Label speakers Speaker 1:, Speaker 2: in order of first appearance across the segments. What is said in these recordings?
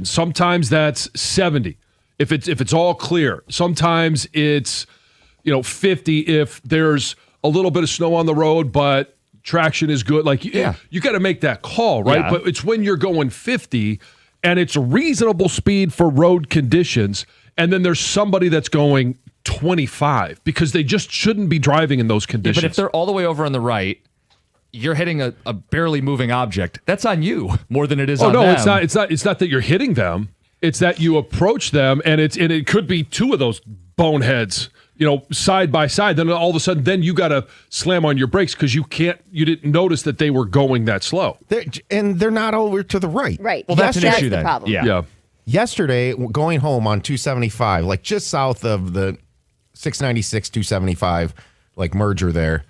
Speaker 1: Sometimes that's 70 if it's all clear. Sometimes it's 50 if there's a little bit of snow on the road, but traction is good. Like you got to make that call, right?
Speaker 2: Yeah.
Speaker 1: But it's when you're going 50 and it's reasonable speed for road conditions, and then there's somebody that's going 25 because they just shouldn't be driving in those conditions.
Speaker 2: Yeah, but if they're all the way over on the right, you're hitting a barely moving object. That's on you more than it is on them.
Speaker 1: Oh no, it's not that you're hitting them. It's that you approach them, and it could be two of those boneheads, side by side. Then all of a sudden, then you got to slam on your brakes because you didn't notice that they were going that slow.
Speaker 3: They're not over to the right.
Speaker 4: Right.
Speaker 2: Well, that's an issue
Speaker 4: the
Speaker 2: then.
Speaker 4: problem.
Speaker 2: Yeah.
Speaker 3: Yesterday, going home on 275, like just south of the 696, 275, like merger there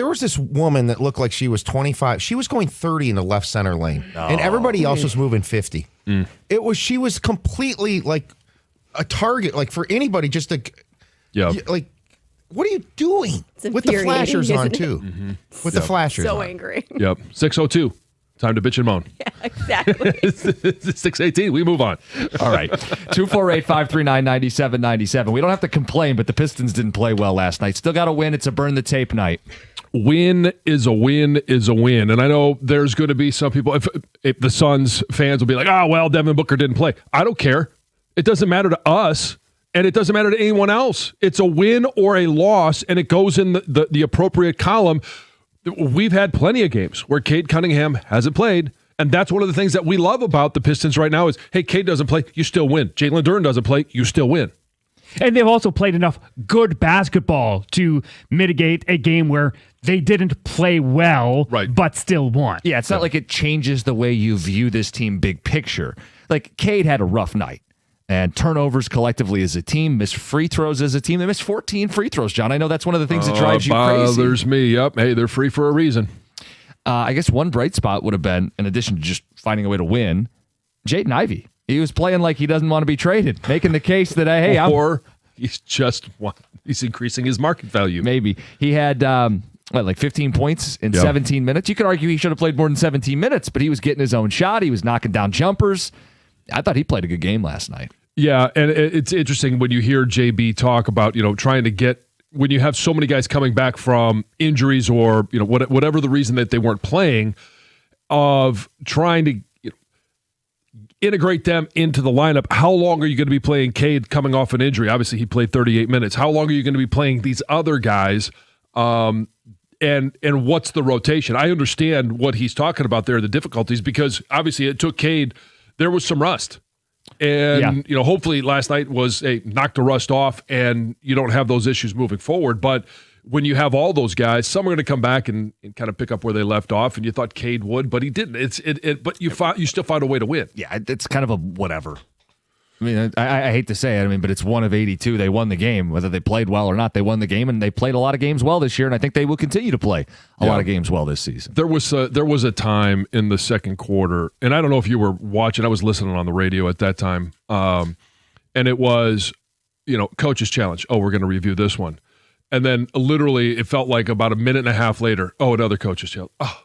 Speaker 3: was this woman that looked like she was 25. She was going 30 in the left center lane, and everybody else was moving 50. She was completely like a target, like for anybody just to, like, what are you doing? With the flashers on, too. With the flashers
Speaker 4: So
Speaker 3: on.
Speaker 4: angry.
Speaker 1: Yep. 6:02. Time to bitch and moan.
Speaker 4: Yeah, exactly.
Speaker 1: 6:18. We move on.
Speaker 2: All right. 248-539-9797. We don't have to complain, but the Pistons didn't play well last night. Still got to win. It's a burn the tape night.
Speaker 1: Win is a win is a win. And I know there's going to be some people, if the Suns fans will be like, Devin Booker didn't play. I don't care. It doesn't matter to us, and it doesn't matter to anyone else. It's a win or a loss, and it goes in the appropriate column. We've had plenty of games where Cade Cunningham hasn't played, and that's one of the things that we love about the Pistons right now is, hey, Cade doesn't play, you still win. Jalen Duren doesn't play, you still win.
Speaker 5: And they've also played enough good basketball to mitigate a game where they didn't play well, but still won.
Speaker 2: Yeah, it's not like it changes the way you view this team big picture. Like, Cade had a rough night. And turnovers collectively as a team, missed free throws as a team. They missed 14 free throws, John. I know that's one of the things that drives you crazy.
Speaker 1: Bothers me. Yep. Hey, they're free for a reason.
Speaker 2: I guess one bright spot would have been, in addition to just finding a way to win, Jaden Ivey. He was playing like he doesn't want to be traded, making the case that, hey,
Speaker 1: he's increasing his market value.
Speaker 2: Maybe. He had, like 15 points in 17 minutes. You could argue he should have played more than 17 minutes, but he was getting his own shot. He was knocking down jumpers. I thought he played a good game last night.
Speaker 1: Yeah, and it's interesting when you hear JB talk about, trying to get, when you have so many guys coming back from injuries or, whatever the reason that they weren't playing, of trying to integrate them into the lineup. How long are you going to be playing Cade coming off an injury? Obviously, he played 38 minutes. How long are you going to be playing these other guys? And what's the rotation? I understand what he's talking about there, the difficulties, because obviously it took Cade, there was some rust. And, hopefully last night was knock the rust off and you don't have those issues moving forward. But when you have all those guys, some are going to come back and kind of pick up where they left off. And you thought Cade would, but he didn't. But you still find a way to win.
Speaker 2: Yeah, it's kind of a whatever. I mean, I hate to say it, but it's one of 82. They won the game. Whether they played well or not, they won the game, and they played a lot of games well this year, and I think they will continue to play a lot of games well this season.
Speaker 1: There was a time in the second quarter, and I don't know if you were watching. I was listening on the radio at that time, and it was, coach's challenge. Oh, we're going to review this one. And then literally it felt like about a minute and a half later, another coach's challenge. Oh,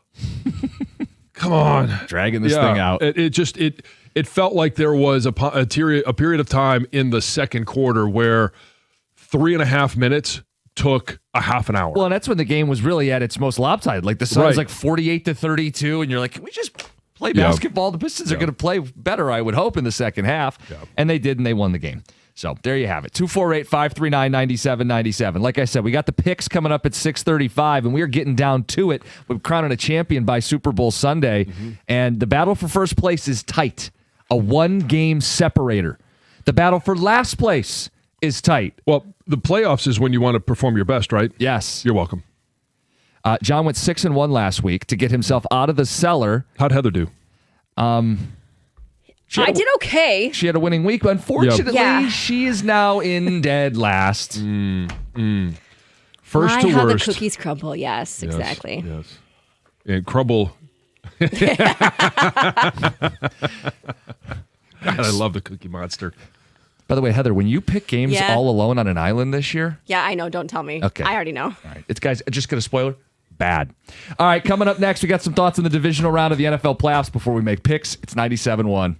Speaker 1: come on.
Speaker 2: Dragging this thing out.
Speaker 1: It felt like there was a period of time in the second quarter where 3.5 minutes took a half an hour.
Speaker 2: Well, and that's when the game was really at its most lopsided. Like the Suns, like 48-32, and you're like, can we just play basketball? The Pistons are going to play better, I would hope, in the second half. And they did, and they won the game. So there you have it. 248-539-9797. Like I said, we got the picks coming up at 6:35, and we are getting down to it. We're crowning a champion by Super Bowl Sunday, and the battle for first place is tight. A one-game separator. The battle for last place is tight.
Speaker 1: Well, the playoffs is when you want to perform your best, right?
Speaker 2: Yes.
Speaker 1: You're welcome.
Speaker 2: John went 6-1 last week to get himself out of the cellar.
Speaker 1: How'd Heather do?
Speaker 4: I did okay.
Speaker 2: She had a winning week, but unfortunately, she is now in dead last.
Speaker 1: First to
Speaker 4: how
Speaker 1: worst.
Speaker 4: the cookies crumble. Yes, exactly.
Speaker 1: Yes. And crumble. God, I love the Cookie Monster.
Speaker 2: By the way, Heather, when you pick games all alone on an island this year.
Speaker 4: Yeah, I know. Don't tell me.
Speaker 2: Okay.
Speaker 4: I already know.
Speaker 2: All right. It's, guys, just get a spoiler. Bad. All right, coming up next, we got some thoughts on the divisional round of the NFL playoffs before we make picks. It's 97-1.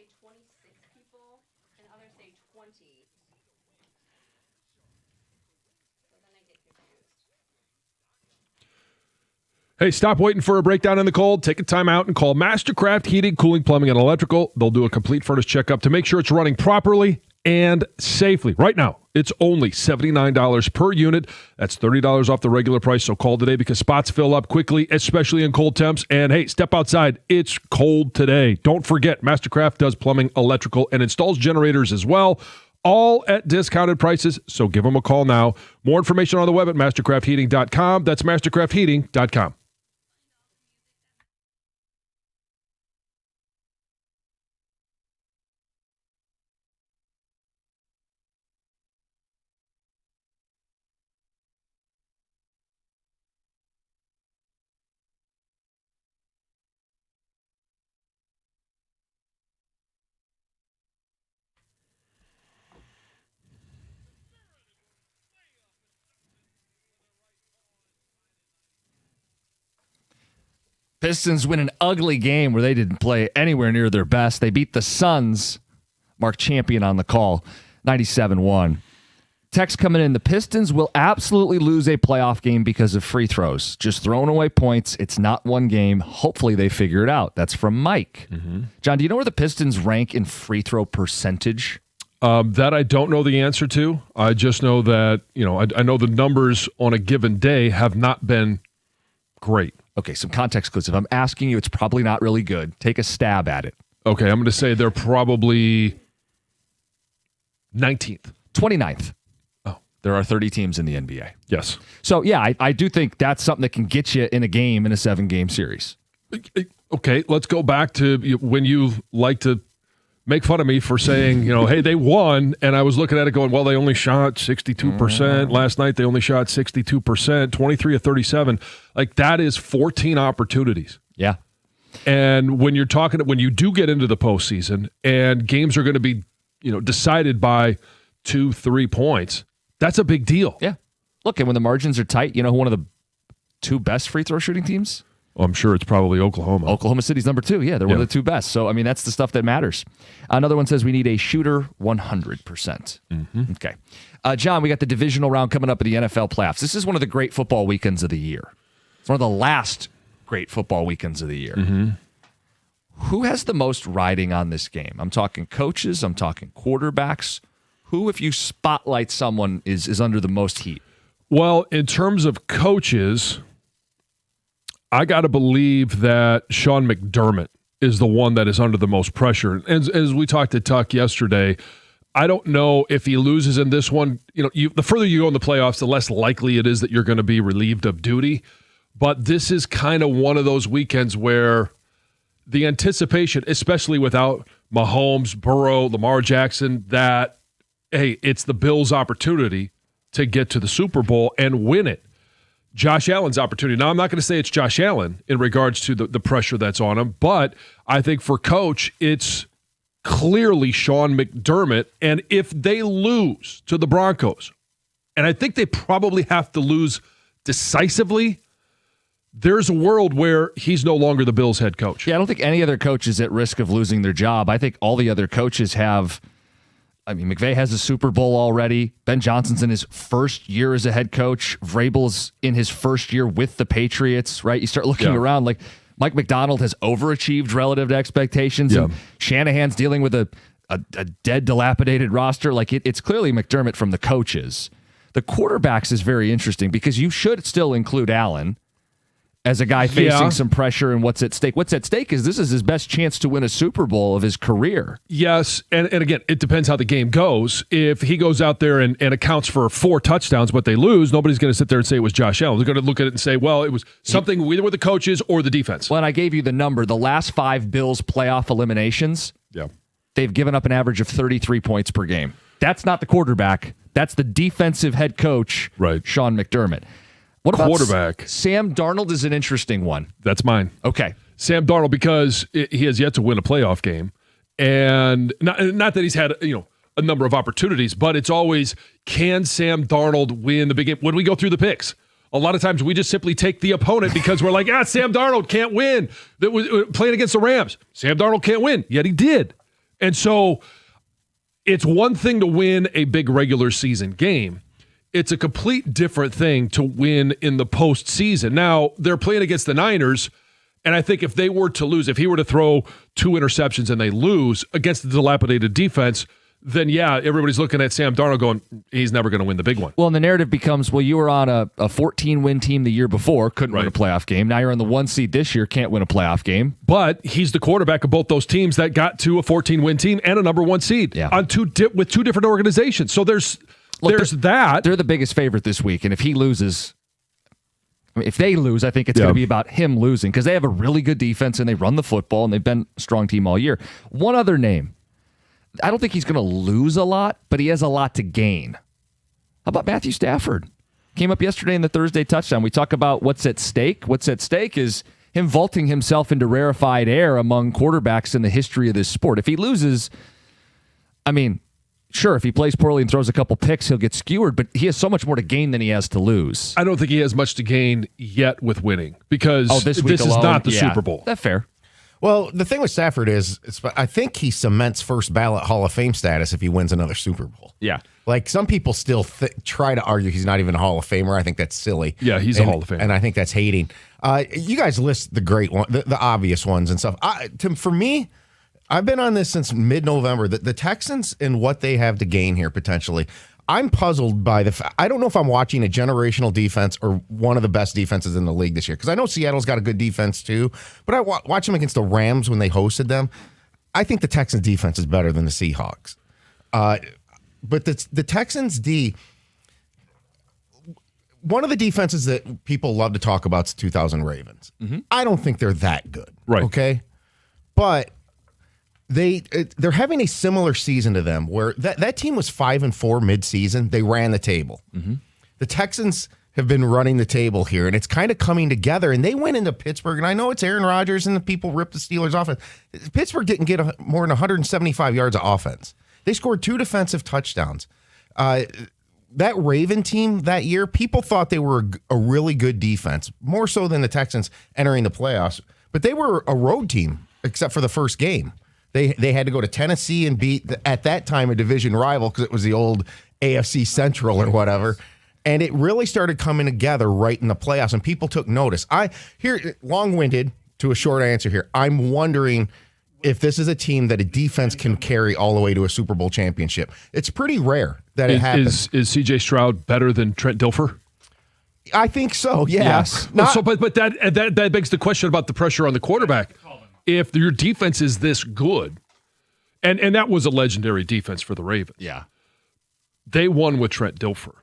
Speaker 4: say 26 people, and others say 20. So then I get confused.
Speaker 1: Hey, stop waiting for a breakdown in the cold. Take a time out and call Mastercraft Heating, Cooling, Plumbing, and Electrical. They'll do a complete furnace checkup to make sure it's running properly and safely. Right now, it's only $79 per unit. That's $30 off the regular price. So call today because spots fill up quickly, especially in cold temps. And hey, step outside. It's cold today. Don't forget, Mastercraft does plumbing, electrical, and installs generators as well. All at discounted prices. So give them a call now. More information on the web at mastercraftheating.com. That's mastercraftheating.com.
Speaker 2: Pistons win an ugly game where they didn't play anywhere near their best. They beat the Suns. Mark Champion on the call, 97-1. Text coming in, the Pistons will absolutely lose a playoff game because of free throws. Just throwing away points. It's not one game. Hopefully they figure it out. That's from Mike. John, do you know where the Pistons rank in free throw percentage?
Speaker 1: That I don't know the answer to. I just know that, I know the numbers on a given day have not been great.
Speaker 2: Okay, some context clues. If I'm asking you, it's probably not really good. Take a stab at it.
Speaker 1: Okay, I'm going to say they're probably 19th.
Speaker 2: 29th.
Speaker 1: Oh.
Speaker 2: There are 30 teams in the NBA.
Speaker 1: Yes.
Speaker 2: So, yeah, I do think that's something that can get you in a game in a 7-game series.
Speaker 1: Okay, let's go back to when you like to make fun of me for saying, hey, they won, and I was looking at it going, well, they only shot 62%. Last night they only shot 62%, 23 of 37. Like, that is 14 opportunities.
Speaker 2: Yeah.
Speaker 1: And when you do get into the postseason and games are going to be, decided by 2-3 points, that's a big deal.
Speaker 2: Yeah. Look, and when the margins are tight, who one of the two best free throw shooting teams?
Speaker 1: Well, I'm sure it's probably Oklahoma.
Speaker 2: Oklahoma City's number 2. Yeah, they're one of the two best. So, that's the stuff that matters. Another one says we need a shooter 100%. Okay. John, we got the divisional round coming up in the NFL playoffs. This is one of the great football weekends of the year. It's one of the last great football weekends of the year. Who has the most riding on this game? I'm talking coaches. I'm talking quarterbacks. Who, if you spotlight someone, is under the most heat?
Speaker 1: Well, in terms of coaches, I got to believe that Sean McDermott is the one that is under the most pressure. As we talked to Tuck yesterday, I don't know if he loses in this one. The further you go in the playoffs, the less likely it is that you're going to be relieved of duty. But this is kind of one of those weekends where the anticipation, especially without Mahomes, Burrow, Lamar Jackson, that, hey, it's the Bills' opportunity to get to the Super Bowl and win it. Josh Allen's opportunity. Now, I'm not going to say it's Josh Allen in regards to the pressure that's on him, but I think for coach, it's clearly Sean McDermott. And if they lose to the Broncos, and I think they probably have to lose decisively, there's a world where he's no longer the Bills head coach.
Speaker 2: Yeah, I don't think any other coach is at risk of losing their job. I think all the other coaches have. McVay has a Super Bowl already. Ben Johnson's in his first year as a head coach. Vrabel's in his first year with the Patriots, right? You start looking around, like Mike McDonald has overachieved relative to expectations. And Shanahan's dealing with a dead, dilapidated roster. Like it's clearly McDermott from the coaches. The quarterbacks is very interesting because you should still include Allen as a guy facing some pressure and what's at stake. What's at stake is this is his best chance to win a Super Bowl of his career.
Speaker 1: Yes, and again, it depends how the game goes. If he goes out there and accounts for 4 touchdowns, but they lose, nobody's going to sit there and say it was Josh Allen. They're going to look at it and say, well, it was something either with the coaches or the defense.
Speaker 2: Well, and I gave you the number. The last 5 Bills playoff eliminations, they've given up an average of 33 points per game. That's not the quarterback. That's the defensive head coach, Sean McDermott. What about quarterback? Sam Darnold is an interesting one.
Speaker 1: That's mine.
Speaker 2: Okay.
Speaker 1: Sam Darnold, because he has yet to win a playoff game. And not that he's had, a number of opportunities, but it's always, can Sam Darnold win the big game? When we go through the picks, a lot of times we just simply take the opponent because we're like, Sam Darnold can't win. That was playing against the Rams. Sam Darnold can't win, yet he did. And so it's one thing to win a big regular season game. It's a complete different thing to win in the postseason. Now, they're playing against the Niners, and I think if they were to lose, if he were to throw 2 interceptions and they lose against the dilapidated defense, then yeah, everybody's looking at Sam Darnold going, he's never going to win the big one.
Speaker 2: Well, and the narrative becomes, well, you were on a 14-win team the year before, couldn't win a playoff game. Now you're on the 1 seed this year, can't win a playoff game.
Speaker 1: But he's the quarterback of both those teams that got to a 14-win team and a number 1 seed on with 2 different organizations. So there's that.
Speaker 2: They're the biggest favorite this week, and if he loses, if they lose, I think it's going to be about him losing because they have a really good defense and they run the football and they've been a strong team all year. One other name. I don't think he's going to lose a lot, but he has a lot to gain. How about Matthew Stafford? Came up yesterday in the Thursday touchdown. We talk about what's at stake. What's at stake is him vaulting himself into rarefied air among quarterbacks in the history of this sport. If he loses, I mean, sure, if he plays poorly and throws a couple picks, he'll get skewered, but he has so much more to gain than he has to lose.
Speaker 1: I don't think he has much to gain yet with winning because this is not the Super Bowl.
Speaker 2: That's fair.
Speaker 3: Well, the thing with Stafford is, I think he cements first ballot Hall of Fame status if he wins another Super Bowl.
Speaker 2: Yeah.
Speaker 3: Like some people still try to argue he's not even a Hall of Famer. I think that's silly.
Speaker 1: Yeah, he's a Hall of Famer.
Speaker 3: And I think that's hating. You guys list the great one, the obvious ones and stuff. For me, I've been on this since mid-November. The Texans and what they have to gain here potentially. I'm puzzled by the fact. I don't know if I'm watching a generational defense or one of the best defenses in the league this year because I know Seattle's got a good defense too, but I watch them against the Rams when they hosted them. I think the Texans defense is better than the Seahawks. But the Texans D, one of the defenses that people love to talk about is 2000 Ravens. Mm-hmm. I don't think they're that good.
Speaker 1: Right.
Speaker 3: Okay. But they're having a similar season to them where that team was 5-4 midseason. They ran the table. Mm-hmm. The Texans have been running the table here, and it's kind of coming together. And they went into Pittsburgh, and I know it's Aaron Rodgers and the people ripped the Steelers' offense. Pittsburgh didn't get more than 175 yards of offense. They scored 2 defensive touchdowns. That Raven team that year, people thought they were a really good defense, more so than the Texans entering the playoffs. But they were a road team, except for the first game. They had to go to Tennessee and beat, at that time, a division rival because it was the old AFC Central or whatever. And it really started coming together right in the playoffs, and people took notice. Long-winded to a short answer here, I'm wondering if this is a team that a defense can carry all the way to a Super Bowl championship. It's pretty rare that it happens.
Speaker 1: Is C.J. Stroud better than Trent Dilfer?
Speaker 3: I think so, yeah.
Speaker 1: Yes. But that begs the question about the pressure on the quarterback. If your defense is this good, and that was a legendary defense for the Ravens.
Speaker 2: Yeah.
Speaker 1: They won with Trent Dilfer.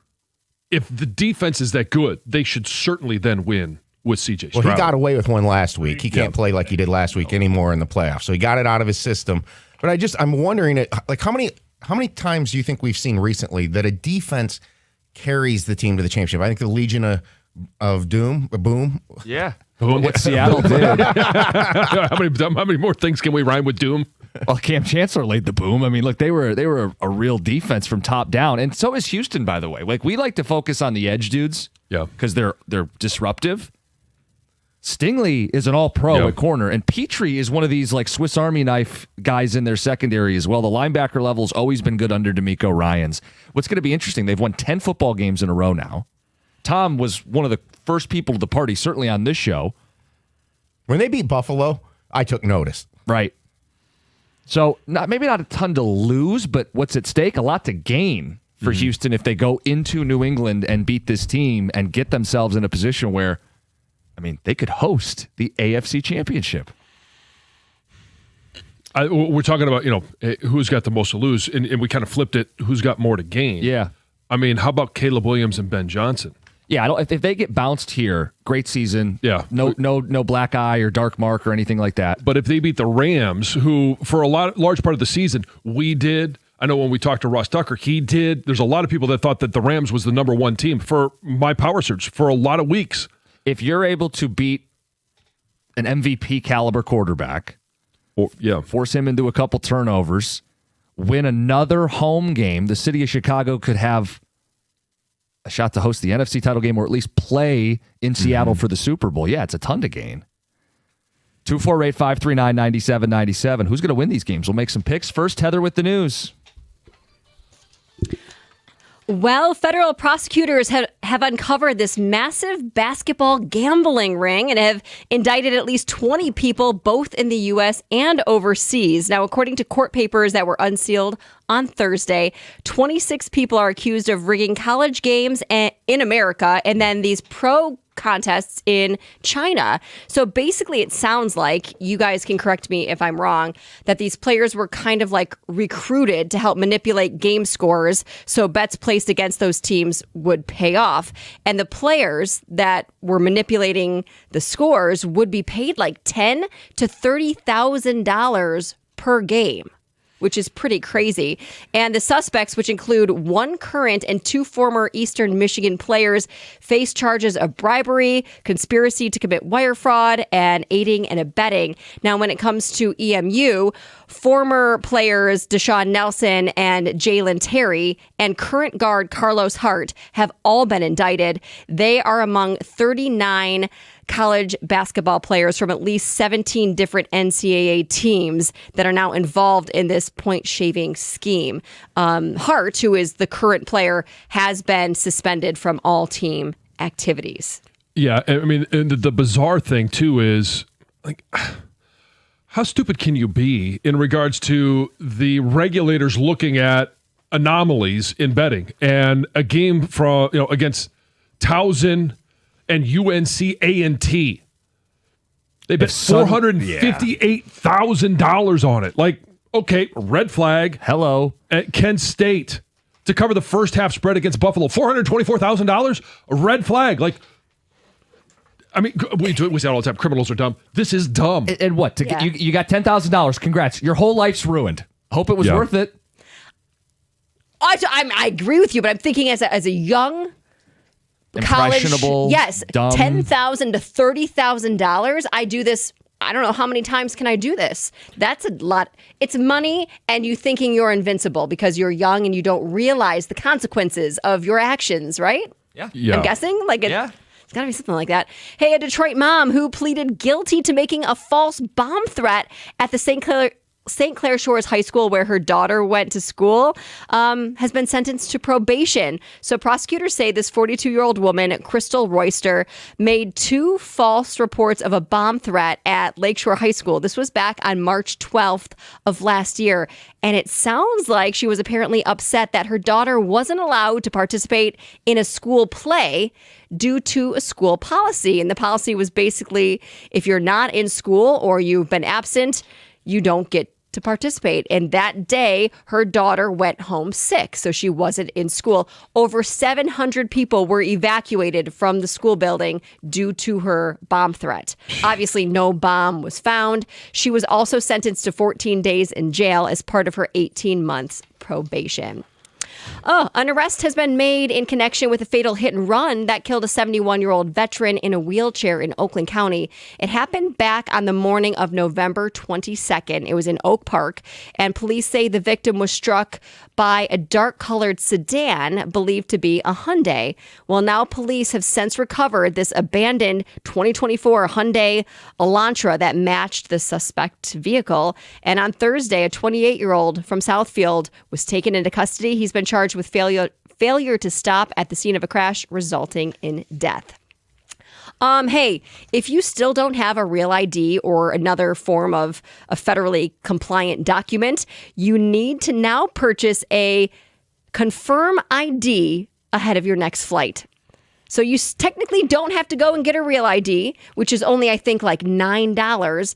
Speaker 1: If the defense is that good, they should certainly then win with C.J. Stroud.
Speaker 3: Well, he got away with one last week. He can't play like he did last week anymore in the playoffs. So he got it out of his system. But I'm wondering, like, how many times do you think we've seen recently that a defense carries the team to the championship? I think the Legion of Doom, Boom.
Speaker 2: Yeah. What Seattle did.
Speaker 1: How many more things can we rhyme with Doom?
Speaker 2: Well, Cam Chancellor laid the boom. I mean, look, they were a real defense from top down, and so is Houston, by the way. Like, we like to focus on the edge dudes, because they're disruptive. Stingley is an all-pro at corner, and Petrie is one of these like Swiss Army knife guys in their secondary as well. The linebacker level's always been good under DeMeco Ryans. What's going to be interesting? They've won 10 football games in a row now. Tom was one of the first people to the party, certainly on this show.
Speaker 3: When they beat Buffalo, I took notice.
Speaker 2: Right. So maybe not a ton to lose, but what's at stake? A lot to gain for Houston if they go into New England and beat this team and get themselves in a position where, I mean, they could host the AFC Championship.
Speaker 1: We're talking about, who's got the most to lose, and we kind of flipped it, who's got more to gain.
Speaker 2: Yeah.
Speaker 1: I mean, how about Caleb Williams and Ben Johnson?
Speaker 2: Yeah, if they get bounced here, great season.
Speaker 1: Yeah.
Speaker 2: No black eye or dark mark or anything like that.
Speaker 1: But if they beat the Rams, who for a large part of the season, we did. I know when we talked to Ross Tucker, he did. There's a lot of people that thought that the Rams was the number one team for my power search for a lot of weeks.
Speaker 2: If you're able to beat an MVP caliber quarterback, force him into a couple turnovers, win another home game, the city of Chicago could have a shot to host the NFC title game or at least play in Seattle for the Super Bowl. Yeah, it's a ton to gain. 248-539-9797. Who's going to win these games? We'll make some picks. First, Heather with the news.
Speaker 4: Well, federal prosecutors have uncovered this massive basketball gambling ring and have indicted at least 20 people, both in the U.S. and overseas. Now, according to court papers that were unsealed on Thursday, 26 people are accused of rigging college games in America and then these pro contests in China. So basically, it sounds like, you guys can correct me if I'm wrong, that these players were kind of like recruited to help manipulate game scores so bets placed against those teams would pay off. And the players that were manipulating the scores would be paid like $10,000 to $30,000 per game, which is pretty crazy. And the suspects, which include one current and two former Eastern Michigan players, face charges of bribery, conspiracy to commit wire fraud, and aiding and abetting. Now, when it comes to EMU, former players Deshaun Nelson and Jalen Terry and current guard Carlos Hart have all been indicted. They are among 39 college basketball players from at least 17 different NCAA teams that are now involved in this point shaving scheme. Hart, who is the current player, has been suspended from all team activities.
Speaker 1: Yeah, I mean, and the bizarre thing too is, like, how stupid can you be in regards to the regulators looking at anomalies in betting and a game from against Towson and UNC A&T. They bet $458,000 on it. Like, okay, red flag.
Speaker 2: Hello.
Speaker 1: At Kent State to cover the first half spread against Buffalo. $424,000? A red flag. Like, I mean, we say it all the time. Criminals are dumb. This is dumb.
Speaker 2: And what? You got $10,000. Congrats. Your whole life's ruined. Hope it was worth it.
Speaker 4: I agree with you, but I'm thinking as a young college, yes,
Speaker 2: dumb.
Speaker 4: $10,000 to $30,000. I do this. I don't know how many times can I do this. That's a lot. It's money, and you thinking you're invincible because you're young and you don't realize the consequences of your actions, right?
Speaker 2: Yeah.
Speaker 4: I'm guessing. It's got to be something like that. Hey, a Detroit mom who pleaded guilty to making a false bomb threat at the St. Clair Shores High School, where her daughter went to school, has been sentenced to probation. So prosecutors say this 42-year-old woman, Crystal Royster, made two false reports of a bomb threat at Lakeshore High School. This was back on March 12th of last year. And it sounds like she was apparently upset that her daughter wasn't allowed to participate in a school play due to a school policy. And the policy was basically, if you're not in school or you've been absent, you don't get to participate. And that day, her daughter went home sick, so she wasn't in school. Over 700 people were evacuated from the school building due to her bomb threat. Obviously, no bomb was found. She was also sentenced to 14 days in jail as part of her 18 months probation. An arrest has been made in connection with a fatal hit and run that killed a 71-year-old veteran in a wheelchair in Oakland County. It happened back on the morning of November 22nd. It was in Oak Park, and police say the victim was struck by a dark-colored sedan believed to be a Hyundai. Well, now police have since recovered this abandoned 2024 Hyundai Elantra that matched the suspect vehicle. And on Thursday, a 28-year-old from Southfield was taken into custody. He's been charged with failure to stop at the scene of a crash, resulting in death. Hey, if you still don't have a real ID or another form of a federally compliant document, you need to now purchase a Confirm ID ahead of your next flight. So you technically don't have to go and get a real ID, which is only, I think, like $9.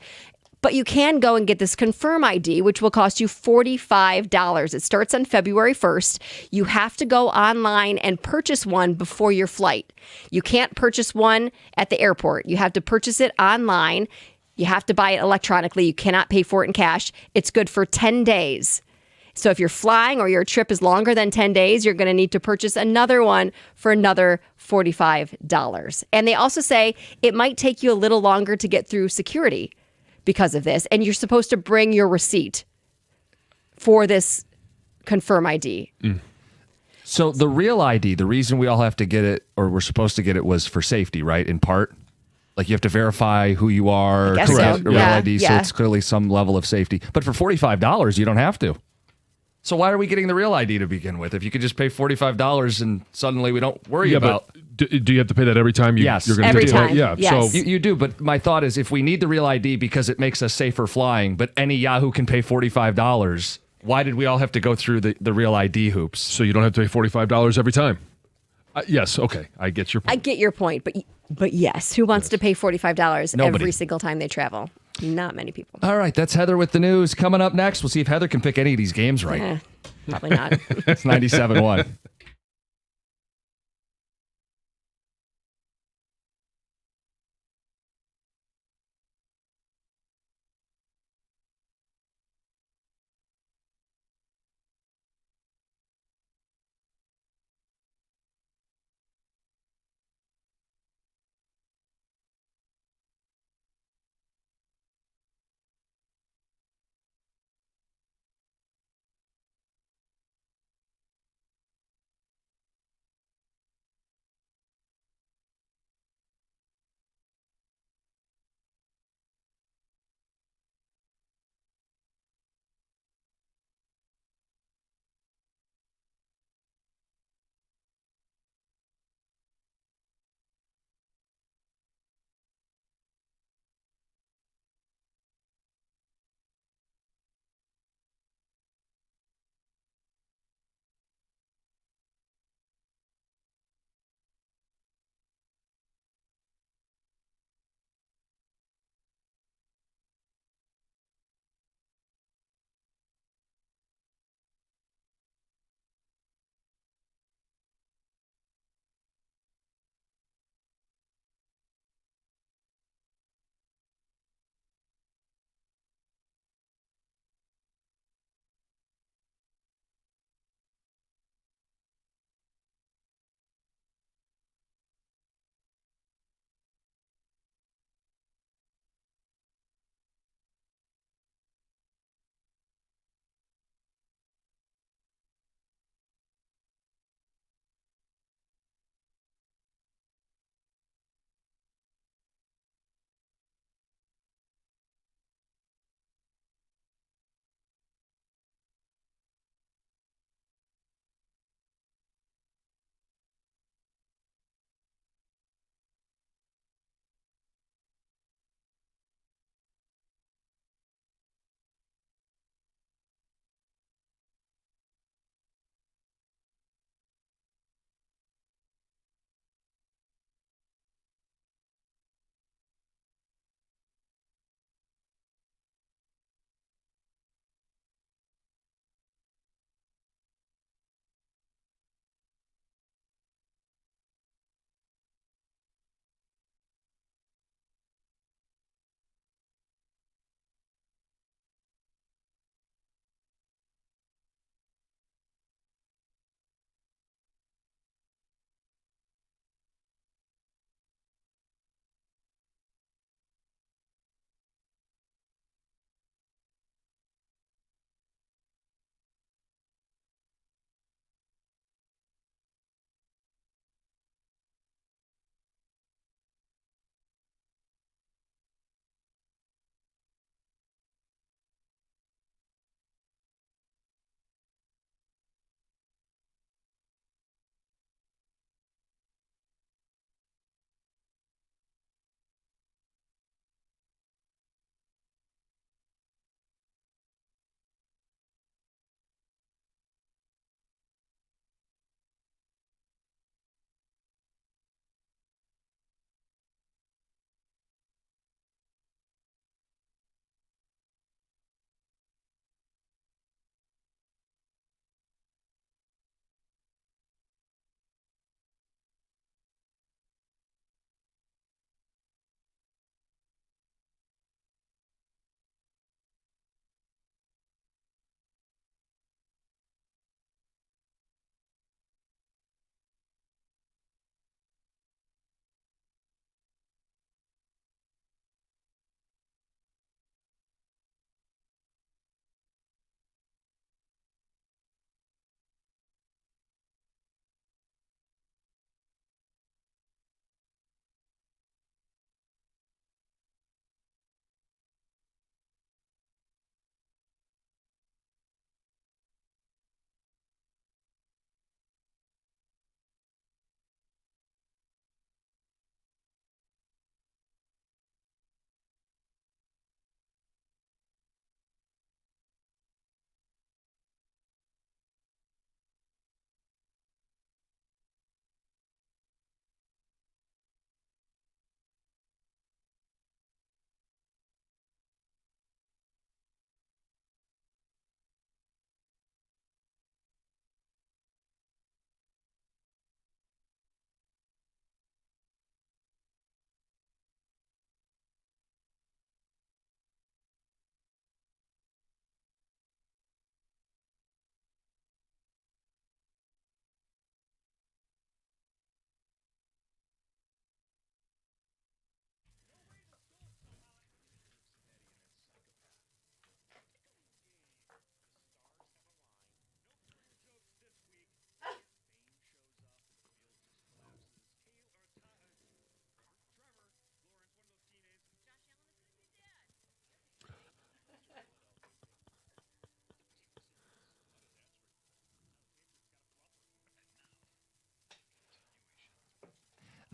Speaker 4: But you can go and get this Confirm ID, which will cost you $45. It starts on February 1st. You have to go online and purchase one before your flight. You can't purchase one at the airport. You have to purchase it online. You have to buy it electronically. You cannot pay for it in cash. It's good for 10 days. So if you're flying or your trip is longer than 10 days, you're going to need to purchase another one for another $45. And they also say it might take you a little longer to get through security because of this. And you're supposed to bring your receipt for this Confirm ID.
Speaker 2: So the real ID, the reason we all have to get it, or we're supposed to get it, was for safety, right? In part? Like you have to verify who you are,
Speaker 4: I guess so.
Speaker 2: a real
Speaker 4: Yeah,
Speaker 2: ID, so
Speaker 4: yeah.
Speaker 2: it's clearly some level of safety. But for $45, you don't have to. So why are we getting the real ID to begin with? If you could just pay $45 and suddenly we don't worry about.
Speaker 1: But do you have to pay that every time?
Speaker 2: Yes.
Speaker 1: You're gonna
Speaker 4: Every
Speaker 1: take it?
Speaker 4: time,
Speaker 1: Yeah.
Speaker 4: yes.
Speaker 1: So
Speaker 2: You do, but my thought is if we need the real ID because it makes us safer flying, but any Yahoo can pay $45, why did we all have to go through the real ID hoops?
Speaker 1: so you don't have to pay $45 every time. Yes. Okay. I get your point.
Speaker 4: I get your point, but yes, who wants to pay $45
Speaker 2: Nobody.
Speaker 4: every single time they travel? Not many people.
Speaker 2: All right, that's Heather with the news. Coming up next, we'll see if Heather can pick any of these games right.
Speaker 4: Probably not.
Speaker 2: It's 97.1.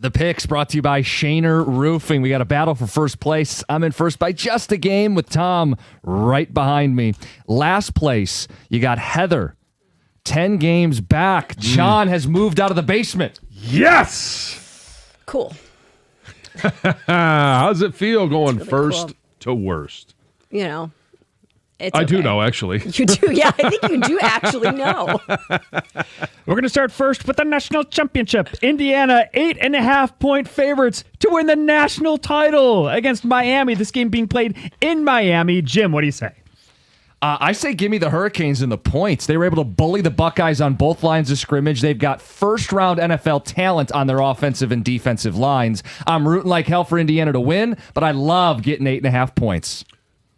Speaker 2: The picks brought to you by Shaner Roofing. We got a battle for first place. I'm in first by just a game with Tom right behind me. Last place, you got Heather. 10 games back. John has moved out of the basement.
Speaker 1: Yes.
Speaker 4: Cool.
Speaker 1: How does it feel going
Speaker 4: really
Speaker 1: first
Speaker 4: cool.
Speaker 1: to worst?
Speaker 4: You know, it's
Speaker 1: I do
Speaker 4: okay.
Speaker 1: know, actually.
Speaker 4: You do, yeah. I think you do actually know.
Speaker 5: We're going to start first with the national championship. Indiana, 8.5-point favorites to win the national title against Miami. This game being played in Miami. Jim, what do you say?
Speaker 2: I say give me the Hurricanes and the points. They were able to bully the Buckeyes on both lines of scrimmage. They've got first-round NFL talent on their offensive and defensive lines. I'm rooting like hell for Indiana to win, but I love getting 8.5 points.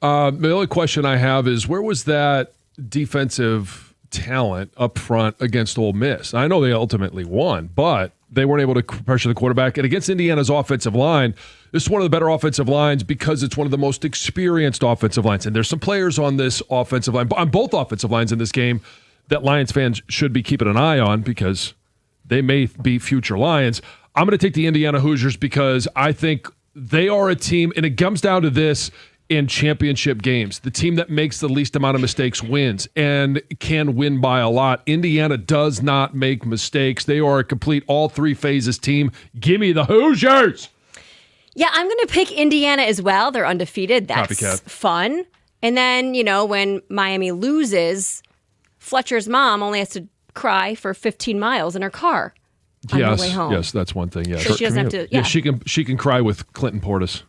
Speaker 1: The only question I have is, where was that defensive talent up front against Ole Miss? I know they ultimately won, but they weren't able to pressure the quarterback. And against Indiana's offensive line, this is one of the better offensive lines because it's one of the most experienced offensive lines. And there's some players on this offensive line, on both offensive lines in this game, that Lions fans should be keeping an eye on because they may be future Lions. I'm going to take the Indiana Hoosiers because I think they are a team, and it comes down to this in championship games. The team that makes the least amount of mistakes wins and can win by a lot. Indiana does not make mistakes. They are a complete all three phases team. Give me the Hoosiers.
Speaker 4: Yeah, I'm going to pick Indiana as well. They're undefeated. That's
Speaker 1: Copycat.
Speaker 4: fun. And then, you know, when Miami loses, Fletcher's mom only has to cry for 15 miles in her car on her way home.
Speaker 1: Yes, that's one thing. Yeah,
Speaker 4: So she doesn't have to, yeah.
Speaker 1: she can cry with Clinton Portis.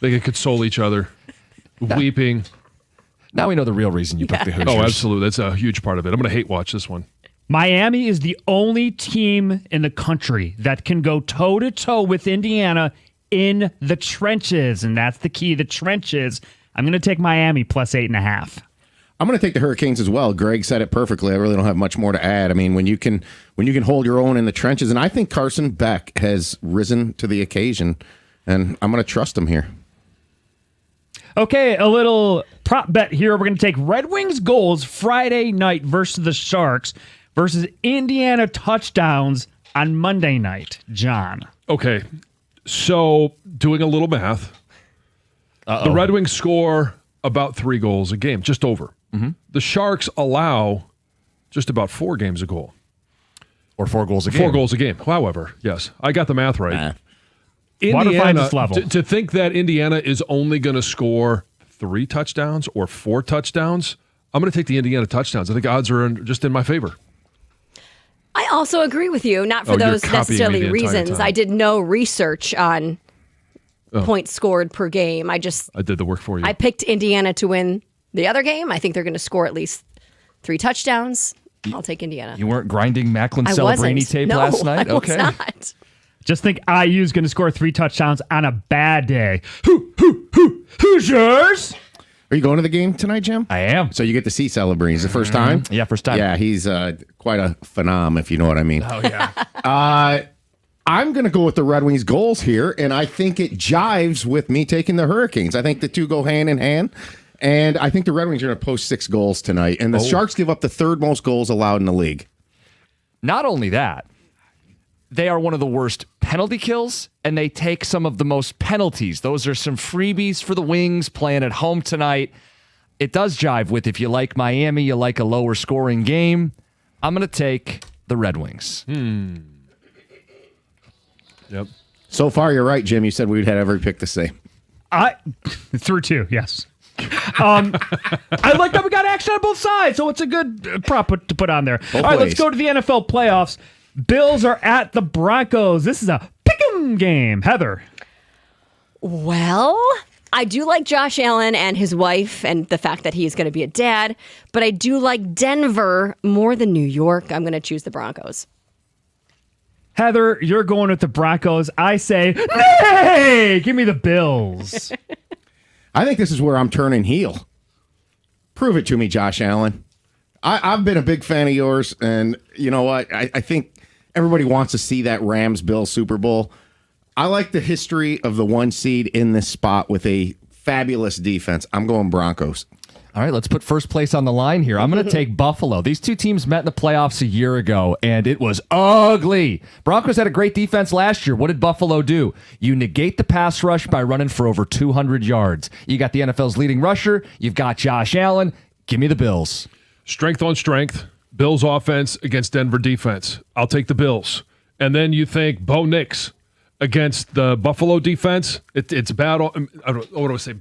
Speaker 1: They can console each other, weeping.
Speaker 2: Now we know the real reason you picked the Hoosiers.
Speaker 1: Oh, absolutely. That's a huge part of it. I'm going to hate watch this one.
Speaker 5: Miami is the only team in the country that can go toe-to-toe with Indiana in the trenches, and that's the key, the trenches. I'm going to take Miami plus 8.5.
Speaker 3: I'm going to take the Hurricanes as well. Greg said it perfectly. I really don't have much more to add. I mean, when you can hold your own in the trenches, and I think Carson Beck has risen to the occasion, and I'm going to trust him here.
Speaker 5: Okay, a little prop bet here. We're going to take Red Wings goals Friday night versus the Sharks versus Indiana touchdowns on Monday night. John.
Speaker 1: Okay, so doing a little math, the Red Wings score about 3 goals a game, just over. Mm-hmm. The Sharks allow just about 4 games a goal.
Speaker 2: Or 4 goals a game.
Speaker 1: 4 goals a game. However, yes, I got the math right.
Speaker 5: Water finds its level.
Speaker 1: To think that Indiana is only going to score 3 touchdowns or 4 touchdowns, I'm going to take the Indiana touchdowns. I think odds are just in my favor.
Speaker 4: I also agree with you, not for
Speaker 1: you're
Speaker 4: those
Speaker 1: copying me
Speaker 4: necessarily
Speaker 1: the entire
Speaker 4: reasons.
Speaker 1: time.
Speaker 4: I did no research on points scored per game. I did
Speaker 1: the work for you.
Speaker 4: I picked Indiana to win the other game. I think they're going to score at least 3 touchdowns. I'll take Indiana.
Speaker 2: You weren't grinding Macklin
Speaker 4: I
Speaker 2: Celebrini
Speaker 4: wasn't.
Speaker 2: tape
Speaker 4: No,
Speaker 2: last night?
Speaker 4: I was
Speaker 2: Okay.
Speaker 4: not.
Speaker 5: Just think IU's going to score 3 touchdowns on a bad day. Hoosiers!
Speaker 3: Are you going to the game tonight, Jim?
Speaker 2: I am.
Speaker 3: So you get to see Celebrini. It's the first time?
Speaker 2: Yeah, first time.
Speaker 3: Yeah, he's quite a phenom, if you know what I mean.
Speaker 2: Oh, yeah.
Speaker 3: I'm going to go with the Red Wings goals here, and I think it jives with me taking the Hurricanes. I think the two go hand in hand, and I think the Red Wings are going to post 6 goals tonight, and the Sharks give up the 3rd most goals allowed in the league.
Speaker 2: Not only that, they are one of the worst penalty kills, and they take some of the most penalties. Those are some freebies for the Wings playing at home tonight. It does jive with, if you like Miami, you like a lower scoring game. I'm going to take the Red Wings.
Speaker 1: Yep.
Speaker 3: So far, you're right, Jim. You said we'd had every pick the same.
Speaker 5: Through 2, yes. I like that we got action on both sides, so it's a good prop to put on there. All right, let's
Speaker 3: ways.
Speaker 5: go to the NFL playoffs. Bills are at the Broncos. This is a pick'em game. Heather.
Speaker 4: Well, I do like Josh Allen and his wife and the fact that he's going to be a dad, but I do like Denver more than New York. I'm going to choose the Broncos.
Speaker 5: Heather, you're going with the Broncos. I say, nay! Give me the Bills.
Speaker 3: I think this is where I'm turning heel. Prove it to me, Josh Allen. I've been a big fan of yours, and you know what? I think everybody wants to see that Rams-Bills Super Bowl. I like the history of the 1 seed in this spot with a fabulous defense. I'm going Broncos.
Speaker 2: All right, let's put first place on the line here. I'm going to take Buffalo. These two teams met in the playoffs a year ago, and it was ugly. Broncos had a great defense last year. What did Buffalo do? You negate the pass rush by running for over 200 yards. You got the NFL's leading rusher. You've got Josh Allen. Give me the Bills.
Speaker 1: Strength on strength. Bills offense against Denver defense. I'll take the Bills. And then you think Bo Nix against the Buffalo defense. It's bad. I don't know what do I say.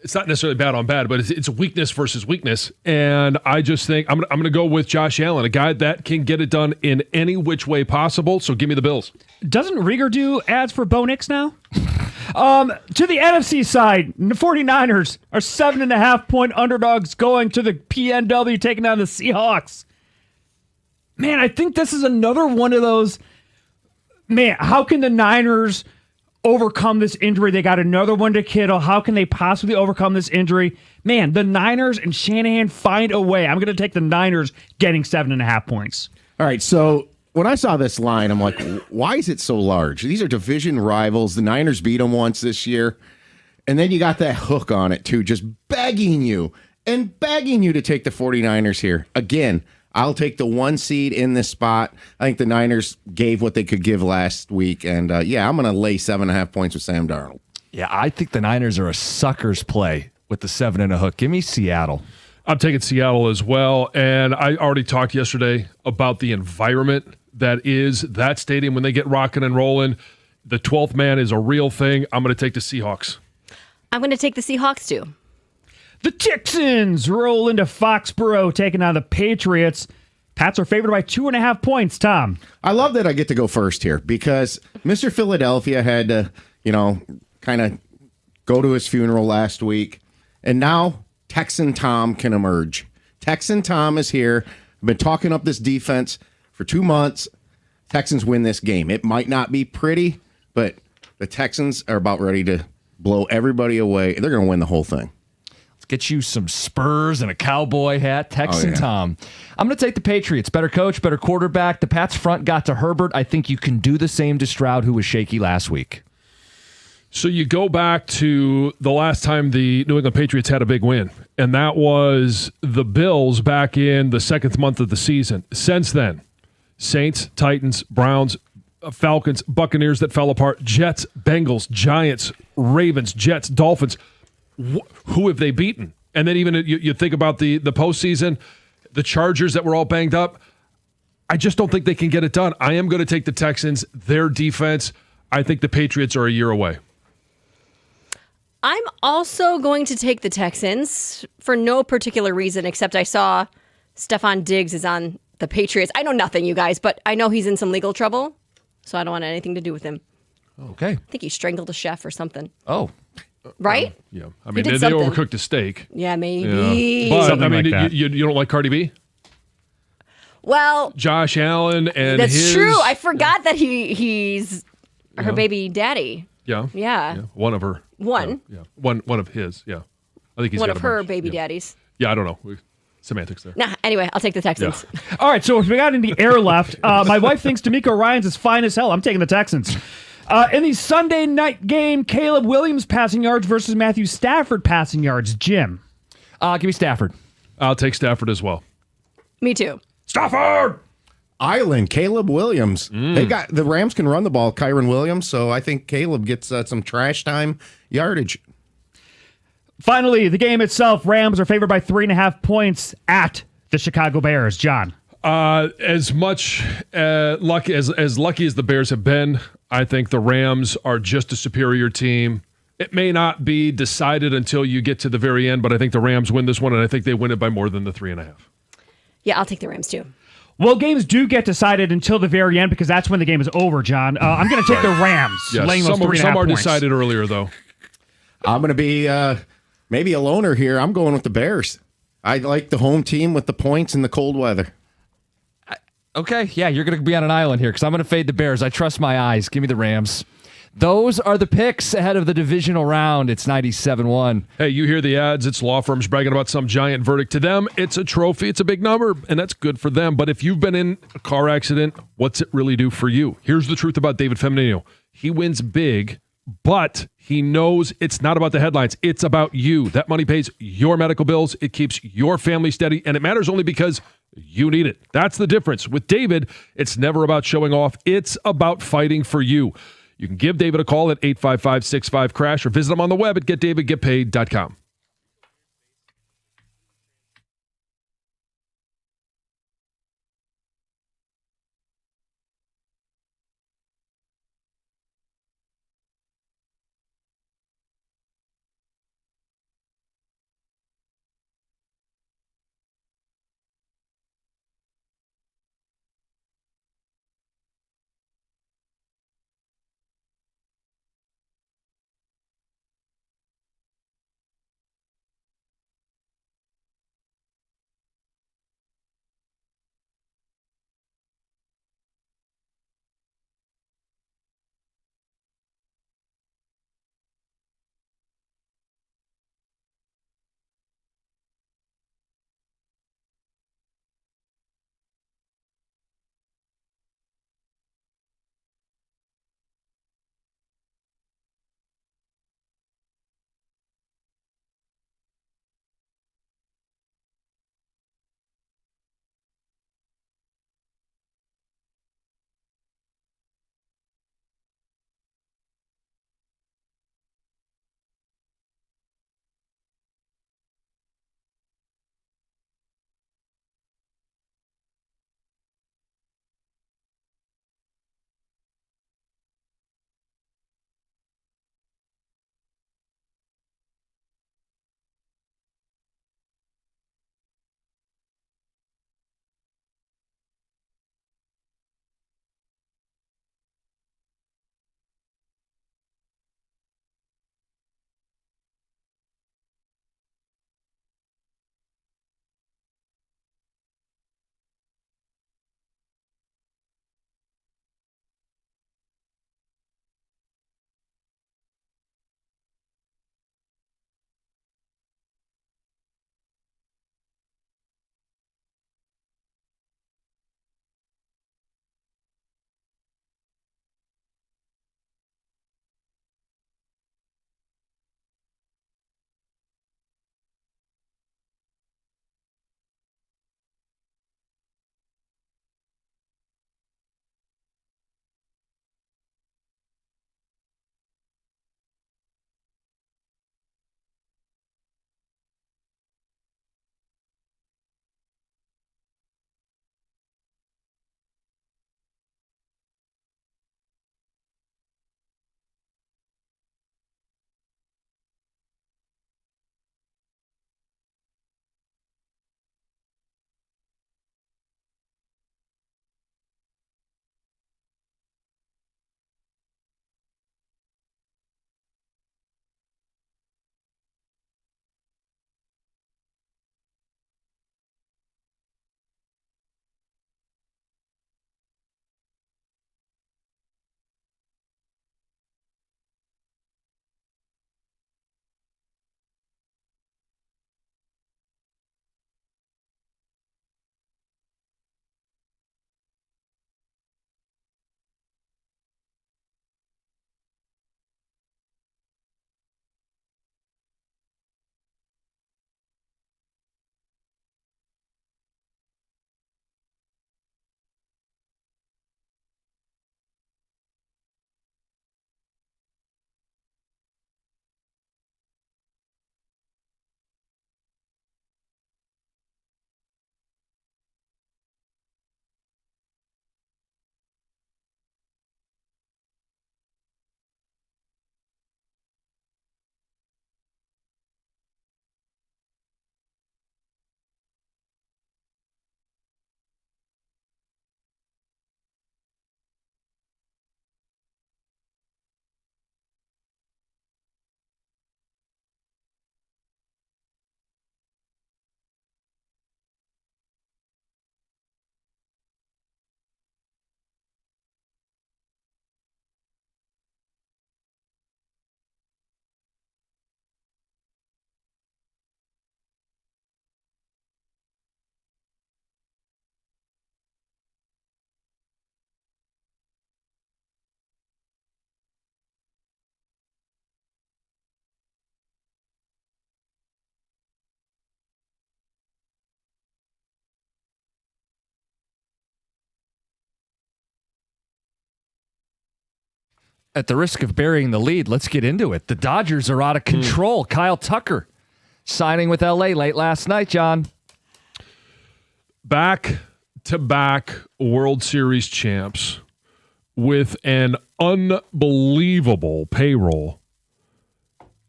Speaker 1: It's not necessarily bad on bad, but it's weakness versus weakness. And I just think I'm going to go with Josh Allen, a guy that can get it done in any which way possible. So give me the Bills.
Speaker 5: Doesn't Rieger do ads for Bo Nix now? To the NFC side, the 49ers are 7.5-point underdogs going to the PNW, taking on the Seahawks. Man, I think this is another one of those. Man, how can the Niners overcome this injury? They got another one to Kittle. How can they possibly overcome this injury? Man, the Niners and Shanahan find a way. I'm going to take the Niners getting 7.5 points.
Speaker 6: All right, so when I saw this line, I'm like, why is it so large? These are division rivals. The Niners beat them once this year. And then you got that hook on it, too, just begging you to take the 49ers here. Again, I'll take the 1 seed in this spot. I think the Niners gave what they could give last week. And, I'm going to lay 7.5 points with Sam Darnold.
Speaker 2: Yeah, I think the Niners are a sucker's play with the 7 and a hook. Give me Seattle.
Speaker 1: I'm taking Seattle as well. And I already talked yesterday about the environment that is that stadium when they get rocking and rolling. The 12th man is a real thing. I'm going to take the Seahawks.
Speaker 4: I'm going to take the Seahawks, too.
Speaker 5: The Texans roll into Foxborough, taking on the Patriots. Pats are favored by 2.5 points, Tom.
Speaker 6: I love that I get to go first here because Mr. Philadelphia had to, kind of go to his funeral last week. And now Texan Tom can emerge. Texan Tom is here. I've been talking up this defense for 2 months. Texans win this game. It might not be pretty, but the Texans are about ready to blow everybody away. They're going to win the whole thing.
Speaker 2: Get you some Spurs and a cowboy hat. Texan Tom. I'm going to take the Patriots. Better coach, better quarterback. The Pats front got to Herbert. I think you can do the same to Stroud, who was shaky last week.
Speaker 1: So you go back to the last time the New England Patriots had a big win, and that was the Bills back in the second month of the season. Since then, Saints, Titans, Browns, Falcons, Buccaneers that fell apart, Jets, Bengals, Giants, Ravens, Jets, Dolphins. Who have they beaten? And then even you think about the postseason, the Chargers that were all banged up. I just don't think they can get it done. I am going to take the Texans, their defense. I think the Patriots are a year away.
Speaker 4: I'm also going to take the Texans for no particular reason, except I saw Stephon Diggs is on the Patriots. I know nothing, you guys, but I know he's in some legal trouble, so I don't want anything to do with him.
Speaker 2: Okay.
Speaker 4: I think he strangled a chef or something.
Speaker 2: Oh.
Speaker 4: Right?
Speaker 1: Yeah. I mean,
Speaker 4: did
Speaker 1: they
Speaker 4: something.
Speaker 1: overcooked a steak.
Speaker 4: Yeah, maybe.
Speaker 1: Yeah. But,
Speaker 5: Something
Speaker 1: I mean,
Speaker 5: like that.
Speaker 1: you don't like Cardi B?
Speaker 4: Well,
Speaker 1: Josh Allen and
Speaker 4: that's
Speaker 1: his...
Speaker 4: true. I forgot that he's her baby daddy.
Speaker 1: Yeah.
Speaker 4: Yeah.
Speaker 1: One of her.
Speaker 4: One.
Speaker 1: Yeah. One of his. Yeah. I think he's
Speaker 4: One
Speaker 1: got
Speaker 4: of
Speaker 1: a
Speaker 4: her
Speaker 1: bunch.
Speaker 4: baby
Speaker 1: Yeah.
Speaker 4: daddies.
Speaker 1: Yeah, I don't know. Semantics there.
Speaker 4: Nah, anyway, I'll take the Texans.
Speaker 5: All right, so if we got any air left, my wife thinks D'Amico Ryans is fine as hell. I'm taking the Texans. In the Sunday night game, Caleb Williams passing yards versus Matthew Stafford passing yards. Jim.
Speaker 2: Give me Stafford.
Speaker 1: I'll take Stafford as well.
Speaker 4: Me too.
Speaker 1: Stafford!
Speaker 6: Island, Caleb Williams. They got the Rams can run the ball, Kyron Williams, so I think Caleb gets some trash time yardage.
Speaker 5: Finally, the game itself, Rams are favored by 3.5 points at the Chicago Bears. John.
Speaker 1: As much lucky as the Bears have been, I think the Rams are just a superior team. It may not be decided until you get to the very end, but I think the Rams win this one, and I think they win it by more than the 3.5.
Speaker 4: Yeah, I'll take the Rams too.
Speaker 5: Well, games do get decided until the very end because that's when the game is over, John. I'm going to take the Rams.
Speaker 1: Yes,
Speaker 5: laying those 3.5
Speaker 1: some are
Speaker 5: points.
Speaker 1: decided earlier, though.
Speaker 6: I'm going to be maybe a loner here. I'm going with the Bears. I like the home team with the points and the cold weather.
Speaker 2: Okay, yeah, you're going to be on an island here because I'm going to fade the Bears. I trust my eyes. Give me the Rams. Those are the picks ahead of the divisional round. It's 97-1.
Speaker 1: Hey, you hear the ads. It's law firms bragging about some giant verdict. To them, it's a trophy. It's a big number, and that's good for them. But if you've been in a car accident, what's it really do for you? Here's the truth about David Feminino. He wins big but he knows it's not about the headlines. It's about you. That money pays your medical bills. It keeps your family steady, and it matters only because you need it. That's the difference. With David, it's never about showing off. It's about fighting for you. You can give David a call at 855-65-CRASH or visit him on the web at getdavidgetpaid.com.
Speaker 2: At the risk of burying the lead, let's get into it. The Dodgers are out of control. Kyle Tucker signing with LA late last night, John.
Speaker 1: Back-to-back World Series champs with an unbelievable payroll.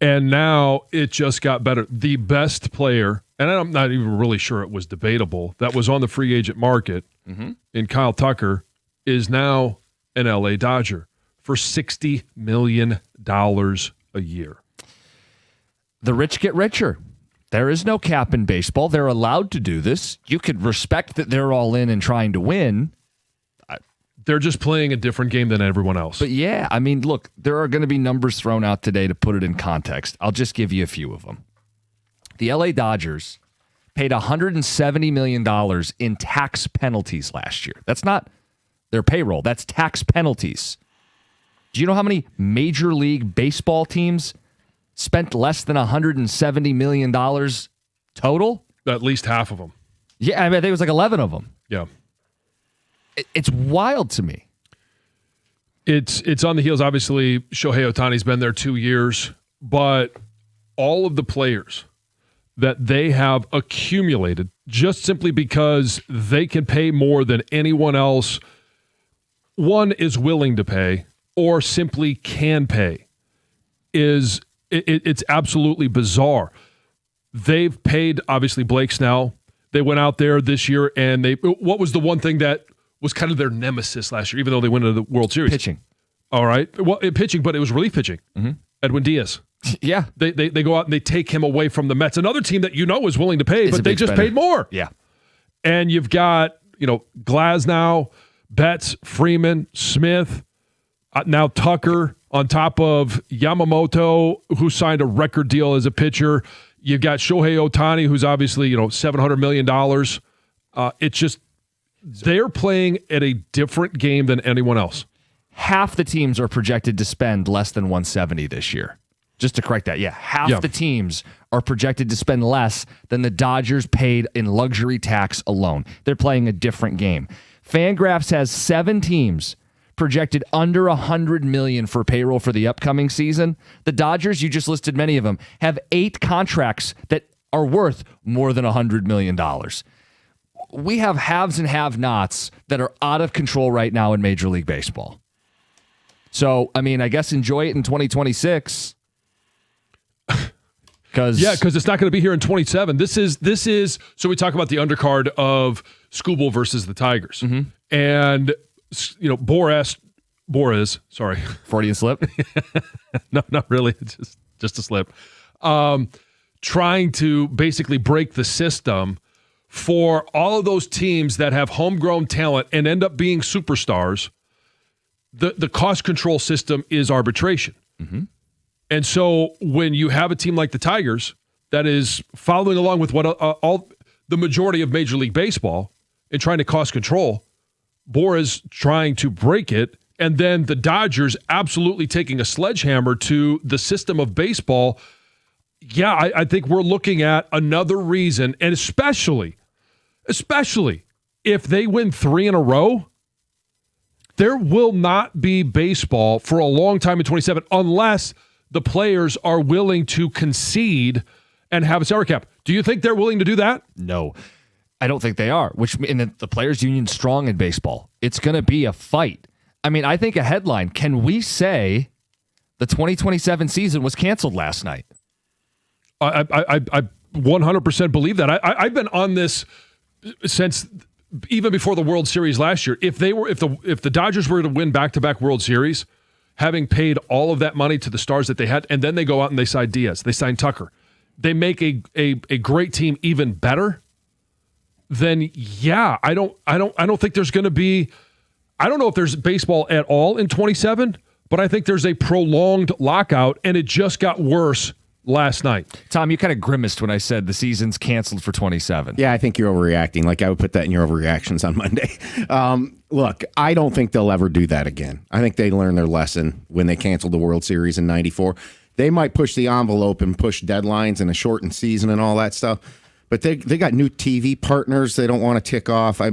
Speaker 1: And now it just got better. The best player, and I'm not even really sure it was debatable, that was on the free agent market in Kyle Tucker is now an LA Dodger for $60 million a year.
Speaker 2: The rich get richer. There is no cap in baseball. They're allowed to do this. You could respect that they're all in and trying to win.
Speaker 1: They're just playing a different game than everyone else.
Speaker 2: But yeah, I mean, look, there are going to be numbers thrown out today to put it in context. I'll just give you a few of them. The LA Dodgers paid $170 million in tax penalties last year. That's not their payroll. That's tax penalties. Do you know how many Major League Baseball teams spent less than $170 million total?
Speaker 1: At least half of them.
Speaker 2: Yeah, I mean, I think it was like 11 of them.
Speaker 1: Yeah.
Speaker 2: It's wild to me.
Speaker 1: It's on the heels. Obviously, Shohei Ohtani's been there 2 years, but all of the players that they have accumulated just simply because they can pay more than anyone else, one, is willing to pay or simply can pay, it's absolutely bizarre. They've paid, obviously, Blake Snell. They went out there this year and what was the one thing that was kind of their nemesis last year, even though they went into the World Series?
Speaker 2: Pitching.
Speaker 1: All right. Well, pitching, but it was relief pitching. Edwin Diaz.
Speaker 2: Yeah.
Speaker 1: They go out and they take him away from the Mets. Another team that is willing to pay, but they just paid more.
Speaker 2: Yeah.
Speaker 1: And you've got, Glasnow, Betts, Freeman, Smith, now Tucker on top of Yamamoto, who signed a record deal as a pitcher. You've got Shohei Ohtani, who's obviously, $700 million. It's just, they're playing at a different game than anyone else.
Speaker 2: Half the teams are projected to spend less than 170 this year. Just to correct that. Yeah. Half the teams are projected to spend less than the Dodgers paid in luxury tax alone. They're playing a different game. Fangraphs has 7 teams projected under $100 million for payroll for the upcoming season. The Dodgers, you just listed many of them, have 8 contracts that are worth more than $100 million. We have haves and have-nots that are out of control right now in Major League Baseball. So, I mean, I guess enjoy it in 2026. Because
Speaker 1: it's not going to be here in 27. This is so we talk about the undercard of Skubal versus the Tigers. And Boris, sorry.
Speaker 2: Freudian slip?
Speaker 1: No, not really. It's just a slip. Trying to basically break the system for all of those teams that have homegrown talent and end up being superstars. The cost control system is arbitration. And so when you have a team like the Tigers that is following along with what all the majority of Major League Baseball and trying to cost control, Boras trying to break it, and then the Dodgers absolutely taking a sledgehammer to the system of baseball. Yeah, I think we're looking at another reason, and especially if they win 3 in a row, there will not be baseball for a long time in 27 unless the players are willing to concede and have a salary cap. Do you think they're willing to do that?
Speaker 2: No, I don't think they are, and the players' union's strong in baseball. It's going to be a fight. I mean, I think a headline, can we say the 2027 season was canceled last night?
Speaker 1: I 100% believe that. I've been on this since even before the World Series last year. If the Dodgers were to win back-to-back World Series, having paid all of that money to the stars that they had, and then they go out and they sign Diaz, they sign Tucker, they make a great team even better, then yeah, I don't think there's going to be, I don't know if there's baseball at all in 27, but I think there's a prolonged lockout, and it just got worse last night.
Speaker 2: Tom, you kind of grimaced when I said the season's canceled for 27.
Speaker 6: Yeah, I think you're overreacting. Like, I would put that in your overreactions on Monday. Look, I don't think they'll ever do that again. I think they learned their lesson when they canceled the World Series in 94. They might push the envelope and push deadlines and a shortened season and all that stuff, but they got new TV partners they don't want to tick off. I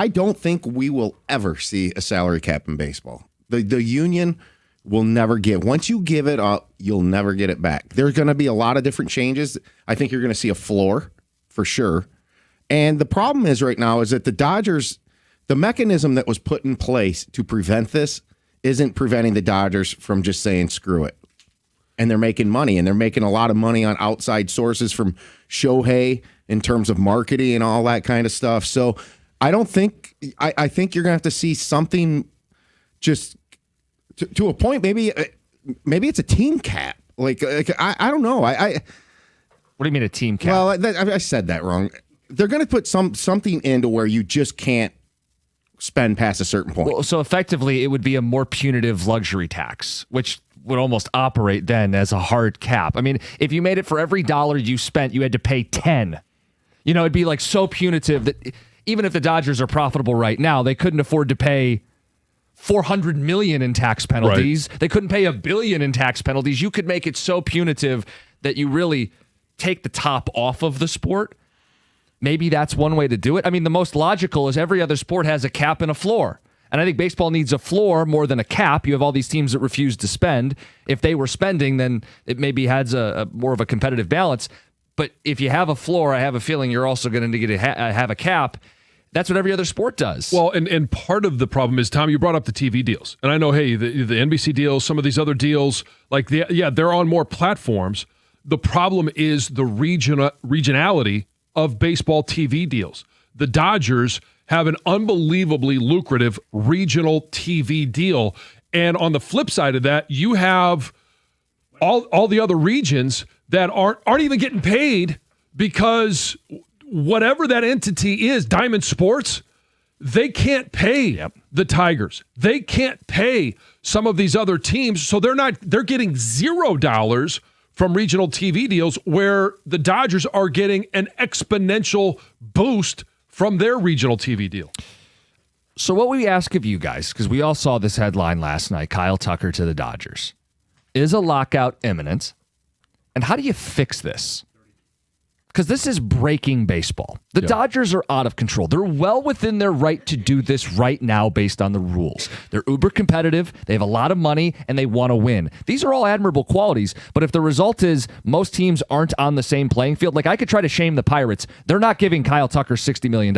Speaker 6: don't think we will ever see a salary cap in baseball. The union will never give. Once you give it up, you'll never get it back. There's going to be a lot of different changes. I think you're going to see a floor for sure. And the problem is right now is that the Dodgers, the mechanism that was put in place to prevent this isn't preventing the Dodgers from just saying screw it. And they're making money, and they're making a lot of money on outside sources from Shohei in terms of marketing and all that kind of stuff. So I don't think, I think you're going to have to see something just to a point. Maybe it's a team cap. Like I don't know.
Speaker 2: What do you mean a team cap?
Speaker 6: Well, I said that wrong. They're going to put something into where you just can't spend past a certain point.
Speaker 2: Well, so effectively, it would be a more punitive luxury tax, which would almost operate then as a hard cap. I mean, if you made it for every dollar you spent, you had to pay 10. You know, it'd be like so punitive that even if the Dodgers are profitable right now, they couldn't afford to pay $400 million in tax penalties. Right. They couldn't pay $1 billion in tax penalties. You could make it so punitive that you really take the top off of the sport. Maybe that's one way to do it. I mean, the most logical is every other sport has a cap and a floor. And I think baseball needs a floor more than a cap. You have all these teams that refuse to spend. If they were spending, then it maybe has a more of a competitive balance. But if you have a floor, I have a feeling you're also going to get to have a cap. That's what every other sport does.
Speaker 1: Well, and part of the problem is, Tom, you brought up the TV deals. And I know, hey, the NBC deals, some of these other deals, like they're on more platforms. The problem is the regionality of baseball TV deals. The Dodgers have an unbelievably lucrative regional TV deal. And on the flip side of that, you have all the other regions that aren't even getting paid because whatever that entity is, Diamond Sports, they can't pay the Tigers. They can't pay some of these other teams. So they're getting $0 from regional TV deals, where the Dodgers are getting an exponential boost from their regional TV deal.
Speaker 2: So what we ask of you guys, because we all saw this headline last night, Kyle Tucker to the Dodgers. Is a lockout imminent? And how do you fix this? Because this is breaking baseball. The Dodgers are out of control. They're well within their right to do this right now based on the rules. They're uber competitive, they have a lot of money, and they want to win. These are all admirable qualities, but if the result is most teams aren't on the same playing field, like I could try to shame the Pirates. They're not giving Kyle Tucker $60 million.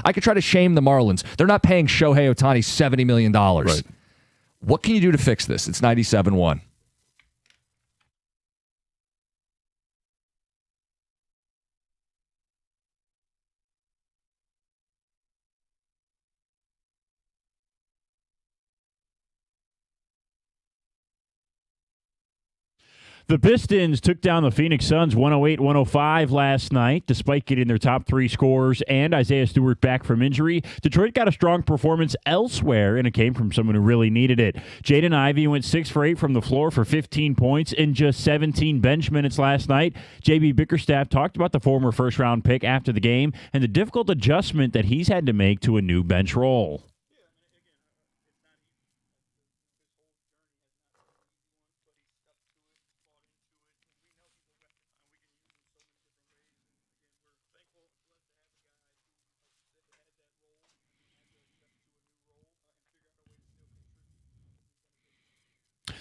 Speaker 2: I could try to shame the Marlins. They're not paying Shohei Ohtani $70 million. Right. What can you do to fix this? It's 97.1.
Speaker 5: The Pistons took down the Phoenix Suns 108-105 last night, despite getting their top three scorers and Isaiah Stewart back from injury. Detroit got a strong performance elsewhere, and it came from someone who really needed it. Jaden Ivey went 6 for 8 from the floor for 15 points in just 17 bench minutes last night. J.B. Bickerstaff talked about the former first-round pick after the game and the difficult adjustment that he's had to make to a new bench role.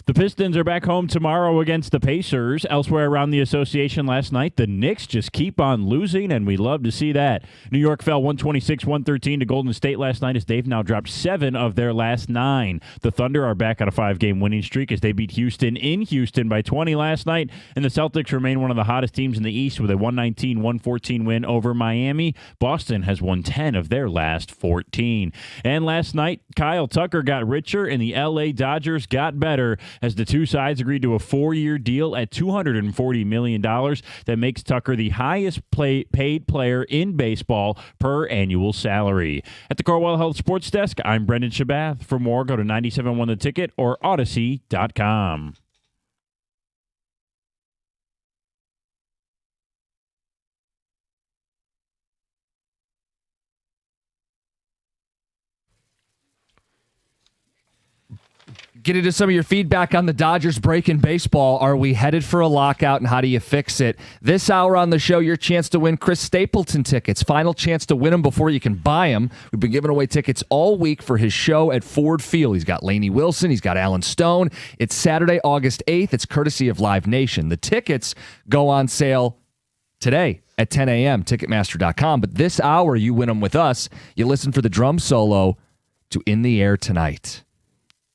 Speaker 5: The Pistons are back home tomorrow against the Pacers. Elsewhere around the association last night, the Knicks just keep on losing, and we love to see that. New York fell 126-113 to Golden State last night as they've now dropped 7 of their last 9. The Thunder are back on a 5-game winning streak as they beat Houston in Houston by 20 last night, and the Celtics remain one of the hottest teams in the East with a 119-114 win over Miami. Boston has won 10 of their last 14. And last night, Kyle Tucker got richer, and the LA Dodgers got better, as the two sides agreed to a 4-year deal at $240 million that makes Tucker the highest paid player in baseball per annual salary. At the Corewell Health Sports Desk, I'm Brendan Shabath. For more, go to 97.1 The Ticket or Odyssey.com.
Speaker 2: Get into some of your feedback on the Dodgers break in baseball. Are we headed for a lockout, and how do you fix it? This hour on the show, your chance to win Chris Stapleton tickets. Final chance to win them before you can buy them. We've been giving away tickets all week for his show at Ford Field. He's got Lainey Wilson. He's got Alan Stone. It's Saturday, August 8th. It's courtesy of Live Nation. The tickets go on sale today at 10 a.m., Ticketmaster.com. But this hour, you win them with us. You listen for the drum solo to In the Air Tonight.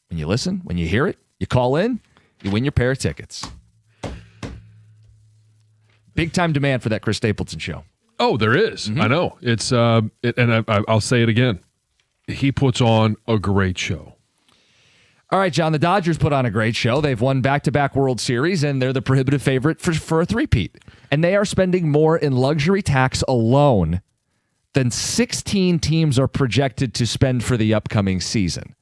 Speaker 2: When you listen, when you hear it, you call in, you win your pair of tickets. Big time demand for that Chris Stapleton show.
Speaker 1: Oh, there is. I know. It's and I'll say it again. He puts on a great show.
Speaker 2: All right, John, the Dodgers put on a great show. They've won back-to-back World Series, and they're the prohibitive favorite for a three-peat. And they are spending more in luxury tax alone than 16 teams are projected to spend for the upcoming season.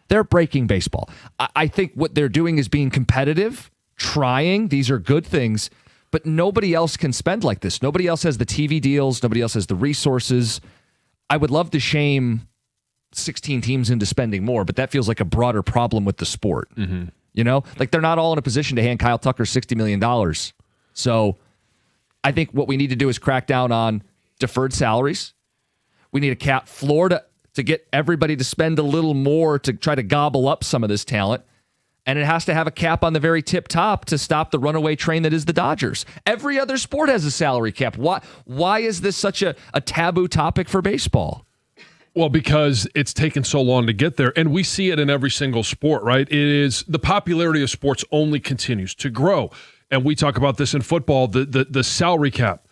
Speaker 2: They're breaking baseball. I think what they're doing is being competitive, trying. These are good things, but nobody else can spend like this. Nobody else has the TV deals. Nobody else has the resources. I would love to shame 16 teams into spending more, but that feels like a broader problem with the sport. You know, like they're not all in a position to hand Kyle Tucker $60 million. So I think what we need to do is crack down on deferred salaries. We need a cap floor to get everybody to spend a little more to try to gobble up some of this talent. And it has to have a cap on the very tip top to stop the runaway train that is the Dodgers. Every other sport has a salary cap. Why is this such a taboo topic for baseball?
Speaker 1: Well, because it's taken so long to get there, and we see it in every single sport, right? It is the popularity of sports only continues to grow. And we talk about this in football, the salary cap.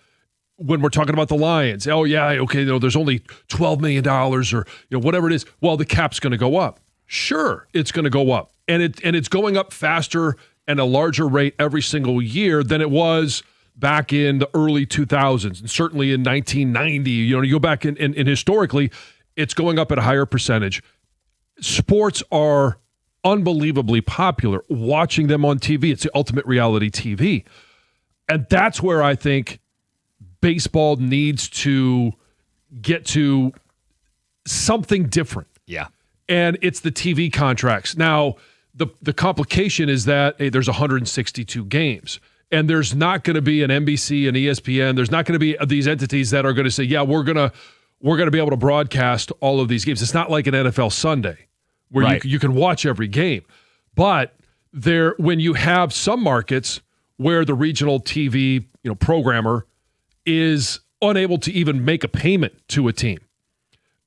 Speaker 1: When we're talking about the Lions, oh yeah, okay, you know, there's only $12 million or whatever it is. Well, the cap's going to go up. Sure, it's going to go up, and it's going up faster and a larger rate every single year than it was back in the early 2000s, and certainly in 1990. You go back and historically, it's going up at a higher percentage. Sports are unbelievably popular. Watching them on TV, it's the ultimate reality TV, and that's where I think baseball needs to get to something different.
Speaker 2: Yeah.
Speaker 1: And it's the TV contracts. Now, the complication is that there's 162 games. And there's not going to be an NBC and ESPN. There's not going to be these entities that are going to say, yeah, we're going to be able to broadcast all of these games. It's not like an NFL Sunday where
Speaker 2: right.
Speaker 1: you can watch every game. But when you have some markets where the regional TV programmer is unable to even make a payment to a team.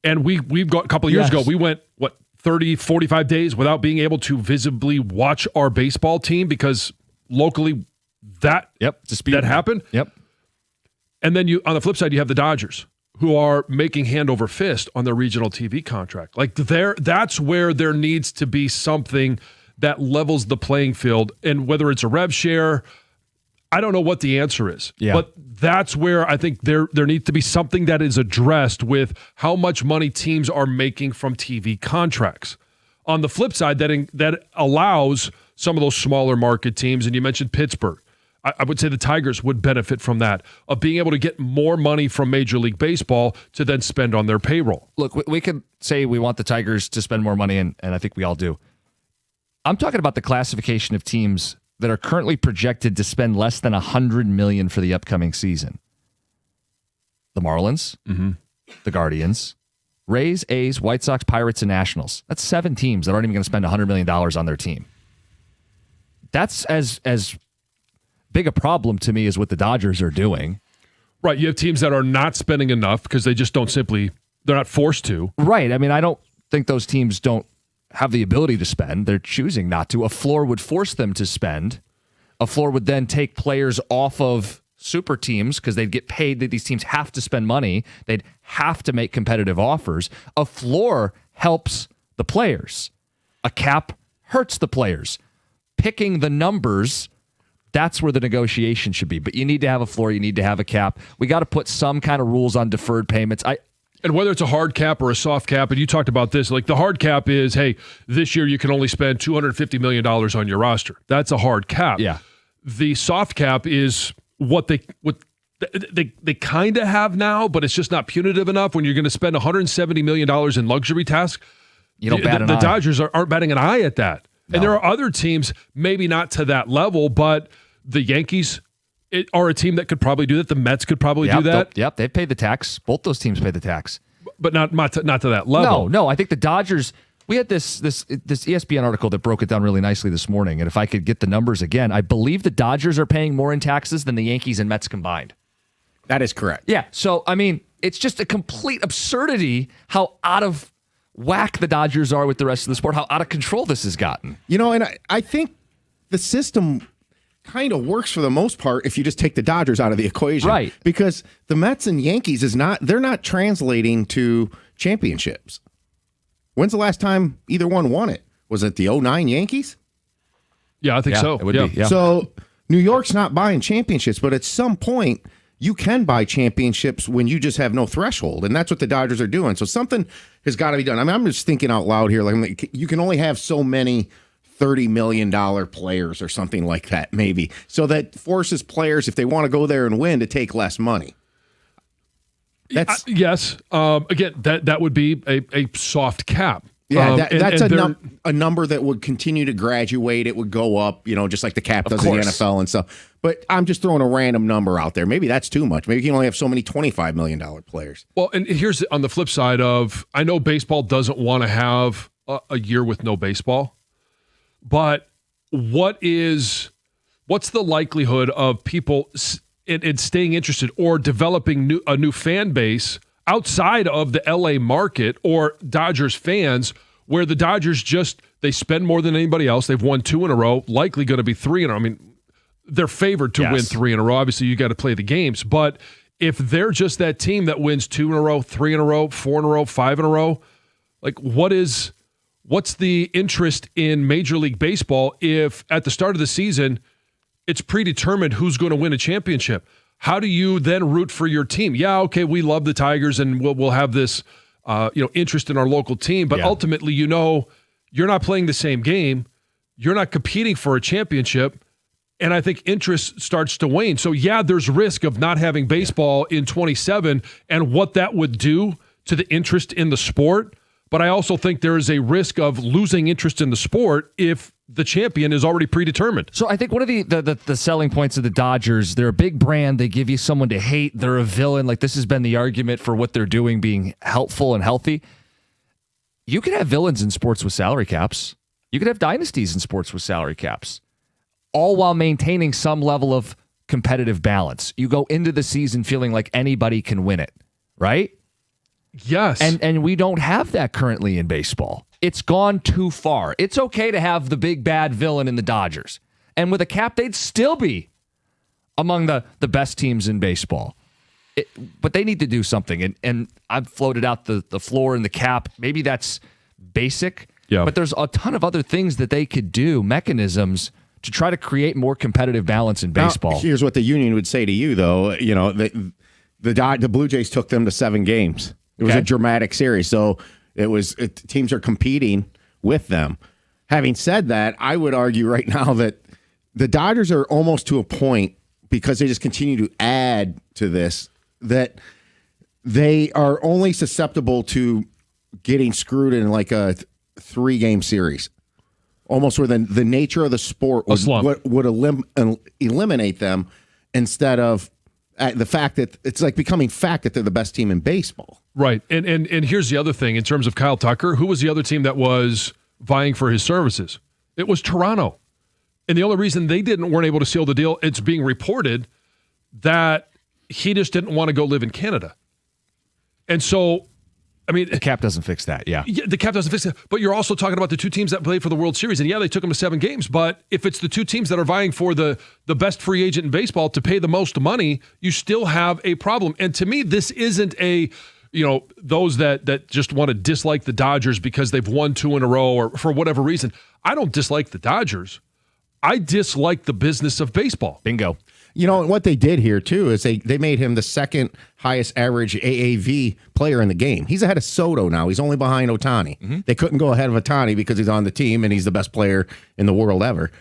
Speaker 1: And we've got a couple of years ago, we went, 30, 45 days without being able to visibly watch our baseball team because locally that happened.
Speaker 2: Yep.
Speaker 1: And then on the flip side, you have the Dodgers who are making hand over fist on their regional TV contract. Like that's where there needs to be something that levels the playing field. And whether it's a rev share, I don't know what the answer is, but that's where I think there needs to be something that is addressed with how much money teams are making from TV contracts. On the flip side, that allows some of those smaller market teams, and you mentioned Pittsburgh. I would say the Tigers would benefit from that, of being able to get more money from Major League Baseball to then spend on their payroll.
Speaker 2: Look, we could say we want the Tigers to spend more money, and I think we all do. I'm talking about the classification of teams that are currently projected to spend less than $100 million for the upcoming season. The Marlins, the Guardians, Rays, A's, White Sox, Pirates, and Nationals. That's 7 teams that aren't even going to spend $100 million on their team. That's as big a problem to me as what the Dodgers are doing.
Speaker 1: Right. You have teams that are not spending enough because they just they're not forced to.
Speaker 2: Right. I mean, I don't think those teams don't have the ability to spend. They're choosing not to. A floor would force them to spend. A floor would then take players off of super teams because they'd get paid. That these teams have to spend money. They'd have to make competitive offers. A floor helps the players. A cap hurts the players. Picking the numbers, that's where the negotiation should be. But you need to have a floor. You need to have a cap. We got to put some kind of rules on deferred payments.
Speaker 1: And whether it's a hard cap or a soft cap, and you talked about this, like the hard cap is, hey, this year you can only spend $250 million on your roster. That's a hard cap.
Speaker 2: Yeah.
Speaker 1: The soft cap is what they kind of have now, but it's just not punitive enough. When you're going to spend $170 million in luxury tasks,
Speaker 2: you don't bat an eye.
Speaker 1: The Dodgers aren't batting an eye at that. And there are other teams, maybe not to that level, but the Yankees are a team that could probably do that. The Mets could probably do that.
Speaker 2: Yep, they pay the tax. Both those teams pay the tax.
Speaker 1: But not to that level.
Speaker 2: No, I think the Dodgers. We had this ESPN article that broke it down really nicely this morning, and if I could get the numbers again, I believe the Dodgers are paying more in taxes than the Yankees and Mets combined.
Speaker 6: That is correct.
Speaker 2: Yeah, so I mean, it's just a complete absurdity how out of whack the Dodgers are with the rest of the sport, how out of control this has gotten.
Speaker 6: And I think the system kind of works for the most part if you just take the Dodgers out of the equation.
Speaker 2: Right.
Speaker 6: Because the Mets and Yankees they're not translating to championships. When's the last time either one won it? Was it the 09 Yankees?
Speaker 1: Yeah, I think so.
Speaker 2: It would be. Yeah.
Speaker 6: So New York's not buying championships, but at some point you can buy championships when you just have no threshold, and that's what the Dodgers are doing. So something has got to be done. I mean, I'm just thinking out loud here. Like you can only have so many $30 million players or something like that, maybe. So that forces players, if they want to go there and win, to take less money. That's
Speaker 1: yes. Again, that would be a soft cap.
Speaker 6: yeah. That's a number that would continue to graduate. It would go up, just like the cap does in the NFL and stuff. But I'm just throwing a random number out there. Maybe that's too much. Maybe you can only have so many $25 million players.
Speaker 1: Well, and here's on the flip side of, I know baseball doesn't want to have a year with no baseball, but what's the likelihood of people in staying interested or developing a new fan base outside of the LA market or Dodgers fans, where the Dodgers they spend more than anybody else. They've won 2 in a row, likely going to be 3 in a row. I mean, they're favored to win 3 in a row. Obviously, you got to play the games, but if they're just that team that wins 2 in a row, 3 in a row, 4 in a row, 5 in a row, like what's the interest in Major League Baseball if at the start of the season it's predetermined who's going to win a championship? How do you then root for your team? Yeah, okay, we love the Tigers and we'll have this interest in our local team, but ultimately, you're not playing the same game. You're not competing for a championship, and I think interest starts to wane. So yeah, there's risk of not having baseball in 27 and what that would do to the interest in the sport. But I also think there is a risk of losing interest in the sport if the champion is already predetermined.
Speaker 2: So I think one of the selling points of the Dodgers, they're a big brand. They give you someone to hate. They're a villain. Like, this has been the argument for what they're doing being helpful and healthy. You can have villains in sports with salary caps. You could have dynasties in sports with salary caps, all while maintaining some level of competitive balance. You go into the season feeling like anybody can win it, right?
Speaker 1: Yes.
Speaker 2: And we don't have that currently in baseball. It's gone too far. It's okay to have the big bad villain in the Dodgers. And with a cap, they'd still be among the best teams in baseball. But they need to do something. And I've floated out the floor and the cap. Maybe that's basic.
Speaker 1: Yeah.
Speaker 2: But there's a ton of other things that they could do, mechanisms, to try to create more competitive balance in baseball.
Speaker 6: Now, here's what the union would say to you, though. The Blue Jays took them to 7 games. It was a dramatic series, so teams are competing with them. Having said that, I would argue right now that the Dodgers are almost to a point, because they just continue to add to this, that they are only susceptible to getting screwed in like a 3-game series, almost where the nature of the sport would eliminate them, instead of the fact that it's like becoming fact that they're the best team in baseball.
Speaker 1: Right. And here's the other thing in terms of Kyle Tucker. Who was the other team that was vying for his services? It was Toronto. And the only reason they weren't able to seal the deal, it's being reported that he just didn't want to go live in Canada. And so, I mean,
Speaker 2: the cap doesn't fix that. Yeah.
Speaker 1: The cap doesn't fix it. But you're also talking about the 2 teams that played for the World Series. And yeah, they took them to 7 games. But if it's the 2 teams that are vying for the best free agent in baseball to pay the most money, you still have a problem. And to me, this isn't those that just want to dislike the Dodgers because they've won 2 in a row or for whatever reason. I don't dislike the Dodgers. I dislike the business of baseball.
Speaker 2: Bingo.
Speaker 6: What they did here, too, is they made him the second highest average AAV player in the game. He's ahead of Soto now. He's only behind Ohtani. Mm-hmm. They couldn't go ahead of Ohtani because he's on the team and he's the best player in the world ever.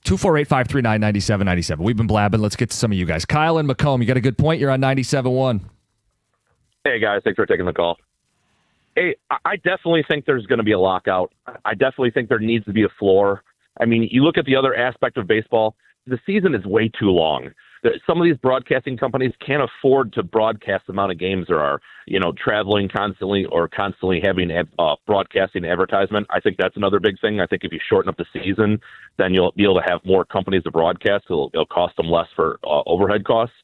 Speaker 2: 248-539-9797. We've been blabbing. Let's get to some of you guys. Kyle and Macomb, you got a good point. You're on 97.1.
Speaker 7: Hey, guys. Thanks for taking the call. Hey, I definitely think there's going to be a lockout. I definitely think there needs to be a floor. I mean, you look at the other aspect of baseball, the season is way too long. Some of these broadcasting companies can't afford to broadcast the amount of games there are, traveling constantly or constantly having broadcasting advertisement. I think that's another big thing. I think if you shorten up the season, then you'll be able to have more companies to broadcast. It'll cost them less for overhead costs.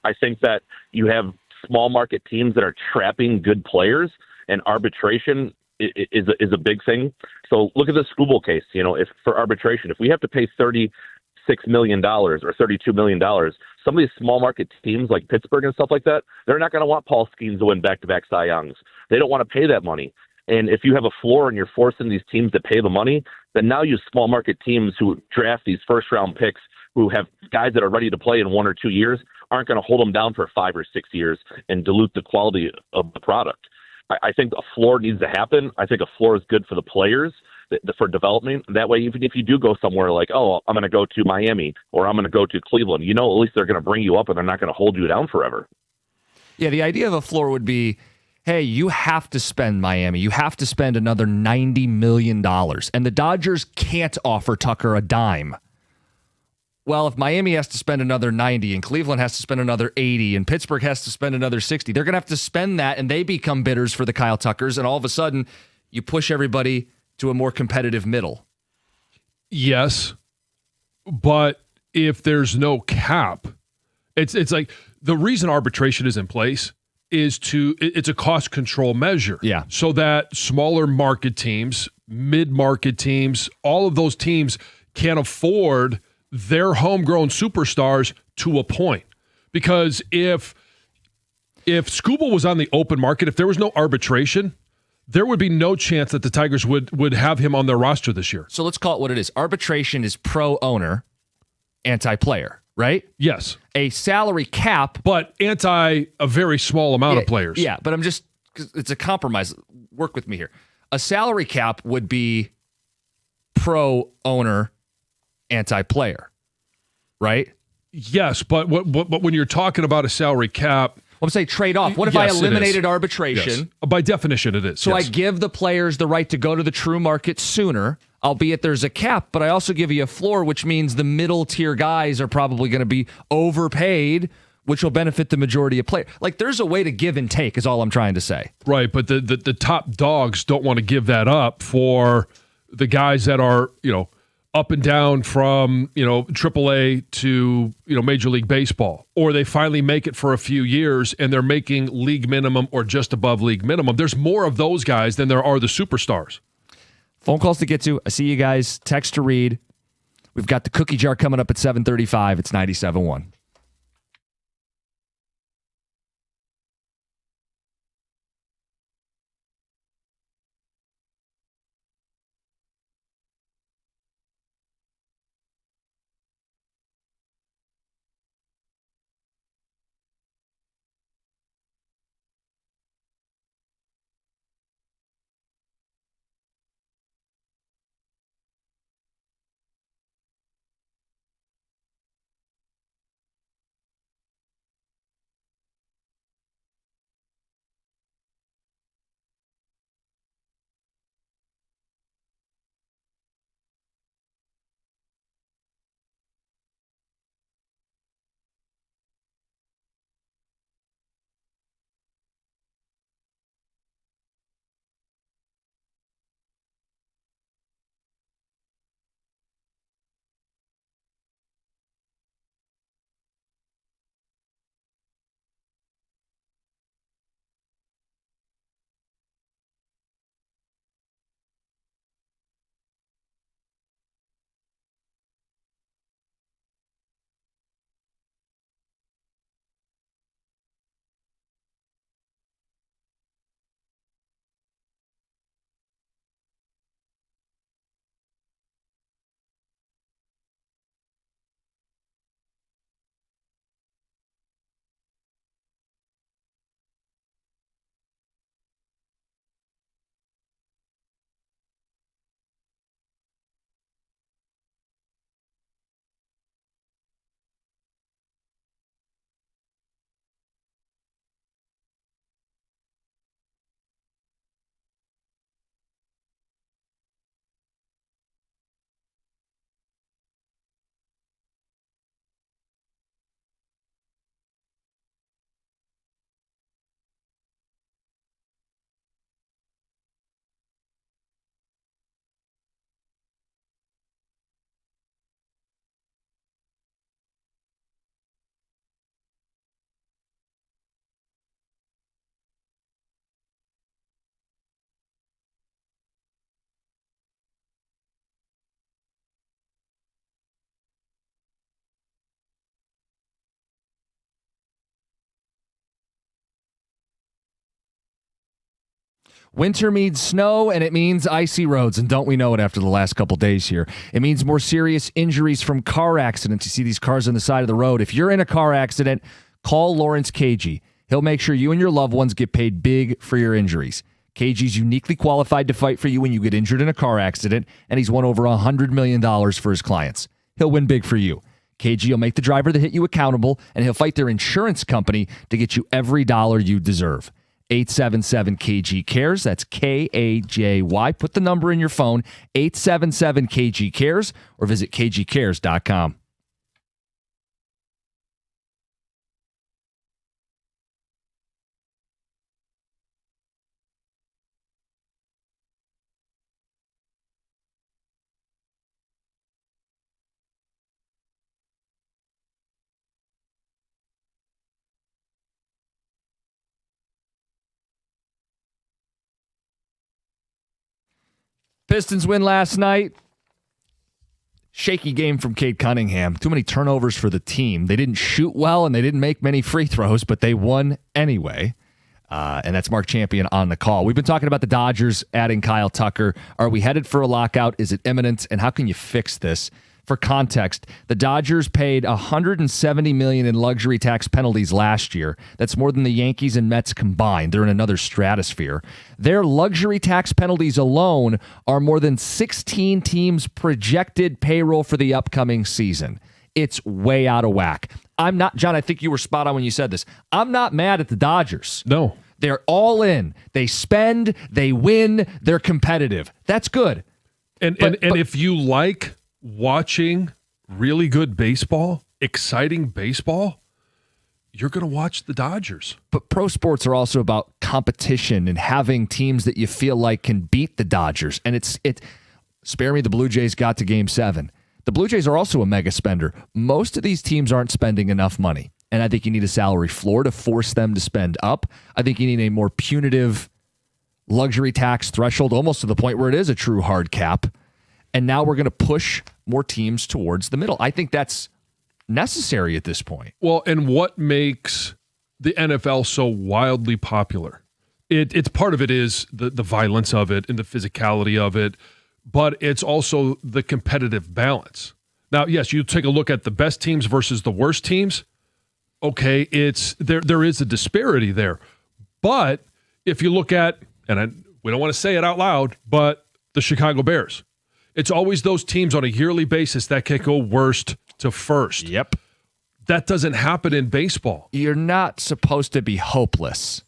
Speaker 7: I think that you have small market teams that are trapping good players, and arbitration is a big thing. So look at the Skubal case. If for arbitration, if we have to pay $36 million or $32 million, some of these small market teams like Pittsburgh and stuff like that, they're not going to want Paul Skeens to win back-to-back Cy Youngs. They don't want to pay that money. And if you have a floor and you're forcing these teams to pay the money, then now you small market teams who draft these first-round picks who have guys that are ready to play in 1 or 2 years aren't going to hold them down for 5 or 6 years and dilute the quality of the product. I think a floor needs to happen. I think a floor is good for the players for development. That way, even if you do go somewhere like, oh, I'm going to go to Miami or I'm going to go to Cleveland, at least they're going to bring you up and they're not going to hold you down forever.
Speaker 2: Yeah, the idea of a floor would be, hey, you have to spend Miami. You have to spend another $90 million. And the Dodgers can't offer Tucker a dime. Well, if Miami has to spend another 90 and Cleveland has to spend another 80 and Pittsburgh has to spend another 60, they're going to have to spend that and they become bidders for the Kyle Tuckers. And all of a sudden, you push everybody to a more competitive middle.
Speaker 1: Yes, but if there's no cap, it's like the reason arbitration is in place is it's a cost control measure.
Speaker 2: Yeah.
Speaker 1: So that smaller market teams, mid-market teams, all of those teams can afford their homegrown superstars to a point. Because if Skubal was on the open market, if there was no arbitration, there would be no chance that the Tigers would have him on their roster this year.
Speaker 2: So let's call it what it is. Arbitration is pro-owner, anti-player, right?
Speaker 1: Yes.
Speaker 2: A salary cap.
Speaker 1: But anti a very small amount of players.
Speaker 2: Yeah, but it's a compromise. Work with me here. A salary cap would be pro-owner, anti-player, right?
Speaker 1: Yes, but when you're talking about a salary cap,
Speaker 2: I'm saying trade off. What if
Speaker 1: yes,
Speaker 2: I eliminated arbitration?
Speaker 1: Yes. By definition, it is.
Speaker 2: So
Speaker 1: yes.
Speaker 2: I give the players the right to go to the true market sooner, albeit there's a cap, but I also give you a floor, which means the middle tier guys are probably going to be overpaid, which will benefit the majority of players. Like, there's a way to give and take is all I'm trying to say.
Speaker 1: Right, but the top dogs don't want to give that up for the guys that are, up and down from, AAA to, Major League Baseball, or they finally make it for a few years and they're making league minimum or just above league minimum. There's more of those guys than there are the superstars.
Speaker 2: Phone calls to get to. I see you guys. Text to read. We've got the cookie jar coming up at 7:35. It's 97.1. Winter means snow, and it means icy roads. And don't we know it after the last couple days here? It means more serious injuries from car accidents. You see these cars on the side of the road. If you're in a car accident, call Lawrence Cagey. He'll make sure you and your loved ones get paid big for your injuries. Cagey's uniquely qualified to fight for you when you get injured in a car accident, and he's won over $100 million for his clients. He'll win big for you. Cagey will make the driver that hit you accountable, and he'll fight their insurance company to get you every dollar you deserve. 877-KG-CARES. That's K-A-J-Y. Put the number in your phone, 877-KG-CARES, or visit kgcares.com. Pistons win last night. Shaky game from Cade Cunningham. Too many turnovers for the team. They didn't shoot well and they didn't make many free throws, but they won anyway. And that's Mark Champion on the call. We've been talking about the Dodgers adding Kyle Tucker. Are we headed for a lockout? Is it imminent? And how can you fix this? For context, the Dodgers paid $170 million in luxury tax penalties last year. That's more than the Yankees and Mets combined. They're in another stratosphere. Their luxury tax penalties alone are more than 16 teams' projected payroll for the upcoming season. It's way out of whack. I'm not, John, I think you were spot on when you said this. I'm not mad at the Dodgers.
Speaker 1: No.
Speaker 2: They're all in. They spend, they win, they're competitive. That's good.
Speaker 1: And if you like watching really good baseball, exciting baseball, you're going to watch the Dodgers.
Speaker 2: But pro sports are also about competition and having teams that you feel like can beat the Dodgers. And spare me, the Blue Jays got to Game 7. The Blue Jays are also a mega spender. Most of these teams aren't spending enough money. And I think you need a salary floor to force them to spend up. I think you need a more punitive luxury tax threshold, almost to the point where it is a true hard cap. And now we're going to push more teams towards the middle. I think that's necessary at this point.
Speaker 1: Well, and what makes the NFL so wildly popular? It's part of it is the violence of it and the physicality of it, but it's also the competitive balance. Now, yes, you take a look at the best teams versus the worst teams. Okay, there is a disparity there. But if you look at, we don't want to say it out loud, but the Chicago Bears. It's always those teams on a yearly basis that can go worst to first.
Speaker 2: Yep.
Speaker 1: That doesn't happen in baseball.
Speaker 2: You're not supposed to be hopeless.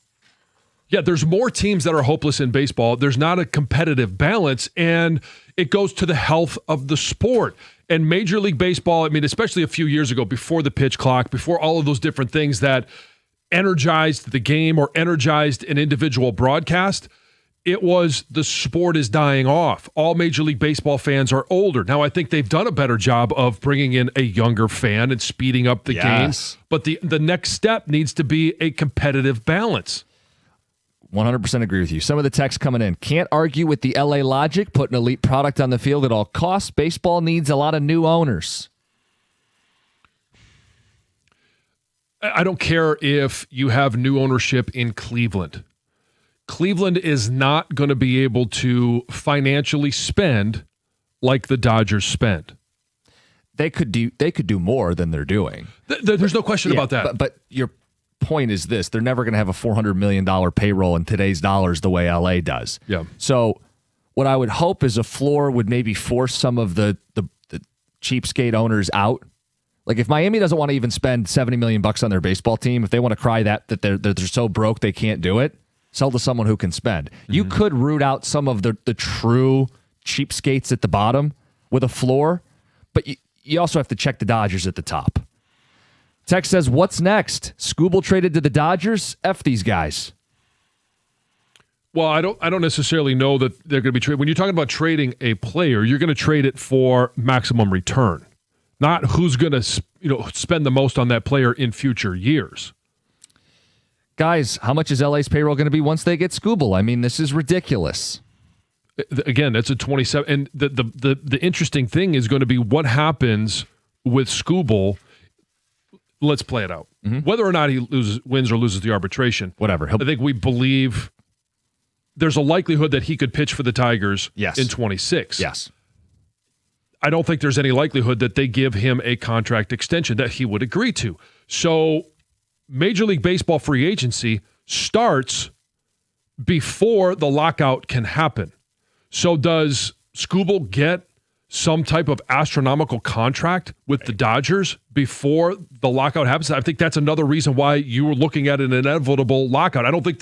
Speaker 1: Yeah, there's more teams that are hopeless in baseball. There's not a competitive balance, and it goes to the health of the sport. And Major League Baseball, I mean, especially a few years ago, before the pitch clock, before all of those different things that energized the game or energized an individual broadcast, it was the sport is dying off. All Major League Baseball fans are older. Now, I think they've done a better job of bringing in a younger fan and speeding up the game. But the next step needs to be a competitive balance.
Speaker 2: 100% agree with you. Some of the texts coming in. Can't argue with the LA logic, put an elite product on the field at all costs. Baseball needs a lot of new owners.
Speaker 1: I don't care if you have new ownership in Cleveland. Cleveland is not going to be able to financially spend like the Dodgers spend.
Speaker 2: They could do more than they're doing.
Speaker 1: There's no question about that.
Speaker 2: But your point is this: they're never going to have a $400 million payroll in today's dollars the way LA does.
Speaker 1: Yeah.
Speaker 2: So what I would hope is a floor would maybe force some of the cheapskate owners out. Like if Miami doesn't want to even spend $70 million on their baseball team, if they want to cry that they're so broke they can't do it, sell to someone who can spend. Mm-hmm. You could root out some of the true cheapskates at the bottom with a floor, but you also have to check the Dodgers at the top. Text says, what's next? Skubal traded to the Dodgers? F these guys.
Speaker 1: Well, I don't necessarily know that they're going to be trading. When you're talking about trading a player, you're going to trade it for maximum return, not who's going to spend the most on that player in future years.
Speaker 2: Guys, how much is LA's payroll going to be once they get Skubal? I mean, this is ridiculous.
Speaker 1: Again, that's a 27. And the interesting thing is going to be what happens with Skubal. Let's play it out. Mm-hmm. Whether or not he wins or loses the arbitration.
Speaker 2: Whatever.
Speaker 1: I think we believe there's a likelihood that he could pitch for the Tigers
Speaker 2: Yes.
Speaker 1: in 26.
Speaker 2: Yes.
Speaker 1: I don't think there's any likelihood that they give him a contract extension that he would agree to. So Major League Baseball free agency starts before the lockout can happen. So does Skubal get some type of astronomical contract with the Dodgers before the lockout happens? I think that's another reason why you were looking at an inevitable lockout. I don't think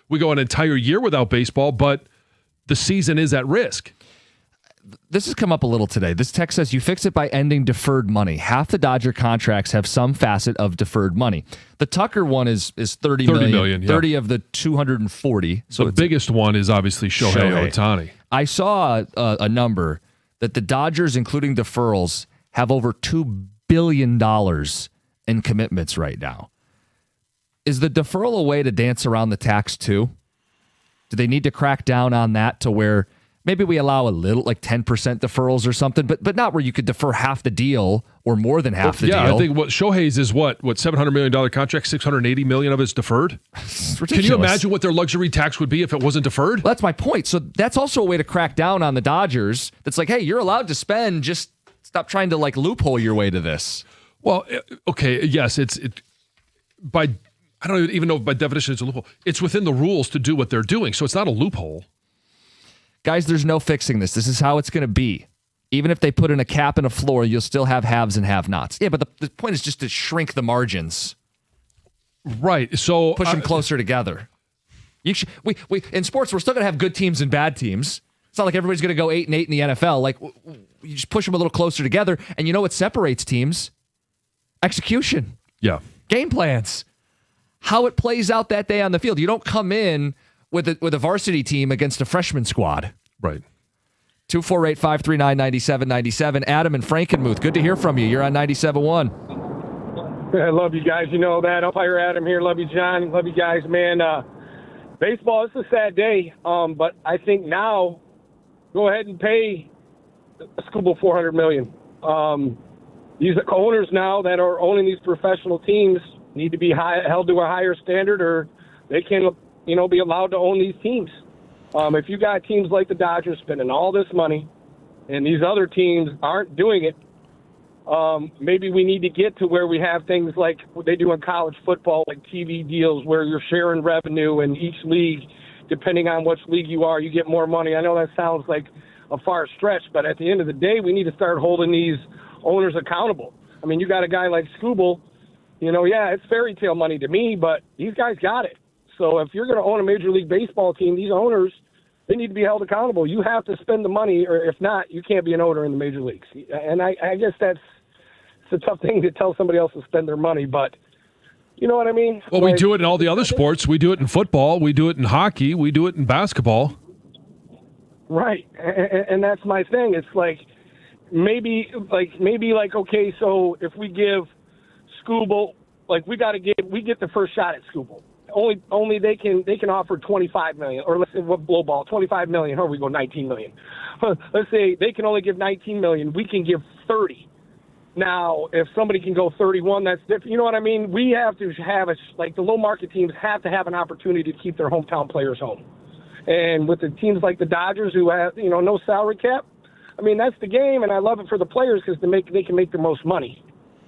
Speaker 1: we go an entire year without baseball, but the season is at risk.
Speaker 2: This has come up a little today. This text says you fix it by ending deferred money. Half the Dodger contracts have some facet of deferred money. The Tucker one is 30 million,
Speaker 1: yeah.
Speaker 2: 30 of the 240. So
Speaker 1: The biggest one is obviously Shohei Ohtani.
Speaker 2: I saw a number that the Dodgers, including deferrals, have over $2 billion in commitments right now. Is the deferral a way to dance around the tax too? Do they need to crack down on that to where maybe we allow a little, like 10% deferrals or something, but not where you could defer half the deal or more than half the deal?
Speaker 1: Yeah, I think what Shohei's is what $700 million contract, $680 million of it's deferred.
Speaker 2: It's
Speaker 1: Can you
Speaker 2: ridiculous.
Speaker 1: imagine what their luxury tax would be if it wasn't deferred?
Speaker 2: Well, that's my point. So that's also a way to crack down on the Dodgers. That's like, hey, you're allowed to spend. Just stop trying to like loophole your way to this.
Speaker 1: Well, okay, yes, by I don't even know if by definition it's a loophole. It's within the rules to do what they're doing, so it's not a loophole.
Speaker 2: Guys, there's no fixing this. This is how it's going to be. Even if they put in a cap and a floor, you'll still have haves and have-nots. Yeah, but the point is just to shrink the margins.
Speaker 1: Right. So
Speaker 2: Push them closer together. We in sports, we're still going to have good teams and bad teams. It's not like everybody's going to go 8-8 in the NFL. Like, you just push them a little closer together. And you know what separates teams? Execution.
Speaker 1: Yeah.
Speaker 2: Game plans. How it plays out that day on the field. You don't come in with a varsity team against a freshman squad.
Speaker 1: Right.
Speaker 2: 248-539-9797. Adam and Frankenmuth, good to hear from you. You're on 97.1.
Speaker 8: I love you guys. You know that. Umpire Adam here. Love you, John. Love you guys, man. Baseball, it's a sad day, but I think now go ahead and pay Skubal $400 million. These owners now that are owning these professional teams need to be held to a higher standard, or they can, be allowed to own these teams. If you got teams like the Dodgers spending all this money, and these other teams aren't doing it, maybe we need to get to where we have things like what they do in college football, like TV deals where you're sharing revenue, and each league, depending on which league you are, you get more money. I know that sounds like a far stretch, but at the end of the day, we need to start holding these owners accountable. I mean, you got a guy like Skubal, it's fairy tale money to me, but these guys got it. So if you're going to own a Major League Baseball team, these owners, they need to be held accountable. You have to spend the money, or if not, you can't be an owner in the major leagues. And I guess it's a tough thing to tell somebody else to spend their money, but you know what I mean?
Speaker 1: Well, we do it in all the other sports. We do it in football. We do it in hockey. We do it in basketball.
Speaker 8: Right. And that's my thing. It's like, maybe okay, so if we give Skubal, we get the first shot at Skubal. Only they can offer $25 million, or let's say blow ball $25 million. Or we go $19 million. Let's say they can only give $19 million. We can give $30. Now, if somebody can go 31, that's different. You know what I mean? We have to have the low market teams have to have an opportunity to keep their hometown players home. And with the teams like the Dodgers who have no salary cap, I mean that's the game, and I love it for the players because they can make the most money.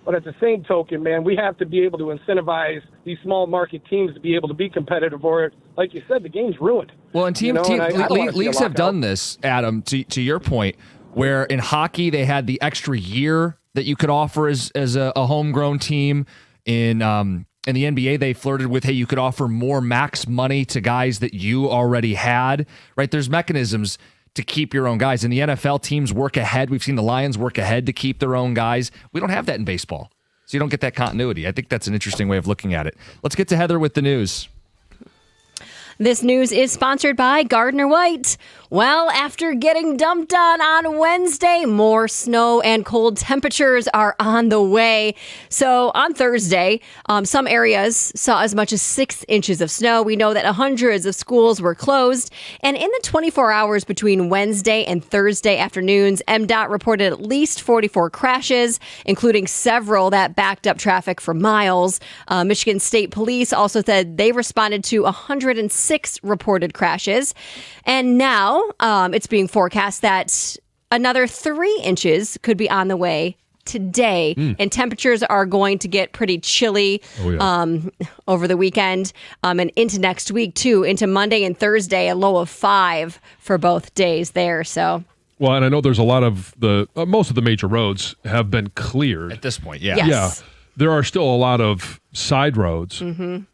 Speaker 8: But at the same token, man, we have to be able to incentivize these small market teams to be able to be competitive, or, like you said, the game's ruined.
Speaker 2: Well, and leagues have done this, Adam, to your point, where in hockey they had the extra year that you could offer as a homegrown team. In the NBA, they flirted with, hey, you could offer more max money to guys that you already had, right? There's mechanisms to keep your own guys. In the NFL, teams work ahead. We've seen the Lions work ahead to keep their own guys. We don't have that in baseball. So you don't get that continuity. I think that's an interesting way of looking at it. Let's get to Heather with the news.
Speaker 4: This news is sponsored by Gardner White. Well, after getting dumped on Wednesday, more snow and cold temperatures are on the way. So on Thursday, some areas saw as much as 6 inches of snow. We know that hundreds of schools were closed. And in the 24 hours between Wednesday and Thursday afternoons, MDOT reported at least 44 crashes, including several that backed up traffic for miles. Michigan State Police also said they responded to 106 6 reported crashes. And now it's being forecast that another 3 inches could be on the way today, and temperatures are going to get pretty chilly over the weekend and into next week too, into Monday and Thursday, a low of 5 for both days there. So,
Speaker 1: well, and I know there's a lot of most of the major roads have been cleared
Speaker 2: At this point, yeah.
Speaker 4: Yes.
Speaker 1: Yeah, there are still a lot of side roads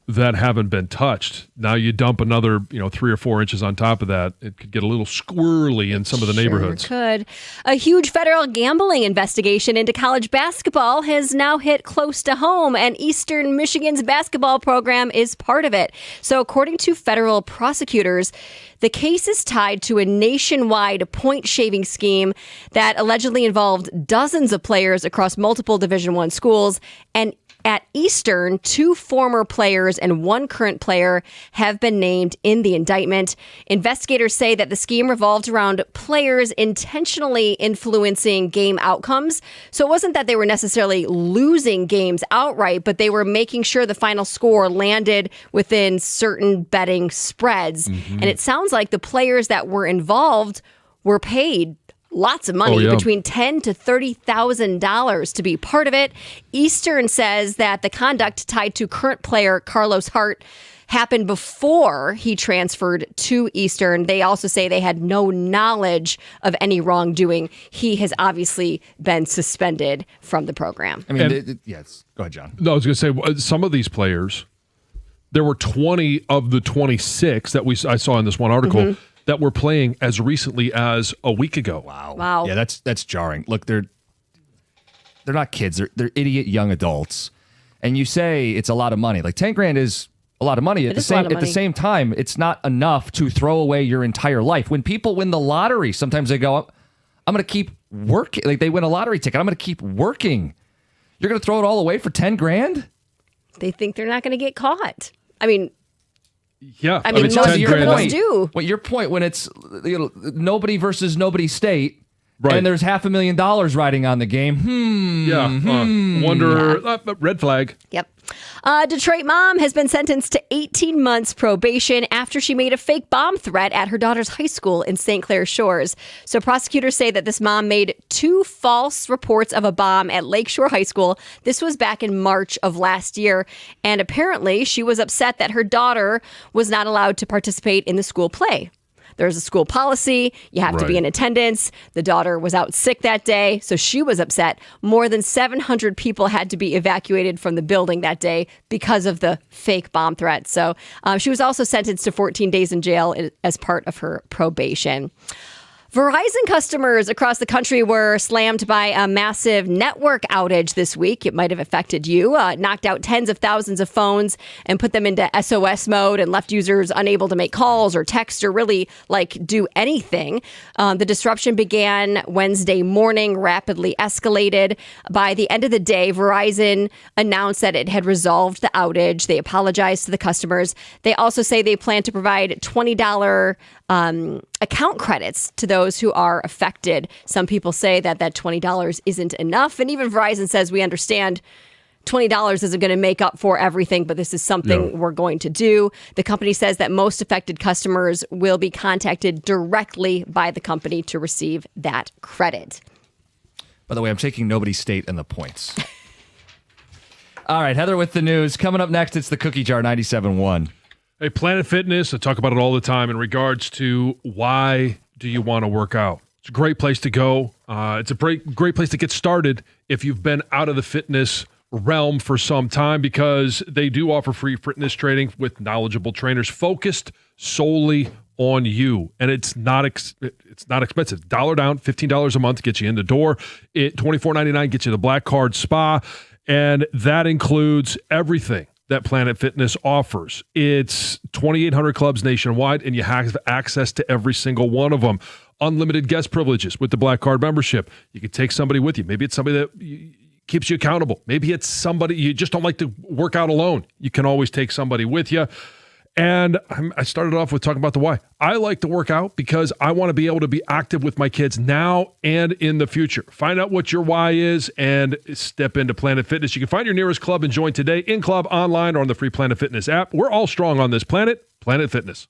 Speaker 1: that haven't been touched. Now you dump another 3 or 4 inches on top of that, it could get a little squirrely in some of the neighborhoods.
Speaker 4: Could. A huge federal gambling investigation into college basketball has now hit close to home, and Eastern Michigan's basketball program is part of it. So according to federal prosecutors, the case is tied to a nationwide point-shaving scheme that allegedly involved dozens of players across multiple Division I schools. And at Eastern, 2 former players and 1 current player have been named in the indictment. Investigators say that the scheme revolved around players intentionally influencing game outcomes. So it wasn't that they were necessarily losing games outright, but they were making sure the final score landed within certain betting spreads. And it sounds like the players that were involved were paid lots of money, between $10,000 to $30,000 to be part of it. Eastern says that the conduct tied to current player Carlos Hart happened before he transferred to Eastern. They also say they had no knowledge of any wrongdoing. He has obviously been suspended from the program.
Speaker 2: I mean, yes. Go ahead, John.
Speaker 1: No, I was going to say, some of these players, there were 20 of the 26 that I saw in this one article that were playing as recently as a week ago.
Speaker 4: Wow.
Speaker 2: Yeah, that's jarring. Look, they're not kids. They're idiot young adults. And you say it's a lot of money. Like $10,000 is a lot of money. At the same time, it's not enough to throw away your entire life. When people win the lottery, sometimes they go, I'm going to keep working. Like they win a lottery ticket. I'm going to keep working. You're going to throw it all away for $10,000?
Speaker 4: They think they're not going to get caught. I mean,
Speaker 1: yeah.
Speaker 4: I mean, most criminals do.
Speaker 2: What your point when it's nobody versus nobody state,
Speaker 1: right,
Speaker 2: and there's $500,000 riding on the game.
Speaker 1: Red flag.
Speaker 4: Yep. Detroit mom has been sentenced to 18 months probation after she made a fake bomb threat at her daughter's high school in St. Clair Shores. So prosecutors say that this mom made 2 false reports of a bomb at Lakeshore High School. This was back in March of last year. And apparently she was upset that her daughter was not allowed to participate in the school play. There's a school policy. You have to be in attendance. The daughter was out sick that day, so she was upset. More than 700 people had to be evacuated from the building that day because of the fake bomb threat. So she was also sentenced to 14 days in jail as part of her probation. Verizon customers across the country were slammed by a massive network outage this week. It might have affected you. Knocked out tens of thousands of phones and put them into SOS mode and left users unable to make calls or text or really do anything. The disruption began Wednesday morning, rapidly escalated. By the end of the day, Verizon announced that it had resolved the outage. They apologized to the customers. They also say they plan to provide $20 account credits to those who are affected. Some people say that $20 isn't enough. And even Verizon says, we understand $20 isn't going to make up for everything, but this is something we're going to do. The company says that most affected customers will be contacted directly by the company to receive that credit.
Speaker 2: By the way, I'm taking nobody's state and the points. All right, Heather with the news. Coming up next, it's the Cookie Jar 97.1.
Speaker 1: Hey, Planet Fitness, I talk about it all the time in regards to why do you want to work out. It's a great place to go. It's a great place to get started if you've been out of the fitness realm for some time, because they do offer free fitness training with knowledgeable trainers focused solely on you. And it's not expensive. $1 down, $15 a month gets you in the door. $24.99 gets you the Black Card Spa, and that includes everything that Planet Fitness offers. It's 2,800 clubs nationwide, and you have access to every single one of them. Unlimited guest privileges with the Black Card membership. You can take somebody with you. Maybe it's somebody that keeps you accountable. Maybe it's somebody you just don't like to work out alone. You can always take somebody with you. And I started off with talking about the why. I like to work out because I want to be able to be active with my kids now and in the future. Find out what your why is and step into Planet Fitness. You can find your nearest club and join today in club, online, or on the free Planet Fitness app. We're all strong on this planet. Planet Fitness.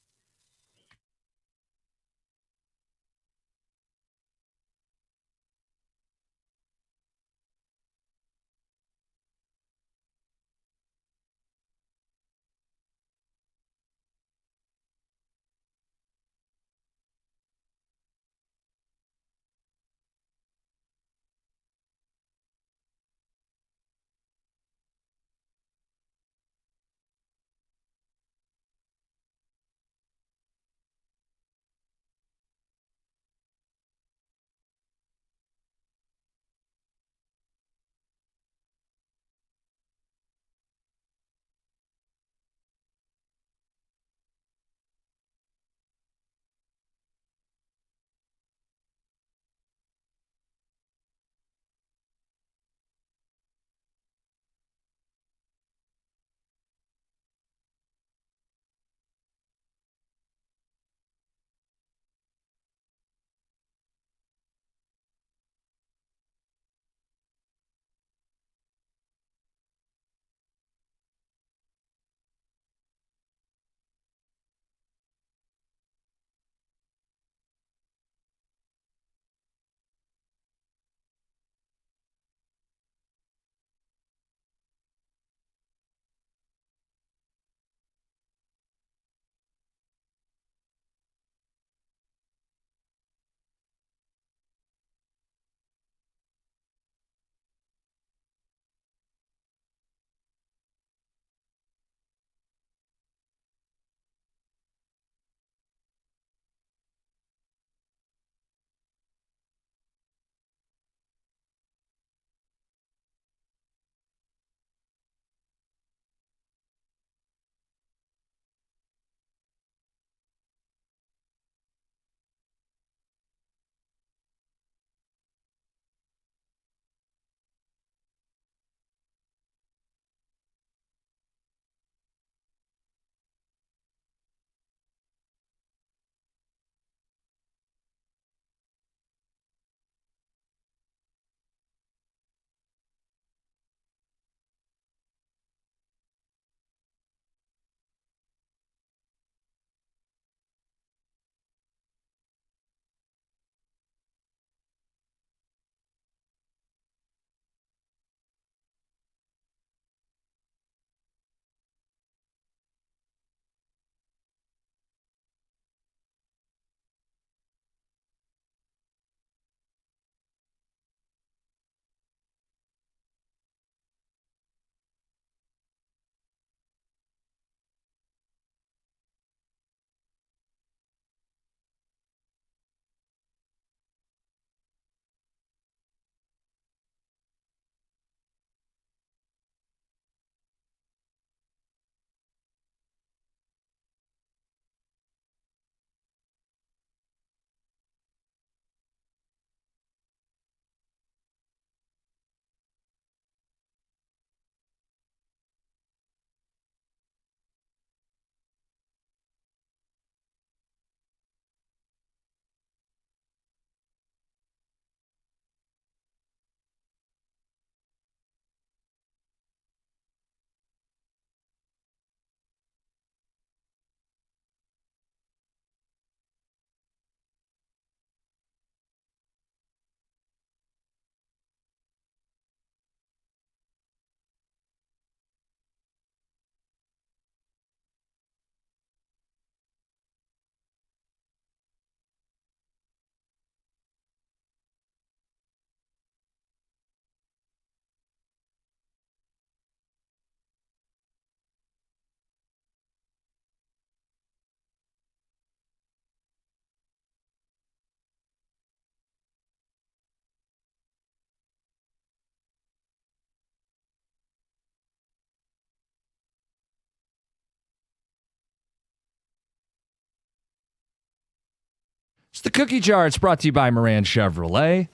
Speaker 2: It's the Cookie Jar. It's brought to you by Moran Chevrolet.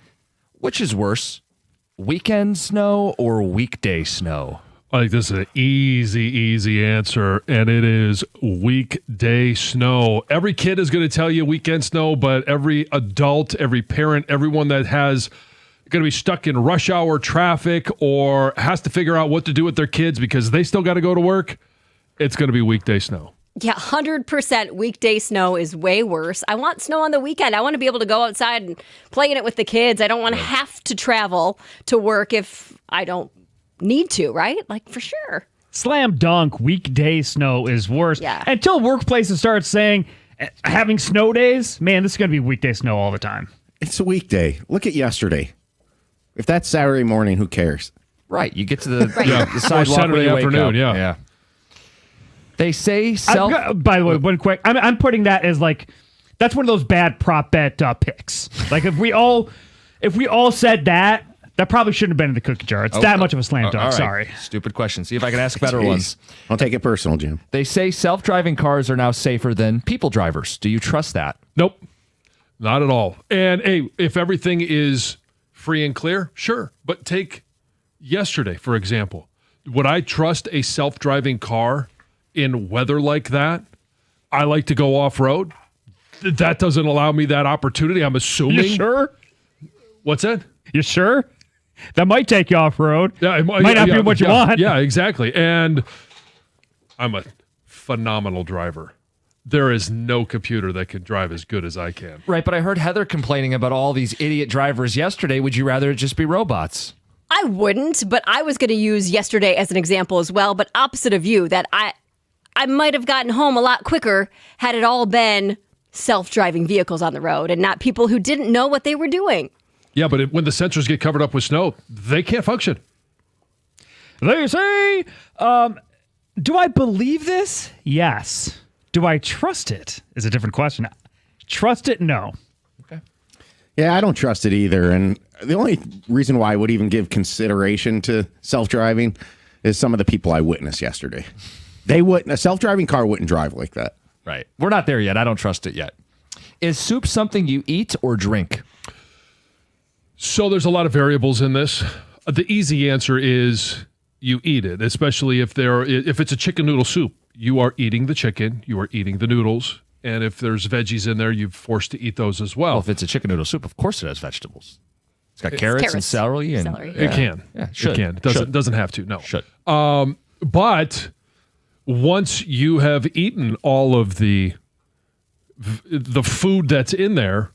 Speaker 2: Which is worse, weekend snow or weekday snow?
Speaker 1: I think this is an easy answer, and it is weekday snow. Every kid is going to tell you weekend snow, but every adult, every parent, everyone that has going to be stuck in rush hour traffic or has to figure out what to do with their kids because they still got to go to work, it's going to be weekday snow.
Speaker 4: Yeah, 100% weekday snow is way worse. I want snow on the weekend. I want to be able to go outside and play in it with the kids. I don't want to have to travel to work if I don't need to, right? Like, for sure.
Speaker 5: Slam dunk, weekday snow is worse.
Speaker 4: Yeah.
Speaker 5: Until workplaces start saying, having snow days, man, this is going to be weekday snow all the time.
Speaker 6: It's a weekday. Look at yesterday. If that's Saturday morning, who cares?
Speaker 2: Right. You get to the, the
Speaker 1: Or
Speaker 2: sidewalk
Speaker 1: Saturday
Speaker 2: when you wake
Speaker 1: afternoon,
Speaker 2: up.
Speaker 1: yeah.
Speaker 2: They say
Speaker 5: By the way, one quick, I'm putting that as like, that's one of those bad prop bet picks. Like if we all said that probably shouldn't have been in the cookie jar. It's that much of a slam dunk.
Speaker 2: All right.
Speaker 5: Sorry.
Speaker 2: Stupid question. See if I can ask better
Speaker 6: Jeez.
Speaker 2: ones.
Speaker 6: Don't take it personal, Jim.
Speaker 2: They say self-driving cars are now safer than people drivers. Do you trust that?
Speaker 1: Nope, not at all. And hey, if everything is free and clear, sure. But take yesterday, for example. Would I trust a self-driving car in weather like that? I like to go off-road. That doesn't allow me that opportunity, I'm assuming.
Speaker 5: You sure?
Speaker 1: What's that?
Speaker 5: You sure? That might take you off road.
Speaker 1: Yeah, it
Speaker 5: might not be what you want.
Speaker 1: Yeah, exactly. And I'm a phenomenal driver. There is no computer that can drive as good as I can.
Speaker 2: Right, but I heard Heather complaining about all these idiot drivers yesterday. Would you rather it just be robots?
Speaker 4: I wouldn't, but I was going to use yesterday as an example as well, but opposite of you, that I might have gotten home a lot quicker had it all been self-driving vehicles on the road and not people who didn't know what they were doing.
Speaker 1: Yeah, but when the sensors get covered up with snow, they can't function.
Speaker 5: They say, do I believe this? Yes. Do I trust it? Is a different question. Trust it? No.
Speaker 6: Yeah, I don't trust it either. And the only reason why I would even give consideration to self-driving is some of the people I witnessed yesterday. A self-driving car wouldn't drive like that.
Speaker 2: Right. We're not there yet. I don't trust it yet. Is soup something you eat or drink?
Speaker 1: So there's a lot of variables in this. The easy answer is you eat it, especially if it's a chicken noodle soup. You are eating the chicken, you are eating the noodles, and if there's veggies in there, you're forced to eat those as well.
Speaker 2: Well, if it's a chicken noodle soup, of course it has vegetables. It's got carrots and celery. And
Speaker 1: It can.
Speaker 2: Yeah, it should.
Speaker 1: It can. It doesn't have to, no.
Speaker 2: Should.
Speaker 1: But once you have eaten all of the food that's in there,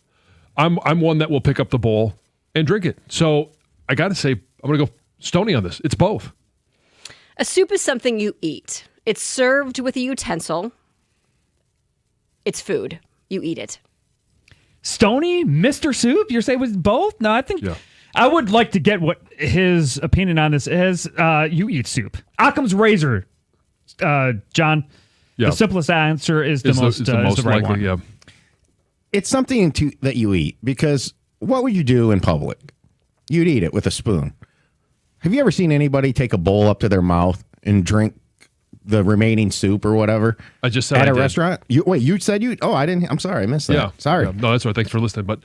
Speaker 1: I'm one that will pick up the bowl and drink it. So I got to say, I'm going to go Stoney on this. It's both.
Speaker 4: A soup is something you eat. It's served with a utensil. It's food. You eat it.
Speaker 5: Stoney, Mr. Soup, you're saying was both? No, I think I would like to get what his opinion on this is. You eat soup. Occam's razor, John.
Speaker 1: Yeah.
Speaker 5: The simplest answer is the most right
Speaker 1: likely,
Speaker 5: one.
Speaker 1: yeah.
Speaker 6: It's something that you eat because what would you do in public? You'd eat it with a spoon. Have you ever seen anybody take a bowl up to their mouth and drink the remaining soup or whatever?
Speaker 1: I just said
Speaker 6: at
Speaker 1: I
Speaker 6: a
Speaker 1: did.
Speaker 6: restaurant. You said you. Oh, I didn't. I'm sorry, I missed that.
Speaker 1: Yeah.
Speaker 6: Sorry.
Speaker 1: Yeah. No, that's right. Thanks for listening. But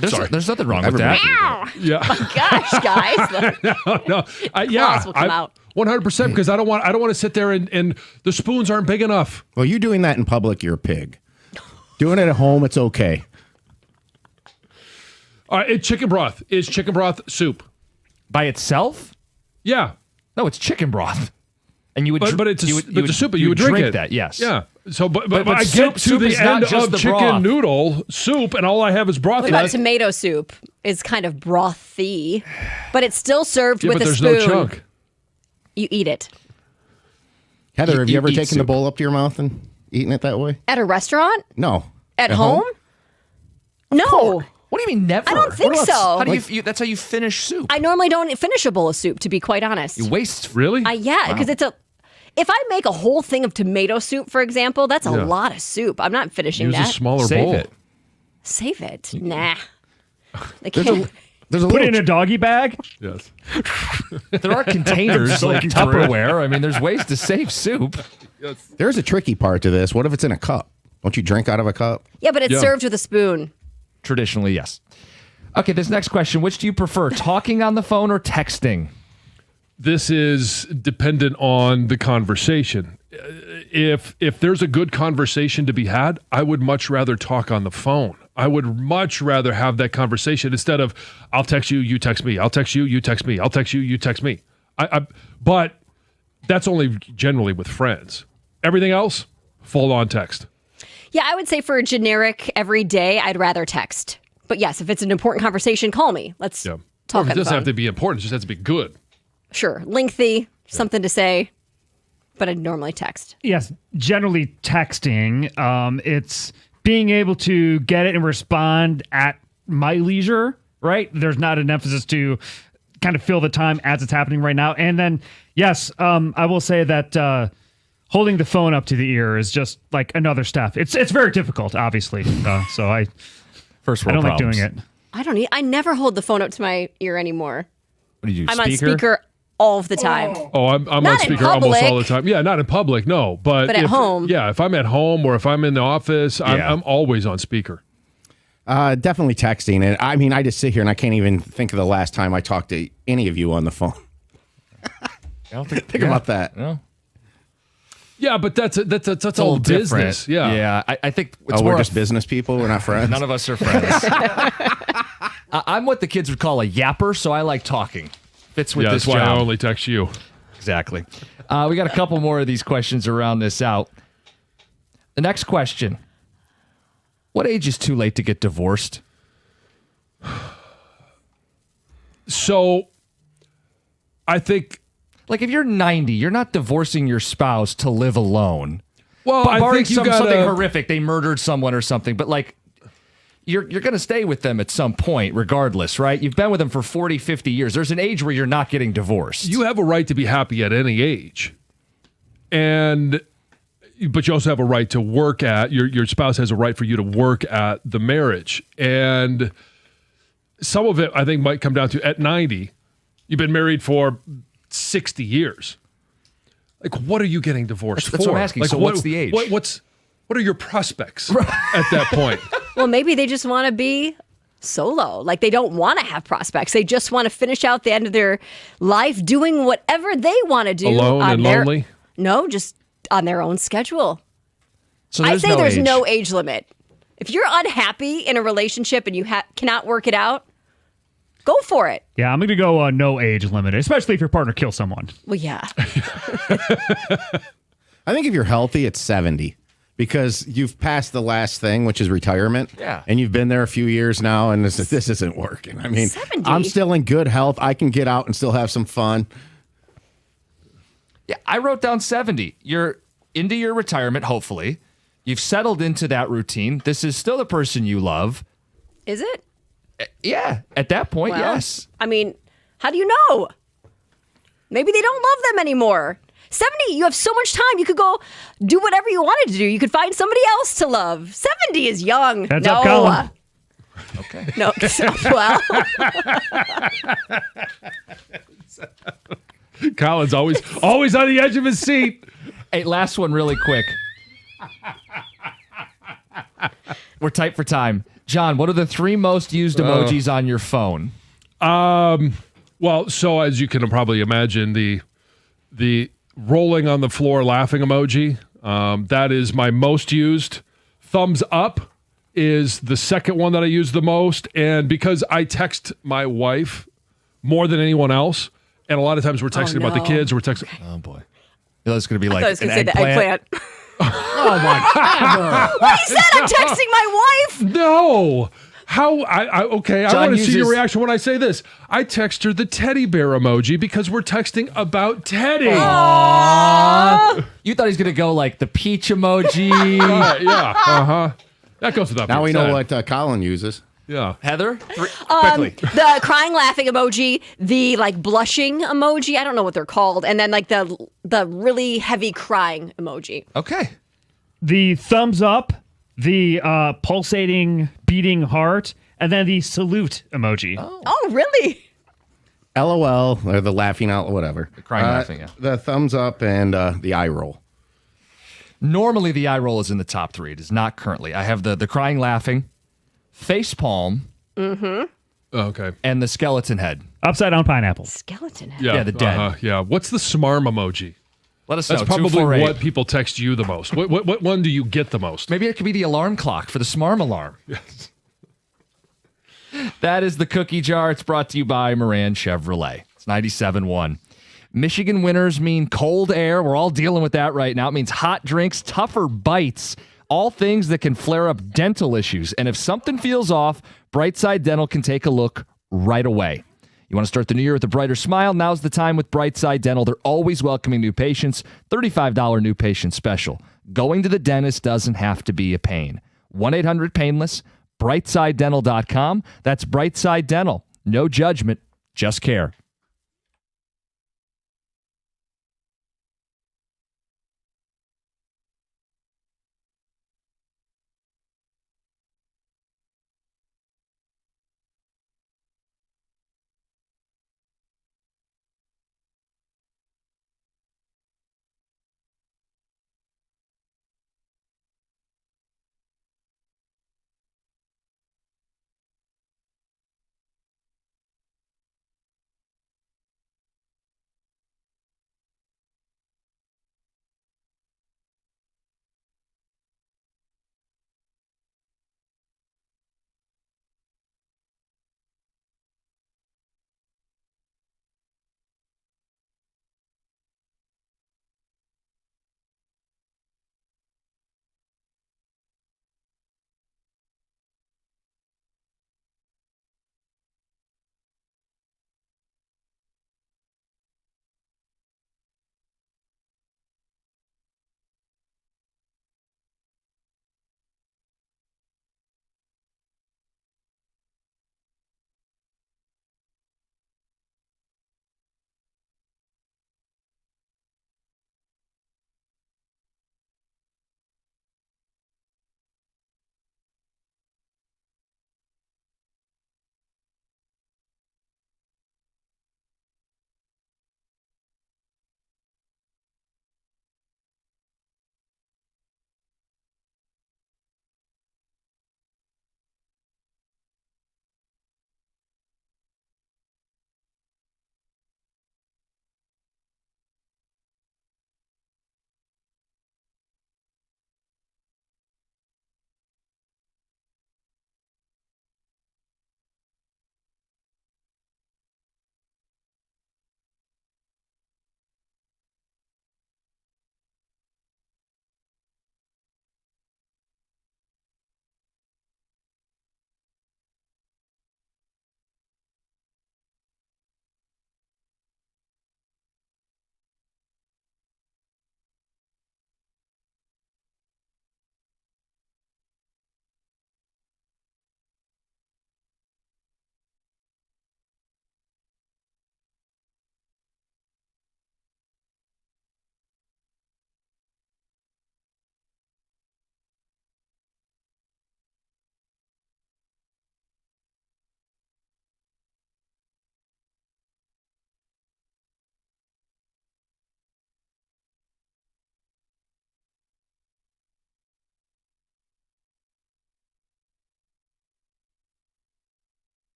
Speaker 2: There's nothing wrong with that.
Speaker 1: yeah.
Speaker 4: Gosh, guys.
Speaker 1: No.
Speaker 4: Claws will come out.
Speaker 1: 100% because I don't want to sit there and the spoons aren't big enough.
Speaker 6: Well, you doing that in public, you're a pig. Doing it at home, it's okay.
Speaker 1: All right, chicken broth. Is chicken broth soup?
Speaker 2: By itself?
Speaker 1: Yeah.
Speaker 2: No, it's chicken broth. And you would,
Speaker 1: But it's a soup, but you would
Speaker 2: drink
Speaker 1: it.
Speaker 2: that. Yes.
Speaker 1: Yeah. So, but I
Speaker 2: soup-
Speaker 1: get to
Speaker 2: soup
Speaker 1: the
Speaker 2: is not
Speaker 1: end
Speaker 2: just
Speaker 1: of
Speaker 2: the
Speaker 1: chicken
Speaker 2: broth.
Speaker 1: noodle soup, and all I have is broth.
Speaker 4: What about tomato soup? Is kind of brothy, but it's still served with
Speaker 1: but
Speaker 4: a
Speaker 1: there's
Speaker 4: spoon.
Speaker 1: no chunk.
Speaker 4: You eat it.
Speaker 6: Heather, have you ever
Speaker 2: eat
Speaker 6: taken the
Speaker 2: soup.
Speaker 6: bowl up to your mouth and eaten it that way?
Speaker 4: At a restaurant?
Speaker 6: No.
Speaker 4: At home? No.
Speaker 2: What do you mean never?
Speaker 4: I don't think
Speaker 2: What
Speaker 4: so.
Speaker 2: How do you? That's how you finish soup.
Speaker 4: I normally don't finish a bowl of soup, to be quite honest.
Speaker 2: You waste.
Speaker 1: Really?
Speaker 4: Yeah, because if I make a whole thing of tomato soup, for example, that's a lot of soup. I'm not finishing
Speaker 1: Use
Speaker 4: that.
Speaker 1: a smaller
Speaker 2: Save
Speaker 1: bowl.
Speaker 2: it.
Speaker 4: Save it. Nah. I
Speaker 6: There's
Speaker 4: can't.
Speaker 6: a
Speaker 5: Put
Speaker 6: little
Speaker 5: it in a doggy bag.
Speaker 1: Yes.
Speaker 2: There are containers like
Speaker 5: looking through it.
Speaker 2: Tupperware. I mean, there's ways to save soup.
Speaker 6: There's a tricky part to this. What if it's in a cup? Don't you drink out of a cup?
Speaker 4: Yeah, but it's
Speaker 1: Yeah.
Speaker 4: served with a spoon.
Speaker 2: Traditionally, yes. Okay, this next question. Which do you prefer, talking on the phone or texting?
Speaker 1: this is dependent on the conversation. If there's a good conversation to be had, I would much rather talk on the phone. I would much rather have that conversation instead of I'll text you, you text me. I'll text you, you text me. I'll text you, you text me. But that's only generally with friends. Everything else, full on text.
Speaker 4: Yeah, I would say for a generic every day, I'd rather text. But yes, if it's an important conversation, call me. Let's talk
Speaker 1: It
Speaker 4: on the
Speaker 1: doesn't
Speaker 4: phone.
Speaker 1: have to be important. It just has to be good.
Speaker 4: Sure, lengthy, something to say, but I'd normally text.
Speaker 5: Yes, generally texting. It's being able to get it and respond at my leisure, right? There's not an emphasis to kind of fill the time as it's happening right now. And then, yes, I will say that holding the phone up to the ear is just like another step. It's very difficult, obviously. So I don't like doing it.
Speaker 4: I never hold the phone up to my ear anymore.
Speaker 2: What do you do?
Speaker 4: I'm on speaker all of the time.
Speaker 1: Oh, I'm on
Speaker 4: Not in
Speaker 1: speaker almost all the
Speaker 4: public.
Speaker 1: time. Yeah, not in public, no. But
Speaker 4: at home.
Speaker 1: Yeah, if I'm at home or if I'm in the office, I'm always on speaker.
Speaker 6: Definitely texting. And I mean, I just sit here and I can't even think of the last time I talked to any of you on the phone. Think about that.
Speaker 2: No.
Speaker 1: Yeah, but that's all
Speaker 2: little
Speaker 1: business.
Speaker 2: different.
Speaker 1: Yeah.
Speaker 2: Yeah. I think it's
Speaker 6: We're
Speaker 2: more
Speaker 6: just business people. We're not friends.
Speaker 2: None of us are friends. I'm what the kids would call a yapper, so I like talking. Fits with
Speaker 1: Yeah,
Speaker 2: this
Speaker 1: that's why
Speaker 2: job.
Speaker 1: I only text you.
Speaker 2: Exactly. We got a couple more of these questions to round this out. The next question. What age is too late to get divorced?
Speaker 1: So I think
Speaker 2: Like, if you're 90, you're not divorcing your spouse to live alone.
Speaker 1: well,
Speaker 2: But
Speaker 1: I
Speaker 2: barring
Speaker 1: think you
Speaker 2: something
Speaker 1: gotta
Speaker 2: horrific, they murdered someone or something, but like you're going to stay with them at some point regardless, right? You've been with them for 40, 50 years. There's an age where you're not getting divorced.
Speaker 1: you have a right to be happy at any age. But you also have a right to work at your spouse has a right for you to work at the marriage. And some of it I think might come down to at 90, you've been married for 60 years. Like, what are you getting divorced
Speaker 2: That's
Speaker 1: for?
Speaker 2: what I'm asking.
Speaker 1: Like,
Speaker 2: So what's the age?
Speaker 1: What are your prospects at that point?
Speaker 4: Well, maybe they just want to be solo. Like they don't want to have prospects. They just want to finish out the end of their life doing whatever they want to do.
Speaker 1: Alone
Speaker 4: on
Speaker 1: and
Speaker 4: their,
Speaker 1: lonely?
Speaker 4: No, just on their own schedule.
Speaker 2: So
Speaker 4: I say there's
Speaker 2: age.
Speaker 4: no age limit. If you're unhappy in a relationship and you cannot work it out, go for it.
Speaker 5: Yeah, I'm going to go no age limit, especially if your partner kills someone.
Speaker 4: Well, yeah.
Speaker 6: I think if you're healthy, it's 70 because you've passed the last thing, which is retirement.
Speaker 2: Yeah.
Speaker 6: And you've been there a few years now, and this isn't working. I mean,
Speaker 4: 70?
Speaker 6: I'm still in good health. I can get out and still have some fun.
Speaker 2: Yeah, I wrote down 70. You're into your retirement, hopefully. You've settled into that routine. This is still the person you love.
Speaker 4: Is it?
Speaker 2: Yeah, at that point,
Speaker 4: Well,
Speaker 2: yes.
Speaker 4: I mean, how do you know? Maybe they don't love them anymore. 70, you have so much time. You could go do whatever you wanted to do. You could find somebody else to love. 70 is young.
Speaker 5: Heads
Speaker 4: no.
Speaker 5: up, Colin.
Speaker 2: Okay.
Speaker 4: No. Well,
Speaker 1: Colin's always on the edge of his seat.
Speaker 2: Hey, last one really quick. We're tight for time. John, what are the 3 most used emojis on your phone?
Speaker 1: Well, so as you can probably imagine, the rolling on the floor laughing emoji, that is my most used. Thumbs up is the second one that I use the most. And because I text my wife more than anyone else, and a lot of times we're texting about the
Speaker 4: no.
Speaker 1: kids, we're texting.
Speaker 2: Oh, boy. That's going to be
Speaker 4: I
Speaker 2: like
Speaker 4: thought I was
Speaker 2: an
Speaker 4: going to say the
Speaker 2: eggplant.
Speaker 4: eggplant.
Speaker 6: Oh, my God.
Speaker 4: What he said, I'm texting my wife.
Speaker 1: No. How I okay, I
Speaker 2: John
Speaker 1: want to see your
Speaker 2: uses-
Speaker 1: reaction when I say this. I text her the teddy bear emoji because we're texting about Teddy.
Speaker 2: You thought he was going to go like the peach emoji.
Speaker 1: Yeah. Uh-huh. That goes without
Speaker 6: Now we
Speaker 1: being
Speaker 6: know
Speaker 1: said.
Speaker 6: what Colin uses.
Speaker 1: Yeah.
Speaker 2: Heather, quickly.
Speaker 4: The crying laughing emoji, the like blushing emoji, I don't know what they're called, and then like the really heavy crying emoji.
Speaker 2: Okay.
Speaker 5: The thumbs up, the pulsating, beating heart, and then the salute emoji.
Speaker 4: Oh, really?
Speaker 6: LOL, or the laughing out, whatever. The
Speaker 2: crying laughing, yeah.
Speaker 6: The thumbs up and the eye roll.
Speaker 2: Normally, the eye roll is in the top 3. It is not currently. I have the crying laughing, face palm,
Speaker 1: Oh, okay.
Speaker 2: and the skeleton head.
Speaker 5: Upside down pineapples.
Speaker 4: Skeleton head.
Speaker 2: Yeah, the dead.
Speaker 1: Yeah. What's the smarm emoji?
Speaker 2: Let us
Speaker 1: That's
Speaker 2: know.
Speaker 1: probably
Speaker 2: 248.
Speaker 1: what people text you the most. What one do you get the most?
Speaker 2: Maybe it could be the alarm clock for the Smarm alarm.
Speaker 1: Yes.
Speaker 2: That is the cookie jar. It's brought to you by Moran Chevrolet. It's 97.1. Michigan winters mean cold air. We're all dealing with that right now. It means hot drinks, tougher bites, all things that can flare up dental issues. And if something feels off, Brightside Dental can take a look right away. You want to start the new year with a brighter smile? Now's the time with Brightside Dental. They're always welcoming new patients. $35 new patient special. Going to the dentist doesn't have to be a pain. 1-800-PAINLESS, BrightsideDental.com. That's Brightside Dental. No judgment, just care.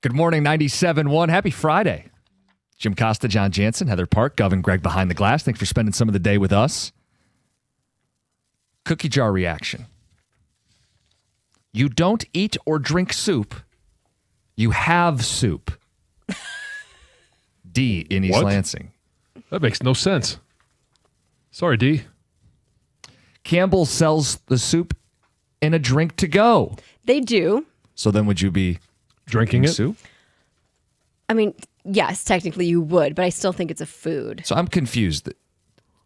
Speaker 2: Good morning, 97.1. Happy Friday. Jim Costa, John Jansen, Heather Park, Gov, and Greg behind the glass. Thanks for spending some of the day with us. Cookie jar reaction. You don't eat or drink soup. You have soup. D in East
Speaker 1: What?
Speaker 2: Lansing.
Speaker 1: That makes no sense. Sorry, D.
Speaker 2: Campbell sells the soup in a drink to go.
Speaker 4: They do.
Speaker 2: So then would you be
Speaker 1: Drinking it?
Speaker 2: soup?
Speaker 4: I mean, yes, technically you would, but I still think it's a food.
Speaker 2: So I'm confused.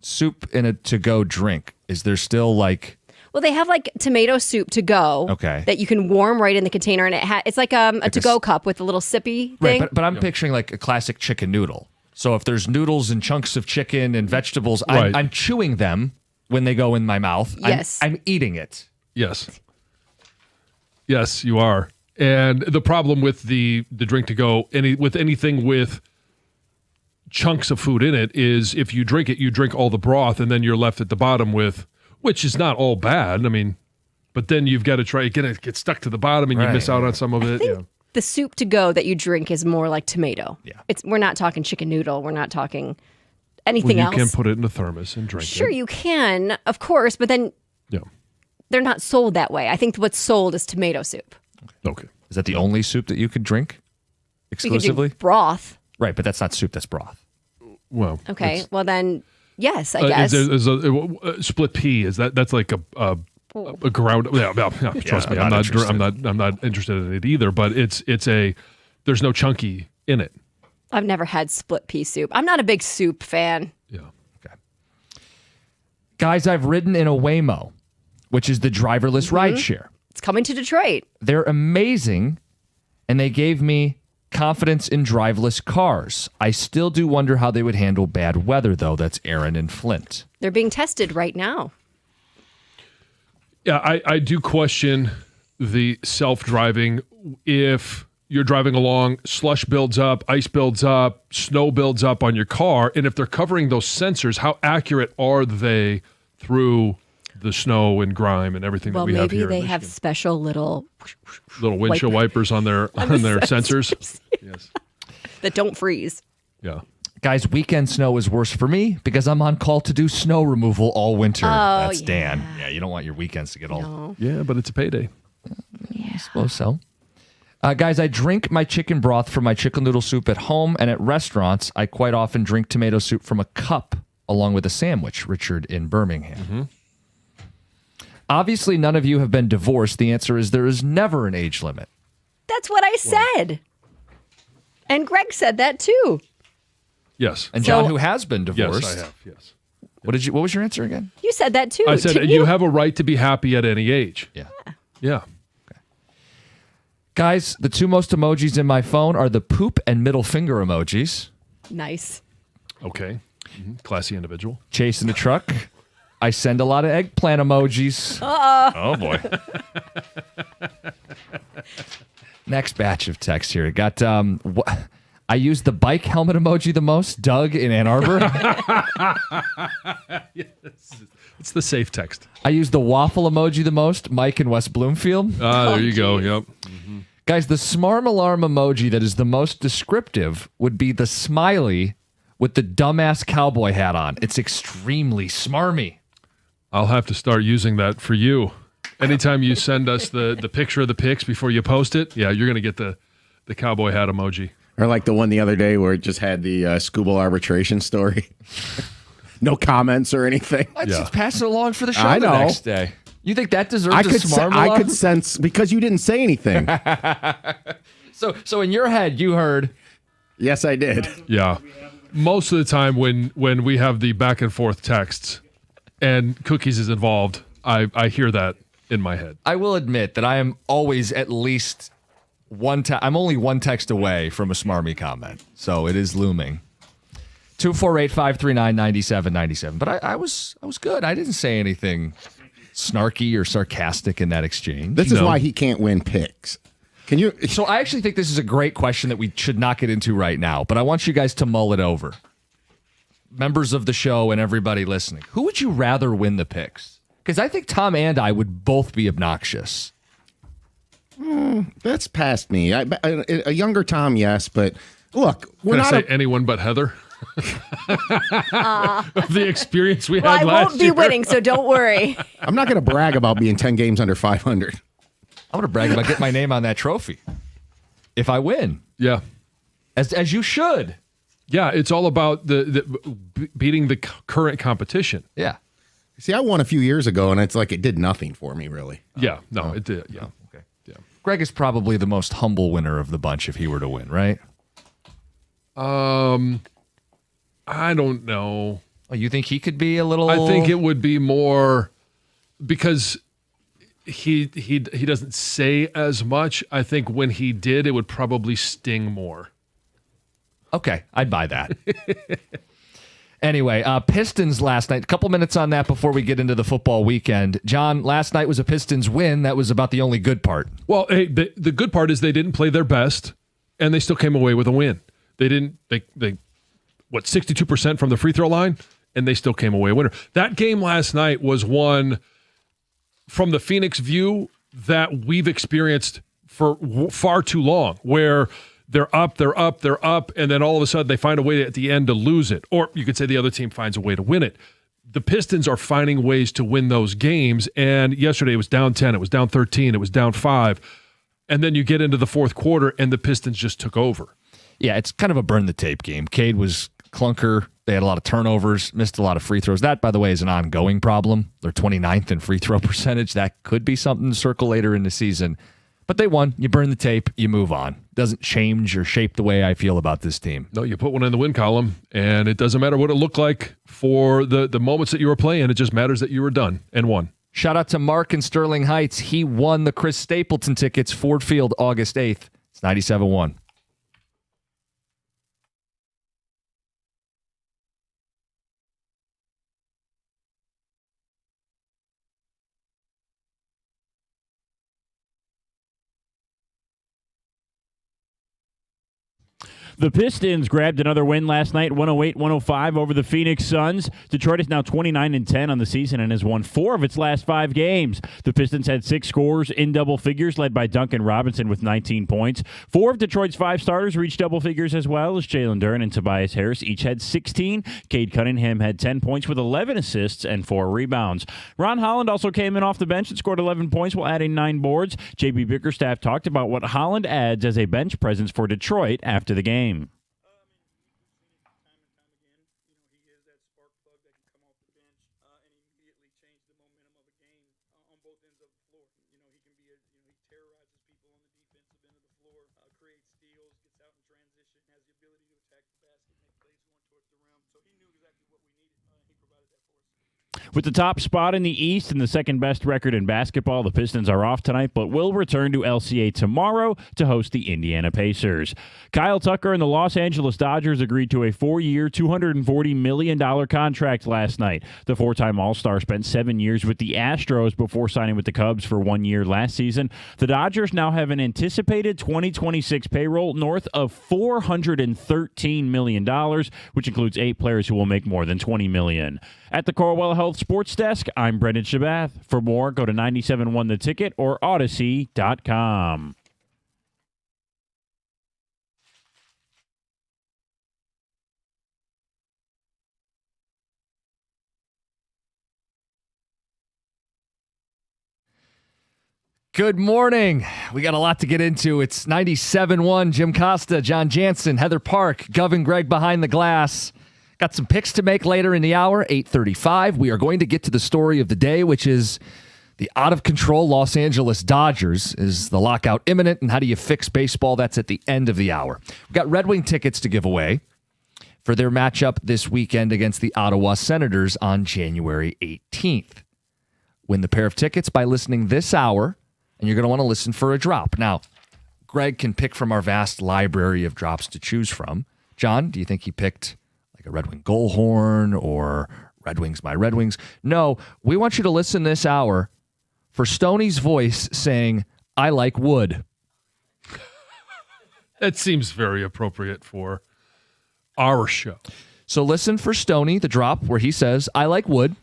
Speaker 2: Soup in a to-go drink. Is there still like...
Speaker 4: Well, they have like tomato soup to go.
Speaker 2: Okay.
Speaker 4: That you can warm right in the container, and it's like a to-go cup with a little sippy thing.
Speaker 2: Right, but I'm picturing like a classic chicken noodle. So if there's noodles and chunks of chicken and vegetables,
Speaker 1: Right.
Speaker 2: I'm chewing them when they go in my mouth.
Speaker 4: Yes.
Speaker 2: I'm eating it.
Speaker 1: Yes. Yes, you are. And the problem with the drink to go, with anything with chunks of food in it, is if you drink it, you drink all the broth, and then you're left at the bottom with, which is not all bad. I mean, but then you've got to try again. It gets stuck to the bottom, and you miss out on some of it. Yeah.
Speaker 4: The soup to go that you drink is more like tomato.
Speaker 2: Yeah.
Speaker 4: We're not talking chicken noodle. We're not talking
Speaker 1: Well,
Speaker 4: anything
Speaker 1: you
Speaker 4: else.
Speaker 1: can put it in a thermos and drink
Speaker 4: Sure,
Speaker 1: it.
Speaker 4: you can, of course, but then
Speaker 1: Yeah.
Speaker 4: they're not sold that way. I think what's sold is tomato soup.
Speaker 1: Okay.
Speaker 2: Is that the only soup that you could drink
Speaker 4: You could
Speaker 2: exclusively?
Speaker 4: do broth.
Speaker 2: Right, but that's not soup. That's broth.
Speaker 1: Well.
Speaker 4: Okay,
Speaker 1: it's-
Speaker 4: well then, yes, I guess.
Speaker 1: Is a split pea? Is that's like a ground? Yeah, trust me,
Speaker 2: I'm not
Speaker 1: I'm not interested in it either. But there's no chunky in it.
Speaker 4: I've never had split pea soup. I'm not a big soup fan.
Speaker 1: Yeah.
Speaker 2: Guys, I've ridden in a Waymo, which is the driverless rideshare.
Speaker 4: It's coming to Detroit.
Speaker 2: They're amazing, and they gave me confidence in driverless cars. I still do wonder how they would handle bad weather, though. That's Aaron and Flint.
Speaker 4: They're being tested right now.
Speaker 1: Yeah, I do question the self-driving. If you're driving along, slush builds up, ice builds up, snow builds up on your car, and if they're covering those sensors, how accurate are they through the snow and grime and everything
Speaker 4: Well,
Speaker 1: that we have
Speaker 4: maybe
Speaker 1: here?
Speaker 4: they
Speaker 1: in
Speaker 4: have
Speaker 1: Michigan?
Speaker 4: special little
Speaker 1: Windshield wipers on their sensors. Yes.
Speaker 4: that don't freeze.
Speaker 1: Yeah.
Speaker 2: Guys, weekend snow is worse for me because I'm on call to do snow removal all winter. That's
Speaker 4: yeah.
Speaker 2: Dan. Yeah, you don't want your weekends to get all...
Speaker 1: Yeah, but it's a payday.
Speaker 2: I suppose so. Guys, I drink my chicken broth from my chicken noodle soup at home, and at restaurants, I quite often drink tomato soup from a cup along with a sandwich. Richard in Birmingham. Obviously, none of you have been divorced. The answer is there is never an age limit.
Speaker 4: That's what I said. And Greg said that too.
Speaker 1: Yes.
Speaker 2: And John,
Speaker 4: So-
Speaker 2: who has been divorced,
Speaker 1: Yes, I have. Yes.
Speaker 2: What was your answer again?
Speaker 4: You said that too.
Speaker 1: I said
Speaker 4: didn't
Speaker 1: you have a right to be happy at any age.
Speaker 2: Yeah.
Speaker 1: Yeah.
Speaker 2: Guys, the two most emojis in my phone are the poop and middle finger emojis.
Speaker 4: Nice.
Speaker 1: Okay. Classy individual.
Speaker 2: Chasing the truck. I send a lot of eggplant emojis. Oh, boy. Next batch of text here. Got I use the bike helmet emoji the most. Doug in Ann Arbor.
Speaker 1: It's the safe text.
Speaker 2: I use the waffle emoji the most. Mike in West Bloomfield.
Speaker 1: There you go. Yep.
Speaker 2: Guys, the smarm alarm emoji that is the most descriptive would be the smiley with the dumbass cowboy hat on. It's extremely smarmy.
Speaker 1: I'll have to start using that for you. Anytime you send us the picture of the pics before you post it, yeah, you're going to get the cowboy hat emoji.
Speaker 6: Or like the one the other day where it just had the Scooble arbitration story. No comments or anything.
Speaker 2: Let's
Speaker 1: Yeah.
Speaker 2: just pass it along for the show
Speaker 6: I
Speaker 2: the
Speaker 6: know.
Speaker 2: next day. You think that deserves
Speaker 6: I
Speaker 2: a smarm alarm?
Speaker 6: I could sense because you didn't say anything.
Speaker 2: So in your head, you heard...
Speaker 6: Yes, I did.
Speaker 1: Yeah. Most of the time when we have the back and forth texts and Cookies is involved, I hear that in my head.
Speaker 2: I will admit that I am always at least I'm only one text away from a smarmy comment, so it is looming. 248-539-9797. But I was good. I didn't say anything snarky or sarcastic in that exchange.
Speaker 6: This is why he can't win picks. Can you?
Speaker 2: So I actually think this is a great question that we should not get into right now, but I want you guys to mull it over. Members of the show and everybody listening, who would you rather win the picks? Because I think Tom and I would both be obnoxious.
Speaker 6: That's past me. A younger Tom, yes, but look, we're
Speaker 1: Can I
Speaker 6: not
Speaker 1: say anyone but Heather? Of the experience we
Speaker 4: Well,
Speaker 1: had
Speaker 4: I
Speaker 1: last
Speaker 4: won't be
Speaker 1: year.
Speaker 4: winning, so don't worry.
Speaker 6: I'm not going to brag about being 10 games under 500.
Speaker 2: I'm going to brag about getting my name on that trophy if I win,
Speaker 1: Yeah.
Speaker 2: as you should.
Speaker 1: Yeah, it's all about beating the current competition.
Speaker 2: Yeah.
Speaker 6: See, I won a few years ago, and it's like it did nothing for me, really.
Speaker 1: Yeah, no, it did. Yeah.
Speaker 2: Okay.
Speaker 1: Yeah.
Speaker 2: Greg is probably the most humble winner of the bunch if he were to win, right?
Speaker 1: I don't know.
Speaker 2: Oh, you think he could be a little?
Speaker 1: I think it would be more because he doesn't say as much. I think when he did, it would probably sting more.
Speaker 2: Okay, I'd buy that. Anyway, Pistons last night. A couple minutes on that before we get into the football weekend. John, last night was a Pistons win. That was about the only good part.
Speaker 1: Well, hey, the good part is they didn't play their best, and they still came away with a win. They didn't. They 62% from the free throw line, and they still came away a winner. That game last night was one from the Phoenix view that we've experienced for far too long, where they're up, and then all of a sudden they find a way at the end to lose it. Or you could say the other team finds a way to win it. The Pistons are finding ways to win those games, and yesterday it was down 10, it was down 13, it was down 5, and then you get into the fourth quarter, and the Pistons just took over.
Speaker 2: Yeah, it's kind of a burn-the-tape game. Cade was clunker. They had a lot of turnovers, missed a lot of free throws. That, by the way, is an ongoing problem. They're 29th in free throw percentage. That could be something to circle later in the season. But they won. You burn the tape. You move on. Doesn't change or shape the way I feel about this team.
Speaker 1: No, you put one in the win column, and it doesn't matter what it looked like for the moments that you were playing. It just matters that you were done and won.
Speaker 2: Shout out to Mark in Sterling Heights. He won the Chris Stapleton tickets, Ford Field, August 8th. It's 97-1.
Speaker 5: The Pistons grabbed another win last night, 108-105 over the Phoenix Suns. Detroit is now 29-10 on the season and has won 4 of its last 5 games. The Pistons had 6 scorers in double figures, led by Duncan Robinson with 19 points. 4 of Detroit's 5 starters reached double figures as well, as Jalen Duren and Tobias Harris each had 16. Cade Cunningham had 10 points with 11 assists and 4 rebounds. Ron Holland also came in off the bench and scored 11 points while adding 9 boards. J.B. Bickerstaff talked about what Holland adds as a bench presence for Detroit after the game. With the top spot in the East and the second best record in basketball, the Pistons are off tonight, but will return to LCA tomorrow to host the Indiana Pacers. Kyle Tucker and the Los Angeles Dodgers agreed to a 4-year, $240 million contract last night. The 4-time All-Star spent 7 years with the Astros before signing with the Cubs for 1 year last season. The Dodgers now have an anticipated 2026 payroll north of $413 million, which includes 8 players who will make more than $20 million. At the Corwell Health Sports Desk, I'm Brendan Shabath. For more, go to 97.1 The Ticket or Odyssey.com.
Speaker 2: Good morning. We got a lot to get into. It's 97.1. Jim Costa, John Jansen, Heather Park, Gov and Greg behind the glass. Got some picks to make later in the hour, 8:35. We are going to get to the story of the day, which is the out-of-control Los Angeles Dodgers. Is the lockout imminent, and how do you fix baseball? That's at the end of the hour. We've got Red Wing tickets to give away for their matchup this weekend against the Ottawa Senators on January 18th. Win the pair of tickets by listening this hour, and you're going to want to listen for a drop. Now, Greg can pick from our vast library of drops to choose from. John, do you think he picked a Red Wing goal horn or Red Wings, my Red Wings? No, we want you to listen this hour for Stoney's voice saying, I like wood.
Speaker 1: That seems very appropriate for our show.
Speaker 2: So listen for Stoney, the drop where he says, I like wood.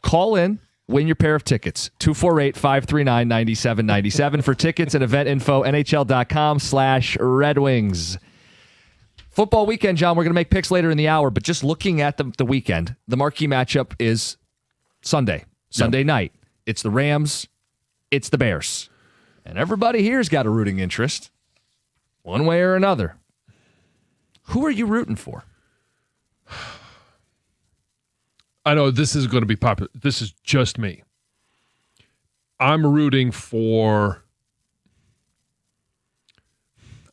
Speaker 2: Call in win your pair of tickets. 248-539-9797 for tickets and event info, NHL.com/Red Wings. Football weekend, John, we're going to make picks later in the hour, but just looking at the weekend, the marquee matchup is Sunday night. It's the Rams, it's the Bears. And everybody here's got a rooting interest, one way or another. Who are you rooting for?
Speaker 1: I know this is going to be popular. This is just me. I'm rooting for.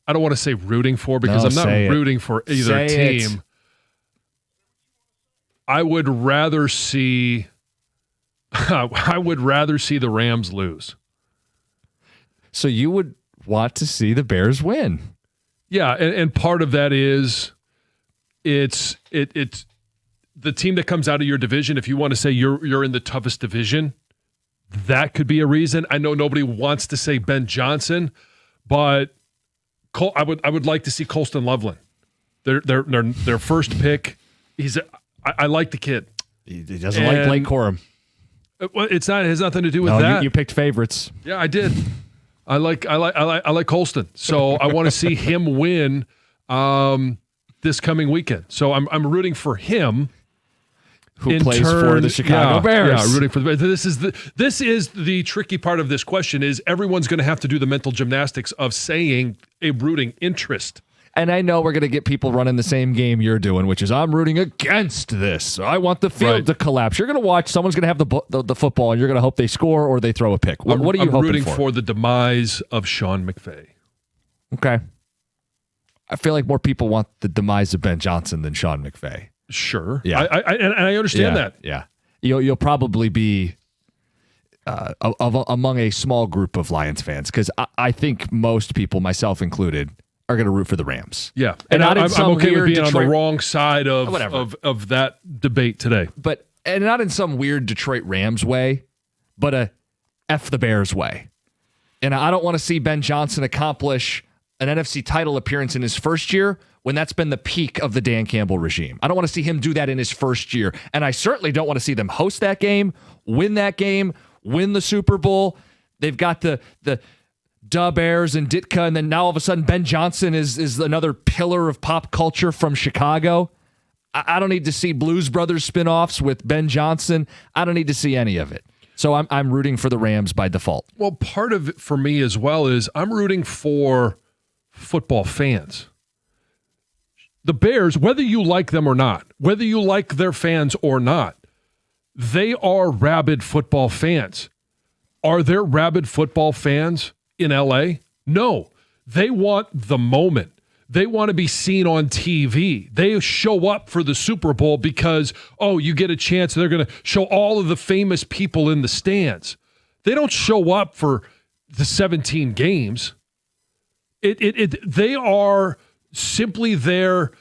Speaker 1: I don't want to say rooting for because I'm not rooting for either team. I would rather see. I would rather see the Rams lose.
Speaker 2: So you would want to see the Bears win?
Speaker 1: Yeah, and part of that is it's the team that comes out of your division. If you want to say you're in the toughest division, that could be a reason. I know nobody wants to say Ben Johnson, but I would like to see Colston Loveland. Their first pick. I like the kid.
Speaker 2: He doesn't like Blake Corum.
Speaker 1: Well, it has nothing to do with that.
Speaker 2: You picked favorites.
Speaker 1: Yeah, I did. I like Colston, so I want to see him win this coming weekend. So I'm rooting for him.
Speaker 2: Who plays for the Chicago Bears?
Speaker 1: Yeah, rooting for the Bears. This is the tricky part of this question. Is everyone's going to have to do the mental gymnastics of saying a rooting interest.
Speaker 2: And I know we're going to get people running the same game you're doing, which is I'm rooting against this. I want the field to collapse. You're going to watch. Someone's going to have the football, and you're going to hope they score or they throw a pick. What are you hoping
Speaker 1: rooting for the demise of Sean McVay.
Speaker 2: Okay. I feel like more people want the demise of Ben Johnson than Sean McVay.
Speaker 1: Sure.
Speaker 2: Yeah.
Speaker 1: I understand that.
Speaker 2: Yeah. You'll probably be among a small group of Lions fans because I think most people, myself included, are going to root for the Rams.
Speaker 1: Yeah.
Speaker 2: And
Speaker 1: I'm okay with being
Speaker 2: Detroit,
Speaker 1: on the wrong side of that debate today.
Speaker 2: And not in some weird Detroit Rams way, but a F the Bears way. And I don't want to see Ben Johnson accomplish an NFC title appearance in his first year when that's been the peak of the Dan Campbell regime. I don't want to see him do that in his first year. And I certainly don't want to see them host that game, win the Super Bowl. They've got the Bears and Ditka, and then now all of a sudden Ben Johnson is another pillar of pop culture from Chicago. I don't need to see Blues Brothers spinoffs with Ben Johnson. I don't need to see any of it. So I'm rooting for the Rams by default.
Speaker 1: Well, part of it for me as well is I'm rooting for football fans. The Bears, whether you like them or not, whether you like their fans or not, they are rabid football fans. Are there rabid football fans in LA? No. They want the moment. They want to be seen on TV. They show up for the Super Bowl because, you get a chance. They're going to show all of the famous people in the stands. They don't show up for the 17 games. They are simply there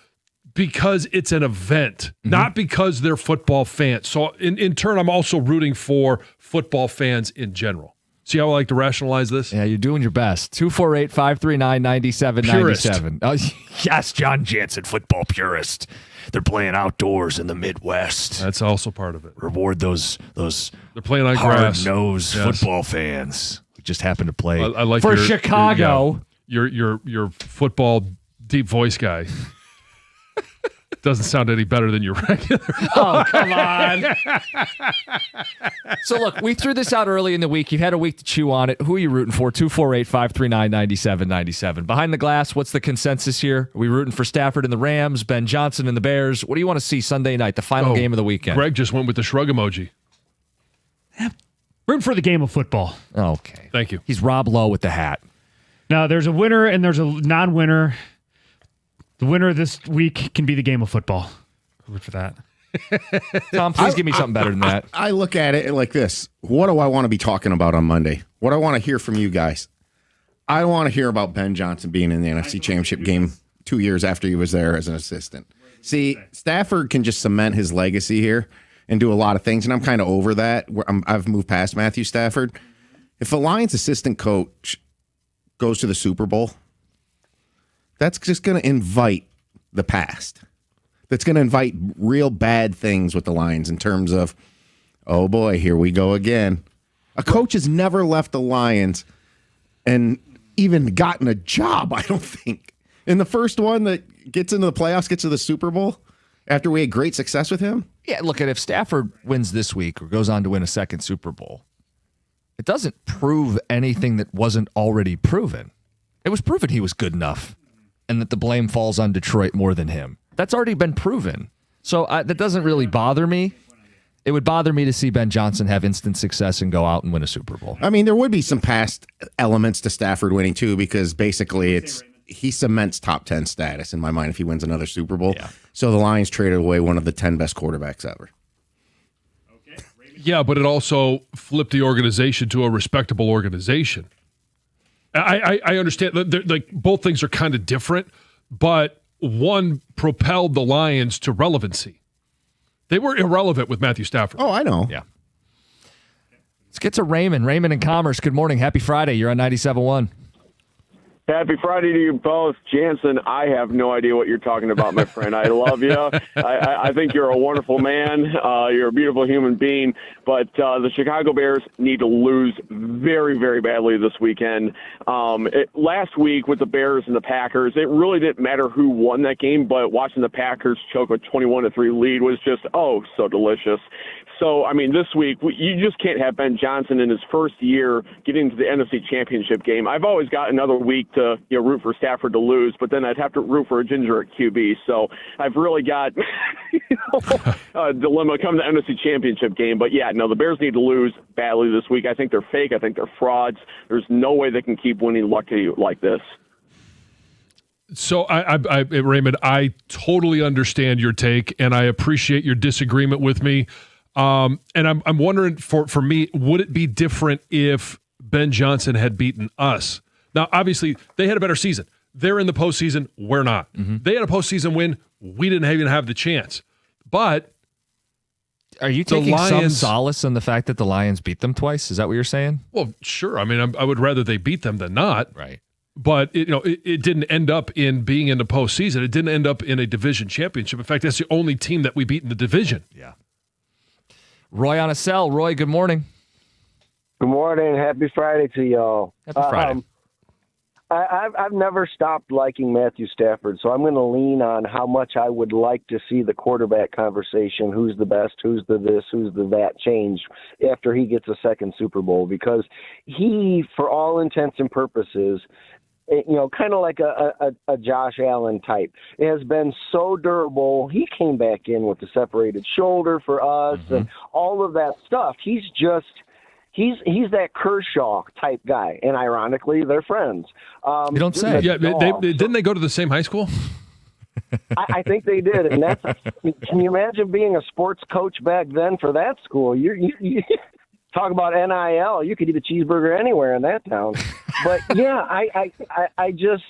Speaker 1: because it's an event, not because they're football fans. So in turn, I'm also rooting for football fans in general. See how I like to rationalize this?
Speaker 2: Yeah, you're doing your best. 248-539-9797. Oh, yes, John Jansen, football purist. They're playing outdoors in the Midwest.
Speaker 1: That's also part of it.
Speaker 2: Reward those
Speaker 1: they're playing on grass.
Speaker 2: Hard-nosed football fans who just happen to play
Speaker 1: I like
Speaker 2: for Chicago.
Speaker 1: Your football deep voice guy. Doesn't sound any better than your regular.
Speaker 2: Oh, come on. So, look, we threw this out early in the week. You've had a week to chew on it. Who are you rooting for? 248-539-9797. Behind the glass, what's the consensus here? Are we rooting for Stafford and the Rams, Ben Johnson and the Bears? What do you want to see Sunday night, the final game of the weekend?
Speaker 1: Greg just went with the shrug emoji.
Speaker 5: Rooting for the game of football.
Speaker 2: Okay.
Speaker 1: Thank you.
Speaker 2: He's Rob Lowe with the hat.
Speaker 5: Now, there's a winner and there's a non-winner. The winner this week can be the game of football. Root for that.
Speaker 2: Tom, please give me something better than that.
Speaker 6: I look at it like this. What do I want to be talking about on Monday? What do I want to hear from you guys? I don't want to hear about Ben Johnson being in the NFC Championship game 2 years after he was there as an assistant. See, Stafford can just cement his legacy here and do a lot of things, and I'm kind of over that. I've moved past Matthew Stafford. If a Lions assistant coach goes to the Super Bowl, that's just going to invite the past. That's going to invite real bad things with the Lions in terms of Oh boy, here we go again. A coach has never left the Lions and even gotten a job, I don't think. In the first one that gets into the playoffs, gets to the Super Bowl, after we had great success with him.
Speaker 2: Yeah, look, if Stafford wins this week or goes on to win a second Super Bowl, it doesn't prove anything that wasn't already proven. It was proven he was good enough and that the blame falls on Detroit more than him. That's already been proven. So that doesn't really bother me. It would bother me to see Ben Johnson have instant success and go out and win a Super Bowl.
Speaker 6: I mean, there would be some past elements to Stafford winning too, because basically he cements top 10 status in my mind if he wins another Super Bowl.
Speaker 2: Yeah.
Speaker 6: So the Lions traded away one of the 10 best quarterbacks ever.
Speaker 1: Yeah, but it also flipped the organization to a respectable organization. I understand that like both things are kind of different, but one propelled the Lions to relevancy. They were irrelevant with Matthew Stafford.
Speaker 6: Oh, I know.
Speaker 2: Yeah. Let's get to Raymond. Raymond in Commerce. Good morning. Happy Friday. You're on 97.1.
Speaker 9: Happy Friday to you both. Jansen, I have no idea what you're talking about, my friend. I love you. I think you're a wonderful man. You're a beautiful human being. But the Chicago Bears need to lose very, very badly this weekend. Last week with the Bears and the Packers, it really didn't matter who won that game, but watching the Packers choke a 21-3 lead was just, so delicious. So, I mean, this week, you just can't have Ben Johnson in his first year getting to the NFC Championship game. I've always got another week to root for Stafford to lose, but then I'd have to root for a ginger at QB. So I've really got a dilemma come to the NFC Championship game. But, yeah, no, the Bears need to lose badly this week. I think they're fake. I think they're frauds. There's no way they can keep winning lucky like this.
Speaker 1: So, Raymond, I totally understand your take, and I appreciate your disagreement with me. And I'm wondering, for me, would it be different if Ben Johnson had beaten us? Now, obviously, they had a better season. They're in the postseason. We're not. Mm-hmm. They had a postseason win. We didn't even have the chance. But
Speaker 2: are you taking some solace in the fact that the Lions beat them twice? Is that what you're saying?
Speaker 1: Well, sure. I mean, I would rather they beat them than not.
Speaker 2: Right.
Speaker 1: But it didn't end up in being in the postseason. It didn't end up in a division championship. In fact, that's the only team that we beat in the division.
Speaker 2: Yeah. Roy on a cell. Roy, good morning.
Speaker 10: Good morning. Happy Friday to y'all.
Speaker 2: Happy Friday.
Speaker 10: I've never stopped liking Matthew Stafford, so I'm going to lean on how much I would like to see the quarterback conversation, who's the best, who's the this, who's the that, change after he gets a second Super Bowl, because he, for all intents and purposes, kind of like a Josh Allen type, it has been so durable. He came back in with the separated shoulder for us and all of that stuff. He's that Kershaw type guy, and ironically, they're friends.
Speaker 2: You don't say.
Speaker 1: Yeah, didn't they go to the same high school?
Speaker 10: I think they did, and can you imagine being a sports coach back then for that school? You talk about NIL. You could eat a cheeseburger anywhere in that town. But yeah, I just,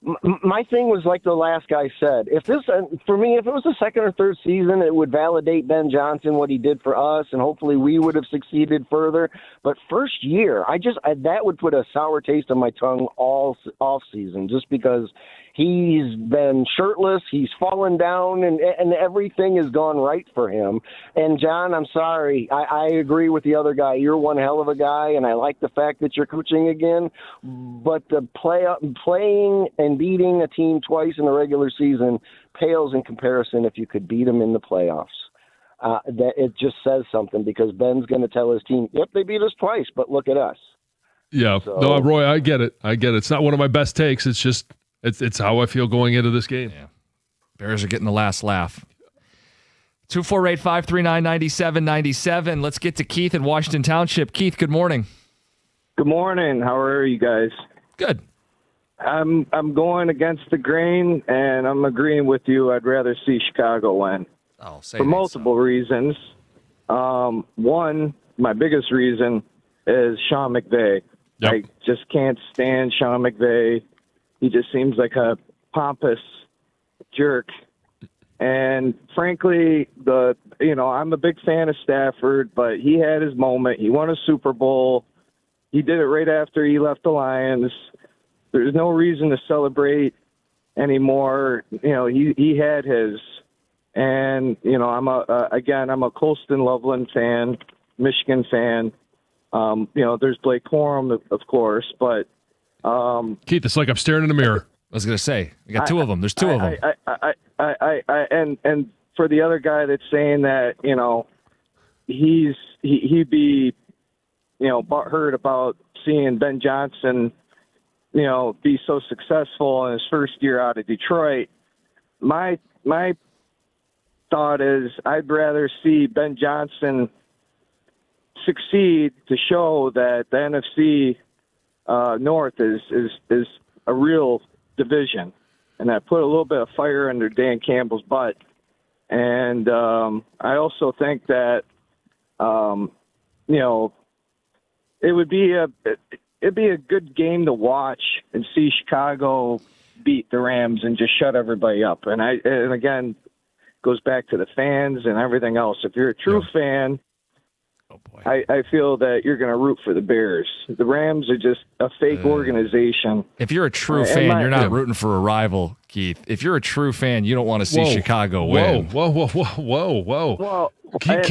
Speaker 10: my thing was like the last guy said. If it was the second or third season, it would validate Ben Johnson, what he did for us, and hopefully we would have succeeded further. But first year, that would put a sour taste on my tongue all off season, just because he's been shirtless, he's fallen down, and everything has gone right for him. And, John, I'm sorry. I agree with the other guy. You're one hell of a guy, and I like the fact that you're coaching again. But the playing and beating a team twice in the regular season pales in comparison if you could beat them in the playoffs. That it just says something, because Ben's going to tell his team, yep, they beat us twice, but look at us.
Speaker 1: Yeah. So, no, Roy, I get it. It's not one of my best takes. It's just it's how I feel going into this game.
Speaker 2: Yeah. Bears are getting the last laugh. 248-539-9797. Let's get to Keith in Washington Township. Keith, good morning.
Speaker 11: Good morning. How are you guys?
Speaker 2: Good.
Speaker 11: I'm going against the grain, and I'm agreeing with you. I'd rather see Chicago win. For multiple reasons. One, my biggest reason is Sean McVay. Yep. I just can't stand Sean McVay. He just seems like a pompous jerk. And frankly, I'm a big fan of Stafford, but he had his moment. He won a Super Bowl. He did it right after he left the Lions. There's no reason to celebrate anymore. He had his. And, I'm a Colston Loveland fan. Michigan fan. There's Blake Corum, of course, but
Speaker 1: Keith, it's like I'm staring in a mirror.
Speaker 2: I was going to say, you got two of them. There's two of them.
Speaker 11: And for the other guy that's saying that, he'd be, butthurt about seeing Ben Johnson, be so successful in his first year out of Detroit. My thought is I'd rather see Ben Johnson succeed to show that the NFC North is a real division, and that put a little bit of fire under Dan Campbell's butt. And I also think that it'd be a good game to watch and see Chicago beat the Rams and just shut everybody up. And again, goes back to the fans and everything else. If you're a true fan, I feel that you're going to root for the Bears. The Rams are just a fake organization.
Speaker 2: If you're a true fan, you're not rooting for a rival, Keith. If you're a true fan, you don't want to see Chicago win.
Speaker 1: Whoa.
Speaker 11: Well,
Speaker 1: Keith,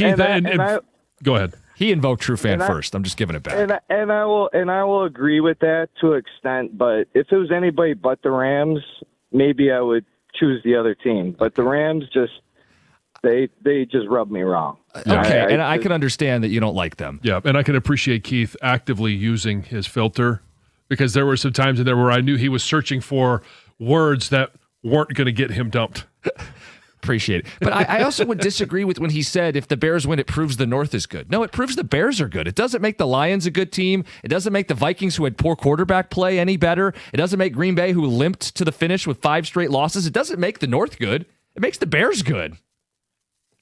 Speaker 1: go ahead.
Speaker 2: He invoked true fan first. I'm just giving it back.
Speaker 11: And I will agree with that to an extent. But if it was anybody but the Rams, maybe I would choose the other team. But the Rams they just rub me wrong.
Speaker 2: Okay, I can understand that you don't like them.
Speaker 1: Yeah, and I can appreciate Keith actively using his filter, because there were some times in there where I knew he was searching for words that weren't going to get him dumped.
Speaker 2: Appreciate it. But I also would disagree with when he said if the Bears win, it proves the North is good. No, it proves the Bears are good. It doesn't make the Lions a good team. It doesn't make the Vikings, who had poor quarterback play, any better. It doesn't make Green Bay, who limped to the finish with 5 straight losses. It doesn't make the North good. It makes the Bears good.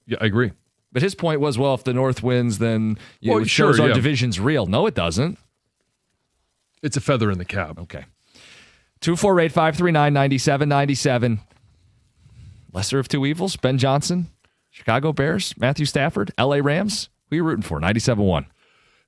Speaker 1: Yeah, I agree.
Speaker 2: But his point was, well, if the North wins, then it shows our division's real. No, it doesn't.
Speaker 1: It's a feather in the cap.
Speaker 2: Okay. 248-539-9797. Lesser of two evils, Ben Johnson, Chicago Bears, Matthew Stafford, LA Rams. Who are you rooting for? 97.1.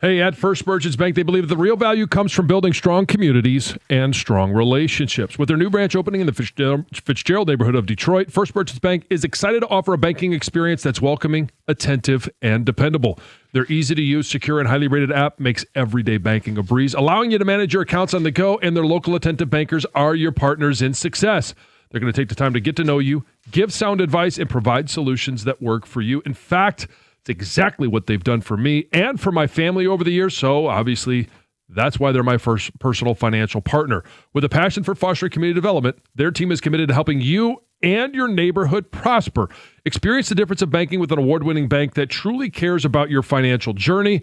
Speaker 1: Hey, at First Merchants Bank, they believe that the real value comes from building strong communities and strong relationships. With their new branch opening in the Fitzgerald neighborhood of Detroit, First Merchants Bank is excited to offer a banking experience that's welcoming, attentive, and dependable. Their easy-to-use, secure, and highly rated app makes everyday banking a breeze, allowing you to manage your accounts on the go, and their local attentive bankers are your partners in success. They're going to take the time to get to know you, give sound advice, and provide solutions that work for you. In fact, it's exactly what they've done for me and for my family over the years. So obviously, that's why they're my first personal financial partner. With a passion for fostering community development, their team is committed to helping you and your neighborhood prosper. Experience the difference of banking with an award-winning bank that truly cares about your financial journey.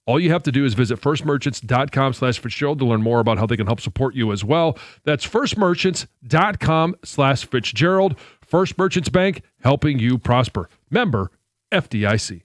Speaker 1: All you have to do is visit firstmerchants.com/Fitzgerald to learn more about how they can help support you as well. That's firstmerchants.com/Fitzgerald. First Merchants Bank, helping you prosper. Member FDIC.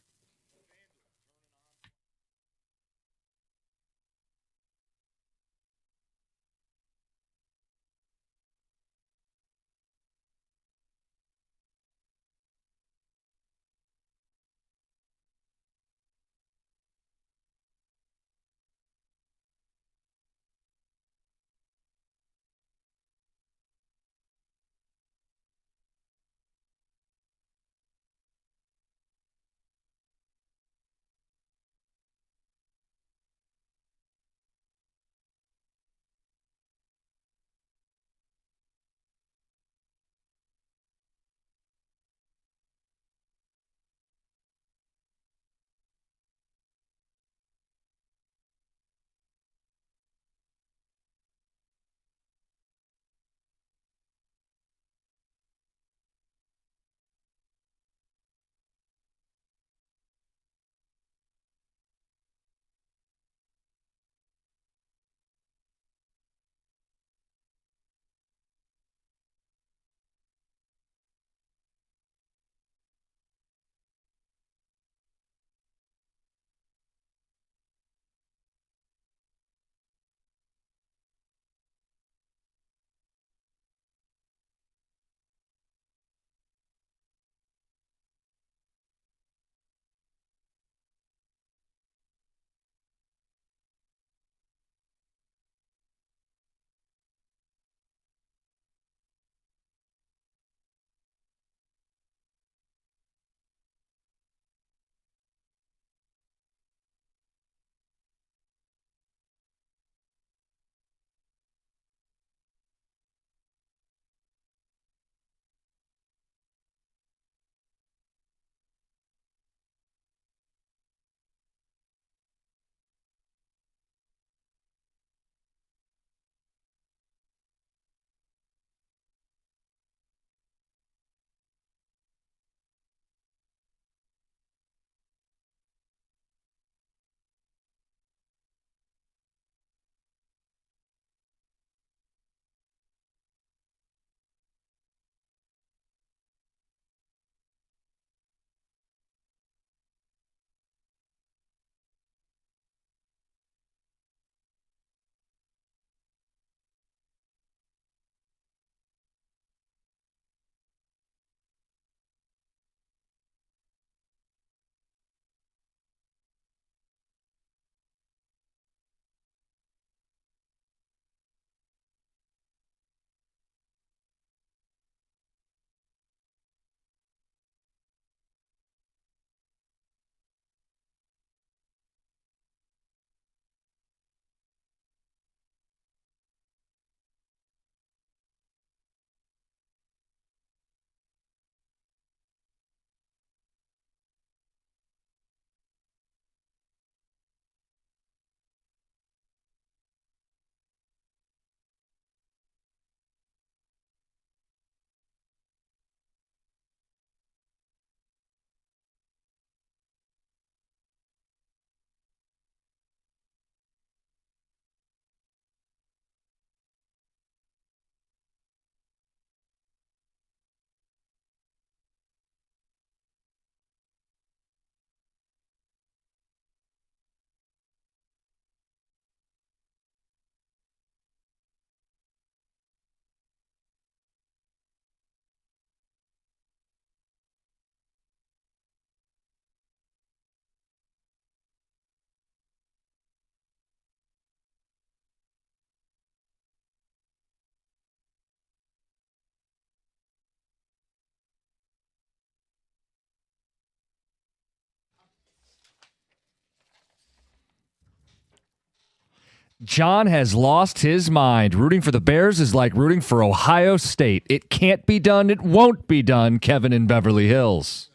Speaker 2: John has lost his mind. Rooting for the Bears is like rooting for Ohio State. It can't be done. It won't be done. Kevin in Beverly Hills.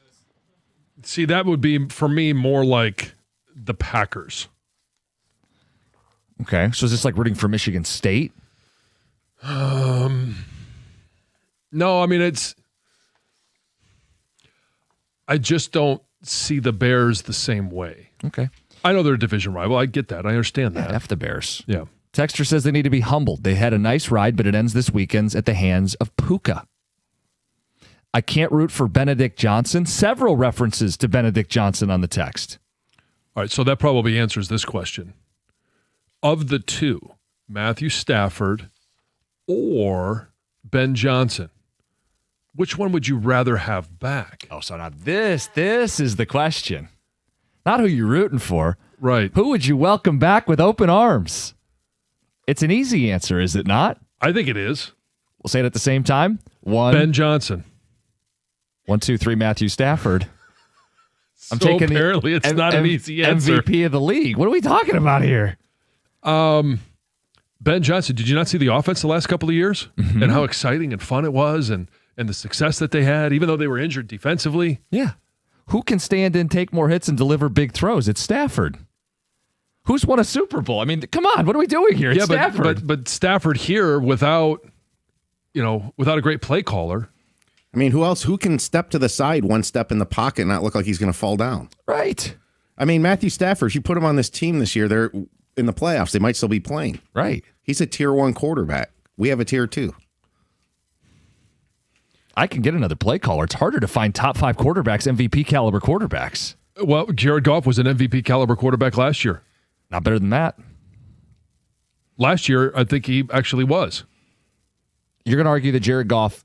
Speaker 1: See, that would be, for me, more like the Packers.
Speaker 2: Okay, so is this like rooting for Michigan State?
Speaker 1: No, I mean, I just don't see the Bears the same way.
Speaker 2: Okay.
Speaker 1: I know they're a division rival. I get that. I understand that.
Speaker 2: F the Bears.
Speaker 1: Yeah.
Speaker 2: Texter says they need to be humbled. They had a nice ride, but it ends this weekend at the hands of Puka. I can't root for Benedict Johnson. Several references to Benedict Johnson on the text.
Speaker 1: All right, so that probably answers this question. Of the two, Matthew Stafford or Ben Johnson, which one would you rather have back?
Speaker 2: Oh, so now this is the question. Not who you're rooting for.
Speaker 1: Right.
Speaker 2: Who would you welcome back with open arms? It's an easy answer, is it not?
Speaker 1: I think it is.
Speaker 2: We'll say it at the same time.
Speaker 1: Ben Johnson.
Speaker 2: 1, 2, 3, Matthew Stafford. I'm
Speaker 1: so
Speaker 2: taking
Speaker 1: apparently it's not an easy answer.
Speaker 2: MVP of the league. What are we talking about here?
Speaker 1: Ben Johnson, did you not see the offense the last couple of years? Mm-hmm. And how exciting and fun it was and the success that they had, even though they were injured defensively?
Speaker 2: Yeah. Who can stand in, take more hits, and deliver big throws? It's Stafford. Who's won a Super Bowl? I mean, come on, what are we doing here? It's Stafford.
Speaker 1: But Stafford here without a great play caller.
Speaker 6: I mean, who else? Who can step to the side, one step in the pocket, and not look like he's going to fall down?
Speaker 2: Right.
Speaker 6: I mean, Matthew Stafford, if you put him on this team this year, they're in the playoffs. They might still be playing.
Speaker 2: Right.
Speaker 6: He's a tier 1 quarterback. We have a tier 2.
Speaker 2: I can get another play caller. It's harder to find top 5 quarterbacks, MVP caliber quarterbacks.
Speaker 1: Well, Jared Goff was an MVP caliber quarterback last year.
Speaker 2: Not better than that.
Speaker 1: Last year, I think he actually was.
Speaker 2: You're going to argue that Jared Goff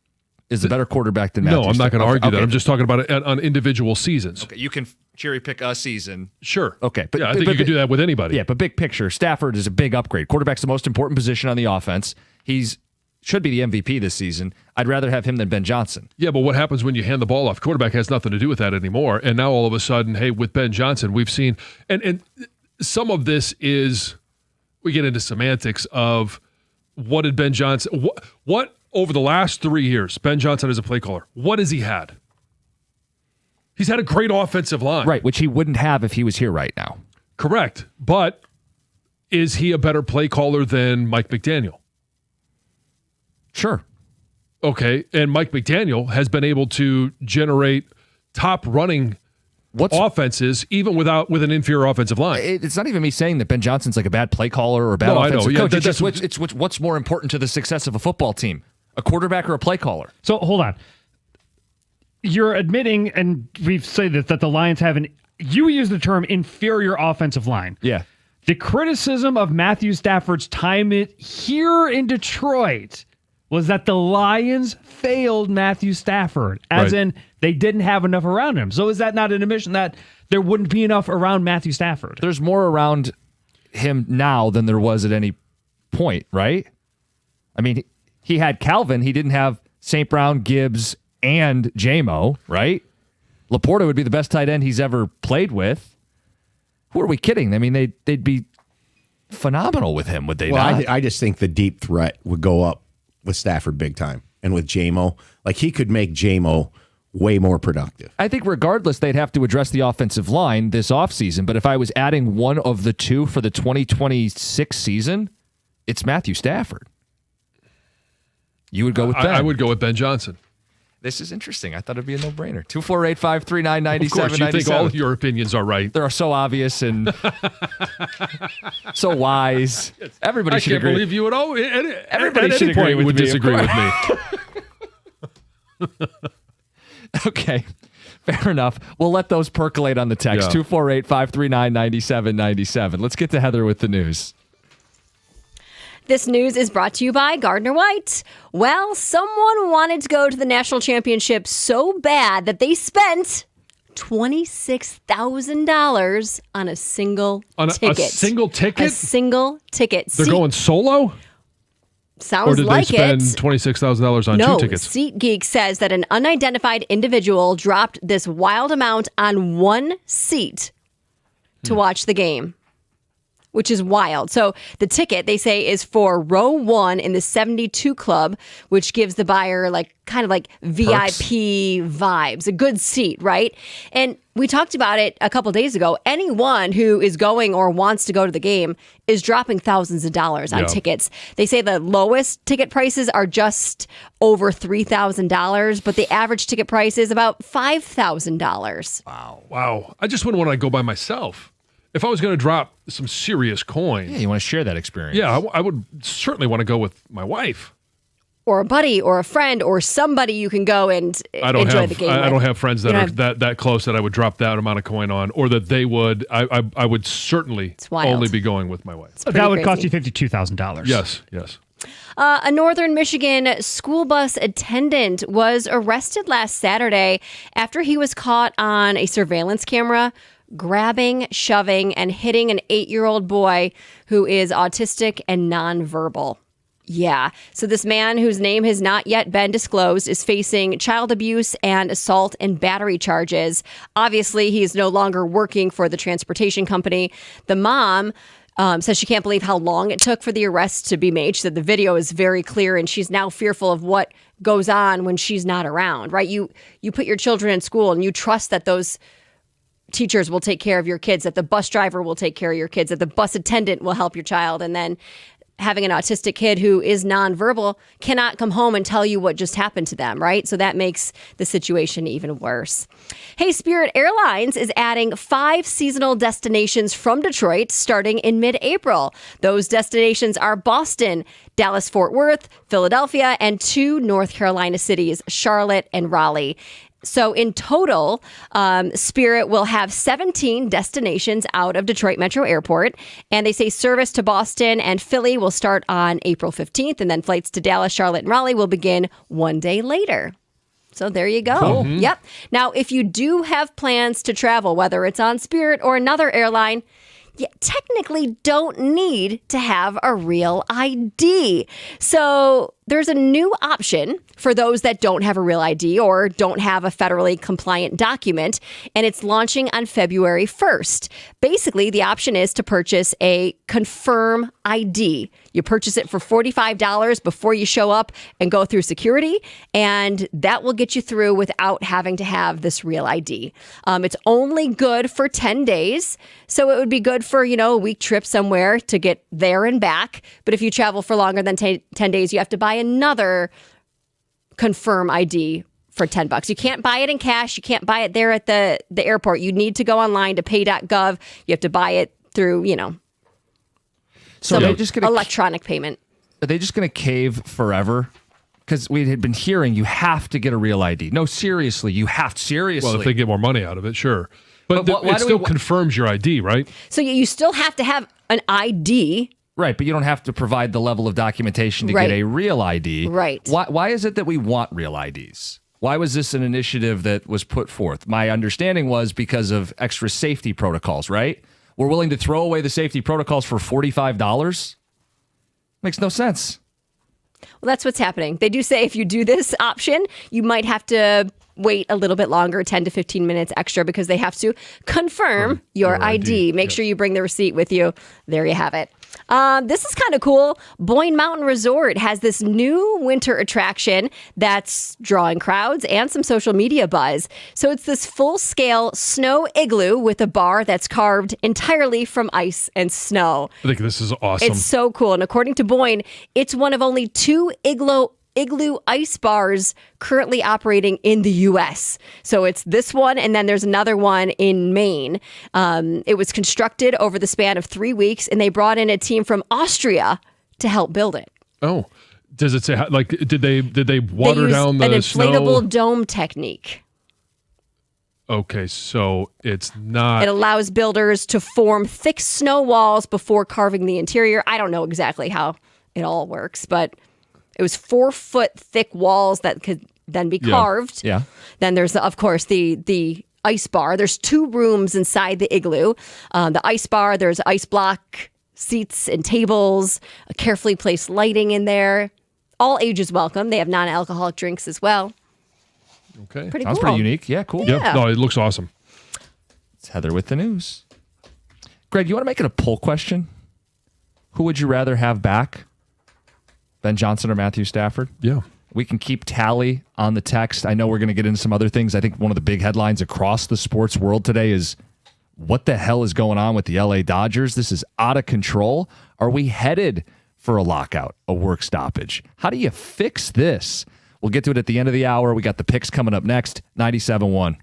Speaker 2: is a better quarterback than Matthew
Speaker 1: No, I'm not going to argue that.
Speaker 2: Okay.
Speaker 1: I'm just talking about it on individual seasons.
Speaker 2: Okay, you can cherry pick a season.
Speaker 1: Sure.
Speaker 2: Okay.
Speaker 1: I think you could do that with anybody.
Speaker 2: Yeah, but big picture, Stafford is a big upgrade. Quarterback's the most important position on the offense. Should be the MVP this season. I'd rather have him than Ben Johnson.
Speaker 1: Yeah, but what happens when you hand the ball off? Quarterback has nothing to do with that anymore. And now all of a sudden, hey, with Ben Johnson, we've seen, and some of this is, we get into semantics of what did Ben Johnson, what over the last 3 years, Ben Johnson as a play caller, what has he had? He's had a great offensive line.
Speaker 2: Right, which he wouldn't have if he was here right now.
Speaker 1: Correct. But is he a better play caller than Mike McDaniel?
Speaker 2: Sure.
Speaker 1: Okay, and Mike McDaniel has been able to generate top running offenses even with an inferior offensive line.
Speaker 2: It's not even me saying that Ben Johnson's like a bad play caller or a bad offensive coach. It's what's more important to the success of a football team, a quarterback or a play caller.
Speaker 5: So hold on. You're admitting, and we've said this, that the Lions have you use the term inferior offensive line.
Speaker 2: Yeah.
Speaker 5: The criticism of Matthew Stafford's time here in Detroit was that the Lions failed Matthew Stafford, as in they didn't have enough around him. So is that not an admission that there wouldn't be enough around Matthew Stafford?
Speaker 2: There's more around him now than there was at any point, right? I mean, he had Calvin. He didn't have St. Brown, Gibbs, and J-Mo, right? Laporta would be the best tight end he's ever played with. Who are we kidding? I mean, they'd be phenomenal with him, would they not?
Speaker 6: I just think the deep threat would go up with Stafford big time. And with J-Mo, like he could make J-Mo way more productive.
Speaker 2: I think regardless, they'd have to address the offensive line this offseason. But if I was adding one of the two for the 2026 season, it's Matthew Stafford. You would go with Ben.
Speaker 1: I would go with Ben Johnson.
Speaker 2: This is interesting. I thought it'd be a no-brainer. 248-539-9797.
Speaker 1: Of course, you think all of your opinions are right.
Speaker 2: They're so obvious and so wise. Everybody should agree.
Speaker 1: I can't believe you would all.
Speaker 2: Everybody should agree with me.
Speaker 1: Disagree with me.
Speaker 2: Okay, fair enough. We'll let those percolate on the text. 248-539-9797. Let's get to Heather with the news.
Speaker 4: This news is brought to you by Gardner White. Well, someone wanted to go to the national championship so bad that they spent $26,000 on a single ticket.
Speaker 1: A single ticket?
Speaker 4: A single ticket.
Speaker 1: They're going solo?
Speaker 4: Sounds
Speaker 1: or did
Speaker 4: like
Speaker 1: they spend
Speaker 4: it.
Speaker 1: $26,000 on two tickets?
Speaker 4: SeatGeek says that an unidentified individual dropped this wild amount on one seat to watch the game. which is wild. So the ticket, they say, is for row 1 in the 72 club, which gives the buyer kind of VIP vibes, a good seat, right? And we talked about it a couple days ago. Anyone who is going or wants to go to the game is dropping thousands of dollars on tickets. They say the lowest ticket prices are just over $3,000, but the average ticket price is about $5,000.
Speaker 1: Wow. I just wouldn't want to go by myself. If I was going to drop some serious coin.
Speaker 2: Yeah, you want to share that experience.
Speaker 1: Yeah, I would certainly want to go with my wife.
Speaker 4: Or a buddy or a friend or somebody you can go and enjoy the game with.
Speaker 1: I don't have friends that are that close that I would drop that amount of coin on, or that they would. I would certainly only be going with my wife.
Speaker 5: That would cost you $52,000.
Speaker 1: Yes.
Speaker 4: A Northern Michigan school bus attendant was arrested last Saturday after he was caught on a surveillance camera grabbing, shoving, and hitting an 8-year-old boy who is autistic and nonverbal. Yeah. So this man, whose name has not yet been disclosed, is facing child abuse and assault and battery charges. Obviously, he is no longer working for the transportation company. The mom says she can't believe how long it took for the arrest to be made. She said the video is very clear, and she's now fearful of what goes on when she's not around, right? You put your children in school, and you trust that those teachers will take care of your kids, that the bus driver will take care of your kids, that the bus attendant will help your child, and then having an autistic kid who is nonverbal cannot come home and tell you what just happened to them, right? So that makes the situation even worse. Hey, Spirit Airlines is adding 5 seasonal destinations from Detroit starting in mid-April. Those destinations are Boston, Dallas-Fort Worth, Philadelphia, and 2 North Carolina cities, Charlotte and Raleigh. So in total, Spirit will have 17 destinations out of Detroit Metro Airport. And they say service to Boston and Philly will start on April 15th. And then flights to Dallas, Charlotte, and Raleigh will begin one day later. So there you go.
Speaker 1: Cool.
Speaker 4: Yep. Now, if you do have plans to travel, whether it's on Spirit or another airline, you technically don't need to have a real ID. So there's a new option for those that don't have a real ID or don't have a federally compliant document, and it's launching on February 1st. Basically, the option is to purchase a Confirm ID. You purchase it for $45 before you show up and go through security, and that will get you through without having to have this real ID. It's only good for 10 days, so it would be good for, a week trip somewhere to get there and back. But if you travel for longer than 10 days, you have to buy another Confirm ID for $10. You can't buy it in cash. You can't buy it there at the airport. You need to go online to pay.gov. You have to buy it through,
Speaker 2: So
Speaker 4: some electronic payment.
Speaker 2: Are they just going to cave forever? Because we had been hearing you have to get a real ID. No, seriously, you have to. Seriously.
Speaker 1: Well, if they get more money out of it, sure. But
Speaker 2: why
Speaker 1: it still confirms your ID, right?
Speaker 4: So you still have to have an ID.
Speaker 2: Right, but you don't have to provide the level of documentation to get a real ID.
Speaker 4: Right.
Speaker 2: Why is it that we want real IDs? Why was this an initiative that was put forth? My understanding was because of extra safety protocols, right? We're willing to throw away the safety protocols for $45? Makes no sense.
Speaker 4: Well, that's what's happening. They do say if you do this option, you might have to wait a little bit longer, 10 to 15 minutes extra, because they have to confirm your ID. Make sure you bring the receipt with you. There you have it. This is kind of cool. Boyne Mountain Resort has this new winter attraction that's drawing crowds and some social media buzz. So it's this full-scale snow igloo with a bar that's carved entirely from ice and snow.
Speaker 1: I think this is awesome.
Speaker 4: It's so cool. And according to Boyne, it's one of only 2 igloo ice bars currently operating in the U.S. So it's this one, and then there's another one in Maine. It was constructed over the span of 3 weeks, and they brought in a team from Austria to help build it.
Speaker 1: Oh, does it say did they water down the
Speaker 4: an inflatable
Speaker 1: snow?
Speaker 4: Dome technique?
Speaker 1: Okay, so it's not.
Speaker 4: It allows builders to form thick snow walls before carving the interior. I don't know exactly how it all works, but it was 4-foot thick walls that could then be carved.
Speaker 2: Yeah.
Speaker 4: Then there's, of course, the ice bar. There's 2 rooms inside the igloo. The ice bar, there's ice block seats and tables, a carefully placed lighting in there. All ages welcome. They have non-alcoholic drinks as well.
Speaker 1: Okay.
Speaker 4: Pretty
Speaker 2: Sounds
Speaker 4: cool.
Speaker 2: pretty unique. Yeah, cool.
Speaker 4: Yeah.
Speaker 1: No, it looks awesome.
Speaker 2: It's Heather with the news. Greg, you want to make it a poll question? Who would you rather have back? Ben Johnson or Matthew Stafford?
Speaker 1: Yeah.
Speaker 2: We can keep tally on the text. I know we're going to get into some other things. I think one of the big headlines across the sports world today is what the hell is going on with the LA Dodgers? This is out of control. Are we headed for a lockout, a work stoppage? How do you fix this? We'll get to it at the end of the hour. We got the picks coming up next. 97.1.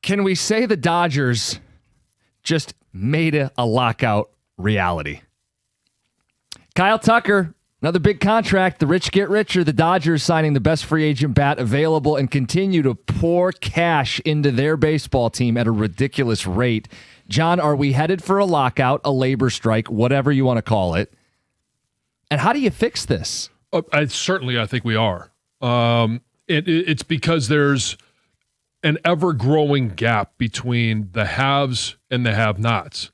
Speaker 2: Can we say the Dodgers just made a lockout reality? Kyle Tucker, another big contract. The rich get richer. The Dodgers signing the best free agent bat available and continue to pour cash into their baseball team at a ridiculous rate. John, are we headed for a lockout, a labor strike, whatever you want to call it? And how do you fix this?
Speaker 1: I think we are. It's because there's an ever-growing gap between the haves and the have-nots.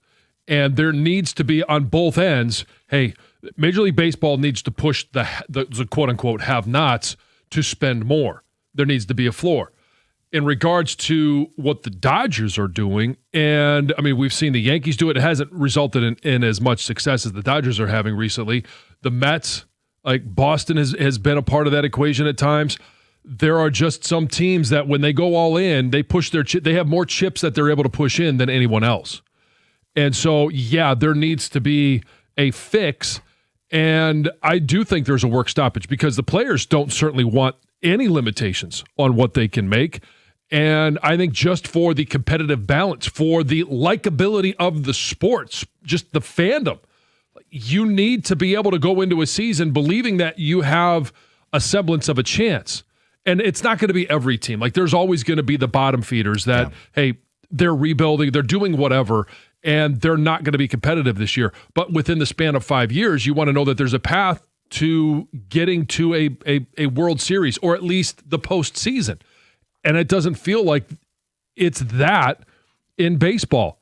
Speaker 1: And there needs to be, on both ends, hey, Major League Baseball needs to push the quote-unquote have-nots to spend more. There needs to be a floor. In regards to what the Dodgers are doing, and I mean, we've seen the Yankees do it. It hasn't resulted in as much success as the Dodgers are having recently. The Mets, like Boston, has been a part of that equation at times. There are just some teams that when they go all in, they push they have more chips that they're able to push in than anyone else. And so, yeah, there needs to be a fix. And I do think there's a work stoppage because the players don't certainly want any limitations on what they can make. And I think just for the competitive balance, for the likability of the sports, just the fandom, you need to be able to go into a season believing that you have a semblance of a chance. And it's not going to be every team. Like, there's always going to be the bottom feeders that, hey, they're rebuilding, they're doing whatever, and they're not going to be competitive this year. But within the span of 5 years, you want to know that there's a path to getting to a World Series or at least the postseason. And it doesn't feel like it's that in baseball.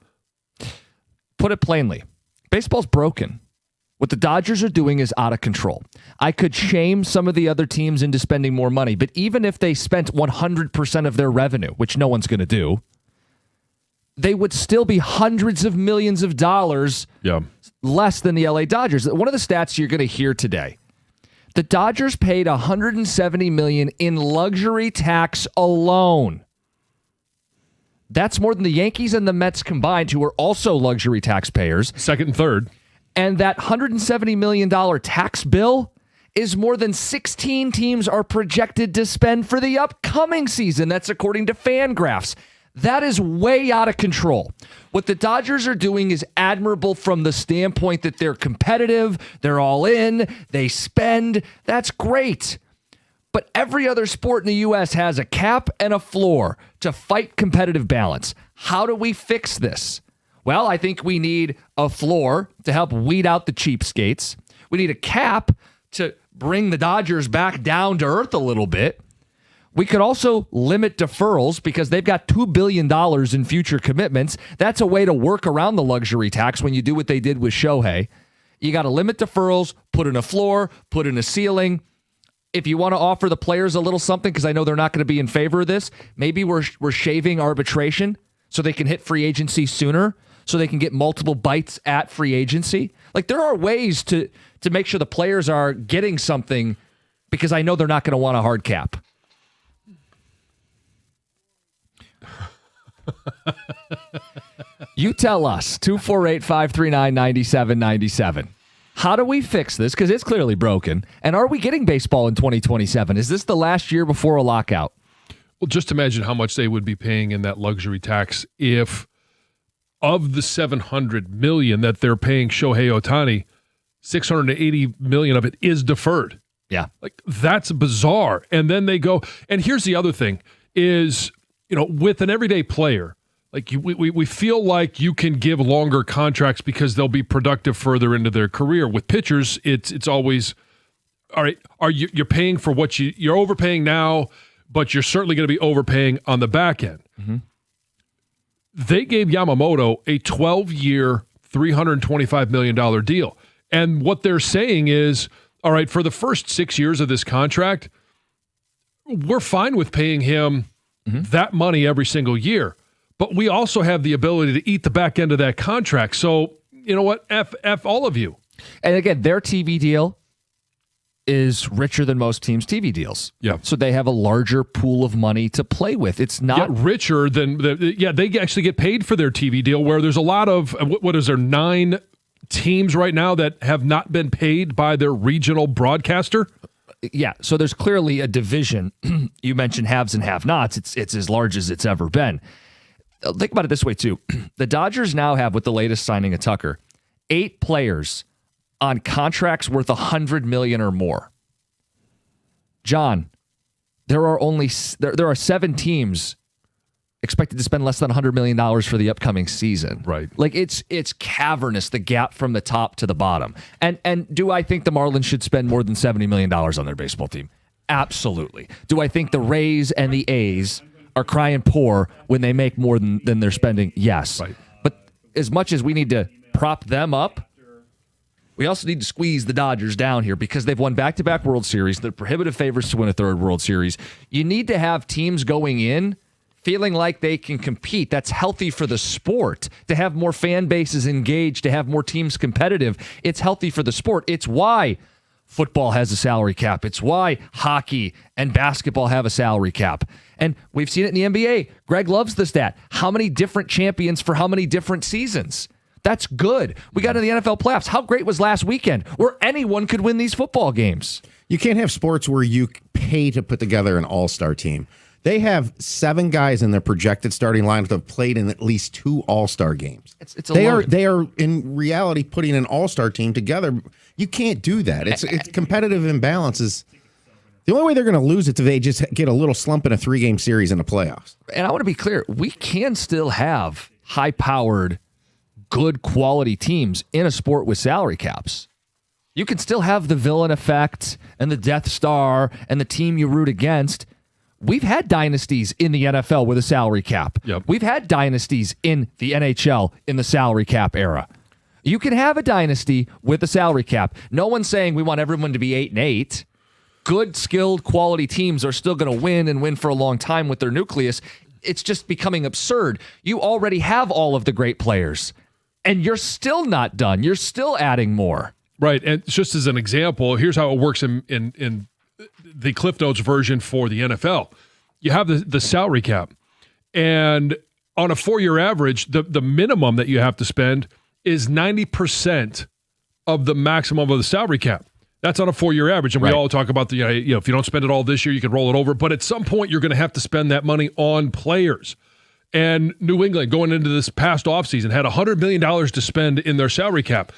Speaker 2: Put it plainly, baseball's broken. What the Dodgers are doing is out of control. I could shame some of the other teams into spending more money, but even if they spent 100% of their revenue, which no one's going to do, they would still be hundreds of millions of dollars less than the LA Dodgers. One of the stats you're going to hear today, the Dodgers paid $170 million in luxury tax alone. That's more than the Yankees and the Mets combined, who are also luxury taxpayers.
Speaker 1: Second and third.
Speaker 2: And that $170 million tax bill is more than 16 teams are projected to spend for the upcoming season. That's according to Fangraphs. That is way out of control. What the Dodgers are doing is admirable from the standpoint that they're competitive, they're all in, they spend. That's great. But every other sport in the U.S. has a cap and a floor to fight competitive balance. How do we fix this? Well, I think we need a floor to help weed out the cheapskates. We need a cap to bring the Dodgers back down to earth a little bit. We could also limit deferrals because they've got $2 billion in future commitments. That's a way to work around the luxury tax when you do what they did with Shohei. You got to limit deferrals, put in a floor, put in a ceiling. If you want to offer the players a little something, because I know they're not going to be in favor of this, maybe we're shaving arbitration so they can hit free agency sooner, so they can get multiple bites at free agency. Like, there are ways to make sure the players are getting something, because I know they're not going to want a hard cap. You tell us, 248-539-9797. How do we fix this? Because it's clearly broken. And are we getting baseball in 2027? Is this the last year before a lockout?
Speaker 1: Well, just imagine how much they would be paying in that luxury tax if, of the $700 million that they're paying Shohei Ohtani, $680 million of it is deferred.
Speaker 2: Yeah.
Speaker 1: Like, that's bizarre. And then they go, and here's the other thing is, you know, with an everyday player, like we feel like you can give longer contracts because they'll be productive further into their career. With pitchers, it's always, all right, you're paying for what you're overpaying now, but you're certainly going to be overpaying on the back end. Mm-hmm. They gave Yamamoto a 12-year, $325 million deal. And what they're saying is, all right, for the first 6 years of this contract, we're fine with paying him that money every single year. But we also have the ability to eat the back end of that contract. So, you know what? F all of you.
Speaker 2: And again, their TV deal is richer than most teams' TV deals.
Speaker 1: Yeah.
Speaker 2: So they have a larger pool of money to play with. It's not
Speaker 1: richer than they actually get paid for their TV deal, where there's a lot of, what is there, 9 teams right now that have not been paid by their regional broadcaster?
Speaker 2: Yeah, so there's clearly a division. You mentioned haves and have-nots. It's as large as it's ever been. think about it this way, too. The Dodgers now have, with the latest signing of Tucker, 8 players on contracts worth $100 million or more. John, there are 7 teams expected to spend less than $100 million for the upcoming season.
Speaker 1: Right.
Speaker 2: Like it's cavernous, the gap from the top to the bottom. And do I think the Marlins should spend more than $70 million on their baseball team? Absolutely. Do I think the Rays and the A's are crying poor when they make more than they're spending? Yes.
Speaker 1: Right.
Speaker 2: But as much as we need to prop them up, we also need to squeeze the Dodgers down here because they've won back-to-back World Series. They're prohibitive favorites to win a third World Series. You need to have teams going in feeling like they can compete. That's healthy for the sport. To have more fan bases engaged, to have more teams competitive, it's healthy for the sport. It's why football has a salary cap. It's why hockey and basketball have a salary cap. And we've seen it in the NBA. Greg loves the stat. How many different champions for how many different seasons? That's good. We got to the NFL playoffs. How great was last weekend where anyone could win these football games?
Speaker 3: You can't have sports where you pay to put together an all-star team. They have 7 guys in their projected starting lineup that have played in at least 2 all-star games. They are in reality putting an all-star team together. You can't do that. It's competitive imbalances. The only way they're going to lose it is if they just get a little slump in a 3-game series in the playoffs.
Speaker 2: And I want to be clear, we can still have high-powered, good quality teams in a sport with salary caps. You can still have the villain effect and the Death Star and the team you root against. We've had dynasties in the NFL with a salary cap.
Speaker 1: Yep.
Speaker 2: We've had dynasties in the NHL in the salary cap era. You can have a dynasty with a salary cap. No one's saying we want everyone to be 8-8. Good, skilled, quality teams are still going to win and win for a long time with their nucleus. It's just becoming absurd. You already have all of the great players, and you're still not done. You're still adding more.
Speaker 1: Right. And just as an example, here's how it works in the Cliff Notes version for the NFL. You have the salary cap, and on a 4-year average, the minimum that you have to spend is 90% of the maximum of the salary cap. That's on a 4-year average, and we all talk about if you don't spend it all this year, you can roll it over. But at some point, you're going to have to spend that money on players. And New England, going into this past offseason, had $100 million to spend in their salary cap.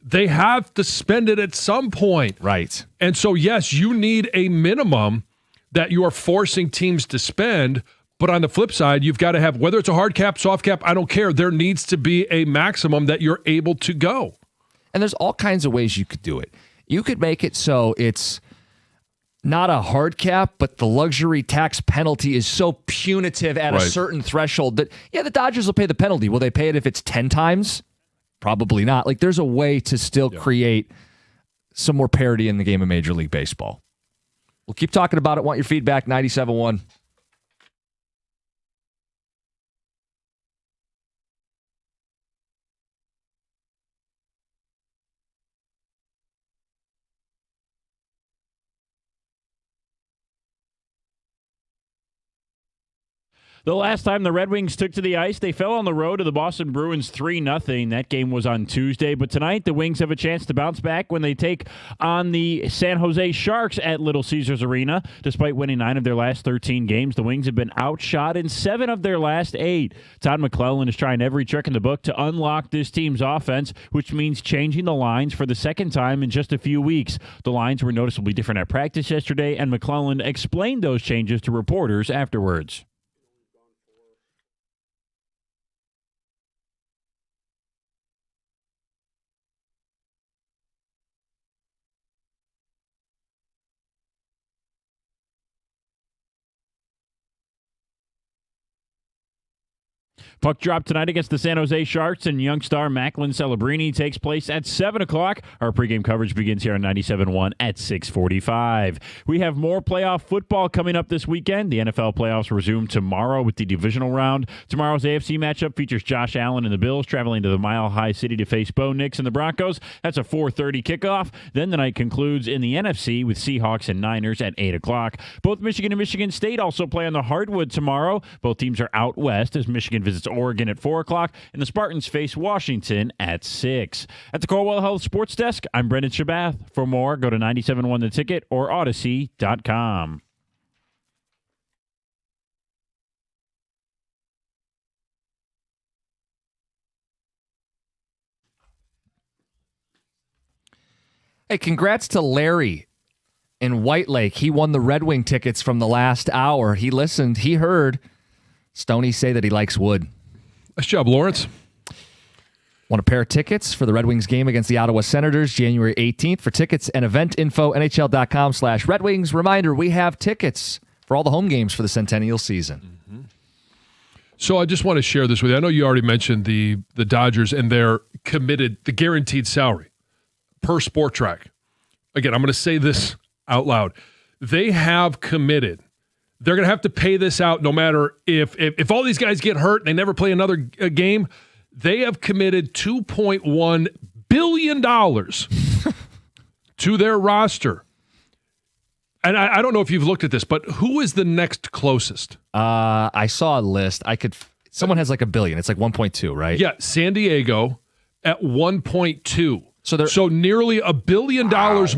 Speaker 1: They have to spend it at some point.
Speaker 2: Right.
Speaker 1: And so, yes, you need a minimum that you are forcing teams to spend. But on the flip side, you've got to have, whether it's a hard cap, soft cap, I don't care. There needs to be a maximum that you're able to go.
Speaker 2: And there's all kinds of ways you could do it. You could make it so it's not a hard cap, but the luxury tax penalty is so punitive at a certain threshold that, the Dodgers will pay the penalty. Will they pay it if it's 10 times? Probably not. Like, there's a way to still create some more parity in the game of Major League Baseball. We'll keep talking about it. Want your feedback, 97.1.
Speaker 5: The last time the Red Wings took to the ice, they fell on the road to the Boston Bruins 3-0. That game was on Tuesday. But tonight, the Wings have a chance to bounce back when they take on the San Jose Sharks at Little Caesars Arena. Despite winning 9 of their last 13 games, the Wings have been outshot in 7 of their last 8. Todd McClellan is trying every trick in the book to unlock this team's offense, which means changing the lines for the second time in just a few weeks. The lines were noticeably different at practice yesterday, and McClellan explained those changes to reporters afterwards. Puck drop tonight against the San Jose Sharks, and young star Macklin Celebrini takes place at 7 o'clock. Our pregame coverage begins here on 97.1 at 6:45. We have more playoff football coming up this weekend. The NFL playoffs resume tomorrow with the divisional round. Tomorrow's AFC matchup features Josh Allen and the Bills traveling to the Mile High City to face Bo Nix and the Broncos. That's a 4:30 kickoff. Then the night concludes in the NFC with Seahawks and Niners at 8 o'clock. Both Michigan and Michigan State also play on the hardwood tomorrow. Both teams are out west as Michigan visits Oregon at 4 o'clock, and the Spartans face Washington at 6. At the Corewell Health Sports Desk, I'm Brendan Shabath. For more, go to 97.1 The Ticket or Odyssey.com.
Speaker 2: Hey, congrats to Larry in White Lake. He won the Red Wing tickets from the last hour. He listened. He heard Stoney say that he likes wood.
Speaker 1: Nice job, Lawrence.
Speaker 2: Want a pair of tickets for the Red Wings game against the Ottawa Senators, January 18th. For tickets and event info, NHL.com/Red Wings. Reminder, we have tickets for all the home games for the Centennial season.
Speaker 1: So I just want to share this with you. I know you already mentioned the Dodgers and their the guaranteed salary per Sport Track. Again, I'm going to say this out loud. They have committed. They're going to have to pay this out no matter if all these guys get hurt and they never play another game. They have committed $2.1 billion to their roster. And I don't know if you've looked at this, but who is the next closest?
Speaker 2: I saw a list. Someone has like $1 billion. It's like 1.2, right?
Speaker 1: Yeah, San Diego at 1.2. So nearly $1 billion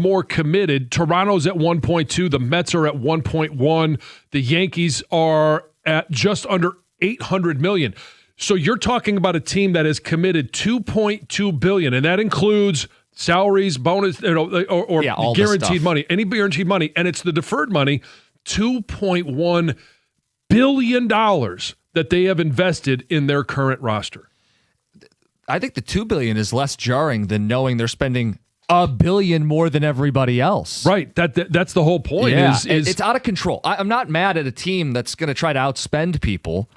Speaker 1: more committed. Toronto's at 1.2. The Mets are at 1.1. The Yankees are at just under $800 million. So you're talking about a team that has committed $2.2 billion, and that includes salaries, bonus, or guaranteed money, any guaranteed money, and it's the deferred money, $2.1 billion that they have invested in their current roster.
Speaker 2: I think the $2 billion is less jarring than knowing they're spending $1 billion more than everybody else.
Speaker 1: Right. That's the whole point.
Speaker 2: Yeah.
Speaker 1: Is
Speaker 2: it's out of control. I'm not mad at a team that's going to try to outspend people,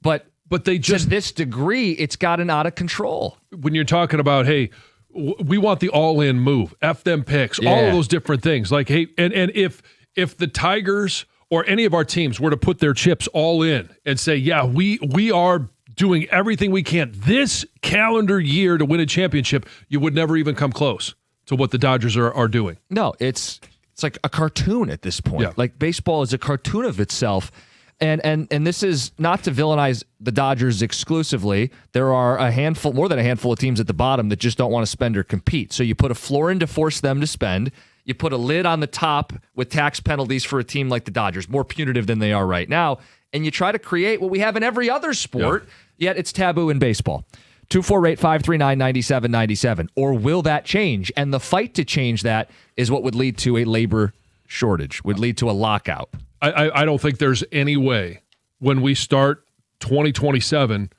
Speaker 2: but
Speaker 1: they just
Speaker 2: to this degree, it's gotten out of control.
Speaker 1: When you're talking about, hey, we want the all-in move, F them picks, all of those different things. Like, hey, and if the Tigers or any of our teams were to put their chips all in and say, yeah, we are doing everything we can this calendar year to win a championship, you would never even come close to what the Dodgers are doing.
Speaker 2: No, it's like a cartoon at this point.
Speaker 1: Yeah.
Speaker 2: Like baseball is a cartoon of itself. And this is not to villainize the Dodgers exclusively. There are more than a handful of teams at the bottom that just don't want to spend or compete. So you put a floor in to force them to spend. You put a lid on the top with tax penalties for a team like the Dodgers, more punitive than they are right now. And you try to create what we have in every other sport, yet it's taboo in baseball. 248-539-9797. Or will that change? And the fight to change that is what would lead to a labor shortage, would lead to a lockout.
Speaker 1: I don't think there's any way when we start 2027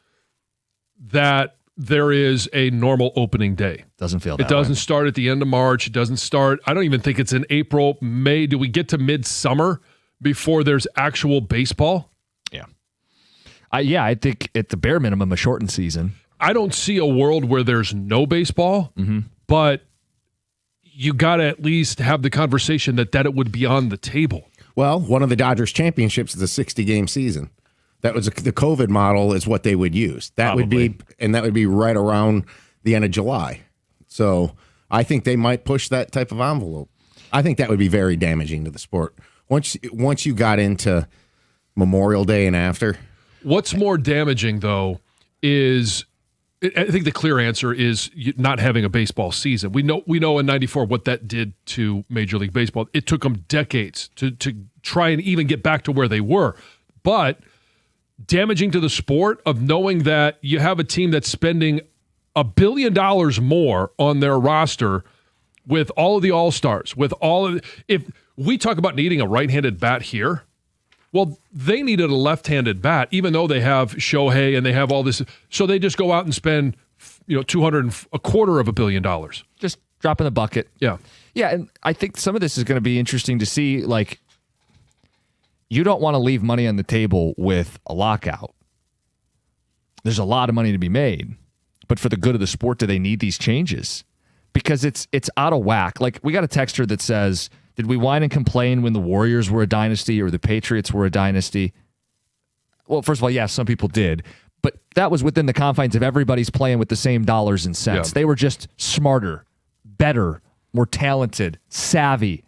Speaker 1: that there is a normal opening day.
Speaker 2: Doesn't feel that
Speaker 1: It doesn't
Speaker 2: way.
Speaker 1: start at the end of March. It doesn't start. I don't even think it's in April, May. Do we get to midsummer before there's actual baseball?
Speaker 2: Yeah. I think at the bare minimum, a shortened season.
Speaker 1: I don't see a world where there's no baseball, but you got to at least have the conversation that it would be on the table.
Speaker 6: Well, one of the Dodgers championships is a 60-game season. That was the COVID model is what they would use. That would be right around the end of July. So I think they might push that type of envelope. I think that would be very damaging to the sport. Once you got into Memorial Day and after.
Speaker 1: What's more damaging, though, is I think the clear answer is not having a baseball season. We know in '94 what that did to Major League Baseball. It took them decades to try and even get back to where they were. But damaging to the sport of knowing that you have a team that's spending $1 billion more on their roster with all of the All-Stars, if we talk about needing a right-handed bat here, well, they needed a left-handed bat, even though they have Shohei and they have all this. So they just go out and spend, $225 million.
Speaker 2: Just drop in the bucket.
Speaker 1: Yeah.
Speaker 2: Yeah, and I think some of this is going to be interesting to see. Like, you don't want to leave money on the table with a lockout. There's a lot of money to be made. But for the good of the sport, do they need these changes? Because it's out of whack. Like, we got a texter that says, did we whine and complain when the Warriors were a dynasty or the Patriots were a dynasty? Well, first of all, yes, some people did. But that was within the confines of everybody's playing with the same dollars and cents.
Speaker 1: Yeah.
Speaker 2: They were just smarter, better, more talented, savvy.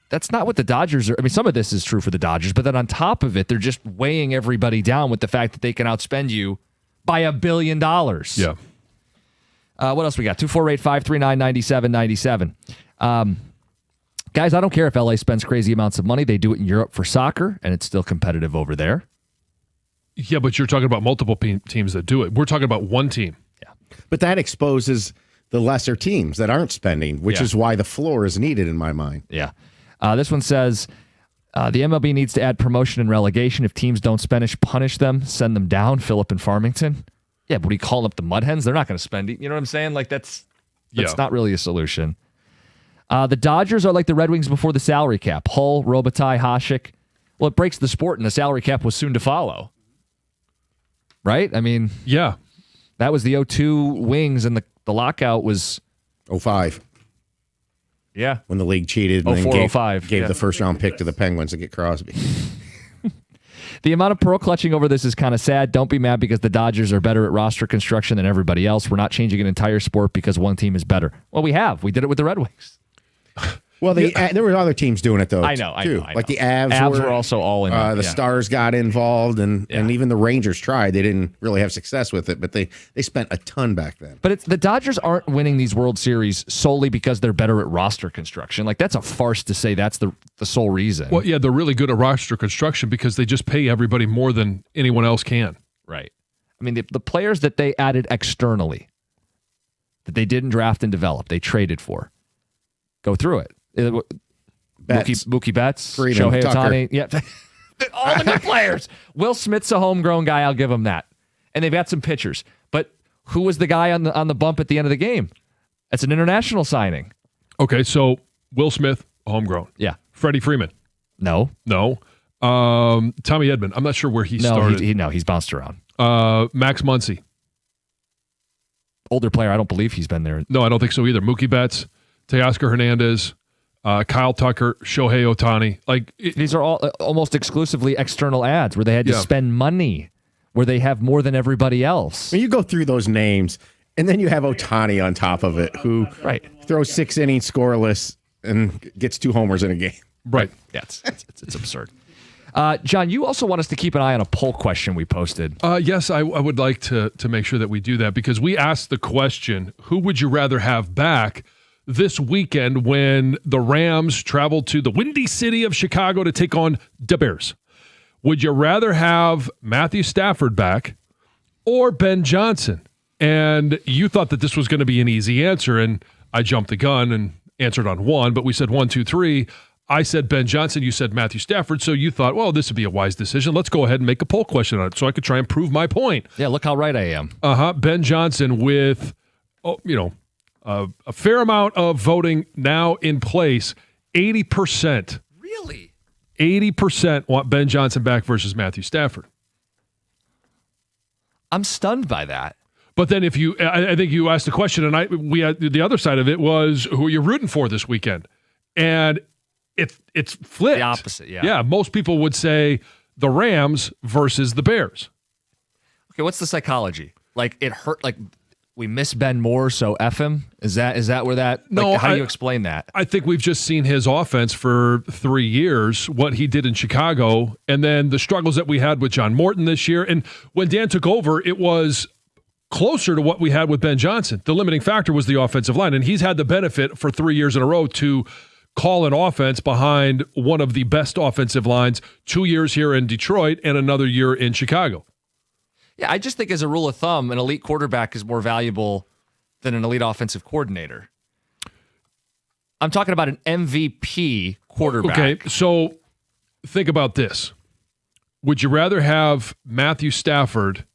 Speaker 2: That's not what the Dodgers are. I mean, some of this is true for the Dodgers, but then on top of it, they're just weighing everybody down with the fact that they can outspend you by $1 billion.
Speaker 1: Yeah.
Speaker 2: What else we got? 248-539-9797. Guys, I don't care if LA spends crazy amounts of money. They do it in Europe for soccer, and it's still competitive over there.
Speaker 1: Yeah, but you're talking about multiple teams that do it. We're talking about one team.
Speaker 6: But that exposes the lesser teams that aren't spending, which is why the floor is needed in my mind.
Speaker 2: Yeah. This one says the MLB needs to add promotion and relegation. If teams don't punish them, send them down. Phillip and Farmington. Yeah, but we call up the Mud Hens. They're not going to spend it. You know what I'm saying? Like that's not really a solution. The Dodgers are like the Red Wings before the salary cap. Hull, Robitaille, Hasek. Well, it breaks the sport, and the salary cap was soon to follow. Right? I mean,
Speaker 1: yeah.
Speaker 2: That was the 0-2 Wings, and the lockout was
Speaker 6: 05.
Speaker 2: Yeah.
Speaker 6: When the league cheated and
Speaker 2: 04-05.
Speaker 6: gave the first-round pick to the Penguins to get Crosby.
Speaker 2: The amount of pearl clutching over this is kind of sad. Don't be mad because the Dodgers are better at roster construction than everybody else. We're not changing an entire sport because one team is better. Well, we have. We did it with the Red Wings.
Speaker 6: Well, there were other teams doing it, though.
Speaker 2: I know.
Speaker 6: Like the Avs.
Speaker 2: Avs were also all in.
Speaker 6: The Stars got involved, and even the Rangers tried. They didn't really have success with it, but they spent a ton back then.
Speaker 2: But the Dodgers aren't winning these World Series solely because they're better at roster construction. Like, that's a farce to say that's the sole reason.
Speaker 1: Well, yeah, they're really good at roster construction because they just pay everybody more than anyone else can.
Speaker 2: Right. I mean, the players that they added externally, that they didn't draft and develop, they traded for. Go through it. Mookie Betts,
Speaker 6: Freedom,
Speaker 2: Shohei
Speaker 6: Tucker.
Speaker 2: Ohtani. Yeah. All the good players. Will Smith's a homegrown guy. I'll give him that. And they've got some pitchers. But who was the guy on the bump at the end of the game? That's an international signing.
Speaker 1: Okay, so Will Smith, homegrown.
Speaker 2: Yeah.
Speaker 1: Freddie Freeman.
Speaker 2: No.
Speaker 1: Tommy Edman. I'm not sure where he started.
Speaker 2: He's bounced around.
Speaker 1: Max Muncy.
Speaker 2: Older player. I don't believe he's been there.
Speaker 1: No, I don't think so either. Mookie Betts, Teoscar Hernandez, Kyle Tucker, Shohei Ohtani.
Speaker 2: These are all almost exclusively external ads where they had to spend money, where they have more than everybody else.
Speaker 6: When you go through those names, and then you have Ohtani on top of it, who throws 6 innings scoreless and gets 2 homers in a game.
Speaker 1: Right.
Speaker 2: Yeah, it's absurd. John, you also want us to keep an eye on a poll question we posted.
Speaker 1: Yes, I would like to make sure that we do that because we asked the question, who would you rather have back this weekend when the Rams travel to the Windy City of Chicago to take on the Bears? Would you rather have Matthew Stafford back or Ben Johnson? And you thought that this was going to be an easy answer, and I jumped the gun and answered on one, but we said 1, 2, 3. I said Ben Johnson, you said Matthew Stafford, so you thought, well, this would be a wise decision. Let's go ahead and make a poll question on it so I could try and prove my point.
Speaker 2: Yeah, look how right I am.
Speaker 1: Ben Johnson with, a fair amount of voting now in place, 80%.
Speaker 2: Really?
Speaker 1: 80% want Ben Johnson back versus Matthew Stafford.
Speaker 2: I'm stunned by that.
Speaker 1: But then I think you asked the question, and we had the other side of it was, who are you rooting for this weekend? And it's flipped.
Speaker 2: The opposite, yeah.
Speaker 1: Yeah, most people would say the Rams versus the Bears.
Speaker 2: Okay, what's the psychology? Like, it hurt, like, we miss Ben more, so F him? Is that where that...
Speaker 1: No,
Speaker 2: how do you explain that?
Speaker 1: I think we've just seen his offense for 3 years, what he did in Chicago, and then the struggles that we had with John Morton this year. And when Dan took over, it was closer to what we had with Ben Johnson. The limiting factor was the offensive line, and he's had the benefit for 3 years in a row to call an offense behind one of the best offensive lines, 2 years here in Detroit and another year in Chicago.
Speaker 2: Yeah, I just think as a rule of thumb, an elite quarterback is more valuable than an elite offensive coordinator. I'm talking about an MVP quarterback.
Speaker 1: Okay, so think about this. Would you rather have Matthew Stafford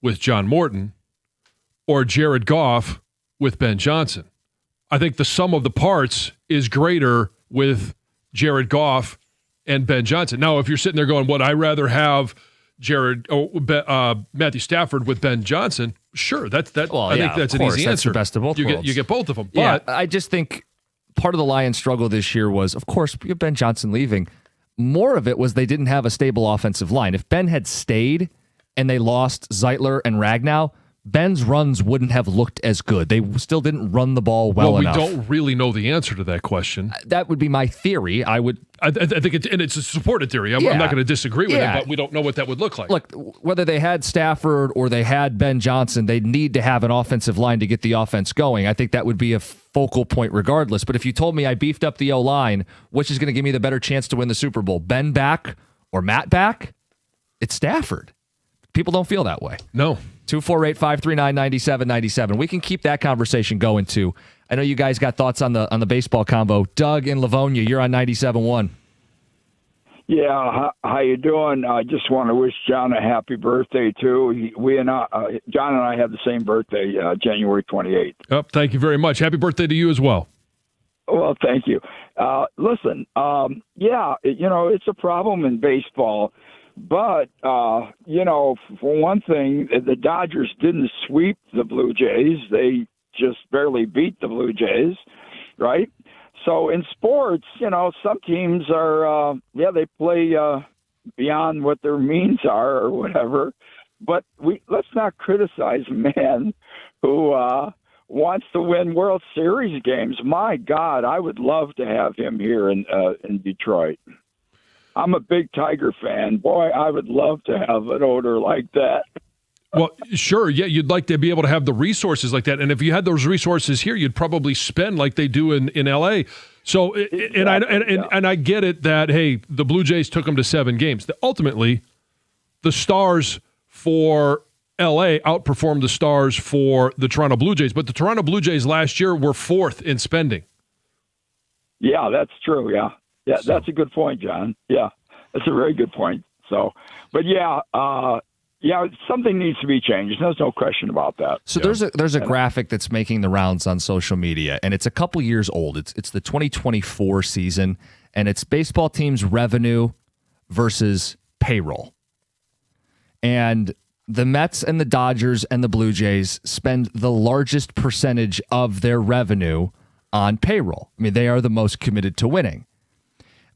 Speaker 1: with John Morton or Jared Goff with Ben Johnson? I think the sum of the parts is greater with Jared Goff and Ben Johnson. Now, if you're sitting there going, would I rather have Matthew Stafford with Ben Johnson? Sure, I think that's an easy answer.
Speaker 2: That's the best of both worlds.
Speaker 1: You get both of them.
Speaker 2: Yeah,
Speaker 1: But
Speaker 2: I just think part of the Lions' struggle this year was, of course, Ben Johnson leaving. More of it was they didn't have a stable offensive line. If Ben had stayed and they lost Zeitler and Ragnow, Ben's runs wouldn't have looked as good. They still didn't run the ball well enough.
Speaker 1: We don't really know the answer to that question.
Speaker 2: That would be my theory. I
Speaker 1: think it's a supported theory. I'm not going to disagree with it, but we don't know what that would look like.
Speaker 2: Look, whether they had Stafford or they had Ben Johnson, they need to have an offensive line to get the offense going. I think that would be a focal point regardless. But if you told me I beefed up the O-line, which is going to give me the better chance to win the Super Bowl, Ben back or Matt back? It's Stafford. People don't feel that way.
Speaker 1: No.
Speaker 2: 248-539-9797. We can keep that conversation going, too. I know you guys got thoughts on the baseball combo. Doug in Livonia, you're on 97.1.
Speaker 12: Yeah, how you doing? I just want to wish John a happy birthday, too. John and I have the same birthday, January 28th.
Speaker 1: Oh, thank you very much. Happy birthday to you as well.
Speaker 12: Well, thank you. Listen, it's a problem in baseball. But, for one thing, the Dodgers didn't sweep the Blue Jays. They just barely beat the Blue Jays, right? So in sports, some teams are, they play beyond what their means are or whatever. But let's not criticize a man who wants to win World Series games. My God, I would love to have him here in Detroit. I'm a big Tiger fan. Boy, I would love to have an owner like that.
Speaker 1: Well, sure. Yeah, you'd like to be able to have the resources like that. And if you had those resources here, you'd probably spend like they do in L.A. So, and I get it that, hey, the Blue Jays took them to 7 games. Ultimately, the Stars for L.A. outperformed the Stars for the Toronto Blue Jays. But the Toronto Blue Jays last year were 4th in spending.
Speaker 12: Yeah, that's true, yeah. Yeah, that's a good point, John. Yeah, that's a very good point. So, but something needs to be changed. There's no question about that.
Speaker 2: So there's a graphic that's making the rounds on social media, and it's a couple years old. It's the 2024 season, and it's baseball teams' revenue versus payroll. And the Mets and the Dodgers and the Blue Jays spend the largest percentage of their revenue on payroll. I mean, they are the most committed to winning.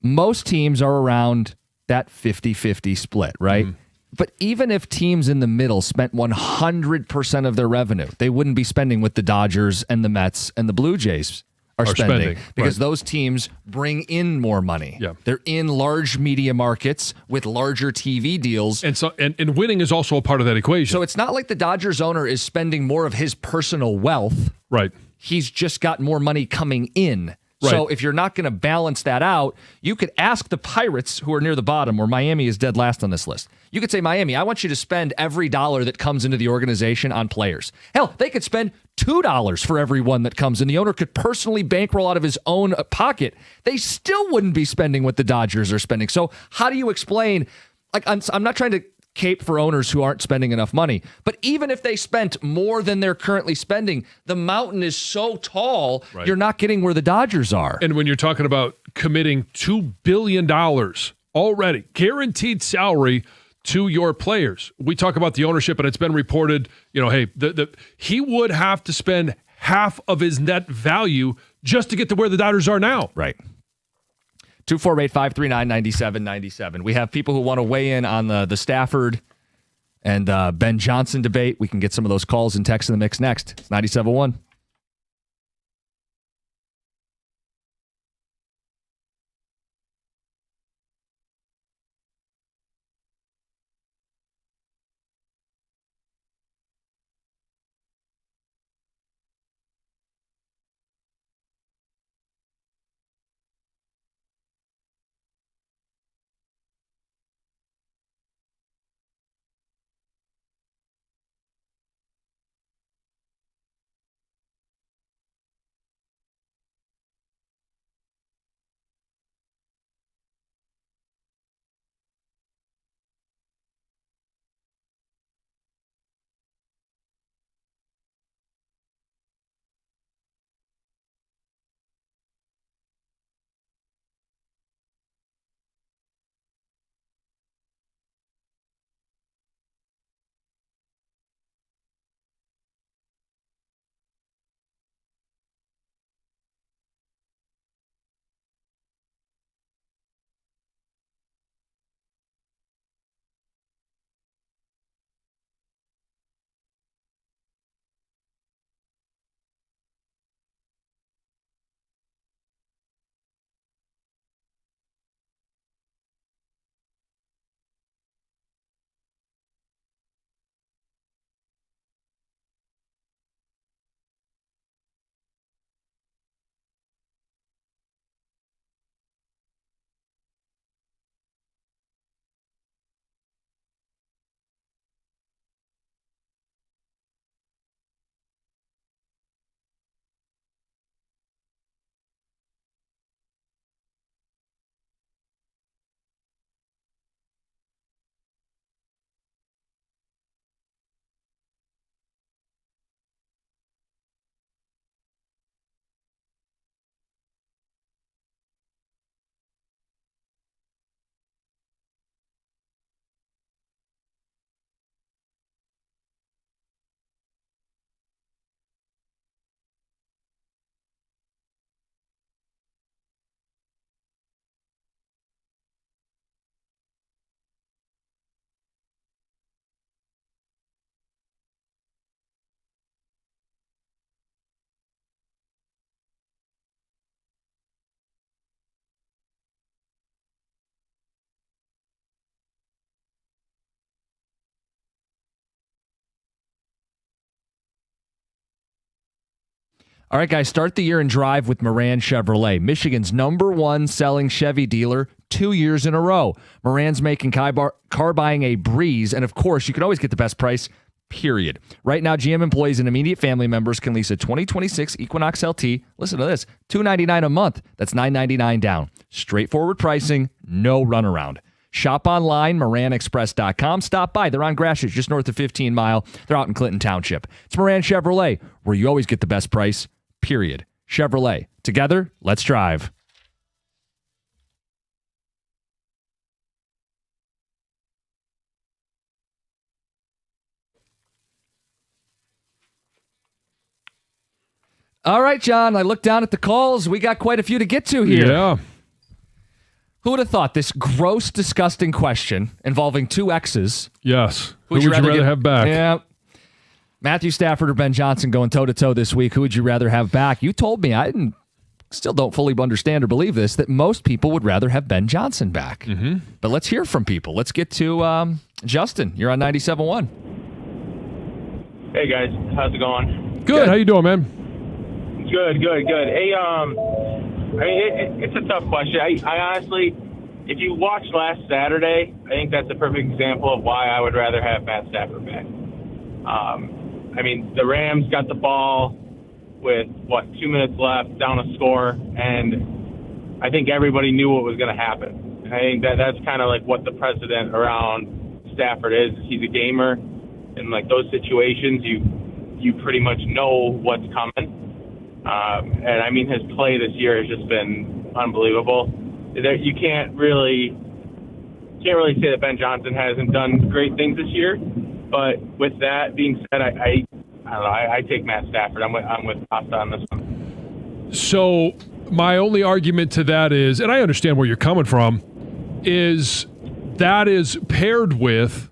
Speaker 2: Most teams are around that 50-50 split, right? Mm-hmm. But even if teams in the middle spent 100% of their revenue, they wouldn't be spending what the Dodgers and the Mets and the Blue Jays are spending because those teams bring in more money.
Speaker 1: Yeah.
Speaker 2: They're in large media markets with larger TV deals.
Speaker 1: And so and winning is also a part of that equation.
Speaker 2: So it's not like the Dodgers owner is spending more of his personal wealth.
Speaker 1: Right.
Speaker 2: He's just got more money coming in.
Speaker 1: Right.
Speaker 2: So if you're not going to balance that out, you could ask the Pirates, who are near the bottom, where Miami is dead last on this list. You could say, Miami, I want you to spend every dollar that comes into the organization on players. Hell, they could spend $2 for every one that comes in. The owner could personally bankroll out of his own pocket. They still wouldn't be spending what the Dodgers are spending. So how do you explain? Like, I'm not trying to cape for owners who aren't spending enough money. But even if they spent more than they're currently spending, the mountain is so tall, You're not getting where the Dodgers are.
Speaker 1: And when you're talking about committing $2 billion already, guaranteed salary to your players, we talk about the ownership, and it's been reported, hey, he would have to spend half of his net value just to get to where the Dodgers are now.
Speaker 2: Right. 248-539-9797. We have people who want to weigh in on the Stafford and Ben Johnson debate. We can get some of those calls and texts in the mix next. It's 97.1. All right, guys, start the year and drive with Moran Chevrolet, Michigan's #1 selling Chevy dealer 2 years in a row. Moran's making car buying a breeze, and of course, you can always get the best price, period. Right now, GM employees and immediate family members can lease a 2026 Equinox LT. Listen to this, $299 a month. That's $999 down. Straightforward pricing, no runaround. Shop online, MoranExpress.com. Stop by. They're on Gratiot, just north of 15 Mile. They're out in Clinton Township. It's Moran Chevrolet, where you always get the best price, period. Chevrolet. Together, let's drive. All right, John, I looked down at the calls. We got quite a few to get to here.
Speaker 1: Yeah.
Speaker 2: Who would have thought this gross, disgusting question involving two exes?
Speaker 1: Yes. Who would you rather have back?
Speaker 2: Yeah. Matthew Stafford or Ben Johnson going toe-to-toe this week. Who would you rather have back? You told me, still don't fully understand or believe this, that most people would rather have Ben Johnson back. Mm-hmm. But let's hear from people. Let's get to Justin. You're on 97.1.
Speaker 13: Hey, guys. How's it going?
Speaker 1: Good. How you doing, man?
Speaker 13: Good. Hey, it's a tough question. I honestly, if you watched last Saturday, I think that's a perfect example of why I would rather have Matt Stafford back. The Rams got the ball with, 2 minutes left, down a score, and I think everybody knew what was going to happen. And I think that's kind of like what the precedent around Stafford is. He's a gamer. In like those situations, you pretty much know what's coming. His play this year has just been unbelievable. You can't really say that Ben Johnson hasn't done great things this year. But with that being said, I don't know. I take Matt Stafford. I'm with Costa on this one.
Speaker 1: So my only argument to that is, and I understand where you're coming from, is that is paired with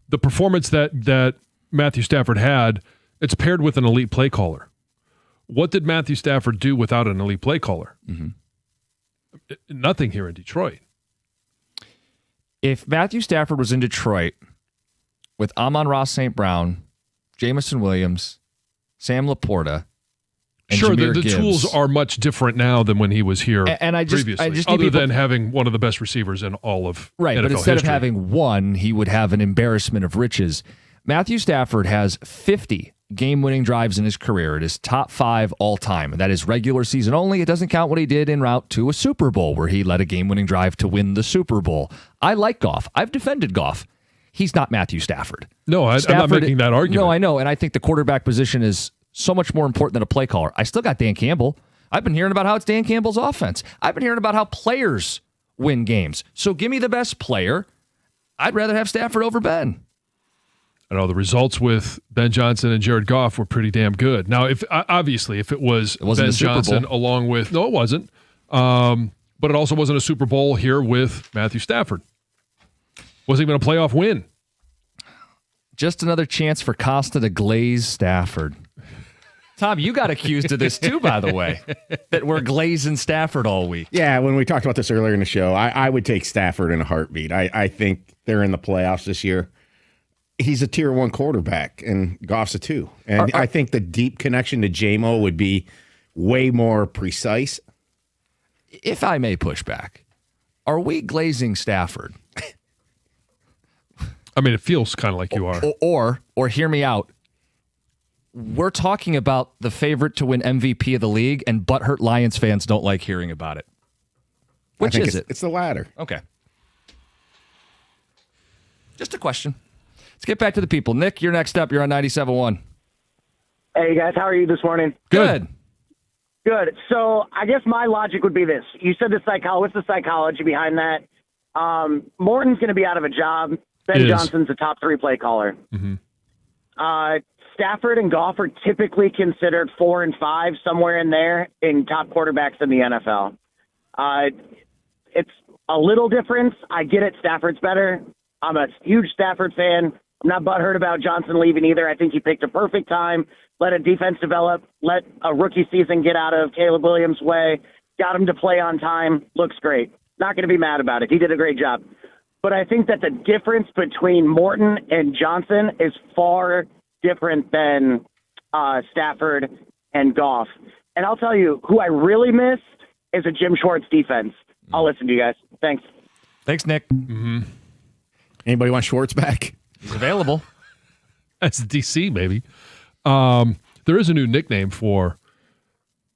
Speaker 1: the performance that Matthew Stafford had. It's paired with an elite play caller. What did Matthew Stafford do without an elite play caller? Mm-hmm. Nothing here in Detroit.
Speaker 2: If Matthew Stafford was in Detroit with Amon-Ra St. Brown, Jameson Williams, Sam Laporta, and
Speaker 1: sure,
Speaker 2: Jahmyr
Speaker 1: the
Speaker 2: Gibbs,
Speaker 1: tools are much different now than when he was here previously. Other than having one of the best receivers in all of
Speaker 2: right,
Speaker 1: NFL
Speaker 2: but instead
Speaker 1: history.
Speaker 2: of having one, he would have an embarrassment of riches. Matthew Stafford has 50 game-winning drives in his career. It is top 5 all-time. That is regular season only. It doesn't count what he did en route to a Super Bowl, where he led a game-winning drive to win the Super Bowl. I like Goff. I've defended Goff. He's not Matthew Stafford.
Speaker 1: No, I'm not making that argument.
Speaker 2: No, I know, and I think the quarterback position is so much more important than a play caller. I still got Dan Campbell. I've been hearing about how it's Dan Campbell's offense. I've been hearing about how players win games. So give me the best player. I'd rather have Stafford over Ben.
Speaker 1: I know the results with Ben Johnson and Jared Goff were pretty damn good. Now, if it was Ben Johnson along with, no, it wasn't. But it also wasn't a Super Bowl here with Matthew Stafford. Wasn't even a playoff win.
Speaker 2: Just another chance for Costa to glaze Stafford. Tom, you got accused of this too, by the way, that we're glazing Stafford all week.
Speaker 6: Yeah, when we talked about this earlier in the show, I would take Stafford in a heartbeat. I think they're in the playoffs this year. He's a tier 1 quarterback, and Goff's a 2. And I think the deep connection to J-Mo would be way more precise.
Speaker 2: If I may push back, are we glazing Stafford?
Speaker 1: I mean, it feels kind of like you are.
Speaker 2: Or hear me out. We're talking about the favorite to win MVP of the league, and butthurt Lions fans don't like hearing about it. Which is it?
Speaker 6: It's the latter.
Speaker 2: Okay. Just a question. Let's get back to the people. Nick, you're next up. You're on 97.1.
Speaker 10: Hey, guys. How are you this morning?
Speaker 2: Good.
Speaker 10: So I guess my logic would be this. You said what's the psychology behind that? Morton's going to be out of a job. Ben Johnson's a top 3 play caller. Mm-hmm. Stafford and Goff are typically considered 4 and 5, somewhere in there, in top quarterbacks in the NFL. It's a little difference. I get it. Stafford's better. I'm a huge Stafford fan. I'm not butthurt about Johnson leaving either. I think he picked a perfect time. Let a defense develop. Let a rookie season get out of Caleb Williams' way. Got him to play on time. Looks great. Not going to be mad about it. He did a great job. But I think that the difference between Morton and Johnson is far different than Stafford
Speaker 14: and Goff. And I'll tell you, who I really miss is a Jim Schwartz defense. I'll listen to you guys. Thanks.
Speaker 2: Thanks, Nick.
Speaker 6: Anybody want Schwartz back?
Speaker 2: He's available.
Speaker 1: That's DC, maybe. There is a new nickname for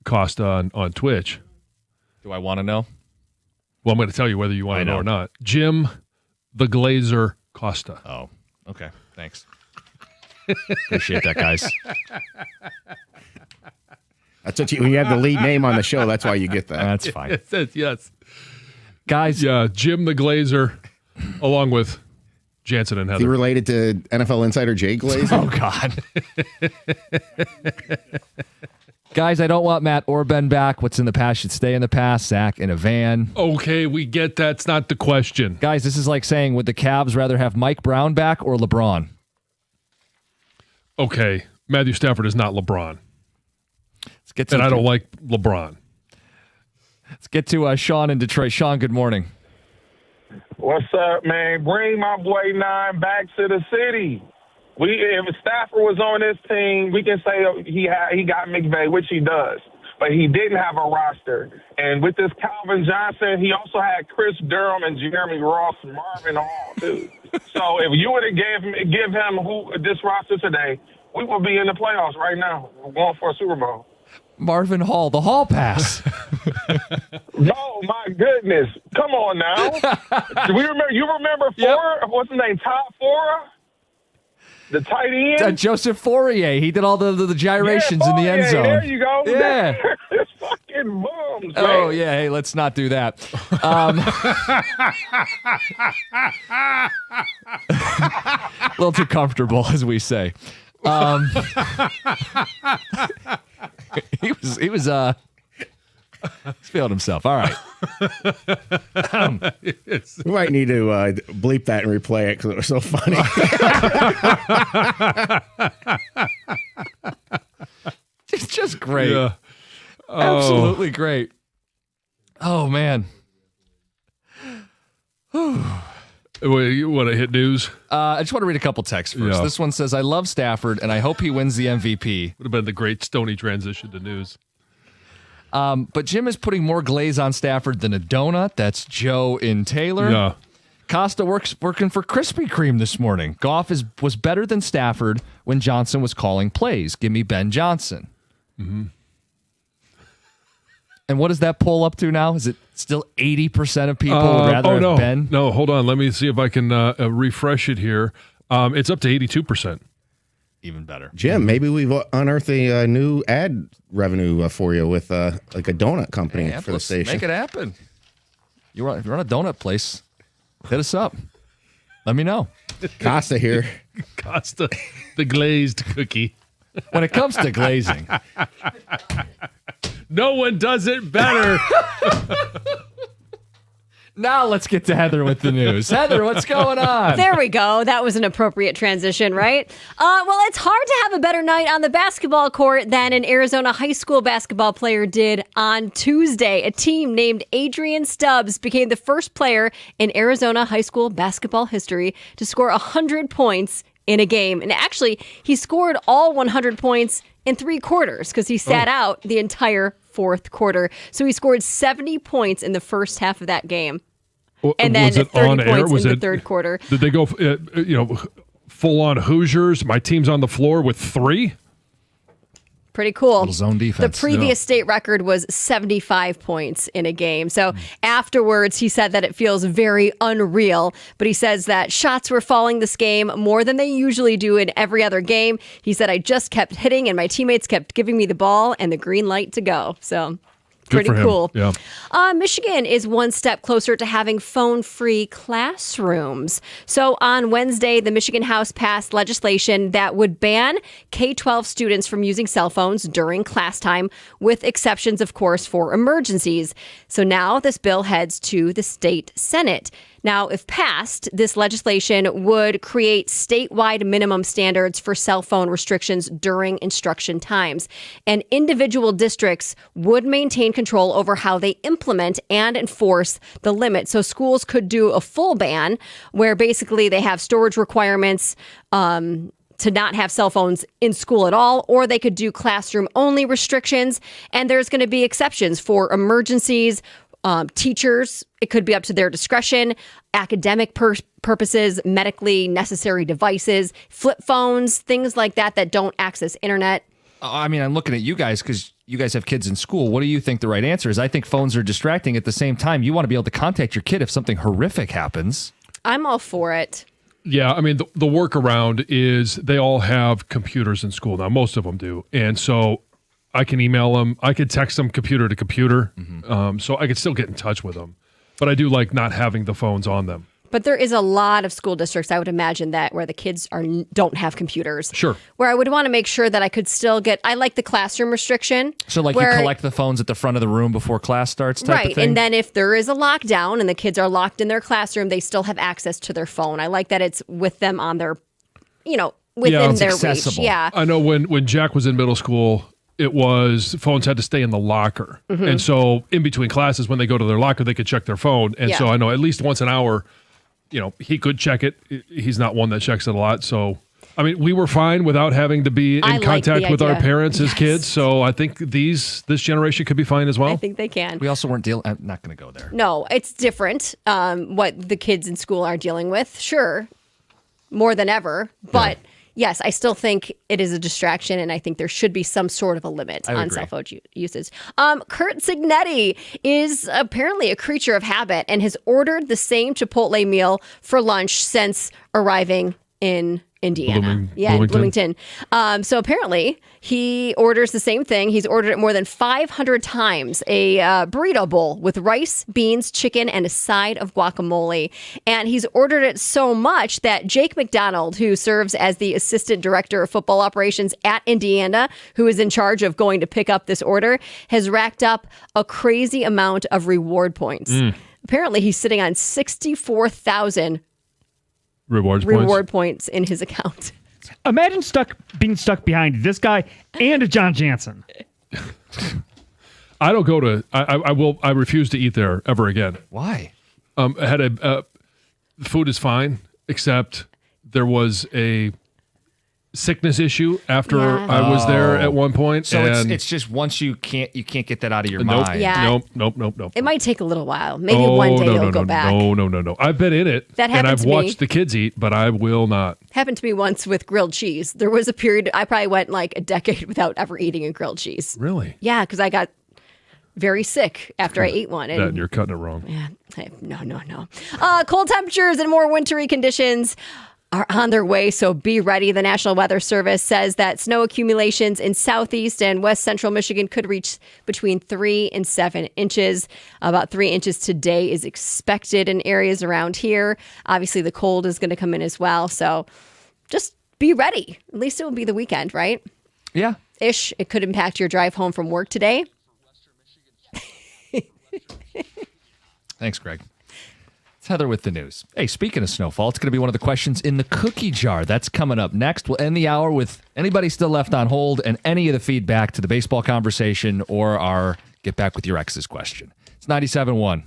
Speaker 1: Costa on Twitch.
Speaker 2: Do I want to know?
Speaker 1: Well, I'm going to tell you whether you want to know or not. Jim the Glazer Costa.
Speaker 2: Oh, okay. Thanks. Appreciate that, guys.
Speaker 6: That's what you have the lead name on the show. That's why you get that.
Speaker 2: That's fine.
Speaker 1: Yes.
Speaker 2: Guys.
Speaker 1: Yeah, Jim the Glazer, along with Jansen and
Speaker 6: Is
Speaker 1: Heather.
Speaker 6: he related to NFL insider Jay Glazer?
Speaker 2: Oh, God. Guys, I don't want Matt or Ben back. What's in the past should stay in the past. Zach in a van.
Speaker 1: Okay, we get that's not the question.
Speaker 2: Guys, this is like saying, would the Cavs rather have Mike Brown back or LeBron?
Speaker 1: Okay, Matthew Stafford is not LeBron.
Speaker 2: Let's get to
Speaker 1: and I don't like LeBron.
Speaker 2: Let's get to Sean in Detroit. Sean, good morning.
Speaker 15: What's up, man? Bring my boy Nine back to the city. If Stafford was on this team, we can say he got McVay, which he does, but he didn't have a roster. And with this Calvin Johnson, he also had Chris Durham and Jeremy Ross, Marvin Hall too. So if you would have give him this roster today, we would be in the playoffs right now. We're going for a Super Bowl.
Speaker 2: Marvin Hall, the Hall Pass.
Speaker 15: Oh my goodness! Come on now. Do we remember? You remember what's his name? Todd Fora, the tight end.
Speaker 2: Joseph Fourier. He did all the gyrations in the end zone.
Speaker 15: There you go.
Speaker 2: Yeah.
Speaker 15: It's fucking bums.
Speaker 2: Oh
Speaker 15: man.
Speaker 2: yeah. Hey, let's not do that. A little too comfortable, as we say. He's feeling himself. All right.
Speaker 6: We might need to bleep that and replay it because it was so funny.
Speaker 2: It's just great.
Speaker 1: Yeah.
Speaker 2: Absolutely great. Oh, man.
Speaker 1: You want to hit news?
Speaker 2: I just want to read a couple texts first.
Speaker 1: Yeah.
Speaker 2: This one says, I love Stafford, and I hope he wins the MVP.
Speaker 1: Would have been the great Stoney transition to news.
Speaker 2: But Jim is putting more glaze on Stafford than a donut. That's Joe in Taylor.
Speaker 1: Yeah.
Speaker 2: Costa working for Krispy Kreme this morning. Goff was better than Stafford when Johnson was calling plays. Give me Ben Johnson.
Speaker 1: Mm-hmm.
Speaker 2: And what does that poll up to now? Is it still 80% of people would rather have Ben?
Speaker 1: No, hold on. Let me see if I can refresh it here. It's up to 82%.
Speaker 2: Even better.
Speaker 6: Jim, maybe we've unearthed a new ad revenue for you with like a donut company
Speaker 2: Yeah,
Speaker 6: for the
Speaker 2: let's
Speaker 6: station.
Speaker 2: Make it happen. If you run a donut place, hit us up. Let me know.
Speaker 6: Costa here.
Speaker 1: Costa, the glazed cookie.
Speaker 2: When it comes to glazing,
Speaker 1: no one does it better.
Speaker 2: now let's get to Heather with the news. Heather, what's going on?
Speaker 4: There we go. That was an appropriate transition, right? Well, it's hard to have a better night on the basketball court than an Arizona high school basketball player did on Tuesday. A team named Adrian Stubbs became the first player in Arizona high school basketball history to score 100 points in a game. And actually, he scored all 100 points in 3 quarters because he sat out the entire fourth quarter. So he scored 70 points in the first half of that game. And then 30 points in the third quarter.
Speaker 1: Did they go, full on Hoosiers? My team's on the floor with 3?
Speaker 4: Pretty cool.
Speaker 2: Little zone defense.
Speaker 4: The previous state record was 75 points in a game. So afterwards, he said that it feels very unreal. But he says that shots were falling this game more than they usually do in every other game. He said, I just kept hitting and my teammates kept giving me the ball and the green light to go. So
Speaker 1: Good
Speaker 4: pretty cool.
Speaker 1: Yeah.
Speaker 4: Michigan is one step closer to having phone-free classrooms. So on Wednesday, the Michigan House passed legislation that would ban K-12 students from using cell phones during class time, with exceptions, of course, for emergencies. So now this bill heads to the state Senate. Now, if passed, this legislation would create statewide minimum standards for cell phone restrictions during instruction times. And individual districts would maintain control over how they implement and enforce the limit. So schools could do a full ban where basically they have storage requirements, to not have cell phones in school at all, or they could do classroom only restrictions. And there's going to be exceptions for emergencies, teachers. It could be up to their discretion, academic purposes, medically necessary devices, flip phones, things like that don't access internet.
Speaker 2: I mean, I'm looking at you guys because you guys have kids in school. What do you think the right answer is? I think phones are distracting. At the same time, you want to be able to contact your kid if something horrific happens.
Speaker 4: I'm all for it.
Speaker 1: Yeah, I mean, the workaround is they all have computers in school now. Most of them do. And so I can email them. I could text them computer to computer. So I could still get in touch with them. But I do like not having the phones on them.
Speaker 4: But there is a lot of school districts, I would imagine, that where the kids don't have computers.
Speaker 1: Sure.
Speaker 4: Where I would want to make sure that I could still I like the classroom restriction.
Speaker 2: So like you collect the phones at the front of the room before class starts type of thing?
Speaker 4: And then if there is a lockdown and the kids are locked in their classroom, they still have access to their phone. I like that it's with them on their, within their reach. Yeah.
Speaker 1: I know when Jack was in middle school, it was phones had to stay in the locker.
Speaker 4: Mhm.
Speaker 1: And so in between classes, when they go to their locker, they could check their phone. And so I know at least once an hour, he could check it. He's not one that checks it a lot. So, I mean, we were fine without having to be in contact with our parents as kids. So I think this generation could be fine as well.
Speaker 4: I think they can.
Speaker 2: We also weren't I'm not going to go there.
Speaker 4: No, it's different what the kids in school are dealing with. Sure, more than ever. But yes, I still think it is a distraction, and I think there should be some sort of a limit on cell phone usage. Kurt Signetti is apparently a creature of habit and has ordered the same Chipotle meal for lunch since arriving in Indiana. Bloomington. So apparently he orders the same thing. He's ordered it more than 500 times, a burrito bowl with rice, beans, chicken, and a side of guacamole. And he's ordered it so much that Jake McDonald, who serves as the assistant director of football operations at Indiana, who is in charge of going to pick up this order, has racked up a crazy amount of reward points. Apparently he's sitting on 64,000 reward points in his account.
Speaker 5: Imagine being stuck behind this guy and a John Jansen.
Speaker 1: I don't go to. I refuse to eat there ever again.
Speaker 2: Why?
Speaker 1: Food is fine, except there was a sickness issue after I was there at one point.
Speaker 2: So it's just once you can't get that out of your mind.
Speaker 4: Yeah.
Speaker 1: Nope.
Speaker 4: It might take a little while. Maybe one day you'll go back.
Speaker 1: No. I've been in it.
Speaker 4: That
Speaker 1: and
Speaker 4: happened
Speaker 1: I've
Speaker 4: to me.
Speaker 1: watched the kids eat, but I will not.
Speaker 4: Happened to me once with grilled cheese. There was a period I probably went like a decade without ever eating a grilled cheese.
Speaker 1: Really?
Speaker 4: Yeah, because I got very sick after I ate one.
Speaker 1: And you're cutting it wrong.
Speaker 4: Yeah, no. Cold temperatures and more wintry conditions are on their way, so be ready. The National Weather Service says that snow accumulations in southeast and west central Michigan could reach between 3 and 7 inches. About 3 inches today is expected in areas around here. Obviously, the cold is going to come in as well, so just be ready. At least it will be the weekend, right?
Speaker 2: Yeah.
Speaker 4: Ish. It could impact your drive home from work today.
Speaker 2: Thanks, Greg. It's Heather with the news. Hey, speaking of snowfall, it's going to be one of the questions in the cookie jar. That's coming up next. We'll end the hour with anybody still left on hold and any of the feedback to the baseball conversation or our get back with your exes question. It's 97.1.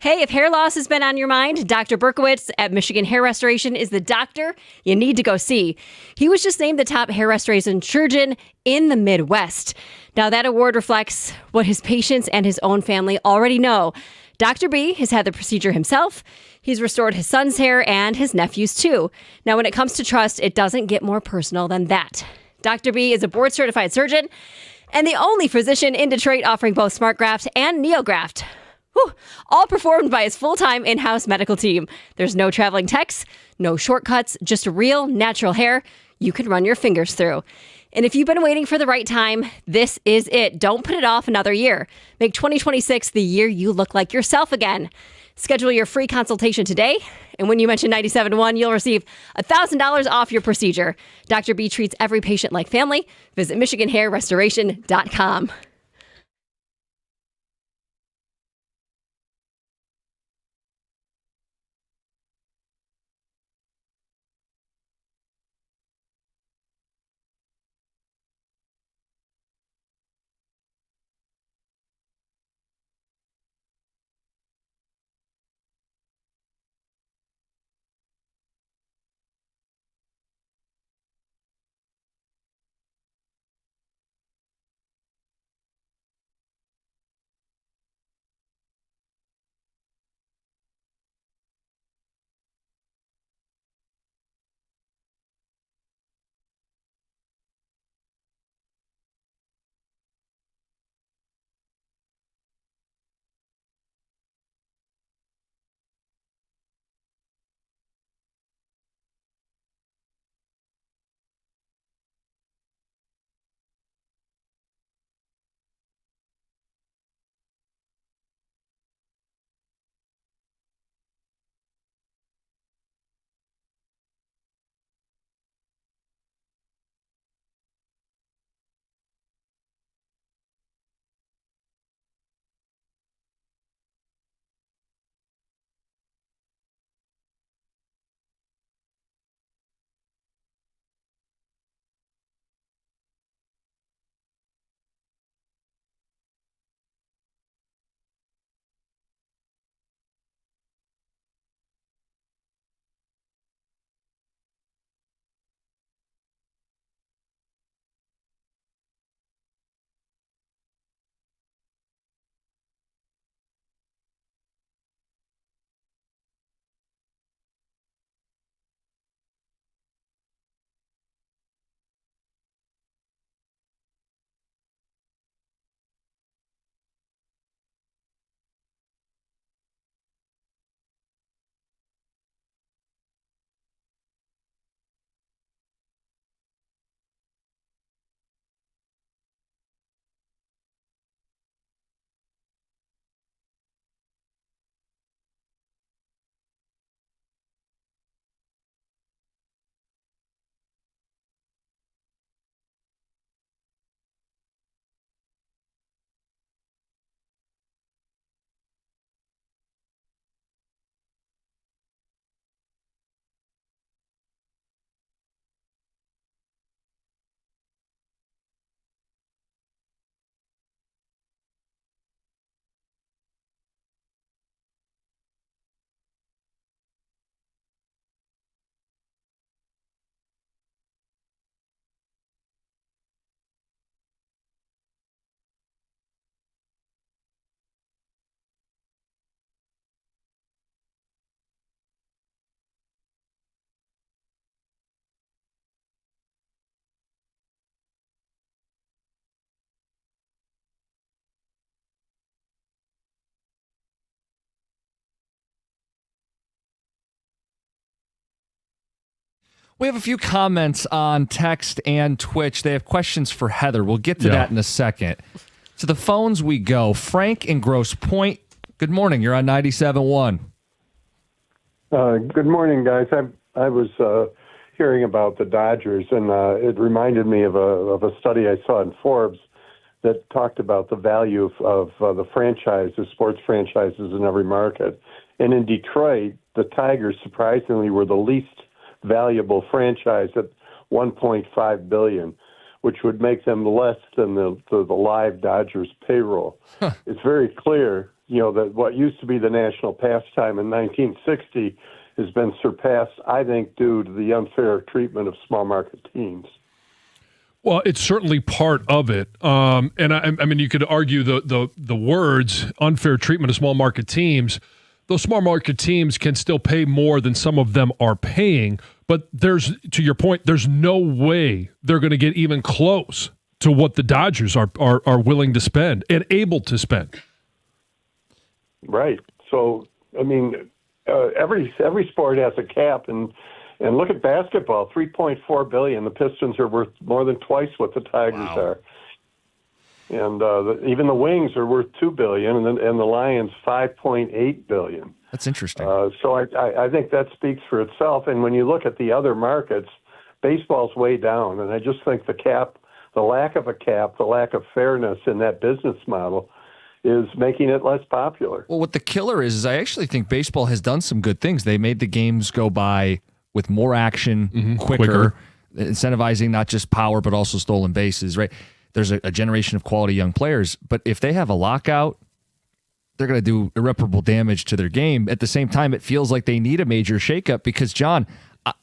Speaker 4: Hey, if hair loss has been on your mind, Dr. Berkowitz at Michigan Hair Restoration is the doctor you need to go see. He was just named the top hair restoration surgeon in the Midwest. Now, that award reflects what his patients and his own family already know. Dr. B has had the procedure himself. He's restored his son's hair and his nephew's too. Now, when it comes to trust, it doesn't get more personal than that. Dr. B is a board-certified surgeon and the only physician in Detroit offering both SmartGraft and NeoGraft. Whew, all performed by his full-time in-house medical team. There's no traveling techs, no shortcuts, just real natural hair you can run your fingers through. And if you've been waiting for the right time, this is it. Don't put it off another year. Make 2026 the year you look like yourself again. Schedule your free consultation today, and when you mention 97.1, you'll receive $1,000 off your procedure. Dr. B treats every patient like family. Visit MichiganHairRestoration.com.
Speaker 2: We have a few comments on text and Twitch. They have questions for Heather. We'll get to that in a second. To the phones we go. Frank in Grosse Pointe. Good morning. You're on 97.1.
Speaker 16: Good morning, guys. I was hearing about the Dodgers, and it reminded me of a study I saw in Forbes that talked about the value of the franchises, sports franchises in every market. And in Detroit, the Tigers surprisingly were the least valuable franchise at $1.5 billion, which would make them less than the live Dodgers payroll. It's very clear that what used to be the national pastime in 1960 has been surpassed, I think, due to the unfair treatment of small market teams.
Speaker 1: Well, it's certainly part of it, and I mean, you could argue the words "unfair treatment of small market teams." Those small market teams can still pay more than some of them are paying, but to your point, there's no way they're going to get even close to what the Dodgers are willing to spend and able to spend.
Speaker 16: Right. So, I mean, every sport has a cap, and look at basketball, $3.4 billion. The Pistons are worth more than twice what the Tigers are, and even the Wings are worth $2 billion, and the Lions $5.8 billion.
Speaker 2: That's interesting.
Speaker 16: So I think that speaks for itself. And when you look at the other markets, baseball's way down, and I just think the lack of a cap, the lack of fairness in that business model is making it less popular.
Speaker 2: Well, what the killer is I actually think baseball has done some good things. They made the games go by with more action, quicker, incentivizing not just power but also stolen bases, right? There's a generation of quality young players, but if they have a lockout, they're going to do irreparable damage to their game. At the same time, it feels like they need a major shakeup because, John,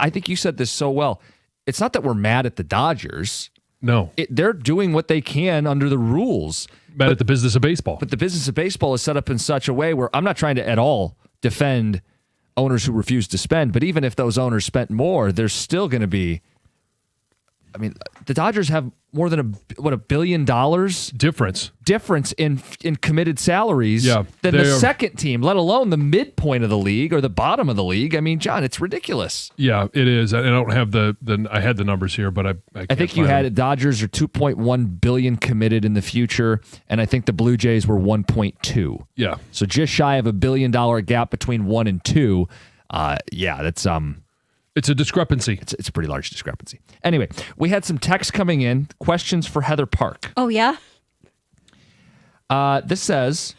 Speaker 2: I think you said this so well. It's not that we're mad at the Dodgers.
Speaker 1: No.
Speaker 2: They're doing what they can under the rules.
Speaker 1: Mad at the business of baseball.
Speaker 2: But the business of baseball is set up in such a way where I'm not trying to at all defend owners who refuse to spend, but even if those owners spent more, there's still going to be, I mean, the Dodgers have more than $1 billion difference in committed salaries than the second team, let alone the midpoint of the league or the bottom of the league. I mean, John, it's ridiculous.
Speaker 1: Yeah, it is. I don't have I had the numbers here, but I
Speaker 2: think you had it. Dodgers are $2.1 billion committed in the future, and I think the Blue Jays were 1.2.
Speaker 1: Yeah.
Speaker 2: So just shy of $1 billion gap between 1 and 2. That's
Speaker 1: it's a discrepancy.
Speaker 2: It's a pretty large discrepancy. Anyway, we had some texts coming in. Questions for Heather Park.
Speaker 4: Oh, yeah?
Speaker 2: This says,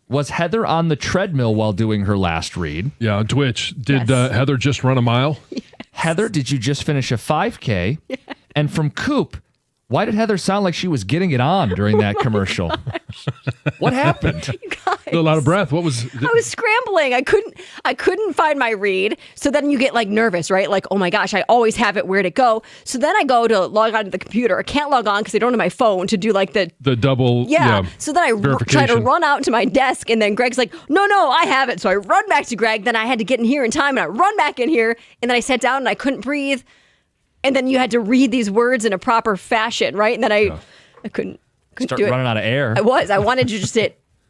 Speaker 2: was Heather on the treadmill while doing her last read?
Speaker 1: Yeah, on Twitch. Did Heather just run a mile?
Speaker 4: Yes.
Speaker 2: Heather, did you just finish a 5K? Yes. And from Coop, why did Heather sound like she was getting it on during that commercial? What happened?
Speaker 4: You guys.
Speaker 1: A lot of breath. What was?
Speaker 4: I was scrambling. I couldn't find my read. So then you get like nervous, right? Like, oh my gosh, I always have it. Where'd it go? So then I go to log on to the computer. I can't log on because I don't have my phone to do like the
Speaker 1: double.
Speaker 4: Yeah. So then I try to run out to my desk, and then Greg's like, no, I have it. So I run back to Greg. Then I had to get in here in time, and I run back in here, and then I sat down and I couldn't breathe. And then you had to read these words in a proper fashion, right? And then I couldn't
Speaker 2: Start
Speaker 4: do it.
Speaker 2: running out of air.
Speaker 4: I wanted to just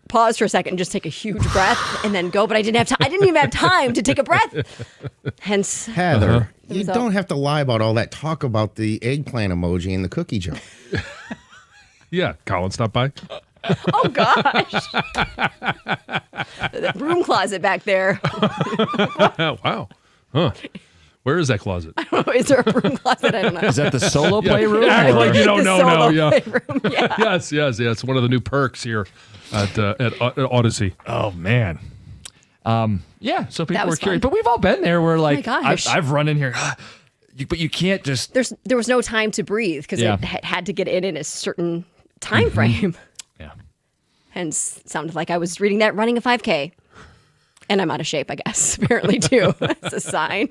Speaker 4: pause for a second and just take a huge breath and then go, but I didn't have time. I didn't even have time to take a breath. Hence,
Speaker 3: Heather, you don't have to lie about all that talk about the eggplant emoji and the cookie jar.
Speaker 1: Yeah, Colin, stop by.
Speaker 4: Oh gosh, the broom closet back there.
Speaker 1: Wow, huh? Where is that closet?
Speaker 4: I don't know. Is there a broom closet? I don't know.
Speaker 2: Is that the solo play room?
Speaker 1: Act like you don't know now. Yeah.
Speaker 4: Room, yeah.
Speaker 1: Yes. It's one of the new perks here at Odyssey.
Speaker 2: Oh man. Yeah. So people were curious, but we've all been there. We're like,
Speaker 4: oh my gosh.
Speaker 2: I've run in here, but you can't just.
Speaker 4: There was no time to breathe because it had to get in a certain time frame.
Speaker 2: Yeah.
Speaker 4: Hence, sounded like I was reading that running a 5K, and I'm out of shape. I guess apparently too. That's a sign.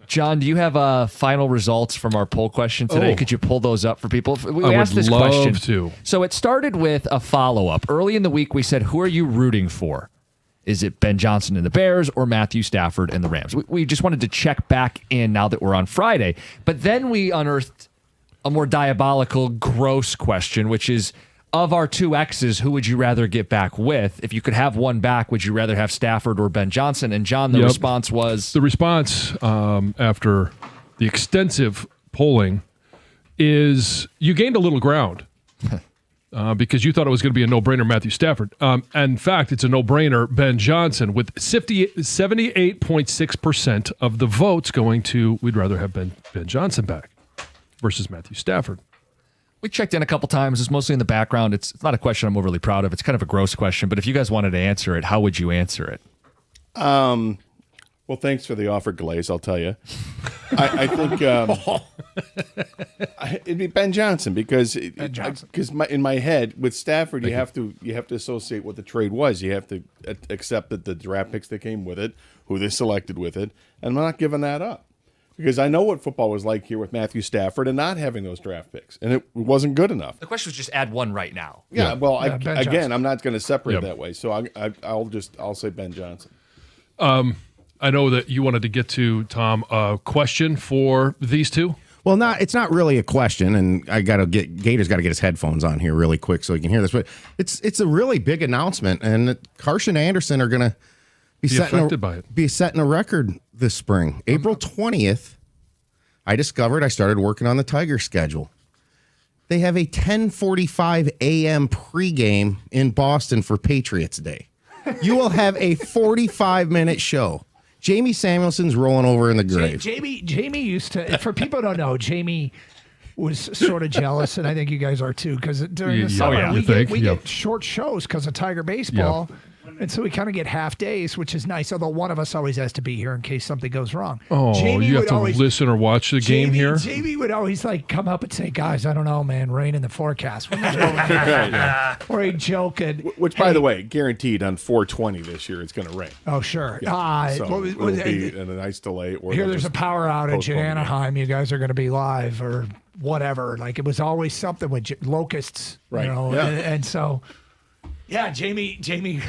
Speaker 2: John, do you have final results from our poll question today?
Speaker 1: Oh.
Speaker 2: Could you pull those up for people? We
Speaker 1: I
Speaker 2: asked
Speaker 1: would
Speaker 2: this
Speaker 1: love
Speaker 2: question.
Speaker 1: to.
Speaker 2: So it started with a follow-up. Early in the week, we said, who are you rooting for? Is it Ben Johnson and the Bears or Matthew Stafford and the Rams? We just wanted to check back in now that we're on Friday. But then we unearthed a more diabolical, gross question, which is, of our two X's, who would you rather get back with? If you could have one back, would you rather have Stafford or Ben Johnson? And John, the response was?
Speaker 1: The response after the extensive polling is you gained a little ground because you thought it was going to be a no-brainer Matthew Stafford. In fact, it's a no-brainer Ben Johnson with 78.6% of the votes going to we'd rather have Ben Johnson back versus Matthew Stafford.
Speaker 2: We checked in a couple times. It's mostly in the background. It's not a question I'm overly proud of. It's kind of a gross question. But if you guys wanted to answer it, how would you answer it?
Speaker 6: Well,
Speaker 17: Well, thanks for the offer, Glaze. I'll tell you. I think it'd be Ben Johnson because in my head with Stafford, you have to associate what the trade was. You have to accept that the draft picks that came with it, who they selected with it, and I'm not giving that up because I know what football was like here with Matthew Stafford and not having those draft picks, and it wasn't good enough.
Speaker 2: The question was just add one right now.
Speaker 17: Yeah. Well, again, I'm not going to separate that way, so I'll say Ben Johnson.
Speaker 1: I know that you wanted to get to, Tom, a question for these two.
Speaker 3: Well, it's not really a question, and Gator's got to get his headphones on here really quick so he can hear this. But it's a really big announcement, and Karsch and Anderson are going to be setting a record this spring. April 20th, I started working on the Tiger schedule. They have a 10:45 a.m. pregame in Boston for Patriots Day. You will have a 45-minute show. Jamie Samuelson's rolling over in the grave.
Speaker 18: Jamie used to, for people who don't know, Jamie was sort of jealous, and I think you guys are too, because during the summer we get short shows because of Tiger baseball. Yeah. And so we kind of get half days, which is nice, although one of us always has to be here in case something goes wrong.
Speaker 1: Oh, Jamie you have to listen or watch the game here?
Speaker 18: Jamie would always come up and say, guys, I don't know, man, rain in the forecast. Or he'd joke.
Speaker 17: Which, by the way, guaranteed on 420 this year it's going to rain.
Speaker 18: Oh, sure.
Speaker 17: Yeah. So it'll be a nice delay. Or
Speaker 18: here there's a power outage in Anaheim. You guys are going to be live or whatever. It was always something with locusts.
Speaker 17: Right.
Speaker 18: You know? And so, Jamie...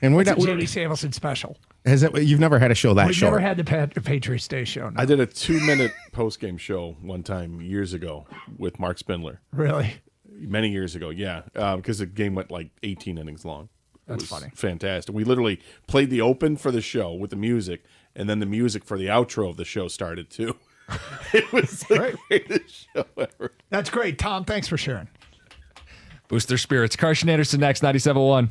Speaker 3: And we're
Speaker 18: not Jamie Samuelson special.
Speaker 3: You've never had a show that short?
Speaker 18: We've never had the Patriots Day show. No.
Speaker 17: I did a 2-minute post-game show one time years ago with Mark Spindler.
Speaker 18: Really?
Speaker 17: Many years ago, yeah. Because the game went 18 innings long.
Speaker 18: That's funny.
Speaker 17: Fantastic. We literally played the open for the show with the music, and then the music for the outro of the show started too. It was the greatest show ever.
Speaker 18: That's great. Tom, thanks for sharing.
Speaker 2: Boost their spirits. Karsch and Anderson next, 97.1.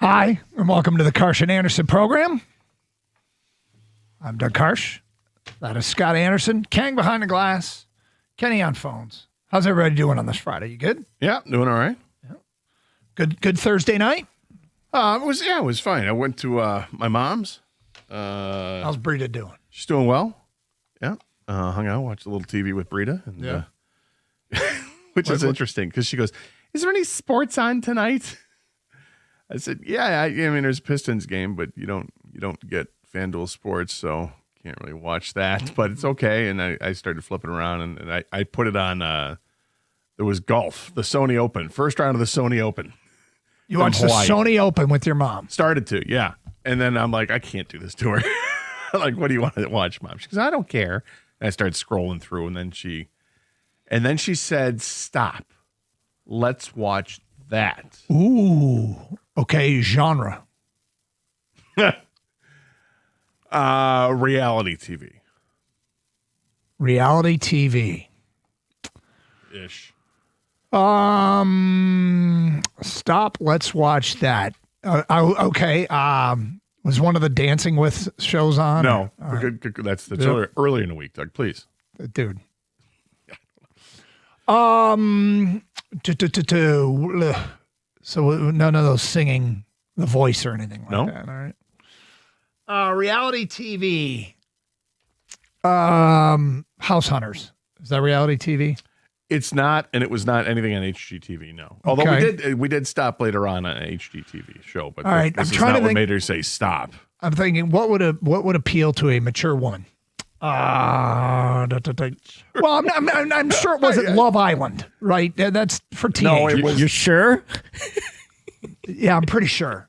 Speaker 18: Hi, and welcome to the Karsch and Anderson program. I'm Doug Karsch. That is Scott Anderson. Kang behind the glass. Kenny on phones. How's everybody doing on this Friday? You good?
Speaker 17: Yeah, doing all right.
Speaker 18: Yeah. Good Thursday night?
Speaker 17: It was fine. I went to my mom's.
Speaker 18: How's Brita doing?
Speaker 17: She's doing well. Yeah. Hung out, watched a little TV with Brita. And, which is interesting because she goes, "Is there any sports on tonight?" I said, "Yeah, I mean, there's a Pistons game, but you don't get FanDuel Sports, so can't really watch that. But it's okay." And I started flipping around, and I put it on. There was golf, the Sony Open, first round of the Sony Open.
Speaker 18: You watched the Sony Open with your mom?
Speaker 17: Started to, yeah. And then I'm like, I can't do this to her. Like, what do you want to watch, Mom? She goes, I don't care. And I started scrolling through, and then And then she said, "Stop. Let's watch that."
Speaker 18: Ooh. Okay, genre.
Speaker 17: Reality TV.
Speaker 18: Reality TV.
Speaker 17: Ish.
Speaker 18: Stop. Let's watch that. Okay. Was one of the Dancing with shows on?
Speaker 17: No.
Speaker 18: All right.
Speaker 17: Good. That's early in the week, Doug. Please.
Speaker 18: Dude. So none of those singing the voice or anything like that. All right. Reality TV. House Hunters. Is that reality TV?
Speaker 17: It's not, and it was not anything on HGTV. No. Although we did stop later on an HGTV show, but
Speaker 18: all right.
Speaker 17: this is not what made her say stop.
Speaker 18: I'm thinking, what would appeal to a mature woman? Well, I'm sure it wasn't Love Island, right? That's for teenagers.
Speaker 17: No, it was.
Speaker 5: You sure?
Speaker 18: Yeah, I'm pretty sure.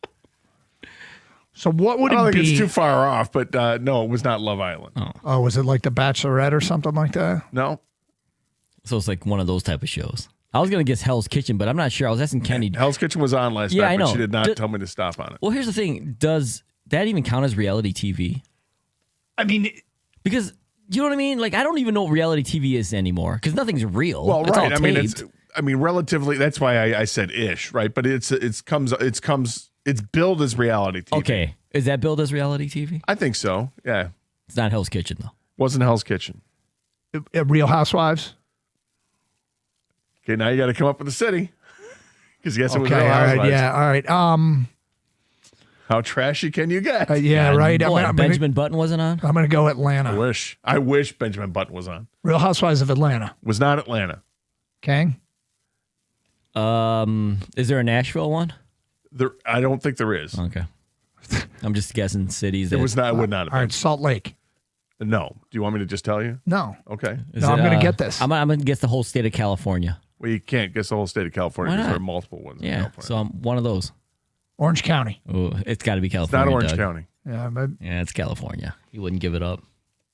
Speaker 18: So what would
Speaker 17: I don't
Speaker 18: it
Speaker 17: think
Speaker 18: be?
Speaker 17: it's too far off, but no, it was not Love Island.
Speaker 18: Oh, was it like The Bachelorette or something like that?
Speaker 17: No.
Speaker 19: So it's like one of those type of shows. I was going to guess Hell's Kitchen, but I'm not sure. I was asking Kenny.
Speaker 17: Hell's Kitchen was on last night, but she did not tell me to stop on it.
Speaker 19: Well, here's the thing. Does that even count as reality TV?
Speaker 18: I mean,
Speaker 19: because you know what I mean? Like, I don't even know what reality TV is anymore because nothing's real.
Speaker 17: Well,
Speaker 19: it's
Speaker 17: right.
Speaker 19: all taped.
Speaker 17: I mean, relatively. That's why I said ish, right? But it's billed as reality TV.
Speaker 19: Okay, is that billed as reality TV?
Speaker 17: I think so. Yeah.
Speaker 19: It's not Hell's Kitchen though.
Speaker 17: Wasn't Hell's Kitchen.
Speaker 18: Real Housewives.
Speaker 17: Okay, now you got to come up with the city because yes, it was
Speaker 18: Okay,
Speaker 17: Real
Speaker 18: all
Speaker 17: Housewives.
Speaker 18: right, yeah, all right.
Speaker 17: How trashy can you get?
Speaker 18: Yeah, right.
Speaker 19: Benjamin Button wasn't on.
Speaker 18: I'm going to go Atlanta.
Speaker 17: I wish Benjamin Button was on.
Speaker 18: Real Housewives of Atlanta.
Speaker 17: Was not Atlanta.
Speaker 18: Okay.
Speaker 19: Is there a Nashville one?
Speaker 17: I don't think there is.
Speaker 19: Okay. I'm just guessing cities.
Speaker 17: It was not. It would not have
Speaker 18: All
Speaker 17: been.
Speaker 18: right, Salt Lake.
Speaker 17: No. Do you want me to just tell you?
Speaker 18: No.
Speaker 17: Okay.
Speaker 18: I'm going to get this.
Speaker 19: I'm going to guess the whole state of California.
Speaker 17: Well, you can't guess the whole state of California
Speaker 19: Why
Speaker 17: because
Speaker 19: not?
Speaker 17: there are multiple ones. in
Speaker 19: Yeah,
Speaker 17: California.
Speaker 19: so I'm one of those.
Speaker 18: Orange County.
Speaker 19: Oh, it's got to be
Speaker 17: It's
Speaker 19: California.
Speaker 17: not Orange
Speaker 19: Doug.
Speaker 17: County.
Speaker 18: Yeah, but
Speaker 19: Yeah, it's California. You wouldn't give it up.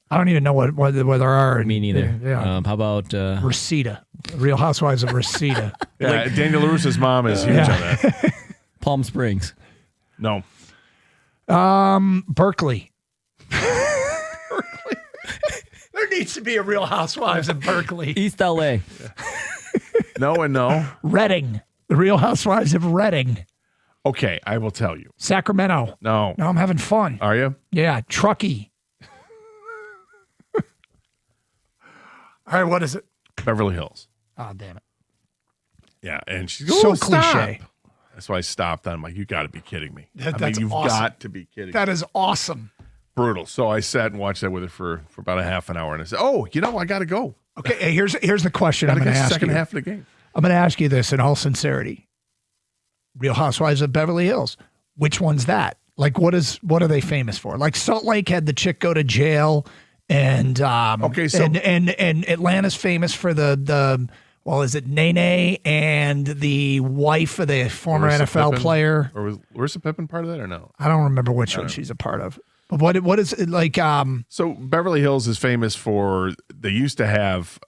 Speaker 18: I don't even know what there are.
Speaker 19: Me neither.
Speaker 18: Yeah.
Speaker 19: How about
Speaker 18: Reseda. Real Housewives of Reseda.
Speaker 17: Yeah, Daniel LaRusso's mom is huge on that.
Speaker 19: Palm Springs?
Speaker 17: No.
Speaker 18: Berkeley. There needs to be a Real Housewives of Berkeley.
Speaker 19: East LA.
Speaker 17: No and no.
Speaker 18: Redding. The Real Housewives of Redding.
Speaker 17: Okay, I will tell you.
Speaker 18: Sacramento.
Speaker 17: No.
Speaker 18: No, I'm having fun.
Speaker 17: Are you?
Speaker 18: Yeah, Truckee. All right, what is it?
Speaker 17: Beverly Hills.
Speaker 18: Oh, damn it.
Speaker 17: Yeah, and she's
Speaker 18: So
Speaker 17: "Oh, stop."
Speaker 18: cliche.
Speaker 17: That's why I stopped. I'm like, you got to be kidding me.
Speaker 18: That's
Speaker 17: you've
Speaker 18: awesome.
Speaker 17: got to be kidding me.
Speaker 18: That is awesome.
Speaker 17: Brutal. So I sat and watched that with her for about a half an hour, and I said, "Oh, I got to go.
Speaker 18: Okay, hey, here's the question I'm
Speaker 17: Got to
Speaker 18: going to
Speaker 17: get the
Speaker 18: ask
Speaker 17: second
Speaker 18: you.
Speaker 17: half of the game."
Speaker 18: I'm going to ask you this in all sincerity. Real Housewives of Beverly Hills. Which one's that? Like, what are they famous for? Like, Salt Lake had the chick go to jail, and
Speaker 17: Okay, so-
Speaker 18: and Atlanta's famous for the well, is it Nene and the wife of the former
Speaker 17: Larissa
Speaker 18: NFL
Speaker 17: Pippen?
Speaker 18: player?
Speaker 17: Or was Larissa Pippen part of that or no?
Speaker 18: I don't remember which one she's a part of. But what is it like?
Speaker 17: So Beverly Hills is famous for, they used to have,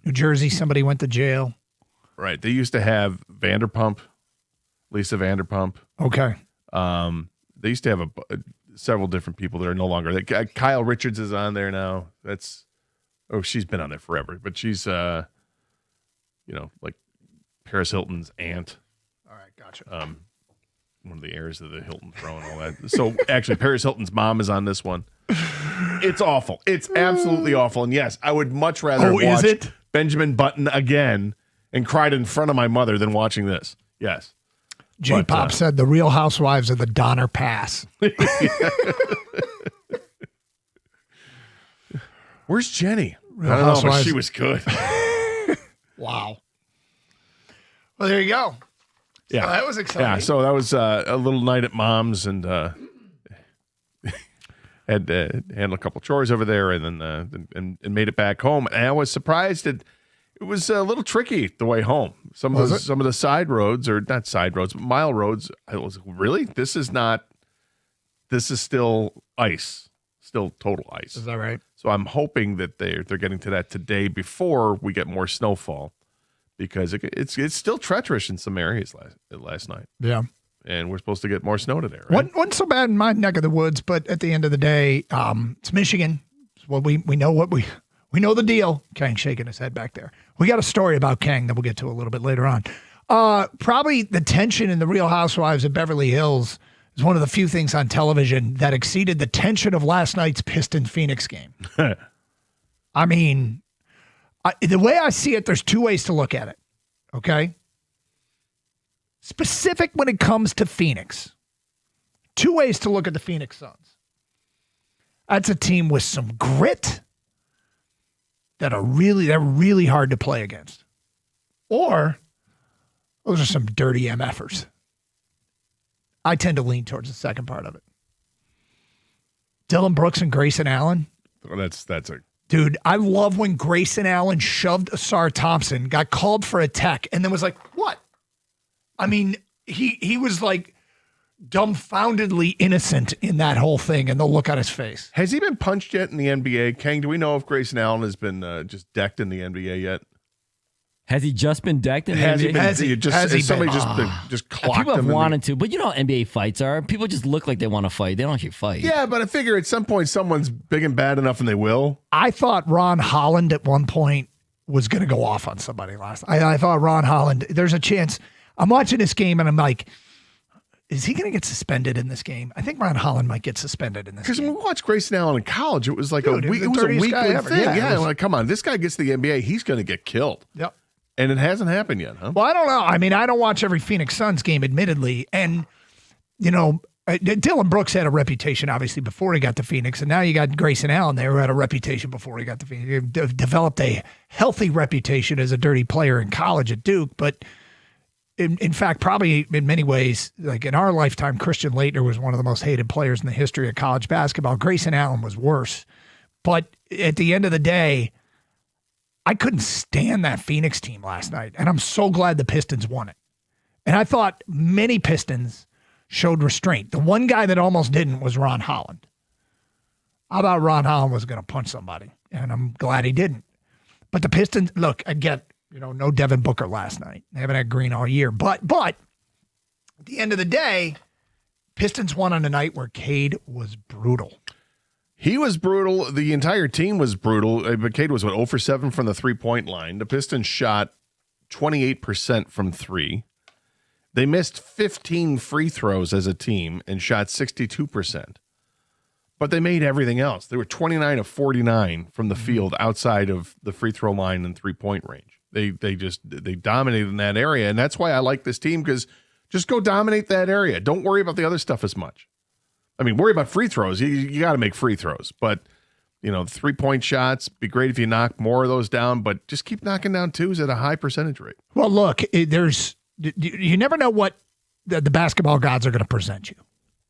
Speaker 18: New Jersey, somebody went to jail.
Speaker 17: right, they used to have Vanderpump, Lisa Vanderpump.
Speaker 18: Okay.
Speaker 17: They used to have several different people that are no longer. Kyle Richards is on there now. She's been on there forever, but she's, like Paris Hilton's aunt.
Speaker 18: All right, gotcha.
Speaker 17: One of the heirs of the Hilton throne, all that. So actually, Paris Hilton's mom is on this one. It's awful. It's absolutely awful. And yes, I would much rather
Speaker 18: is
Speaker 17: watch
Speaker 18: it?
Speaker 17: Benjamin Button again and cried in front of my mother than watching this. Yes.
Speaker 18: J-Pop said the Real Housewives of the Donner Pass.
Speaker 17: Where's Jenny?
Speaker 18: Real
Speaker 17: I don't know, but
Speaker 18: Housewives.
Speaker 17: she was good.
Speaker 18: Wow. Well, there you go.
Speaker 17: Yeah,
Speaker 18: So that was exciting.
Speaker 17: Yeah, so that was a little night at Mom's, and had to handle a couple chores over there, and then and made it back home. And I was surprised that it was a little tricky the way home. Some of the side roads, or not side roads, but mile roads. I was like, really? This is still ice. still total ice.
Speaker 18: Is that right?
Speaker 17: So I'm hoping that they're getting to that today before we get more snowfall, because it's still treacherous in some areas last night.
Speaker 18: Yeah.
Speaker 17: And we're supposed to get more snow today, right?
Speaker 18: Wasn't so bad in my neck of the woods, but at the end of the day, it's Michigan. Well, we know we know the deal. Kang shaking his head back there. We got a story about Kang that we'll get to a little bit later on. Probably the tension in the Real Housewives of Beverly Hills is one of the few things on television that exceeded the tension of last night's Pistons-Phoenix game. I mean, the way I see it, there's two ways to look at it, okay? Specific when it comes to Phoenix. Two ways to look at the Phoenix Suns. That's a team with some grit they're really hard to play against. Or those are some dirty MFers. I tend to lean towards the second part of it. Dylan Brooks and Grayson Allen.
Speaker 17: Well, that's a
Speaker 18: dude. I love when Grayson Allen shoved Asar Thompson, got called for a tech, and then was like, "What?" I mean, he was like dumbfoundedly innocent in that whole thing, and the look on his face.
Speaker 17: Has he been punched yet in the NBA? Kang, do we know if Grayson Allen has been just decked in the NBA yet?
Speaker 19: Has he just been decked in the
Speaker 17: Has
Speaker 19: NBA?
Speaker 17: he been? Has somebody just clocked
Speaker 19: people have
Speaker 17: him?
Speaker 19: wanted to, but you know how NBA fights are. People just look like they want to fight. They don't actually fight.
Speaker 17: Yeah, but I figure at some point someone's big and bad enough, and they will.
Speaker 18: I thought Ron Holland at one point was going to go off on somebody last night. I thought Ron Holland, there's a chance. I'm watching this game, and I'm like, is he going to get suspended in this game? I think Ron Holland might get suspended in this game.
Speaker 17: Because when we watched Grayson Allen in college, it was like
Speaker 18: Dude,
Speaker 17: it was a weekly
Speaker 18: ever.
Speaker 17: thing.
Speaker 18: Yeah,
Speaker 17: Like, come on, this guy gets to the NBA, he's going to get killed.
Speaker 18: Yep.
Speaker 17: And it hasn't happened yet, huh?
Speaker 18: Well, I don't know. I mean, I don't watch every Phoenix Suns game, admittedly. And, you know, Dylan Brooks had a reputation, obviously, before he got to Phoenix. And now you got Grayson Allen there who had a reputation before he got to Phoenix. He developed a healthy reputation as a dirty player in college at Duke. But in fact, probably in many ways, like in our lifetime, Christian Laettner was one of the most hated players in the history of college basketball. Grayson Allen was worse. But at the end of the day, I couldn't stand that Phoenix team last night, and I'm so glad the Pistons won it. And I thought many Pistons showed restraint. The one guy that almost didn't was Ron Holland. I thought Ron Holland was going to punch somebody, and I'm glad he didn't. But the Pistons, look, I get, no Devin Booker last night. They haven't had Green all year. But at the end of the day, Pistons won on a night where Cade was brutal.
Speaker 17: He was brutal. The entire team was brutal. But Cade was, 0 for 7 from the three-point line. The Pistons shot 28% from three. They missed 15 free throws as a team and shot 62%. But they made everything else. They were 29 of 49 from the field outside of the free throw line and three-point range. They dominated in that area, and that's why I like this team, because just go dominate that area. Don't worry about the other stuff as much. I mean, worry about free throws. You got to make free throws. But, 3-point shots, be great if you knock more of those down, but just keep knocking down twos at a high percentage rate.
Speaker 18: Well, look, you never know what the basketball gods are going to present you.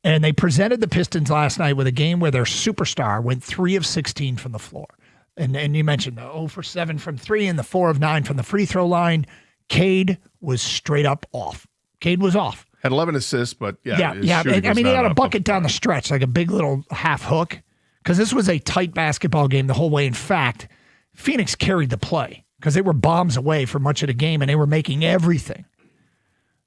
Speaker 18: And they presented the Pistons last night with a game where their superstar went 3 of 16 from the floor. And you mentioned the 0 for 7 from 3 and the 4 of 9 from the free throw line. Cade was straight up off. Cade was off.
Speaker 17: Had 11 assists, but
Speaker 18: yeah. He had a bucket down the stretch, like a big little half hook, because this was a tight basketball game the whole way. In fact, Phoenix carried the play because they were bombs away for much of the game, and they were making everything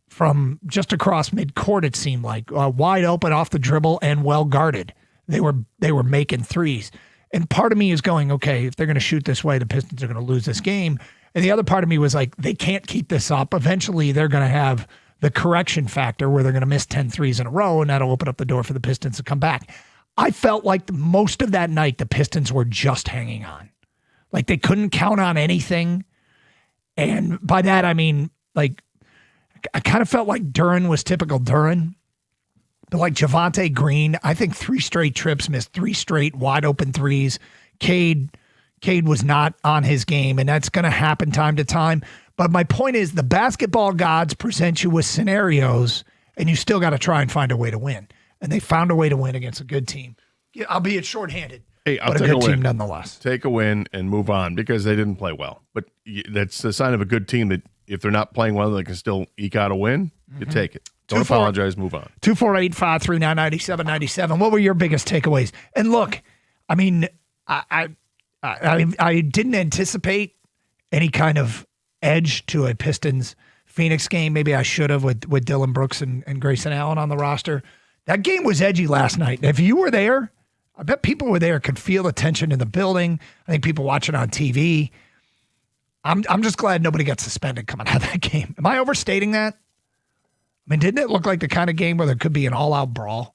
Speaker 18: from just across midcourt. It seemed like wide open off the dribble and well guarded. They were making threes, and part of me is going, okay, if they're going to shoot this way, the Pistons are going to lose this game. And the other part of me was like, they can't keep this up. Eventually, they're going to have the correction factor where they're going to miss 10 threes in a row, and that'll open up the door for the Pistons to come back. I felt like most of that night, the Pistons were just hanging on. Like they couldn't count on anything. And by that, I mean, like, I kind of felt like Duren was typical Duren. But like Javonte Green, I think 3 straight trips, missed 3 straight wide open threes. Cade was not on his game, and that's going to happen time to time. But my point is, the basketball gods present you with scenarios, and you still got to try and find a way to win. And they found a way to win against a good team, albeit shorthanded.
Speaker 17: Hey, I'll
Speaker 18: but
Speaker 17: take
Speaker 18: a good
Speaker 17: a win.
Speaker 18: team nonetheless.
Speaker 17: Take a win and move on, because they didn't play well. But that's a sign of a good team that if they're not playing well, they can still eke out a win. You take it. Don't apologize. Move on.
Speaker 18: 248-539-9797. What were your biggest takeaways? And look, I mean, I didn't anticipate any kind of edge to a Pistons Phoenix game. Maybe I should have with Dylan Brooks and Grayson Allen on the roster. That game was edgy last night. If you were there, I bet people were there could feel the tension in the building. I think people watching on TV. I'm just glad nobody got suspended coming out of that game. Am I overstating that? I mean, didn't it look like the kind of game where there could be an all-out brawl?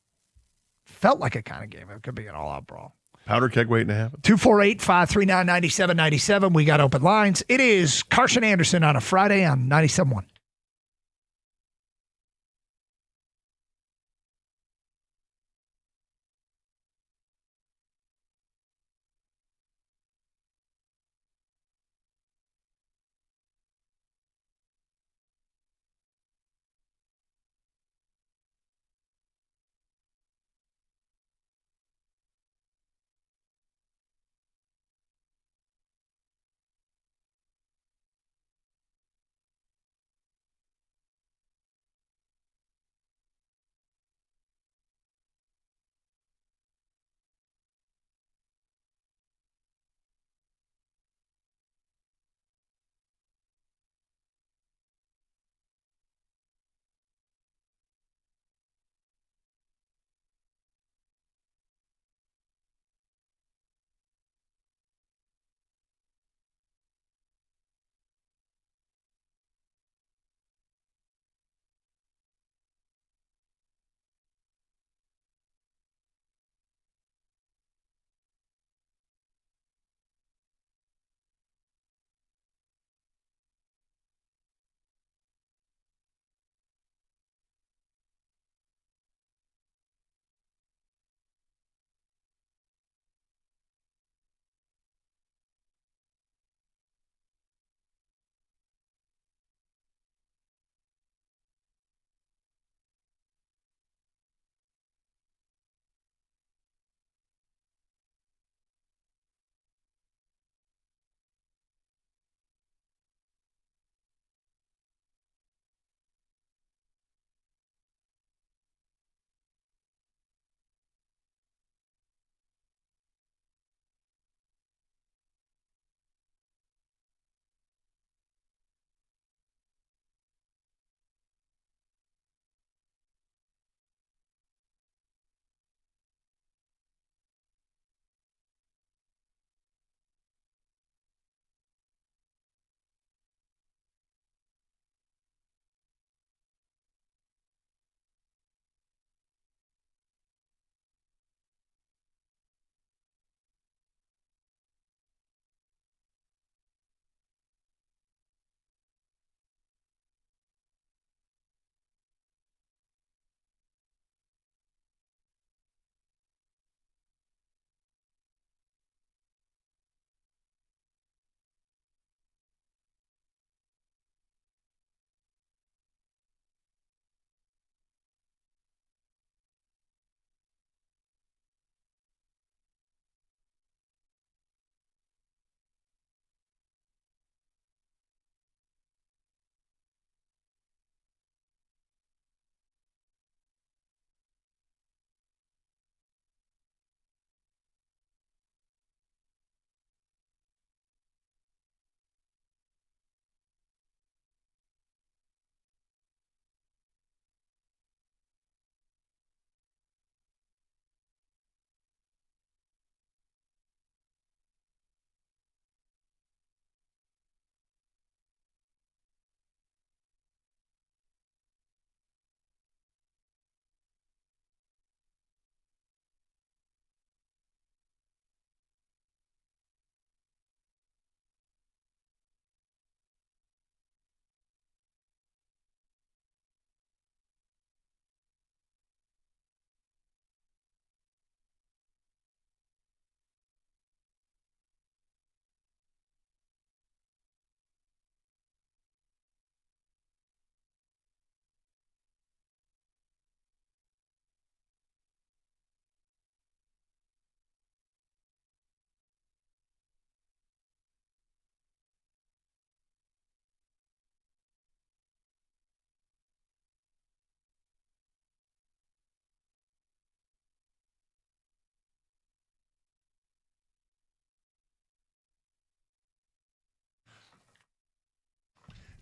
Speaker 18: Felt like a kind of game where it could be an all-out brawl.
Speaker 17: Powder keg waiting to happen.
Speaker 18: 248-539-9797. We got open lines. It is Carson Anderson on a Friday on 97.1.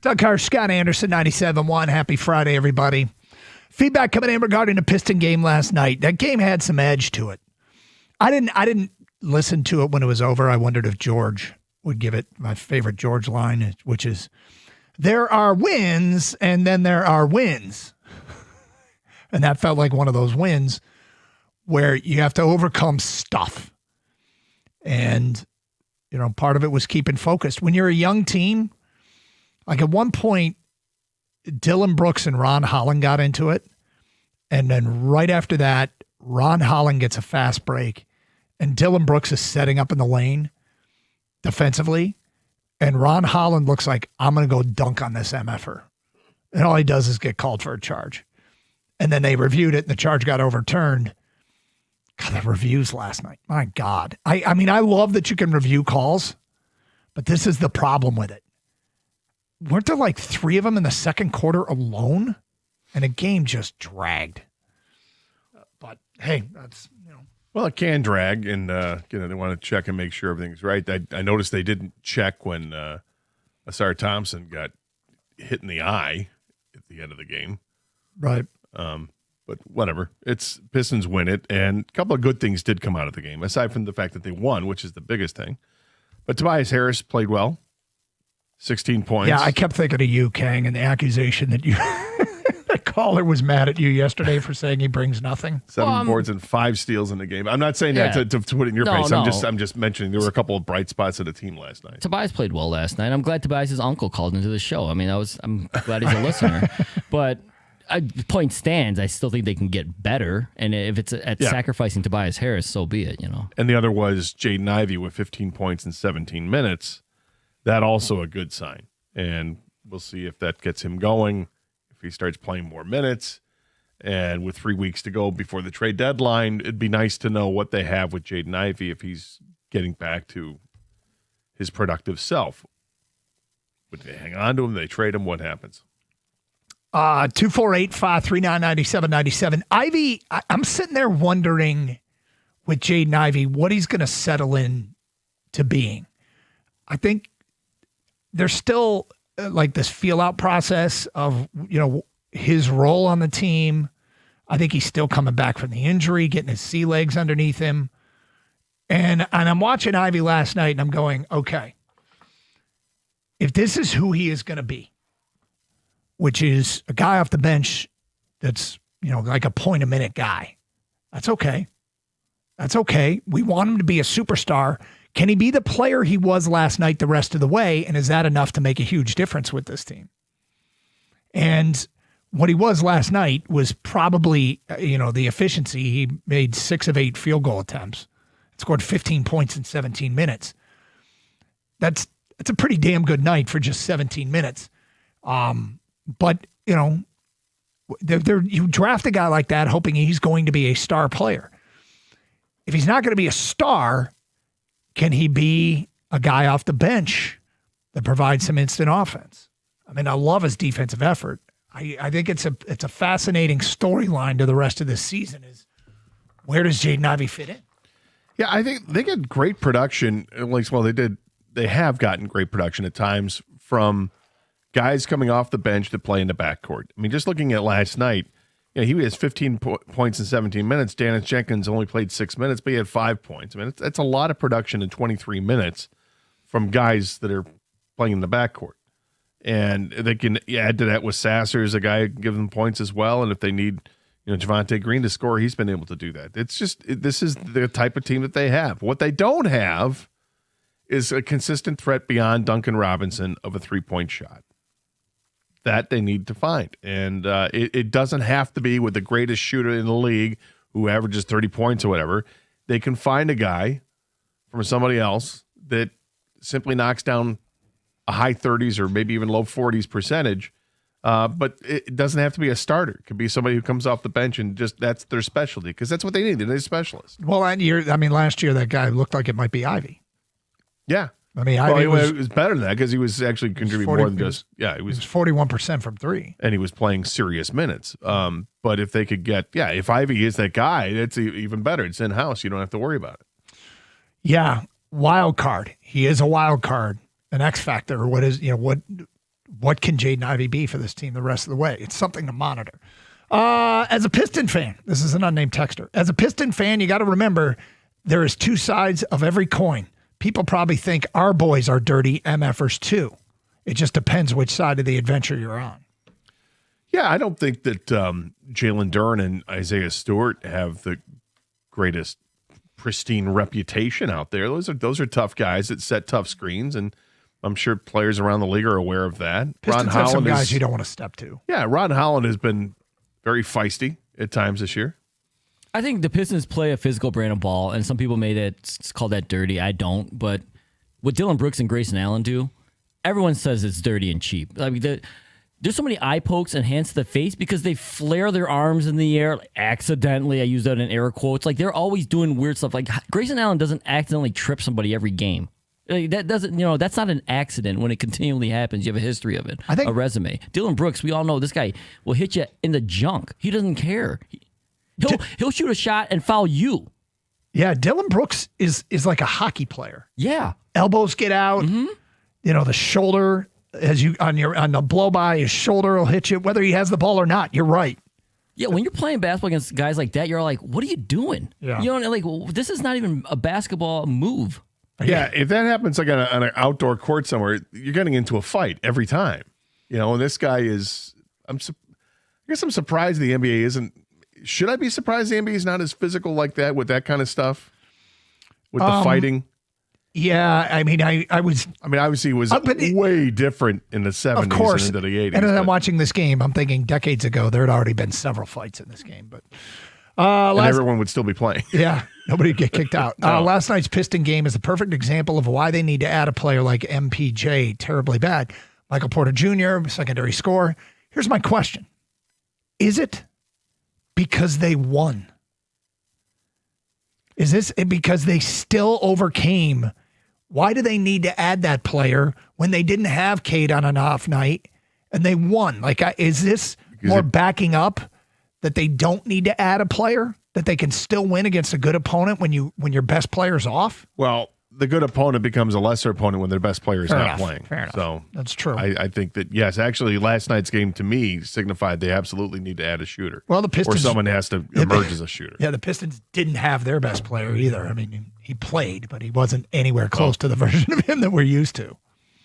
Speaker 18: Doug Carr, Scott Anderson, 97.1. Happy Friday, everybody. Feedback coming in regarding the Piston game last night. That game had some edge to it. I didn't listen to it when it was over. I wondered if George would give it my favorite George line, which is, there are wins and then there are wins. And that felt like one of those wins where you have to overcome stuff. And, part of it was keeping focused. When you're a young team, like at one point, Dylan Brooks and Ron Holland got into it. And then right after that, Ron Holland gets a fast break. And Dylan Brooks is setting up in the lane defensively. And Ron Holland looks like, I'm going to go dunk on this MFer. And all he does is get called for a charge. And then they reviewed it and the charge got overturned. God, the reviews last night. My God. I mean, I love that you can review calls, but this is the problem with it. Weren't there like 3 of them in the second quarter alone? And the game just dragged. But hey, that's,
Speaker 17: Well, it can drag, and they want to check and make sure everything's right. I noticed they didn't check when Asar Thompson got hit in the eye at the end of the game.
Speaker 18: Right.
Speaker 17: But whatever. It's Pistons win it, and a couple of good things did come out of the game, aside from the fact that they won, which is the biggest thing. But Tobias Harris played well. 16 points.
Speaker 18: Yeah, I kept thinking of you, Kang, and the accusation that you the caller was mad at you yesterday for saying he brings nothing.
Speaker 17: 7 boards and 5 steals in the game. I'm not saying that to put it in your face. I'm just mentioning there were a couple of bright spots of the team last night.
Speaker 19: Tobias played well last night. I'm glad Tobias' uncle called into the show. I mean, I'm glad he's a listener. But point stands, I still think they can get better. And if it's at sacrificing Tobias Harris, so be it,
Speaker 17: And the other was Jaden Ivey with 15 points in 17 minutes. That also a good sign. And we'll see if that gets him going, if he starts playing more minutes. And with 3 weeks to go before the trade deadline, it'd be nice to know what they have with Jaden Ivey if he's getting back to his productive self. Would they hang on to him? They trade him? What happens?
Speaker 18: 248-539-9797. Ivey, I'm sitting there wondering with Jaden Ivey what he's going to settle in to being. I think there's still like this feel out process of, his role on the team. I think he's still coming back from the injury, getting his sea legs underneath him. And I'm watching Ivey last night and I'm going, okay, if this is who he is going to be, which is a guy off the bench that's, like a point a minute guy. That's okay. That's okay. We want him to be a superstar. Can he be the player he was last night the rest of the way? And is that enough to make a huge difference with this team? And what he was last night was probably, the efficiency. He made 6 of 8 field goal attempts, scored 15 points in 17 minutes. That's a pretty damn good night for just 17 minutes. But, you draft a guy like that hoping he's going to be a star player. If he's not going to be a star, can he be a guy off the bench that provides some instant offense? I mean, I love his defensive effort. I think it's a fascinating storyline to the rest of this season is where does Jaden Ivey fit in?
Speaker 17: Yeah, I think they get great production. They have gotten great production at times from guys coming off the bench to play in the backcourt. I mean, just looking at last night, he has 15 points in 17 minutes. Dennis Jenkins only played 6 minutes, but he had 5 points. I mean, that's a lot of production in 23 minutes from guys that are playing in the backcourt. And they can add to that with Sassers, a guy who can give them points as well. And if they need, Javonte Green to score, he's been able to do that. It's just, this is the type of team that they have. What they don't have is a consistent threat beyond Duncan Robinson of a 3-point shot. That they need to find. And it doesn't have to be with the greatest shooter in the league who averages 30 points or whatever. They can find a guy from somebody else that simply knocks down a high 30s or maybe even low 40s percentage. But it doesn't have to be a starter. It could be somebody who comes off the bench and just that's their specialty because that's what they need. They need a specialist.
Speaker 18: Well, last year that guy looked like it might be Ivey.
Speaker 17: Yeah.
Speaker 18: Ivey
Speaker 17: was better than that because he was actually contributing more than just he was
Speaker 18: 41% from 3,
Speaker 17: and he was playing serious minutes. But if they could get if Ivey is that guy, that's even better. It's in house. You don't have to worry about it.
Speaker 18: Yeah, wild card. He is a wild card, an X factor. What what can Jaden Ivey be for this team the rest of the way? It's something to monitor. As a Piston fan, this is an unnamed texter. As a Piston fan, you got to remember there is two sides of every coin. People probably think our boys are dirty MFers too. It just depends which side of the adventure you're on.
Speaker 17: Yeah, I don't think that Jalen Duren and Isaiah Stewart have the greatest pristine reputation out there. Those are tough guys that set tough screens, and I'm sure players around the league are aware of that.
Speaker 18: Pistons have some guys you don't want to step to.
Speaker 17: Yeah, Ron Holland has been very feisty at times this year.
Speaker 19: I think the Pistons play a physical brand of ball, and some people made it call that dirty. I don't, but what Dylan Brooks and Grayson Allen do, everyone says it's dirty and cheap. I mean, there's so many eye pokes and hands to the face because they flare their arms in the air accidentally. I use that in air quotes. Like, they're always doing weird stuff. Like, Grayson Allen doesn't accidentally trip somebody every game. Like, that doesn't, that's not an accident when it continually happens. You have a history of it, a resume. Dylan Brooks, we all know this guy will hit you in the junk. He doesn't care. He'll shoot a shot and foul you.
Speaker 18: Yeah, Dylan Brooks is like a hockey player.
Speaker 19: Yeah.
Speaker 18: Elbows get out. Mm-hmm. The shoulder, as you on the blow by, his shoulder will hit you, whether he has the ball or not. You're right.
Speaker 19: Yeah, when you're playing basketball against guys like that, you're like, what are you doing?
Speaker 18: Yeah.
Speaker 19: This is not even a basketball move.
Speaker 17: Yeah, if that happens like on an outdoor court somewhere, you're getting into a fight every time. And this guy is, I guess I'm surprised the NBA isn't. Should I be surprised the NBA is not as physical like that with that kind of stuff? With the fighting?
Speaker 18: Yeah, I mean, I was.
Speaker 17: I mean, obviously, it was way different in the 70s
Speaker 18: of course,
Speaker 17: and into the 80s.
Speaker 18: And as I'm watching this game, I'm thinking decades ago, there had already been several fights in this game. But
Speaker 17: and everyone would still be playing.
Speaker 18: Yeah, nobody would get kicked out.
Speaker 17: No.
Speaker 18: Last night's Piston game is a perfect example of why they need to add a player like MPJ. Terribly bad. Michael Porter Jr., secondary scorer. Here's my question. Is it because they won? Is this because they still overcame? Why do they need to add that player when they didn't have Cade on an off night and they won? Like, is this more backing up that they don't need to add a player, that they can still win against a good opponent when your best player's off?
Speaker 17: Well, the good opponent becomes a lesser opponent when their best player is not playing.
Speaker 18: Fair enough.
Speaker 17: So
Speaker 18: that's true.
Speaker 17: I think that, yes, actually, last night's game to me signified they absolutely need to add a shooter.
Speaker 18: Well, the Pistons,
Speaker 17: or someone has to emerge as a shooter.
Speaker 18: Yeah, the Pistons didn't have their best player either. I mean, he played, but he wasn't anywhere close to the version of him that we're used to.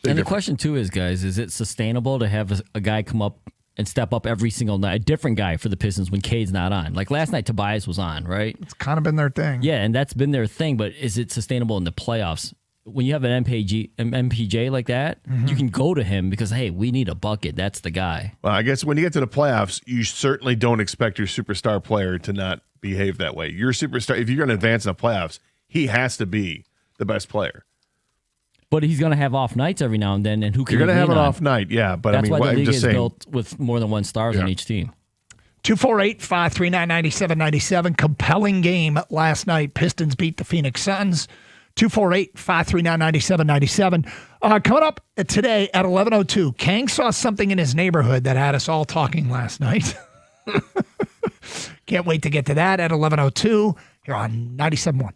Speaker 19: And the question, too, is, guys, is it sustainable to have a guy come up and step up every single night, a different guy for the Pistons when Cade's not on? Like last night, Tobias was on, right?
Speaker 18: It's kind of been their thing.
Speaker 19: Yeah, and that's been their thing, but is it sustainable in the playoffs? When you have an MPJ like that, you can go to him because, hey, we need a bucket. That's the guy.
Speaker 17: Well, I guess when you get to the playoffs, you certainly don't expect your superstar player to not behave that way. Your superstar, if you're going to advance in the playoffs, he has to be the best player.
Speaker 19: But he's going to have off nights every now and then, and who can
Speaker 17: You're going to have an
Speaker 19: on?
Speaker 17: off night, yeah. But
Speaker 19: that's
Speaker 17: I mean,
Speaker 19: why the league
Speaker 17: I'm just
Speaker 19: is
Speaker 17: saying,
Speaker 19: built with more than one stars on each team.
Speaker 18: 248-539-9797. Compelling game last night. Pistons beat the Phoenix Suns. 248-539-9797. Coming up today at 11:02, Kang saw something in his neighborhood that had us all talking last night. Can't wait to get to that at 11:02 here on 97.1.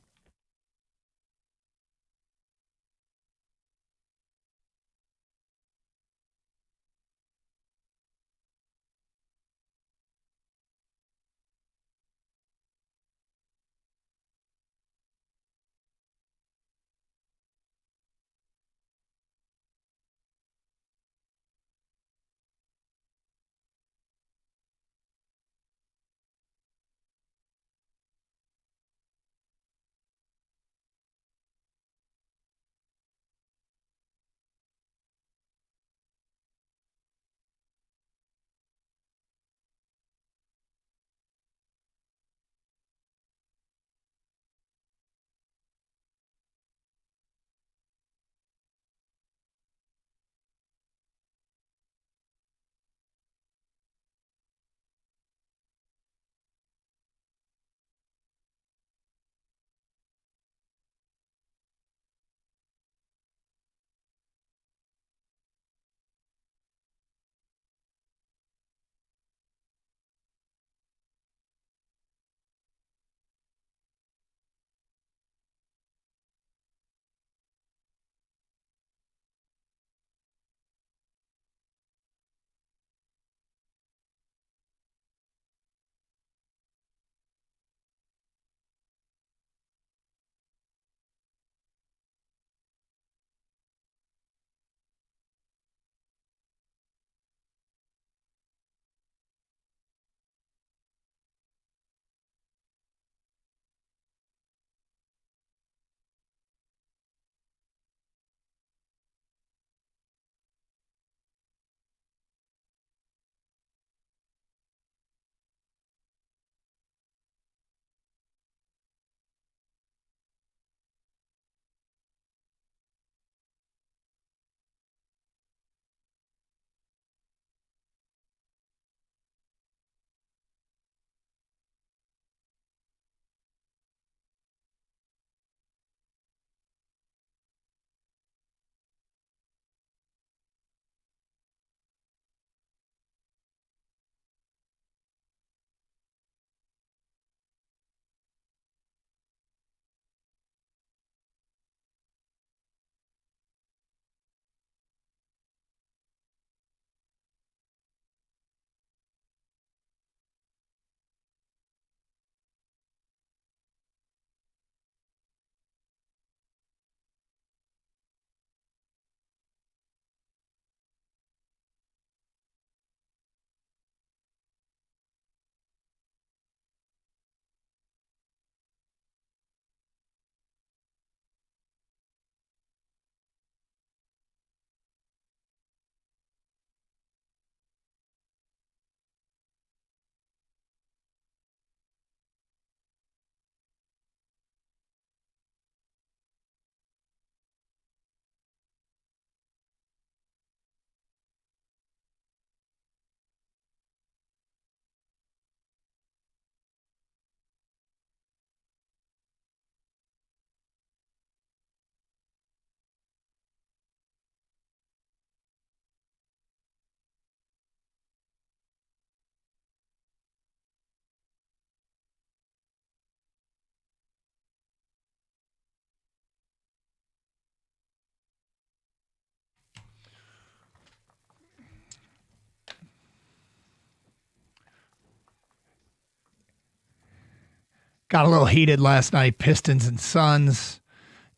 Speaker 18: got a little heated last night. Pistons and Suns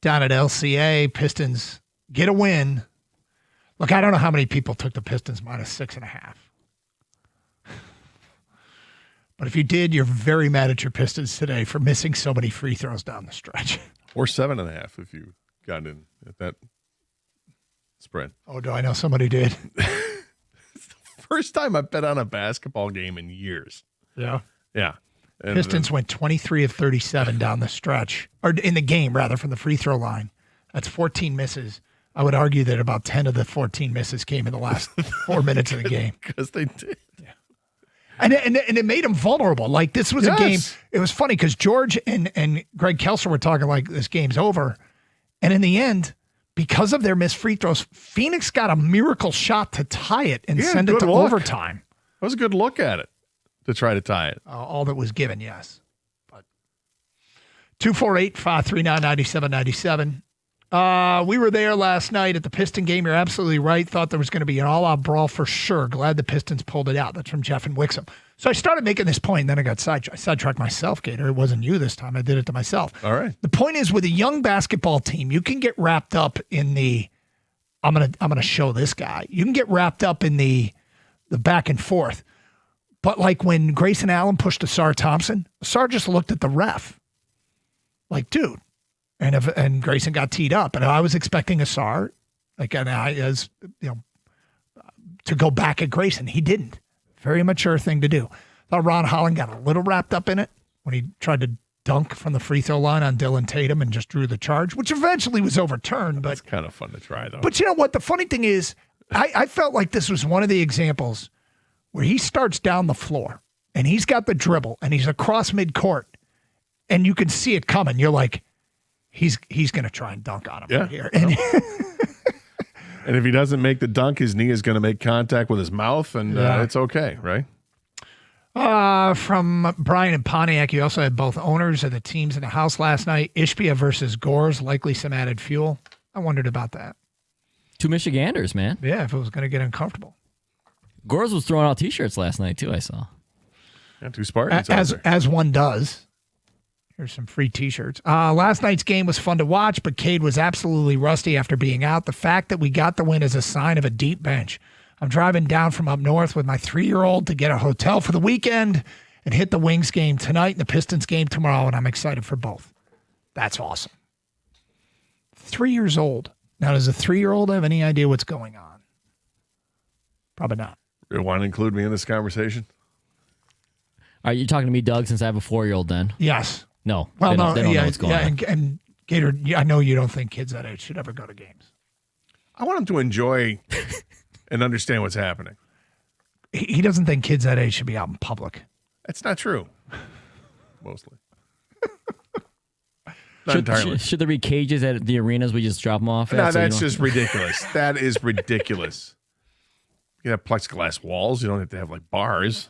Speaker 18: down at LCA. Pistons get a win. Look, I don't know how many people took the Pistons minus 6.5. But if you did, you're very mad at your Pistons today for missing so many free throws down the stretch.
Speaker 17: Or 7.5 if you got in at that spread.
Speaker 18: Oh, do I know somebody did?
Speaker 17: It's the first time I bet on a basketball game in years.
Speaker 18: Yeah.
Speaker 17: Yeah. And,
Speaker 18: Pistons went 23 of 37 down the stretch, or in the game, rather, from the free throw line. That's 14 misses. I would argue that about 10 of the 14 misses came in the last 4 minutes of the game.
Speaker 17: Because they did.
Speaker 18: Yeah. And it made them vulnerable. Like, this was a game. It was funny because George and Greg Kelser were talking like this game's over. And in the end, because of their missed free throws, Phoenix got a miracle shot to tie it and send it to overtime.
Speaker 17: That was a good look at it to try to tie it.
Speaker 18: All that was given, yes. But 248-539-9797. We were there last night at the Piston game. You're absolutely right. Thought there was going to be an all-out brawl for sure. Glad the Pistons pulled it out. That's from Jeff and Wixom. So I started making this point, and then I got sidetracked myself, Gator. It wasn't you this time. I did it to myself.
Speaker 17: All right.
Speaker 18: The point is, with a young basketball team, you can get wrapped up in the I'm gonna show this guy. You can get wrapped up in the back and forth. But like when Grayson Allen pushed Asar Thompson, Asar just looked at the ref. Like, dude. And Grayson got teed up, and I was expecting Asar, to go back at Grayson. He didn't. Very mature thing to do. Thought Ron Holland got a little wrapped up in it when he tried to dunk from the free throw line on Dylan Tatum and just drew the charge, which eventually was overturned. But
Speaker 17: it's kind of fun to try, though.
Speaker 18: But you know what? The funny thing is, I felt like this was one of the examples where he starts down the floor, and he's got the dribble, and he's across midcourt, and you can see it coming. You're like, he's going to try and dunk on him right here. And,
Speaker 17: and if he doesn't make the dunk, his knee is going to make contact with his mouth, and it's okay, right?
Speaker 18: From Brian and Pontiac, you also had both owners of the teams in the house last night. Ishbia versus Gores, likely some added fuel. I wondered about that.
Speaker 19: 2 Michiganders, man.
Speaker 18: Yeah, if it was going to get uncomfortable.
Speaker 19: Gores was throwing out T-shirts last night, too, I saw.
Speaker 17: Yeah, 2 Spartans
Speaker 18: as one does. Here's some free T-shirts. Last night's game was fun to watch, but Cade was absolutely rusty after being out. The fact that we got the win is a sign of a deep bench. I'm driving down from up north with my 3-year-old to get a hotel for the weekend and hit the Wings game tonight and the Pistons game tomorrow, and I'm excited for both. That's awesome. 3 years old. Now, does a 3-year-old have any idea what's going on? Probably not.
Speaker 17: You want to include me in this conversation?
Speaker 19: All right, you're talking to me, Doug, since I have a 4-year-old then?
Speaker 18: Yes.
Speaker 19: No.
Speaker 18: Well,
Speaker 19: they don't know what's going on.
Speaker 18: And Gator, I know you don't think kids that age should ever go to games.
Speaker 17: I want them to enjoy and understand what's happening.
Speaker 18: He doesn't think kids that age should be out in public.
Speaker 17: That's not true. Mostly. Not entirely.
Speaker 19: Should there be cages at the arenas we just drop them off at?
Speaker 17: No, that's just ridiculous. That is ridiculous. You can have plexiglass walls. You don't have to have, like, bars.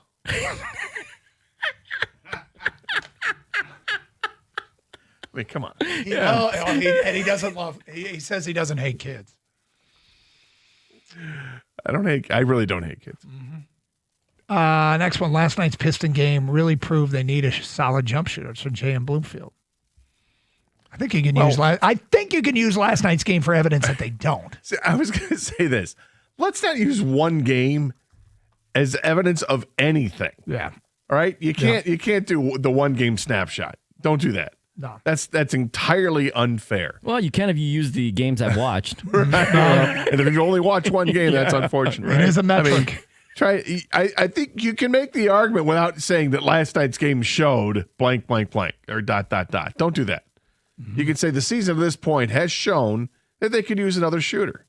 Speaker 17: I mean, come on.
Speaker 18: And he doesn't love. He says he doesn't hate kids.
Speaker 17: I really don't hate kids.
Speaker 18: Mm-hmm. Next one. Last night's Piston game really proved they need a solid jump shooter. So J.M. Bloomfield. I think you can use last night's game for evidence that they don't.
Speaker 17: See, I was going to say this. Let's not use one game as evidence of anything.
Speaker 18: Yeah.
Speaker 17: All right. You can't do the one game snapshot. Don't do that.
Speaker 18: No.
Speaker 17: That's entirely unfair.
Speaker 19: Well, you can if you use the games I've watched.
Speaker 17: And if you only watch one game, that's unfortunate. Right?
Speaker 18: It is a metric.
Speaker 17: I think you can make the argument without saying that last night's game showed blank, blank, blank, or ... Don't do that. Mm-hmm. You can say the season to this point has shown that they could use another shooter.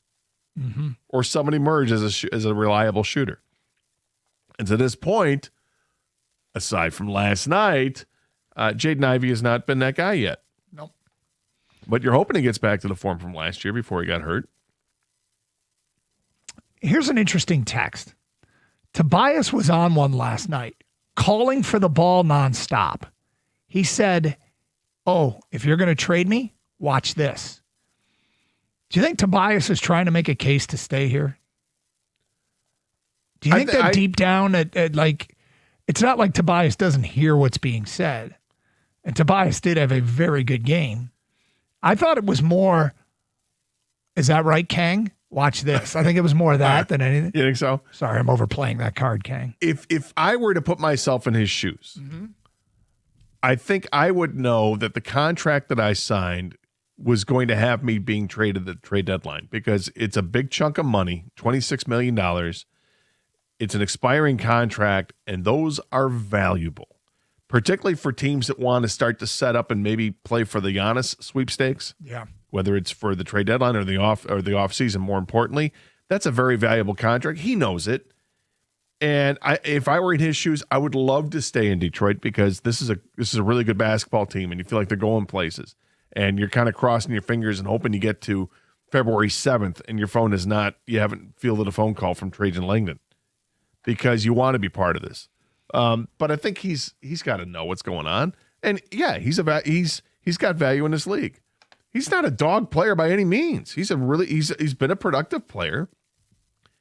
Speaker 18: Mm-hmm.
Speaker 17: Or somebody emerge as a reliable shooter. And to this point, aside from last night, Jaden Ivey has not been that guy yet.
Speaker 18: Nope.
Speaker 17: But you're hoping he gets back to the form from last year before he got hurt.
Speaker 18: Here's an interesting text. Tobias was on one last night, calling for the ball nonstop. He said, if you're going to trade me, watch this. Do you think Tobias is trying to make a case to stay here? Do you think that deep down, it's not like Tobias doesn't hear what's being said. And Tobias did have a very good game. I thought it was more, is that right, Kang? Watch this. I think it was more of that than anything.
Speaker 17: You think so?
Speaker 18: Sorry, I'm overplaying that card, Kang.
Speaker 17: If I were to put myself in his shoes, I think I would know that the contract that I signed was going to have me being traded at the trade deadline because it's a big chunk of money, $26 million. It's an expiring contract, and those are valuable, particularly for teams that want to start to set up and maybe play for the Giannis sweepstakes.
Speaker 18: Yeah.
Speaker 17: Whether it's for the trade deadline or the off season, more importantly, that's a very valuable contract. He knows it. And if I were in his shoes, I would love to stay in Detroit because this is a really good basketball team, and you feel like they're going places. And you're kind of crossing your fingers and hoping you get to February 7th, and your phone is not. You haven't fielded a phone call from Trajan Langdon because you want to be part of this. But I think he's got to know what's going on. And yeah, he's got value in this league. He's not a dog player by any means. He's been a productive player.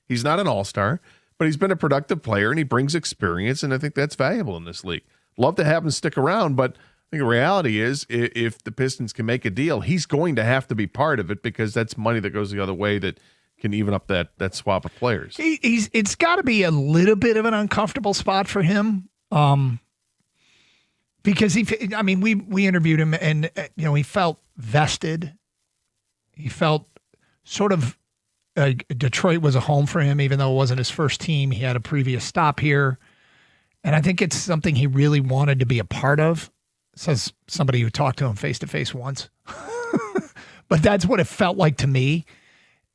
Speaker 17: He's not an all-star, but he's been a productive player and he brings experience, and I think that's valuable in this league. Love to have him stick around, but I think the reality is if the Pistons can make a deal, he's going to have to be part of it because that's money that goes the other way that can even up that swap of players.
Speaker 18: It's got to be a little bit of an uncomfortable spot for him. Because we interviewed him and he felt vested. He felt sort of Detroit was a home for him, even though it wasn't his first team. He had a previous stop here. And I think it's something he really wanted to be a part of, says somebody who talked to him face-to-face once. But that's what it felt like to me.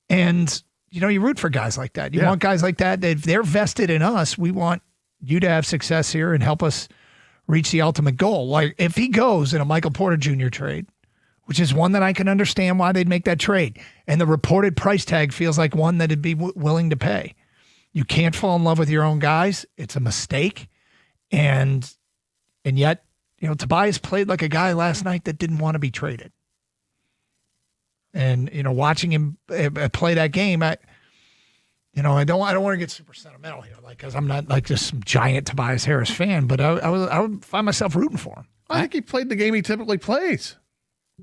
Speaker 18: And, you root for guys like that. You want guys like that. If they're vested in us, we want you to have success here and help us reach the ultimate goal. Like if he goes in a Michael Porter Jr. trade, which is one that I can understand why they'd make that trade, and the reported price tag feels like one that it'd be willing to pay. You can't fall in love with your own guys. It's a mistake. And yet, Tobias played like a guy last night that didn't want to be traded. And, watching him play that game, I don't want to get super sentimental here, because I'm not like just some giant Tobias Harris fan, but I would find myself rooting for him.
Speaker 17: I think he played the game he typically plays.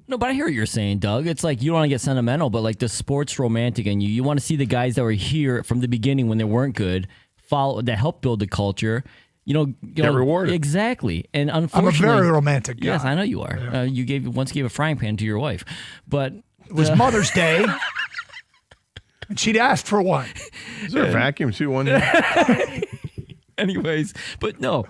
Speaker 19: No, but I hear what you're saying, Doug. It's like you don't want to get sentimental, but like the sports romantic in you. You want to see the guys that were here from the beginning when they weren't good, that helped build the culture. Get
Speaker 17: rewarded.
Speaker 19: Exactly. And unfortunately,
Speaker 18: I'm a very romantic guy.
Speaker 19: Yes, I know you are.
Speaker 18: Yeah.
Speaker 19: You once gave a frying pan to your wife, but
Speaker 18: it was Mother's Day, and she'd asked for one.
Speaker 17: Is there a vacuum too? One year?
Speaker 19: Anyways, but no,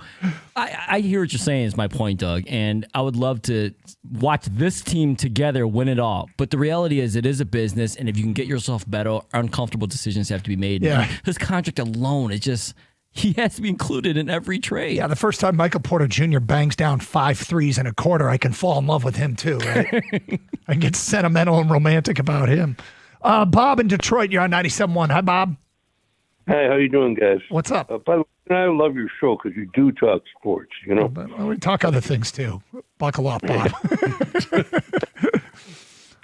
Speaker 19: I hear what you're saying is my point, Doug, and I would love to watch this team together win it all. But the reality is it is a business, and if you can get yourself better, uncomfortable decisions have to be made.
Speaker 18: Yeah.
Speaker 19: His contract alone is just, he has to be included in every trade.
Speaker 18: Yeah, the first time Michael Porter Jr. bangs down 5 threes in a quarter, I can fall in love with him too, right? I can get sentimental and romantic about him. Bob in Detroit, you're on 97.1. Hi, Bob.
Speaker 20: Hey, how you doing, guys?
Speaker 18: What's up?
Speaker 20: By the way, I love your show because you do talk sports,
Speaker 18: But we talk other things too. Buckle up, Bob.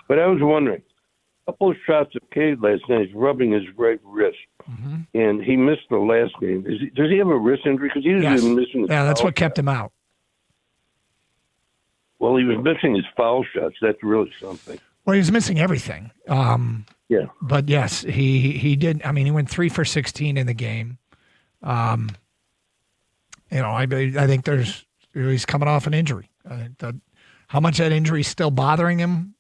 Speaker 20: But I was wondering, a couple of shots of Cade last night. He's rubbing his right wrist, and he missed the last game. Does he have a wrist injury? Because he was missing his
Speaker 18: that's
Speaker 20: foul
Speaker 18: what kept him out.
Speaker 20: Well, he was missing his foul shots. That's really something.
Speaker 18: Well, he was missing everything.
Speaker 20: Yeah.
Speaker 18: But yes, he did. I mean, he went 3 for 16 in the game. I think he's coming off an injury. I think how much that injury is still bothering him.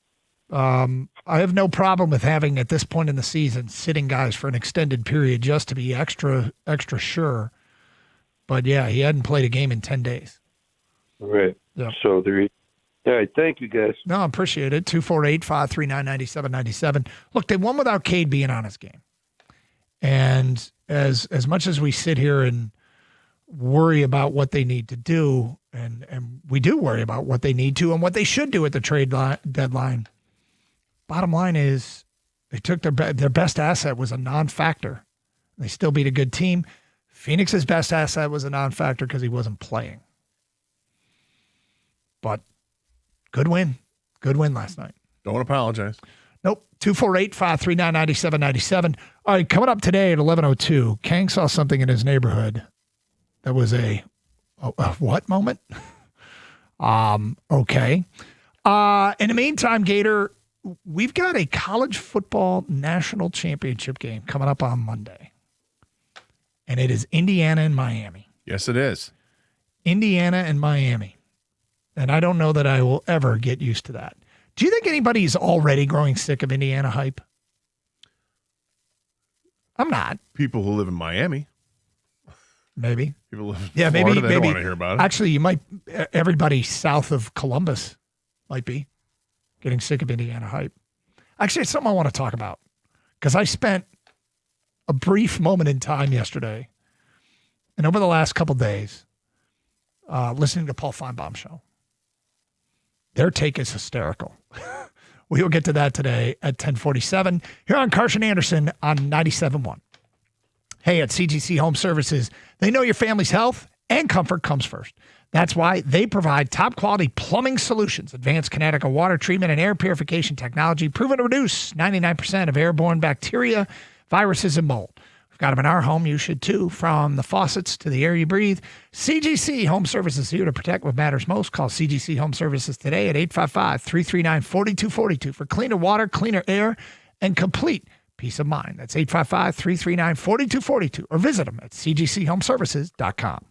Speaker 18: I have no problem with having at this point in the season sitting guys for an extended period just to be extra sure. But yeah, he hadn't played a game in 10 days.
Speaker 20: Right.
Speaker 18: Yeah.
Speaker 20: So all right, thank you, guys.
Speaker 18: No, I appreciate it. 248-539-9797. Look, they won without Cade being on his game. And as much as we sit here and worry about what they need to do, and we do worry about what they need to and what they should do at the trade deadline, bottom line is they took their best asset was a non-factor. They still beat a good team. Phoenix's best asset was a non-factor because he wasn't playing. But good win last night.
Speaker 17: Don't apologize.
Speaker 18: Nope. 248-539-9797. All right, coming up today at 11:02, Kang saw something in his neighborhood that was a what moment? Okay. In the meantime, Gator, we've got a college football national championship game coming up on Monday. And it is Indiana and Miami.
Speaker 17: Yes, it is.
Speaker 18: Indiana and Miami. And I don't know that I will ever get used to that. Do you think anybody's already growing sick of Indiana hype? I'm not.
Speaker 17: People who live in Miami.
Speaker 18: Maybe.
Speaker 17: People who live in Florida, they don't want to hear about it.
Speaker 18: Actually, you might. Everybody south of Columbus might be getting sick of Indiana hype. Actually, it's something I want to talk about because I spent a brief moment in time yesterday and over the last couple of days listening to Paul Feinbaum show. Their take is hysterical. We will get to that today at 10:47 here on Carson Anderson on 97.1. Hey, at CGC Home Services, they know your family's health and comfort comes first. That's why they provide top quality plumbing solutions, advanced Connecticut water treatment and air purification technology, proven to reduce 99% of airborne bacteria, viruses, and mold. We've got them in our home. You should too. From the faucets to the air you breathe, CGC Home Services is here to protect what matters most. Call CGC Home Services today at 855-339-4242 for cleaner water, cleaner air, and complete peace of mind. That's 855-339-4242 or visit them at cgchomeservices.com.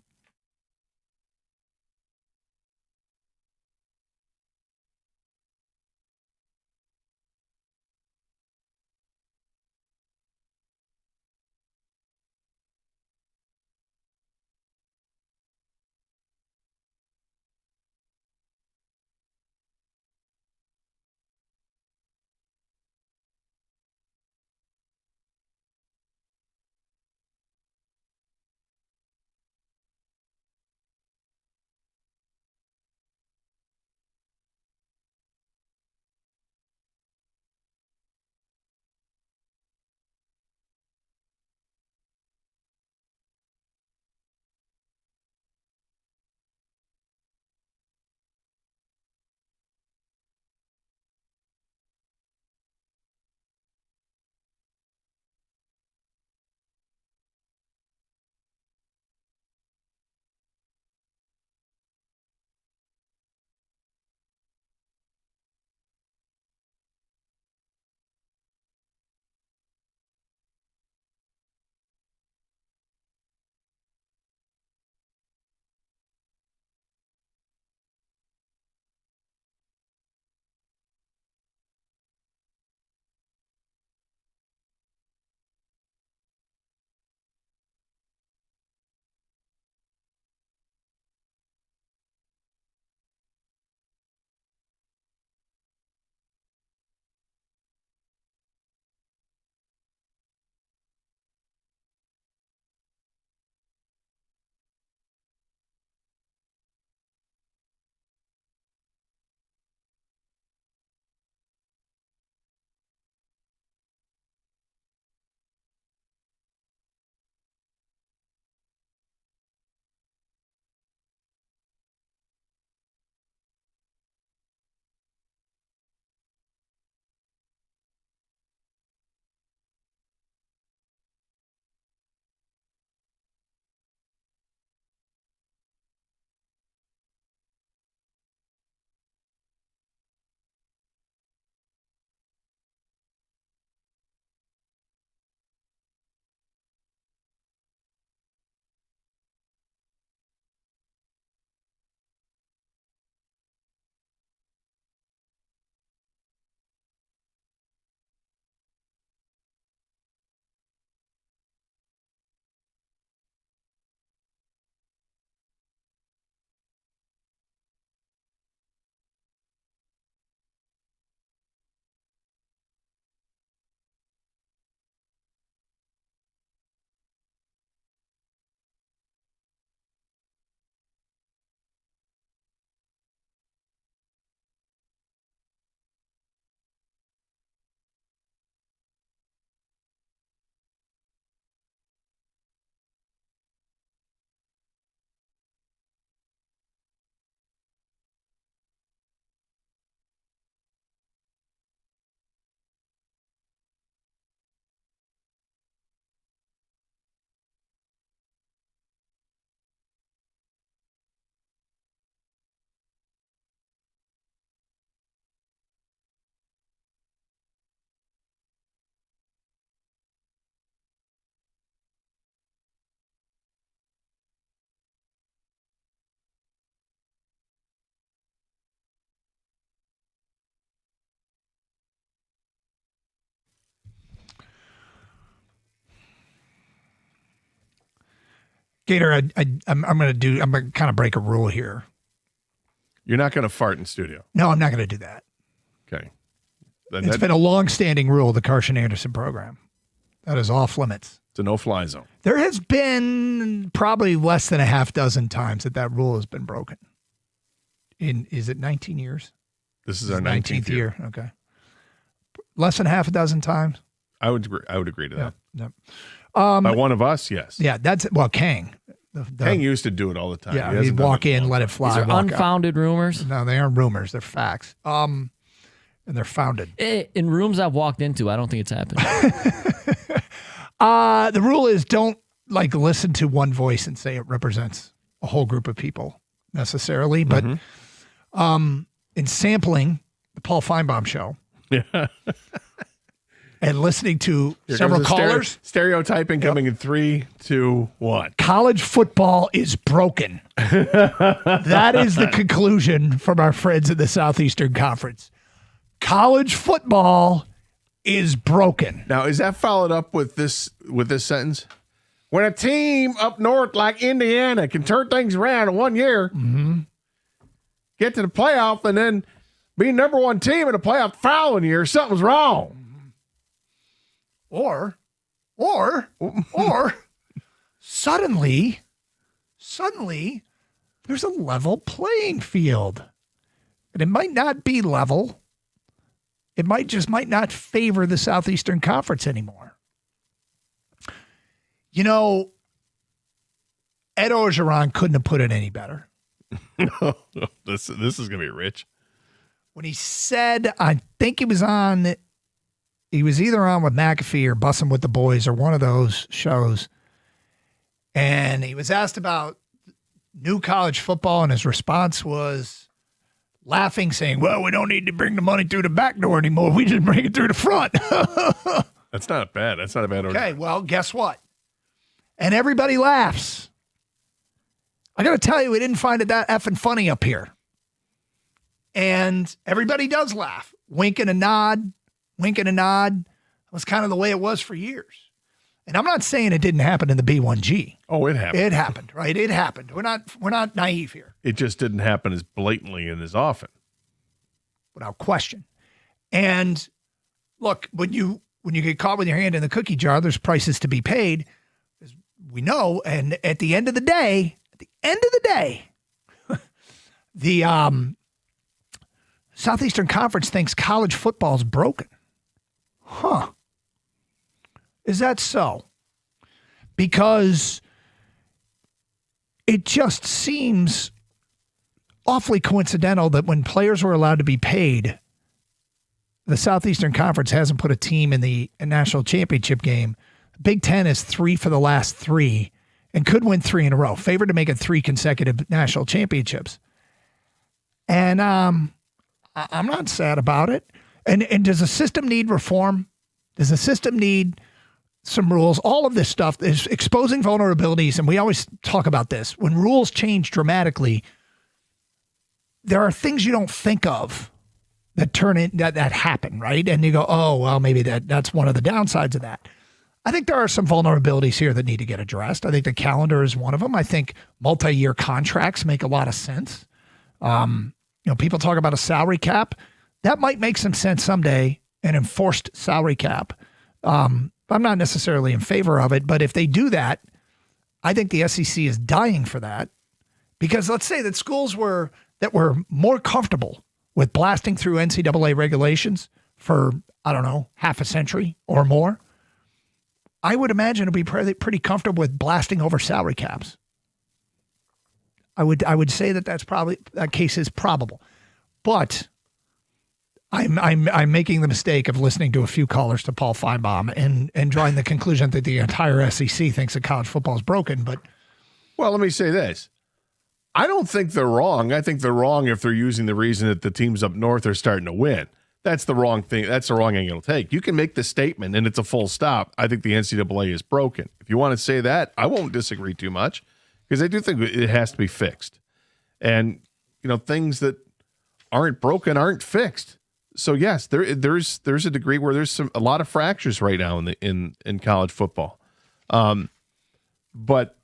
Speaker 18: Gator, I'm going to kind of break a rule here.
Speaker 17: You're not going to fart in studio.
Speaker 18: No, I'm not going to do that.
Speaker 17: Okay.
Speaker 18: It's been a long-standing rule of the Karsch and Anderson program. That is off limits.
Speaker 17: It's a no-fly zone.
Speaker 18: There has been probably less than a half dozen times that rule has been broken. Is it 19 years?
Speaker 17: This is our 19th year.
Speaker 18: Okay. Less than half a dozen times?
Speaker 17: I would agree to that.
Speaker 18: Yep.
Speaker 17: By one of us, yes.
Speaker 18: Yeah, Kang.
Speaker 17: Kang used to do it all the time.
Speaker 18: Yeah, he'd walk in, let it fly.
Speaker 19: These are unfounded rumors?
Speaker 18: No, they aren't rumors. They're facts. And they're founded.
Speaker 19: In rooms I've walked into, I don't think it's happened.
Speaker 18: The rule is don't listen to one voice and say it represents a whole group of people necessarily. But in sampling the Paul Feinbaum show, and listening to several callers.
Speaker 17: Stereotyping coming in 3, 2, 1.
Speaker 18: College football is broken. That is the conclusion from our friends in the Southeastern Conference. College football is broken.
Speaker 17: Now, is that followed up with this sentence? When a team up north like Indiana can turn things around in 1 year, get to the playoff, and then be number one team in the playoff the following year, something's wrong.
Speaker 18: Or suddenly there's a level playing field. And it might not be level. It might not favor the Southeastern Conference anymore. You know, Ed Orgeron couldn't have put it any better.
Speaker 17: No, this is going to be rich.
Speaker 18: When he said, I think he was either on with McAfee or Bussin' with the Boys or one of those shows. And he was asked about new college football, and his response was laughing, saying, well, we don't need to bring the money through the back door anymore. We just bring it through the front.
Speaker 17: That's not bad. That's not a bad order.
Speaker 18: Okay, well, guess what? And everybody laughs. I got to tell you, we didn't find it that effing funny up here. And everybody does laugh. Wink and a nod. That was kind of the way it was for years. And I'm not saying it didn't happen in the B1G.
Speaker 17: Oh, it happened.
Speaker 18: It happened, right? It happened. We're not naive here.
Speaker 17: It just didn't happen as blatantly and as often.
Speaker 18: Without question. And look, when you get caught with your hand in the cookie jar, there's prices to be paid, as we know. And at the end of the day, the Southeastern Conference thinks college football is broken. Huh. Is that so? Because it just seems awfully coincidental that when players were allowed to be paid, the Southeastern Conference hasn't put a team in the national championship game. Big Ten is 3 for the last 3 and could win 3 in a row. Favored to make it 3 consecutive national championships. And I'm not sad about it. And does the system need reform? Does the system need some rules? All of this stuff is exposing vulnerabilities, and we always talk about this. When rules change dramatically, there are things you don't think of that that happen, right? And you go, oh, well, maybe that's one of the downsides of that. I think there are some vulnerabilities here that need to get addressed. I think the calendar is one of them. I think multi-year contracts make a lot of sense. People talk about a salary cap. That might make some sense someday, an enforced salary cap. I'm not necessarily in favor of it, but if they do that, I think the SEC is dying for that. Because let's say that schools were more comfortable with blasting through NCAA regulations for, I don't know, half a century or more. I would imagine it'd be pretty comfortable with blasting over salary caps. I would say that case is probable, but I'm making the mistake of listening to a few callers to Paul Feinbaum and drawing the conclusion that the entire SEC thinks that college football is broken. But
Speaker 17: well, let me say this: I don't think they're wrong. I think they're wrong if they're using the reason that the teams up north are starting to win. That's the wrong thing. That's the wrong angle to take. You can make the statement and it's a full stop. I think the NCAA is broken. If you want to say that, I won't disagree too much because I do think it has to be fixed. And, things that aren't broken aren't fixed. So yes, there's a degree where there's a lot of fractures right now in college football. But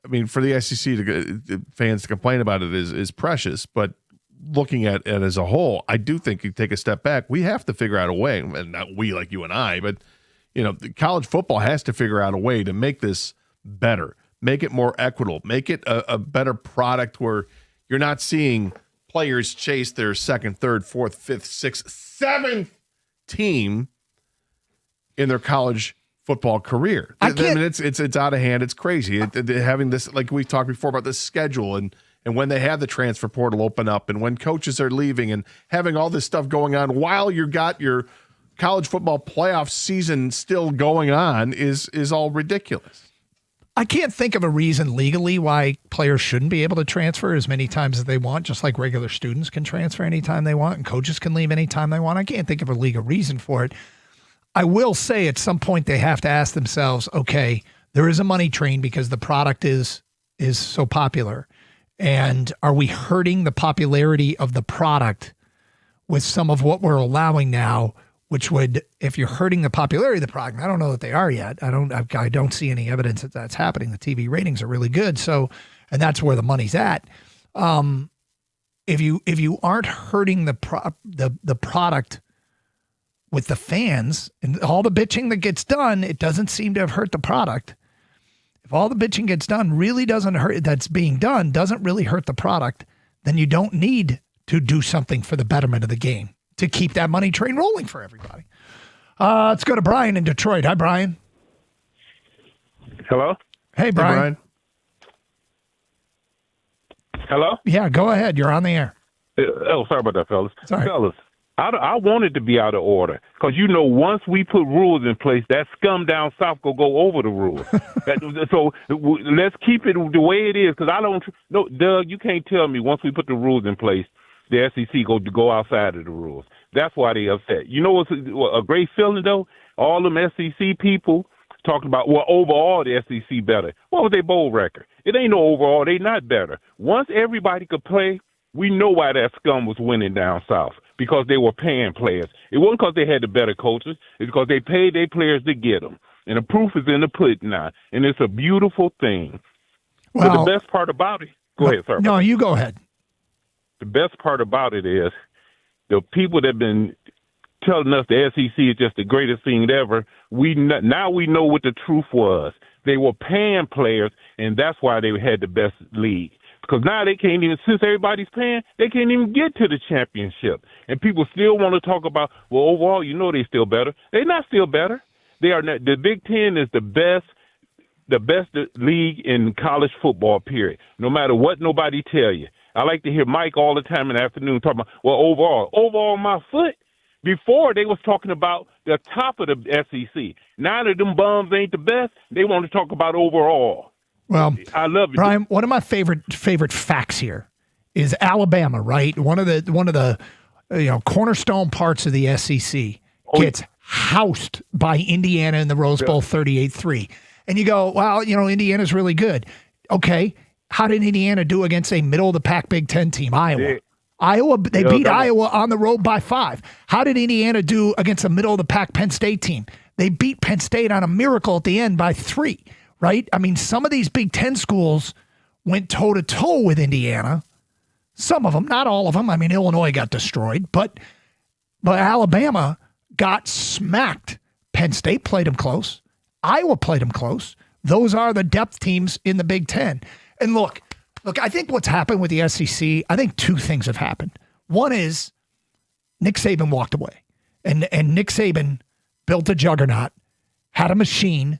Speaker 17: I mean, for the SEC fans to complain about it is precious, but looking at it as a whole, I do think you take a step back. We have to figure out a way, and not we like you and I, but college football has to figure out a way to make this better, make it more equitable, make it a better product where you're not seeing players chase their second, third, fourth, fifth, sixth, seventh team in their college football career. I mean, it's out of hand. It's crazy. Having this, like we talked before about this schedule and when they have the transfer portal open up and when coaches are leaving and having all this stuff going on while you got your college football playoff season still going on is all ridiculous.
Speaker 18: I can't think of a reason legally why players shouldn't be able to transfer as many times as they want, just like regular students can transfer anytime they want and coaches can leave anytime they want. I can't think of a legal reason for it. I will say at some point they have to ask themselves, okay, there is a money train because the product is so popular. And are we hurting the popularity of the product with some of what we're allowing now, which would, if you're hurting the popularity of the product, I don't know that they are yet. I don't see any evidence that that's happening. The TV ratings are really good. So, and that's where the money's at. If you aren't hurting the product with the fans and all the bitching that gets done, it doesn't seem to have hurt the product. If all the bitching gets done really doesn't hurt, that's being done doesn't really hurt the product, then you don't need to do something for the betterment of the game to keep that money train rolling for everybody. Let's go to Brian in Detroit. Hi, Brian.
Speaker 15: Hello?
Speaker 18: Hey, Brian.
Speaker 15: Hello?
Speaker 18: Yeah, go ahead. You're on the air.
Speaker 15: Sorry about that, fellas.
Speaker 18: Sorry.
Speaker 15: Fellas, I wanted to be out of order because, once we put rules in place, that scum down south will go over the rules. So let's keep it the way it is because Doug, you can't tell me once we put the rules in place, the SEC go outside of the rules. That's why they upset. You know what's a great feeling, though? All them SEC people talking about, well, overall, the SEC better. What was their bowl record? It ain't no overall. They not better. Once everybody could play, we know why that scum was winning down south, because they were paying players. It wasn't because they had the better coaches. It's because they paid their players to get them. And the proof is in the pudding now. And it's a beautiful thing. Well, but the best part about it, go ahead, sir.
Speaker 18: No, you go ahead.
Speaker 15: The best part about it is the people that have been telling us the SEC is just the greatest thing ever. Now we know what the truth was. They were paying players, and that's why they had the best league. Because now they can't even, since everybody's paying, they can't even get to the championship. And people still want to talk about, well, overall, they still better. They're not still better. They are not. The Big Ten is the best league in college football, period. No matter what nobody tell you. I like to hear Mike all the time in the afternoon talking about, well, overall my foot. Before, they was talking about the top of the SEC. Now that them bums ain't the best, they want to talk about overall.
Speaker 18: Well,
Speaker 15: I love it,
Speaker 18: Brian. One of my favorite facts here is Alabama, right? One of the cornerstone parts of the SEC gets housed by Indiana in the Rose Bowl 38-3. And you go, well, Indiana's really good. Okay, how did Indiana do against a middle of the pack Big Ten team, Iowa? They beat Iowa on the road by 5. How did Indiana do against a middle of the pack Penn State team? They beat Penn State on a miracle at the end by 3. Right? I mean, some of these Big Ten schools went toe-to-toe with Indiana. Some of them, not all of them. I mean, Illinois got destroyed, but Alabama got smacked. Penn State played them close. Iowa played them close. Those are the depth teams in the Big Ten. And look, I think what's happened with the SEC, I think 2 things have happened. One is Nick Saban walked away. And Nick Saban built a juggernaut, had a machine,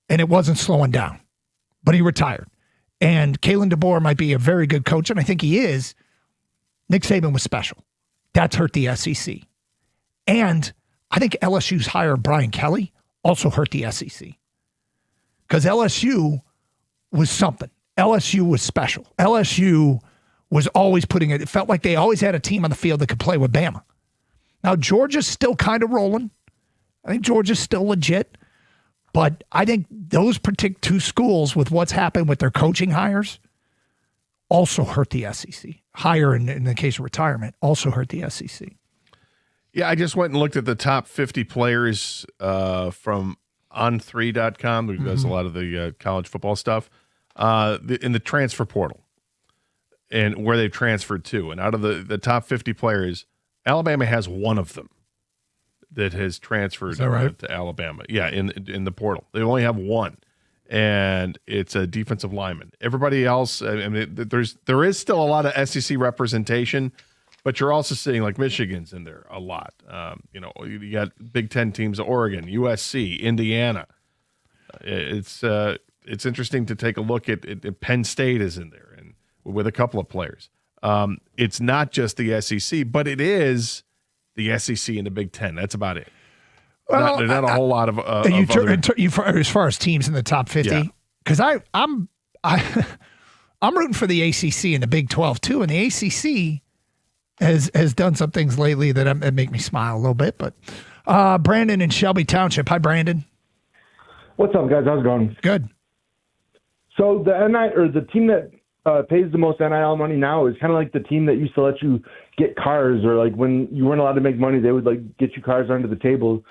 Speaker 18: and it wasn't slowing down, but he retired. And Kalen DeBoer might be a very good coach, and I think he is. Nick Saban was special. That's hurt the SEC. And I think LSU's hire of Brian Kelly also hurt the SEC. Because LSU was something. LSU was special. LSU was always it felt like they always had a team on the field that could play with Bama. Now, Georgia's still kind of rolling. I think Georgia's still legit. But I think those particular 2 schools, with what's happened with their coaching hires, also hurt the SEC. Hire in the case of retirement also hurt the SEC.
Speaker 17: Yeah, I just went and looked at the top 50 players from on3.com, who does a lot of the college football stuff. in the transfer portal and where they've transferred to. And out of the top 50 players, Alabama has one of them that has transferred to Alabama. Yeah, in the portal. They only have one, and it's a defensive lineman. Everybody else, I mean, there is still a lot of SEC representation, but you're also seeing like Michigan's in there a lot. You got Big Ten teams: Oregon, USC, Indiana. It's interesting to take a look at Penn State is in there and with a couple of players. It's not just the SEC, but it is the SEC and the Big Ten. That's about it.
Speaker 18: Well,
Speaker 17: not a whole lot of.
Speaker 18: As far as teams in the top 50, because I'm rooting for the ACC and the Big 12 too, and the ACC has done some things lately that make me smile a little bit. But Brandon in Shelby Township. Hi, Brandon.
Speaker 21: What's up, guys? How's it going?
Speaker 18: Good.
Speaker 21: So the team that pays the most NIL money now is kind of like the team that used to let you get cars, or like when you weren't allowed to make money, they would like get you cars under the table.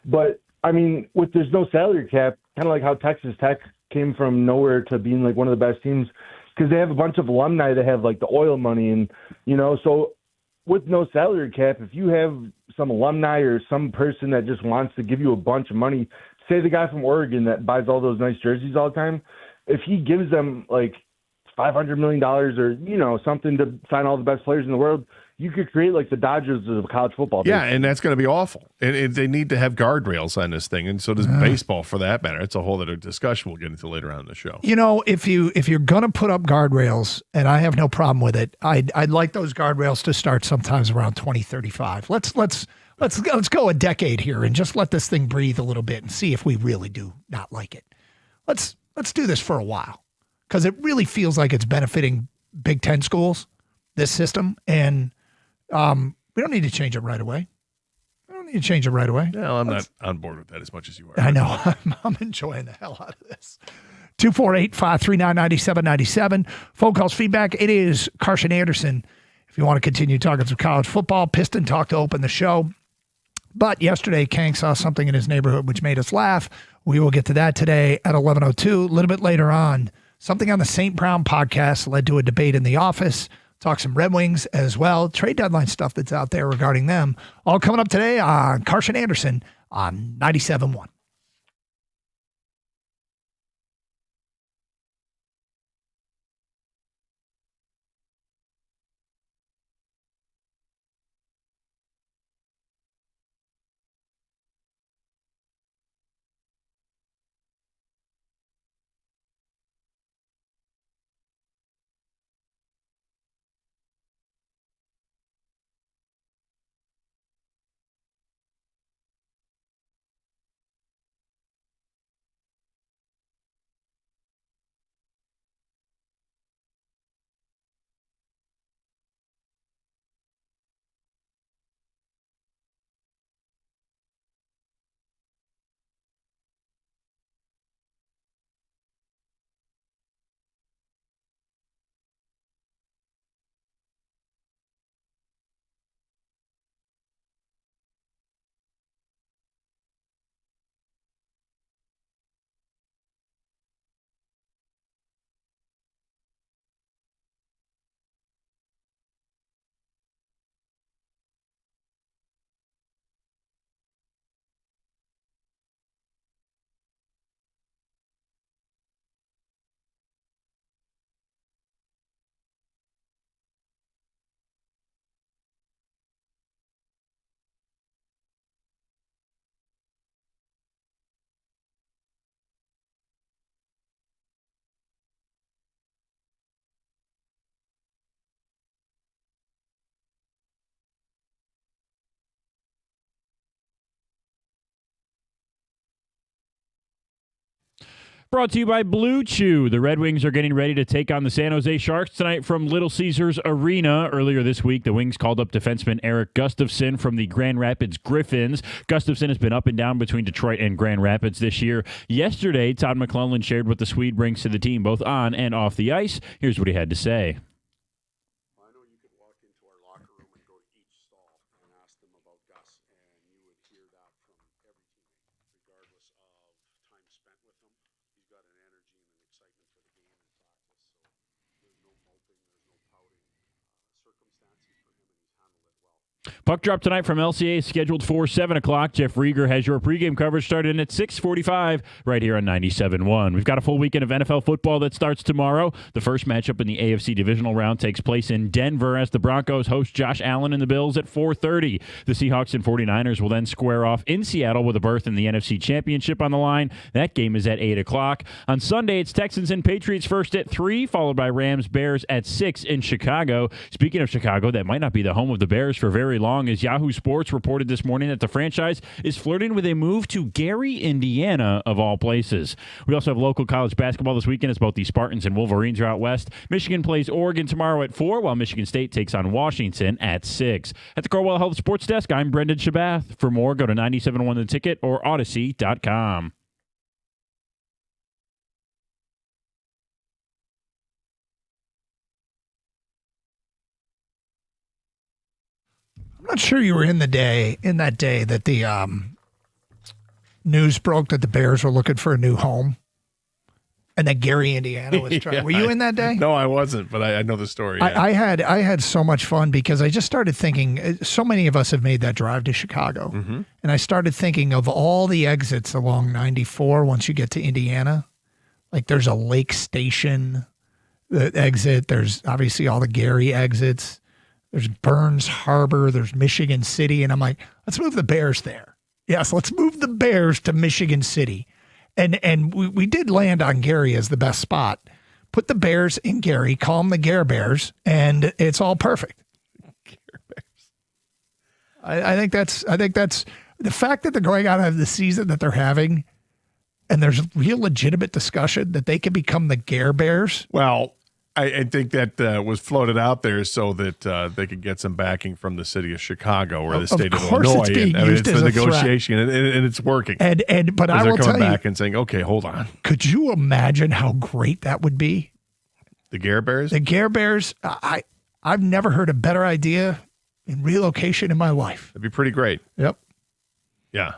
Speaker 21: But I mean, there's no salary cap, kind of like how Texas Tech came from nowhere to being like one of the best teams, because they have a bunch of alumni that have like the oil money, and so with no salary cap, if you have some alumni or some person that just wants to give you a bunch of money, say the guy from Oregon that buys all those nice jerseys all the time, if he gives them like $500 million or something to sign all the best players in the world, you could create like the Dodgers of college football.
Speaker 17: Yeah, and that's going to be awful. And they need to have guardrails on this thing, and so does baseball for that matter. It's a whole other discussion we'll get into later on in the show.
Speaker 18: If you're gonna put up guardrails, and I have no problem with it, I'd like those guardrails to start sometimes around 2035. Let's go a decade here and just let this thing breathe a little bit and see if we really do not like it. Let's do this for a while, because it really feels like it's benefiting Big Ten schools, this system, and we don't need to change it right away.
Speaker 17: Well, I'm not on board with that as much as you are.
Speaker 18: I know. I'm enjoying the hell out of this. 248-539-9797. Phone calls, feedback. It is Carson Anderson. If you want to continue talking some college football, Piston Talk to open the show. But yesterday, Kank saw something in his neighborhood which made us laugh. We will get to that today at 11:02. A little bit later on, something on the St. Brown podcast led to a debate in the office. Talk some Red Wings as well. Trade deadline stuff that's out there regarding them. All coming up today on Carson Anderson on 97.1.
Speaker 5: Brought to you by Blue Chew. The Red Wings are getting ready to take on the San Jose Sharks tonight from Little Caesars Arena. Earlier this week, the Wings called up defenseman Eric Gustafson from the Grand Rapids Griffins. Gustafson has been up and down between Detroit and Grand Rapids this year. Yesterday, Todd McClellan shared what the Swede brings to the team, both on and off the ice. Here's what he had to say. Puck drop tonight from LCA is scheduled for 7 o'clock. Jeff Rieger has your pregame coverage starting at 6:45 right here on 97.1. We've got a full weekend of NFL football that starts tomorrow. The first matchup in the AFC divisional round takes place in Denver as the Broncos host Josh Allen and the Bills at 4:30. The Seahawks and 49ers will then square off in Seattle with a berth in the NFC Championship on the line. That game is at 8 o'clock. On Sunday, it's Texans and Patriots first at 3, followed by Rams-Bears at 6 in Chicago. Speaking of Chicago, that might not be the home of the Bears for very long, as Yahoo Sports reported this morning that the franchise is flirting with a move to Gary, Indiana, of all places. We also have local college basketball this weekend as both the Spartans and Wolverines are out west. Michigan plays Oregon tomorrow at 4, while Michigan State takes on Washington at 6. At the Corwell Health Sports Desk, I'm Brendan Shabath. For more, go to 97.1 The Ticket or Odyssey.com.
Speaker 18: I'm not sure you were in that day that the news broke that the Bears were looking for a new home, and that Gary, Indiana was trying.
Speaker 17: Yeah,
Speaker 18: were you in that day?
Speaker 17: No, I wasn't, but I know the story. Yeah.
Speaker 18: I had so much fun because I just started thinking. So many of us have made that drive to Chicago, and I started thinking of all the exits along 94 once you get to Indiana. Like there's a Lake Station exit. There's obviously all the Gary exits. There's Burns Harbor, there's Michigan City, and I'm like, let's move the Bears there. Yes, let's move the Bears to Michigan City. And we did land on Gary as the best spot. Put the Bears in Gary, call them the Gare Bears, and it's all perfect. Gare Bears. I think that's the fact that they're going out of the season that they're having, and there's real legitimate discussion that they can become the Gare Bears.
Speaker 17: Well, I think that was floated out there so that they could get some backing from the city of Chicago or the state of Illinois. It's the negotiation, and it's working.
Speaker 18: But I will tell you,
Speaker 17: they're coming back and saying, "Okay, hold on."
Speaker 18: Could you imagine how great that would be?
Speaker 17: The Gare Bears.
Speaker 18: The Gare Bears. I've never heard a better idea in relocation in my life.
Speaker 17: That'd be pretty great.
Speaker 18: Yep.
Speaker 17: Yeah.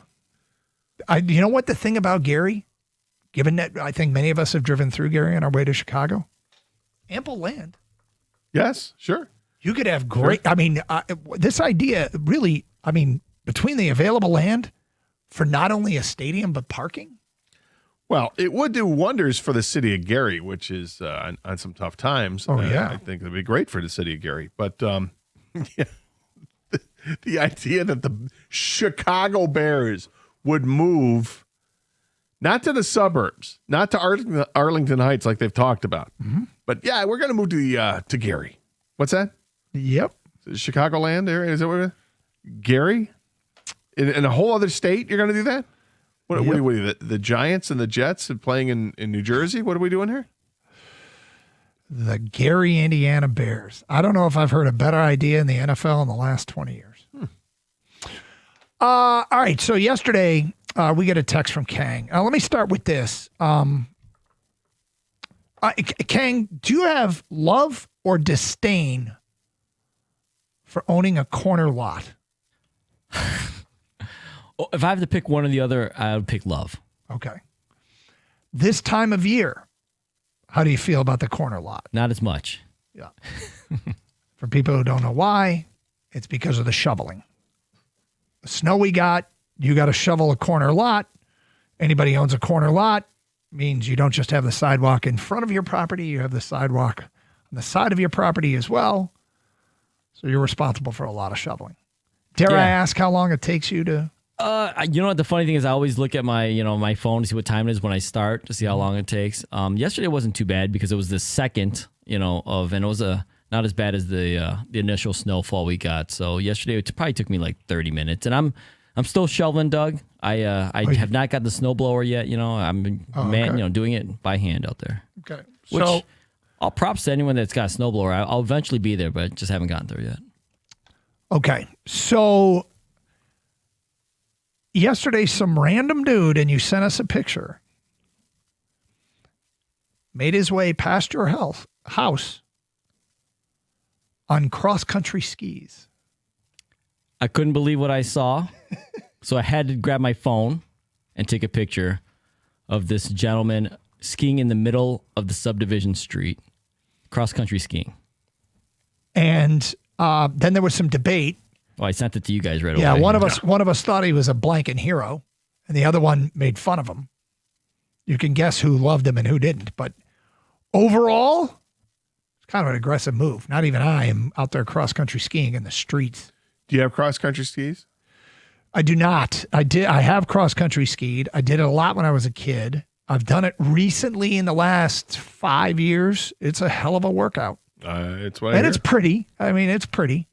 Speaker 18: You know what the thing about Gary, given that I think many of us have driven through Gary on our way to Chicago. Ample land.
Speaker 17: Yes, sure.
Speaker 18: You could have great, sure. I mean, this idea really, I mean, between the available land for not only a stadium, but parking.
Speaker 17: Well, it would do wonders for the city of Gary, which is on some tough times.
Speaker 18: Oh, yeah.
Speaker 17: I think it'd be great for the city of Gary. But yeah, the idea that the Chicago Bears would move not to the suburbs, not to Arlington Heights like they've talked about. But yeah, we're going to move to Gary. What's that?
Speaker 18: Yep.
Speaker 17: Chicagoland area? Is that what Gary? In a whole other state, you're going to do that? What are you, the Giants and the Jets playing in New Jersey? What are we doing here?
Speaker 18: The Gary, Indiana Bears. I don't know if I've heard a better idea in the NFL in the last 20 years. All right, so yesterday we get a text from Kang. Let me start with this. Kang, do you have love or disdain for owning a corner lot?
Speaker 19: Well, if I have to pick one or the other, I would pick love.
Speaker 18: Okay. This time of year, how do you feel about the corner lot?
Speaker 19: Not as much.
Speaker 18: Yeah. For people who don't know why, it's because of the shoveling. The snow we got, you got to shovel a corner lot. Anybody who owns a corner lot means you don't just have the sidewalk in front of your property, you have the sidewalk on the side of your property as well. So you're responsible for a lot of shoveling. Dare I ask how long it takes you to?
Speaker 19: You know what? The funny thing is I always look at my phone to see what time it is when I start to see how long it takes. Yesterday wasn't too bad because it was the second, and it was not as bad as the initial snowfall we got. So yesterday it probably took me like 30 minutes, and I'm still shoveling, Doug. I have not got the snowblower yet. I'm doing it by hand out there.
Speaker 18: Okay.
Speaker 19: So all props to anyone that's got a snowblower. I'll eventually be there, but just haven't gotten there yet.
Speaker 18: Okay. So yesterday, some random dude, and you sent us a picture, made his way past your house on cross-country skis.
Speaker 19: I couldn't believe what I saw, so I had to grab my phone and take a picture of this gentleman skiing in the middle of the subdivision street, cross-country skiing.
Speaker 18: And then there was some debate.
Speaker 19: Oh, I sent it to you guys right away.
Speaker 18: Yeah, one of us thought he was a blanket hero, and the other one made fun of him. You can guess who loved him and who didn't. But overall, it's kind of an aggressive move. Not even I am out there cross-country skiing in the streets.
Speaker 17: Do you have cross-country skis?
Speaker 18: I do not. I have cross-country skied. I did it a lot when I was a kid. I've done it recently in the last 5 years. It's a hell of a workout.
Speaker 17: It's what I hear.
Speaker 18: It's pretty. I mean, it's pretty.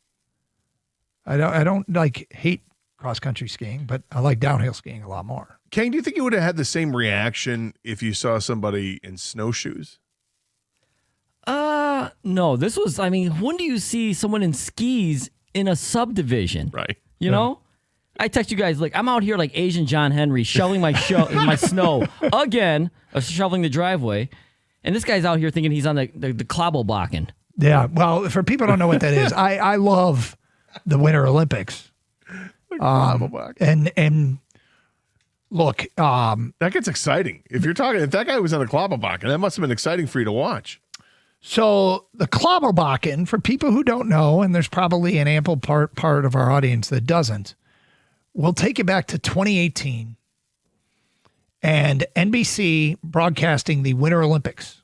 Speaker 18: I don't like hate cross-country skiing, but I like downhill skiing a lot more.
Speaker 17: Kane, do you think you would have had the same reaction if you saw somebody in snowshoes?
Speaker 19: No. This was, I mean, when do you see someone in skis in a subdivision?
Speaker 17: Right.
Speaker 19: You know? I text you guys, like, I'm out here like Asian John Henry shoveling my snow again, shoveling the driveway, and this guy's out here thinking he's on the Klobelbakken.
Speaker 18: Yeah, well, for people who don't know what that is, I love the Winter Olympics. And look,
Speaker 17: that gets exciting. If that guy was on the Klobelbakken, that must have been exciting for you to watch.
Speaker 18: So the Klobelbakken, for people who don't know, and there's probably an ample part of our audience that doesn't, we'll take you back to 2018 and NBC broadcasting the Winter Olympics.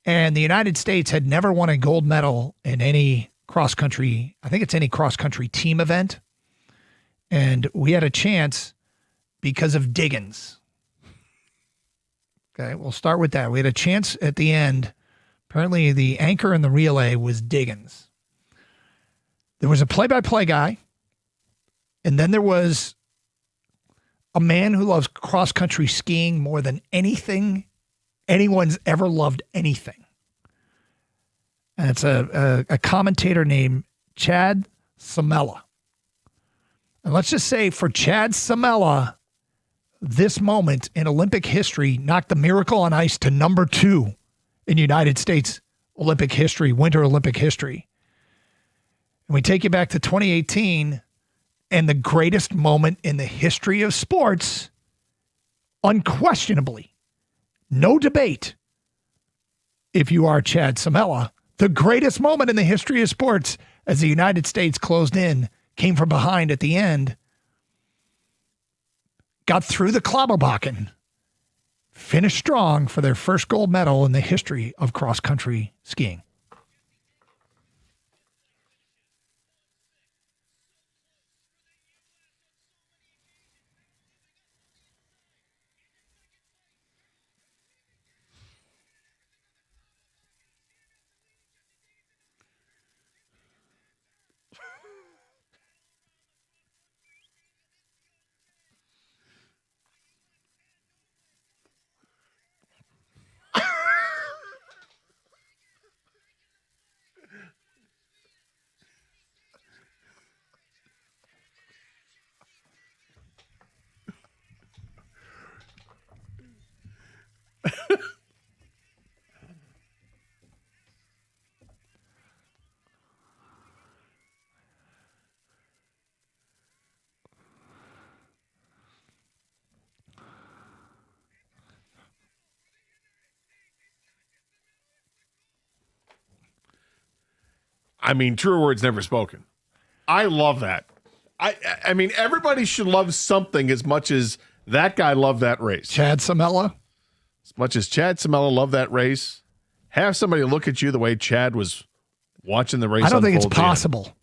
Speaker 18: And the United States had never won a gold medal in any cross-country, I think it's any cross-country team event. And we had a chance because of Diggins. Okay, we'll start with that. We had a chance at the end. Apparently the anchor in the relay was Diggins. There was a play-by-play guy. And then there was a man who loves cross-country skiing more than anything anyone's ever loved anything. And it's a commentator named Chad Samela. And let's just say for Chad Samela, this moment in Olympic history knocked the Miracle on Ice to number 2 in United States Olympic history, Winter Olympic history. And we take you back to 2018, and the greatest moment in the history of sports, unquestionably, no debate, if you are Chad Samela, the greatest moment in the history of sports as the United States closed in, came from behind at the end, got through the Klobelbakken, finished strong for their first gold medal in the history of cross-country skiing.
Speaker 17: I mean, truer words never spoken. I love that. I mean, everybody should love something as much as that guy loved that race.
Speaker 18: Chad Samela?
Speaker 17: As much as Chad Samela loved that race, have somebody look at you the way Chad was watching the race.
Speaker 18: I don't think it's possible.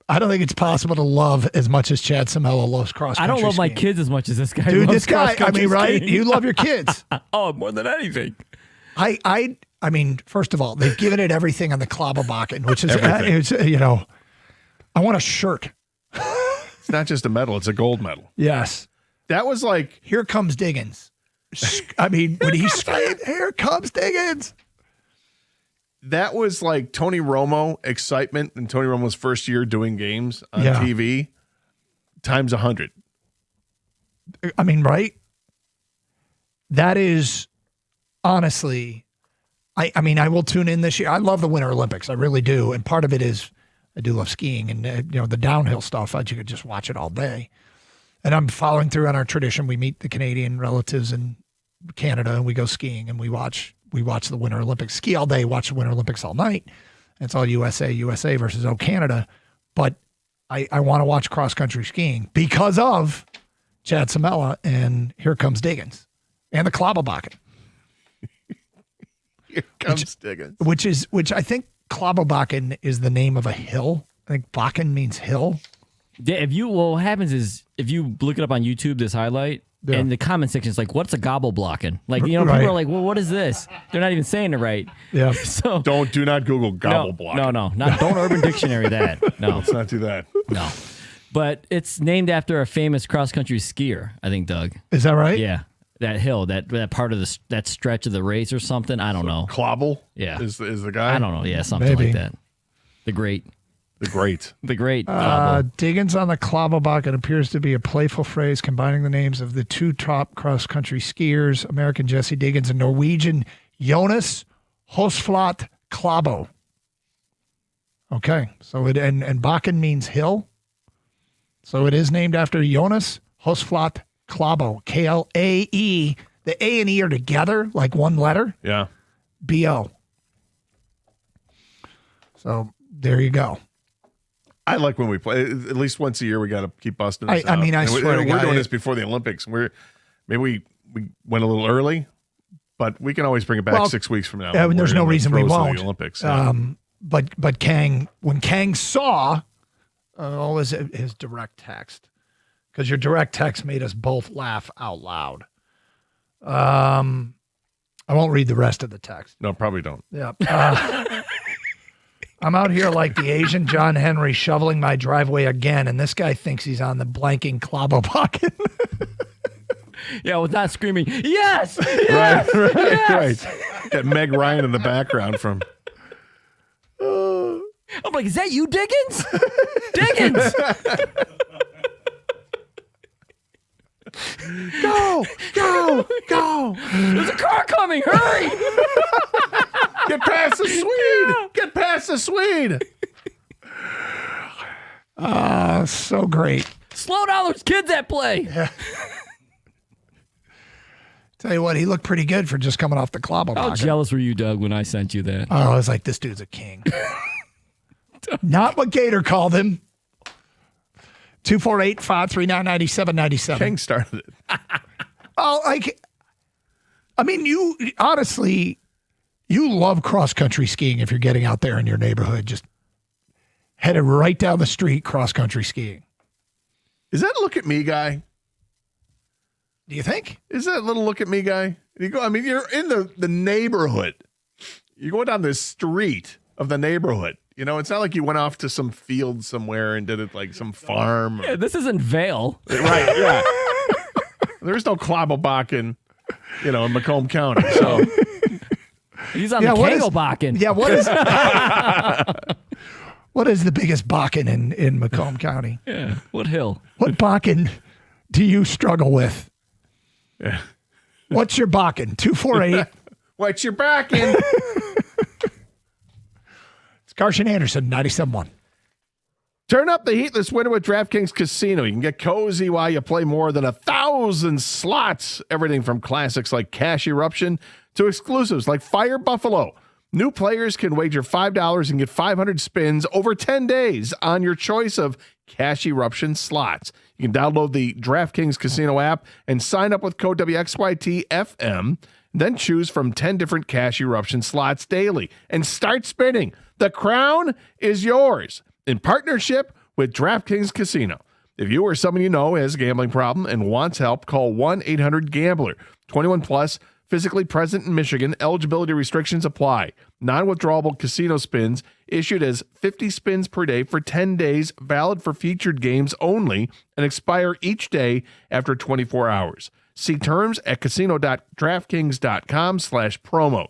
Speaker 18: I don't think it's possible to love as much as Chad Samela loves cross-country
Speaker 19: I don't love
Speaker 18: skiing.
Speaker 19: my kids as much as this guy
Speaker 18: Dude,
Speaker 19: loves
Speaker 18: this guy, I
Speaker 19: cross-country
Speaker 18: mean, right?
Speaker 19: skiing.
Speaker 18: You love your kids.
Speaker 19: Oh, more than anything.
Speaker 18: I mean, first of all, they've given it everything on the Klobelbakken, which is, I want a shirt.
Speaker 17: It's not just a medal, it's a gold medal.
Speaker 18: Yes.
Speaker 17: That was like,
Speaker 18: here comes Diggins. I mean, when he screamed, here comes Diggins.
Speaker 17: That was like Tony Romo excitement in Tony Romo's first year doing games on TV times 100.
Speaker 18: I mean, right? That is honestly, I mean, I will tune in this year. I love the Winter Olympics. I really do. And part of it is I do love skiing and, the downhill stuff. You could just watch it all day. And I'm following through on our tradition. We meet the Canadian relatives in Canada and we go skiing and we watch the Winter Olympics. Ski all day, watch the Winter Olympics all night. It's all USA versus O Canada. But I want to watch cross country skiing because of Chad Samela and Here Comes Diggins and the Klobberbakken.
Speaker 17: Here comes Diggins.
Speaker 18: Which I think Klobberbakken is the name of a hill. I think Bakken means hill.
Speaker 19: Yeah, what happens is if you look it up on YouTube, this highlight, and the comment section is like, what's a gobble blocking? Like, people are like, well, what is this? They're not even saying it right.
Speaker 18: Yeah.
Speaker 19: So
Speaker 17: do not Google gobble block.
Speaker 19: No, don't Urban Dictionary that. No.
Speaker 17: Let's not do that.
Speaker 19: No. But it's named after a famous cross-country skier, I think, Doug.
Speaker 18: Is that right?
Speaker 19: Yeah. That hill, that part of that stretch of the race or something. I don't know.
Speaker 17: Clobble?
Speaker 19: Yeah.
Speaker 17: Is the guy?
Speaker 19: I don't know. Yeah, something
Speaker 18: Maybe.
Speaker 19: like that. The great.
Speaker 18: Diggins on the Klobberbakken appears to be a playful phrase combining the names of the two top cross-country skiers, American Jesse Diggins and Norwegian Jonas Hosflat Klæbo. Okay, so and Bakken means hill. So it is named after Jonas Hosflat Klæbo, K-L-A-E. The A and E are together, like one letter.
Speaker 17: Yeah.
Speaker 18: B-O. So there you go.
Speaker 17: I like when we play. At least once a year, we got to keep busting this
Speaker 18: I
Speaker 17: out.
Speaker 18: mean, I
Speaker 17: And
Speaker 18: swear to
Speaker 17: we're
Speaker 18: God,
Speaker 17: doing this before the Olympics. Maybe we went a little early, but we can always bring it back 6 weeks from now.
Speaker 18: And there's no reason we won't.
Speaker 17: The Olympics. Yeah.
Speaker 18: But Kang, when Kang saw all his direct text, because your direct text made us both laugh out loud. I won't read the rest of the text.
Speaker 17: No, probably don't.
Speaker 18: Yeah. I'm out here like the Asian John Henry shoveling my driveway again, and this guy thinks he's on the blanking Klobberbakken.
Speaker 19: Yeah, with not screaming, yes!
Speaker 17: Right. Got Meg Ryan in the background from.
Speaker 19: I'm like, is that you, Diggins? Diggins!
Speaker 17: Go!
Speaker 19: There's a car coming! Hurry!
Speaker 17: Get past the Swede! Get past the Swede!
Speaker 18: So great.
Speaker 19: Slow down, there's kids at play.
Speaker 18: Yeah. Tell you what, he looked pretty good for just coming off the Klobberbakken.
Speaker 19: How jealous were you, Doug, when I sent you that?
Speaker 18: Oh, I was like, this dude's a king. Not what Gator called him. 248-539-9797.
Speaker 17: King started it.
Speaker 18: You honestly, you love cross-country skiing if you're getting out there in your neighborhood, just headed right down the street cross-country skiing.
Speaker 17: Is that look at me guy?
Speaker 18: Do you think?
Speaker 17: Is that little look at me guy? You go. I mean, you're in the neighborhood. You go down the street of the neighborhood. You know, it's not like you went off to some field somewhere and did it like some farm.
Speaker 19: Yeah, this isn't Vail.
Speaker 17: Right, yeah. There's no Klobberbakken, in Macomb County. So
Speaker 19: he's on the Kegelbakken.
Speaker 18: Yeah, what is the biggest Bakken in Macomb County?
Speaker 19: Yeah, what hill?
Speaker 18: What Bakken do you struggle with?
Speaker 17: Yeah.
Speaker 18: What's your Bakken? 248.
Speaker 17: What's your Bakken?
Speaker 18: Carson Anderson, 97.1.
Speaker 17: Turn up the heat this winter with DraftKings Casino. You can get cozy while you play more than 1,000 slots. Everything from classics like Cash Eruption to exclusives like Fire Buffalo. New players can wager $5 and get 500 spins over 10 days on your choice of Cash Eruption slots. You can download the DraftKings Casino app and sign up with code WXYTFM. Then choose from 10 different Cash Eruption slots daily and start spinning. The crown is yours in partnership with DraftKings Casino. If you or someone you know has a gambling problem and wants help, call 1-800-GAMBLER. 21 plus, physically present in Michigan. Eligibility restrictions apply. Non-withdrawable casino spins issued as 50 spins per day for 10 days, valid for featured games only, and expire each day after 24 hours. See terms at casino.draftkings.com/promo.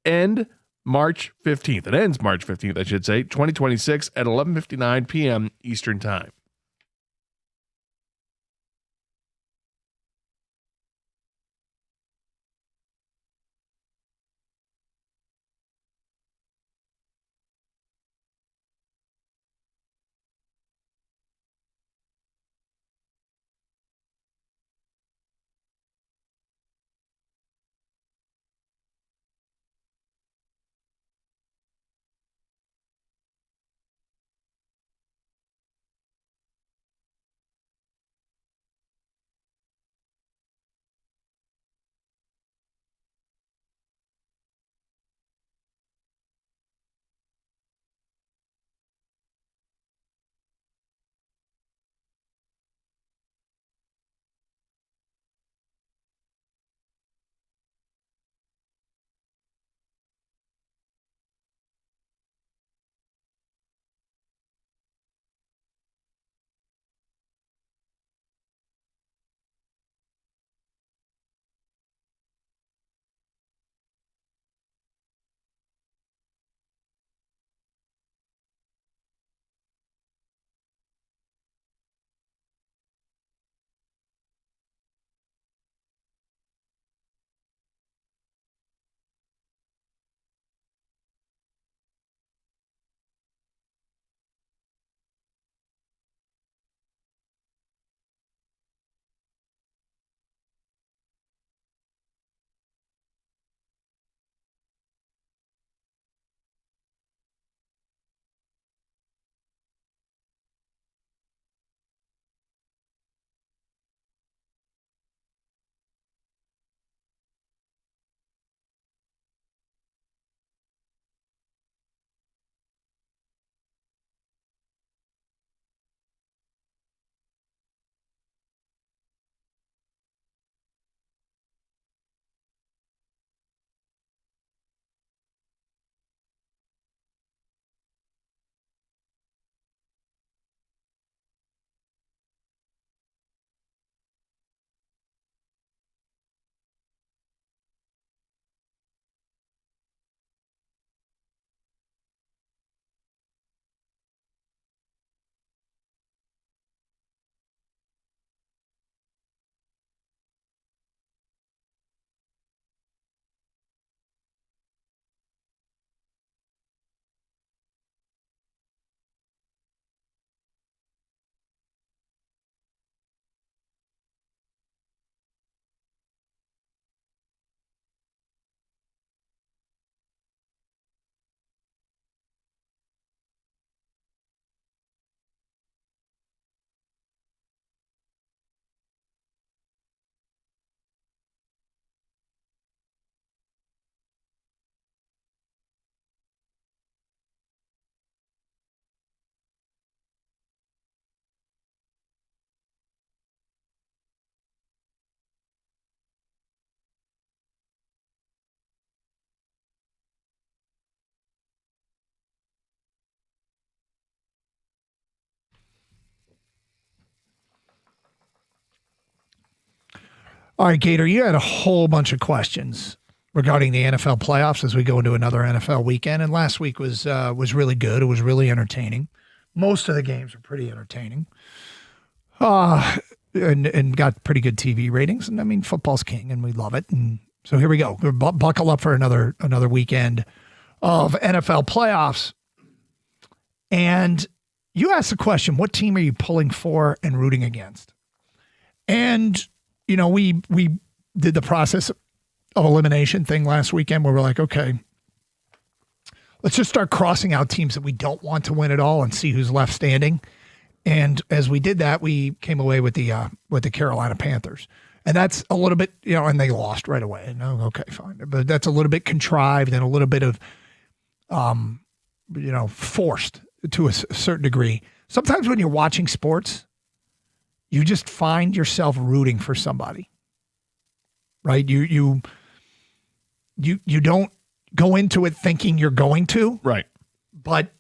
Speaker 17: End March 15th. It ends March 15th, I should say, 2026 at 11:59 p.m. Eastern Time.
Speaker 18: All right, Gator, you had a whole bunch of questions regarding the NFL playoffs as we go into another NFL weekend. And last week was really good. It was really entertaining. Most of the games were pretty entertaining. And got pretty good TV ratings. And I mean, football's king, and we love it. And so here we go. Buckle up for another weekend of NFL playoffs. And you asked the question, what team are you pulling for and rooting against? And, you know, we did the process of elimination thing last weekend where we're like, okay, let's just start crossing out teams that we don't want to win at all and see who's left standing. And as we did that, we came away with the Carolina Panthers. And that's a little bit, you know, and they lost right away. No, okay, fine. But that's a little bit contrived and a little bit of, forced to a certain degree. Sometimes when you're watching sports, you just find yourself rooting for somebody, right? You don't go into it thinking you're going to,
Speaker 17: right?
Speaker 18: But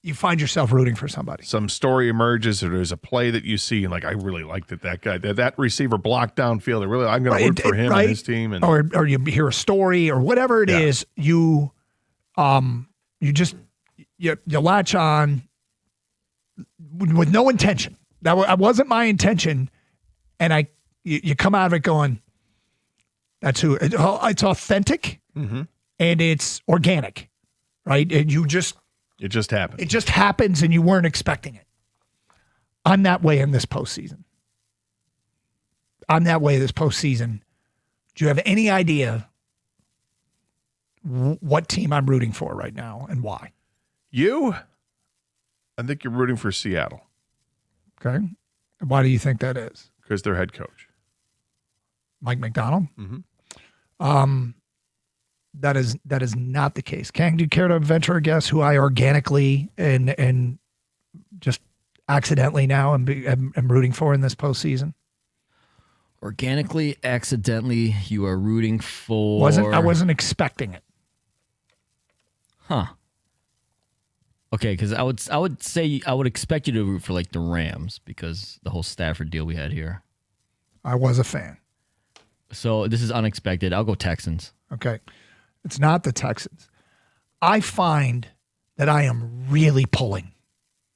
Speaker 18: you find yourself rooting for somebody.
Speaker 17: Some story emerges, or there's a play that you see, and like, I really like that guy, that receiver blocked downfield. I'm going to root for him and his team, and
Speaker 18: or you hear a story or whatever it is, you latch on with no intention. That wasn't my intention, and you come out of it going, that's who. It's authentic, and it's organic, right? And
Speaker 17: it just happens.
Speaker 18: It just happens, and you weren't expecting it. I'm that way in this postseason. Do you have any idea what team I'm rooting for right now and why?
Speaker 17: I think you're rooting for Seattle.
Speaker 18: Okay. Why do you think that is?
Speaker 17: Because their head coach,
Speaker 18: Mike McDonald.
Speaker 17: Mm-hmm.
Speaker 18: That is not the case. Kang, do you care to venture a guess who I organically and just accidentally now am rooting for in this postseason?
Speaker 19: Organically, accidentally, you are rooting for.
Speaker 18: I wasn't expecting it.
Speaker 19: Huh. Okay, because I would say I would expect you to root for like the Rams because the whole Stafford deal we had here.
Speaker 18: I was a fan.
Speaker 19: So this is unexpected. I'll go Texans.
Speaker 18: Okay. It's not the Texans. I find that I am really pulling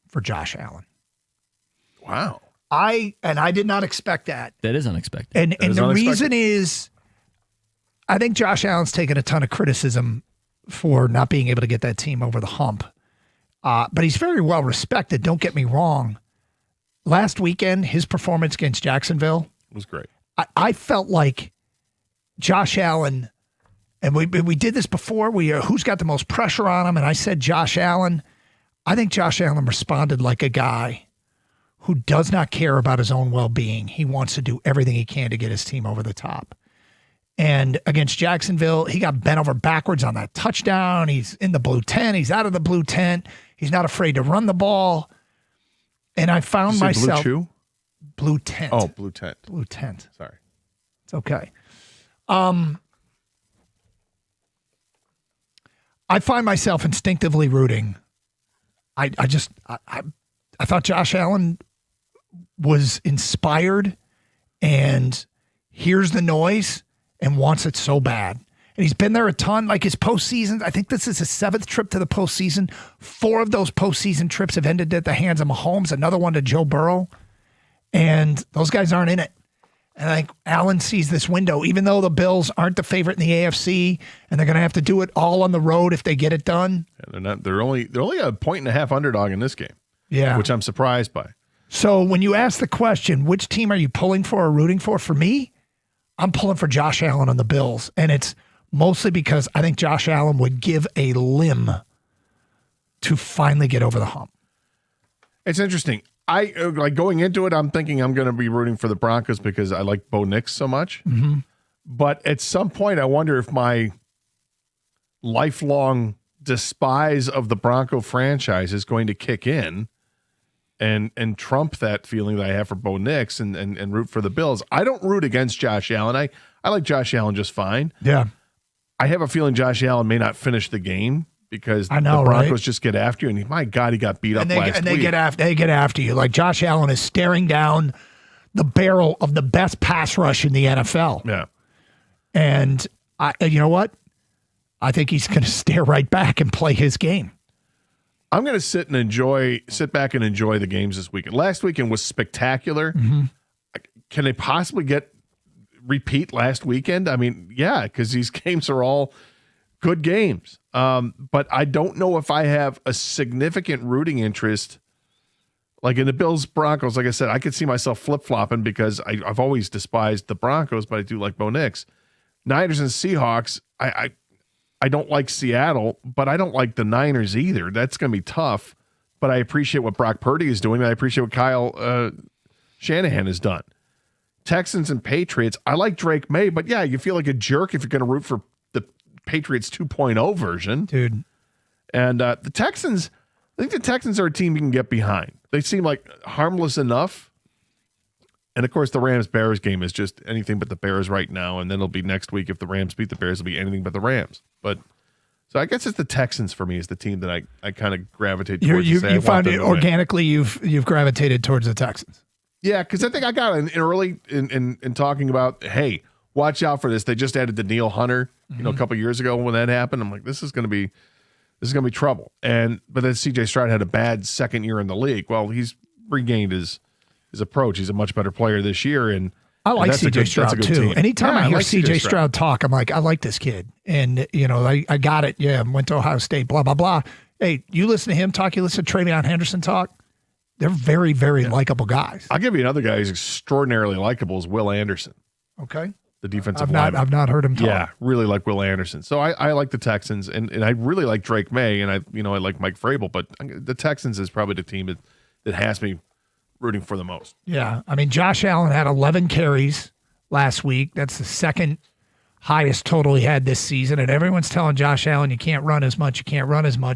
Speaker 18: for Josh Allen.
Speaker 17: Wow.
Speaker 18: I did not expect that.
Speaker 19: That is unexpected.
Speaker 18: And the reason is I think Josh Allen's taken a ton of criticism for not being able to get that team over the hump. But he's very well respected. Don't get me wrong. Last weekend, his performance against Jacksonville
Speaker 17: was great.
Speaker 18: I felt like Josh Allen, and we did this before. Who's got the most pressure on him? And I said Josh Allen. I think Josh Allen responded like a guy who does not care about his own well-being. He wants to do everything he can to get his team over the top. And against Jacksonville, he got bent over backwards on that touchdown. He's in the blue tent. He's out of the blue tent. He's not afraid to run the ball. And I found myself...
Speaker 17: Blue chew?
Speaker 18: Blue tent.
Speaker 17: Oh, blue tent.
Speaker 18: Blue tent.
Speaker 17: Sorry.
Speaker 18: It's okay. I find myself instinctively rooting. I thought Josh Allen was inspired and hears the noise and wants it so bad. And he's been there a ton, like his postseason. I think this is his 7th trip to the postseason. 4 of those postseason trips have ended at the hands of Mahomes, another one to Joe Burrow. And those guys aren't in it. And I think Allen sees this window, even though the Bills aren't the favorite in the AFC, and they're going to have to do it all on the road if they get it done.
Speaker 17: Yeah, they're only a 1.5-point underdog in this game.
Speaker 18: Yeah.
Speaker 17: Which I'm surprised by.
Speaker 18: So when you ask the question, which team are you pulling for or rooting for me, I'm pulling for Josh Allen on the Bills. And it's mostly because I think Josh Allen would give a limb to finally get over the hump.
Speaker 17: It's interesting. I like going into it, I'm thinking I'm going to be rooting for the Broncos because I like Bo Nix so much.
Speaker 18: Mm-hmm.
Speaker 17: But at some point, I wonder if my lifelong despise of the Bronco franchise is going to kick in and trump that feeling that I have for Bo Nix and root for the Bills. I don't root against Josh Allen. I like Josh Allen just fine.
Speaker 18: Yeah.
Speaker 17: I have a feeling Josh Allen may not finish the game because the Broncos just get after you. And my God, he got beat up last week.
Speaker 18: They get after you. Like Josh Allen is staring down the barrel of the best pass rush in the NFL.
Speaker 17: Yeah.
Speaker 18: And you know what? I think he's going to stare right back and play his game.
Speaker 17: I'm going to sit back and enjoy the games this weekend. Last weekend was spectacular. Can they possibly repeat last weekend? I mean, yeah, because these games are all good games. But I don't know if I have a significant rooting interest. Like in the Bills Broncos, like I said, I could see myself flip flopping because I've always despised the Broncos, but I do like Bo Nix. Niners and Seahawks, I don't like Seattle, but I don't like the Niners either. That's going to be tough. But I appreciate what Brock Purdy is doing, and I appreciate what Kyle Shanahan has done. Texans and Patriots, I like Drake May, but yeah, you feel like a jerk if you're going to root for the Patriots 2.0 version.
Speaker 18: Dude.
Speaker 17: And the Texans, I think the Texans are a team you can get behind. They seem like harmless enough. And, of course, the Rams-Bears game is just anything but the Bears right now. And then it'll be next week if the Rams beat the Bears, it'll be anything but the Rams. But so I guess it's the Texans for me is the team that I kind of gravitate towards.
Speaker 18: You found it organically. You've gravitated towards the Texans.
Speaker 17: Yeah, because I think I got it early in talking about, hey, watch out for this. They just added Danielle Hunter, a couple years ago when that happened. I'm like, this is going to be trouble. But then C.J. Stroud had a bad second year in the league. Well, he's regained his approach. He's a much better player this year, and
Speaker 18: I like C.J. Stroud too.
Speaker 17: Team.
Speaker 18: Anytime I hear
Speaker 17: like
Speaker 18: C.J. Stroud talk, I'm like, I like this kid, and I got it. Yeah, went to Ohio State. Blah blah blah. Hey, you listen to him talk. You listen to Travion Henderson talk. They're very, very likable guys.
Speaker 17: I'll give you another guy who's extraordinarily likable is Will Anderson.
Speaker 18: Okay.
Speaker 17: The defensive lineman.
Speaker 18: I've not heard him talk.
Speaker 17: Yeah, really like Will Anderson. So I like the Texans, and I really like Drake May, and I like Mike Vrabel, but the Texans is probably the team that has me rooting for the most.
Speaker 18: Yeah. I mean, Josh Allen had 11 carries last week. That's the second highest total he had this season. And everyone's telling Josh Allen, you can't run as much.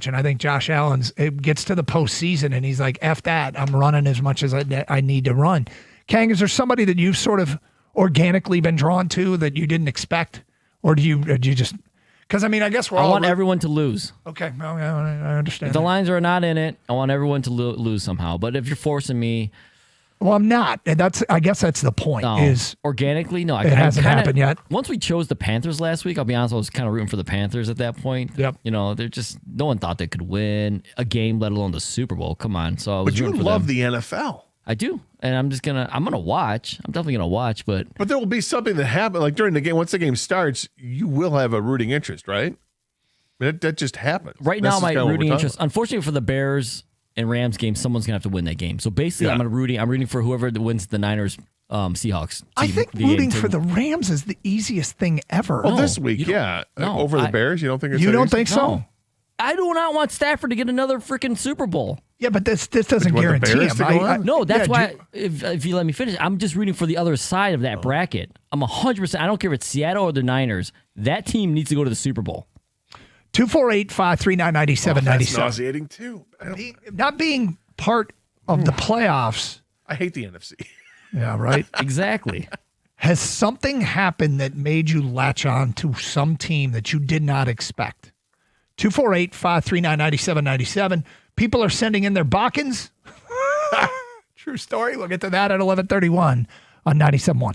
Speaker 18: And I think Josh it gets to the postseason and he's like, F that. I'm running as much as I need to run. Kang, is there somebody that you've sort of organically been drawn to that you didn't expect? Or do you just, because I mean, I guess
Speaker 19: I want everyone to lose.
Speaker 18: Okay. Well, I understand.
Speaker 19: If the Lions are not in it, I want everyone to lose somehow. But if you're forcing me,
Speaker 18: well, I'm not. And I guess that's the point. Is
Speaker 19: organically, no,
Speaker 18: it hasn't happened yet.
Speaker 19: Once we chose the Panthers last week, I'll be honest, I was kind of rooting for the Panthers at that point.
Speaker 18: Yep.
Speaker 19: They're just no one thought they could win a game, let alone the Super Bowl. Come on. So I was
Speaker 17: but you
Speaker 19: rooting for
Speaker 17: love
Speaker 19: them.
Speaker 17: the NFL.
Speaker 19: I do, and I'm gonna watch. I'm definitely gonna watch, but
Speaker 17: there will be something that happens like during the game. Once the game starts, you will have a rooting interest, right? I mean, that just happens.
Speaker 19: Right now, my rooting interest, unfortunately for the Bears and Rams game, someone's gonna have to win that game. So basically, I'm rooting for whoever wins the Niners Seahawks.
Speaker 18: I think rooting for the Rams is the easiest thing ever.
Speaker 17: Well, this week, over the Bears, you don't think it's
Speaker 18: you
Speaker 17: that
Speaker 18: don't
Speaker 17: easy?
Speaker 18: think so?
Speaker 19: No. I do not want Stafford to get another freaking Super Bowl.
Speaker 18: Yeah, but this doesn't guarantee him.
Speaker 19: No, that's why. If you let me finish, I'm just rooting for the other side of that bracket. I'm 100%. I don't care if it's Seattle or the Niners. That team needs to go to the Super Bowl.
Speaker 18: 248-539-9797.
Speaker 17: That's nauseating too.
Speaker 18: Not being part of the playoffs.
Speaker 17: I hate the NFC.
Speaker 18: Yeah, right.
Speaker 19: Exactly.
Speaker 18: Has something happened that made you latch on to some team that you did not expect? 248-539-9797. People are sending in their Bakkens. True story. We'll get to that at 11:31 on 97.1.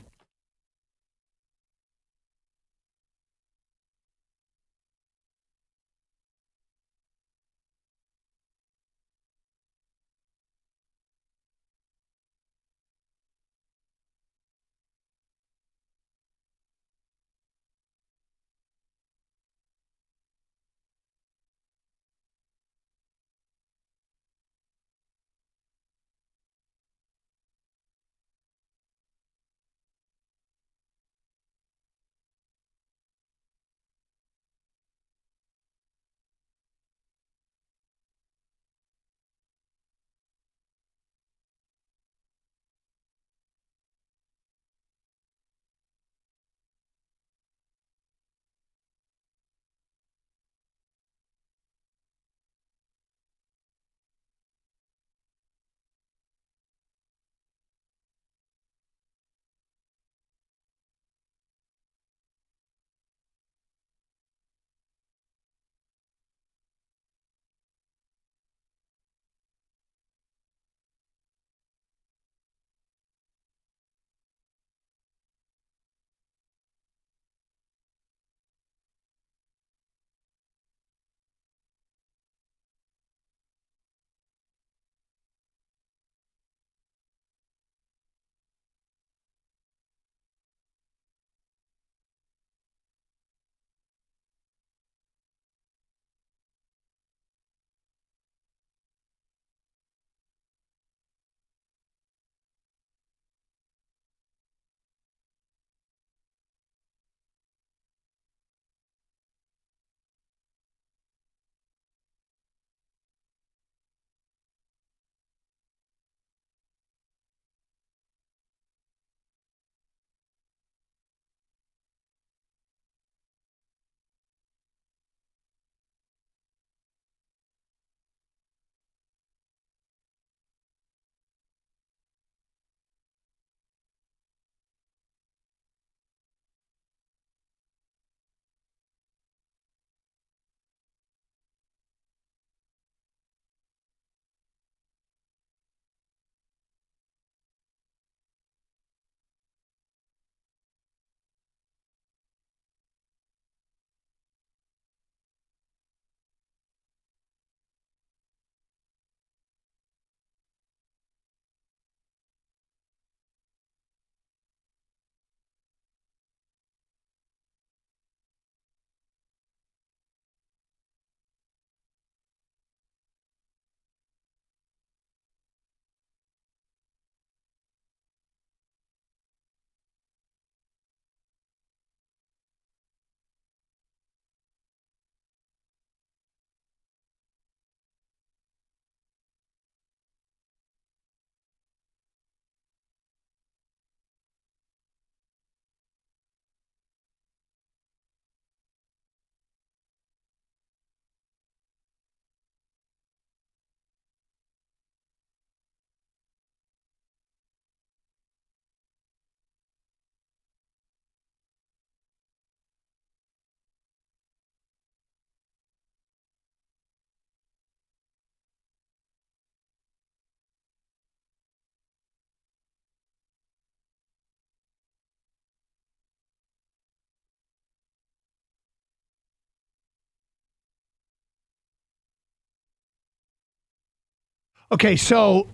Speaker 18: Okay, so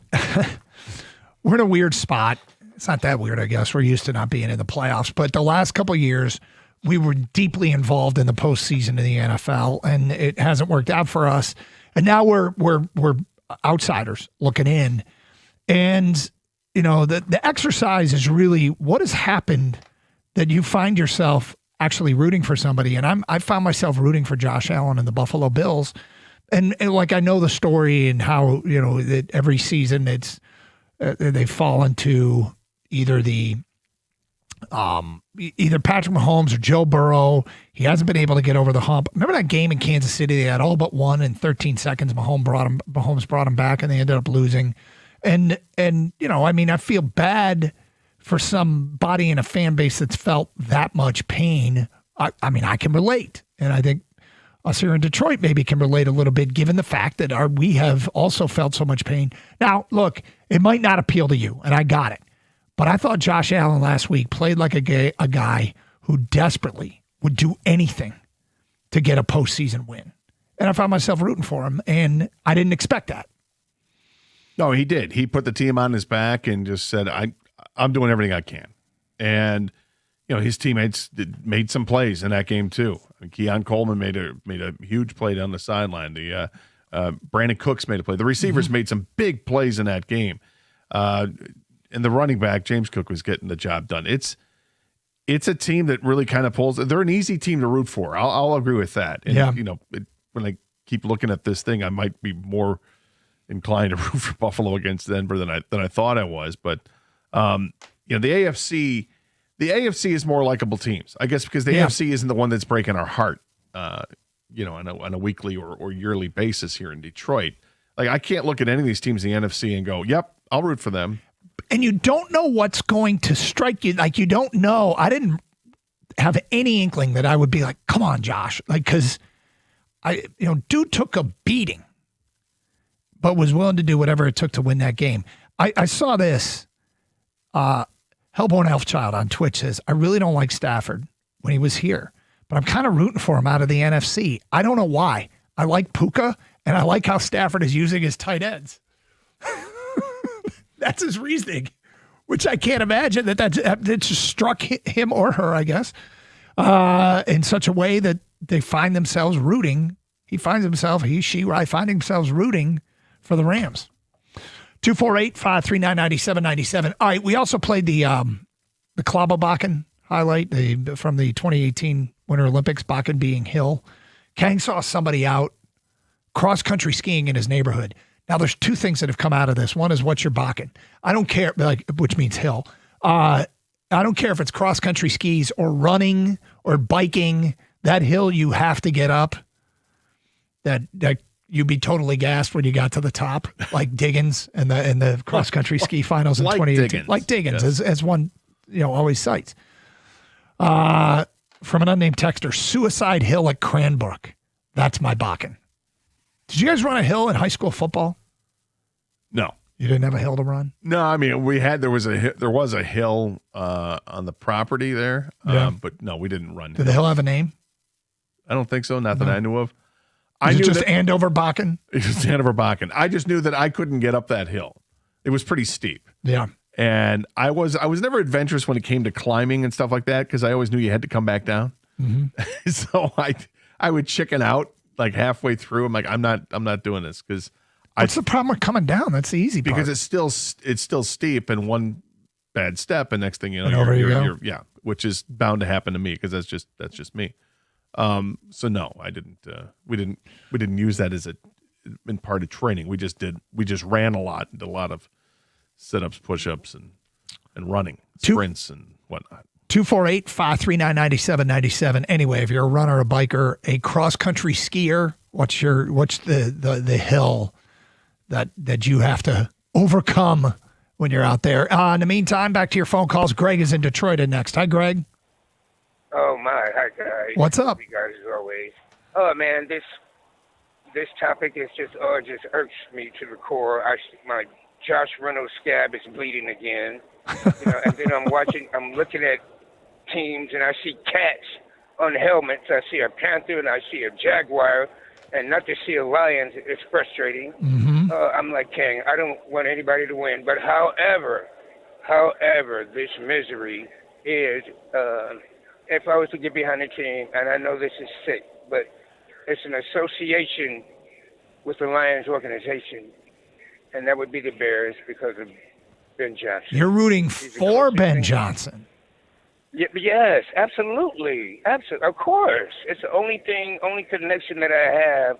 Speaker 18: we're in a weird spot. It's not that weird, I guess. We're used to not being in the playoffs. But the last couple of years, we were deeply involved in the postseason of the NFL, and it hasn't worked out for us. And now we're outsiders looking in. And, you know, the exercise is really what has happened that you find yourself actually rooting for somebody. And I found myself rooting for Josh Allen and the Buffalo Bills. And like, I know the story and how, you know, that every season it's they fall into either either Patrick Mahomes or Joe Burrow. He hasn't been able to get over the hump. Remember that game in Kansas City? They had all but one in 13 seconds. Mahomes brought him back, and they ended up losing. And you know, I mean, I feel bad for somebody in a fan base that's felt that much pain. I mean, I can relate, and I think us here in Detroit maybe can relate a little bit, given the fact that we have also felt so much pain. Now, look, it might not appeal to you, and I got it. But I thought Josh Allen last week played like a guy who desperately would do anything to get a postseason win. And I found myself rooting for him, and I didn't expect that.
Speaker 17: No, he did. He put the team on his back and just said, I'm doing everything I can. And, you know, his teammates made some plays in that game too. I mean, Keon Coleman made a huge play down the sideline. The Brandon Cooks made a play. The receivers made some big plays in that game. And the running back, James Cook, was getting the job done. It's a team that really kind of pulls. They're an easy team to root for. I'll agree with that. And,
Speaker 18: yeah.
Speaker 17: You know, when I keep looking at this thing, I might be more inclined to root for Buffalo against Denver than I thought I was. But you know, the AFC is more likable teams, I guess, because the AFC isn't the one that's breaking our heart. You know, on a weekly or yearly basis here in Detroit. Like, I can't look at any of these teams in the NFC and go, "Yep, I'll root for them."
Speaker 18: And you don't know what's going to strike you. Like, you don't know. I didn't have any inkling that I would be like, come on, Josh. Like, because dude took a beating, but was willing to do whatever it took to win that game. I saw this. Hellborn Elfchild on Twitch says, I really don't like Stafford when he was here, but I'm kind of rooting for him out of the NFC. I don't know why. I like Puka, and I like how Stafford is using his tight ends. That's his reasoning, which I can't imagine that just struck him or her, I guess, in such a way that they find themselves rooting. He finding themselves rooting for the Rams. 248-539-9797. All right, we also played the Klaba-Bakken highlight from the 2018 Winter Olympics, Bakken being Hill. Kang saw somebody out cross-country skiing in his neighborhood. Now, there's two things that have come out of this. One is, what's your Bakken? I don't care, which means hill. I don't care if it's cross-country skis or running or biking. That hill you have to get up, that you'd be totally gassed when you got to the top, like Diggins and the cross-country ski finals in 2018.
Speaker 17: Diggins.
Speaker 18: Like Diggins, yes. as one always cites. From an unnamed texter, Suicide Hill at Cranbrook. That's my Bakken. Did you guys run a hill in high school football?
Speaker 17: No.
Speaker 18: You didn't have a hill to run?
Speaker 17: No, I mean, there was a hill on the property there, but no, we didn't run.
Speaker 18: Did the hill have a name?
Speaker 17: I don't think so, not that I knew of.
Speaker 18: Was it just Andover Bakken?
Speaker 17: It was Andover Bakken. I just knew that I couldn't get up that hill. It was pretty steep.
Speaker 18: Yeah.
Speaker 17: And I was never adventurous when it came to climbing and stuff like that, because I always knew you had to come back down. Mm-hmm. So I would chicken out like halfway through. I'm like, I'm not doing this, because
Speaker 18: what's the problem with coming down? That's the easy part.
Speaker 17: Because it's still steep, and one bad step, and next thing you know, you're which is bound to happen to me, because that's just me. So no, I didn't. We didn't use that in part of training. We just ran a lot, did a lot of sit-ups, push-ups, and running, sprints, and whatnot.
Speaker 18: 248-539-9797. Anyway, if you're a runner, a biker, a cross-country skier, what's the hill that you have to overcome when you're out there? In the meantime, back to your phone calls. Greg is in Detroit next. Hi, Greg.
Speaker 7: Oh my, hi guys.
Speaker 18: What's up?
Speaker 7: You guys as always. Oh man, this topic is just irks me to the core. My Josh Reynolds scab is bleeding again. And then I'm looking at teams, and I see cats on helmets. I see a panther and I see a jaguar, and not to see a lion is frustrating.
Speaker 18: Mm-hmm.
Speaker 7: I'm like King. I don't want anybody to win. But however, this misery is, if I was to get behind the team, and I know this is sick, but it's an association with the Lions organization, and that would be the Bears because of Ben Johnson.
Speaker 18: You're rooting for Ben Johnson.
Speaker 7: Yes, absolutely. Of course. It's the only connection that I have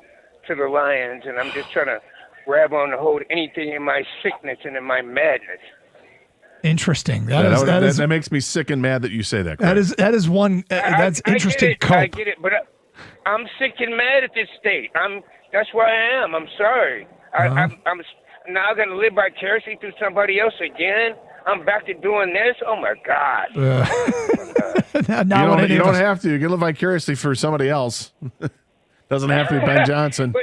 Speaker 7: to the Lions, and I'm just trying to grab on to hold anything in my sickness and in my madness.
Speaker 18: Interesting.
Speaker 17: That makes me sick and mad that you say that. Craig.
Speaker 18: That is one. That's interesting.
Speaker 7: I get it, but I'm sick and mad at this state. That's where I am. I'm sorry. I'm now going to live vicariously through somebody else again. I'm back to doing this. Oh my God.
Speaker 17: You don't have to. You can live vicariously for somebody else. Doesn't have to be Ben Johnson.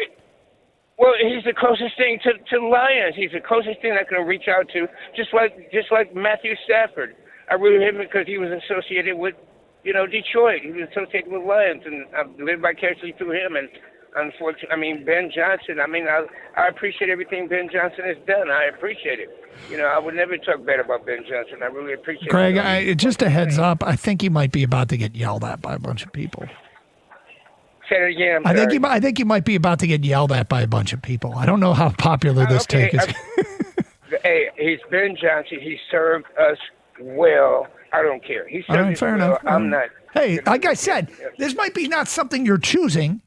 Speaker 7: Well, he's the closest thing to Lions. He's the closest thing I can reach out to. Just like Matthew Stafford. I rooted him because he was associated with, Detroit. He was associated with Lions, and I've lived vicariously through him. And unfortunately, Ben Johnson. I appreciate everything Ben Johnson has done. I appreciate it. I would never talk bad about Ben Johnson. I really appreciate it.
Speaker 18: Craig, just a heads up. I think he might be about to get yelled at by a bunch of people.
Speaker 7: Say it again.
Speaker 18: I think he might be about to get yelled at by a bunch of people. I don't know how popular this take is.
Speaker 7: Hey, he's Ben Johnson. He served us well. I don't care. He served us
Speaker 18: fair
Speaker 7: well.
Speaker 18: enough.
Speaker 7: I'm not.
Speaker 18: Hey, like I said, this might be not something you're choosing.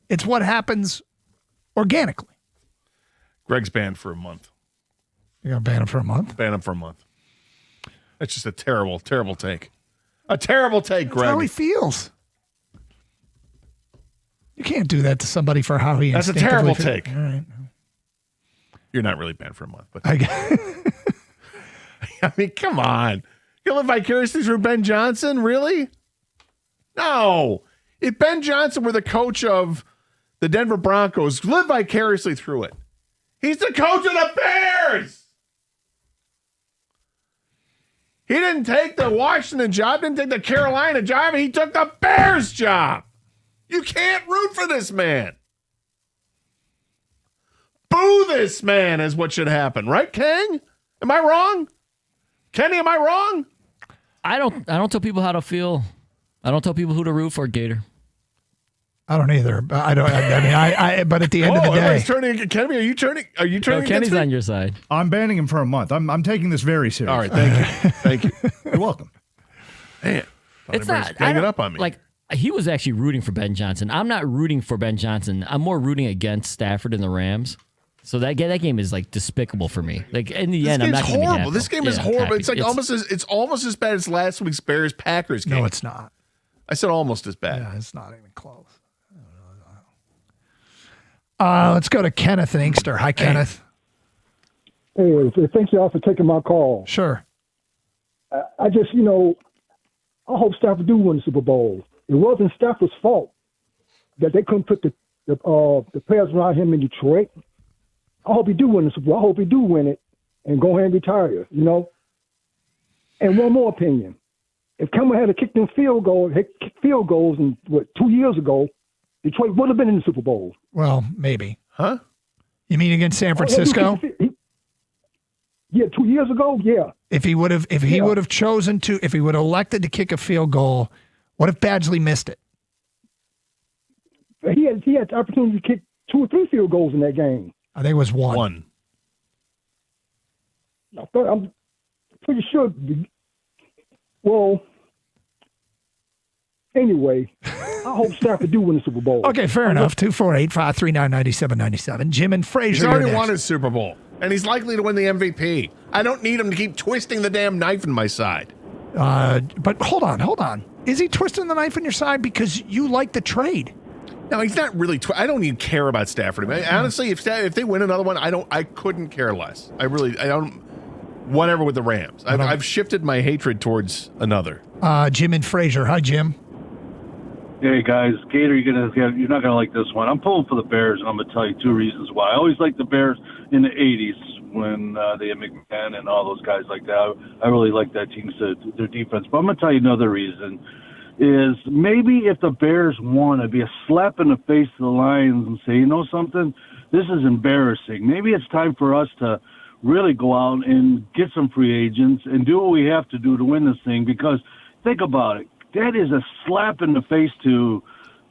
Speaker 18: It's what happens organically.
Speaker 17: Greg's banned for a month.
Speaker 18: You're going to ban him for a month?
Speaker 17: Ban him for a month. That's just a terrible, terrible take. A terrible take, Greg.
Speaker 18: That's how he feels. You can't do that to somebody for how he
Speaker 17: That's a terrible
Speaker 18: feels.
Speaker 17: take.
Speaker 18: All right.
Speaker 17: You're not really banned for a month, but I mean, come on. You live vicariously through Ben Johnson? Really? No. If Ben Johnson were the coach of the Denver Broncos, live vicariously through it. He's the coach of the Bears. He didn't take the Washington job, didn't take the Carolina job, he took the Bears job. You can't root for this man. Boo this man is what should happen, right, King? Am I wrong? Kenny, am I wrong?
Speaker 19: I don't tell people how to feel. I don't tell people who to root for, Gator.
Speaker 18: I don't either. But but at the end of the day,
Speaker 17: everybody's turning. Kenny, are you turning?
Speaker 19: No, Kenny's on your side.
Speaker 8: I'm banning him for a month. I'm taking this very seriously.
Speaker 17: All right, thank you, thank you.
Speaker 8: You're welcome.
Speaker 17: Man,
Speaker 19: It's not
Speaker 17: hanging up on me.
Speaker 19: Like he was actually rooting for Ben Johnson. I'm not rooting for Ben Johnson. I'm more rooting against Stafford and the Rams. So that game is like despicable for me. Like in the end, I'm not going to be happy.
Speaker 17: This game is horrible. It's like it's almost as bad as last week's Bears Packers game.
Speaker 18: No, it's not.
Speaker 17: I said almost as bad.
Speaker 18: Yeah, it's not even close. Let's go to Kenneth in Inkster. Hi, Kenneth.
Speaker 22: Hey, thank you all for taking my call.
Speaker 18: Sure.
Speaker 22: I just, I hope Stafford do win the Super Bowl. It wasn't Stafford's fault that they couldn't put the players around him in Detroit. I hope he do win the Super Bowl. I hope he do win it and go ahead and retire, And one more opinion. If Kemba had kicked them field goals in 2 years ago, Detroit would have been in the Super Bowl.
Speaker 18: Well, maybe.
Speaker 17: Huh?
Speaker 18: You mean against San Francisco?
Speaker 22: Yeah, 2 years ago, yeah.
Speaker 18: If he would have elected to kick a field goal, what if Badgley missed it?
Speaker 22: He had the opportunity to kick 2 or 3 field goals in that game.
Speaker 18: I think it was one.
Speaker 17: One.
Speaker 22: I'm pretty sure. Well, anyway, I hope Stafford do win the Super Bowl.
Speaker 18: Okay, fair enough. 248-539-9797. Jim and Frazier.
Speaker 17: He's already won his Super Bowl, and he's likely to win the MVP. I don't need him to keep twisting the damn knife in my side.
Speaker 18: But hold on. Is he twisting the knife in your side because you like the trade?
Speaker 17: No, he's not really. I don't even care about Stafford. Honestly, if they win another one, I couldn't care less. I don't. Whatever with the Rams. I've shifted my hatred towards another.
Speaker 18: Jim and Frazier. Hi, Jim.
Speaker 23: Hey guys, Gator, you're not gonna like this one. I'm pulling for the Bears, and I'm gonna tell you 2 reasons why. I always liked the Bears in the '80s when they had McMahon and all those guys like that. I really liked that team, their defense. But I'm gonna tell you another reason. Is maybe if the Bears won, it'd be a slap in the face to the Lions and say, you know something, This is embarrassing. Maybe it's time for us to really go out and get some free agents and do what we have to do to win this thing, because think about it. That is a slap in the face to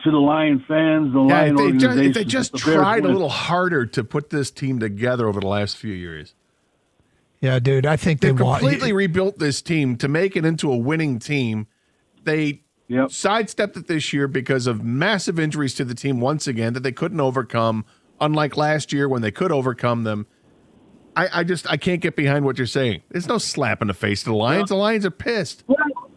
Speaker 23: the Lion fans, the Lion organization.
Speaker 17: If they just tried a little harder to put this team together over the last few years.
Speaker 18: Yeah, dude, I think
Speaker 17: They've completely rebuilt this team to make it into a winning team. They sidestepped it this year because of massive injuries to the team once again that they couldn't overcome, unlike last year when they could overcome them. I can't get behind what you're saying. There's no slap in the face to the Lions. The Lions are pissed.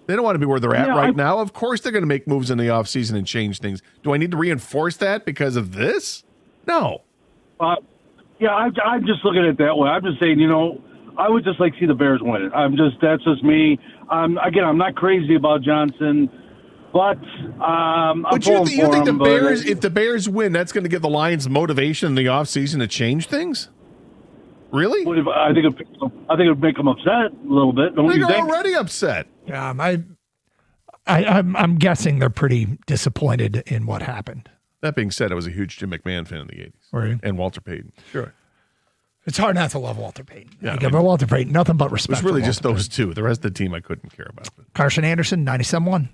Speaker 17: They don't want to be where they're at now. Of course they're going to make moves in the offseason and change things. Do I need to reinforce that because of this? No.
Speaker 23: I'm just looking at it that way. I'm just saying, I would just like to see the Bears win it. That's just me. I'm not crazy about Johnson, but
Speaker 17: you think the Bears, if the Bears win, that's going to give the Lions motivation in the offseason to change things? Really?
Speaker 23: I think it would make them upset a little bit.
Speaker 17: They're already upset.
Speaker 18: Yeah, I'm guessing they're pretty disappointed in what happened.
Speaker 17: That being said, I was a huge Jim McMahon fan in the 80s.
Speaker 18: Were you?
Speaker 17: And Walter Payton. Sure.
Speaker 18: It's hard not to love Walter Payton.
Speaker 17: Yeah,
Speaker 18: but Walter Payton, nothing but
Speaker 17: It
Speaker 18: respect.
Speaker 17: was really
Speaker 18: for
Speaker 17: just
Speaker 18: Walter
Speaker 17: those two. The rest of the team I couldn't care about.
Speaker 18: Carson Anderson, 97.1.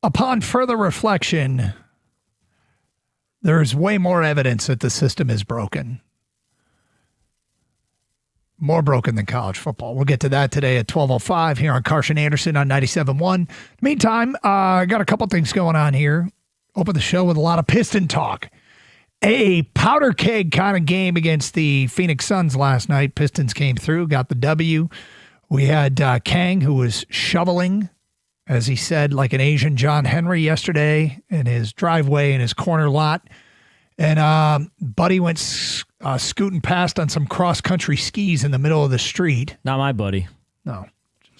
Speaker 18: Upon further reflection, there's way more evidence that the system is broken. More broken than college football. We'll get to that today at 12:05 here on Carson Anderson on 97.1. Meantime, I got a couple things going on here. Open the show with a lot of Piston talk. A powder keg kind of game against the Phoenix Suns last night. Pistons came through, got the W. We had Kang, who was shoveling, as he said, like an Asian John Henry yesterday in his driveway in his corner lot. And Buddy went scooting past on some cross-country skis in the middle of the street.
Speaker 19: Not my buddy.
Speaker 18: No.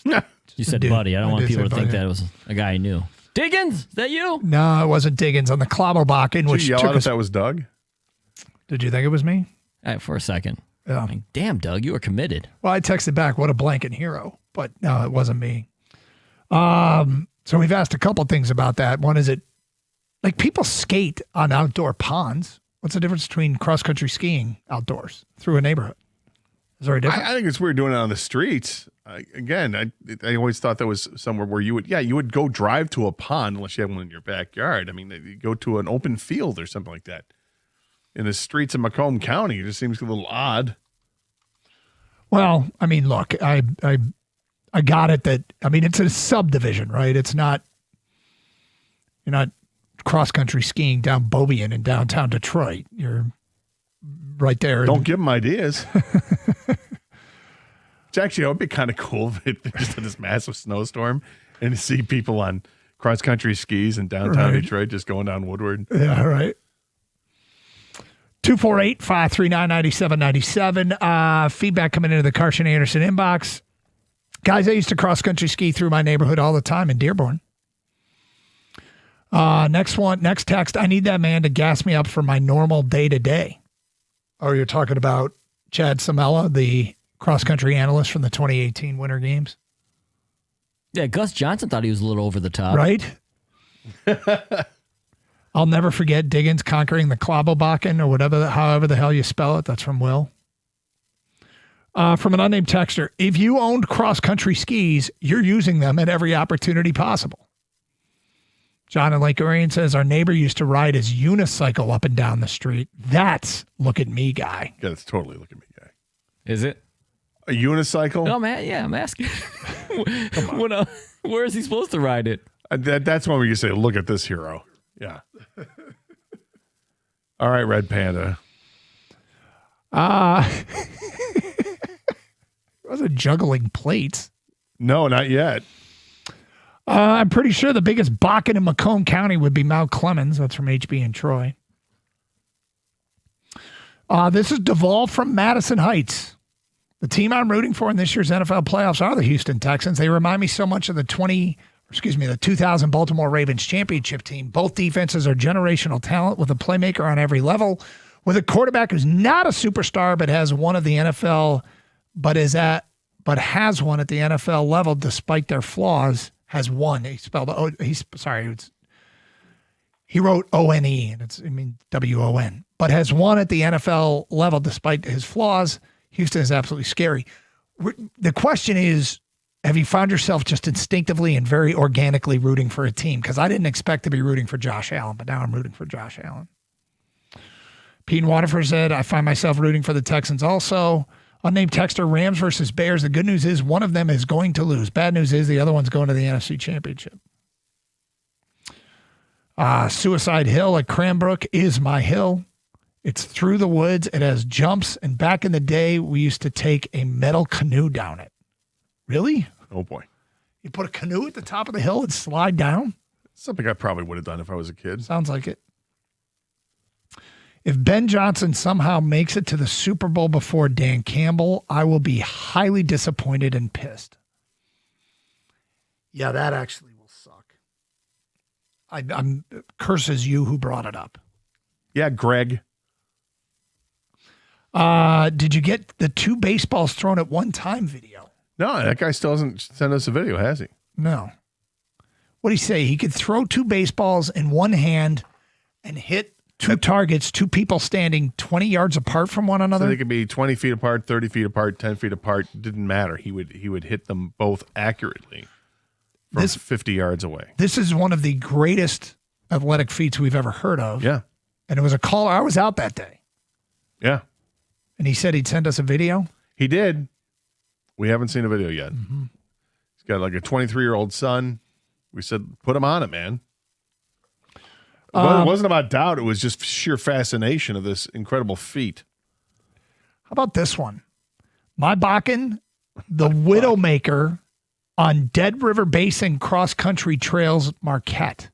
Speaker 19: You said buddy. I don't want people to think that it was a guy I knew. Diggins, is that you?
Speaker 18: No, it wasn't Diggins. On the Klobberbakken, which
Speaker 17: Did you yell
Speaker 18: took
Speaker 17: out
Speaker 18: us.
Speaker 17: if that was Doug?
Speaker 18: Did you think it was me?
Speaker 19: For a second.
Speaker 18: Yeah.
Speaker 19: Like, damn, Doug, you were committed.
Speaker 18: Well, I texted back, what a blanket hero. But no, it wasn't me. So we've asked a couple things about that. One is like people skate on outdoor ponds. What's the difference between cross-country skiing outdoors through a neighborhood? Is there a difference?
Speaker 17: I think it's weird doing it on the streets. I always thought that was somewhere where you would go drive to a pond unless you have one in your backyard. I mean, you go to an open field or something like that. In the streets of Macomb County, it just seems a little odd.
Speaker 18: Well, I mean, look, I got it that, I mean, it's a subdivision, right? You're not cross-country skiing down Beaubien in downtown Detroit. You're right there.
Speaker 17: Don't give them ideas. Which actually, it would be kind of cool if they just had this massive snowstorm and to see people on cross-country skis in downtown Detroit just going down Woodward.
Speaker 18: Yeah, right. 248-539-9797. Feedback coming into the Carson Anderson inbox. Guys, I used to cross-country ski through my neighborhood all the time in Dearborn. Next text. I need that man to gas me up for my normal day-to-day. Oh, you're talking about Chad Samela, the cross-country analyst from the 2018 Winter Games?
Speaker 19: Yeah, Gus Johnson thought he was a little over the top.
Speaker 18: Right? I'll never forget Diggins conquering the Klobberbakken or however the hell you spell it. That's from Will. From an unnamed texter, if you owned cross-country skis, you're using them at every opportunity possible. John in Lake Orion says, our neighbor used to ride his unicycle up and down the street. That's look at me guy.
Speaker 17: Yeah, that's totally look at me guy.
Speaker 19: Is it?
Speaker 17: A unicycle?
Speaker 19: No, man. Yeah, I'm asking. Where is he supposed to ride it?
Speaker 17: That's when we say, look at this hero. Yeah. All right, Red Panda.
Speaker 18: It wasn't juggling plates.
Speaker 17: No, not yet.
Speaker 18: I'm pretty sure the biggest Bakken in Macomb County would be Mount Clemens. That's from HB and Troy. This is Duvall from Madison Heights. The team I'm rooting for in this year's NFL playoffs are the Houston Texans. They remind me so much of the 2000 Baltimore Ravens championship team. Both defenses are generational talent with a playmaker on every level, with a quarterback who's not a superstar but has one at the NFL, but has one at the NFL level despite their flaws. Has one. He spelled he wrote O-N-E and it's W-O-N, but has one at the NFL level despite his flaws. Houston is absolutely scary. The question is, have you found yourself just instinctively and very organically rooting for a team? Because I didn't expect to be rooting for Josh Allen, but now I'm rooting for Josh Allen. Pete in Waterford said, I find myself rooting for the Texans also. Unnamed texter, Rams versus Bears. The good news is one of them is going to lose. Bad news is the other one's going to the NFC Championship. Suicide Hill at Cranbrook is my hill. It's through the woods. It has jumps. And back in the day, we used to take a metal canoe down it. Really?
Speaker 17: Oh, boy.
Speaker 18: You put a canoe at the top of the hill and slide down?
Speaker 17: Something I probably would have done if I was a kid.
Speaker 18: Sounds like it. If Ben Johnson somehow makes it to the Super Bowl before Dan Campbell, I will be highly disappointed and pissed. Yeah, that actually will suck. I'm curses you who brought it up.
Speaker 17: Yeah, Greg.
Speaker 18: Did you get the 2 baseballs thrown at one time video?
Speaker 17: No, that guy still hasn't sent us a video, has he?
Speaker 18: No. What did he say? He could throw 2 baseballs in one hand and hit 2 targets, 2 people standing 20 yards apart from one another?
Speaker 17: So they could be 20 feet apart, 30 feet apart, 10 feet apart. Didn't matter. He would hit them both accurately. from 50 yards away.
Speaker 18: This is one of the greatest athletic feats we've ever heard of.
Speaker 17: Yeah.
Speaker 18: And it was a caller. I was out that day.
Speaker 17: Yeah.
Speaker 18: And he said he'd send us a video.
Speaker 17: He did. We haven't seen a video yet.
Speaker 18: Mm-hmm.
Speaker 17: He's got like a 23-year-old son. We said, put him on it, man. But it wasn't about doubt. It was just sheer fascination of this incredible feat.
Speaker 18: How about this one? My Bakken, the Widowmaker on Dead River Basin Cross Country Trails, Marquette.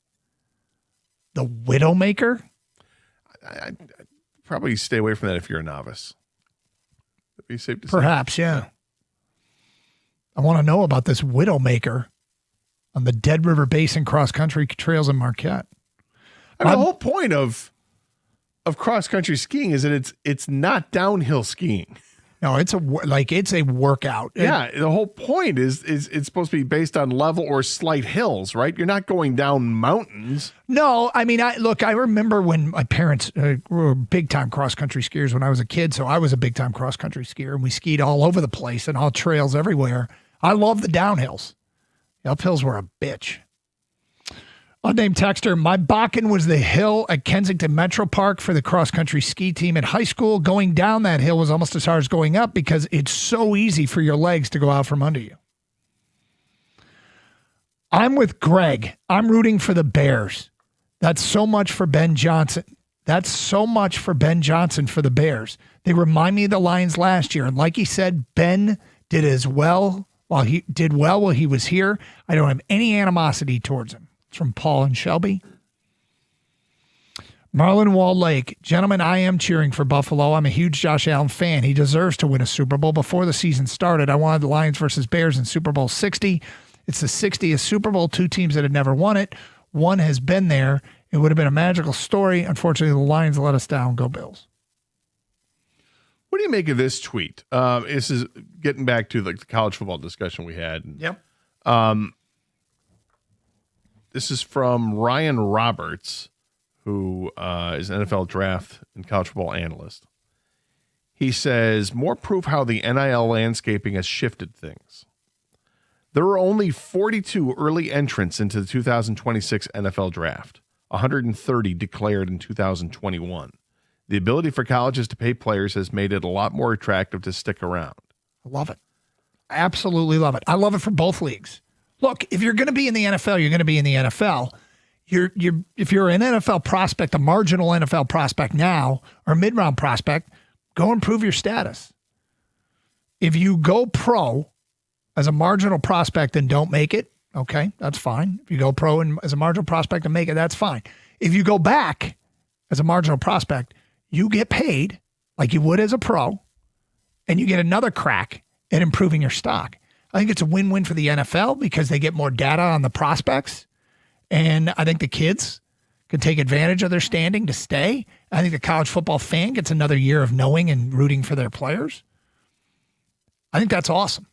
Speaker 18: The Widowmaker?
Speaker 17: I'd probably stay away from that if you're a novice. That'd be safe to say.
Speaker 18: Perhaps, yeah. I want to know about this Widowmaker on the Dead River Basin Cross Country Trails in Marquette.
Speaker 17: I mean, the whole point of cross country skiing is that it's not downhill skiing.
Speaker 18: No, it's a workout.
Speaker 17: Yeah, the whole point is it's supposed to be based on level or slight hills, right? You're not going down mountains.
Speaker 18: No, I mean, I remember when my parents were big time cross country skiers when I was a kid, so I was a big time cross country skier, and we skied all over the place and all trails everywhere. I love the downhills. The uphills were a bitch. Unnamed texter, my Bakken was the hill at Kensington Metro Park for the cross-country ski team in high school. Going down that hill was almost as hard as going up because it's so easy for your legs to go out from under you. I'm with Greg. I'm rooting for the Bears. That's so much for Ben Johnson. That's so much for Ben Johnson for the Bears. They remind me of the Lions last year. And like he said, Ben did as well while he was here. I don't have any animosity towards him. It's from Paul and Shelby. Marlon Wall Lake. Gentlemen, I am cheering for Buffalo. I'm a huge Josh Allen fan. He deserves to win a Super Bowl. Before the season started, I wanted the Lions versus Bears in Super Bowl 60. It's the 60th Super Bowl, two teams that had never won it. One has been there. It would have been a magical story. Unfortunately, the Lions let us down. Go Bills.
Speaker 17: What do you make of this tweet? This is getting back to the college football discussion we had.
Speaker 18: Yep.
Speaker 17: This is from Ryan Roberts, who is an NFL draft and college football analyst. He says, more proof how the NIL landscaping has shifted things. There are only 42 early entrants into the 2026 NFL draft, 130 declared in 2021. The ability for colleges to pay players has made it a lot more attractive to stick around.
Speaker 18: I love it. I absolutely love it. I love it for both leagues. Look, if you're going to be in the NFL, you're going to be in the NFL. If you're an NFL prospect, a marginal NFL prospect now, or a mid-round prospect, go improve your status. If you go pro as a marginal prospect and don't make it, okay, that's fine. If you go pro and as a marginal prospect and make it, that's fine. If you go back as a marginal prospect, you get paid like you would as a pro, and you get another crack at improving your stock. I think it's a win-win for the NFL because they get more data on the prospects. And I think the kids can take advantage of their standing to stay. I think the college football fan gets another year of knowing and rooting for their players. I think that's awesome.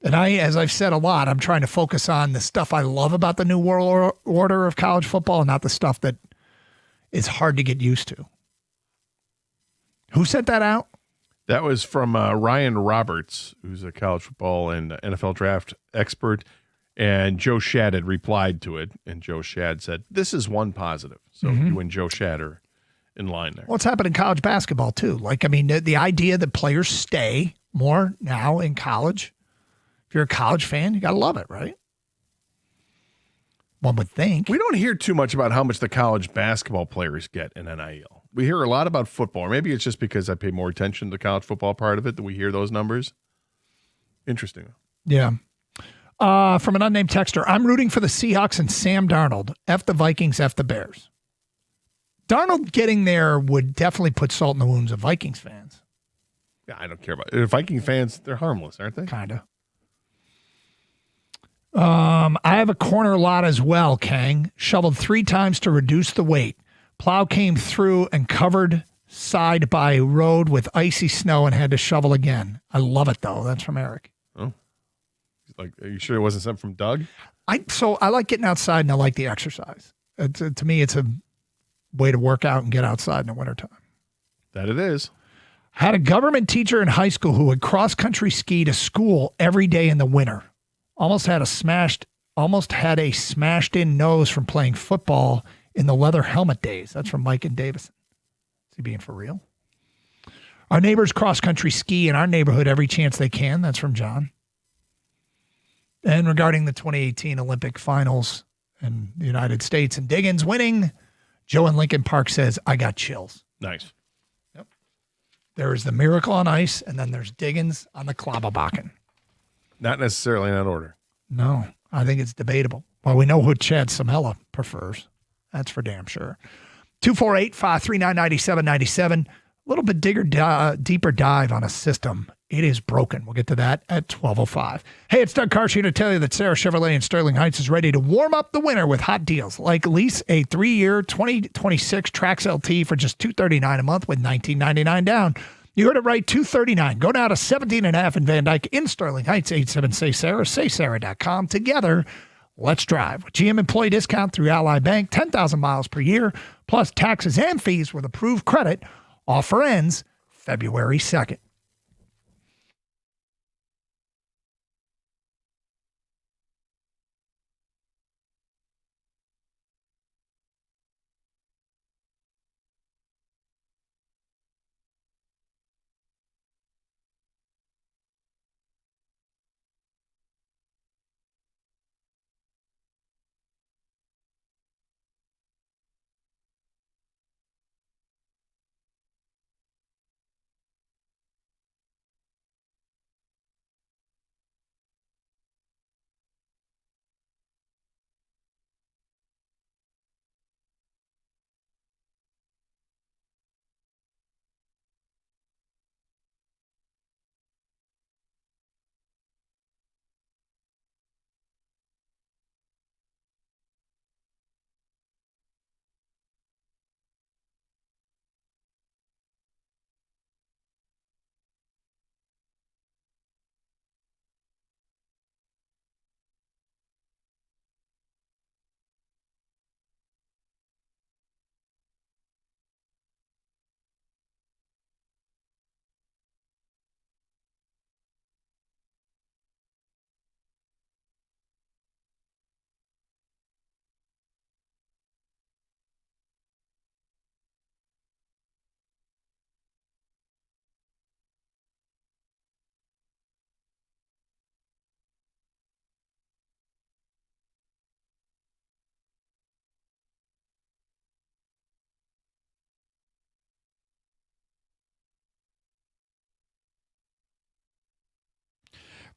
Speaker 18: And as I've said a lot, I'm trying to focus on the stuff I love about the new world order of college football and not the stuff that is hard to get used to. Who sent that out?
Speaker 17: That was from Ryan Roberts, who's a college football and NFL draft expert. And Joe Shad had replied to it. And Joe Shad said, this is one positive. So you and Joe Shad are in line there.
Speaker 18: What's happened in college basketball, too? Like, I mean, the idea that players stay more now in college. If you're a college fan, you got to love it, right? One would think.
Speaker 17: We don't hear too much about how much the college basketball players get in NIL. We hear a lot about football. Or maybe it's just because I pay more attention to the college football part of it that we hear those numbers. Interesting.
Speaker 18: Yeah. From an unnamed texter, I'm rooting for the Seahawks and Sam Darnold. F the Vikings, F the Bears. Darnold getting there would definitely put salt in the wounds of Vikings fans.
Speaker 17: Yeah, I don't care about it. Viking fans, they're harmless, aren't they?
Speaker 18: Kind of. I have a corner lot as well, Kang. Shoveled 3 times to reduce the weight. Plow came through and covered side by road with icy snow and had to shovel again. I love it, though. That's from Eric.
Speaker 17: Oh. Like, are you sure it wasn't something from Doug?
Speaker 18: I like getting outside and I like the exercise. To me, it's a way to work out and get outside in the wintertime.
Speaker 17: That it is.
Speaker 18: Had a government teacher in high school who would cross-country ski to school every day in the winter. almost had a smashed in nose from playing football in the leather helmet days. That's from Mike and Davison. Is he being for real? Our neighbors cross-country ski in our neighborhood every chance they can. That's from John. And regarding the 2018 Olympic finals in the United States and Diggins winning, Joe in Lincoln Park says, I got chills.
Speaker 17: Nice.
Speaker 18: Yep. There is the Miracle on Ice, and then there's Diggins on the Klabberbacken.
Speaker 17: Not necessarily in that order.
Speaker 18: No, I think it's debatable. Well, we know who Chad Samela prefers. That's for damn sure. 248-539-9797. A little bit deeper dive on a system. It is broken. We'll get to that at 12:05. Hey, it's Doug Karsch here to tell you that Sarah Chevrolet in Sterling Heights is ready to warm up the winter with hot deals. Like lease a 3-year 2026 Trax LT for just $239 a month with $19.99 down. You heard it right, $239. Go down to 17.5 in Van Dyke in Sterling Heights, 87-SAY-SARAH, saysarah.com. Together, let's drive. With GM employee discount through Ally Bank, 10,000 miles per year, plus taxes and fees with approved credit. Offer ends February 2nd.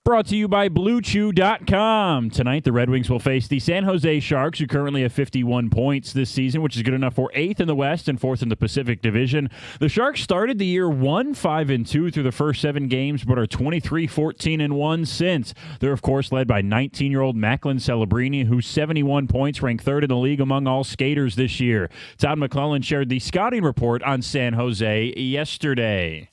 Speaker 9: Brought to you by BlueChew.com. Tonight, the Red Wings will face the San Jose Sharks, who currently have 51 points this season, which is good enough for 8th in the West and 4th in the Pacific Division. The Sharks started the year 1-5-2 through the first 7 games, but are 23-14-1 since. They're, of course, led by 19-year-old Macklin Celebrini, who's 71 points, ranked 3rd in the league among all skaters this year. Todd McClellan shared the scouting report on San Jose yesterday.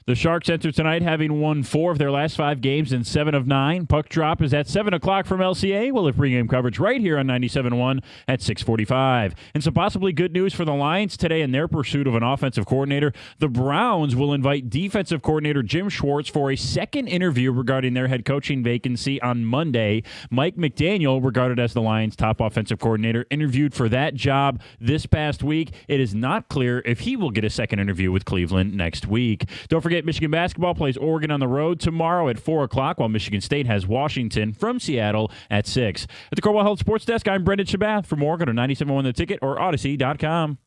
Speaker 9: The Sharks enter tonight having won 4 of their last 5 games in 7 of 9. Puck drop is at 7 o'clock from LCA. We'll have pregame coverage right here on 97.1 at 6:45. And some possibly good news for the Lions today in their pursuit of an offensive coordinator. The Browns will invite defensive coordinator Jim Schwartz for a second interview regarding their head coaching vacancy on Monday. Mike McDaniel, regarded as the Lions' top offensive coordinator, interviewed for that job this past week. It is not clear if he will get a second interview with Cleveland next week. Don't forget, Michigan basketball plays Oregon on the road tomorrow at 4 o'clock, while Michigan State has Washington from Seattle at 6. At the Corwell Health Sports Desk, I'm Brendan Shabath. For more, go to 97.1 The Ticket or Odyssey.com.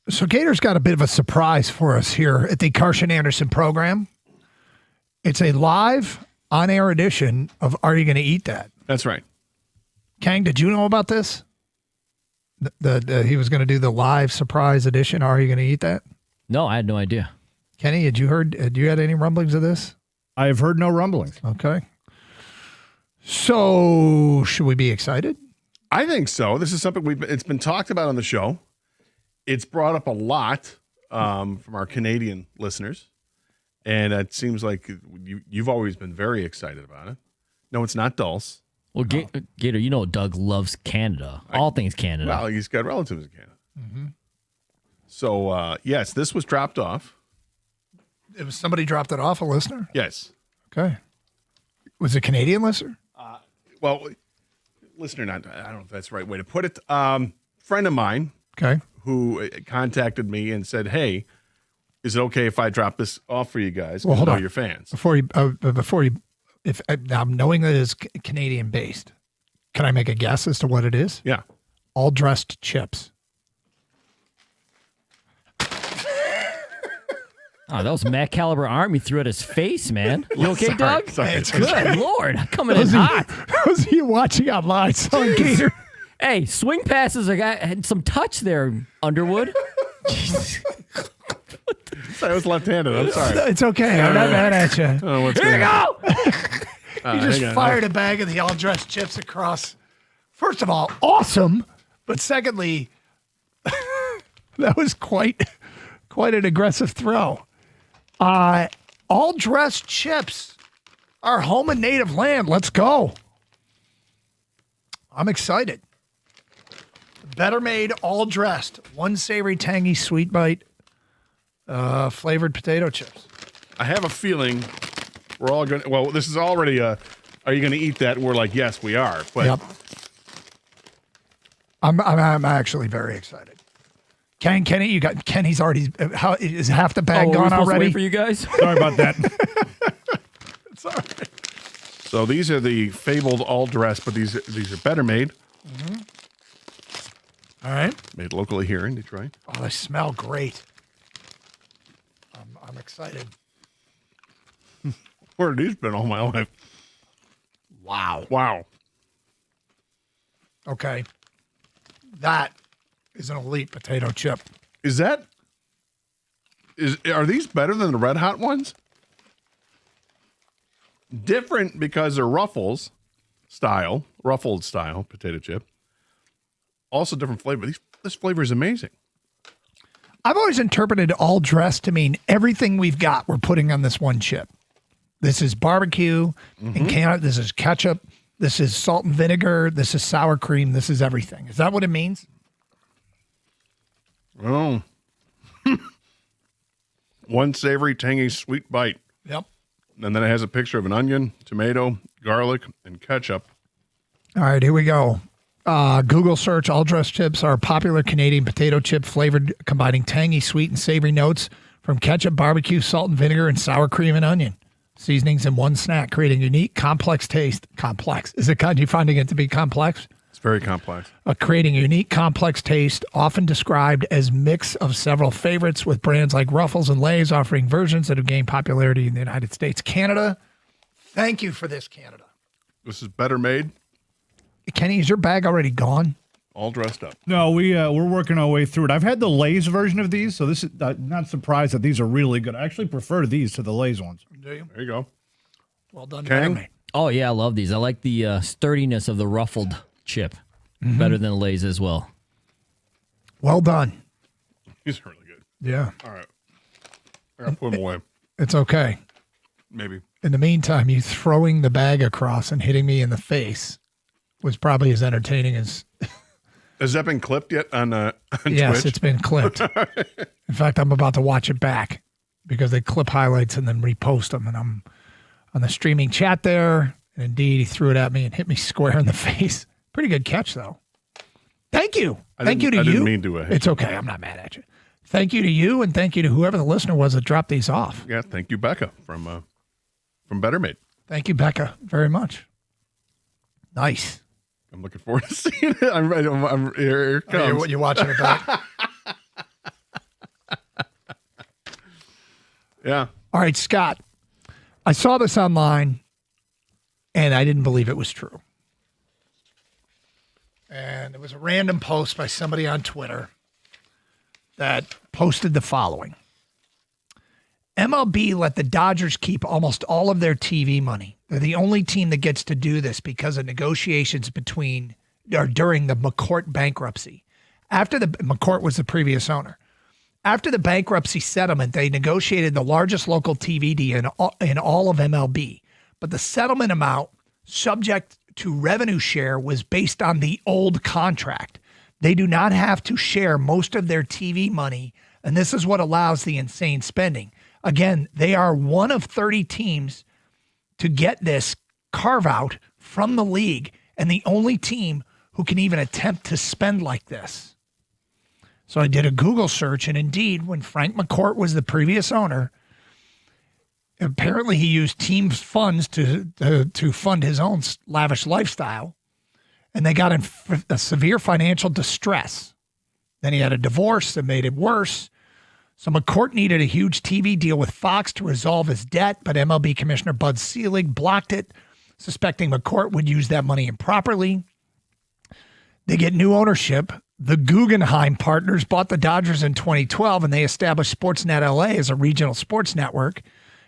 Speaker 18: So Gator's got a bit of a surprise for us here at the Karsch & Anderson program. It's a live, on-air edition of Are You Going to Eat That?
Speaker 17: That's right.
Speaker 18: Kang, did you know about this? He was going to do the live surprise edition. Are You Going to Eat That?
Speaker 19: No, I had no idea.
Speaker 18: Kenny, had you had any rumblings of this?
Speaker 8: I have heard no rumblings.
Speaker 18: Okay. So, should we be excited?
Speaker 17: I think so. This is something it's been talked about on the show. It's brought up a lot from our Canadian listeners. And it seems like you've always been very excited about it. No, it's not Dulce.
Speaker 19: Well, Gator, you know Doug loves Canada. All things Canada.
Speaker 17: Well, he's got relatives in Canada.
Speaker 18: Mm-hmm.
Speaker 17: So, yes, this was dropped off.
Speaker 18: It was somebody dropped it off, a listener?
Speaker 17: Yes.
Speaker 18: Okay. Was it a Canadian listener?
Speaker 17: Well, listener, I don't know if that's the right way to put it. Friend of mine who contacted me and said, hey, is it okay if I drop this off for you guys?
Speaker 18: Well, hold
Speaker 17: I know
Speaker 18: on.
Speaker 17: you're fans.
Speaker 18: Before you, if I'm knowing that it's Canadian based, can I make a guess as to what it is?
Speaker 17: Yeah.
Speaker 18: All dressed chips.
Speaker 19: Oh, that was Matt Caliber arm you threw at his face, man. You okay,
Speaker 17: Sorry,
Speaker 19: Doug?
Speaker 17: sorry.
Speaker 19: It's good. Lord, coming in hot.
Speaker 18: Those of you watching online saw Gator.
Speaker 19: Hey, swing passes had some touch there, Underwood.
Speaker 17: I was left-handed. I'm sorry.
Speaker 18: It's okay. I'm not mad at you.
Speaker 17: Oh, what's
Speaker 18: Here you
Speaker 17: going
Speaker 18: go.
Speaker 17: on?
Speaker 18: You just
Speaker 17: hang on.
Speaker 18: fired a bag of the all dressed chips across. First of all, awesome. But secondly, that was quite an aggressive throw. All dressed chips, our home and native land. Let's go. I'm excited. Better made, all dressed. One savory, tangy, sweet bite, flavored potato chips.
Speaker 17: I have a feeling we're all going to, well, this is already are you going to eat that? And we're like, yes, we are. But
Speaker 18: Yep. I'm actually very excited. Kenny, Kenny's already, how is half the bag gone already?
Speaker 19: Wait for you guys.
Speaker 8: Sorry about that.
Speaker 18: It's all right.
Speaker 17: So these are the fabled all dressed, but these are better made.
Speaker 18: Mm-hmm. All right.
Speaker 17: Made locally here in Detroit.
Speaker 18: Oh, they smell great. I'm excited.
Speaker 17: Where have these been all my life? Wow.
Speaker 18: Okay. That is an elite potato chip.
Speaker 17: Are these better than the Red Hot ones? Different because they're ruffled style potato chip. Also different flavor. This flavor is amazing.
Speaker 18: I've always interpreted all dressed to mean everything we've got we're putting on this one chip. This is barbecue in Canada. This is ketchup. This is salt and vinegar. This is sour cream. This is everything. Is that what it means?
Speaker 17: Oh. One savory, tangy, sweet bite.
Speaker 18: Yep.
Speaker 17: And then it has a picture of an onion, tomato, garlic, and ketchup.
Speaker 18: All right, here we go. Google search all dressed chips are a popular Canadian potato chip flavored, combining tangy, sweet, and savory notes from ketchup, barbecue, salt and vinegar, and sour cream and onion. Seasonings in one snack, creating unique, complex taste. Complex. Is it you finding it to be complex?
Speaker 17: It's very complex.
Speaker 18: Creating a unique, complex taste, often described as mix of several favorites, with brands like Ruffles and Lay's offering versions that have gained popularity in the United States. Canada, thank you for this, Canada.
Speaker 17: This is better made.
Speaker 18: Kenny, is your bag already gone?
Speaker 17: All dressed up.
Speaker 8: No, we're working our way through it. I've had the Lay's version of these, so this is not surprised that these are really good. I actually prefer these to the Lay's ones.
Speaker 18: Do you?
Speaker 17: There you go.
Speaker 18: Well done,
Speaker 17: Ken?
Speaker 18: Kenny.
Speaker 19: Oh, yeah, I love these. I like the sturdiness of the ruffled chip. Better than Lay's as well.
Speaker 18: Well done.
Speaker 17: These are really good.
Speaker 18: Yeah.
Speaker 17: All right. I gotta put them away.
Speaker 18: It's okay.
Speaker 17: Maybe.
Speaker 18: In the meantime, you throwing the bag across and hitting me in the face was probably as entertaining as...
Speaker 17: Has that been clipped yet on
Speaker 18: Yes,
Speaker 17: Twitch?
Speaker 18: it's been clipped. In fact, I'm about to watch it back because they clip highlights and then repost them. And I'm on the streaming chat there. And indeed, he threw it at me and hit me square in the face. Pretty good catch, though. Thank you. Thank you to
Speaker 17: I
Speaker 18: you.
Speaker 17: didn't mean to.
Speaker 18: It's okay. I'm not mad at you. Thank you to you, and thank you to whoever the listener was that dropped these off.
Speaker 17: Yeah, thank you, Becca, from Better Made.
Speaker 18: Thank you, Becca, very much. Nice.
Speaker 17: I'm looking forward to seeing it. I'm here it comes.
Speaker 18: You're watching it back?
Speaker 17: Yeah.
Speaker 18: All right, Scott. I saw this online, and I didn't believe it was true. And it was a random post by somebody on Twitter that posted the following. MLB let the Dodgers keep almost all of their TV money. They're the only team that gets to do this because of negotiations during the McCourt bankruptcy. McCourt was the previous owner. After the bankruptcy settlement, they negotiated the largest local TV deal in all of MLB. But the settlement amount, subject to revenue share, was based on the old contract. They do not have to share most of their TV money, and this is what allows the insane spending. Again, they are one of 30 teams to get this carve-out from the league, and the only team who can even attempt to spend like this. So I did a Google search, and indeed, when Frank McCourt was the previous owner, apparently he used team funds to fund his own lavish lifestyle, and they got in a severe financial distress. Then he had a divorce that made it worse. So McCourt needed a huge TV deal with Fox to resolve his debt, but MLB Commissioner Bud Selig blocked it, suspecting McCourt would use that money improperly. They get new ownership. The Guggenheim Partners bought the Dodgers in 2012, and they established Sportsnet LA as a regional sports network.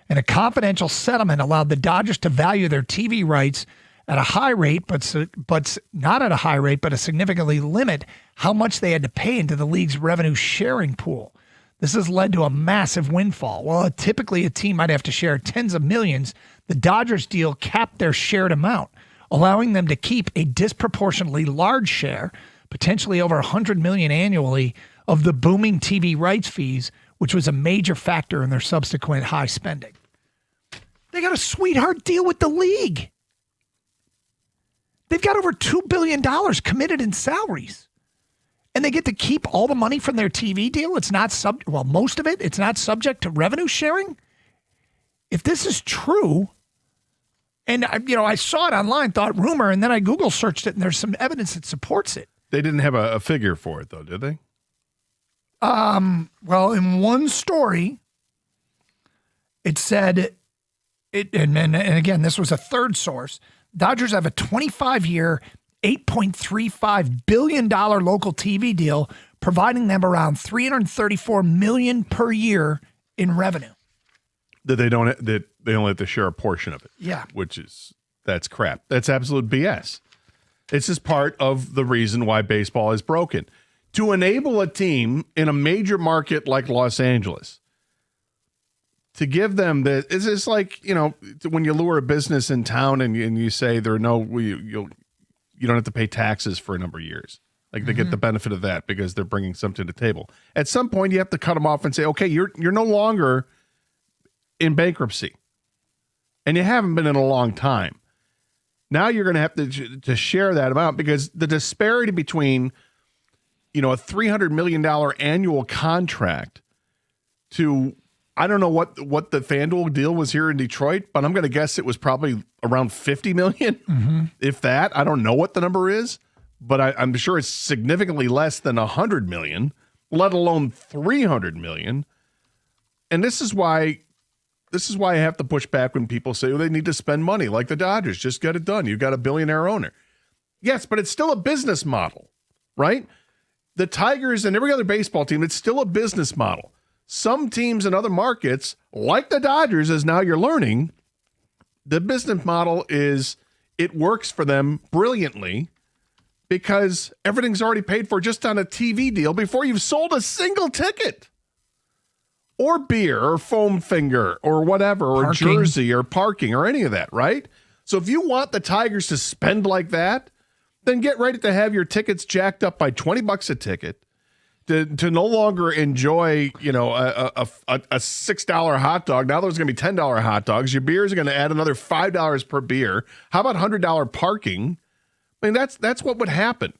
Speaker 18: And a confidential settlement allowed the Dodgers to value their TV rights at a high rate, but not at a high rate, but to significantly limit how much they had to pay into the league's revenue sharing pool. This has led to a massive windfall. While typically a team might have to share tens of millions, the Dodgers deal capped their shared amount, allowing them to keep a disproportionately large share, potentially over $100 million annually, of the booming TV rights fees, which was a major factor in their subsequent high spending. They got a sweetheart deal with the league. They've got over $2 billion committed in salaries. And they get to keep all the money from their TV deal. It's not most of it. It's not subject to revenue sharing. If this is true, and I saw it online, thought rumor, and then I Google searched it, and there's some evidence that supports it.
Speaker 17: They didn't have a figure for it, though, did they?
Speaker 18: Well, in one story, it said and again, this was a third source. Dodgers have a 25-year, $8.35 billion local TV deal, providing them around $334 million per year in revenue.
Speaker 17: That they only have to share a portion of it.
Speaker 18: Yeah.
Speaker 17: That's crap. That's absolute BS. This is part of the reason why baseball is broken. To enable a team in a major market like Los Angeles, to give them it's just like, when you lure a business in town and you say you don't have to pay taxes for a number of years. Like they get the benefit of that because they're bringing something to the table. At some point, you have to cut them off and say, okay, you're no longer in bankruptcy, and you haven't been in a long time. Now you're going to have to share that amount because the disparity between, a $300 million annual contract to, I don't know what the FanDuel deal was here in Detroit, but I'm going to guess it was probably around $50 million, if that. I don't know what the number is, but I'm sure it's significantly less than $100 million, let alone $300 million. And this is why I have to push back when people say, they need to spend money like the Dodgers. Just get it done. You've got a billionaire owner. Yes, but it's still a business model, right? The Tigers and every other baseball team, it's still a business model. Some teams in other markets, like the Dodgers, as now you're learning, the business model is it works for them brilliantly because everything's already paid for just on a TV deal before you've sold a single ticket. Or beer, or foam finger, or whatever, or parking. Jersey, or parking, or any of that, right? So if you want the Tigers to spend like that, then get ready to have your tickets jacked up by $20 a ticket to no longer enjoy, a $6 hot dog. Now there's going to be $10 hot dogs. Your beers are going to add another $5 per beer. How about $100 parking? I mean, that's what would happen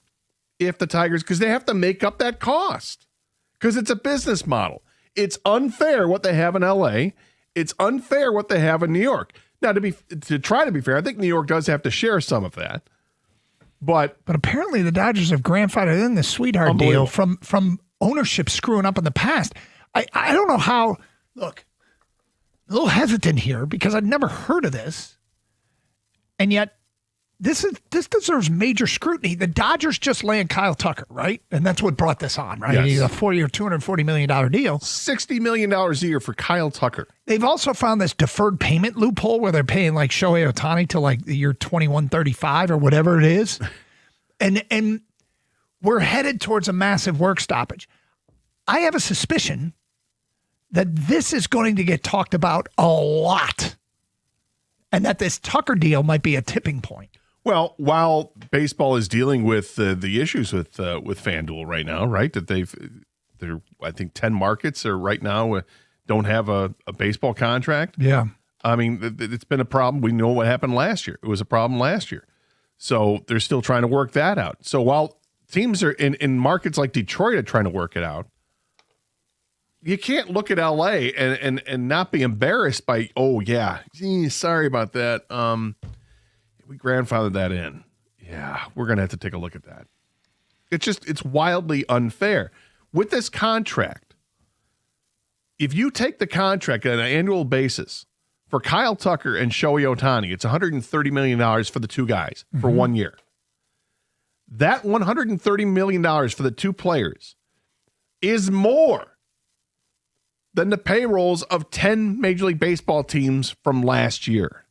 Speaker 17: if the Tigers, because they have to make up that cost because it's a business model. It's unfair what they have in LA. It's unfair what they have in New York. Now, to try to be fair, I think New York does have to share some of that. But
Speaker 18: apparently the Dodgers have grandfathered in the sweetheart deal from ownership screwing up in the past. I don't know how. Look, a little hesitant here because I'd never heard of this. And yet this deserves major scrutiny. The Dodgers just land Kyle Tucker, right? And that's what brought this on, right?
Speaker 17: Yes.
Speaker 18: He's a 4-year, $240 million deal.
Speaker 17: $60 million a year for Kyle Tucker.
Speaker 18: They've also found this deferred payment loophole where they're paying like Shohei Ohtani to like the year 2135 or whatever it is. And we're headed towards a massive work stoppage. I have a suspicion that this is going to get talked about a lot and that this Tucker deal might be a tipping point.
Speaker 17: Well, while baseball is dealing with the issues with FanDuel right now, right? That they're I think 10 markets are right now don't have a baseball contract.
Speaker 18: Yeah.
Speaker 17: I mean, it's been a problem. We know what happened last year. It was a problem last year. So they're still trying to work that out. So while teams are in markets like Detroit are trying to work it out, you can't look at LA and not be embarrassed by, oh yeah, sorry about that. We grandfathered that in. Yeah, we're gonna have to take a look at that. It's wildly unfair. With this contract, if you take the contract on an annual basis for Kyle Tucker and Shohei Ohtani, it's $130 million for the two guys for 1 year. That $130 million for the two players is more than the payrolls of 10 Major League Baseball teams from last year.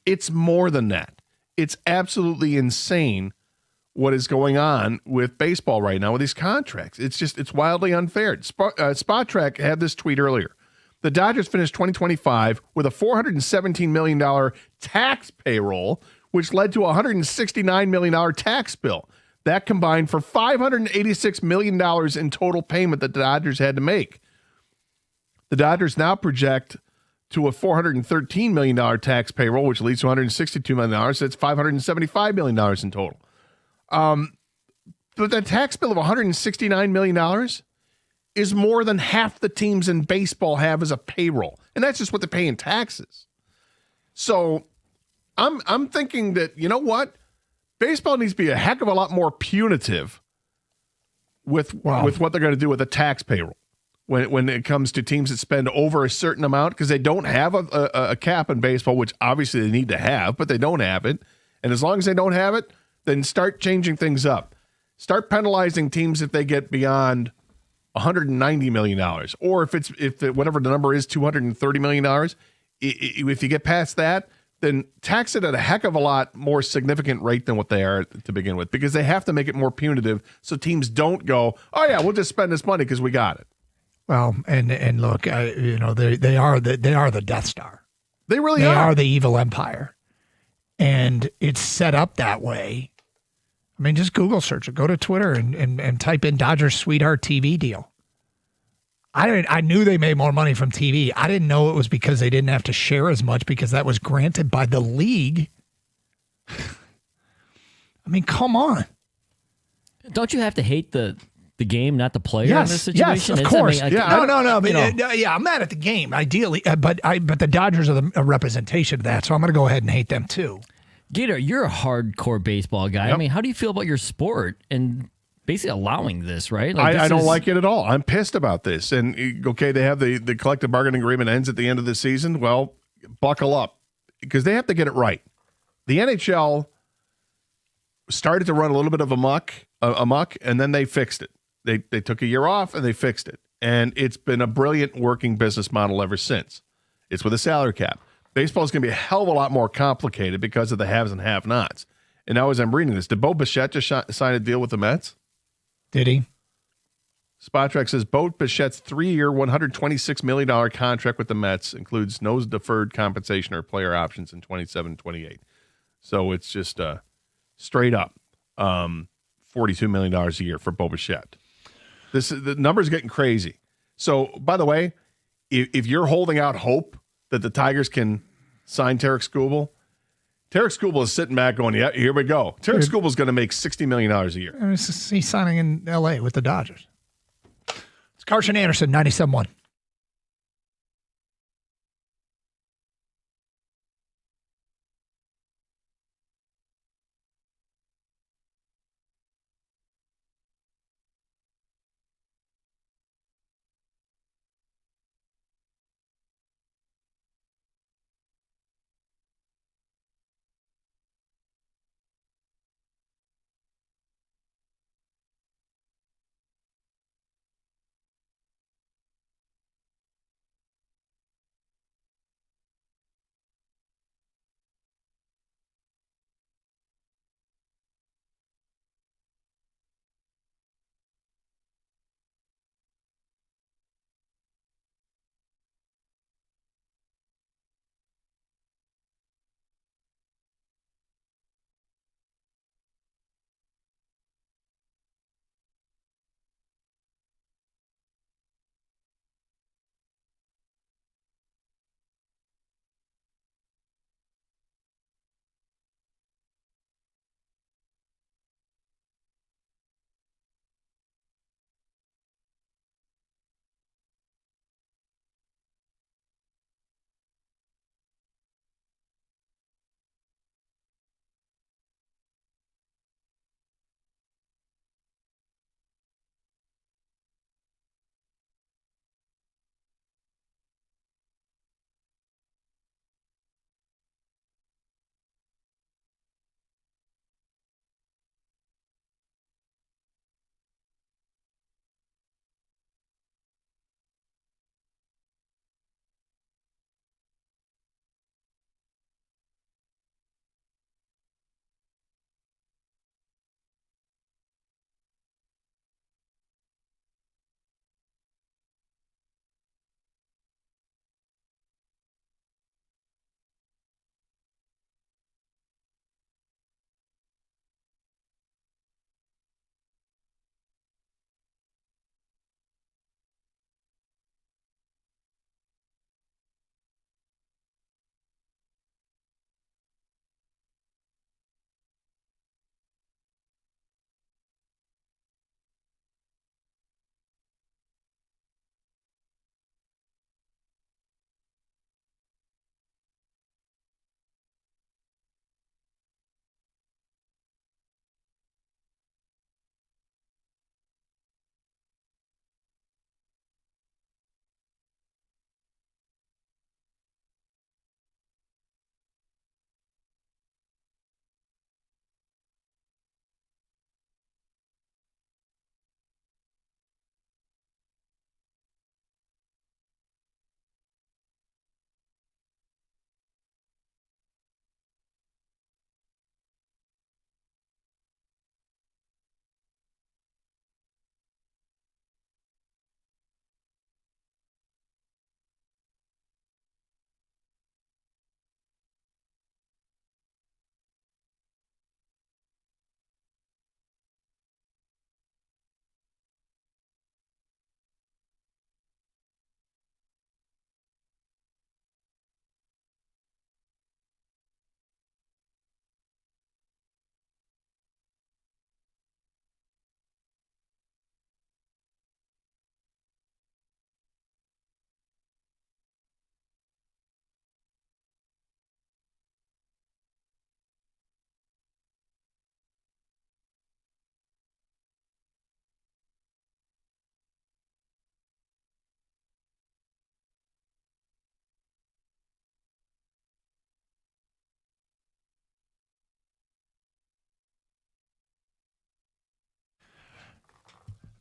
Speaker 17: It's more than that. It's absolutely insane what is going on with baseball right now with these contracts. It's wildly unfair. Spot Track had this tweet earlier. The Dodgers finished 2025 with a $417 million tax payroll, which led to a $169 million tax bill. That combined for $586 million in total payment that the Dodgers had to make. The Dodgers now project to a $413 million tax payroll, which leads to $162 million. So that's $575 million in total. But that tax bill of $169 million is more than half the teams in baseball have as a payroll. And that's just what they're paying taxes. So I'm thinking that, you know what? Baseball needs to be a heck of a lot more punitive with what they're going to do with the tax payroll when it comes to teams that spend over a certain amount, because they don't have a cap in baseball, which obviously they need to have, but they don't have it. And as long as they don't have it, then start changing things up. Start penalizing teams if they get beyond $190 million, or if whatever the number is, $230 million. If you get past that, then tax it at a heck of a lot more significant rate than what they are to begin with, because they have to make it more punitive so teams don't go, oh yeah, we'll just spend this money because we got it.
Speaker 18: Well, and look, they are the Death Star.
Speaker 17: They really
Speaker 18: are. They
Speaker 17: are
Speaker 18: the evil empire, and it's set up that way. I mean, just Google search it. Go to Twitter and type in Dodgers sweetheart TV deal. I knew they made more money from TV. I didn't know it was because they didn't have to share as much because that was granted by the league. I mean, come on.
Speaker 19: Don't you have to hate the game, not the player in this situation?
Speaker 18: Yes, of course.
Speaker 19: I mean,
Speaker 18: No. Yeah, I'm mad at the game, ideally, but the Dodgers are a representation of that, so I'm going to go ahead and hate them too.
Speaker 19: Gator, you're a hardcore baseball guy. Yep. I mean, how do you feel about your sport and basically allowing this, right?
Speaker 17: I don't like it at all. I'm pissed about this. And, okay, they have the collective bargaining agreement ends at the end of the season. Well, buckle up, because they have to get it right. The NHL started to run a little bit of amok, and then they fixed it. They took a year off, and they fixed it. And it's been a brilliant working business model ever since. It's with a salary cap. Baseball is going to be a hell of a lot more complicated because of the haves and have-nots. And now as I'm reading this, did Bo Bichette just sign a deal with the Mets?
Speaker 18: Did he?
Speaker 17: Spotrac says Bo Bichette's 3-year, $126 million contract with the Mets includes no deferred compensation or player options in 27-28. So it's just straight up $42 million a year for Bo Bichette. The number's getting crazy. So, by the way, if you're holding out hope that the Tigers can sign Tarek Skubal is sitting back going, yeah, here we go. Tarek Skubal is going to make $60 million a year.
Speaker 18: I mean, he's signing in L.A. with the Dodgers. It's Carson Anderson, 97.1.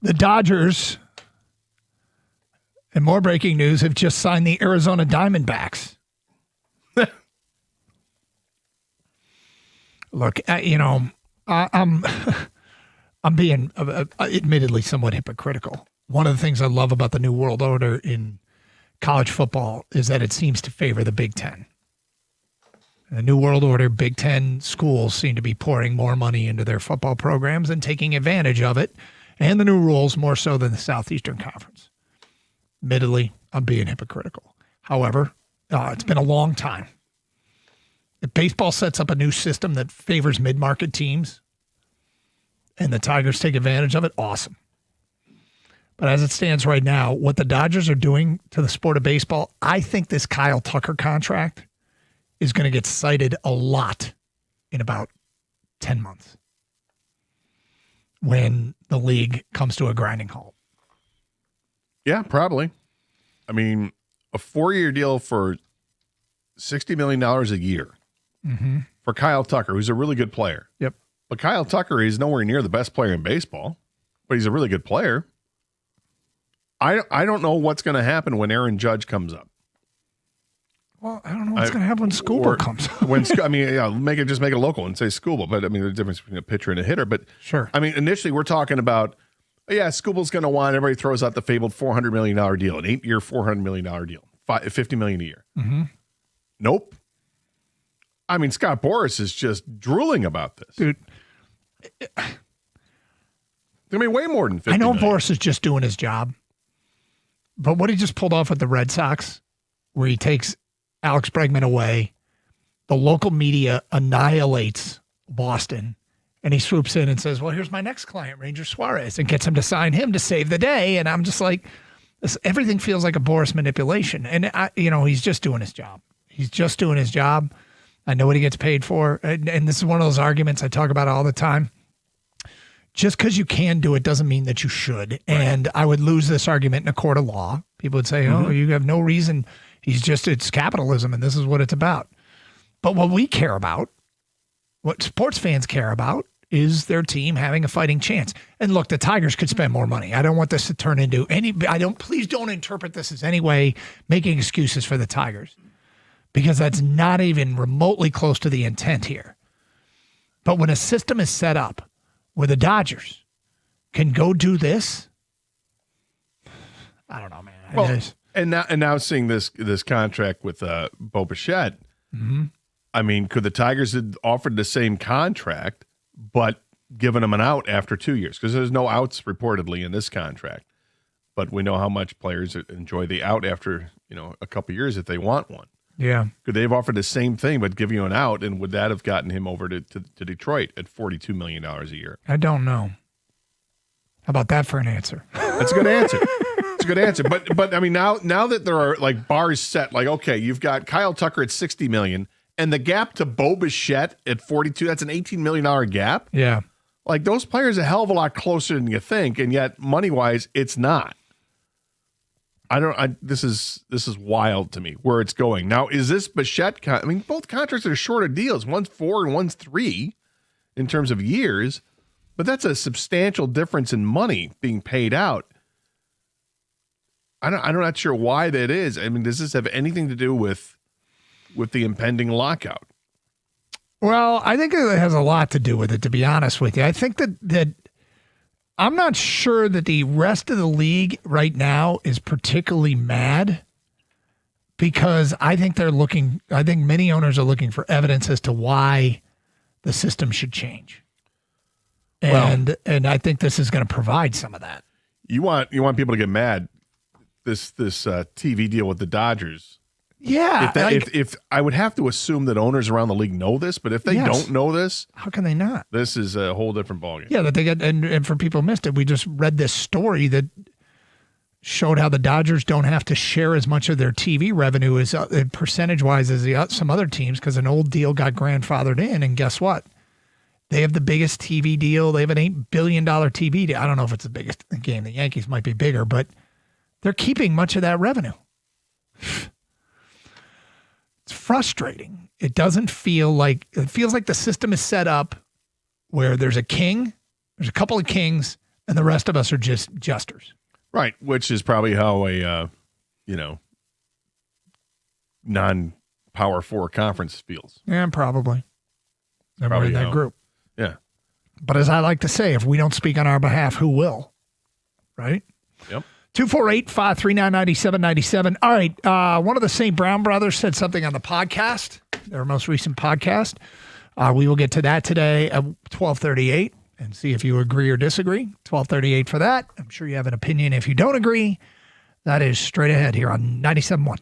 Speaker 18: The Dodgers, and more breaking news, have just signed the Arizona Diamondbacks. Look, I'm being admittedly somewhat hypocritical. One of the things I love about the New World Order in college football is that it seems to favor the Big Ten. The New World Order Big Ten schools seem to be pouring more money into their football programs and taking advantage of it, and the new rules more so than the Southeastern Conference. Admittedly, I'm being hypocritical. However, it's been a long time. If baseball sets up a new system that favors mid-market teams and the Tigers take advantage of it, awesome. But as it stands right now, what the Dodgers are doing to the sport of baseball, I think this Kyle Tucker contract is going to get cited a lot in about 10 months when the league comes to a grinding halt.
Speaker 17: Yeah, probably. I mean, a 4-year deal for $60 million a year for Kyle Tucker, who's a really good player.
Speaker 18: Yep.
Speaker 17: But Kyle Tucker is nowhere near the best player in baseball, but he's a really good player. I don't know what's going to happen when Aaron Judge comes up.
Speaker 18: Well, I don't know what's going to happen when Skubal comes up.
Speaker 17: Make it local and say Skubal. But I mean, the difference between a pitcher and a hitter. But
Speaker 18: sure.
Speaker 17: I mean, initially we're talking about, Skubal's going to want. Everybody throws out the fabled $400 million deal, an 8-year, $400 million deal, $50 million a year.
Speaker 18: Mm-hmm.
Speaker 17: Nope. I mean, Scott Boras is just drooling about this,
Speaker 18: dude.
Speaker 17: I mean, way more than $50
Speaker 18: I know
Speaker 17: million.
Speaker 18: Boras is just doing his job, but what he just pulled off with the Red Sox, where he takes Alex Bregman away, the local media annihilates Boston, and he swoops in and says, well, here's my next client, Ranger Suarez, and gets him to sign him to save the day. And I'm just like, everything feels like a Boras manipulation. And, he's just doing his job. He's just doing his job. I know what he gets paid for. And this is one of those arguments I talk about all the time. Just because you can do it doesn't mean that you should. Right. And I would lose this argument in a court of law. People would say, oh, you have no reason. It's capitalism and this is what it's about. But what we care about, what sports fans care about, is their team having a fighting chance. And look, the Tigers could spend more money. I don't want this to turn into please don't interpret this as any way making excuses for the Tigers, because that's not even remotely close to the intent here. But when a system is set up where the Dodgers can go do this, I don't know, man.
Speaker 17: Well, and now seeing this contract with Bo Bichette, I mean, could the Tigers have offered the same contract, but given him an out after 2 years? Because there's no outs reportedly in this contract. But we know how much players enjoy the out after, a couple years if they want one.
Speaker 18: Yeah.
Speaker 17: Could they have offered the same thing but give you an out, and would that have gotten him over to Detroit at $42 million a year?
Speaker 18: I don't know. How about that for an answer?
Speaker 17: That's a good answer. It's a good answer. But I mean, now that there are like bars set, like, okay, you've got Kyle Tucker at $60 million, and the gap to Bo Bichette at 42, that's an $18 million gap.
Speaker 18: Yeah.
Speaker 17: Like, those players are a hell of a lot closer than you think, and yet money-wise, it's not. This is wild to me where it's going. Now, is this Bichette? I mean, both contracts are shorter deals. One's 4 and one's 3 in terms of years, but that's a substantial difference in money being paid out. I'm not sure why that is. I mean, does this have anything to do with the impending lockout?
Speaker 18: Well, I think it has a lot to do with it, to be honest with you. I think that I'm not sure that the rest of the league right now is particularly mad, because I think many owners are looking for evidence as to why the system should change. And I think this is going to provide some of that.
Speaker 17: You want people to get mad. This TV deal with the Dodgers.
Speaker 18: Yeah.
Speaker 17: If I would have to assume that owners around the league know this, but if they don't know this,
Speaker 18: how can they not?
Speaker 17: This is a whole different ballgame.
Speaker 18: Yeah, that they get, and for people who missed it, we just read this story that showed how the Dodgers don't have to share as much of their TV revenue as percentage-wise as some other teams, because an old deal got grandfathered in, and guess what? They have the biggest TV deal. They have an $8 billion TV deal. I don't know if it's the biggest game. The Yankees might be bigger, but they're keeping much of that revenue. It's frustrating. It feels like the system is set up where there's a king, there's a couple of kings, and the rest of us are just jesters.
Speaker 17: Right, which is probably how a non-Power 4 conference feels.
Speaker 18: Yeah, probably. Then we're
Speaker 17: Probably
Speaker 18: in that
Speaker 17: how-
Speaker 18: group.
Speaker 17: Yeah.
Speaker 18: But as I like to say, if we don't speak on our behalf, who will? Right?
Speaker 17: Yep.
Speaker 18: 248-539-9797. All right. One of the St. Brown brothers said something on the podcast, their most recent podcast. We will get to that today at 12:38 and see if you agree or disagree. 12:38 for that. I'm sure you have an opinion if you don't agree. That is straight ahead here on 97.1.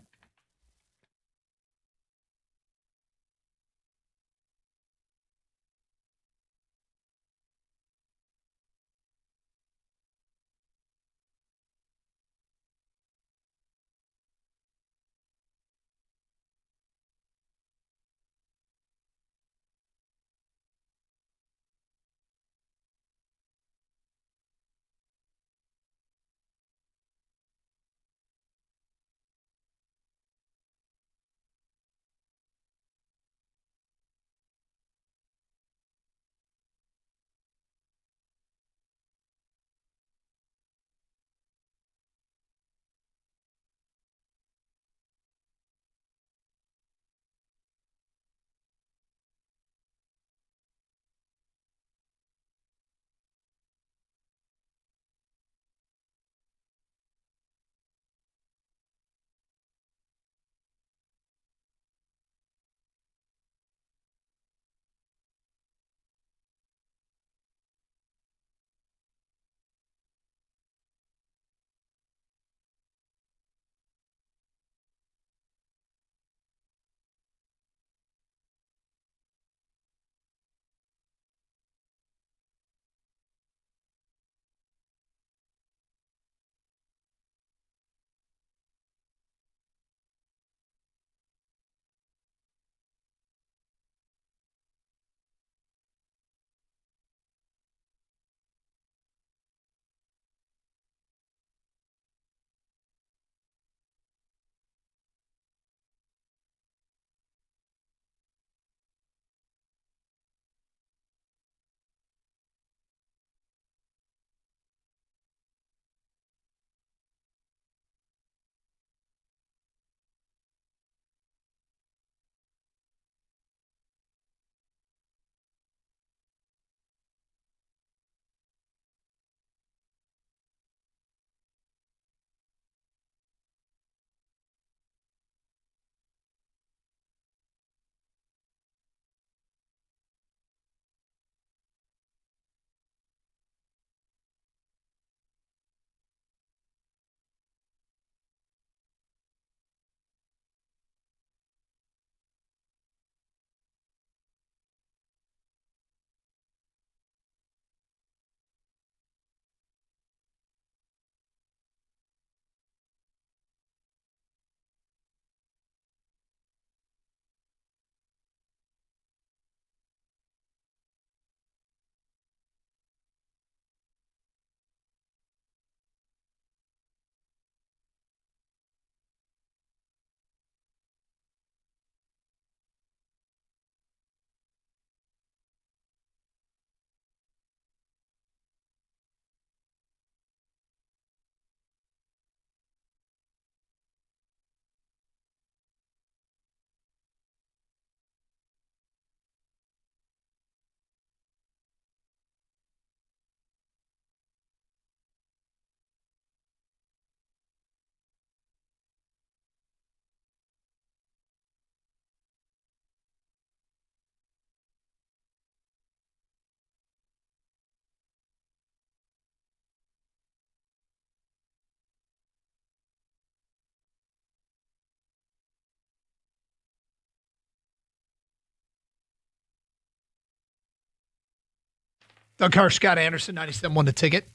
Speaker 18: Doug Carr, Scott Anderson, 97.1 The Ticket.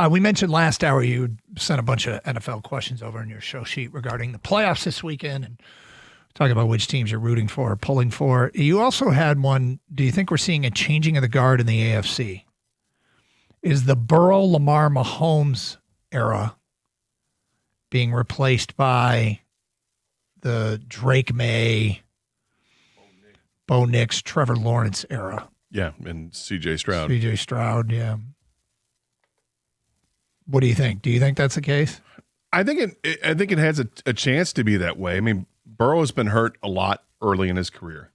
Speaker 18: We mentioned last hour you sent a bunch of NFL questions over in your show sheet regarding the playoffs this weekend and talking about which teams you're rooting for or pulling for. You also had one, do you think we're seeing a changing of the guard in the AFC? Is the Burrow, Lamar, Mahomes era being replaced by the Drake May, Bo Nix, Trevor Lawrence era?
Speaker 17: Yeah, and C.J. Stroud.
Speaker 18: C.J. Stroud, yeah. What do you think? Do you think that's the case?
Speaker 17: I think it has a chance to be that way. I mean, Burrow has been hurt a lot early in his career,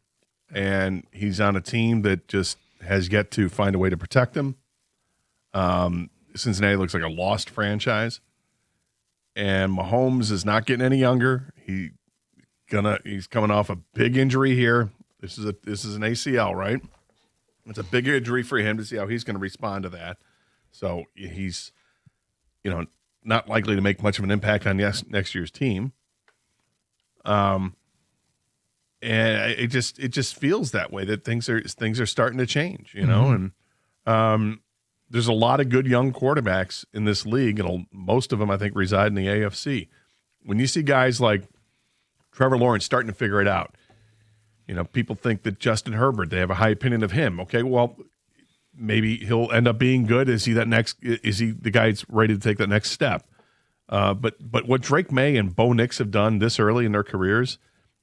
Speaker 17: and he's on a team that just has yet to find a way to protect him. Cincinnati looks like a lost franchise, and Mahomes is not getting any younger. He's coming off a big injury here. This is an ACL, right? It's a big injury for him to see how he's going to respond to that. So he's, not likely to make much of an impact on next year's team. And it just feels that way, that things are starting to change, and there's a lot of good young quarterbacks in this league, and most of them I think reside in the AFC. When you see guys like Trevor Lawrence starting to figure it out, people think that Justin Herbert, they have a high opinion of him. Okay, well, maybe he'll end up being good. Is he the guy that's ready to take that next step? But what Drake May and Bo Nix have done this early in their careers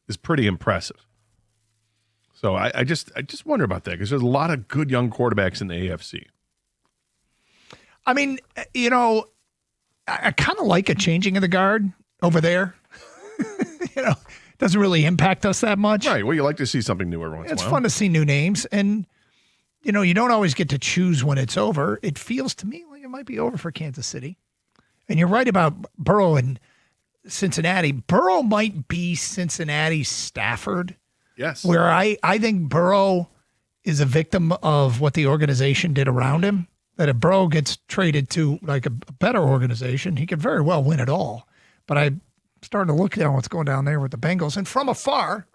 Speaker 17: is pretty impressive. So I just wonder about that, because there's a lot of good young quarterbacks in the AFC.
Speaker 18: I mean, I kind of like a changing of the guard over there. Doesn't really impact us that much.
Speaker 17: Right. Well, you like to see something new every once in a while.
Speaker 18: It's fun to see new names. And, you don't always get to choose when it's over. It feels to me like it might be over for Kansas City. And you're right about Burrow and Cincinnati. Burrow might be Cincinnati's Stafford.
Speaker 17: Yes.
Speaker 18: Where I think Burrow is a victim of what the organization did around him. That if Burrow gets traded to like a better organization, he could very well win it all. But I'm starting to look down what's going down there with the Bengals. And from afar,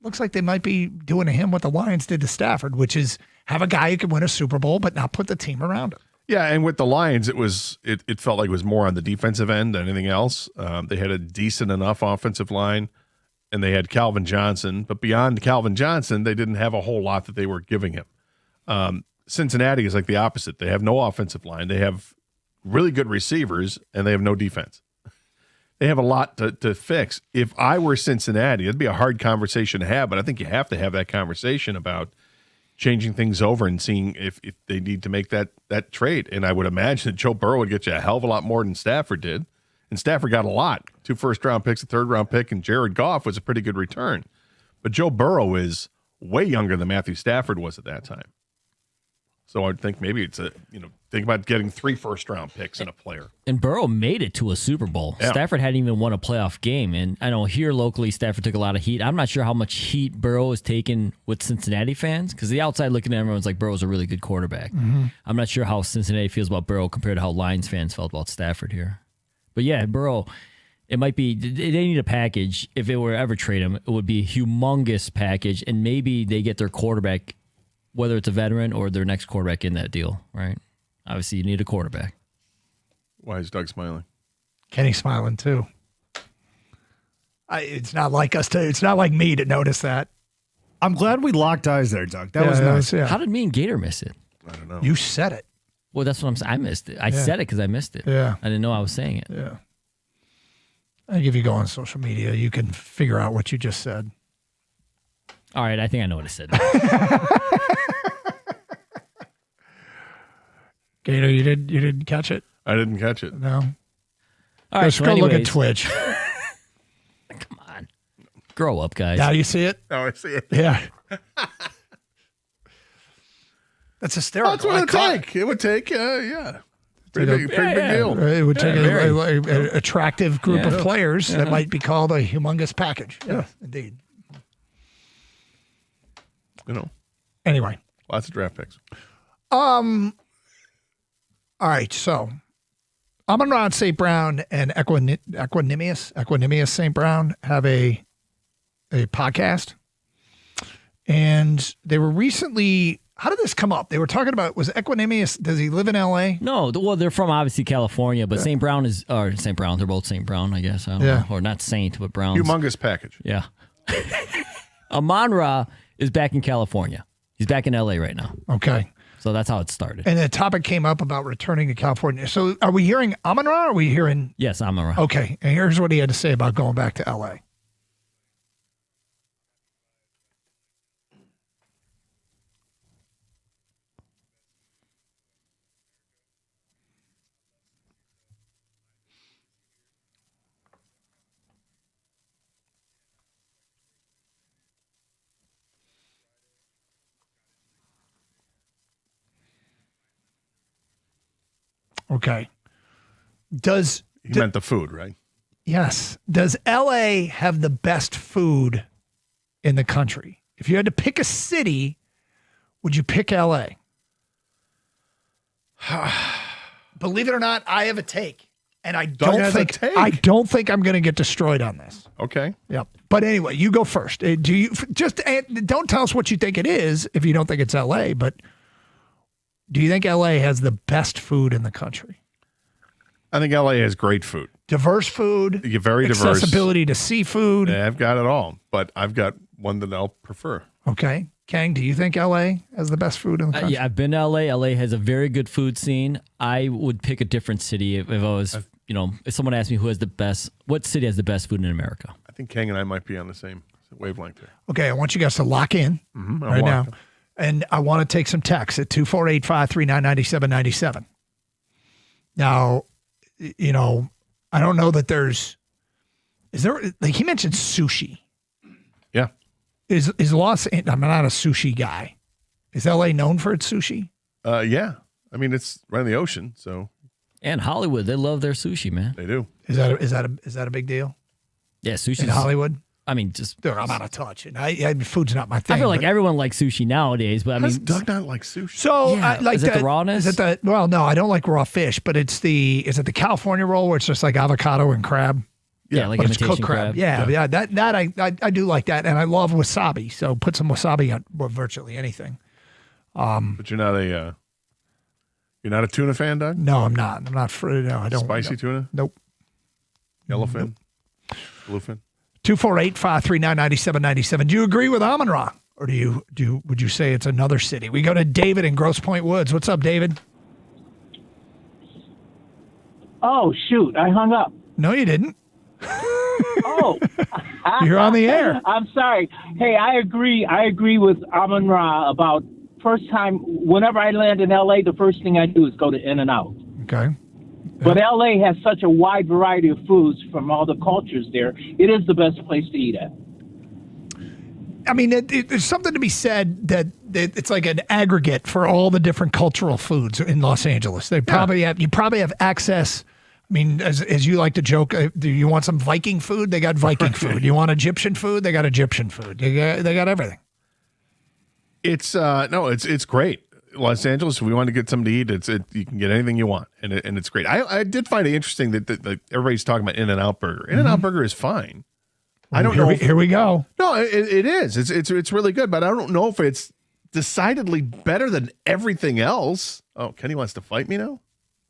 Speaker 18: looks like they might be doing to him what the Lions did to Stafford, which is have a guy who can win a Super Bowl but not put the team around him.
Speaker 17: Yeah, and with the Lions, it felt like it was more on the defensive end than anything else. They had a decent enough offensive line, and they had Calvin Johnson. But beyond Calvin Johnson, they didn't have a whole lot that they were giving him. Cincinnati is like the opposite. They have no offensive line. They have really good receivers, and they have no defense. They have a lot to fix. If I were Cincinnati, it'd be a hard conversation to have, but I think you have to have that conversation about changing things over and seeing if they need to make that trade. And I would imagine that Joe Burrow would get you a hell of a lot more than Stafford did. And Stafford got a lot. 2 first-round picks, a third-round pick, and Jared Goff was a pretty good return. But Joe Burrow is way younger than Matthew Stafford was at that time. So I'd think maybe it's think about getting 3 first-round picks in a player.
Speaker 19: And Burrow made it to a Super Bowl.
Speaker 17: Yeah.
Speaker 19: Stafford hadn't even won a playoff game. And I know here locally, Stafford took a lot of heat. I'm not sure how much heat Burrow has taken with Cincinnati fans, because the outside looking at everyone's like, Burrow's a really good quarterback.
Speaker 18: Mm-hmm.
Speaker 19: I'm not sure how Cincinnati feels about Burrow compared to how Lions fans felt about Stafford here. But yeah, Burrow, it might be, they need a package. If it were to ever trade him, it would be a humongous package, and maybe they get their quarterback, whether it's a veteran or their next quarterback in that deal, right? Obviously, you need a quarterback.
Speaker 17: Why is Doug smiling?
Speaker 18: Kenny's smiling too. It's not like it's not like me to notice that.
Speaker 8: I'm glad we locked eyes there, Doug. That was nice.
Speaker 19: How did me and Gator miss it?
Speaker 17: I don't know.
Speaker 18: You said it.
Speaker 19: Well, that's what I'm saying. I missed it. I said it because I missed it.
Speaker 18: Yeah.
Speaker 19: I didn't know I was saying it.
Speaker 18: Yeah. I think if you go on social media, you can figure out what you just said.
Speaker 19: All right, I think I know what I said.
Speaker 18: Gator, you didn't catch it?
Speaker 17: I didn't catch it.
Speaker 18: No.
Speaker 19: All right,
Speaker 18: Just go look at Twitch.
Speaker 19: Come on. Grow up, guys.
Speaker 18: Now you see it?
Speaker 17: Oh, I see it.
Speaker 18: Yeah. That's hysterical.
Speaker 17: That's what it would take. It would take, yeah. Pretty big deal.
Speaker 18: It would take an attractive group of players that might be called a humongous package. Yeah, indeed. Anyway.
Speaker 17: Lots of draft picks.
Speaker 18: All right, so Amon-Ra St. Brown and Equanimous St. Brown have a podcast. And they were recently, how did this come up? They were talking about, was Equanimous, does he live in L.A.?
Speaker 19: No, well, they're from obviously California, but St. Brown St. Brown, they're both St. Brown, I guess. I don't know. Or not Saint, but Brown.
Speaker 17: Humongous package.
Speaker 19: Yeah. Amon-Ra is back in California. He's back in L.A. right now.
Speaker 18: Okay.
Speaker 19: So that's how it started.
Speaker 18: And the topic came up about returning to California. So are we hearing Amon-Ra or are we hearing?
Speaker 19: Yes, Amon-Ra.
Speaker 18: Okay. And here's what he had to say about going back to L.A. Okay.
Speaker 17: He meant the food, right?
Speaker 18: Yes. Does LA have the best food in the country? If you had to pick a city, would you pick LA? Believe it or not, I have a take. And I
Speaker 17: Doug
Speaker 18: don't
Speaker 17: has a
Speaker 18: think
Speaker 17: take.
Speaker 18: I don't think I'm going to get destroyed on this.
Speaker 17: Okay.
Speaker 18: Yep. But anyway, you go first. Do you don't tell us what you think it is if you don't think it's LA, but do you think LA has the best food in the country?
Speaker 17: I think LA has great food.
Speaker 18: Diverse food.
Speaker 17: You're very diverse.
Speaker 18: Accessibility to seafood.
Speaker 17: Yeah, I've got it all, but I've got one that I'll prefer.
Speaker 18: Okay. Kang, do you think LA has the best food in the country?
Speaker 19: Yeah, I've been to LA. LA has a very good food scene. I would pick a different city if I was, if someone asked me what city has the best food in America?
Speaker 17: I think Kang and I might be on the same wavelength here.
Speaker 18: Okay, I want you guys to lock in right now. And I want to take some texts at 248-539-9797. Now, I don't know that he mentioned sushi.
Speaker 17: Yeah.
Speaker 18: I'm not a sushi guy. Is LA known for its sushi?
Speaker 17: Yeah. I mean, it's right in the ocean, so.
Speaker 19: And Hollywood, they love their sushi, man.
Speaker 17: They do.
Speaker 18: Is that a big deal?
Speaker 19: Yeah, sushi
Speaker 18: in Hollywood.
Speaker 19: I mean,
Speaker 18: dude, I'm out of touch, and food's not my thing.
Speaker 19: I feel like everyone likes sushi nowadays, but
Speaker 17: Does Doug not like sushi?
Speaker 18: So,
Speaker 19: is it the rawness?
Speaker 18: Well, no, I don't like raw fish, but is it the California roll where it's just like avocado and crab?
Speaker 19: Yeah, like
Speaker 18: but it's
Speaker 19: imitation
Speaker 18: cooked crab. Yeah, that I do like that, and I love wasabi. So put some wasabi on virtually anything.
Speaker 17: But you're not a tuna fan, Doug?
Speaker 18: No, I'm not. I'm not. No, I don't.
Speaker 17: Spicy tuna?
Speaker 18: Nope.
Speaker 17: Yellowfin? Bluefin?
Speaker 18: 248-539-9797. Do you agree with Amon-Ra, or would you say it's another city? We go to David in Grosse Pointe Woods. What's up, David?
Speaker 11: Oh shoot! I hung up.
Speaker 18: No, you didn't.
Speaker 11: Oh,
Speaker 18: you're on the air.
Speaker 11: I'm sorry. Hey, I agree with Amon-Ra about first time. Whenever I land in LA, the first thing I do is go to In-N-Out.
Speaker 18: Okay.
Speaker 11: But LA has such a wide variety of foods from all the cultures there. It is the best place to eat at.
Speaker 18: I mean, there's something to be said that it's like an aggregate for all the different cultural foods in Los Angeles. You probably have access. I mean, as you like to joke, do you want some Viking food? They got Viking food. You want Egyptian food? They got Egyptian food. They got everything.
Speaker 17: It's it's great. Los Angeles, if we want to get something to eat, you can get anything you want, and it's great. I did find it interesting that everybody's talking about In-N-Out Burger. In-N-Out Burger is fine. I don't know.
Speaker 18: Here we go.
Speaker 17: No, it is. It's really good, but I don't know if it's decidedly better than everything else. Oh, Kenny wants to fight me now?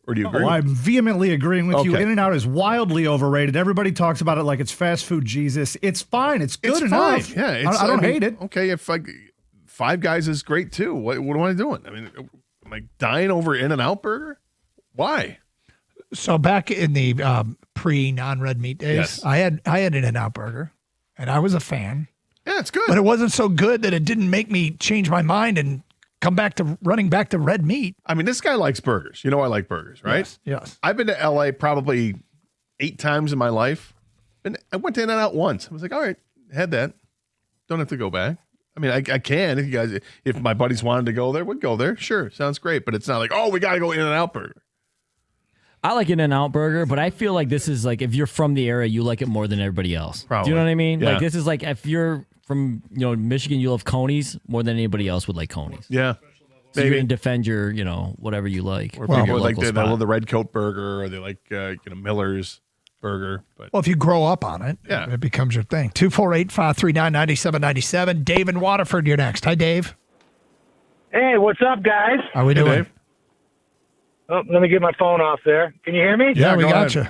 Speaker 17: Or do you agree?
Speaker 8: Oh, I'm vehemently agreeing with you.
Speaker 17: Okay.
Speaker 8: In-N-Out is wildly overrated. Everybody talks about it like it's fast food Jesus. It's fine. It's good enough.
Speaker 17: Fine. Yeah,
Speaker 8: I don't hate it.
Speaker 17: Okay, if Five Guys is great too. What am I doing? I mean, am I dying over In-N-Out Burger? Why?
Speaker 18: So back in the pre-non-red meat days,
Speaker 17: Yes.
Speaker 18: I had In-N-Out Burger, and I was a fan.
Speaker 17: Yeah, it's good.
Speaker 18: But it wasn't so good that it didn't make me change my mind and come back to running back to red meat.
Speaker 17: I mean, this guy likes burgers. You know I like burgers, right?
Speaker 18: Yes.
Speaker 17: I've been to LA probably 8 times in my life. And I went to In-N-Out once. I was like, all right, had that. Don't have to go back. I mean, I can if my buddies wanted to go there, we'd go there. Sure, sounds great. But it's not like, oh, we got to go In-N-Out Burger.
Speaker 19: I like In-N-Out Burger, but I feel like this is like if you're from the area, you like it more than everybody else.
Speaker 17: Probably.
Speaker 19: Do you know what I mean?
Speaker 17: Yeah.
Speaker 19: Like this is like if you're from Michigan, you love Coney's more than anybody else would like Coney's.
Speaker 17: Yeah.
Speaker 19: So you're gonna defend your whatever you like.
Speaker 17: Or
Speaker 19: your
Speaker 17: people like
Speaker 19: local
Speaker 17: they
Speaker 19: spot.
Speaker 17: love the Red Coat Burger, or they like Miller's Burger. But
Speaker 18: Well, if you grow up on it, it becomes your thing. 248-539-9797. Dave in Waterford, you're next. Hi, Dave.
Speaker 12: Hey, what's up, guys?
Speaker 18: How we doing?
Speaker 17: Dave.
Speaker 12: Oh, let me get my phone off there. Can you hear me?
Speaker 18: Yeah, we got you.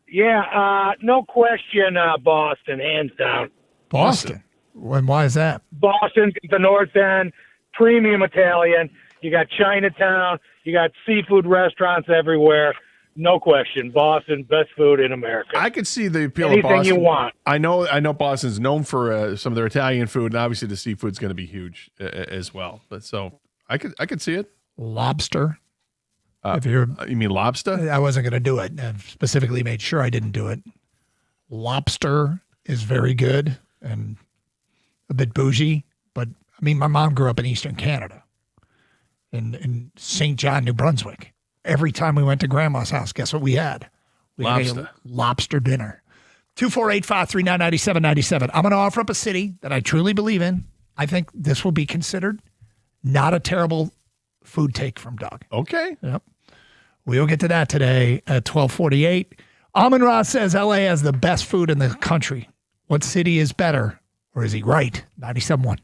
Speaker 12: Yeah, no question, Boston, hands down.
Speaker 18: Boston. And why is that?
Speaker 12: Boston's at the North End, premium Italian. You got Chinatown. You got seafood restaurants everywhere. No question. Boston, best food in America.
Speaker 17: I could see the appeal
Speaker 12: Anything
Speaker 17: of Boston.
Speaker 12: you want.
Speaker 17: I know Boston's known for some of their Italian food, and obviously the seafood's going to be huge as well. But so I could see it.
Speaker 18: Lobster.
Speaker 17: You mean lobster?
Speaker 18: I wasn't going to do it. I specifically made sure I didn't do it. Lobster is very good and a bit bougie, but I mean, my mom grew up in Eastern Canada, in St. John, New Brunswick. every time we went to Grandma's house, guess what we had? We had a lobster dinner. 248-539-9797. I'm going to offer up a city that I truly believe in. I think this will be considered not a terrible food take from Doug.
Speaker 17: Okay.
Speaker 18: Yep. We'll get to that today at 1248. Amon-Ra says LA has the best food in the country. What city is better? Or is he right? 97.1.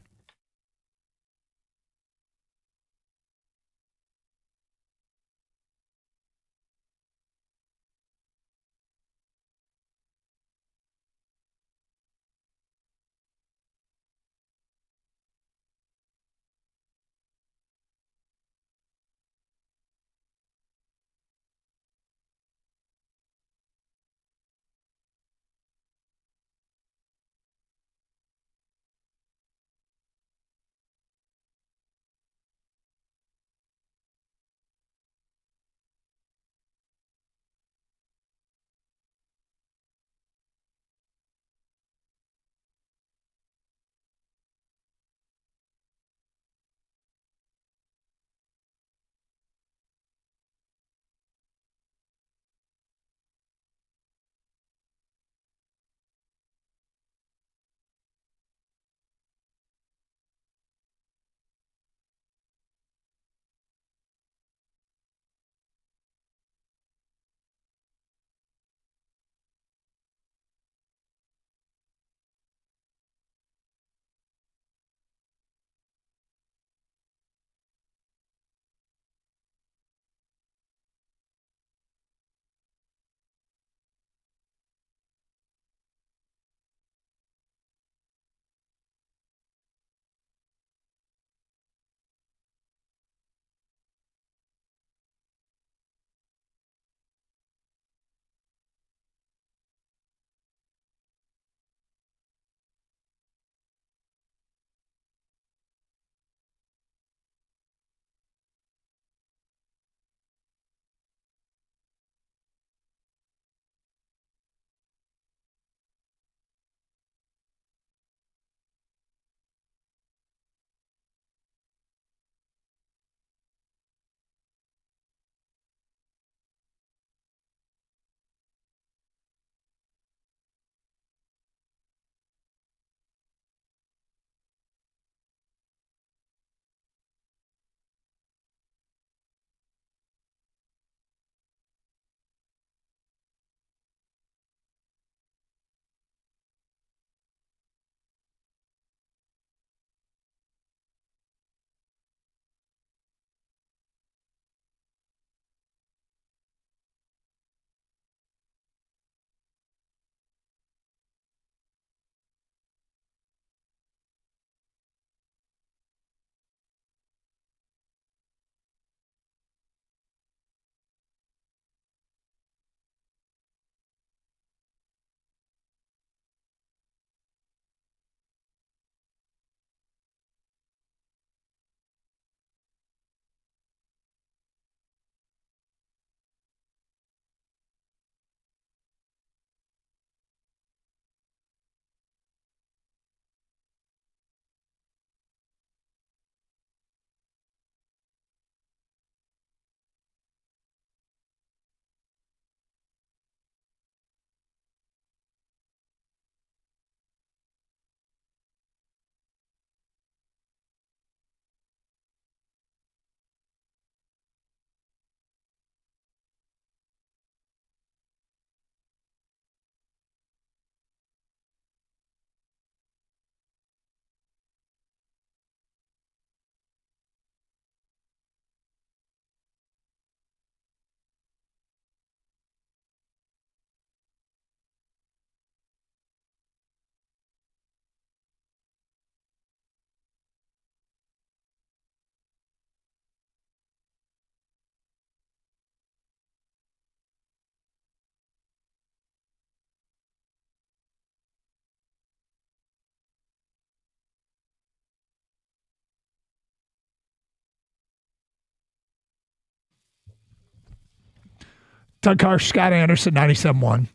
Speaker 18: Doug Karsch, Scott Anderson, 97.1.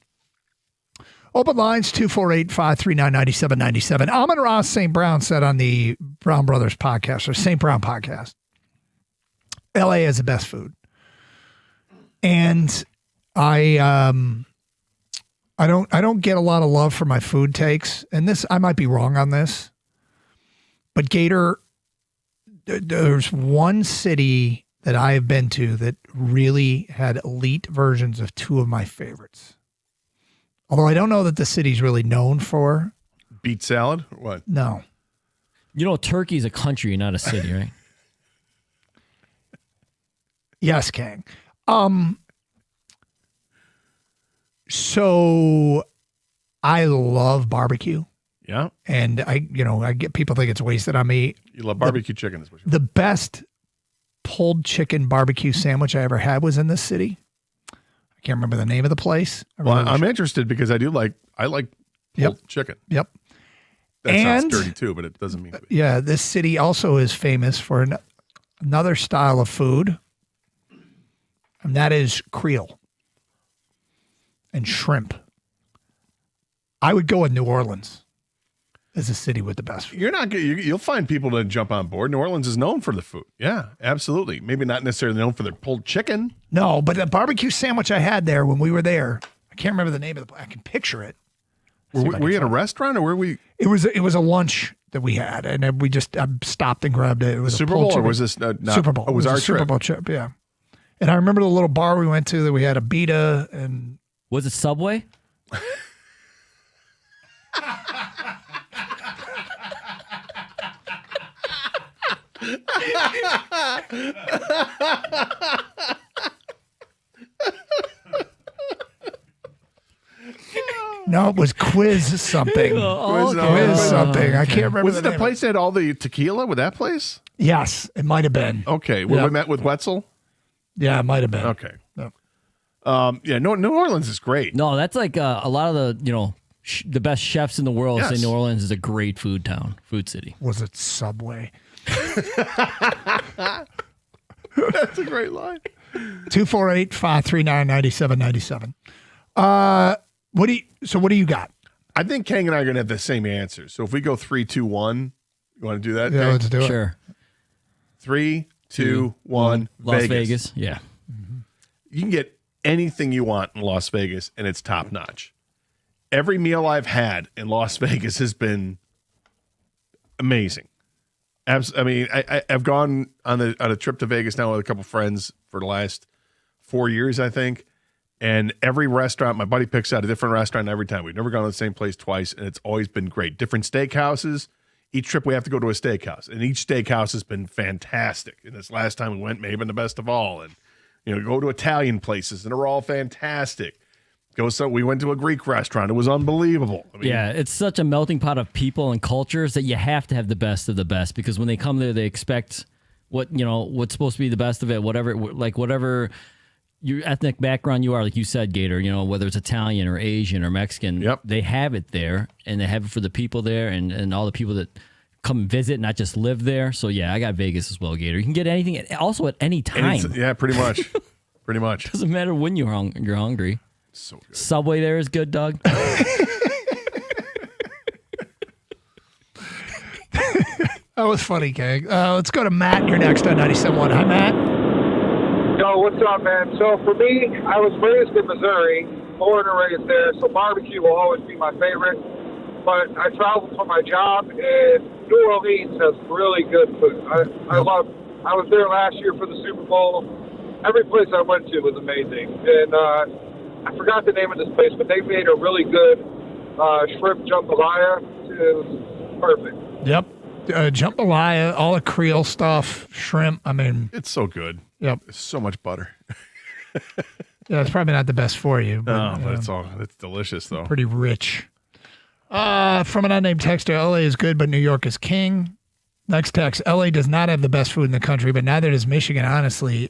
Speaker 18: Open lines, 248-539-9797. Amon-Ra St. Brown said on the Brown Brothers podcast, or St. Brown podcast, LA is the best food. And I don't get a lot of love for my food takes, and this I might be wrong on this, but Gator, there's one city that I have been to that really had elite versions of two of my favorites. Although I don't know that the city's really known for
Speaker 17: beet salad or what?
Speaker 18: No.
Speaker 19: You know, Turkey's a country, not a city, right?
Speaker 18: Yes, Kang. So I love barbecue.
Speaker 17: Yeah.
Speaker 18: And I get people think it's wasted on me.
Speaker 17: You love barbecue chicken, is what you're
Speaker 18: The best pulled chicken barbecue sandwich I ever had was in this city. I can't remember the name of the place.
Speaker 17: Well, I'm interested because I like pulled chicken.
Speaker 18: Yep.
Speaker 17: That
Speaker 18: And-
Speaker 17: sounds dirty too, but it doesn't mean to be.
Speaker 18: Yeah, this city also is famous for another style of food, and that is Creole and shrimp. I would go with New Orleans as a city with the best food.
Speaker 17: You're not good. You'll find people to jump on board. New Orleans is known for the food. Yeah, absolutely. Maybe not necessarily known for their pulled chicken.
Speaker 18: No, but the barbecue sandwich I had there when we were there, I can't remember the name of the place. I can picture it.
Speaker 17: Were we at a restaurant or were we?
Speaker 18: It was a lunch that we had, and then I stopped and grabbed it. It was a
Speaker 17: Super
Speaker 18: pulled
Speaker 17: Bowl, or
Speaker 18: chicken.
Speaker 17: was this not?
Speaker 18: Super Bowl?
Speaker 17: Oh, it was our
Speaker 18: Super
Speaker 17: trip.
Speaker 18: Bowl trip, yeah. And I remember the little bar we went to that we had a pita and.
Speaker 19: Was it Subway?
Speaker 18: No, it was Quiz something. Quiz something. I can't remember.
Speaker 17: Was
Speaker 18: the
Speaker 17: it the
Speaker 18: name.
Speaker 17: place that had all the tequila with that place?
Speaker 18: Yes, it might have been.
Speaker 17: Okay, when
Speaker 18: Yeah.
Speaker 17: we met with Wetzel.
Speaker 18: Yeah, it might have been.
Speaker 17: Okay.
Speaker 18: No.
Speaker 17: Yeah. New Orleans is great.
Speaker 19: No, that's like a lot of the the best chefs in the world say
Speaker 17: Yes.
Speaker 19: New Orleans is a great food city.
Speaker 18: Was it Subway?
Speaker 17: That's a great line.
Speaker 18: 248-539-9797. What do you got?
Speaker 17: I think Kang and I are going to have the same answer. So if we go 3, 2, 1, you want to do that?
Speaker 18: Yeah,
Speaker 17: Kang?
Speaker 18: let's do it.
Speaker 19: Sure.
Speaker 17: 3, 2, 1.
Speaker 19: Las Vegas. Yeah.
Speaker 17: You can get anything you want in Las Vegas, and it's top notch. Every meal I've had in Las Vegas has been amazing. I mean, I've gone on a trip to Vegas now with a couple friends for the last 4 years, I think. And every restaurant, my buddy picks out a different restaurant every time. We've never gone to the same place twice, and it's always been great. Different steakhouses. Each trip we have to go to a steakhouse, and each steakhouse has been fantastic. And this last time we went, may have been the best of all. And go to Italian places, and they're all fantastic. We went to a Greek restaurant. It was unbelievable. I mean,
Speaker 19: Yeah, it's such a melting pot of people and cultures that you have to have the best of the best, because when they come there, they expect what's supposed to be the best of it, whatever your ethnic background you are, like you said, Gator, whether it's Italian or Asian or Mexican, they have it there, and they have it for the people there and all the people that come and visit, not just live there. So yeah, I got Vegas as well, Gator. You can get anything, also at any time.
Speaker 17: Yeah, pretty much. Pretty much.
Speaker 19: Doesn't matter when you're hungry.
Speaker 17: So good.
Speaker 19: Subway there is good, Doug.
Speaker 18: That was funny, Kang. Let's go to Matt. You're next on 97.1. Hi, Matt.
Speaker 10: Yo, what's up, man? So for me, I was raised in Missouri, born and raised there, so barbecue will always be my favorite. But I travel for my job, and New Orleans has really good food. I was there last year for the Super Bowl. Every place I went to was amazing. And I forgot the name of this place, but they made a really good shrimp jambalaya. It was perfect.
Speaker 18: Yep. Jambalaya, all the Creole stuff, shrimp. I mean,
Speaker 17: it's so good.
Speaker 18: Yep.
Speaker 17: It's so much butter.
Speaker 18: Yeah, it's probably not the best for you. But,
Speaker 17: it's delicious though.
Speaker 18: Pretty rich. From an unnamed texter, LA is good, but New York is king. Next text, LA does not have the best food in the country, but neither does Michigan, honestly.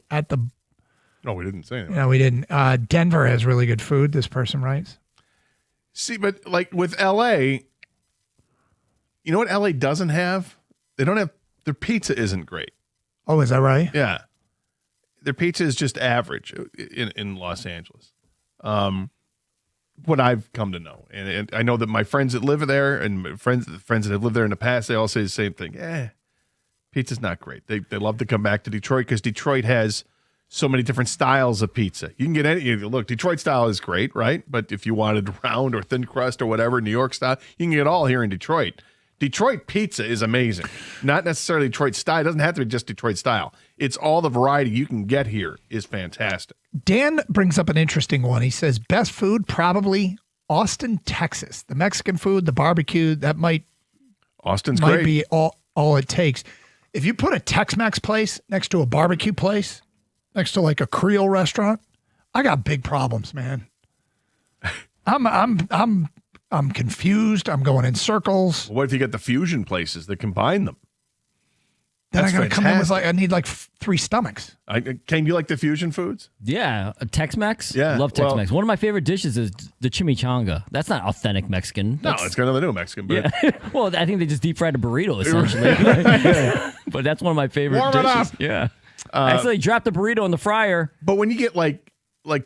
Speaker 17: No, we didn't say that.
Speaker 18: No, we didn't. Denver has really good food, this person writes.
Speaker 17: See, but like with LA, you know what LA doesn't have? They don't have, their pizza isn't great.
Speaker 18: Oh, is that right?
Speaker 17: Yeah. Their pizza is just average in Los Angeles. What I've come to know. And I know that my friends that live there and friends that have lived there in the past, they all say the same thing. Pizza's not great. They love to come back to Detroit because Detroit has so many different styles of pizza. You can get any. Look, Detroit style is great, right? But if you wanted round or thin crust or whatever, New York style, you can get it all here in Detroit. Detroit pizza is amazing. Not necessarily Detroit style. It doesn't have to be just Detroit style. It's all the variety you can get here is fantastic.
Speaker 18: Dan brings up an interesting one. He says best food probably Austin, Texas. The Mexican food, the barbecue, that might
Speaker 17: great.
Speaker 18: Be all it takes. If you put a Tex-Mex place next to a barbecue place, next to like a Creole restaurant, I got big problems, man. I'm confused. I'm going in circles.
Speaker 17: What if you get the fusion places that combine them?
Speaker 18: Then I got to come in with I need like 3 stomachs.
Speaker 17: Can you like the fusion foods?
Speaker 19: Yeah, Tex-Mex.
Speaker 17: Yeah,
Speaker 19: love Tex-Mex. One of my favorite dishes is the chimichanga. That's not authentic Mexican.
Speaker 17: No, it's got nothing to do with Mexican. But
Speaker 19: well, I think they just deep fried a burrito essentially. But that's one of my favorite
Speaker 17: Warm
Speaker 19: dishes.
Speaker 17: it up.
Speaker 19: Yeah. Actually, drop the burrito in the fryer.
Speaker 17: But when you get like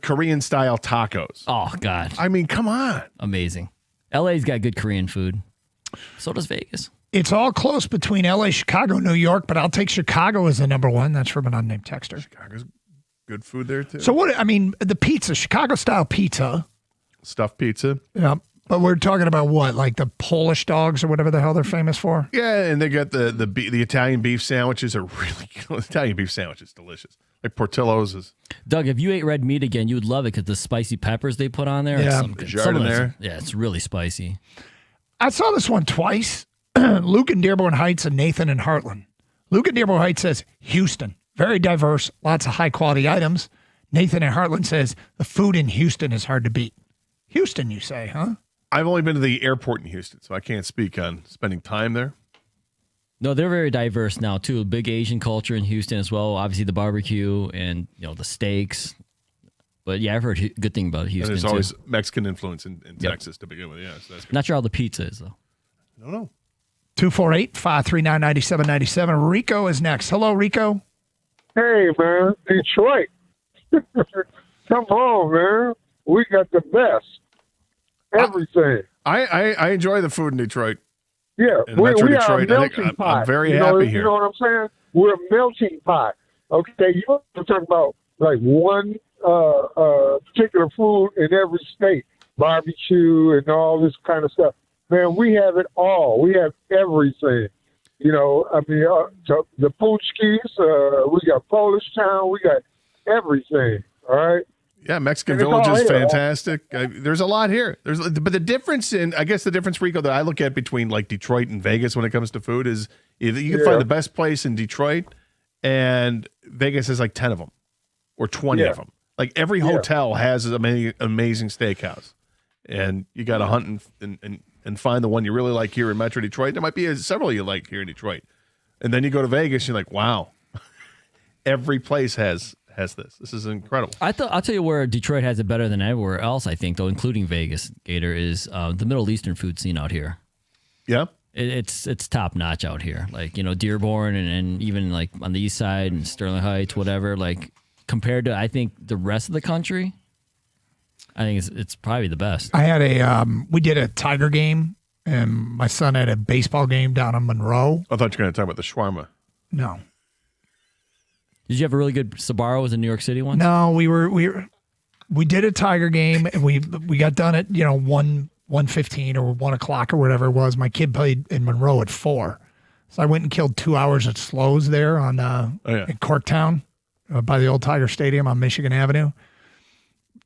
Speaker 17: Korean style tacos,
Speaker 19: oh god,
Speaker 17: I mean, come on,
Speaker 19: amazing. LA's got good Korean food. So does Vegas.
Speaker 18: It's all close between LA, Chicago, New York, but I'll take Chicago as the number one. That's from an unnamed texter.
Speaker 17: Chicago's good food there too.
Speaker 18: So the pizza, Chicago style pizza.
Speaker 17: Stuffed pizza.
Speaker 18: Yeah. But we're talking about what? Like the Polish dogs or whatever the hell they're famous for?
Speaker 17: Yeah, and they got the Italian beef sandwiches are really good. Italian beef sandwich is delicious. Like Portillo's is.
Speaker 19: Doug, if you ate red meat again, you would love it because the spicy peppers they put on there.
Speaker 18: Yeah.
Speaker 17: Jardiniere.
Speaker 19: Yeah, it's really spicy.
Speaker 18: I saw this one twice. Luke in Dearborn Heights and Nathan in Heartland. Luke in Dearborn Heights says Houston, very diverse, lots of high quality items. Nathan in Heartland says the food in Houston is hard to beat. Houston, you say, huh?
Speaker 17: I've only been to the airport in Houston, so I can't speak on spending time there.
Speaker 19: No, they're very diverse now too. Big Asian culture in Houston as well. Obviously the barbecue and the steaks. But yeah, I've heard good thing about Houston.
Speaker 17: And there's always Mexican influence in Texas to begin with. Yeah, so that's good.
Speaker 19: Not sure how the pizza is though.
Speaker 17: I don't know.
Speaker 18: 248-539-9797. Rico is next. Hello, Rico.
Speaker 10: Hey, man, Detroit. Come on, man. We got the best. Everything.
Speaker 17: I enjoy the food in Detroit.
Speaker 10: Yeah,
Speaker 17: In Metro
Speaker 10: we
Speaker 17: Detroit,
Speaker 10: are a
Speaker 17: I think
Speaker 10: melting
Speaker 17: I'm
Speaker 10: pot.
Speaker 17: very happy here.
Speaker 10: You know what I'm saying? We're a melting pot. Okay, you don't talk about like one particular food in every state, barbecue and all this kind of stuff. Man, we have it all. We have everything. You know, I mean, the Poochkis, we got Polish Town, we got everything. All right.
Speaker 17: Yeah, Mexican Village is fantastic. There's a lot here. But the difference Rico, that I look at between like Detroit and Vegas when it comes to food is you can find the best place in Detroit, and Vegas has like 10 of them or 20 of them. Like every hotel has an amazing steakhouse, and you got to hunt and find the one you really like here in Metro Detroit. There might be several you like here in Detroit, and then you go to Vegas, you're like, wow, every place has this. This is incredible.
Speaker 19: I'll tell you where Detroit has it better than everywhere else, I think, though, including Vegas, Gator, is the Middle Eastern food scene out here.
Speaker 17: Yeah.
Speaker 19: It's top notch out here. Like, Dearborn and even like on the east side and Sterling Heights, whatever, like compared to, I think, the rest of the country, I think it's probably the best.
Speaker 18: I had we did a Tiger game, and my son had a baseball game down in Monroe.
Speaker 17: I thought you were going to talk about the shawarma.
Speaker 18: No.
Speaker 19: Did you have a really good Sbarro's in New York City once?
Speaker 18: No, we did a Tiger game, and we got done at 1:15 or 1 o'clock or whatever it was. My kid played in Monroe at 4, so I went and killed 2 hours at Slows there on in Corktown by the old Tiger Stadium on Michigan Avenue.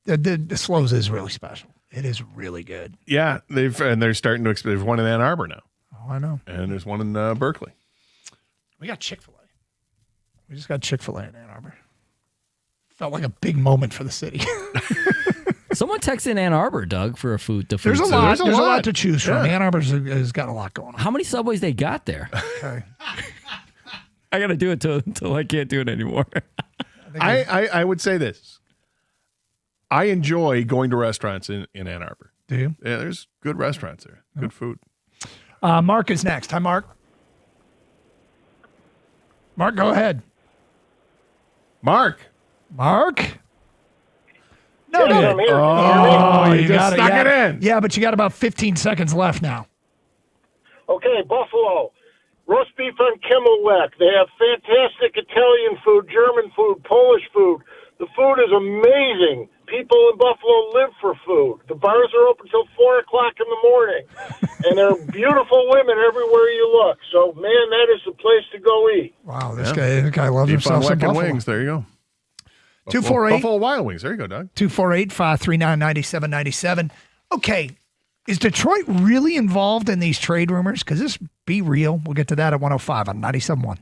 Speaker 18: The Slows is really special. It is really good.
Speaker 17: Yeah, they're starting to expand. There's one in Ann Arbor now.
Speaker 18: Oh, I know.
Speaker 17: And there's one in Berkeley.
Speaker 18: We got Chick-fil-A. We just got Chick-fil-A in Ann Arbor. Felt like a big moment for the city.
Speaker 19: Someone texted in Ann Arbor, Doug, for
Speaker 18: There's a lot. There's a lot to choose from. Ann Arbor has got a lot going on.
Speaker 19: How many Subways they got there?
Speaker 18: Okay.
Speaker 19: I got to do it until I can't do it anymore.
Speaker 17: I would say this. I enjoy going to restaurants in Ann Arbor.
Speaker 18: Do you?
Speaker 17: Yeah, there's good restaurants there. Good food.
Speaker 18: Mark is next. Hi, Mark. Mark, go ahead.
Speaker 17: Mark.
Speaker 18: No,
Speaker 10: Yeah, I'm here.
Speaker 18: you
Speaker 17: just
Speaker 18: got
Speaker 17: stuck it in.
Speaker 18: Yeah, but you got about 15 seconds left now.
Speaker 10: Okay, Buffalo. roast beef on Kimmelweck. They have fantastic Italian food, German food, Polish food. The food is amazing. People in Buffalo live for food. The bars are open till 4 o'clock in the morning. And there are beautiful women everywhere you look. So, man, that is the place to go eat.
Speaker 18: Wow, this guy loves
Speaker 17: Keep on
Speaker 18: himself some
Speaker 17: whacking
Speaker 18: Buffalo.
Speaker 17: wings. There you go.
Speaker 18: 248
Speaker 17: Buffalo Wild Wings. There you go, Doug.
Speaker 18: 248-539-9797. Okay, is Detroit really involved in these trade rumors? Because this be real. We'll get to that at 105 on 97.1.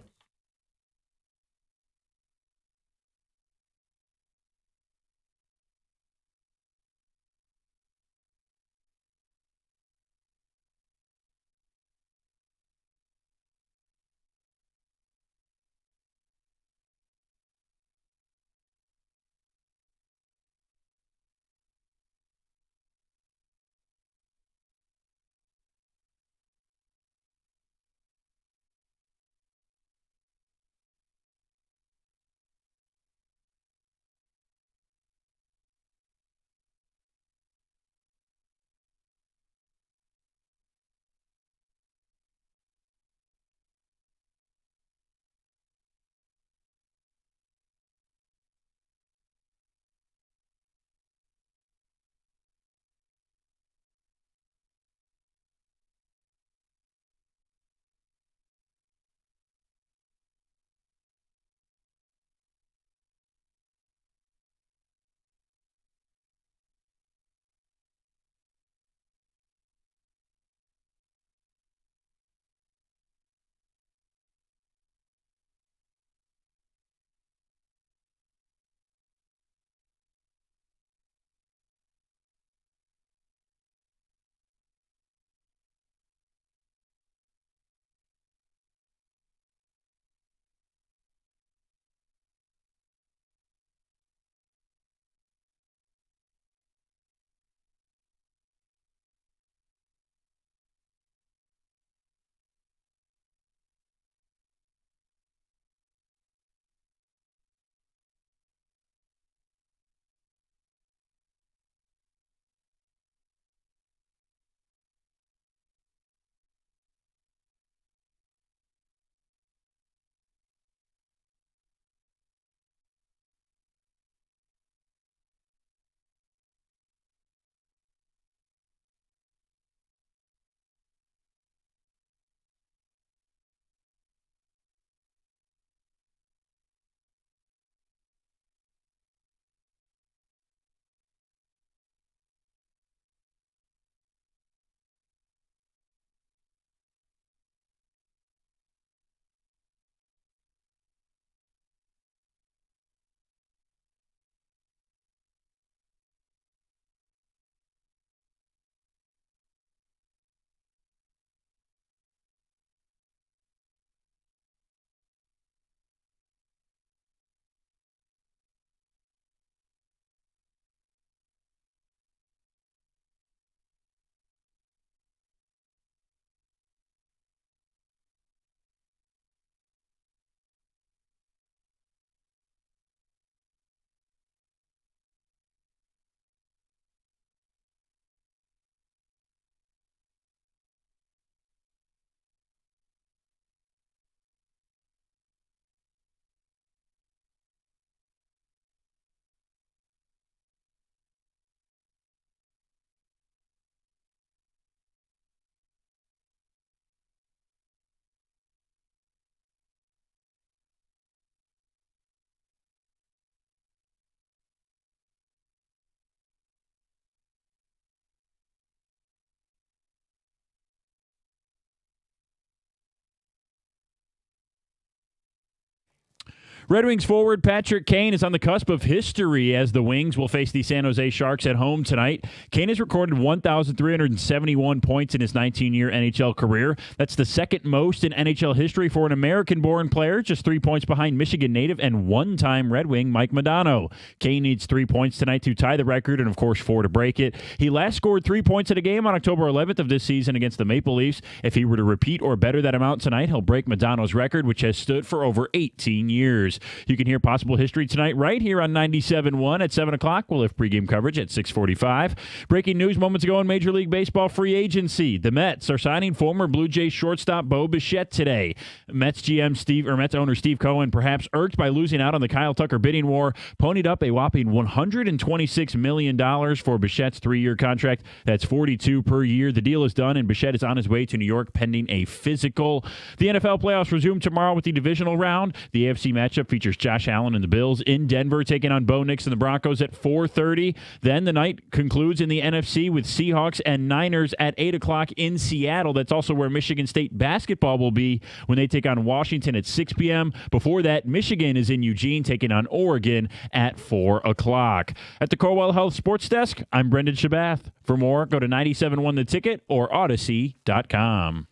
Speaker 9: Red Wings forward Patrick Kane is on the cusp of history as the Wings will face the San Jose Sharks at home tonight. Kane has recorded 1,371 points in his 19-year NHL career. That's the second most in NHL history for an American-born player, just 3 points behind Michigan native and one-time Red Wing Mike Modano. Kane needs 3 points tonight to tie the record and, of course, 4 to break it. He last scored 3 points in a game on October 11th of this season against the Maple Leafs. If he were to repeat or better that amount tonight, he'll break Modano's record, which has stood for over 18 years. You can hear possible history tonight right here on 97.1 at 7 o'clock. We'll have pregame coverage at 6:45. Breaking news moments ago in Major League Baseball free agency. The Mets are signing former Blue Jays shortstop Bo Bichette today. Mets owner Steve Cohen, perhaps irked by losing out on the Kyle Tucker bidding war, ponied up a whopping $126 million for Bichette's 3-year contract. That's $42 per year. The deal is done, and Bichette is on his way to New York pending a physical. The NFL playoffs resume tomorrow with the divisional round. The AFC matchup features Josh Allen and the Bills in Denver taking on Bo Nix and the Broncos at 4:30. Then the night concludes in the NFC with Seahawks and Niners at 8 o'clock in Seattle. That's also where Michigan State basketball will be when they take on Washington at 6 p.m. Before that, Michigan is in Eugene taking on Oregon at 4 o'clock. At the Corewell Health Sports Desk, I'm Brendan Shabath. For more, go to 97.1 The Ticket or Odyssey.com.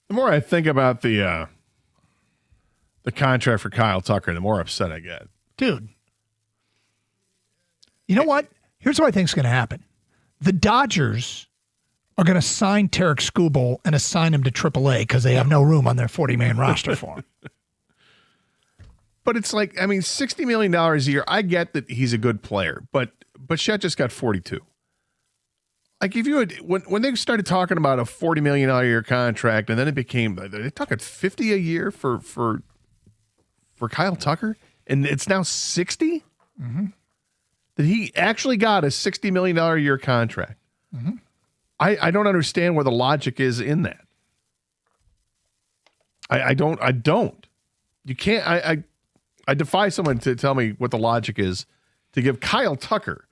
Speaker 17: The more I think about the contract for Kyle Tucker, the more upset I get.
Speaker 18: Dude, you know what? Here's what I think is going to happen. The Dodgers are going to sign Tarek Skubal and assign him to AAA because they have no room on their 40-man roster for him.
Speaker 17: But it's like, I mean, $60 million a year. I get that he's a good player, but Bichette just got 42. Like if you had, when they started talking about a $40 million a year contract, and then it became, they're talking 50 a year for Kyle Tucker, and it's now 60.
Speaker 18: Mm-hmm.
Speaker 17: That he actually got a $60 million a year contract.
Speaker 18: Mm-hmm.
Speaker 17: I don't understand where the logic is in that. I don't. You can't. I defy someone to tell me what the logic is to give Kyle Tucker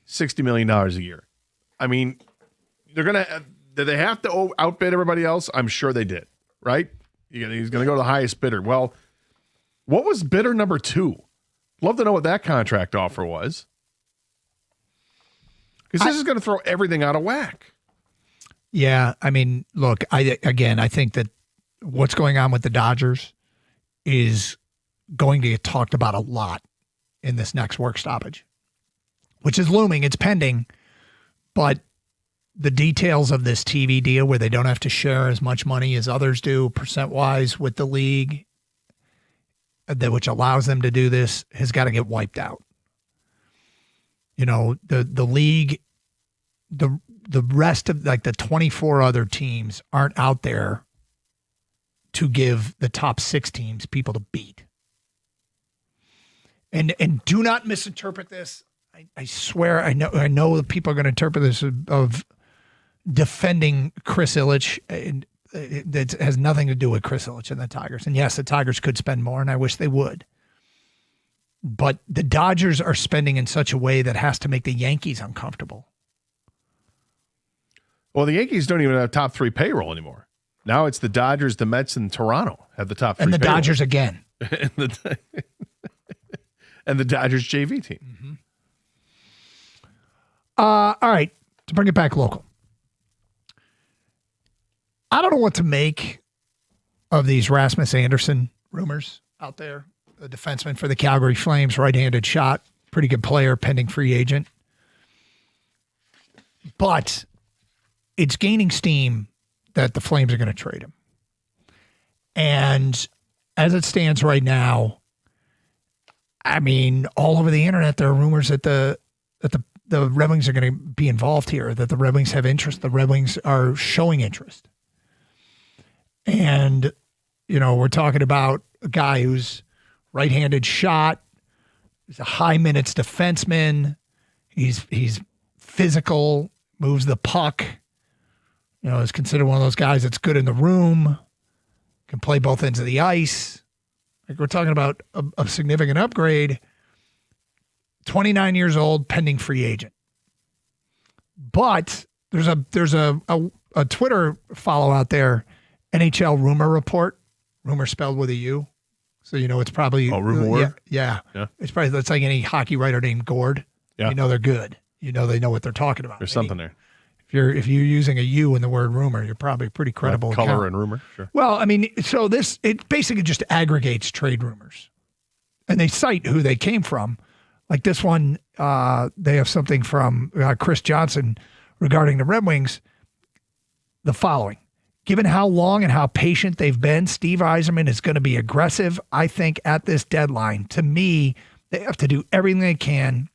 Speaker 17: $60 million a year. I mean, did they have to outbid everybody else? I'm sure they did, right? He's going to go to the highest bidder. Well, what was bidder number 2? Love to know what that contract offer was. Because this is going to throw everything out of whack.
Speaker 18: Yeah, I mean, look, I think that what's going on with the Dodgers is going to get talked about a lot in this next work stoppage, which is looming. It's pending. But the details of this TV deal where they don't have to share as much money as others do percent-wise with the league, which allows them to do this, has got to get wiped out. You know, the league, the rest of like the 24 other teams aren't out there to give the top 6 teams people to beat. And do not misinterpret this. I swear, I know that people are going to interpret this of defending Chris Ilitch. That has nothing to do with Chris Ilitch and the Tigers. And yes, the Tigers could spend more, and I wish they would. But the Dodgers are spending in such a way that has to make the Yankees uncomfortable.
Speaker 17: Well, the Yankees don't even have top 3 payroll anymore. Now it's the Dodgers, the Mets, and Toronto have the top 3
Speaker 18: and the
Speaker 17: payroll.
Speaker 18: Dodgers again.
Speaker 17: and the Dodgers JV team.
Speaker 18: Mm-hmm. All right, to bring it back local. I don't know what to make of these Rasmus Anderson rumors out there. The defenseman for the Calgary Flames, right-handed shot, pretty good player, pending free agent. But it's gaining steam that the Flames are going to trade him. And as it stands right now, I mean, all over the internet, there are rumors that the Red Wings are going to be involved here, that the Red Wings have interest. The Red Wings are showing interest. And, you know, we're talking about a guy who's right-handed shot. He's a high minutes defenseman. He's physical, moves the puck. You know, is considered one of those guys that's good in the room, can play both ends of the ice. Like, we're talking about a significant upgrade. 29 years old, pending free agent. But there's a Twitter follow out there, NHL Rumor Report. Rumor spelled with a U. So, you know, it's probably...
Speaker 17: Oh, Rumor?
Speaker 18: Yeah. It's probably, that's like any hockey writer named Gord.
Speaker 17: Yeah.
Speaker 18: You know they're good. You know they know what they're talking about.
Speaker 17: There's something there.
Speaker 18: If you're using a U in the word rumor, you're probably pretty credible.
Speaker 17: Color
Speaker 18: account.
Speaker 17: and rumor, sure.
Speaker 18: Well, I mean, so it basically just aggregates trade rumors, and they cite who they came from. Like this one, they have something from Chris Johnson regarding the Red Wings. The following: given how long and how patient they've been, Steve Yzerman is going to be aggressive. I think at this deadline, to me, they have to do everything they can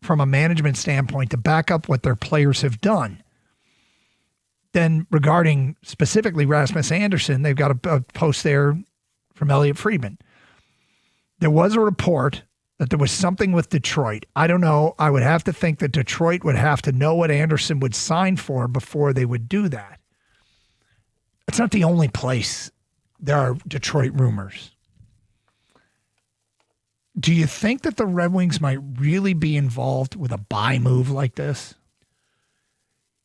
Speaker 18: from a management standpoint to back up what their players have done. Then regarding specifically Rasmus Andersson, they've got a post there from Elliot Friedman. There was a report that there was something with Detroit. I don't know. I would have to think that Detroit would have to know what Andersson would sign for before they would do that. It's not the only place there are Detroit rumors. Do you think that the Red Wings might really be involved with a buy move like this?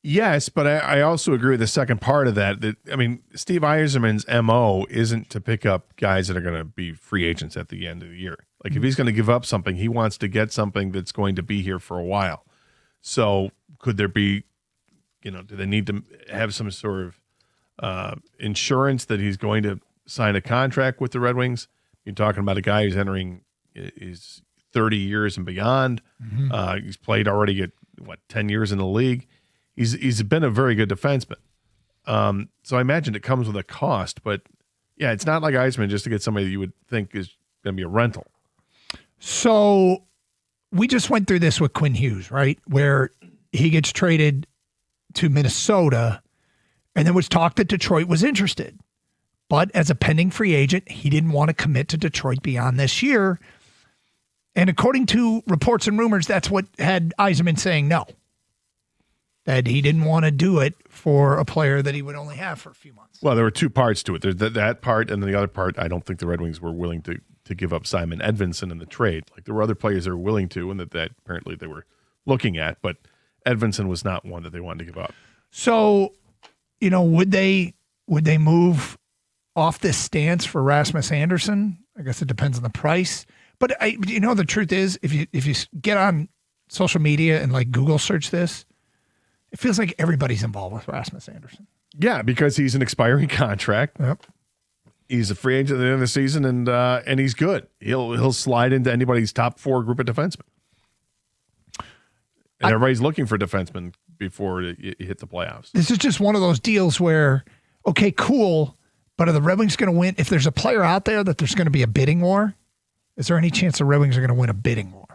Speaker 17: Yes, but I also agree with the second part of that. I mean, Steve Yzerman's MO isn't to pick up guys that are going to be free agents at the end of the year. Like if he's going to give up something, he wants to get something that's going to be here for a while. So could there be, do they need to have some sort of insurance that he's going to sign a contract with the Red Wings? You're talking about a guy who's entering his 30 years and beyond. Mm-hmm. He's played already at 10 years in the league. He's been a very good defenseman. So I imagine it comes with a cost, but yeah, it's not like Yzerman just to get somebody that you would think is going to be a rental.
Speaker 18: So we just went through this with Quinn Hughes, right? Where he gets traded to Minnesota and there was talk that Detroit was interested. But as a pending free agent, he didn't want to commit to Detroit beyond this year. And according to reports and rumors, that's what had Yzerman saying no. That he didn't want to do it for a player that he would only have for a few months.
Speaker 17: Well, there were two parts to it. There's that part, and then the other part, I don't think the Red Wings were willing to give up Simon Edvinsson in the trade. Like there were other players that were willing to, and that apparently they were looking at, but Edvinsson was not one that they wanted to give up. So,
Speaker 18: would they move off this stance for Rasmus Andersson? I guess it depends on the price. But the truth is, if you get on social media and like Google search this, it feels like everybody's involved with Rasmus Andersson.
Speaker 17: Yeah, because he's an expiring contract.
Speaker 18: Yep.
Speaker 17: He's a free agent at the end of the season, and he's good. He'll slide into anybody's top 4 group of defensemen. And everybody's looking for defensemen before you hit the playoffs.
Speaker 18: This is just one of those deals where, okay, cool, but are the Red Wings going to win? If there's a player out there that there's going to be a bidding war, is there any chance the Red Wings are going to win a bidding war?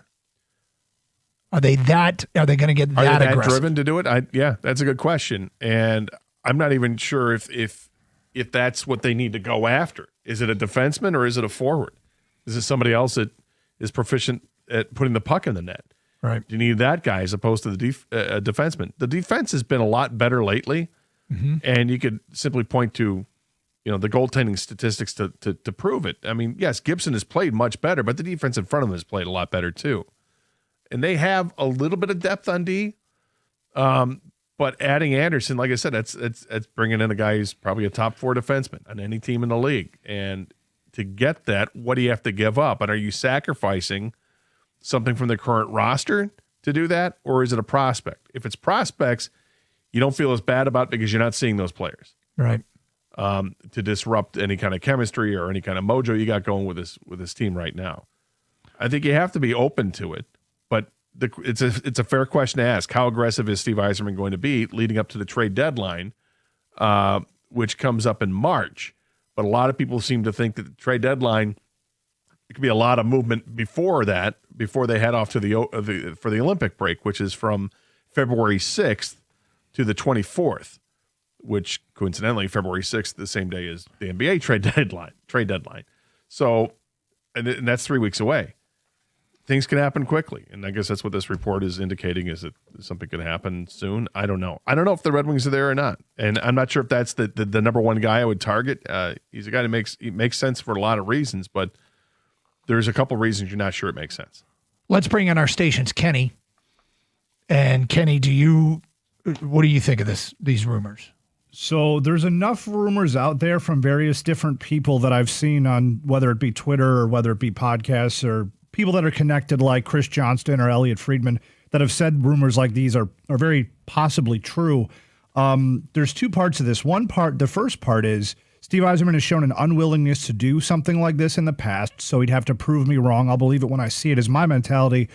Speaker 18: Are they going to get that aggressive?
Speaker 17: Driven to do it? Yeah, that's a good question. And I'm not even sure if that's what they need to go after. Is it a defenseman or is it a forward? Is it somebody else that is proficient at putting the puck in the net?
Speaker 18: Right.
Speaker 17: Do you need that guy as opposed to the defenseman? The defense has been a lot better lately, and you could simply point to, the goaltending statistics to prove it. I mean, yes, Gibson has played much better, but the defense in front of him has played a lot better too. And they have a little bit of depth on D, but adding Andersson, like I said, that's bringing in a guy who's probably a top 4 defenseman on any team in the league. And to get that, what do you have to give up? And are you sacrificing something from the current roster to do that, or is it a prospect? If it's prospects, you don't feel as bad about it because you're not seeing those players.
Speaker 18: Right.
Speaker 17: To disrupt any kind of chemistry or any kind of mojo you got going with this team right now. I think you have to be open to it. But it's a fair question to ask. How aggressive is Steve Yzerman going to be leading up to the trade deadline, which comes up in March? But a lot of people seem to think that the trade deadline, it could be a lot of movement before that, before they head off to for the Olympic break, which is from February 6th to the 24th, which coincidentally February 6th, the same day as the NBA trade deadline. So, and that's 3 weeks away. Things can happen quickly, and I guess that's what this report is indicating, is that something could happen soon. I don't know. I don't know if the Red Wings are there or not, and I'm not sure if that's the number one guy I would target. He's a guy that makes sense for a lot of reasons, but there's a couple reasons you're not sure it makes sense.
Speaker 18: Let's bring in our station's Kenny. And Kenny, what do you think of these rumors?
Speaker 8: So there's enough rumors out there from various different people that I've seen on whether it be Twitter or whether it be podcasts or people that are connected like Chris Johnston or Elliot Friedman, that have said rumors like these are very possibly true. There's two parts of this. The first part is Steve Yzerman has shown an unwillingness to do something like this in the past, so he'd have to prove me wrong. I'll believe it when I see it, is my mentality.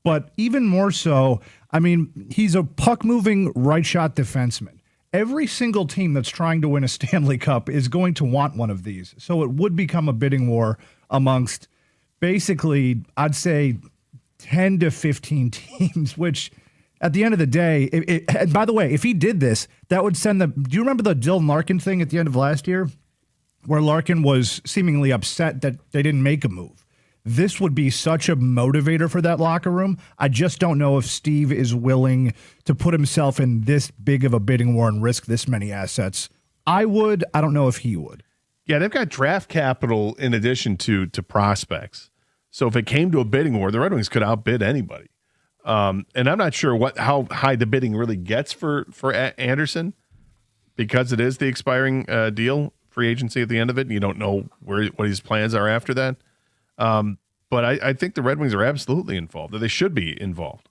Speaker 8: But even more so, I mean, he's a puck-moving right-shot defenseman. Every single team that's trying to win a Stanley Cup is going to want one of these. So it would become a bidding war amongst basically, I'd say, 10 to 15 teams, which at the end of the day, and by the way, if he did this, that would send do you remember the Dylan Larkin thing at the end of last year where Larkin was seemingly upset that they didn't make a move? This would be such a motivator for that locker room. I just don't know if Steve is willing to put himself in this big of a bidding war and risk this many assets. I would. I don't know if he would.
Speaker 17: Yeah, they've got draft capital in addition to prospects. So if it came to a bidding war, the Red Wings could outbid anybody. And I'm not sure how high the bidding really gets for Anderson, because it is the expiring deal, free agency at the end of it, and you don't know what his plans are after that. But I think the Red Wings are absolutely involved, or they should be involved.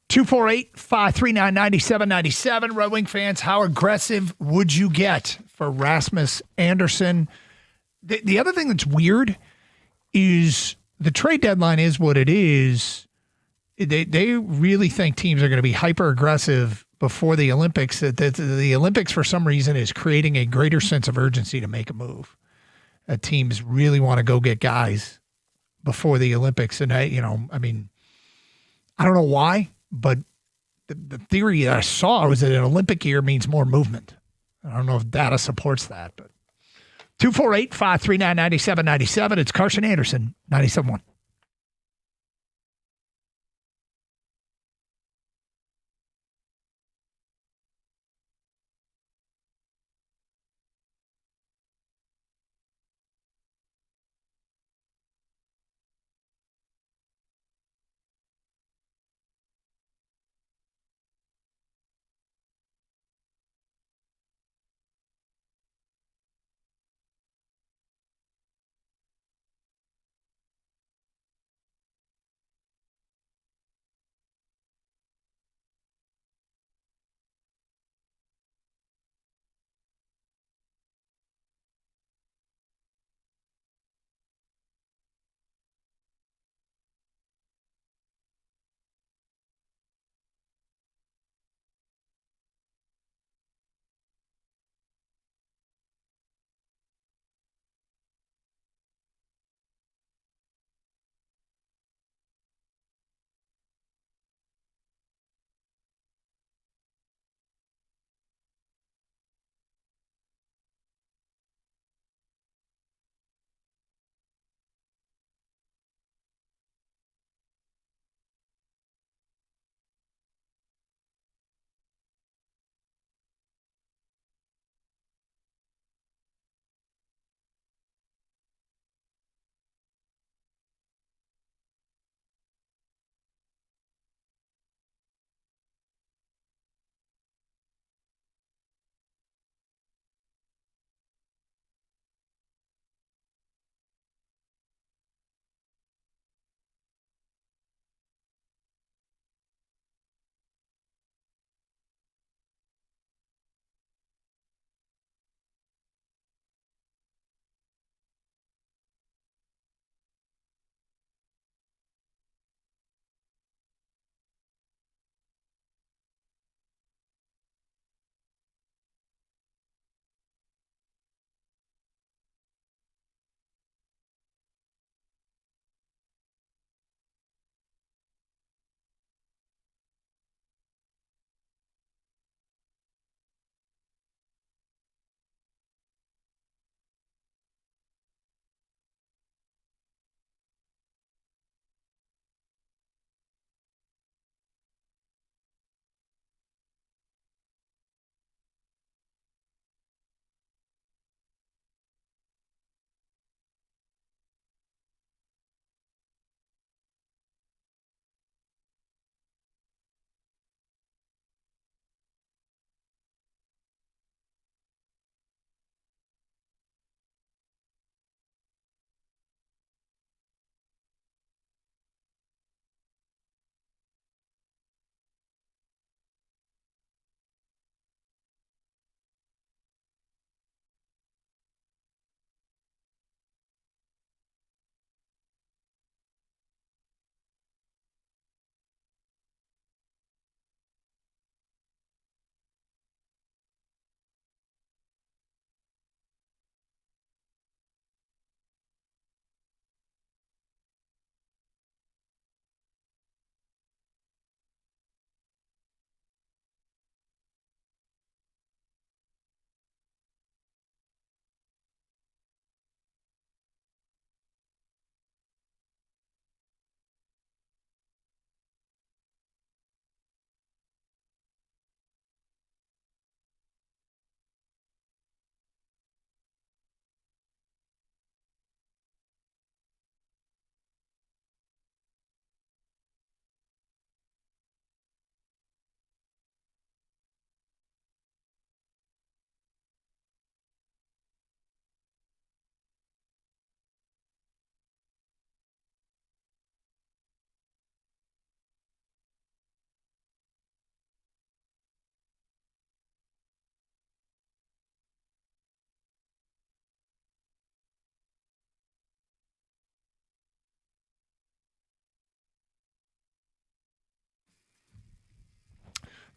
Speaker 18: 248-539-9797. Red Wing fans, how aggressive would you get for Rasmus Anderson? The other thing that's weird is the trade deadline is what it is. They really think teams are going to be hyper aggressive before the Olympics. That the Olympics, for some reason, is creating a greater sense of urgency to make a move. Teams really want to go get guys before the Olympics. And I don't know why, but the theory that I saw was that an Olympic year means more movement. I don't know if data supports that, but 248-539-9797. It's Carson Anderson, 97.1.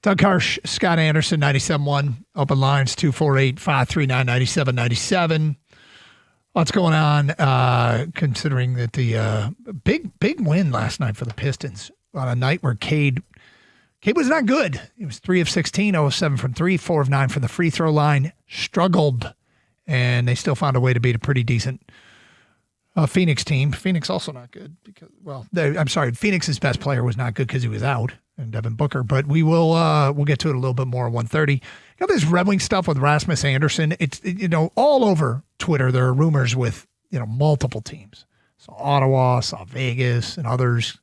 Speaker 18: Doug Harsh, Scott Anderson, 97.1. Open lines, 248-539-9797. What's going on, considering that the big win last night for the Pistons on a night where Cade was not good. He was 3 of 16, 0 of 7 from 3, 4 of 9 from the free throw line. Struggled, and they still found a way to beat a pretty decent Phoenix team. Phoenix also not good because, Phoenix's best player was not good because he was out, and Devin Booker. But we'll get to it a little bit more at 1:30. You know, this Red Wing stuff with Rasmus Andersson. It's all over Twitter. There are rumors with multiple teams. So Ottawa, saw Vegas, and others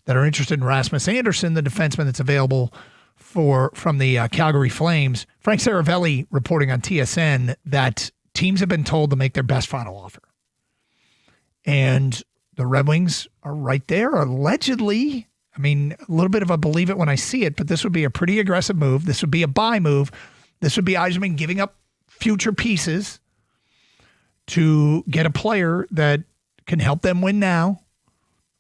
Speaker 18: that are interested in Rasmus Andersson, the defenseman that's available from the Calgary Flames. Frank Saravelli reporting on TSN that teams have been told to make their best final offer. And the Red Wings are right there, allegedly. I mean, a little bit of a believe it when I see it, but this would be a pretty aggressive move. This would be a buy move. This would be Yzerman giving up future pieces to get a player that can help them win now,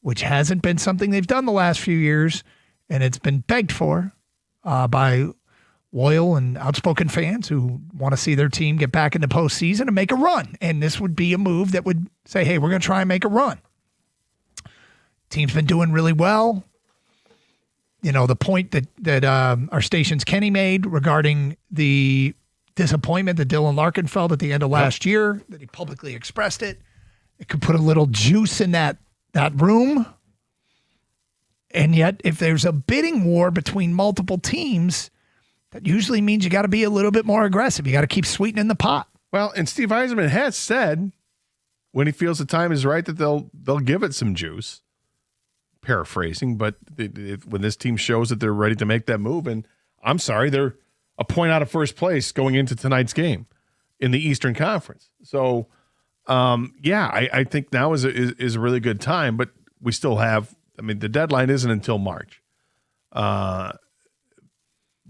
Speaker 18: which hasn't been something they've done the last few years, and it's been begged for by loyal and outspoken fans who want to see their team get back in the postseason and make a run. And this would be a move that would say, hey, we're going to try and make a run. Team's been doing really well. The point that our station's Kenny made regarding the disappointment that Dylan Larkin felt at the end of last year, that he publicly expressed it. It could put a little juice in that room. And yet, if there's a bidding war between multiple teams, that usually means you got to be a little bit more aggressive. You got to keep sweetening the pot.
Speaker 17: Well, and Steve Yzerman has said when he feels the time is right that they'll give it some juice. Paraphrasing, but when this team shows that they're ready to make that move, and I'm sorry, they're a point out of first place going into tonight's game in the Eastern Conference. So, I think now is a really good time, but we still have. I mean, the deadline isn't until March.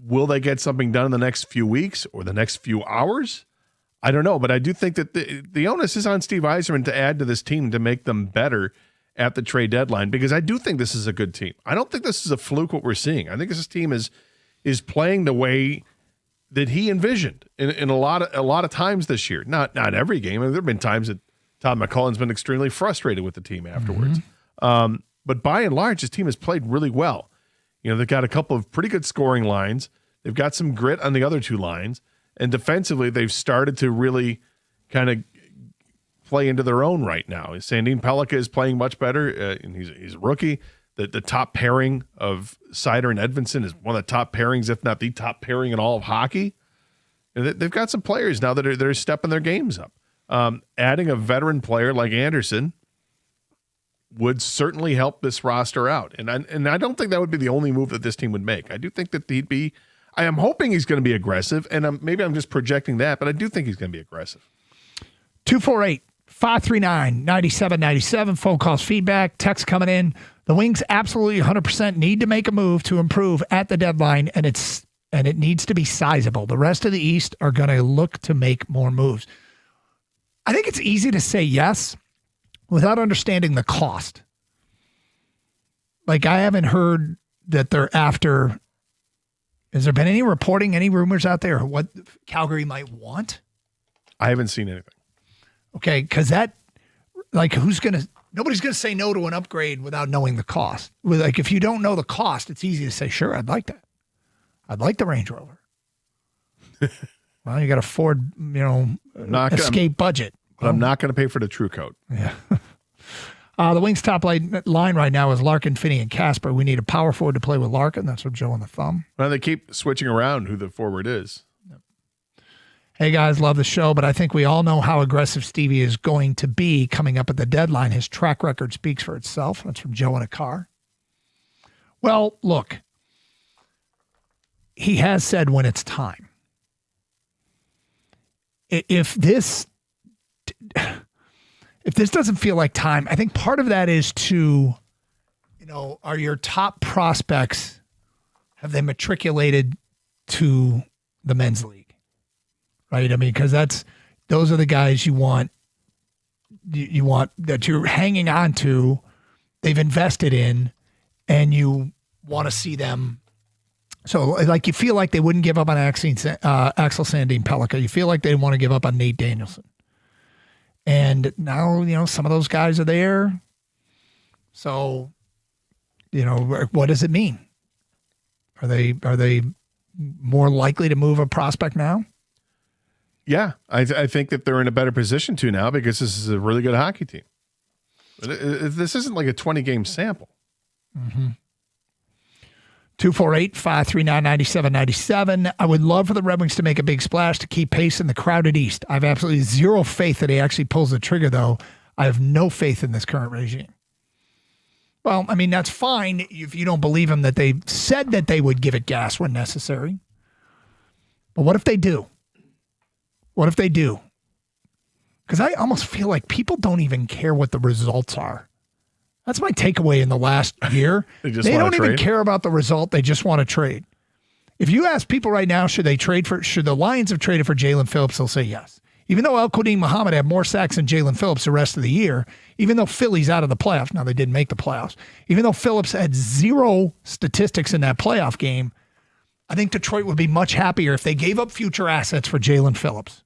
Speaker 17: Will they get something done in the next few weeks or the next few hours? I don't know, but I do think that the onus is on Steve Yzerman to add to this team to make them better at the trade deadline, because I do think this is a good team. I don't think this is a fluke what we're seeing. I think this team is playing the way that he envisioned in a lot of times this year. Not every game. I mean, there have been times that Todd McCullen's been extremely frustrated with the team afterwards. Mm-hmm. But by and large, this team has played really well. They've got a couple of pretty good scoring lines. They've got some grit on the other two lines. And defensively, they've started to really kind of play into their own right now. Sandin Pellikka is playing much better, and he's a rookie. The top pairing of Seider and Edvinsson is one of the top pairings, if not the top pairing in all of hockey. And they've got some players now that are stepping their games up. Adding a veteran player like Andersson would certainly help this roster out. And I don't think that would be the only move that this team would make. I do think that I am hoping he's going to be aggressive, and maybe I'm just projecting that, but I do think he's going to be aggressive.
Speaker 18: 248-539-9797. Phone calls, feedback, text coming in. The Wings absolutely 100% need to make a move to improve at the deadline, and it needs to be sizable. The rest of the East are going to look to make more moves. I think it's easy to say yes without understanding the cost. Like, I haven't heard that they're after. Has there been any reporting, any rumors out there what Calgary might want?
Speaker 17: I haven't seen anything.
Speaker 18: Okay, because nobody's going to say no to an upgrade without knowing the cost. Like, if you don't know the cost, it's easy to say, sure, I'd like that. I'd like the Range Rover. Well, you got a Ford, Escape budget.
Speaker 17: But I'm not going to pay for the True Coat.
Speaker 18: Yeah. The Wings' top line right now is Larkin, Finney, and Casper. We need a power forward to play with Larkin. That's from Joe on the Thumb.
Speaker 17: Well, they keep switching around who the forward is.
Speaker 18: Yep. Hey, guys, love the show, but I think we all know how aggressive Stevie is going to be coming up at the deadline. His track record speaks for itself. That's from Joe in a car. Well, look, he has said when it's time. If this doesn't feel like time, I think part of that is are your top prospects, have they matriculated to the men's league? Right? I mean, because those are the guys you want that you're hanging on to, they've invested in, and you want to see them So, like, you feel like they wouldn't give up on Axel Sandin Pellica. You feel like they want to give up on Nate Danielson. And now, some of those guys are there. So, what does it mean? Are they more likely to move a prospect now?
Speaker 17: Yeah, I think that they're in a better position to now because this is a really good hockey team. This isn't like a 20-game sample.
Speaker 18: Mm-hmm. 248-539-9797. I would love for the Red Wings to make a big splash to keep pace in the crowded East. I have absolutely zero faith that he actually pulls the trigger, though. I have no faith in this current regime. Well, I mean, that's fine if you don't believe him that they said that they would give it gas when necessary. But what if they do? What if they do? Because I almost feel like people don't even care what the results are. That's my takeaway in the last year. They don't even care about the result. They just want to trade. If you ask people right now, should the Lions have traded for Jalen Phillips, they'll say yes. Even though El-Quadin Muhammad had more sacks than Jalen Phillips the rest of the year, even though Philly's out of the playoffs, now they didn't make the playoffs, even though Phillips had zero statistics in that playoff game, I think Detroit would be much happier if they gave up future assets for Jalen Phillips.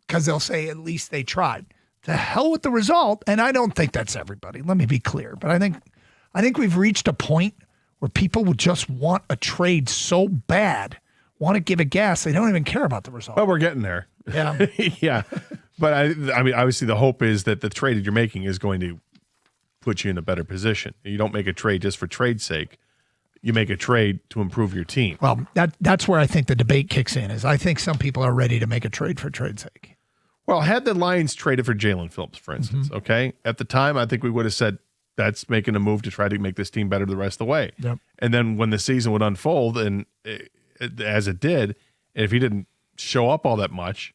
Speaker 18: Because they'll say at least they tried. To hell with the result, and I don't think that's everybody. Let me be clear, but I think we've reached a point where people would just want a trade so bad, want to give it gas, they don't even care about the result.
Speaker 17: Well, we're getting there.
Speaker 18: Yeah,
Speaker 17: yeah. But I mean, obviously, the hope is that the trade that you're making is going to put you in a better position. You don't make a trade just for trade's sake. You make a trade to improve your team.
Speaker 18: Well, that's where I think the debate kicks in. Is I think some people are ready to make a trade for trade's sake.
Speaker 17: Well, had the Lions traded for Jalen Phillips, for instance, okay? At the time, I think we would have said that's making a move to try to make this team better the rest of the way.
Speaker 18: Yep.
Speaker 17: And then when the season would unfold, and as it did, and if he didn't show up all that much,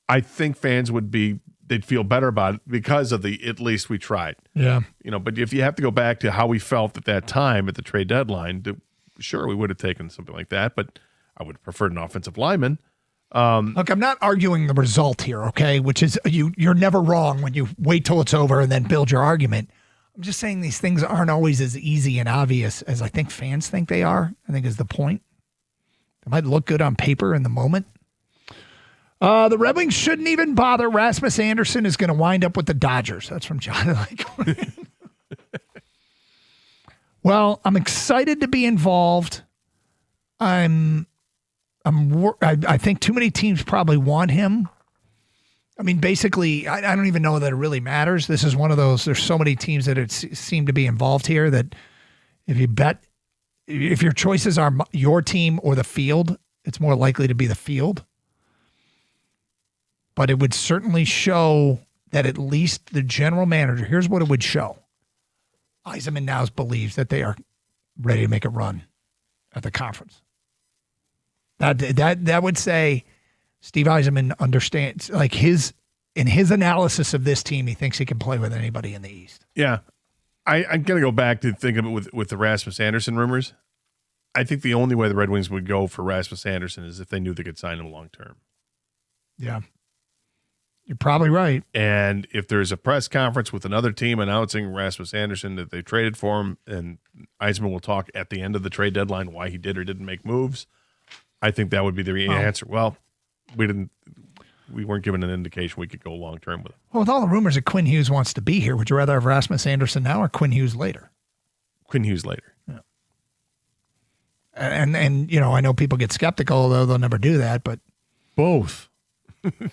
Speaker 17: I think fans they'd feel better about it because of the at least we tried.
Speaker 18: Yeah.
Speaker 17: But if you have to go back to how we felt at that time at the trade deadline, sure, we would have taken something like that, but I would have preferred an offensive lineman.
Speaker 18: Look, I'm not arguing the result here, okay? Which is you're never wrong when you wait till it's over and then build your argument. I'm just saying these things aren't always as easy and obvious as I think fans think they are, I think is the point. They might look good on paper in the moment. The Red Wings shouldn't even bother. Rasmus Anderson is going to wind up with the Dodgers. That's from John. Well, I'm excited to be involved. I think too many teams probably want him. I mean, basically, I don't even know that it really matters. This is one of those, there's so many teams that seem to be involved here that if your choices are your team or the field, it's more likely to be the field. But it would certainly show that at least the general manager, here's what it would show. Yzerman now believes that they are ready to make a run at the conference. That would say Steve Yzerman understands, like in his analysis of this team, he thinks he can play with anybody in the East.
Speaker 17: Yeah. I'm going to go back to think of it with the Rasmus Anderson rumors. I think the only way the Red Wings would go for Rasmus Anderson is if they knew they could sign him long term.
Speaker 18: Yeah. You're probably right.
Speaker 17: And if there's a press conference with another team announcing Rasmus Anderson that they traded for him, and Yzerman will talk at the end of the trade deadline why he did or didn't make moves, I think that would be the answer. Well, we weren't given an indication we could go long term with him.
Speaker 18: Well, with all the rumors that Quinn Hughes wants to be here, would you rather have Rasmus Anderson now or Quinn Hughes later?
Speaker 17: Quinn Hughes later.
Speaker 18: Yeah. And I know people get skeptical, although they'll never do that, but
Speaker 17: both.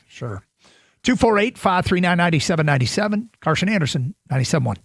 Speaker 18: Sure. 248-539-9797. Carson Anderson, 97.1.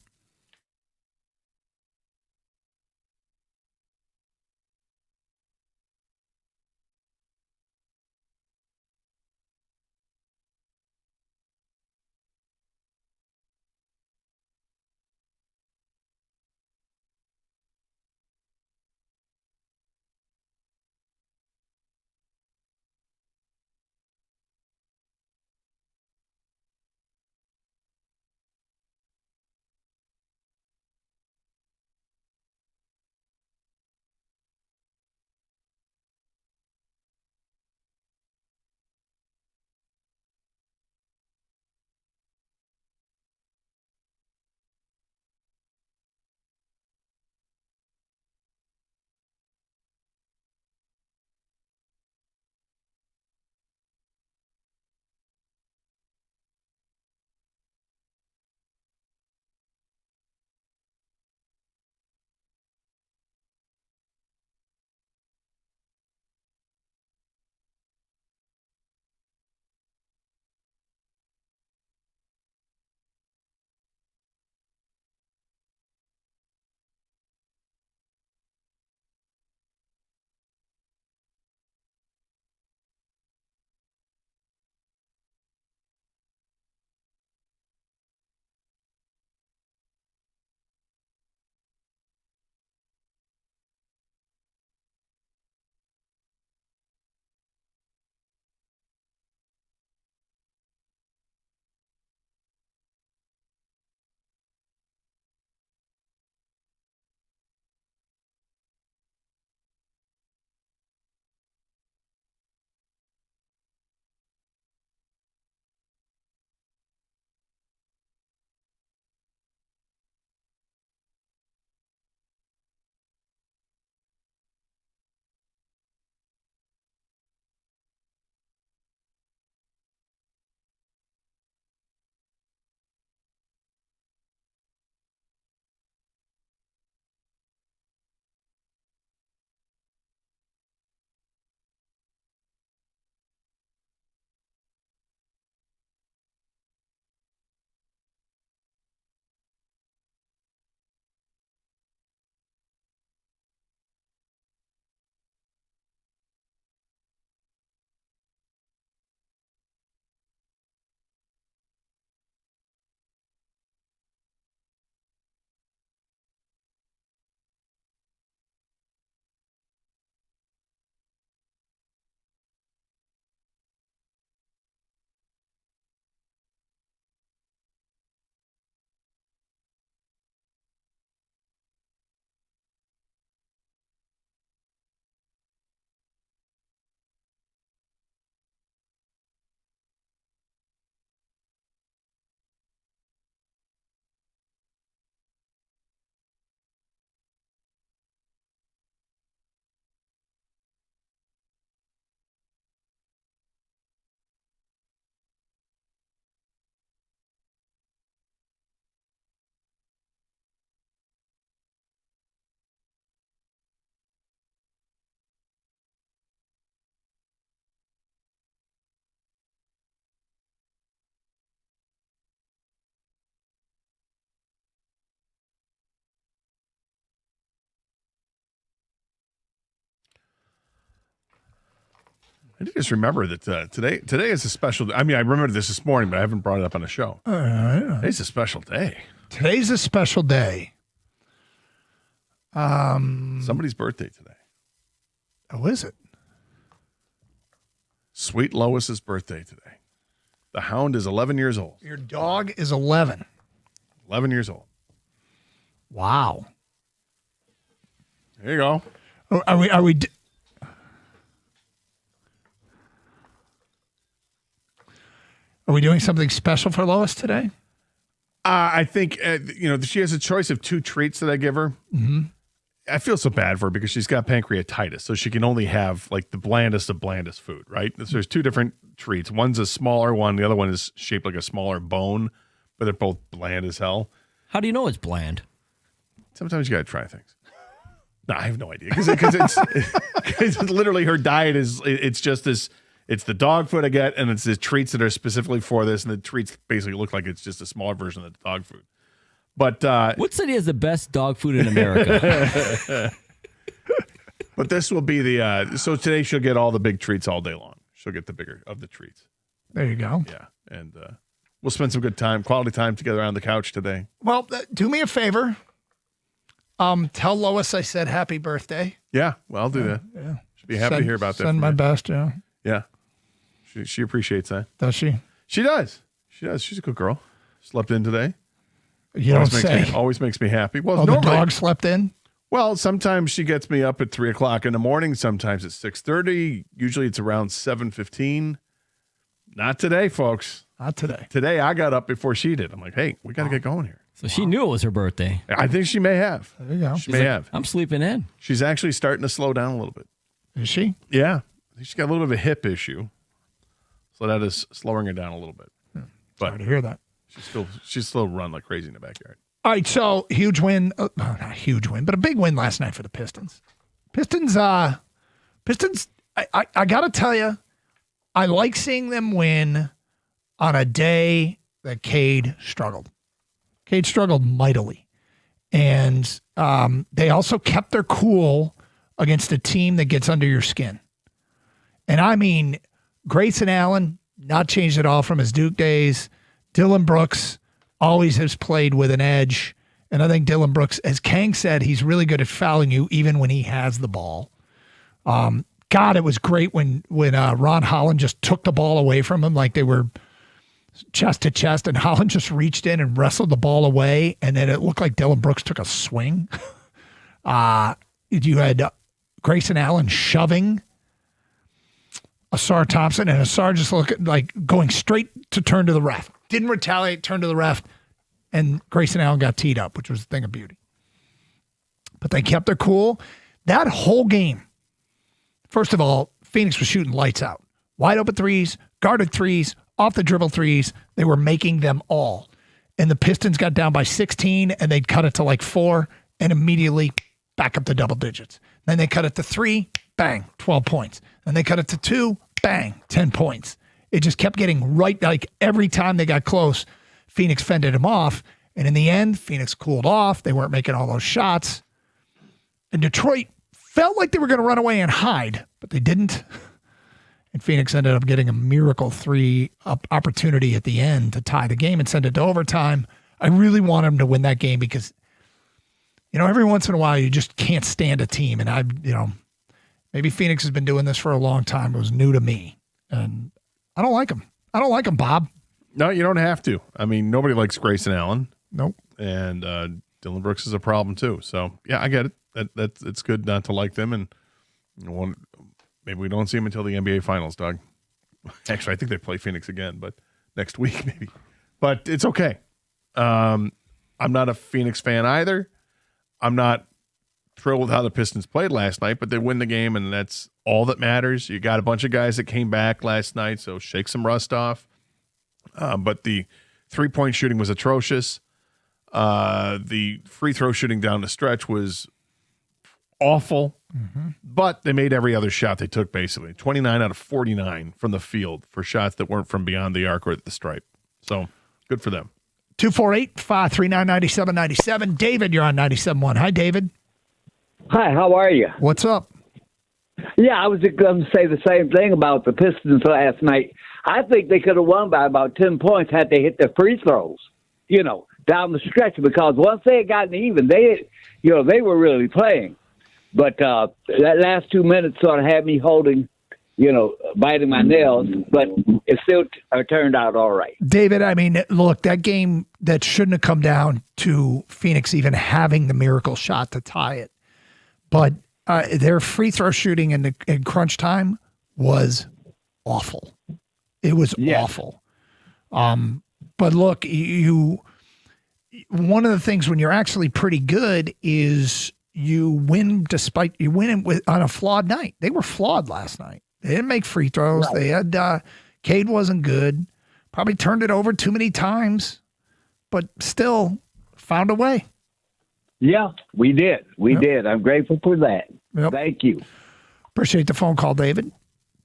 Speaker 17: I did just remember that today is a special. I mean, I remember this morning, but I haven't brought it up on the show. Today's a special day.
Speaker 18: Today's a special day.
Speaker 17: Somebody's birthday today.
Speaker 18: Oh, is it?
Speaker 17: Sweet Lois's birthday today. The hound is 11 years old.
Speaker 18: Your dog is 11.
Speaker 17: 11 years old.
Speaker 18: Wow.
Speaker 17: There you go.
Speaker 18: Are we doing something special for Lois today?
Speaker 17: I think she has a choice of 2 treats that I give her.
Speaker 18: Mm-hmm.
Speaker 17: I feel so bad for her because she's got pancreatitis, so she can only have like the blandest of blandest food, right? So there's 2 different treats. One's a smaller one. The other one is shaped like a smaller bone, but they're both bland as hell.
Speaker 19: How do you know it's bland?
Speaker 17: Sometimes you got to try things. No, I have no idea because it's literally her diet is it's just this. It's the dog food I get, and it's the treats that are specifically for this, and the treats basically look like it's just a smaller version of the dog food. But
Speaker 19: what city has the best dog food in America?
Speaker 17: But this will be the so today she'll get all the big treats all day long. She'll get the bigger of the treats.
Speaker 18: There you go.
Speaker 17: Yeah, and we'll spend some good time, quality time together on the couch today.
Speaker 18: Well, do me a favor. Tell Lois I said happy birthday.
Speaker 17: Yeah, well, I'll do that.
Speaker 18: Yeah,
Speaker 17: she'll be happy to hear about that.
Speaker 18: Send my best. Yeah.
Speaker 17: Yeah, she appreciates that.
Speaker 18: Does she?
Speaker 17: She does. She does. She's a good girl. Slept in today.
Speaker 18: You don't say.
Speaker 17: Always makes me happy. Well,
Speaker 18: the dog slept in?
Speaker 17: Well, sometimes she gets me up at 3:00 in the morning. Sometimes it's 6:30. Usually it's around 7:15. Not today, folks.
Speaker 18: Not today.
Speaker 17: Today I got up before she did. I'm like, hey, we got to get going here.
Speaker 19: So she knew it was her birthday.
Speaker 17: I think she may have.
Speaker 18: There you go.
Speaker 17: She may have.
Speaker 19: I'm sleeping in.
Speaker 17: She's actually starting to slow down a little bit.
Speaker 18: Is she?
Speaker 17: Yeah. I think she's got a little bit of a hip issue. So that is slowing her down a little bit.
Speaker 18: Sorry to hear that.
Speaker 17: She's still run like crazy in the backyard.
Speaker 18: All right, so huge win. Not a huge win, but a big win last night for the Pistons. Pistons, I got to tell you, I like seeing them win on a day that Cade struggled. Cade struggled mightily. And they also kept their cool against a team that gets under your skin. And I mean, Grayson Allen, not changed at all from his Duke days. Dylan Brooks always has played with an edge. And I think Dylan Brooks, as Kang said, he's really good at fouling you even when he has the ball. God, it was great when Ron Holland just took the ball away from him like they were chest to chest, and Holland just reached in and wrestled the ball away, and then it looked like Dylan Brooks took a swing. You had Grayson Allen shoving Asar Thompson, and Asar just looked like going straight to turn to the ref. Didn't retaliate, turned to the ref, and Grayson Allen got teed up, which was a thing of beauty. But they kept their cool. That whole game, first of all, Phoenix was shooting lights out. Wide open threes, guarded threes, off the dribble threes. They were making them all. And the Pistons got down by 16, and they'd cut it to like 4, and immediately back up to double digits. Then they cut it to 3, bang, 12 points. Then they cut it to 2, bang, 10 points. It just kept getting right, like every time they got close, Phoenix fended them off. And in the end, Phoenix cooled off. They weren't making all those shots. And Detroit felt like they were going to run away and hide, but they didn't. And Phoenix ended up getting a miracle 3 opportunity at the end to tie the game and send it to overtime. I really want them to win that game because, every once in a while you just can't stand a team. And maybe Phoenix has been doing this for a long time. It was new to me. And I don't like them. I don't like them, Bob.
Speaker 17: No, you don't have to. I mean, nobody likes Grayson Allen.
Speaker 18: Nope.
Speaker 17: And Dylan Brooks is a problem too. So, yeah, I get it. It's good not to like them. And maybe we don't see them until the NBA Finals, Doug. Actually, I think they play Phoenix again, but next week maybe. But it's okay. I'm not a Phoenix fan either. I'm not thrilled with how the Pistons played last night, but they win the game, and that's all that matters. You got a bunch of guys that came back last night, so shake some rust off. But the three-point shooting was atrocious. The free throw shooting down the stretch was awful, but they made every other shot they took, basically. 29 out of 49 from the field for shots that weren't from beyond the arc or at the stripe. So, good for them.
Speaker 18: 248-539-9797. David, you're on 97.1. Hi, David.
Speaker 13: Hi, how are you?
Speaker 18: What's up?
Speaker 13: Yeah, I was going to say the same thing about the Pistons last night. I think they could have won by about 10 points had they hit their free throws, down the stretch, because once they had gotten even, they were really playing. But that last 2 minutes sort of had me holding, biting my nails, but it still turned out all right.
Speaker 18: David, I mean, look, that game that shouldn't have come down to Phoenix even having the miracle shot to tie it. But their free throw shooting in crunch time was awful. It was awful. But look, one of the things when you're actually pretty good is you win on a flawed night. They were flawed last night. They didn't make free throws. Right. They had Cade wasn't good. Probably turned it over too many times, but still found a way.
Speaker 13: Yeah, we did. We did. I'm grateful for that.
Speaker 18: Yep.
Speaker 13: Thank you.
Speaker 18: Appreciate the phone call, David.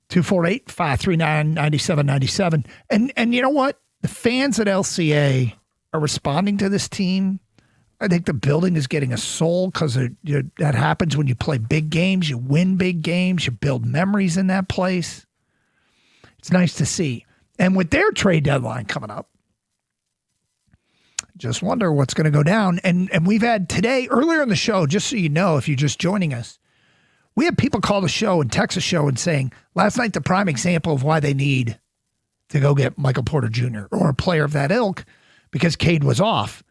Speaker 18: 248-539-9797. And you know what? The fans at LCA are responding to this team. I think the building is getting a soul because that happens when you play big games. You win big games. You build memories in that place. It's nice to see. And with their trade deadline coming up, just wonder what's going to go down. And we've had today, earlier in the show, just so you know, if you're just joining us, we had people call the show and text the show and saying, last night, the prime example of why they need to go get Michael Porter Jr. or a player of that ilk because Cade was off.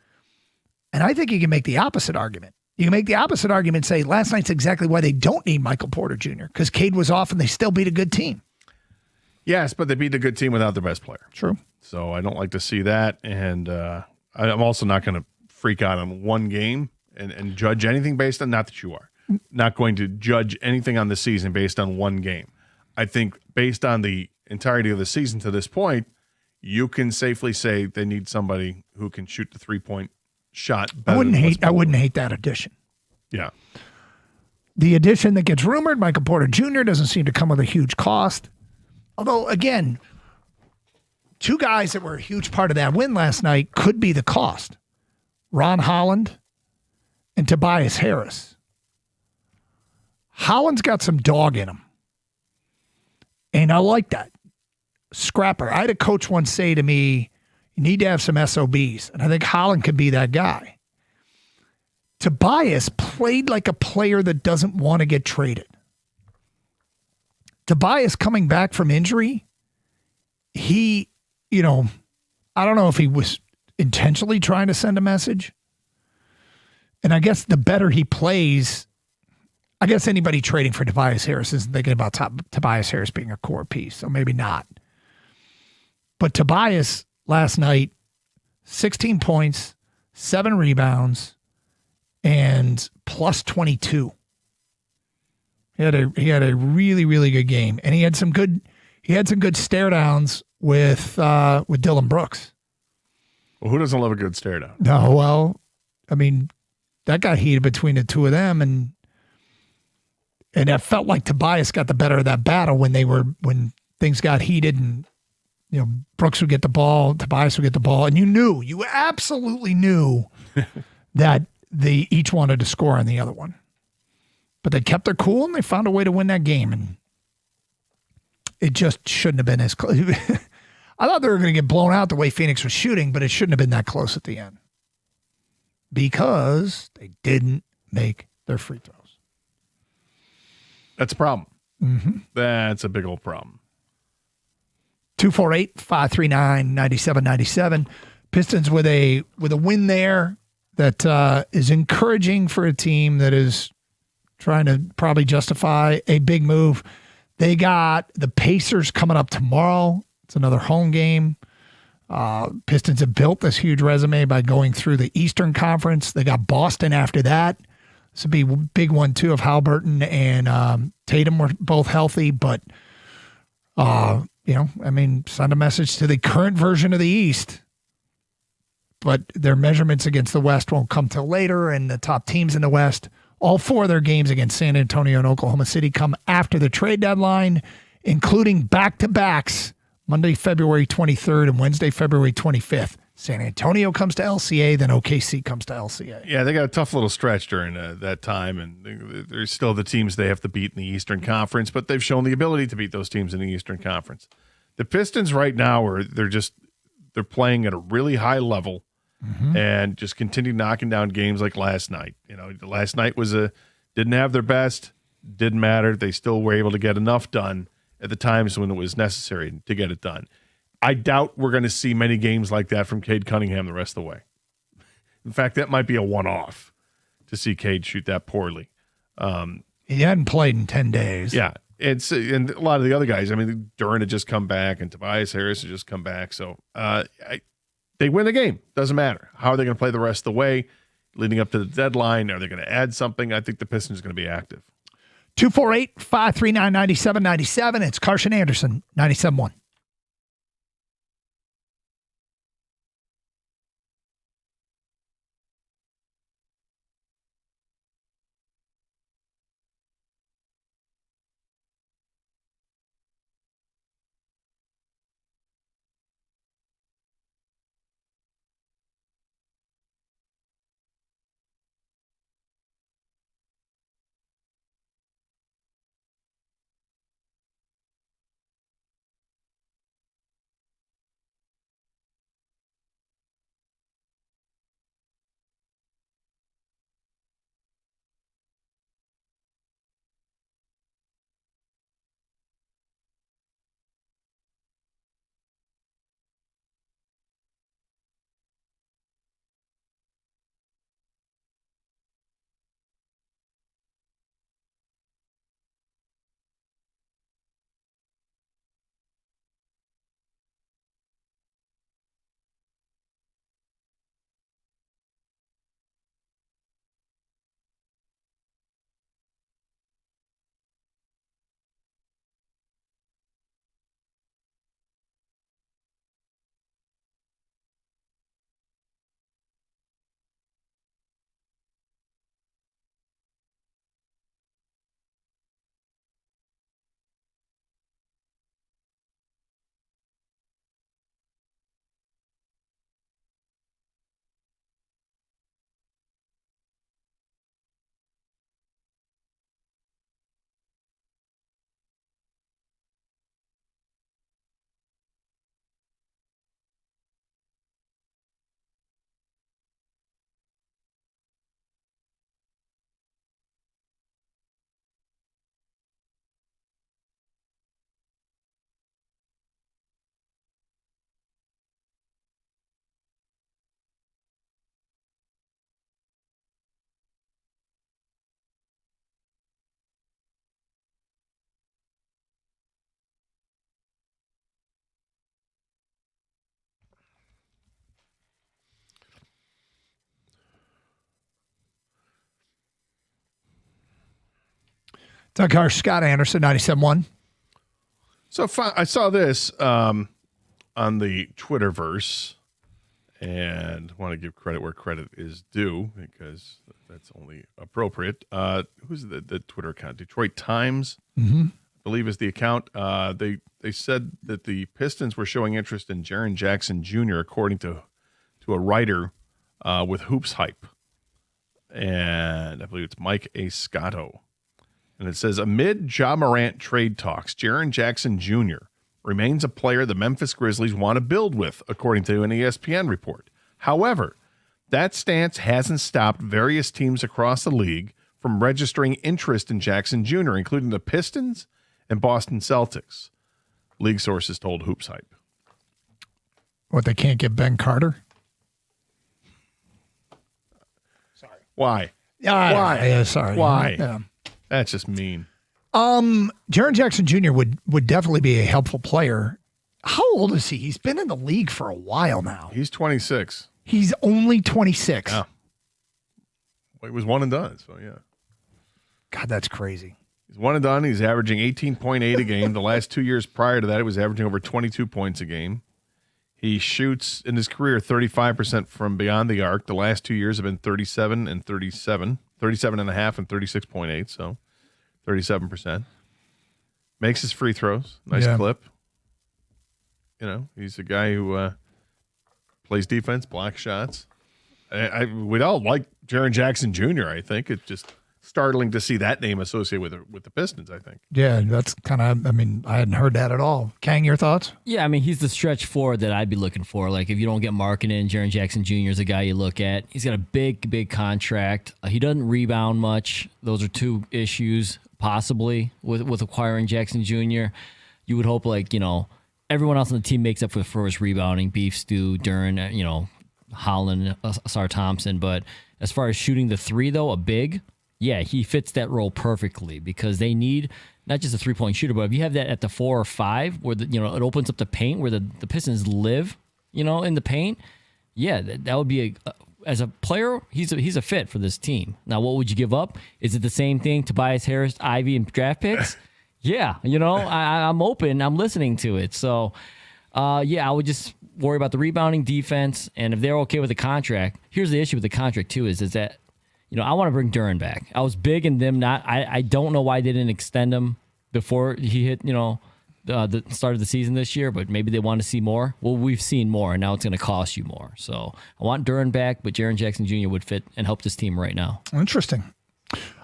Speaker 18: And I think you can make the opposite argument. You can make the opposite argument and say last night's exactly why they don't need Michael Porter Jr. because Cade was off and they still beat a good team.
Speaker 17: Yes, but they beat a good team without their best player.
Speaker 18: True.
Speaker 17: So I don't like to see that. And I'm also not going to freak out on one game and judge anything based on, not that you are, not going to judge anything on the season based on one game. I think based on the entirety of the season to this point, you can safely say they need somebody who can shoot the 3-point shot better.
Speaker 18: I wouldn't hate that addition.
Speaker 17: Yeah.
Speaker 18: The addition that gets rumored, Michael Porter Jr., doesn't seem to come with a huge cost. Although, again, two guys that were a huge part of that win last night could be the cost. Ron Holland and Tobias Harris. Holland's got some dog in him. And I like that. Scrapper. I had a coach once say to me, you need to have some SOBs. And I think Holland could be that guy. Tobias played like a player that doesn't want to get traded. Tobias coming back from injury, he, I don't know if he was intentionally trying to send a message. And I guess the better he plays, I guess anybody trading for Tobias Harris isn't thinking about Tobias Harris being a core piece, so maybe not. But Tobias last night, 16 points, 7 rebounds, and plus 22. He had a really, really good game, and he had some good stare downs with Dylan Brooks.
Speaker 17: Well, who doesn't love a good stare down?
Speaker 18: No, well, I mean, that got heated between the two of them, and it felt like Tobias got the better of that battle when things got heated, and Brooks would get the ball, Tobias would get the ball, and you absolutely knew that they each wanted to score on the other one. But they kept their cool and they found a way to win that game, and it just shouldn't have been as close. I thought they were going to get blown out the way Phoenix was shooting, but it shouldn't have been that close at the end because they didn't make their free throws.
Speaker 17: That's a problem.
Speaker 18: Mm-hmm.
Speaker 17: That's a big old problem.
Speaker 18: 248-539-9797. Pistons with a win there that is encouraging for a team that is trying to probably justify a big move. They got the Pacers coming up tomorrow. It's another home game. Pistons have built this huge resume by going through the Eastern Conference. They got Boston after that. This would be a big one, too, if Haliburton and Tatum were both healthy. But, send a message to the current version of the East. But their measurements against the West won't come till later, and the top teams in the West, all 4 of their games against San Antonio and Oklahoma City come after the trade deadline, including back-to-backs Monday, February 23rd and Wednesday, February 25th. San Antonio comes to LCA, then OKC comes to LCA.
Speaker 17: Yeah, they got a tough little stretch during that time, and there's still the teams they have to beat in the Eastern Conference, but they've shown the ability to beat those teams in the Eastern Conference. The Pistons right now they're playing at a really high level and just continue knocking down games like last night. Last night didn't have their best, didn't matter. They still were able to get enough done at the times when it was necessary to get it done. I doubt we're going to see many games like that from Cade Cunningham the rest of the way. In fact, that might be a one-off to see Cade shoot that poorly.
Speaker 18: He hadn't played in 10 days.
Speaker 17: Yeah, and a lot of the other guys. I mean, Duran had just come back, and Tobias Harris had just come back. So they win the game. Doesn't matter. How are they going to play the rest of the way leading up to the deadline? Are they going to add something? I think the Pistons are going to be active.
Speaker 18: 248-539-9797. It's Carson Anderson, 97.1. Doug Harsh, Scott Anderson, 97.1.
Speaker 17: So I saw this on the Twitterverse, and want to give credit where credit is due because that's only appropriate. Who's the Twitter account? Detroit Times, I believe, is the account. They said that the Pistons were showing interest in Jaren Jackson Jr., according to a writer with Hoops Hype, and I believe it's Mike A. Scotto. And it says, amid Ja Morant trade talks, Jaren Jackson Jr. remains a player the Memphis Grizzlies want to build with, according to an ESPN report. However, that stance hasn't stopped various teams across the league from registering interest in Jackson Jr., including the Pistons and Boston Celtics, league sources told Hoops Hype.
Speaker 18: What, they can't get Ben Carter?
Speaker 17: Sorry. Why?
Speaker 18: Why? Yeah, sorry.
Speaker 17: Why?
Speaker 18: Yeah.
Speaker 17: That's just mean.
Speaker 18: Jaren Jackson Jr. would definitely be a helpful player. How old is he? He's been in the league for a while now.
Speaker 17: He's 26.
Speaker 18: He's only 26.
Speaker 17: Yeah. Well, he was one and done, so yeah.
Speaker 18: God, that's crazy.
Speaker 17: He's one and done. He's averaging 18.8 a game. The last 2 years prior to that, he was averaging over 22 points a game. He shoots in his career 35% from beyond the arc. The last 2 years have been 37 and 37. 37.5 and 36.8, so 37%. Makes his free throws. Nice clip. You know, he's a guy who plays defense, blocks shots. We'd all like Jaren Jackson Jr., I think. It's just startling to see that name associated with the Pistons, I think.
Speaker 18: Yeah, that's kind of, I hadn't heard that at all. Kang, your thoughts?
Speaker 19: Yeah, he's the stretch forward that I'd be looking for. Like, if you don't get Markkanen, Jaren Jackson Jr. is a guy you look at. He's got a big contract. He doesn't rebound much. Those are two issues, possibly, with acquiring Jackson Jr. You would hope, everyone else on the team makes up for his rebounding. Beef Stew, Duren, Holland, Asar Thompson. But as far as shooting the three, though, yeah, he fits that role perfectly because they need not just a three-point shooter, but if you have that at the 4 or 5 where it opens up the paint where the Pistons live, in the paint, yeah, that would be as a player, he's a fit for this team. Now, what would you give up? Is it the same thing? Tobias Harris, Ivy, and draft picks? Yeah, I'm open. I'm listening to it. So, I would just worry about the rebounding defense, and if they're okay with the contract, here's the issue with the contract too: is that I want to bring Duren back. I was big in them not. I don't know why they didn't extend him before he hit the start of the season this year, but maybe they want to see more. Well, we've seen more, and now it's going to cost you more. So I want Duren back, but Jaren Jackson Jr. would fit and help this team right now.
Speaker 18: Interesting.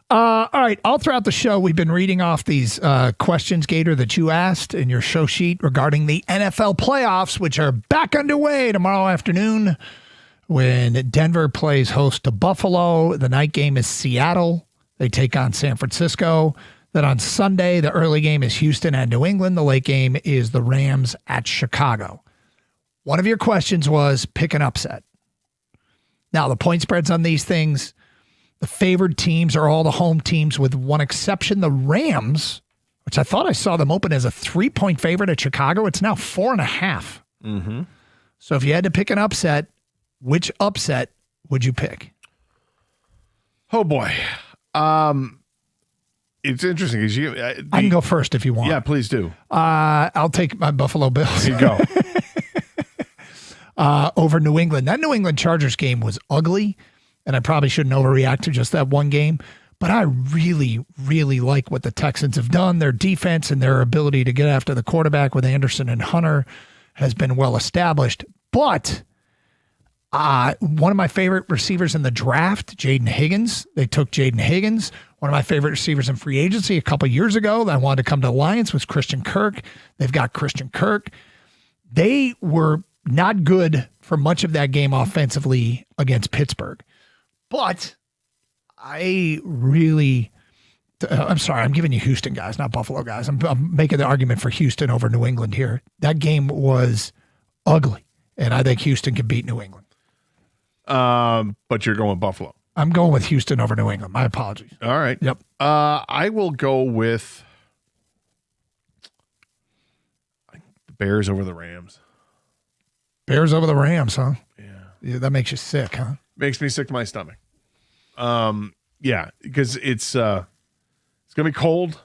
Speaker 18: All right. All throughout the show, we've been reading off these questions, Gator, that you asked in your show sheet regarding the NFL playoffs, which are back underway tomorrow afternoon when Denver plays host to Buffalo. The night game is Seattle. They take on San Francisco. Then on Sunday, the early game is Houston and New England. The late game is the Rams at Chicago. One of your questions was pick an upset. Now, the point spreads on these things, the favored teams are all the home teams with one exception, the Rams, which I thought I saw them open as a 3-point favorite at Chicago. It's now 4.5.
Speaker 17: Mm-hmm.
Speaker 18: So if you had to pick an upset, which upset would you pick?
Speaker 17: Oh, boy. It's interesting.
Speaker 18: I can go first if you want.
Speaker 17: Yeah, please do.
Speaker 18: I'll take my Buffalo Bills.
Speaker 17: Here you go.
Speaker 18: Over New England. That New England Chargers game was ugly, and I probably shouldn't overreact to just that one game. But I really, really like what the Texans have done. Their defense and their ability to get after the quarterback with Anderson and Hunter has been well established. But one of my favorite receivers in the draft, Jaden Higgins. They took Jaden Higgins. One of my favorite receivers in free agency a couple years ago that I wanted to come to the Lions was Christian Kirk. They've got Christian Kirk. They were not good for much of that game offensively against Pittsburgh. But I'm sorry, I'm giving you Houston guys, not Buffalo guys. I'm making the argument for Houston over New England here. That game was ugly, and I think Houston can beat New England.
Speaker 17: But you're going Buffalo.
Speaker 18: I'm going with Houston over New England. My apologies.
Speaker 17: All right.
Speaker 18: Yep.
Speaker 17: I will go with the Bears over the Rams.
Speaker 18: Bears over the Rams, huh? Yeah, that makes you sick, huh?
Speaker 17: Makes me sick to my stomach. Yeah, because it's going to be cold.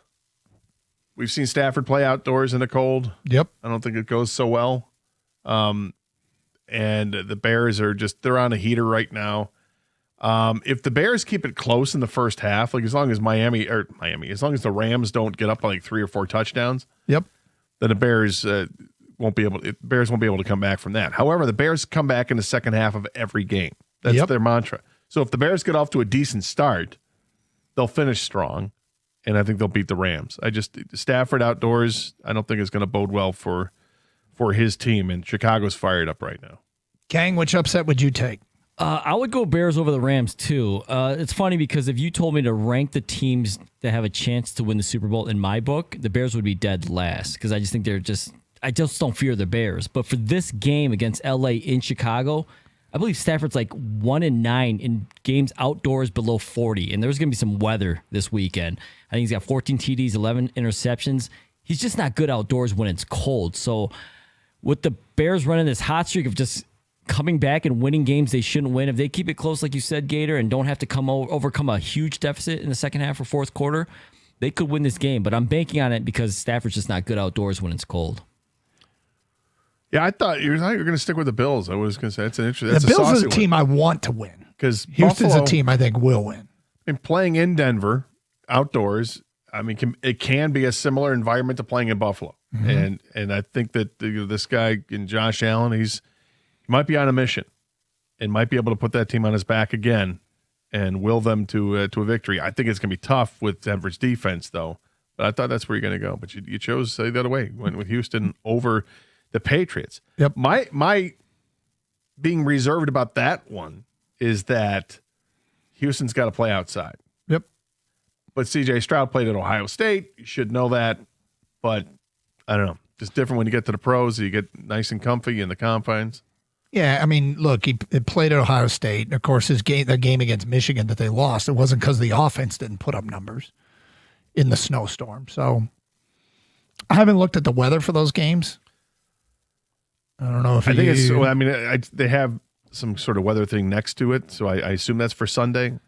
Speaker 17: We've seen Stafford play outdoors in the cold.
Speaker 18: Yep.
Speaker 17: I don't think it goes so well. And the Bears they're on a heater right now. If the Bears keep it close in the first half, like as long as as long as the Rams don't get up by like 3 or 4 touchdowns,
Speaker 18: yep,
Speaker 17: then the Bears won't be able to come back from that. However, the Bears come back in the second half of every game. That's their mantra. So if the Bears get off to a decent start, they'll finish strong, and I think they'll beat the Rams. Stafford outdoors, I don't think is going to bode well for his team, and Chicago's fired up right now.
Speaker 18: Kang, which upset would you take?
Speaker 19: I would go Bears over the Rams, too. It's funny because if you told me to rank the teams that have a chance to win the Super Bowl in my book, the Bears would be dead last because I just think I just don't fear the Bears. But for this game against L.A. in Chicago, I believe Stafford's like 1-9 in games outdoors below 40, and there's going to be some weather this weekend. I think he's got 14 TDs, 11 interceptions. He's just not good outdoors when it's cold. So with the Bears running this hot streak of just coming back and winning games they shouldn't win, if they keep it close, like you said, Gator, and don't have to overcome a huge deficit in the second half or fourth quarter, they could win this game. But I'm banking on it because Stafford's just not good outdoors when it's cold.
Speaker 17: Yeah, I thought you were going to stick with the Bills. I was going to say that's an interesting.
Speaker 18: The Bills is a team I want to win
Speaker 17: because
Speaker 18: Houston's a team I think will win.
Speaker 17: And playing in Denver outdoors, it can be a similar environment to playing in Buffalo. Mm-hmm. And I think that this guy in Josh Allen, He might be on a mission and might be able to put that team on his back again and will them to a victory. I think it's going to be tough with Denver's defense, though. But I thought that's where you're going to go. But you chose the other way. Went with Houston over the Patriots.
Speaker 18: Yep.
Speaker 17: My being reserved about that one is that Houston's got to play outside.
Speaker 18: Yep.
Speaker 17: But C.J. Stroud played at Ohio State. You should know that. But I don't know. Just different when you get to the pros. You get nice and comfy in the confines.
Speaker 18: Yeah, I mean, look, he played at Ohio State. And of course, their game against Michigan that they lost, it wasn't because the offense didn't put up numbers in the snowstorm. So I haven't looked at the weather for those games. I don't know if
Speaker 17: I think it's. Well, I mean, they have some sort of weather thing next to it, so I assume that's for Sunday.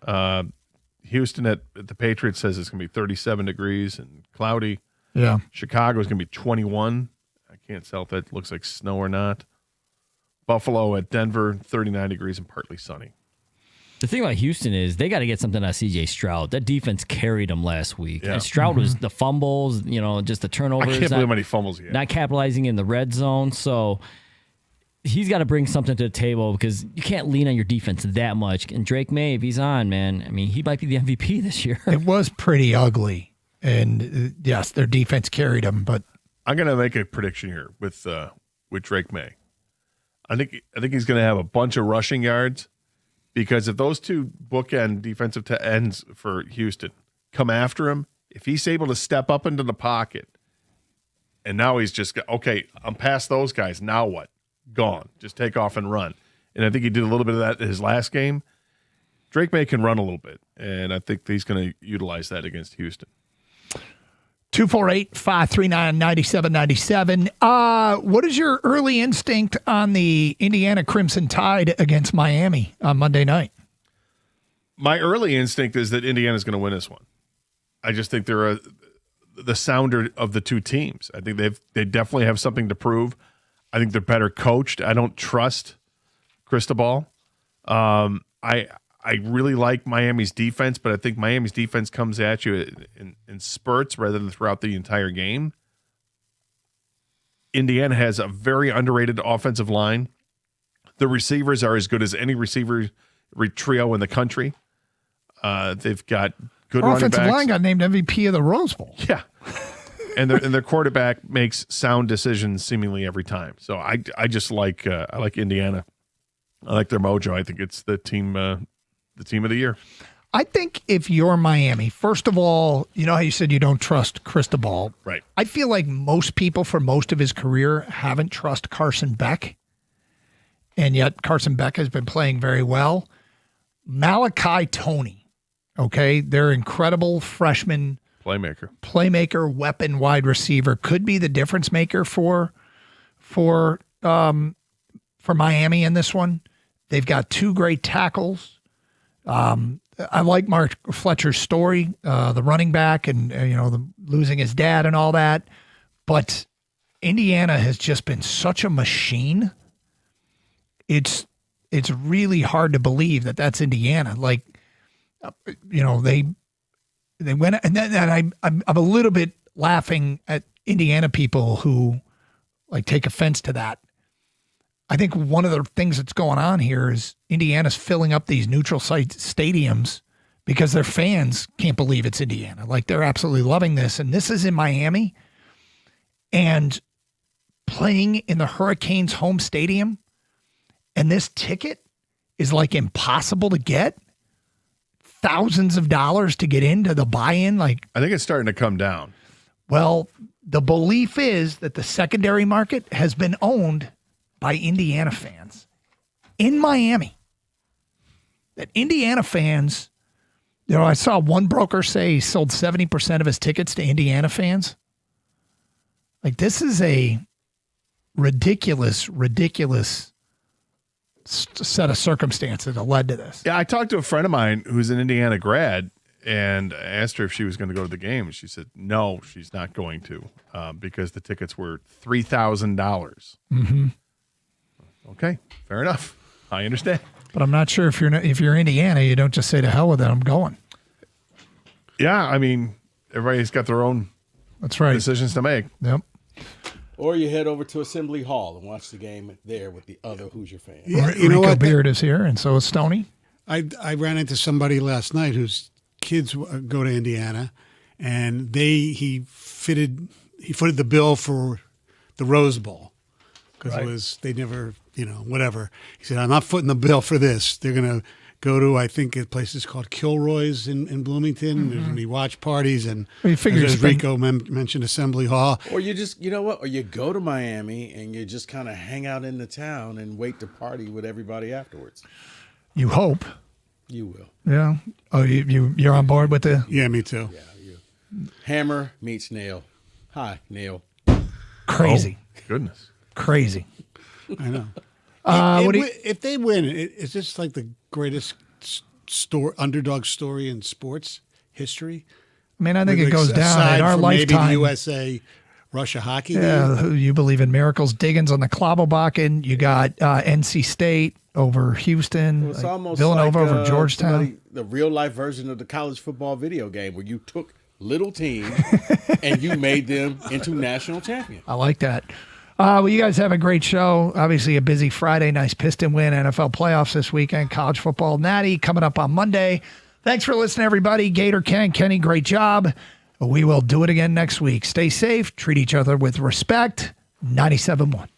Speaker 17: Houston at the Patriots says it's going to be 37 degrees and cloudy.
Speaker 18: Yeah.
Speaker 17: Chicago is going to be 21. I can't tell if that looks like snow or not. Buffalo at Denver, 39 degrees and partly sunny.
Speaker 19: The thing about Houston is they got to get something out of C.J. Stroud. That defense carried him last week.
Speaker 17: Yeah.
Speaker 19: And Stroud was the fumbles, just the turnovers.
Speaker 17: I can't believe how many fumbles he had.
Speaker 19: Not capitalizing in the red zone. So he's got to bring something to the table because you can't lean on your defense that much. And Drake May, if he's on, man, I mean, he might be the MVP this year.
Speaker 18: It was pretty ugly. And yes, their defense carried him. But
Speaker 17: I'm going to make a prediction here with Drake May. I think he's going to have a bunch of rushing yards because if those two bookend defensive ends for Houston come after him, if he's able to step up into the pocket, and now he's just okay, I'm past those guys. Now what? Gone. Just take off and run. And I think he did a little bit of that in his last game. Drake May can run a little bit, and I think he's going to utilize that against Houston.
Speaker 18: 248-539-9797. What is your early instinct on the Indiana Crimson Tide against Miami on Monday night?
Speaker 17: My early instinct is that Indiana's going to win this one. I just think they're the sounder of the two teams. I think they definitely have something to prove. I think they're better coached. I don't trust Cristobal. I really like Miami's defense, but I think Miami's defense comes at you in spurts rather than throughout the entire game. Indiana has a very underrated offensive line. The receivers are as good as any receiver trio in the country. They've got good running backs.
Speaker 18: Offensive line got named MVP of the Rose Bowl.
Speaker 17: Yeah. And their quarterback makes sound decisions seemingly every time. So I just like I like Indiana. I like their mojo. I think it's the team of the year.
Speaker 18: I think if you're Miami, first of all, you know how you said you don't trust Cristobal?
Speaker 17: Right.
Speaker 18: I feel like most people for most of his career haven't trusted Carson Beck, and yet Carson Beck has been playing very well. Malachi Toney, okay, their incredible freshman playmaker, weapon, wide receiver, could be the difference maker for Miami in this one. They've got two great tackles. I like Mark Fletcher's story, the running back, and losing his dad and all that. But Indiana has just been such a machine. It's really hard to believe that that's Indiana. Like, they went, and then I'm a little bit laughing at Indiana people who like take offense to that. I think one of the things that's going on here is Indiana's filling up these neutral site stadiums because their fans can't believe it's Indiana. Like, they're absolutely loving this. And this is in Miami, and playing in the Hurricanes' home stadium, and this ticket is like impossible to get. Thousands of dollars to get into the buy-in. Like,
Speaker 17: I think it's starting to come down.
Speaker 18: Well, the belief is that the secondary market has been owned by Indiana fans in Miami. That Indiana fans, I saw one broker say he sold 70% of his tickets to Indiana fans. Like, this is a ridiculous set of circumstances that led to this.
Speaker 17: Yeah, I talked to a friend of mine who's an Indiana grad and asked her if she was going to go to the game. She said, no, she's not going to because the tickets were $3,000.
Speaker 18: Mm-hmm.
Speaker 17: Okay, fair enough. I understand.
Speaker 18: But I'm not sure if you're Indiana, you don't just say to hell with it, I'm going.
Speaker 17: Yeah, I mean, everybody's got their own
Speaker 18: decisions
Speaker 17: to make.
Speaker 18: Yep.
Speaker 4: Or you head over to Assembly Hall and watch the game there with the other Hoosier fans.
Speaker 14: Yeah, you know
Speaker 18: Rico
Speaker 14: what?
Speaker 18: Beard is here, and so is Stoney.
Speaker 14: I ran into somebody last night whose kids go to Indiana, and he footed the bill for the Rose Bowl because it was they never whatever. He said, I'm not footing the bill for this. They're gonna go to, I think, a place is called Kilroy's in Bloomington.
Speaker 18: Mm-hmm.
Speaker 14: There's going to be watch parties. And
Speaker 18: Well, you figure
Speaker 14: as
Speaker 18: you spend-
Speaker 14: Rico mentioned, Assembly Hall.
Speaker 4: Or you just, you know what? Or you go to Miami and you just kind of hang out in the town and wait to party with everybody afterwards.
Speaker 18: You hope.
Speaker 4: You will.
Speaker 18: Yeah. Oh, you're on board with the?
Speaker 14: Yeah, me too.
Speaker 4: Yeah, Hammer meets Nail. Hi, Nail.
Speaker 18: Crazy.
Speaker 17: Goodness.
Speaker 18: Crazy.
Speaker 14: I know.
Speaker 18: What do you-
Speaker 14: If they win, is this like the greatest underdog story in sports history?
Speaker 18: I mean, I think it goes down
Speaker 14: aside
Speaker 18: in our
Speaker 14: from
Speaker 18: lifetime.
Speaker 14: Maybe the USA Russia hockey game.
Speaker 18: Yeah, you believe in miracles. Diggins on the Klobelbacken. You got NC State over Houston.
Speaker 4: Well, it's
Speaker 18: like
Speaker 4: almost
Speaker 18: Villanova
Speaker 4: like,
Speaker 18: over Georgetown.
Speaker 4: the real life version of the college football video game where you took little teams and you made them into national champions.
Speaker 18: I like that. Well, you guys have a great show. Obviously, a busy Friday. Nice Piston win. NFL playoffs this weekend. College football natty coming up on Monday. Thanks for listening, everybody. Gator, Ken, Kenny, great job. We will do it again next week. Stay safe. Treat each other with respect. 97.1.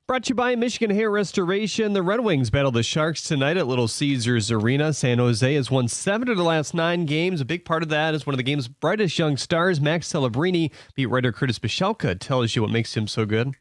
Speaker 1: Brought to you by Michigan Hair Restoration. The Red Wings battle the Sharks tonight at Little Caesars Arena. San Jose has won 7 of the last 9 games. A big part of that is one of the game's brightest young stars, Max Celebrini. Beat writer Curtis Bishelka tells you what makes him so good.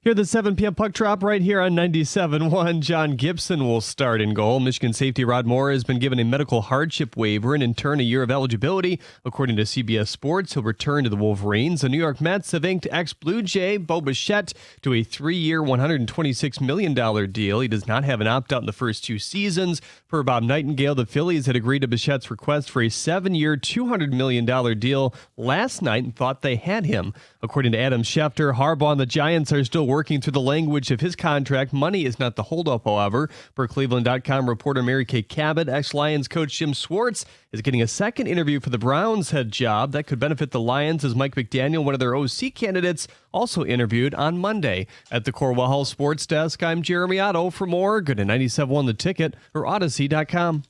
Speaker 1: Here at the 7 p.m. puck drop right here on 97.1. John Gibson will start in goal. Michigan safety Rod Moore has been given a medical hardship waiver and in turn a year of eligibility. According to CBS Sports, he'll return to the Wolverines. The New York Mets have inked ex-Blue Jay Bo Bichette to a 3-year, $126 million deal. He does not have an opt-out in the first 2 seasons. Per Bob Nightingale, the Phillies had agreed to Bichette's request for a 7-year, $200 million deal last night and thought they had him. According to Adam Schefter, Harbaugh and the Giants are still working through the language of his contract. Money is not the holdup, however. Per Cleveland.com reporter Mary Kay Cabot, ex-Lions coach Jim Schwartz is getting a second interview for the Browns head job. That could benefit the Lions as Mike McDaniel, one of their OC candidates, also interviewed on Monday. At the Corwell Hall Sports Desk, I'm Jeremy Otto. For more, go to 97.1 The Ticket or Odyssey.com.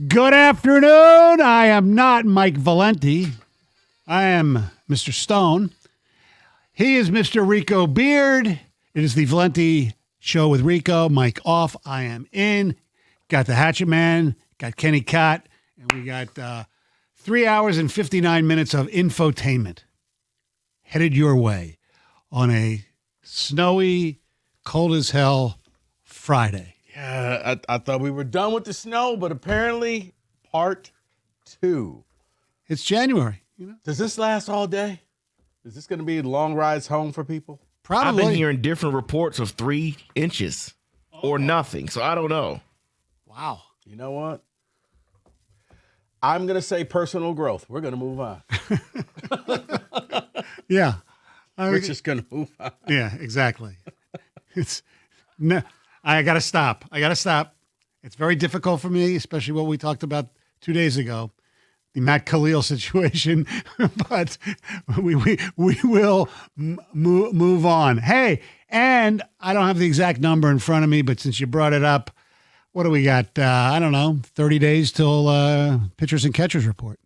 Speaker 14: Good afternoon. I am not Mike Valenti. I am Mr. Stone. He is Mr. Rico Beard. It is the Valenti Show with Rico. Mike off. I am in. Got the Hatchet Man. Got Kenny Cott. And we got 3 hours and 59 minutes of infotainment headed your way on a snowy, cold as hell Friday.
Speaker 4: Yeah, I thought we were done with the snow, but apparently part 2.
Speaker 14: It's January. You know?
Speaker 4: Does this last all day? Is this going to be long rides home for people?
Speaker 14: Probably.
Speaker 6: I've been hearing different reports of 3 inches or nothing, so I don't know.
Speaker 14: Wow.
Speaker 4: You know what? I'm going to say personal growth. We're going to move on.
Speaker 14: Yeah.
Speaker 4: We're just going to move on.
Speaker 14: Yeah, exactly. It's no. I got to stop. It's very difficult for me, especially what we talked about 2 days ago, the Matt Khalil situation. But we will move on. Hey, and I don't have the exact number in front of me, but since you brought it up, what do we got? I don't know, 30 days till pitchers and catchers report.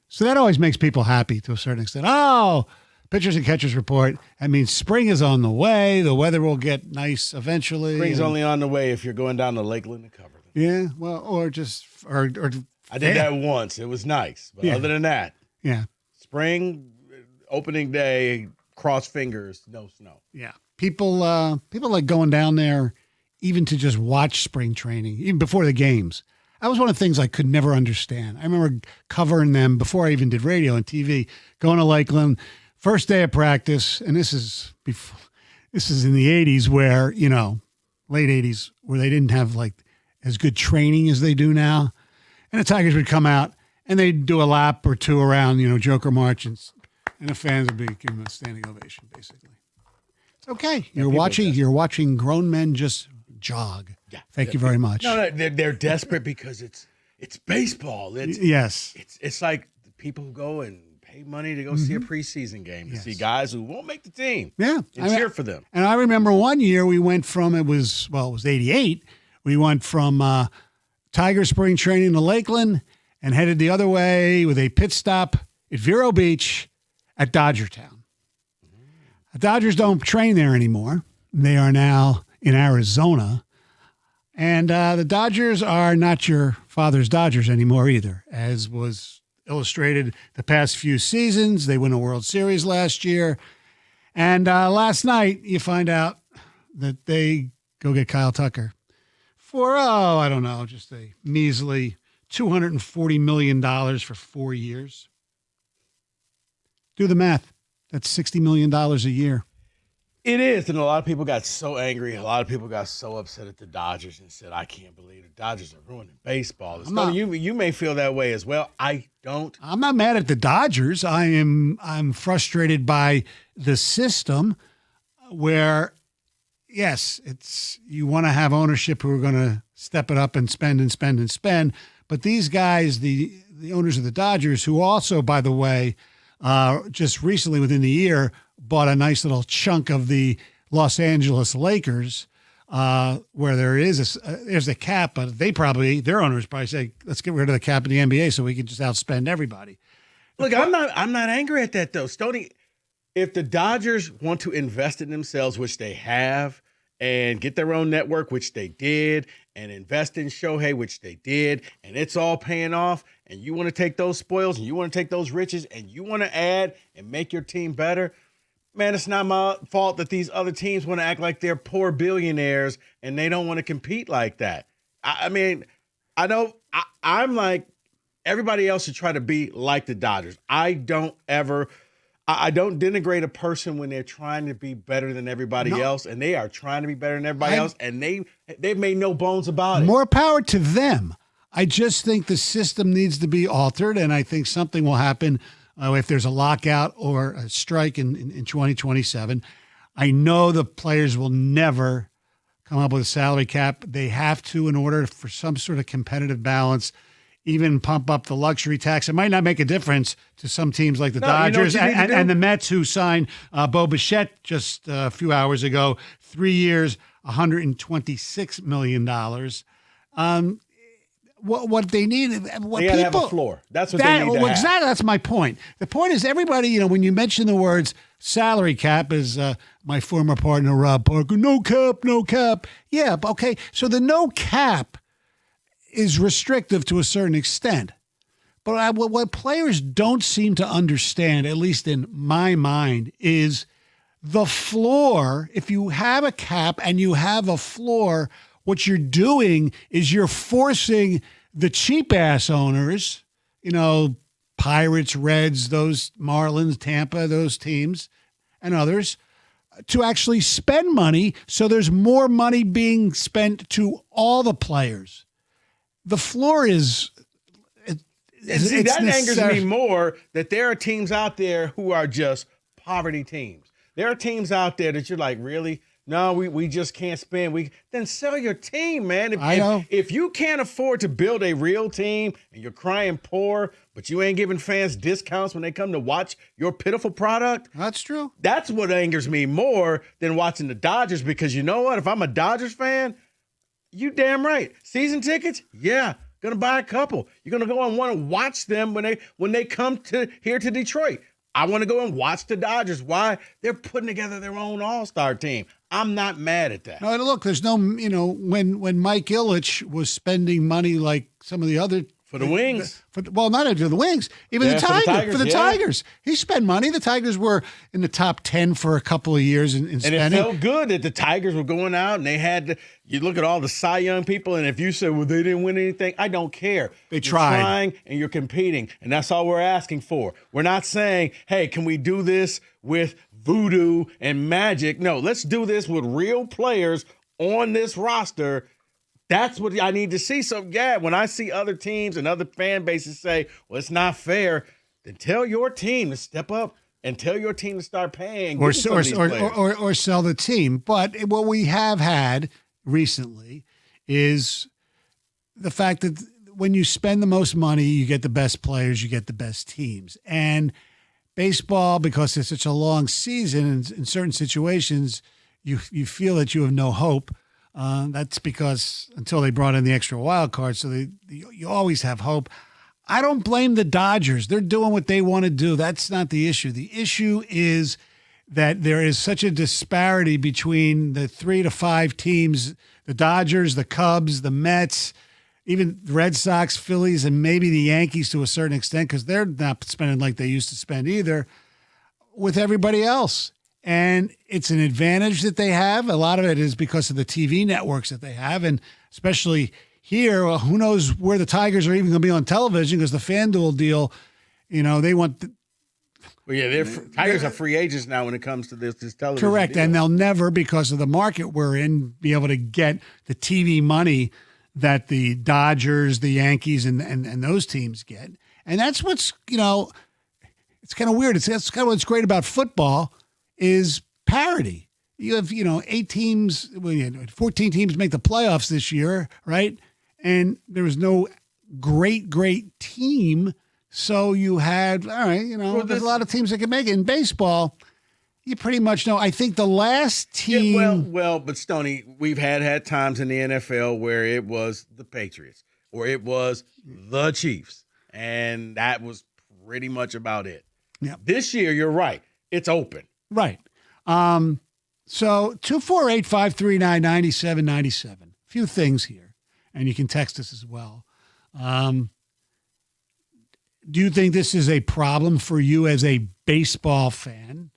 Speaker 14: So that always makes people happy to a certain extent. Oh, pitchers and catchers report. That means spring is on the way. The weather will get nice eventually.
Speaker 4: Spring's only on the way if you're going down to Lakeland to cover them.
Speaker 14: Yeah, well, or just or
Speaker 4: I did that once. It was nice, but other than that,
Speaker 14: yeah,
Speaker 4: spring opening day, cross fingers, no snow.
Speaker 14: Yeah, people like going down there, even to just watch spring training, even before the games. That was one of the things I could never understand. I remember covering them before I even did radio and TV, going to Lakeland. First day of practice, and this is in the 80s where, late 80s, where they didn't have like as good training as they do now. And the Tigers would come out and they'd do a lap or two around, Joker March, and the fans would be giving them a standing ovation, basically. It's okay. You're watching grown men just jog. Yeah. Thank you very much.
Speaker 4: No, they're desperate because it's baseball.
Speaker 14: Yes.
Speaker 4: It's like people who go and pay money to go see a preseason game to see guys who won't make the team.
Speaker 14: Yeah.
Speaker 4: And cheer for them.
Speaker 14: And I remember one year we went from, it was 88. We went from Tiger spring training to Lakeland and headed the other way with a pit stop at Vero Beach at Dodgertown. The Dodgers don't train there anymore. They are now in Arizona. And the Dodgers are not your father's Dodgers anymore either, as was illustrated the past few seasons. They win a World Series last year. And last night, you find out that they go get Kyle Tucker for, I don't know, just a measly $240 million for 4 years. Do the math. That's $60 million a year.
Speaker 4: It is, and a lot of people got so angry. A lot of people got so upset at the Dodgers and said, "I can't believe the Dodgers are ruining baseball." You may feel that way as well. I don't.
Speaker 14: I'm not mad at the Dodgers. I'm frustrated by the system where, yes, it's you want to have ownership who are going to step it up and spend and spend and spend. But these guys, the owners of the Dodgers, who also, by the way, just recently within the year, bought a nice little chunk of the Los Angeles Lakers, where there's a cap, but their owners probably say, let's get rid of the cap in the NBA so we can just outspend everybody.
Speaker 4: Look, I'm not angry at that though, Stoney. If the Dodgers want to invest in themselves, which they have, and get their own network, which they did, and invest in Shohei, which they did, and it's all paying off, and you want to take those spoils and you want to take those riches and you want to add and make your team better, man, it's not my fault that these other teams want to act like they're poor billionaires and they don't want to compete like that. I mean, I know I'm like everybody else should try to be like the Dodgers. I don't denigrate a person when they're trying to be better than everybody else, and they are trying to be better than everybody else, and they've made no bones about it.
Speaker 14: More power to them. I just think the system needs to be altered, and I think something will happen if there's a lockout or a strike in 2027. I know the players will never come up with a salary cap. They have to in order for some sort of competitive balance, even pump up the luxury tax. It might not make a difference to some teams like the Dodgers and the Mets, who signed Bo Bichette just a few hours ago, 3 years, $126 million. What they need,
Speaker 4: they gotta have a floor. That's what they need to have.
Speaker 14: Exactly, that's my point. The point is, everybody, when you mention the words salary cap, as my former partner Rob Parker, no cap, no cap. Yeah, okay. So the no cap is restrictive to a certain extent. But what players don't seem to understand, at least in my mind, is the floor. If you have a cap and you have a floor, what you're doing is you're forcing the cheap-ass owners, Pirates, Reds, those Marlins, Tampa, those teams, and others, to actually spend money, so there's more money being spent to all the players. The floor is...
Speaker 4: that angers me more that there are teams out there who are just poverty teams. There are teams out there that you're like, really? No, we just can't spend. Then sell your team, man. If you can't afford to build a real team and you're crying poor, but you ain't giving fans discounts when they come to watch your pitiful product.
Speaker 14: That's true.
Speaker 4: That's what angers me more than watching the Dodgers, because you know what? If I'm a Dodgers fan, you damn right. Season tickets? Yeah. Gonna buy a couple. You're gonna go and want to watch them when they come here to Detroit. I want to go and watch the Dodgers. Why? They're putting together their own all-star team. I'm not mad at that.
Speaker 14: No, look, there's no, when Mike Ilitch was spending money like some of the other
Speaker 4: for the Wings.
Speaker 14: Not only the Wings, even the Tigers. For the Tigers. He spent money. The Tigers were in the top 10 for a couple of years in spending.
Speaker 4: And it felt good that the Tigers were going out and they had you look at all the Cy Young people, and if you say, well, they didn't win anything, I don't care.
Speaker 14: You're trying
Speaker 4: and you're competing, and that's all we're asking for. We're not saying, hey, can we do this with voodoo and magic? No, let's do this with real players on this roster. That's what I need to see. So, yeah, when I see other teams and other fan bases say, well, it's not fair, then tell your team to step up and tell your team to start paying.
Speaker 14: Or sell the team. But what we have had recently is the fact that when you spend the most money, you get the best players, you get the best teams. And baseball, because it's such a long season, and in certain situations, you feel that you have no hope. That's because until they brought in the extra wild card, so you always have hope. I don't blame the Dodgers. They're doing what they want to do. That's not the issue. The issue is that there is such a disparity between the 3 to 5 teams, the Dodgers, the Cubs, the Mets, even the Red Sox, Phillies, and maybe the Yankees to a certain extent, because they're not spending like they used to spend either, with everybody else. And it's an advantage that they have. A lot of it is because of the TV networks that they have. And especially here, who knows where the Tigers are even going to be on television, because the FanDuel deal, they want
Speaker 4: Well, yeah, Tigers are free agents now when it comes to this television.
Speaker 14: Correct,
Speaker 4: deal.
Speaker 14: and they'll never, because of the market we're in, be able to get the TV money that the Dodgers, the Yankees, and those teams get. And that's what's, it's kind of weird. That's kind of what's great about football is parity. You have, 8 teams, 14 teams make the playoffs this year, right? And there was no great team. So you had, all right, there's a lot of teams that can make it. In baseball, you pretty much know. I think the last team.
Speaker 4: Yeah, well, but Stoney, we've had times in the NFL where it was the Patriots or it was the Chiefs, and that was pretty much about it.
Speaker 14: Yeah.
Speaker 4: This year, you're right. It's open.
Speaker 14: Right. So 248-539-9797. Few things here, and you can text us as well. Do you think this is a problem for you as a baseball fan?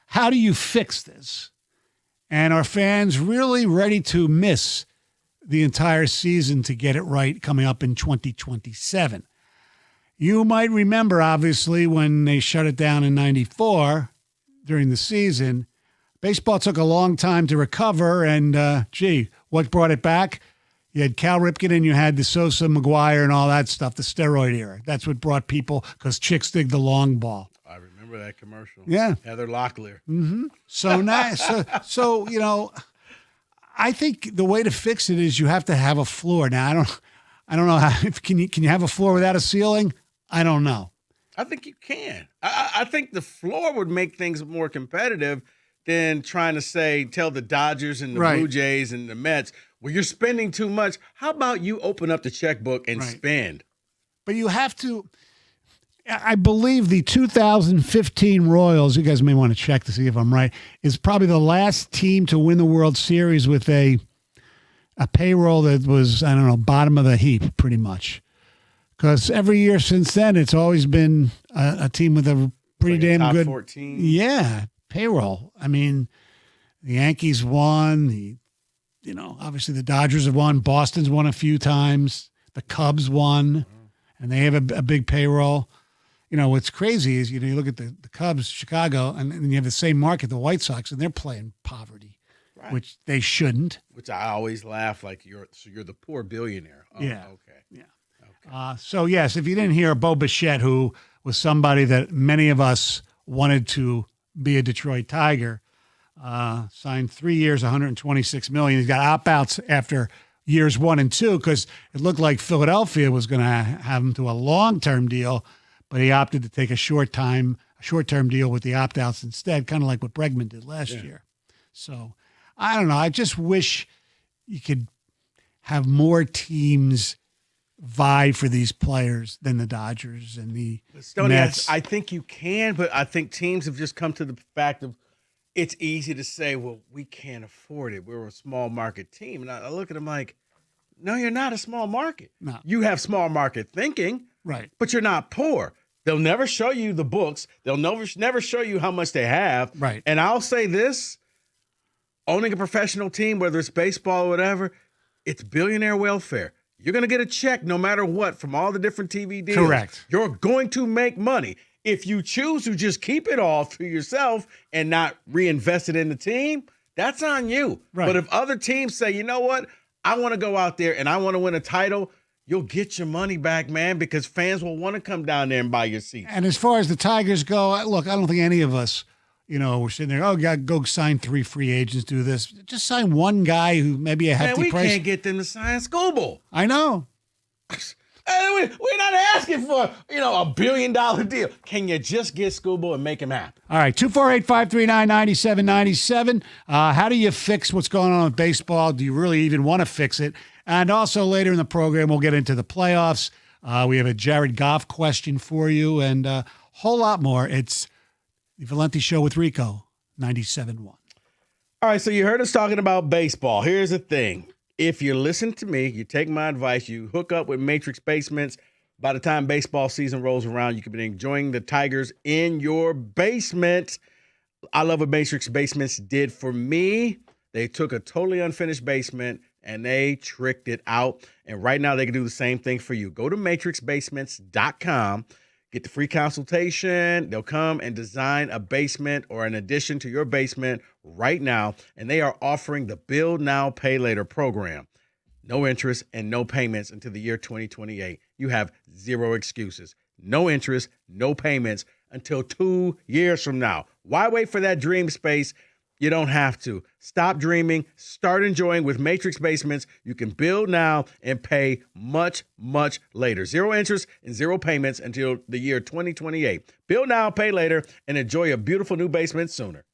Speaker 14: How do you fix this? And are fans really ready to miss the entire season to get it right coming up in 2027? You might remember, obviously, when they shut it down in 94 during the season, baseball took a long time to recover. And, what brought it back? You had Cal Ripken and you had the Sosa, McGuire, and all that stuff, the steroid era. That's what brought people, because chicks dig the long ball.
Speaker 4: I remember that commercial.
Speaker 14: Yeah.
Speaker 4: Heather Locklear.
Speaker 14: Mm-hmm. So nice. So I think the way to fix it is you have to have a floor. Now, I don't know how. Can you have a floor without a ceiling? I don't know.
Speaker 4: I think you can. I think the floor would make things more competitive than trying to tell the Dodgers and the Blue Jays and the Mets, well, you're spending too much. How about you open up the checkbook and spend?
Speaker 14: But you have to. I believe the 2015 Royals, you guys may want to check to see if I'm right, is probably the last team to win the World Series with a payroll that was, bottom of the heap pretty much. Because every year since then, it's always been a team with a pretty damn
Speaker 4: top
Speaker 14: good
Speaker 4: 14.
Speaker 14: Yeah, payroll. I mean, the Yankees won. Obviously the Dodgers have won. Boston's won a few times. The Cubs won, and they have a big payroll. What's crazy is, you look at the Cubs, Chicago, and you have the same market, the White Sox, and they're playing poverty, which they shouldn't.
Speaker 4: Which I always laugh like you're the poor billionaire. Oh,
Speaker 14: yeah.
Speaker 4: Okay.
Speaker 14: Yeah. Okay. So, yes, if you didn't hear, Bo Bichette, who was somebody that many of us wanted to be a Detroit Tiger, signed 3 years, $126 million. He's got opt-outs after years 1 and 2 because it looked like Philadelphia was going to have him to a long-term deal, but he opted to take a short-term deal with the opt-outs instead, kind of like what Bregman did last year. So, I don't know. I just wish you could have more teams vie for these players than the Dodgers and the Mets.
Speaker 4: I think you can, but I think teams have just come to the fact of it's easy to say, well, we can't afford it. We're a small market team. And I look at them like, no, you're not a small market.
Speaker 14: No.
Speaker 4: You have small market thinking,
Speaker 14: right?
Speaker 4: But you're not poor. They'll never show you the books. They'll never show you how much they have.
Speaker 14: Right.
Speaker 4: And I'll say this, owning a professional team, whether it's baseball or whatever, it's billionaire welfare. You're going to get a check no matter what from all the different TV deals.
Speaker 14: Correct.
Speaker 4: You're going to make money. If you choose to just keep it all for yourself and not reinvest it in the team, that's on you.
Speaker 14: Right.
Speaker 4: But if other teams say, you know what, I want to go out there and I want to win a title, you'll get your money back, man, because fans will want to come down there and buy your seats.
Speaker 14: And as far as the Tigers go, look, I don't think any of us, we're sitting there, go sign 3 free agents, do this. Just sign one guy who maybe a hefty
Speaker 4: we
Speaker 14: price.
Speaker 4: Can't get them to sign Scooble.
Speaker 14: I know.
Speaker 4: We're not asking for, $1 billion deal. Can you just get Scooble and make him happy?
Speaker 14: All right, 248-539-9797. How do you fix what's going on with baseball? Do you really even want to fix it? And also later in the program, we'll get into the playoffs. We have a Jared Goff question for you and a whole lot more. It's the Valenti Show with Rico, 97.1.
Speaker 4: All right, so you heard us talking about baseball. Here's the thing. If you listen to me, you take my advice, you hook up with Matrix Basements, by the time baseball season rolls around, you can be enjoying the Tigers in your basement. I love what Matrix Basements did for me. They took a totally unfinished basement and they tricked it out. And right now they can do the same thing for you. Go to matrixbasements.com. Get the free consultation. They'll come and design a basement or an addition to your basement right now. And they are offering the Build Now, Pay Later program. No interest and no payments until the year 2028. You have zero excuses. No interest, no payments until 2 years from now. Why wait for that dream space? You don't have to. Stop dreaming. Start enjoying with Matrix Basements. You can build now and pay much, much later. Zero interest and zero payments until the year 2028. Build now, pay later, and enjoy a beautiful new basement sooner.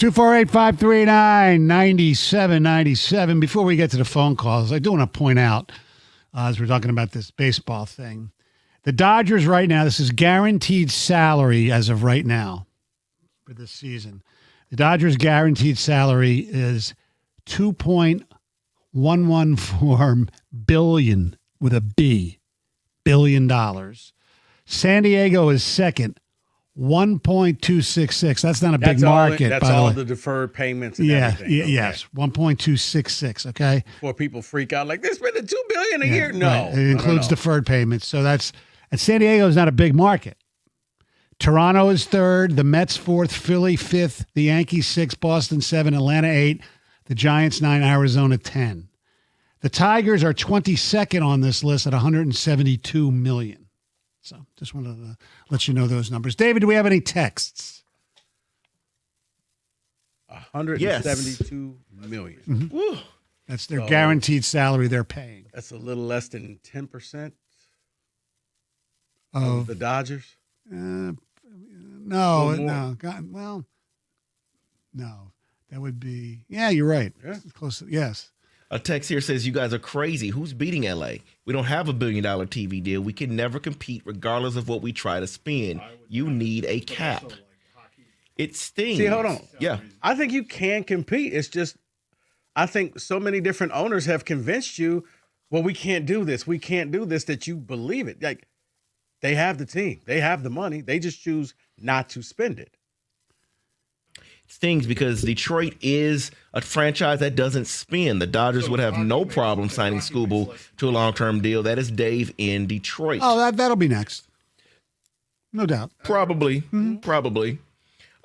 Speaker 2: Two four 9797. Before we get to the phone calls, I do want to point out, as we're talking about this baseball thing, the Dodgers right now, this is guaranteed salary as of right now for this season. The Dodgers' guaranteed salary is $2.114 billion with a B, $billion. San Diego is second. 1.266. That's not a big market.
Speaker 4: That's
Speaker 2: by
Speaker 4: all
Speaker 2: the way.
Speaker 4: The deferred payments. And
Speaker 2: Yeah.
Speaker 4: everything. Okay.
Speaker 2: Yes. 1.266. Okay.
Speaker 4: Before people freak out like they're spending $2 billion a year. No,
Speaker 2: Right. It includes
Speaker 4: no.
Speaker 2: deferred payments. So and San Diego is not a big market. Toronto is third. The Mets fourth. Philly fifth. The Yankees 6. Boston 7. Atlanta 8. The Giants 9. Arizona 10. The Tigers are 22nd on this list at $172 million. So just wanted to let you know those numbers. David, do we have any texts?
Speaker 4: $172 million.
Speaker 2: Mhm. That's their
Speaker 4: So,
Speaker 2: guaranteed salary they're paying.
Speaker 4: That's a little less than 10%
Speaker 2: Of
Speaker 4: the Dodgers.
Speaker 2: No,
Speaker 4: Little more.
Speaker 2: no. God, well, no. That would be. Yeah, you're right.
Speaker 4: Yeah.
Speaker 2: Close. Yes.
Speaker 6: A text here says, you guys are crazy. Who's beating LA? We don't have $1 billion TV deal. We can never compete regardless of what we try to spend. You need a cap. It stings.
Speaker 4: See, hold on.
Speaker 6: Yeah.
Speaker 4: I think you can compete. It's just, I think so many different owners have convinced you, well, we can't do this. We can't do this, that you believe it. Like, they have the team. They have the money. They just choose not to spend it.
Speaker 6: Stings because Detroit is a franchise that doesn't spend. The Dodgers would have no problem signing Skubal to a long-term deal. That is Dave in Detroit.
Speaker 2: Oh, that'll be next. No doubt.
Speaker 6: Probably. Probably.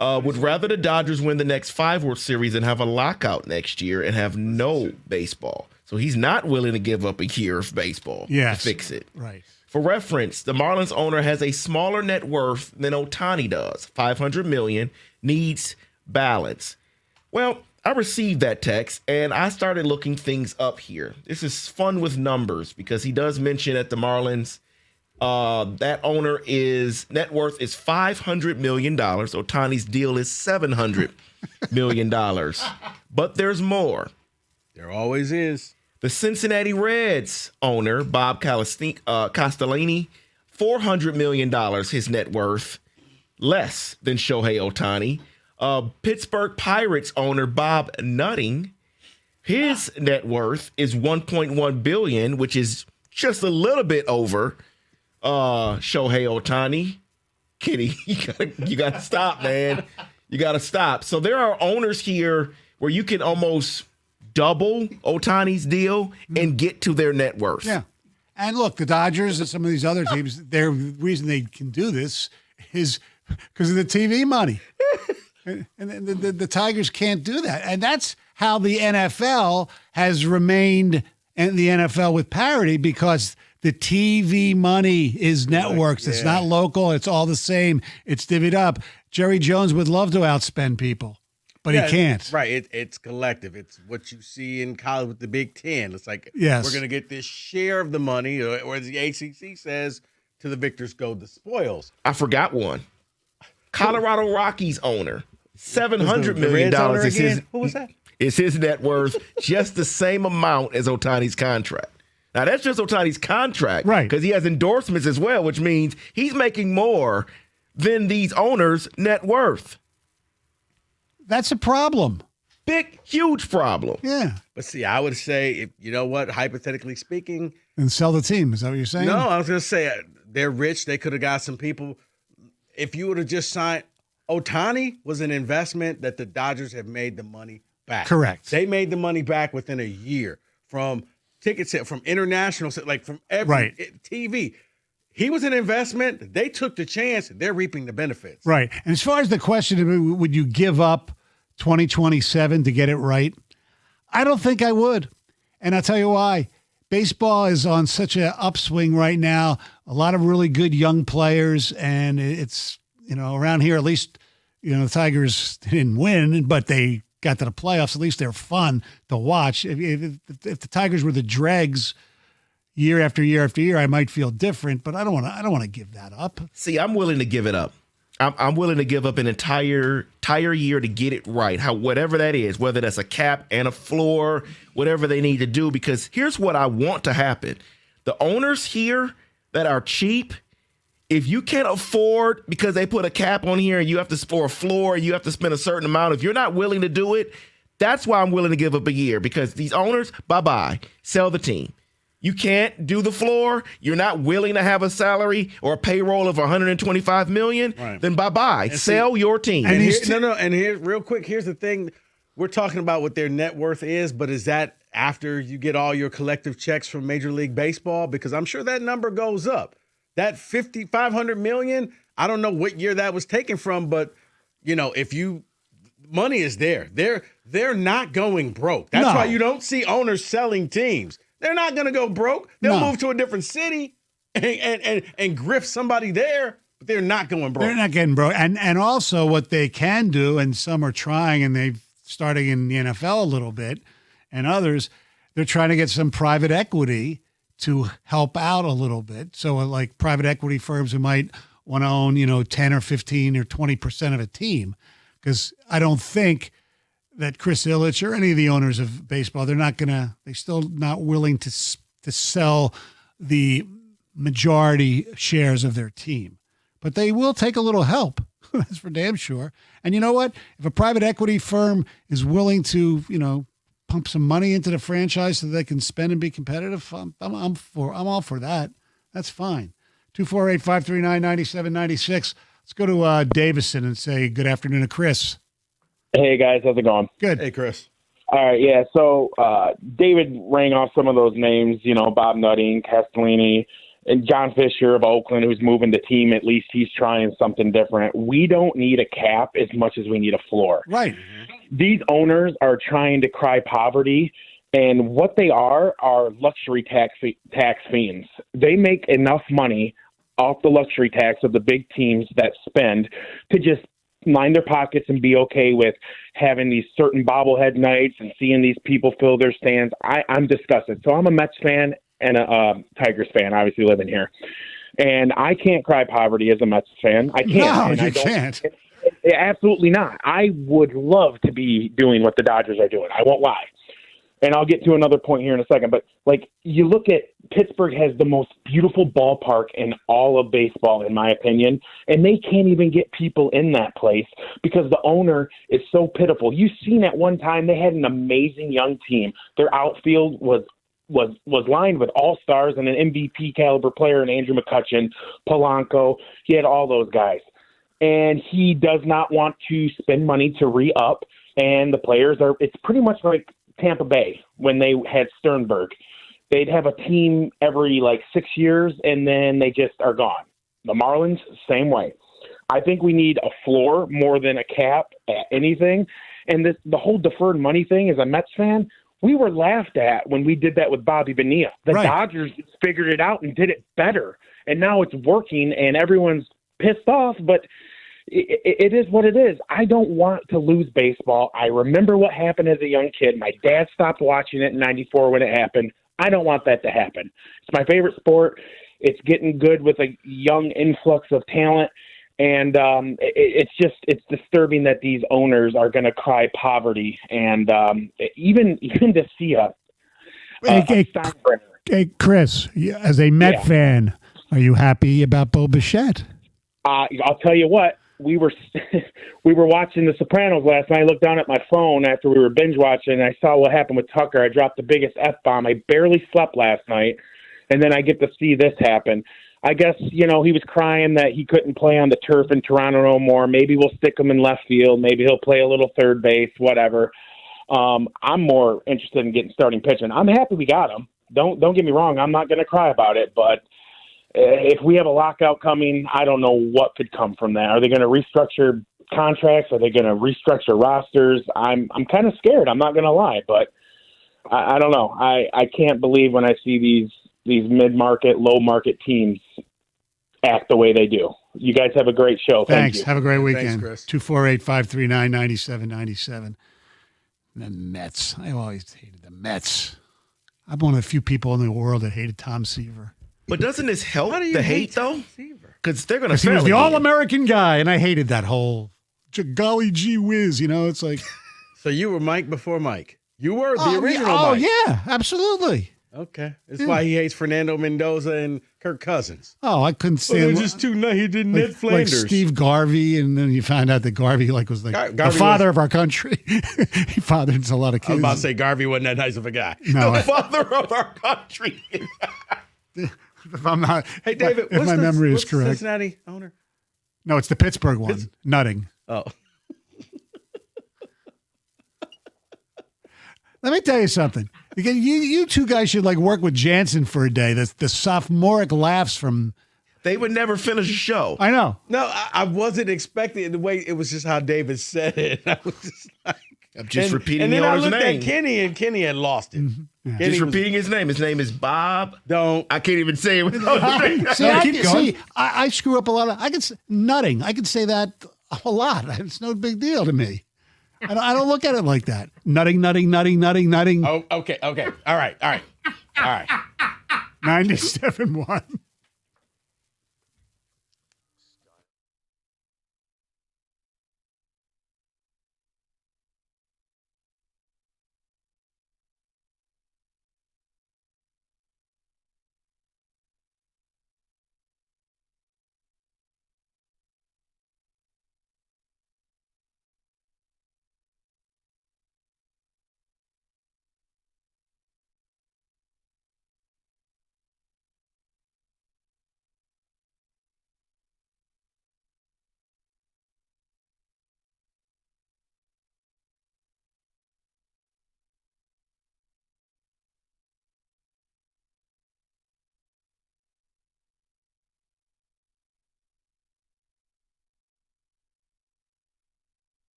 Speaker 6: Would rather the Dodgers win the next 5 World Series than have a lockout next year and have no baseball. So he's not willing to give up a year of baseball to fix it.
Speaker 2: Right.
Speaker 6: For reference, the Marlins owner has a smaller net worth than Ohtani does. $500 million, needs balance. Well, I received that text and I started looking things up here. This is fun with numbers because he does mention at the Marlins, that owner is net worth is $500 million. Ohtani's deal is $700 million. But there's more.
Speaker 4: There always is.
Speaker 6: The Cincinnati Reds owner, Bob Castellini, $400 million his net worth, less than Shohei Ohtani. Pittsburgh Pirates owner Bob Nutting, his net worth is $1.1 billion, which is just a little bit over Shohei Ohtani. Kitty, you gotta stop, man. You gotta stop. So there are owners here where you can almost double Ohtani's deal and get to their net worth.
Speaker 2: Yeah. And look, the Dodgers and some of these other teams, the reason they can do this is because of the TV money. And the Tigers can't do that. And that's how the NFL has remained in the NFL with parity, because the TV money is networks. It's not local. It's all the same. It's divvied up. Jerry Jones would love to outspend people, but he can't.
Speaker 4: Right. It's collective. It's what you see in college with the Big Ten. It's like,
Speaker 2: Yes.
Speaker 4: we're going to get this share of the money, or as the ACC says, to the victors go the spoils.
Speaker 6: I forgot one. Colorado Rockies owner, $700
Speaker 4: The
Speaker 6: million
Speaker 4: Reds owner
Speaker 6: is his.
Speaker 4: again? What was that?
Speaker 6: Is his net worth just the same amount as Ohtani's contract? Now that's just Ohtani's contract, right? Because he has endorsements as well, which means he's making more than these owners' net worth.
Speaker 2: That's a problem.
Speaker 6: Big, huge problem.
Speaker 2: Yeah.
Speaker 4: But see, I would say, if you know what, hypothetically speaking,
Speaker 2: And sell the team. Is that what you're saying?
Speaker 4: no, I was going to say they're rich. They could have got some people. If you would have just signed, Ohtani was an investment that the Dodgers have made the money back.
Speaker 2: Correct.
Speaker 4: They made the money back within a year from ticket sale, from international, like from every TV. He was an investment. They took the chance. They're reaping the benefits.
Speaker 2: Right. And as far as the question, would you give up 2027 to get it right? I don't think I would. And I'll tell you why. Baseball is on such an upswing right now. A lot of really good young players. And it's, around here, at least, the Tigers didn't win, but they got to the playoffs. At least they're fun to watch. If the Tigers were the dregs year after year after year, I might feel different, but I don't want to give that up.
Speaker 6: See, I'm willing to give it up. I'm willing to give up an entire year to get it right. Whatever that is, whether that's a cap and a floor, whatever they need to do, because here's what I want to happen. The owners here that are cheap, if you can't afford, because they put a cap on here and you have to, for a floor, you have to spend a certain amount. If you're not willing to do it, that's why I'm willing to give up a year, because these owners, bye-bye, sell the team. You can't do the floor. You're not willing to have a salary or a payroll of $125 million. Right. Then bye-bye. Sell your team.
Speaker 4: And here, real quick, here's the thing. We're talking about what their net worth is, but is that after you get all your collective checks from Major League Baseball? Because I'm sure that number goes up. That $500 million, I don't know what year that was taken from, but money is there. They're not going broke. That's why you don't see owners selling teams. They're not going to go broke. They'll move to a different city and grift somebody there, but they're not going broke.
Speaker 2: They're not getting broke. And also what they can do, and some are trying, and they've starting in the NFL a little bit, and others, they're trying to get some private equity to help out a little bit. So like private equity firms who might want to own, 10 or 15 or 20% of a team. Because I don't think that Chris Ilitch or any of the owners of baseball, they're still not willing to sell the majority shares of their team. But they will take a little help. That's for damn sure. And you know what? If a private equity firm is willing to, pump some money into the franchise so they can spend and be competitive, I'm all for that. That's fine. 248-539-9796. Let's go to Davison and say good afternoon to Chris.
Speaker 3: Hey, guys. How's it going?
Speaker 2: Good.
Speaker 4: Hey, Chris.
Speaker 3: All right, yeah. So David rang off some of those names, Bob Nutting, Castellini, and John Fisher of Oakland, who's moving the team. At least he's trying something different. We don't need a cap as much as we need a floor.
Speaker 2: Right.
Speaker 3: These owners are trying to cry poverty, and what they are luxury tax fiends. They make enough money off the luxury tax of the big teams that spend to just line their pockets and be okay with having these certain bobblehead nights and seeing these people fill their stands. I'm disgusted. So I'm a Mets fan and a Tigers fan, obviously living here. And I can't cry poverty as a Mets fan. I can't.
Speaker 2: No, you can't.
Speaker 3: Absolutely not. I would love to be doing what the Dodgers are doing. I won't lie. And I'll get to another point here in a second. But, you look at Pittsburgh has the most beautiful ballpark in all of baseball, in my opinion, and they can't even get people in that place because the owner is so pitiful. You've seen at one time they had an amazing young team. Their outfield was lined with all-stars and an MVP caliber player in Andrew McCutchen, Polanco. He had all those guys. And he does not want to spend money to re-up, and the players it's pretty much like Tampa Bay when they had Sternberg. They'd have a team every 6 years, and then they just are gone. The Marlins, same way. I think we need a floor more than a cap at anything. And the whole deferred money thing, as a Mets fan, we were laughed at when we did that with Bobby Bonilla. The Dodgers figured it out and did it better. And now it's working, and everyone's pissed off, but it is what it is. I don't want to lose baseball. I remember what happened as a young kid. My dad stopped watching it in '94 when it happened. I don't want that to happen. It's my favorite sport. It's getting good with a young influx of talent. And it's disturbing that these owners are going to cry poverty. And even to see
Speaker 2: Hey, Chris, as a Met fan, are you happy about Bo Bichette?
Speaker 3: I'll tell you what. We were watching The Sopranos last night. I looked down at my phone after we were binge watching, and I saw what happened with Tucker. I dropped the biggest F-bomb. I barely slept last night, and then I get to see this happen. I guess, he was crying that he couldn't play on the turf in Toronto no more. Maybe we'll stick him in left field. Maybe he'll play a little third base, whatever. I'm more interested in getting starting pitching. I'm happy we got him. Don't get me wrong. I'm not going to cry about it, but if we have a lockout coming, I don't know what could come from that. Are they going to restructure contracts? Are they going to restructure rosters? I'm kind of scared. I'm not going to lie, but I don't know. I can't believe when I see these mid-market, low-market teams act the way they do. You guys have a great show.
Speaker 2: Thanks.
Speaker 3: Thank you.
Speaker 2: Have a great weekend.
Speaker 4: Thanks, Chris.
Speaker 2: 248-539-9797. The Mets. I always hated the Mets. I'm one of the few people in the world that hated Tom Seaver.
Speaker 6: But doesn't this help the hate, though? Because they're going to
Speaker 2: He was the all-American guy, and I hated that whole golly gee whiz. It's like.
Speaker 4: So you were Mike before Mike. You were the original Mike.
Speaker 2: Oh, yeah, absolutely.
Speaker 4: Okay. That's why he hates Fernando Mendoza and Kirk Cousins.
Speaker 2: Oh, I couldn't stand.
Speaker 4: They're just too nice. He did Ned Flanders.
Speaker 2: Like Steve Garvey, and then you found out that Garvey was the father of our country. He fathered a lot of kids.
Speaker 4: I was about to say Garvey wasn't that nice of a guy.
Speaker 2: No,
Speaker 6: the father of our country.
Speaker 2: If I'm not,
Speaker 4: hey David,
Speaker 2: if my memory is correct,
Speaker 4: Cincinnati owner?
Speaker 2: No, it's the Pittsburgh one. Nutting.
Speaker 4: Oh.
Speaker 2: Let me tell you something. You two guys should work with Jansen for a day. The sophomoric laughs from.
Speaker 6: They would never finish a show.
Speaker 2: I know.
Speaker 4: No, I wasn't expecting it the way it was. Just how David said it. I was just like,
Speaker 6: I'm just repeating the
Speaker 4: And
Speaker 6: owner's name.
Speaker 4: then I looked at Kenny, and Kenny had lost it.
Speaker 2: Mm-hmm. Yeah.
Speaker 6: Just repeating his name. His name is Bob.
Speaker 4: I
Speaker 6: can't even say it.
Speaker 2: I screw up a lot. I can say Nutting. I can say that a lot. It's no big deal to me. I don't look at it like that. Nutting.
Speaker 4: Oh, okay. All right.
Speaker 2: 97.1.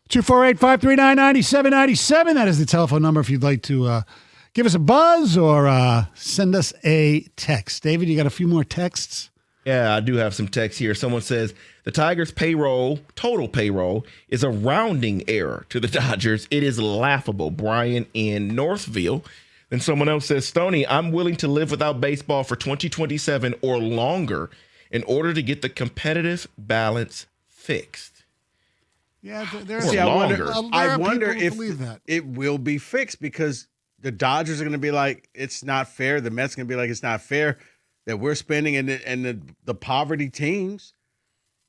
Speaker 2: Two 248-539-9797. That is the telephone number if you'd like to give us a buzz or send us a text. David, you got a few more texts?
Speaker 6: Yeah, I do have some text here. Someone says the Tigers' total payroll, is a rounding error to the Dodgers. It is laughable. Brian in Northville. Then someone else says, Stoney, I'm willing to live without baseball for 2027 or longer in order to get the competitive balance fixed.
Speaker 2: Yeah,
Speaker 4: I wonder if
Speaker 2: that.
Speaker 4: it will be fixed because the Dodgers are going to be like, it's not fair. The Mets are going to be like, it's not fair that we're spending, and the poverty teams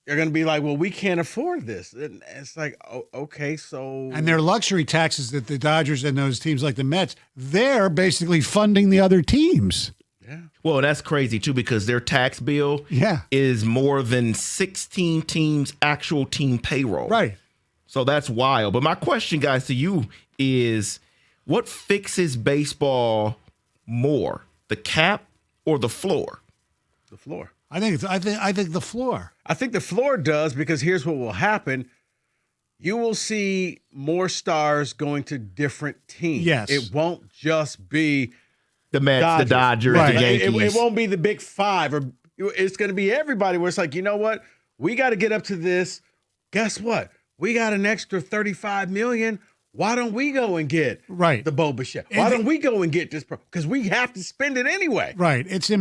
Speaker 4: are going to be like, well, we can't afford this. And it's like, oh, okay, so.
Speaker 2: And their luxury taxes that the Dodgers and those teams like the Mets, they're basically funding the other teams.
Speaker 4: Yeah.
Speaker 6: Well, that's crazy, too, because their tax bill is more than 16 teams' actual team payroll.
Speaker 2: Right.
Speaker 6: So that's wild. But my question, guys, to you is what fixes baseball more, the cap or the floor?
Speaker 4: The floor.
Speaker 2: I think the floor.
Speaker 4: I think the floor does because here's what will happen. You will see more stars going to different teams.
Speaker 2: Yes.
Speaker 4: It won't just be
Speaker 6: the Mets, the Dodgers, the Yankees.
Speaker 4: It won't be the big five. Or it's going to be everybody where it's like, you know what? We got to get up to this. Guess what? We got an extra $35 million. Why don't we go and get the Bo Bichette? Why don't we go and get this? Because we have to spend it anyway.
Speaker 2: Right. It's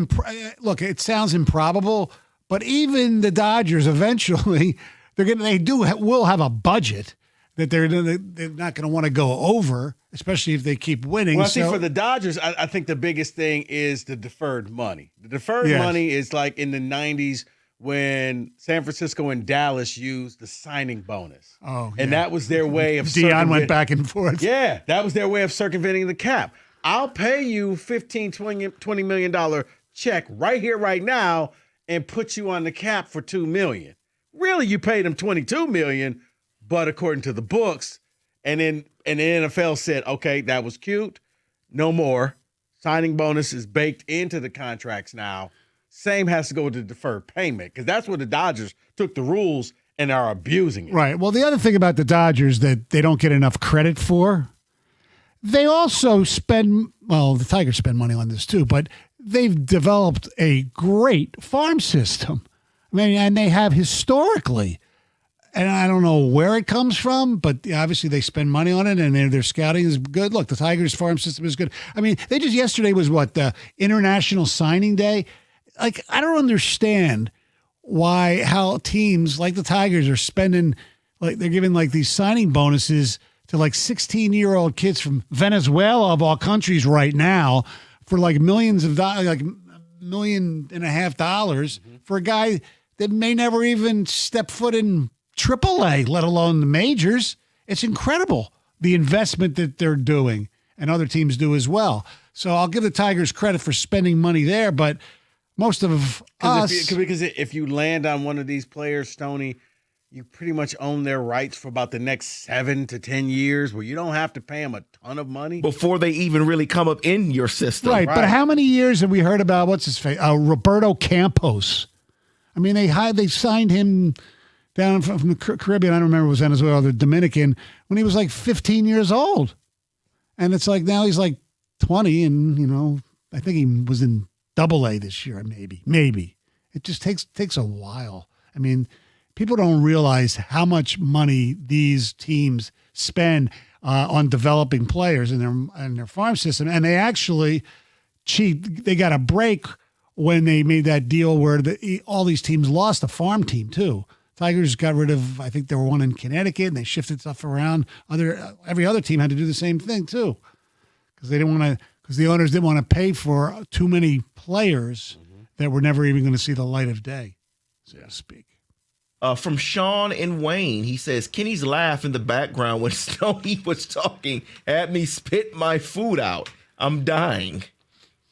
Speaker 2: look. It sounds improbable, but even the Dodgers eventually will have a budget that they're not going to want to go over, especially if they keep winning.
Speaker 4: Well, see, for the Dodgers, I think the biggest thing is the deferred money. The deferred money is like in the 90s when San Francisco and Dallas used the signing bonus.
Speaker 2: Oh,
Speaker 4: and that was their way of
Speaker 2: Deion went back and forth.
Speaker 4: Yeah, that was their way of circumventing the cap. I'll pay you $15-20 million check right here, right now, and put you on the cap for $2 million. Really, you paid them $22 million, but according to the books, and the NFL said, okay, that was cute. No more. Signing bonus is baked into the contracts now. Same has to go with the deferred payment because that's where the Dodgers took the rules and are abusing it.
Speaker 2: Right. Well, the other thing about the Dodgers that they don't get enough credit for, they also spend, well, the Tigers spend money on this too, but they've developed a great farm system. I mean, and they have historically. And I don't know where it comes from, but obviously they spend money on it, and their scouting is good. Look, the Tigers farm system is good. I mean, yesterday was the International Signing Day. Like, I don't understand how teams like the Tigers are spending, like they're giving like these signing bonuses to like 16-year-old kids from Venezuela of all countries right now for like millions of dollars, like $1.5 million for a guy that may never even step foot in AAA, let alone the majors. It's incredible, the investment that they're doing, and other teams do as well. So I'll give the Tigers credit for spending money there, but most of us...
Speaker 4: Because if you land on one of these players, Stoney, you pretty much own their rights for about the next 7 to 10 years, where you don't have to pay them a ton of money.
Speaker 6: Before they even really come up in your system.
Speaker 2: Right, but how many years have we heard about, what's his face, Roberto Campos? I mean, they signed him down from the Caribbean. I don't remember if it was Venezuela or the Dominican, when he was like 15 years old. And it's like now he's like 20, and, I think he was in AA this year, maybe. It just takes a while. I mean, people don't realize how much money these teams spend on developing players in their farm system. And they actually cheat. They got a break when they made that deal where all these teams lost a farm team too. Tigers got rid of, I think there were one in Connecticut, and they shifted stuff around. Every other team had to do the same thing too, because the owners didn't want to pay for too many players that were never even going to see the light of day, so to speak.
Speaker 6: From Sean and Wayne, he says, Kenny's laugh in the background when Stoney was talking had me spit my food out. I'm dying.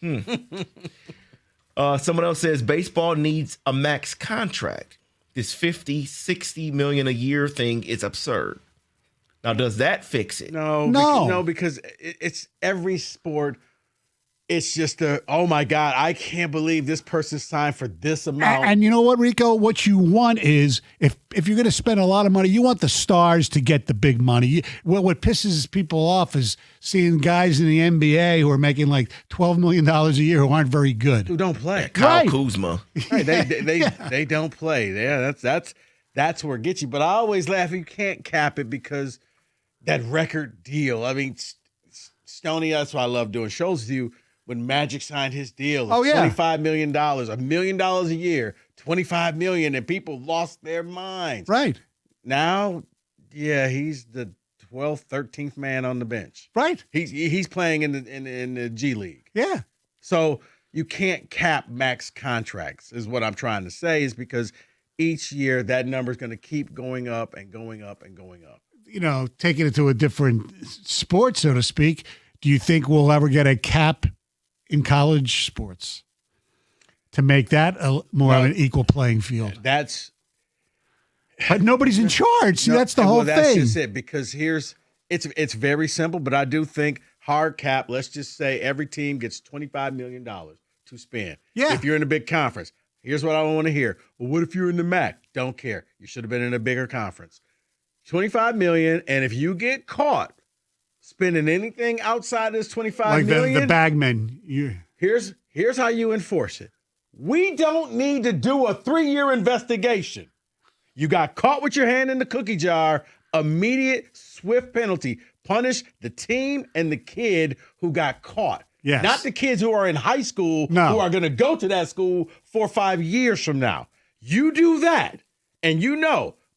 Speaker 6: Someone else says, baseball needs a max contract. This 50, 60 million a year thing is absurd. Now, does that fix it?
Speaker 4: No, because it's every sport. It's just oh my God, I can't believe this person signed for this amount.
Speaker 2: And you know what, Rico? What you want is, if you're going to spend a lot of money, you want the stars to get the big money. What pisses people off is seeing guys in the NBA who are making like $12 million a year who aren't very good.
Speaker 4: Who don't play.
Speaker 6: Kyle Kuzma.
Speaker 4: Right, they don't play. Yeah, that's where it gets you. But I always laugh. You can't cap it because that record deal. I mean, Stoney, that's why I love doing shows with you. When Magic signed his deal, $25 million, $1 million a year, $25 million, and people lost their minds.
Speaker 2: Right.
Speaker 4: Now, he's the 12th, 13th man on the bench.
Speaker 2: Right.
Speaker 4: He's playing in the G League.
Speaker 2: Yeah.
Speaker 4: So you can't cap max contracts, is what I'm trying to say, is because each year that number is going to keep going up and going up and going up.
Speaker 2: Taking it to a different sport, so to speak, do you think we'll ever get a cap in college sports to make that more of an equal playing field? But nobody's in charge. See, that's the whole thing.
Speaker 4: That's just it, because it's very simple, but I do think hard cap, let's just say every team gets $25 million to spend.
Speaker 2: Yeah.
Speaker 4: If you're in a big conference. Here's what I want to hear. Well, what if you're in the MAC? Don't care. You should have been in a bigger conference. $25 million, and if you get caught spending anything outside this $25 million,
Speaker 2: the bagmen.
Speaker 4: Here's how you enforce it. We don't need to do a 3-year investigation. You got caught with your hand in the cookie jar, immediate, swift penalty. Punish the team and the kid who got caught.
Speaker 2: Yes.
Speaker 4: Not the kids who are in high school who are going to go to that school 4 or 5 years from now. You do that, and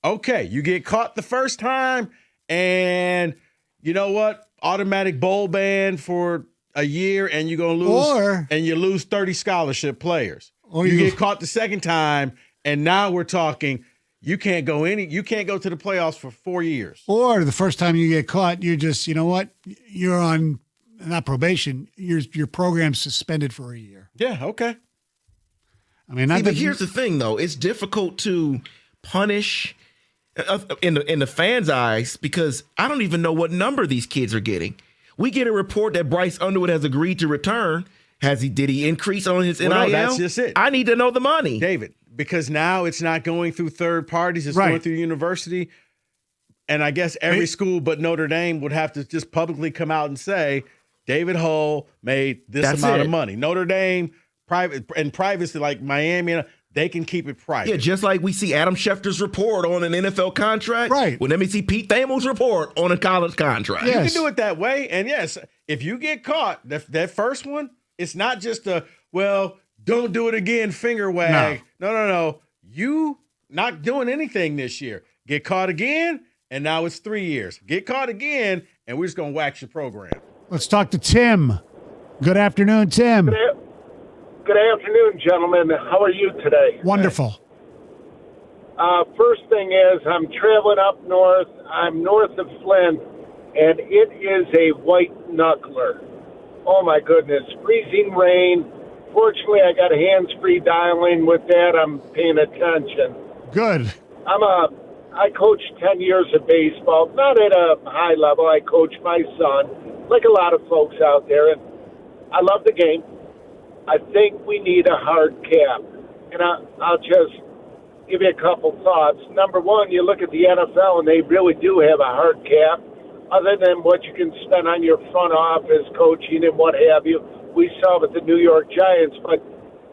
Speaker 4: okay, you get caught the first time, and you know what? Automatic bowl ban for a year, and you're going to lose, and you lose 30 scholarship players. Or you get caught the second time, and now we're talking you can't go to the playoffs for 4 years.
Speaker 2: Or the first time you get caught, you're just, you're on not probation, your program's suspended for a year.
Speaker 4: Yeah, okay.
Speaker 6: I mean, but here's the thing, though. It's difficult to punish in the fans' eyes because I don't even know what number these kids are getting. We get a report that Bryce Underwood has agreed to return. Did he increase on his NIL?
Speaker 4: No, that's just it.
Speaker 6: I need to know the money.
Speaker 4: David, because now it's not going through third parties, it's
Speaker 2: Right.
Speaker 4: going through university. And I guess every school but Notre Dame would have to just publicly come out and say, David Hull made this
Speaker 6: That's
Speaker 4: amount
Speaker 6: it.
Speaker 4: of money. Notre Dame, private and privacy, like Miami, they can keep it private.
Speaker 6: Yeah, just like we see Adam Schefter's report on an NFL contract.
Speaker 2: Right.
Speaker 6: Well, let me see Pete Thamel's report on a college contract.
Speaker 4: You can do it that way. And yes, if you get caught, that first one, it's not just a, well, don't do it again, finger wag. No. You not doing anything this year. Get caught again, and now it's 3 years. Get caught again, and we're just going to wax your program.
Speaker 2: Let's talk to Tim. Good afternoon, Tim.
Speaker 10: Good afternoon, gentlemen. How are you today?
Speaker 2: Wonderful.
Speaker 10: First thing is, I'm traveling up north. I'm north of Flint, and it is a white knuckler. Oh, my goodness. Freezing rain. Fortunately, I got a hands-free dialing. With that, I'm paying attention.
Speaker 2: Good.
Speaker 10: I coached 10 years of baseball, not at a high level. I coached my son, like a lot of folks out there, and I love the game. I think we need a hard cap. And I'll just give you a couple thoughts. Number one, you look at the NFL, and they really do have a hard cap. Other than what you can spend on your front office, coaching, and what have you, we saw with the New York Giants. But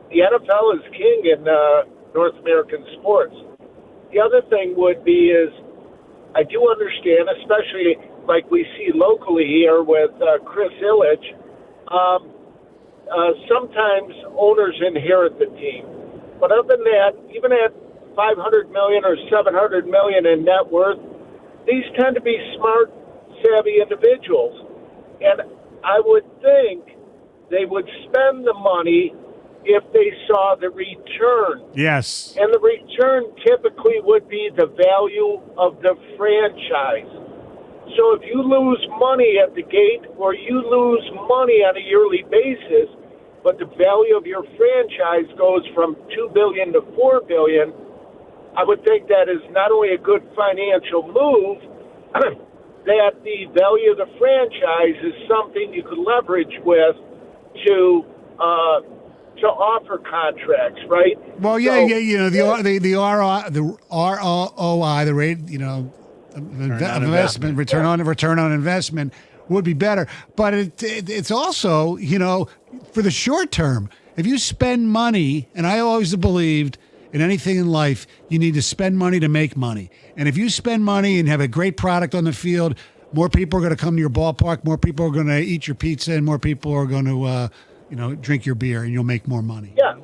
Speaker 10: the NFL is king in North American sports. The other thing would be is I do understand, especially like we see locally here with Chris Ilitch, sometimes owners inherit the team. But other than that, even at $500 million or $700 million in net worth, these tend to be smart, savvy individuals. And I would think they would spend the money if they saw the return.
Speaker 2: Yes.
Speaker 10: And the return typically would be the value of the franchise. So if you lose money at the gate or you lose money on a yearly basis, but the value of your franchise goes from $2 billion to $4 billion, I would think that is not only a good financial move, that the value of the franchise is something you could leverage with to offer contracts, right?
Speaker 2: Well, yeah. You know, the ROI, the rate, you know, investment, return on investment would be better. But it's also, you know, for the short term, if you spend money, and I always believed in anything in life, you need to spend money to make money. And if you spend money and have a great product on the field, more people are going to come to your ballpark, more people are going to eat your pizza, and more people are going to, drink your beer, and you'll make more money.
Speaker 10: Yeah,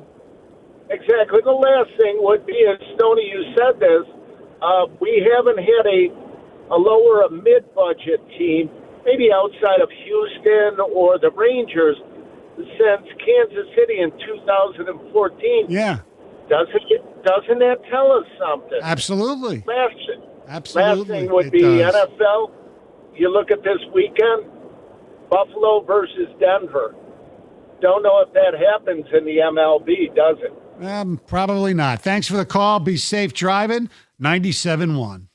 Speaker 10: exactly. The last thing would be, as Stoney, you said this, we haven't had a mid-budget team, maybe outside of Houston or the Rangers, since Kansas City in 2014.
Speaker 2: Yeah.
Speaker 10: Doesn't that tell us something?
Speaker 2: Absolutely.
Speaker 10: Last thing would be NFL. You look at this weekend, Buffalo versus Denver. Don't know if that happens in the MLB, does it?
Speaker 2: Probably not. Thanks for the call. Be safe driving. 97.1.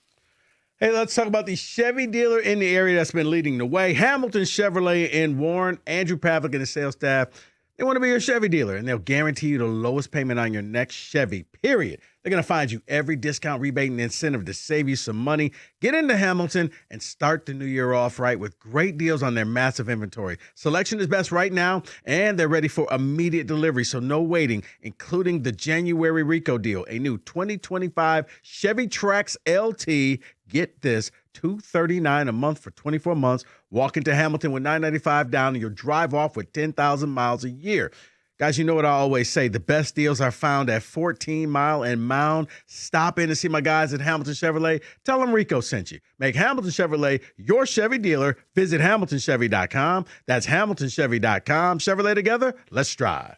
Speaker 4: Hey, let's talk about the Chevy dealer in the area that's been leading the way. Hamilton Chevrolet in Warren. Andrew Pavlik and his sales staff, they want to be your Chevy dealer, and they'll guarantee you the lowest payment on your next Chevy, period. They're going to find you every discount, rebate, and incentive to save you some money. Get into Hamilton and start the new year off right with great deals on their massive inventory. Selection is best right now, and they're ready for immediate delivery, so no waiting, including the January Rico deal, a new 2025 Chevy Trax LT. Get this, $239 a month for 24 months. Walk into Hamilton with $995 down, and you'll drive off with 10,000 miles a year. Guys, you know what I always say. The best deals are found at 14 Mile and Mound. Stop in and see my guys at Hamilton Chevrolet. Tell them Rico sent you. Make Hamilton Chevrolet your Chevy dealer. Visit HamiltonChevy.com. That's HamiltonChevy.com. Chevrolet together, let's drive.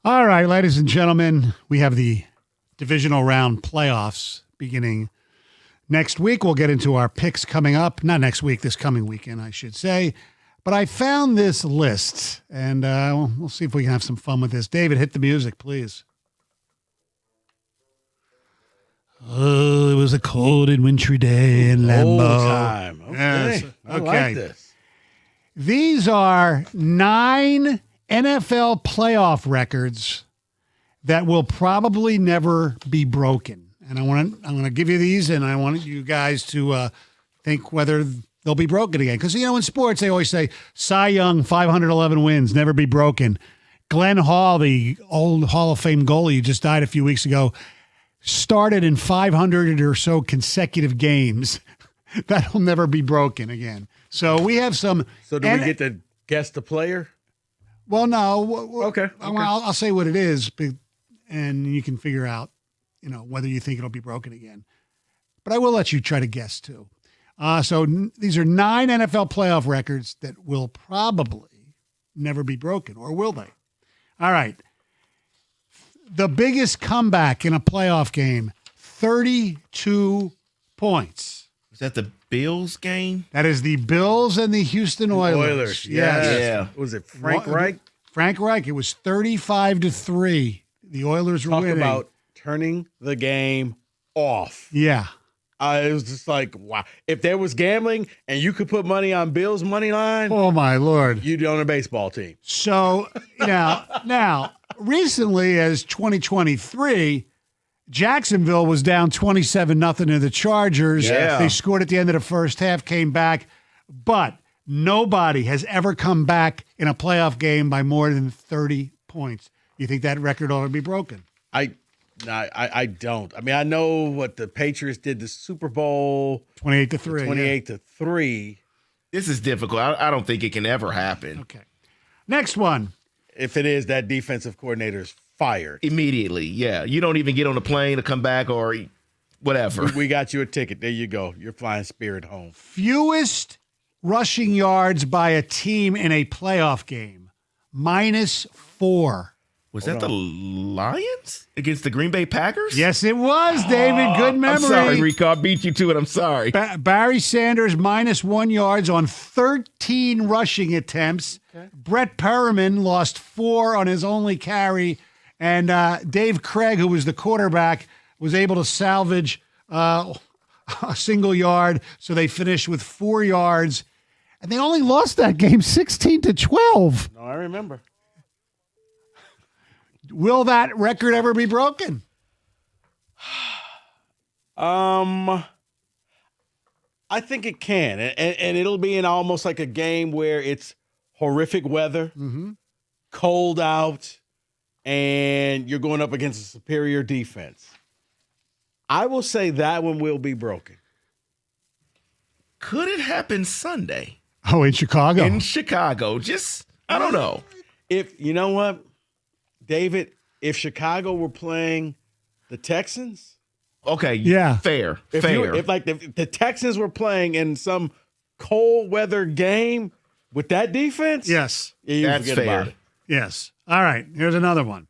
Speaker 2: All right, ladies and gentlemen, we have the divisional round playoffs beginning next week. We'll get into our picks coming up. Not next week, this coming weekend, I should say. But I found this list, and we'll see if we can have some fun with this. David, hit the music, please. Oh, it was a cold and wintry day in Lambeau.
Speaker 4: Old time. Okay.
Speaker 2: Yes.
Speaker 4: I like this.
Speaker 2: These are 9 NFL playoff records that will probably never be broken. And I'm going to give you these, and I want you guys to think whether they'll be broken again. Because, in sports, they always say, Cy Young, 511 wins, never be broken. Glenn Hall, the old Hall of Fame goalie who just died a few weeks ago, started in 500 or so consecutive games. That'll never be broken again. So we have some.
Speaker 4: So do we get to guess the player?
Speaker 2: Well, no.
Speaker 4: Okay.
Speaker 2: I'll say what it is, and you can figure out, whether you think it'll be broken again. But I will let you try to guess too. So these are 9 NFL playoff records that will probably never be broken, or will they? All right. The biggest comeback in a playoff game, 32 points.
Speaker 6: Is that the Bills game?
Speaker 2: That is the Bills and the Houston Oilers.
Speaker 4: Yes.
Speaker 6: Yeah.
Speaker 4: Was it Frank Reich?
Speaker 2: Frank Reich. It was 35-3. The Oilers were winning.
Speaker 4: Talk about turning the game off.
Speaker 2: Yeah.
Speaker 4: It was just like, wow. If there was gambling and you could put money on Bills' money line,
Speaker 2: Oh, my Lord.
Speaker 4: you'd own a baseball team.
Speaker 2: So now, recently as 2023, Jacksonville was down 27-0 to the Chargers.
Speaker 6: Yeah.
Speaker 2: They scored at the end of the first half, came back, but nobody has ever come back in a playoff game by more than 30 points. You think that record ought to be broken?
Speaker 4: I don't. I mean, I know what the Patriots did the Super Bowl
Speaker 2: 28-3.
Speaker 4: 28-3.
Speaker 6: This is difficult. I don't think it can ever happen.
Speaker 2: Okay. Next one.
Speaker 4: If it is, that defensive coordinator is fired
Speaker 6: immediately. Yeah, you don't even get on a plane to come back or whatever.
Speaker 4: We got you a ticket. There you go. You're flying Spirit home.
Speaker 2: Fewest rushing yards by a team in a playoff game, -4.
Speaker 6: Was that the Lions against the Green Bay Packers?
Speaker 2: Yes, it was, David. Good memory.
Speaker 6: I'm sorry, Rico. I beat you to it. I'm sorry.
Speaker 2: Barry Sanders -1 yards on 13 rushing attempts. Okay. Brett Perriman lost 4 on his only carry. And Dave Craig, who was the quarterback, was able to salvage a single yard. So they finished with 4 yards. And they only lost that game 16-12.
Speaker 4: No, I remember.
Speaker 2: Will that record ever be broken?
Speaker 4: I think it can. And it'll be in almost like a game where it's horrific weather, cold out, and you're going up against a superior defense. I will say that one will be broken.
Speaker 6: Could it happen Sunday?
Speaker 2: Oh, in Chicago?
Speaker 6: In Chicago. I don't know.
Speaker 4: You know what, David, if Chicago were playing the Texans.
Speaker 6: Okay.
Speaker 2: Yeah.
Speaker 6: Fair.
Speaker 4: If the Texans were playing in some cold weather game with that defense.
Speaker 2: Yes.
Speaker 4: You
Speaker 6: That's
Speaker 4: forget
Speaker 6: fair.
Speaker 4: about it.
Speaker 2: Yes. All right. Here's another one.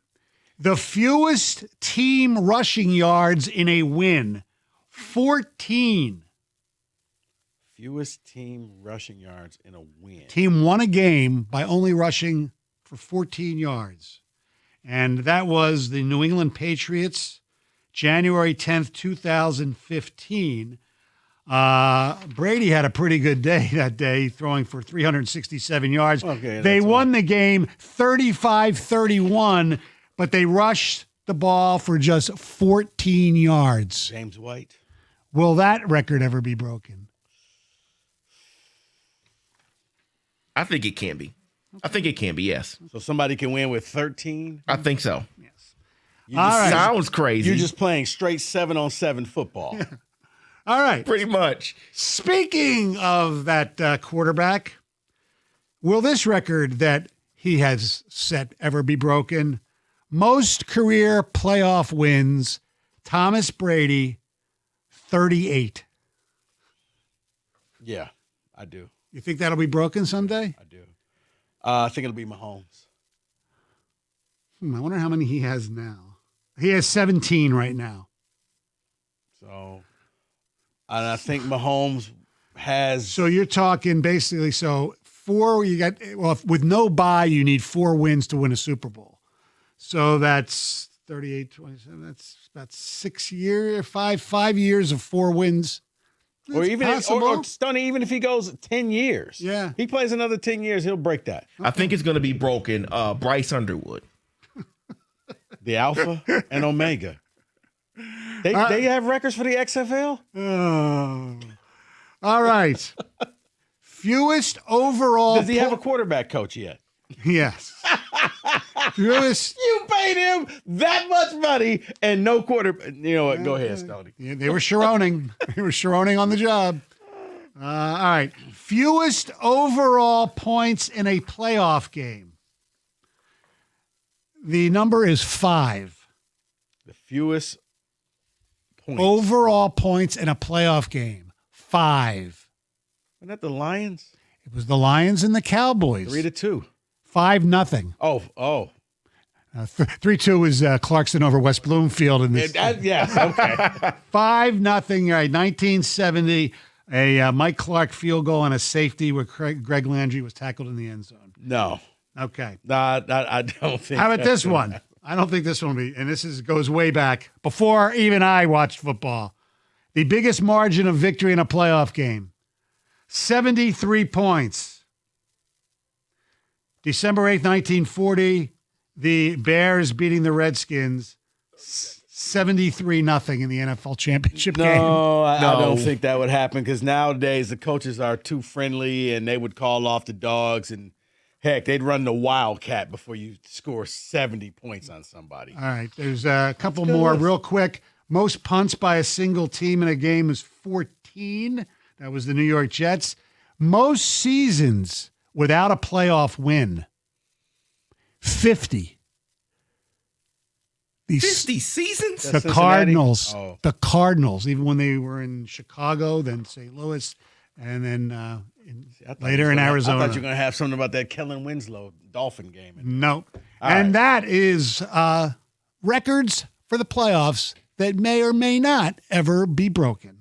Speaker 2: The fewest team rushing yards in a win, 14.
Speaker 4: Fewest team rushing yards in a win.
Speaker 2: Team won a game by only rushing for 14 yards. And that was the New England Patriots, January 10th, 2015. Brady had a pretty good day that day, throwing for 367 yards.
Speaker 4: Okay,
Speaker 2: they won the game 35-31, but they rushed the ball for just 14 yards.
Speaker 4: James White.
Speaker 2: Will that record ever be broken?
Speaker 6: I think it can be. I think it can be, yes.
Speaker 4: So somebody can win with 13?
Speaker 6: I think so.
Speaker 2: Yes.
Speaker 6: Sounds crazy.
Speaker 4: You're just playing straight 7-on-7 football.
Speaker 2: All right.
Speaker 6: Pretty much.
Speaker 2: Speaking of that quarterback, will this record that he has set ever be broken? Most career playoff wins, Thomas Brady, 38.
Speaker 4: Yeah, I do.
Speaker 2: You think that'll be broken someday?
Speaker 4: I do. I think it'll be Mahomes.
Speaker 2: I wonder how many he has now. He has 17 right now.
Speaker 4: So, and I think Mahomes has.
Speaker 2: So you're talking basically, four, with no bye, you need 4 wins to win a Super Bowl. So that's 38, 27. That's about 5 years of 4 wins.
Speaker 4: Or even Stoney, even if he goes 10 years.
Speaker 2: Yeah.
Speaker 4: He plays another 10 years, he'll break that.
Speaker 6: I think it's going to be broken. Bryce Underwood.
Speaker 4: The Alpha and Omega. They have records for the XFL?
Speaker 2: Oh. All right. Fewest overall.
Speaker 4: Does he have a quarterback coach yet?
Speaker 2: Yes. Fewest.
Speaker 4: You paid him that much money and no quarterback. You know what? Go ahead, Stoney.
Speaker 2: Yeah, they were Sharoning. They were Sharoning on the job. All right. Fewest overall points in a playoff game. The number is 5.
Speaker 4: The fewest points.
Speaker 2: Overall points in a playoff game. 5.
Speaker 4: Wasn't that the Lions?
Speaker 2: It was the Lions and the Cowboys.
Speaker 4: 3-2.
Speaker 2: 5-0.
Speaker 4: Oh.
Speaker 2: 3-2 was Clarkson over West Bloomfield in this.
Speaker 4: Yes, okay.
Speaker 2: 5-0, right? 1970. A Mike Clark field goal and a safety where Greg Landry was tackled in the end zone.
Speaker 4: No.
Speaker 2: Okay.
Speaker 4: I don't think.
Speaker 2: How about this one? I don't think this one will be. And goes way back before even I watched football. The biggest margin of victory in a playoff game. 73 points. December 8th, 1940, the Bears beating the Redskins 73-0 in the NFL championship game.
Speaker 4: No, I don't think that would happen because nowadays the coaches are too friendly and they would call off the dogs and heck, they'd run the Wildcat before you score 70 points on somebody.
Speaker 2: All right, there's a couple more real quick. Most punts by a single team in a game is 14. That was the New York Jets. Most seasons without a playoff win, 50.
Speaker 6: 50 seasons?
Speaker 2: The Cardinals. Oh. The Cardinals, even when they were in Chicago, then St. Louis, and then later in Arizona.
Speaker 4: I thought you were going to have something about that Kellen Winslow Dolphin game.
Speaker 2: Nope. And that is records for the playoffs that may or may not ever be broken.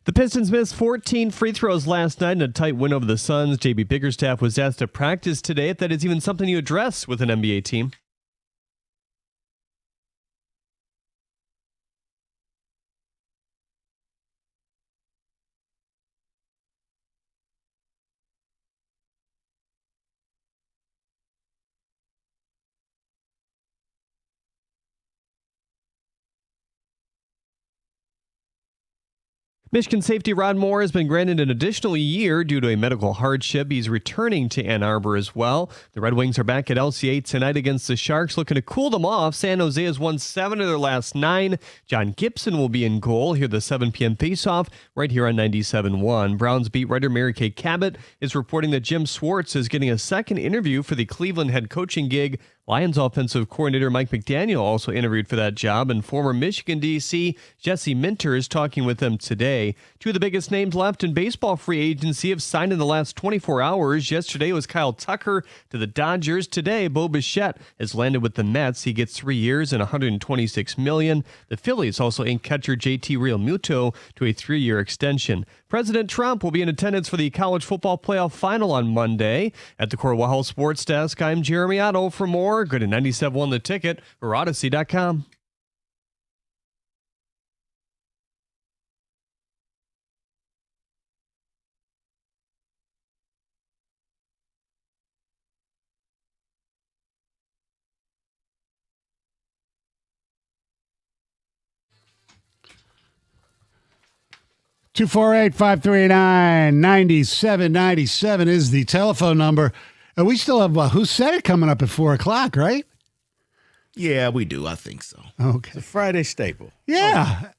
Speaker 1: The Pistons missed 14 free throws last night in a tight win over the Suns. JB Bickerstaff was asked to practice today if that is even something you address with an NBA team. Michigan safety Rod Moore has been granted an additional year due to a medical hardship. He's returning to Ann Arbor as well. The Red Wings are back at LCA tonight against the Sharks, looking to cool them off. San Jose has won 7 of their last 9. John Gibson will be in goal. Hear the 7 p.m. faceoff right here on 97.1. Browns beat writer Mary Kay Cabot is reporting that Jim Schwartz is getting a second interview for the Cleveland head coaching gig. Lions offensive coordinator Mike McDaniel also interviewed for that job, and former Michigan D.C. Jesse Minter is talking with them today. 2 of the biggest names left in baseball free agency have signed in the last 24 hours. Yesterday was Kyle Tucker to the Dodgers. Today, Bo Bichette has landed with the Mets. He gets 3 years and $126 million. The Phillies also inked catcher JT Realmuto to a 3-year extension. President Trump will be in attendance for the college football playoff final on Monday. At the Cornwall Sports Desk, I'm Jeremy Otto. For more, go to 97.1 The Ticket or Odyssey.com.
Speaker 2: Two 248-539-9797 is the telephone number. And we still have Who Said It coming up at 4 o'clock, right?
Speaker 6: Yeah, we do. I think so.
Speaker 2: Okay.
Speaker 4: It's a Friday staple.
Speaker 2: Yeah.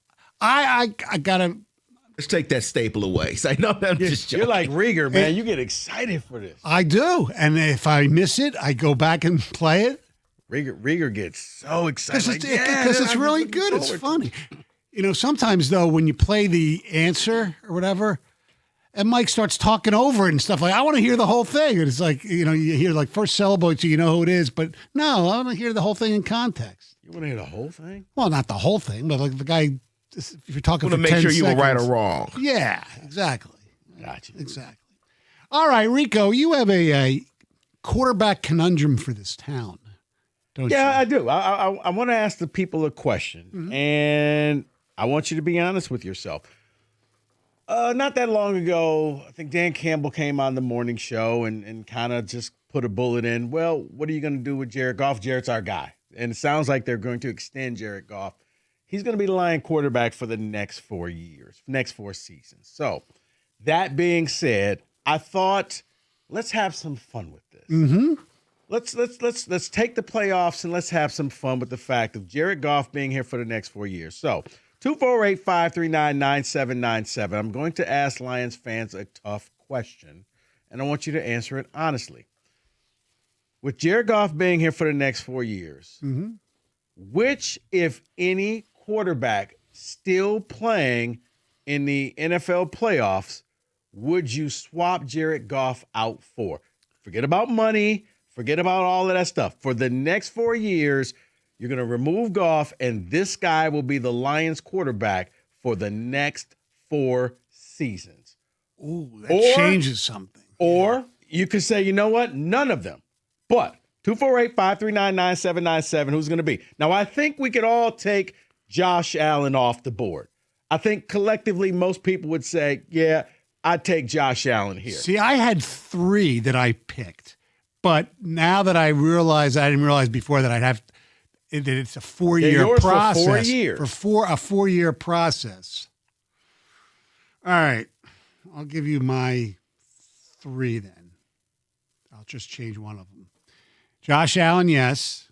Speaker 2: I gotta.
Speaker 6: Let's take that staple away. Say, no, I'm just joking.
Speaker 4: You're like Rieger, man. You get excited for this.
Speaker 2: I do. And if I miss it, I go back and play it.
Speaker 4: Rieger gets so excited.
Speaker 2: Because it's really good. It's funny. You know, sometimes, though, when you play the answer or whatever, and Mike starts talking over it and stuff like, I want to hear the whole thing. And it's like, you know, you hear like first syllable, so you know who it is. But no, I want to hear the whole thing in context.
Speaker 4: You want to hear the whole thing?
Speaker 2: Well, not the whole thing, but like the guy, if you're talking
Speaker 6: for 10 seconds. Want to make sure you were right or wrong.
Speaker 2: Yeah, exactly.
Speaker 4: Gotcha.
Speaker 2: Exactly. All right, Rico, you have a quarterback conundrum for this town, don't you?
Speaker 4: Yeah, I do. I want to ask the people a question, and I want you to be honest with yourself. Not that long ago, I think Dan Campbell came on the morning show and kind of just put a bullet in. Well, what are you going to do with Jared Goff? Jared's our guy. And it sounds like they're going to extend Jared Goff. He's going to be the Lion quarterback for the next 4 years, next 4 seasons. So that being said, I thought, let's have some fun with this. Let's take the playoffs and let's have some fun with the fact of Jared Goff being here for the next 4 years. So 248-539-9797. I'm going to ask Lions fans a tough question, and I want you to answer it honestly. With Jared Goff being here for the next 4 years, which, if any, quarterback still playing in the NFL playoffs would you swap Jared Goff out for? Forget about money. Forget about all of that stuff. For the next 4 years, you're going to remove Goff, and this guy will be the Lions quarterback for the next 4 seasons.
Speaker 2: Ooh, that changes something.
Speaker 4: Or you could say, you know what? None of them. But 248-539-9797, who's going to be? Now, I think we could all take Josh Allen off the board. I think collectively most people would say, yeah, I'd take Josh Allen here.
Speaker 2: See, I had 3 that I picked. But now that I realize, I didn't realize before that I'd have it's a 4-year process.
Speaker 4: For 4 years.
Speaker 2: For a 4-year process. All right. I'll give you my 3 then. I'll just change one of them. Josh Allen, yes.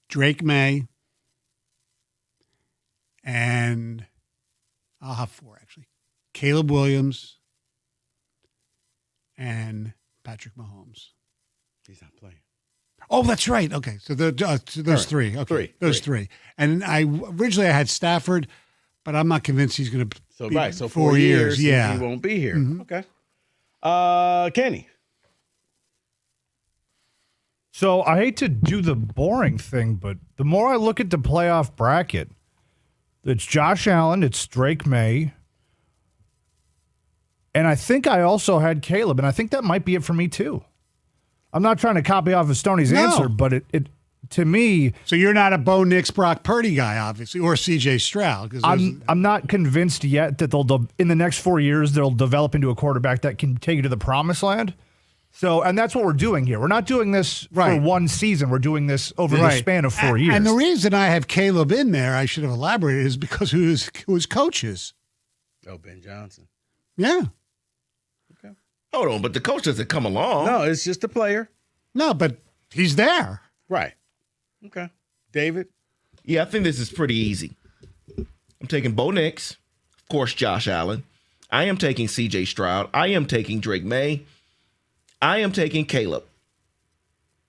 Speaker 2: Drake May. And I'll have 4, actually. Caleb Williams and Patrick Mahomes.
Speaker 4: He's not playing.
Speaker 2: Oh, that's right. Okay, so those 3. Okay, those 3. And originally I had Stafford, but I'm not convinced he's going to.
Speaker 4: So 4 years.
Speaker 2: Yeah,
Speaker 4: he won't be here. Okay. Kenny.
Speaker 8: So I hate to do the boring thing, but the more I look at the playoff bracket, It's Josh Allen. It's Drake May. And I think I also had Caleb, and I think that might be it for me too. I'm not trying to copy off of Stoney's answer, but it to me.
Speaker 2: So you're not a Bo Nix, Brock Purdy guy, obviously, or C.J. Stroud.
Speaker 8: I'm not convinced yet that in the next 4 years they'll develop into a quarterback that can take you to the promised land. So, and that's what we're doing here. We're not doing this for one season. We're doing this over the span of 4 years.
Speaker 2: And the reason I have Caleb in there, I should have elaborated, is because who his coaches.
Speaker 4: Oh, Ben Johnson.
Speaker 2: Yeah.
Speaker 6: Hold on, but the coach doesn't come along.
Speaker 4: No, it's just a player.
Speaker 2: No, but he's there.
Speaker 4: Right. Okay. David?
Speaker 6: Yeah, I think this is pretty easy. I'm taking Bo Nix, of course, Josh Allen. I am taking C.J. Stroud. I am taking Drake May. I am taking Caleb.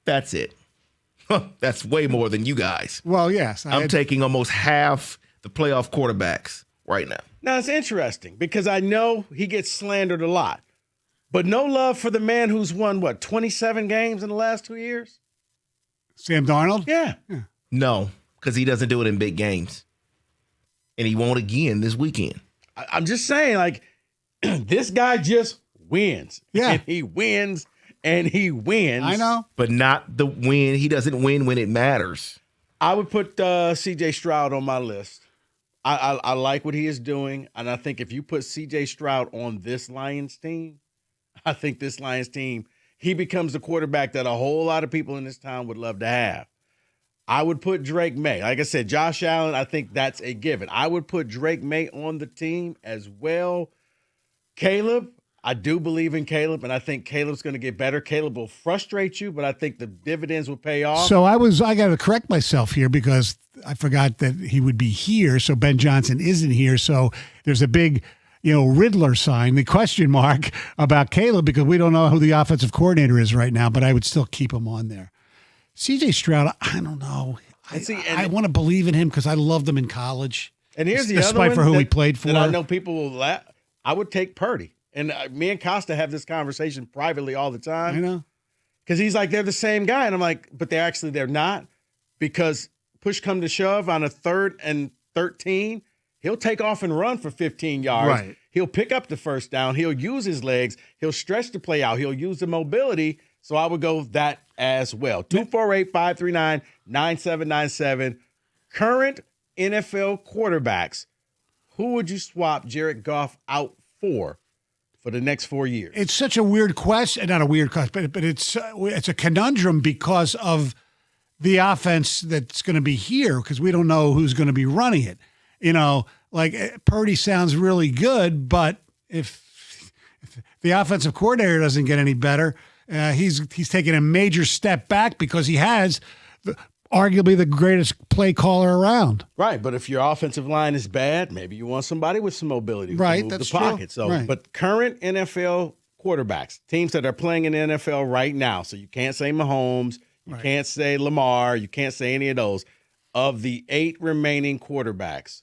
Speaker 6: That's it. That's way more than you guys.
Speaker 2: Well, yes.
Speaker 6: I'm taking almost half the playoff quarterbacks right now.
Speaker 4: Now, it's interesting because I know he gets slandered a lot, but no love for the man who's won, 27 games in the last 2 years?
Speaker 2: Sam Darnold?
Speaker 4: Yeah.
Speaker 6: No, because he doesn't do it in big games. And he won't again this weekend.
Speaker 4: I'm just saying, this guy just wins.
Speaker 2: Yeah.
Speaker 4: And he wins, and he wins.
Speaker 2: I know.
Speaker 6: But not the win. He doesn't win when it matters.
Speaker 4: I would put C.J. Stroud on my list. I like what he is doing, and I think if you put C.J. Stroud on this Lions team, I think this Lions team, he becomes the quarterback that a whole lot of people in this town would love to have. I would put Drake May. Like I said, Josh Allen, I think that's a given. I would put Drake May on the team as well. Caleb, I do believe in Caleb, and I think Caleb's going to get better. Caleb will frustrate you, but I think the dividends will pay off.
Speaker 2: So I got to correct myself here because I forgot that he would be here. So Ben Johnson isn't here. So there's a big, Riddler sign, the question mark about Caleb, because we don't know who the offensive coordinator is right now, but I would still keep him on there. C.J. Stroud, I don't know. I want to believe in him because I loved him in college.
Speaker 4: And here's the
Speaker 2: despite
Speaker 4: other one
Speaker 2: for who he played for.
Speaker 4: that I know people will laugh. I would take Purdy. And me and Costa have this conversation privately all the time.
Speaker 2: I know.
Speaker 4: Because he's like, they're the same guy. And I'm like, but they're not. Because push come to shove on a 3rd and 13, he'll take off and run for 15 yards.
Speaker 2: Right.
Speaker 4: He'll pick up the first down. He'll use his legs. He'll stretch the play out. He'll use the mobility. So I would go that as well. 248-539-9797. Current NFL quarterbacks, who would you swap Jared Goff out for the next 4 years?
Speaker 2: It's such a weird question. Not a weird question, but it's a conundrum because of the offense that's going to be here because we don't know who's going to be running it. Purdy sounds really good, but if the offensive coordinator doesn't get any better, he's taking a major step back because he has arguably the greatest play caller around.
Speaker 4: Right, but if your offensive line is bad, maybe you want somebody with some mobility to move
Speaker 2: that's
Speaker 4: the pocket.
Speaker 2: true.
Speaker 4: So,
Speaker 2: right.
Speaker 4: But current NFL quarterbacks, teams that are playing in the NFL right now, so you can't say Mahomes, you can't say Lamar, you can't say any of those. Of the 8 remaining quarterbacks,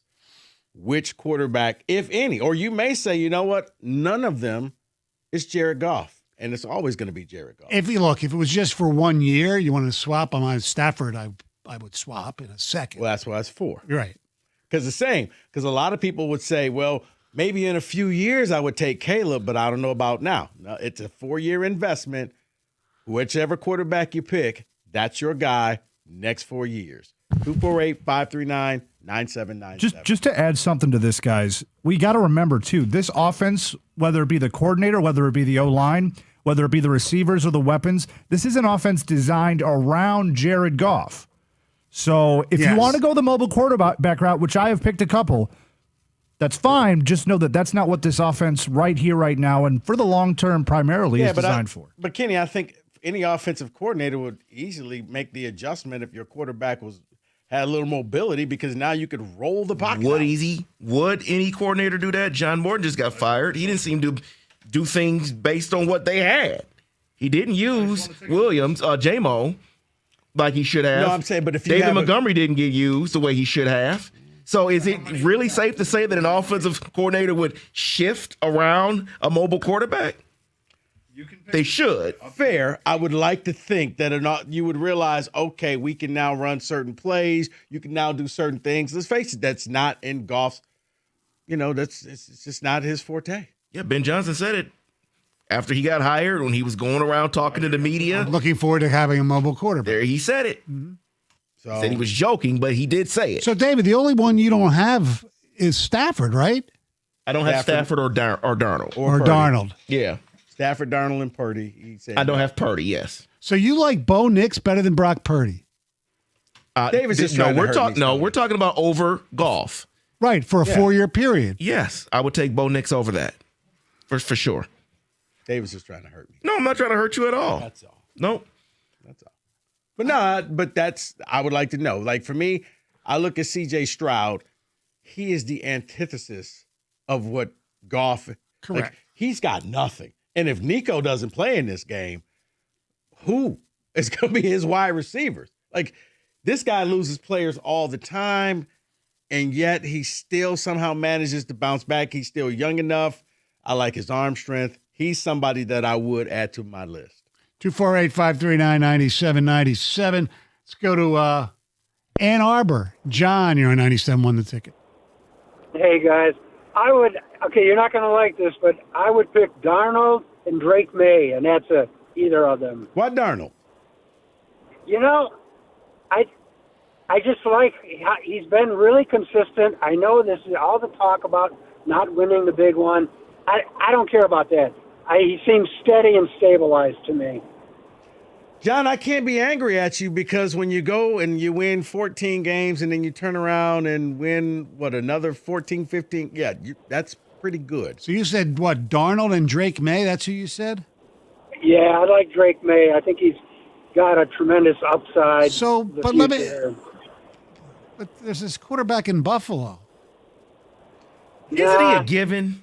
Speaker 4: which quarterback, if any, or you may say, you know what, none of them is Jared Goff, and it's always going to be Jared Goff.
Speaker 2: If it was just for 1 year, you want to swap him on Stafford, I would swap in a second.
Speaker 4: Well, that's why it's 4.
Speaker 2: Right.
Speaker 4: Because a lot of people would say, well, maybe in a few years I would take Caleb, but I don't know about now. No, it's a 4-year investment. Whichever quarterback you pick, that's your guy next 4 years. 248-539-9797.
Speaker 8: Just to add something to this, guys, we got to remember, too, this offense, whether it be the coordinator, whether it be the O-line, whether it be the receivers or the weapons, this is an offense designed around Jared Goff. So if you want to go the mobile quarterback route, which I have picked a couple, that's fine. Just know that that's not what this offense right here, right now, and for the long term primarily is designed for.
Speaker 4: But, Kenny, I think any offensive coordinator would easily make the adjustment if your quarterback had a little mobility because now you could roll the pocket.
Speaker 6: Would any coordinator do that? John Morton just got fired. He didn't seem to do things based on what they had. He didn't use Williams, J-Mo, like he should have.
Speaker 4: No, I'm saying, but if you
Speaker 6: David Montgomery didn't get used the way he should have. So is it really safe to say that an offensive coordinator would shift around a mobile quarterback? They should.
Speaker 4: Fair. I would like to think that you would realize, okay, we can now run certain plays. You can now do certain things. Let's face it, that's not in Goff's. It's just not his forte.
Speaker 6: Yeah, Ben Johnson said it after he got hired when he was going around talking to the media.
Speaker 2: I'm looking forward to having a mobile quarterback.
Speaker 6: There, he said it.
Speaker 4: So,
Speaker 6: he said he was joking, but he did say it.
Speaker 2: So, David, the only one you don't have is Stafford, right?
Speaker 6: I don't have Stafford or Darnold.
Speaker 2: Or Darnold.
Speaker 6: Yeah.
Speaker 4: Stafford, Darnold, and Purdy. He said
Speaker 6: I don't have Purdy, yes.
Speaker 2: So you like Bo Nix better than Brock Purdy?
Speaker 4: David's just trying to hurt me.
Speaker 6: We're talking about over Goff.
Speaker 2: Right, for a 4-year period.
Speaker 6: Yes, I would take Bo Nix over that. For sure.
Speaker 4: David's just trying to hurt me.
Speaker 6: No, I'm not trying to hurt you at all.
Speaker 4: That's all.
Speaker 6: Nope.
Speaker 4: That's all. But I would like to know. Like for me, I look at CJ Stroud. He is the antithesis of what Goff.
Speaker 2: Correct.
Speaker 4: Like, he's got nothing. And if Nico doesn't play in this game, who is going to be his wide receivers? Like, this guy loses players all the time, and yet he still somehow manages to bounce back. He's still young enough. I like his arm strength. He's somebody that I would add to my list.
Speaker 2: 248-539-9797. Let's go to Ann Arbor. John, you're on 97.1 The Ticket.
Speaker 15: Hey, guys. You're not going to like this, but I would pick Darnold and Drake May, and that's either of them.
Speaker 4: Why Darnold?
Speaker 15: I just like he's been really consistent. I know this is all the talk about not winning the big one. I don't care about that. He seems steady and stabilized to me.
Speaker 4: John, I can't be angry at you because when you go and you win 14 games and then you turn around and win, another 14, 15? Yeah, that's pretty good.
Speaker 2: So you said, Darnold and Drake May? That's who you said?
Speaker 15: Yeah, I like Drake May. I think he's got a tremendous upside.
Speaker 2: But there's this quarterback in Buffalo.
Speaker 6: Isn't he a given?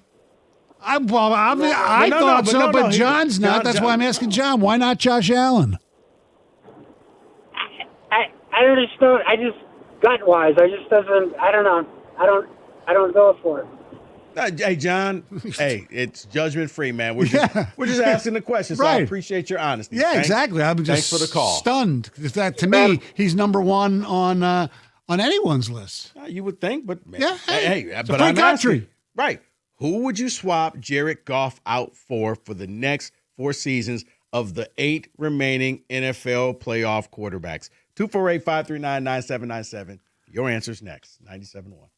Speaker 2: I thought so, but John's not. That's why I'm asking John. Why not Josh Allen?
Speaker 15: I just don't. I just gut-wise, I don't know. I don't go for it.
Speaker 4: Hey, John. Hey, it's judgment-free, man. We're just asking the question, so I appreciate your honesty.
Speaker 2: Yeah, exactly. I'm just
Speaker 4: thanks for the call.
Speaker 2: Stunned. That to me, he's number one on anyone's list.
Speaker 4: You would think, but
Speaker 2: it's
Speaker 4: but
Speaker 2: a free
Speaker 4: I'm
Speaker 2: country.
Speaker 4: asking, right? Who would you swap Jared Goff out for the next 4 seasons of the 8 remaining NFL playoff quarterbacks? 248-539-9797. Your answer's next. 97.1.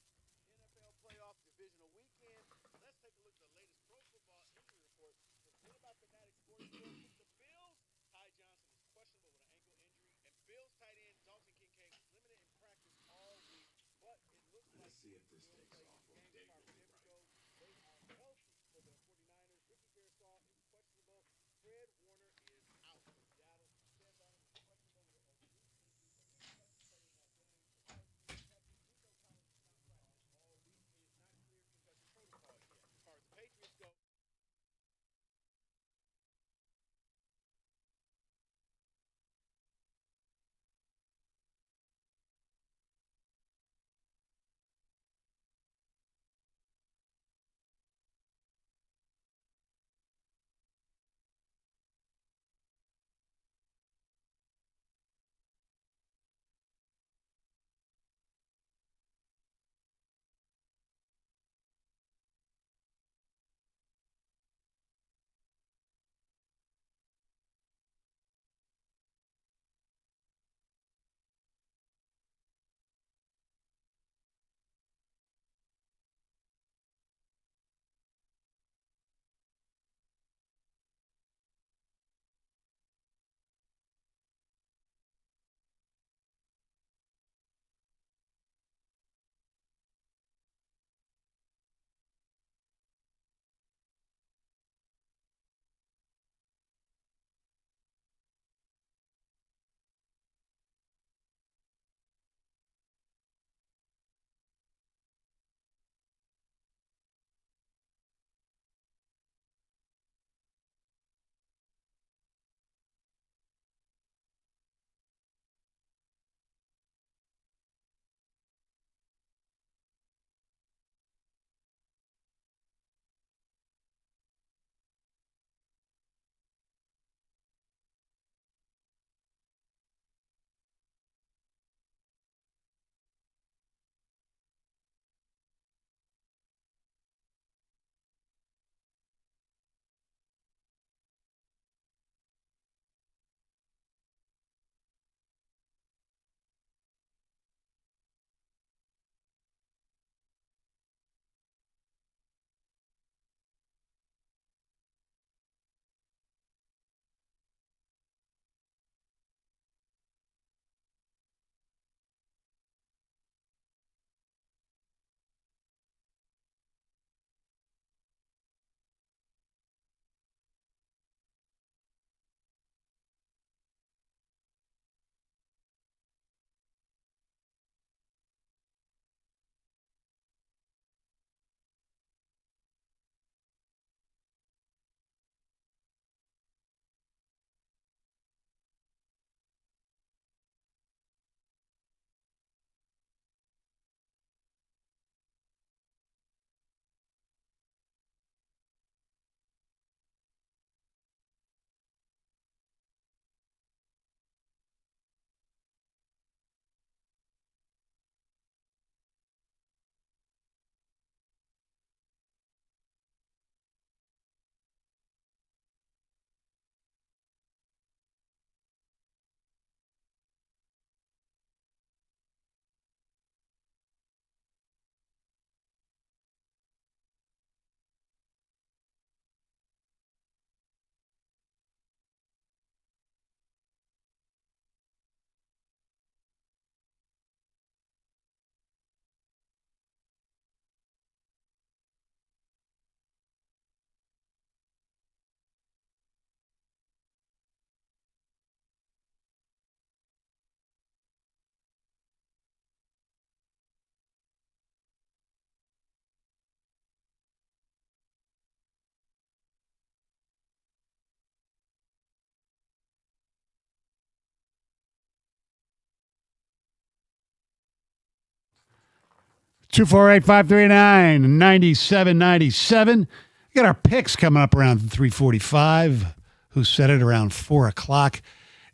Speaker 2: 248-539-9797. We got our picks coming up around 3:45. Who said it around 4 o'clock?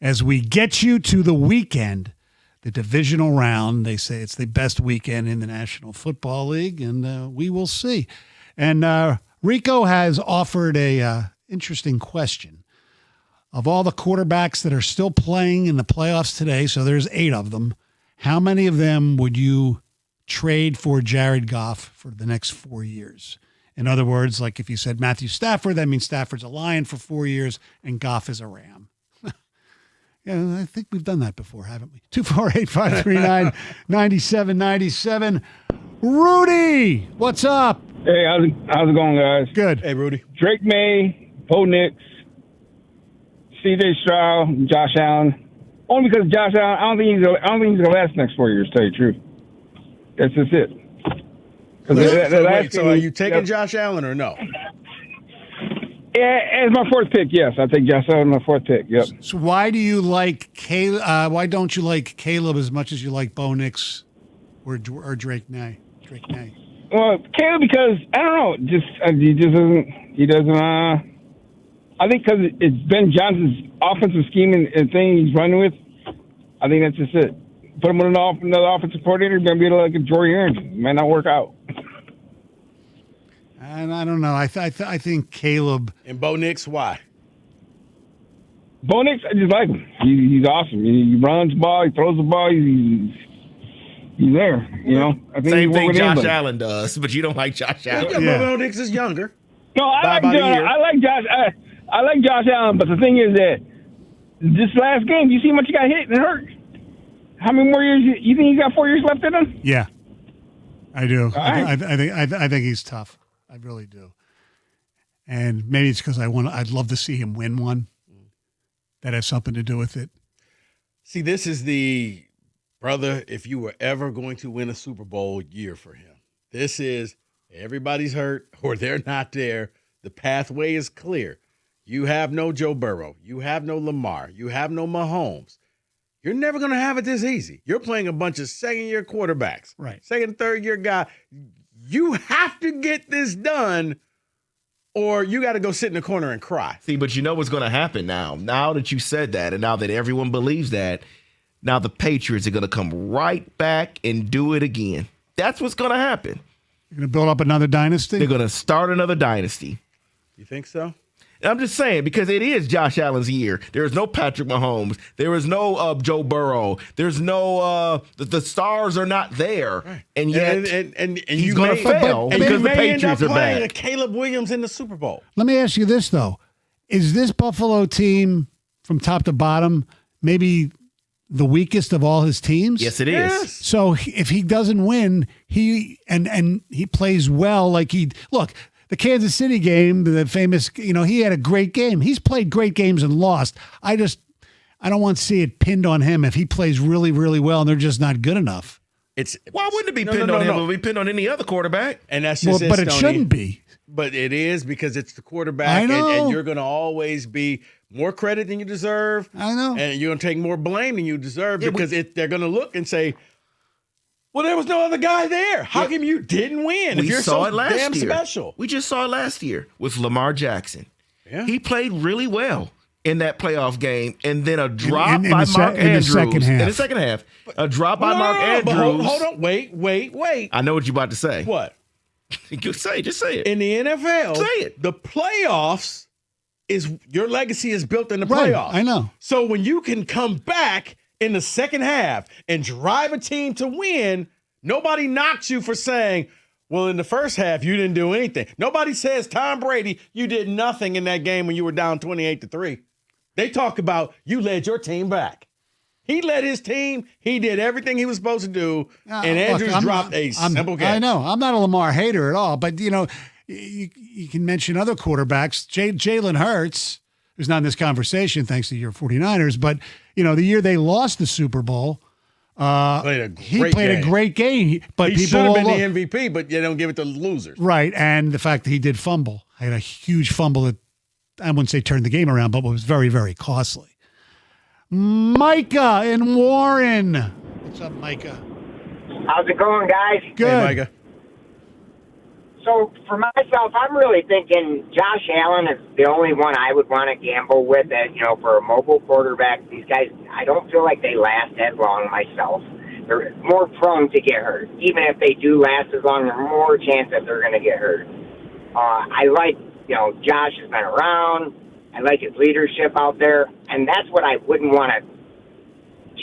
Speaker 2: As we get you to the weekend, the divisional round. They say it's the best weekend in the National Football League, and we will see. And Rico has offered a interesting question. Of all the quarterbacks that are still playing in the playoffs today, so there's 8 of them, how many of them would you trade for Jared Goff for the next 4 years? In other words, like if you said Matthew Stafford, that means Stafford's a Lion for 4 years and Goff is a Ram. Yeah, I think we've done that before, haven't we? 248-539-9797. Rudy, what's up?
Speaker 16: Hey, how's it going, guys?
Speaker 2: Good.
Speaker 4: Hey, Rudy.
Speaker 16: Drake May, Bo Nix, C.J. Stroud, Josh Allen. Only because Josh Allen, I don't think he's gonna last the next 4 years. To tell you the truth, that's just it.
Speaker 4: So are you taking Josh Allen or no?
Speaker 16: Yeah, as my fourth pick, yes, I take Josh Allen my fourth pick. Yep.
Speaker 2: So why do you like Caleb? Why don't you like Caleb as much as you like Bo Nix or Drake May?
Speaker 16: Well, Caleb, because I don't know, he doesn't. I think because it's Ben Johnson's offensive scheme and thing he's running with. I think that's just it. Put him with another offensive coordinator, he's gonna be like a Jordy Aaron. It might not work out.
Speaker 2: And I don't know. I think Caleb
Speaker 4: and Bo Nix. Why?
Speaker 16: Bo Nix, I just like him. He's awesome. He runs the ball. He throws the ball. He's there. You know. I think
Speaker 6: same thing Josh Allen does, but you don't like Josh Allen.
Speaker 4: Yeah. Bo Nix is younger.
Speaker 16: No, I like Josh Allen, but the thing is that this last game, you see how much he got hit and hurt. How many more years? You think he's got 4 years left in him?
Speaker 2: Yeah, I do.
Speaker 16: Right.
Speaker 2: I think he's tough. I really do. And maybe it's because I'd love to see him win one. That has something to do with it.
Speaker 4: See, this is the brother. If you were ever going to win a Super Bowl year for him, this is everybody's hurt or they're not there. The pathway is clear. You have no Joe Burrow. You have no Lamar. You have no Mahomes. You're never going to have it this easy. You're playing a bunch of second-year quarterbacks.
Speaker 2: Right.
Speaker 4: Second, third-year guy. You have to get this done or you got to go sit in the corner and cry.
Speaker 6: See, but you know what's going to happen now. Now that you said that and now that everyone believes that, now the Patriots are going to come right back and do it again. That's what's going to happen.
Speaker 2: You're going to build up another dynasty?
Speaker 6: They're going to start another dynasty.
Speaker 4: You think so?
Speaker 6: I'm just saying, because it is Josh Allen's year. There is no Patrick Mahomes. There is no Joe Burrow. There's no the stars are not there, right. And yet
Speaker 4: and
Speaker 6: he's going to fail because the Patriots are bad.
Speaker 4: A Caleb Williams in the Super Bowl.
Speaker 2: Let me ask you this though: is this Buffalo team from top to bottom maybe the weakest of all his teams?
Speaker 6: Yes, it is. Yes.
Speaker 2: So if he doesn't win, he plays well. Like the Kansas City game, the famous, he had a great game. He's played great games and lost. I don't want to see it pinned on him if he plays really, really well and they're just not good enough.
Speaker 6: Why wouldn't it be pinned on him? It would be pinned on any other quarterback.
Speaker 4: And that's just
Speaker 2: but it shouldn't be.
Speaker 4: But it is because it's the quarterback.
Speaker 2: I know.
Speaker 4: And you're going to always be more credit than you deserve.
Speaker 2: I know.
Speaker 4: And you're going to take more blame than you deserve because they're going to look and say, well, there was no other guy there. How come you didn't win?
Speaker 6: We
Speaker 4: if you're
Speaker 6: saw
Speaker 4: so
Speaker 6: it last
Speaker 4: damn
Speaker 6: year.
Speaker 4: Special.
Speaker 6: We just saw it last year with Lamar Jackson.
Speaker 4: Yeah.
Speaker 6: He played really well in that playoff game, and then a drop by Mark
Speaker 2: In
Speaker 6: Andrews
Speaker 2: the
Speaker 6: second half. A drop by Mark Andrews.
Speaker 4: Hold on. Wait.
Speaker 6: I know what you're about to say.
Speaker 4: What?
Speaker 6: Just say it.
Speaker 4: In the NFL,
Speaker 6: say it.
Speaker 4: The playoffs is your legacy is built in the playoffs.
Speaker 2: I know.
Speaker 4: So when you can come back in the second half and drive a team to win, nobody knocks you for saying, well, in the first half, you didn't do anything. Nobody says, Tom Brady, you did nothing in that game when you were down 28-3. They talk about you led your team back. He led his team. He did everything he was supposed to do. And Andrews dropped a simple catch.
Speaker 2: I know. I'm not a Lamar hater at all. But, you can mention other quarterbacks. Jalen Hurts, who's not in this conversation thanks to your 49ers. But, the year they lost the Super Bowl, he played a great game. But
Speaker 4: he should have been the MVP, but you don't give it to losers.
Speaker 2: Right. And the fact that he did fumble. I had a huge fumble that I wouldn't say turned the game around, but was very, very costly. Micah in Warren. What's up, Micah?
Speaker 5: How's it going, guys?
Speaker 2: Good.
Speaker 17: Hey, Micah.
Speaker 5: So for myself, I'm really thinking Josh Allen is the only one I would want to gamble with. For a mobile quarterback, these guys, I don't feel like they last as long myself. They're more prone to get hurt. Even if they do last as long, there's more chance that they're going to get hurt. I like, Josh has been around. I like his leadership out there, and that's what I wouldn't want to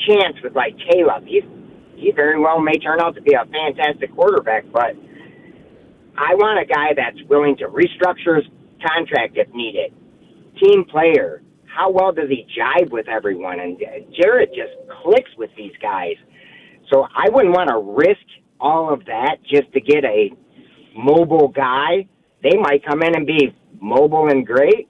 Speaker 5: chance with, like Caleb. He very well may turn out to be a fantastic quarterback, but I want a guy that's willing to restructure his contract if needed. Team player. How well does he jive with everyone? And Jared just clicks with these guys. So I wouldn't want to risk all of that just to get a mobile guy. They might come in and be mobile and great,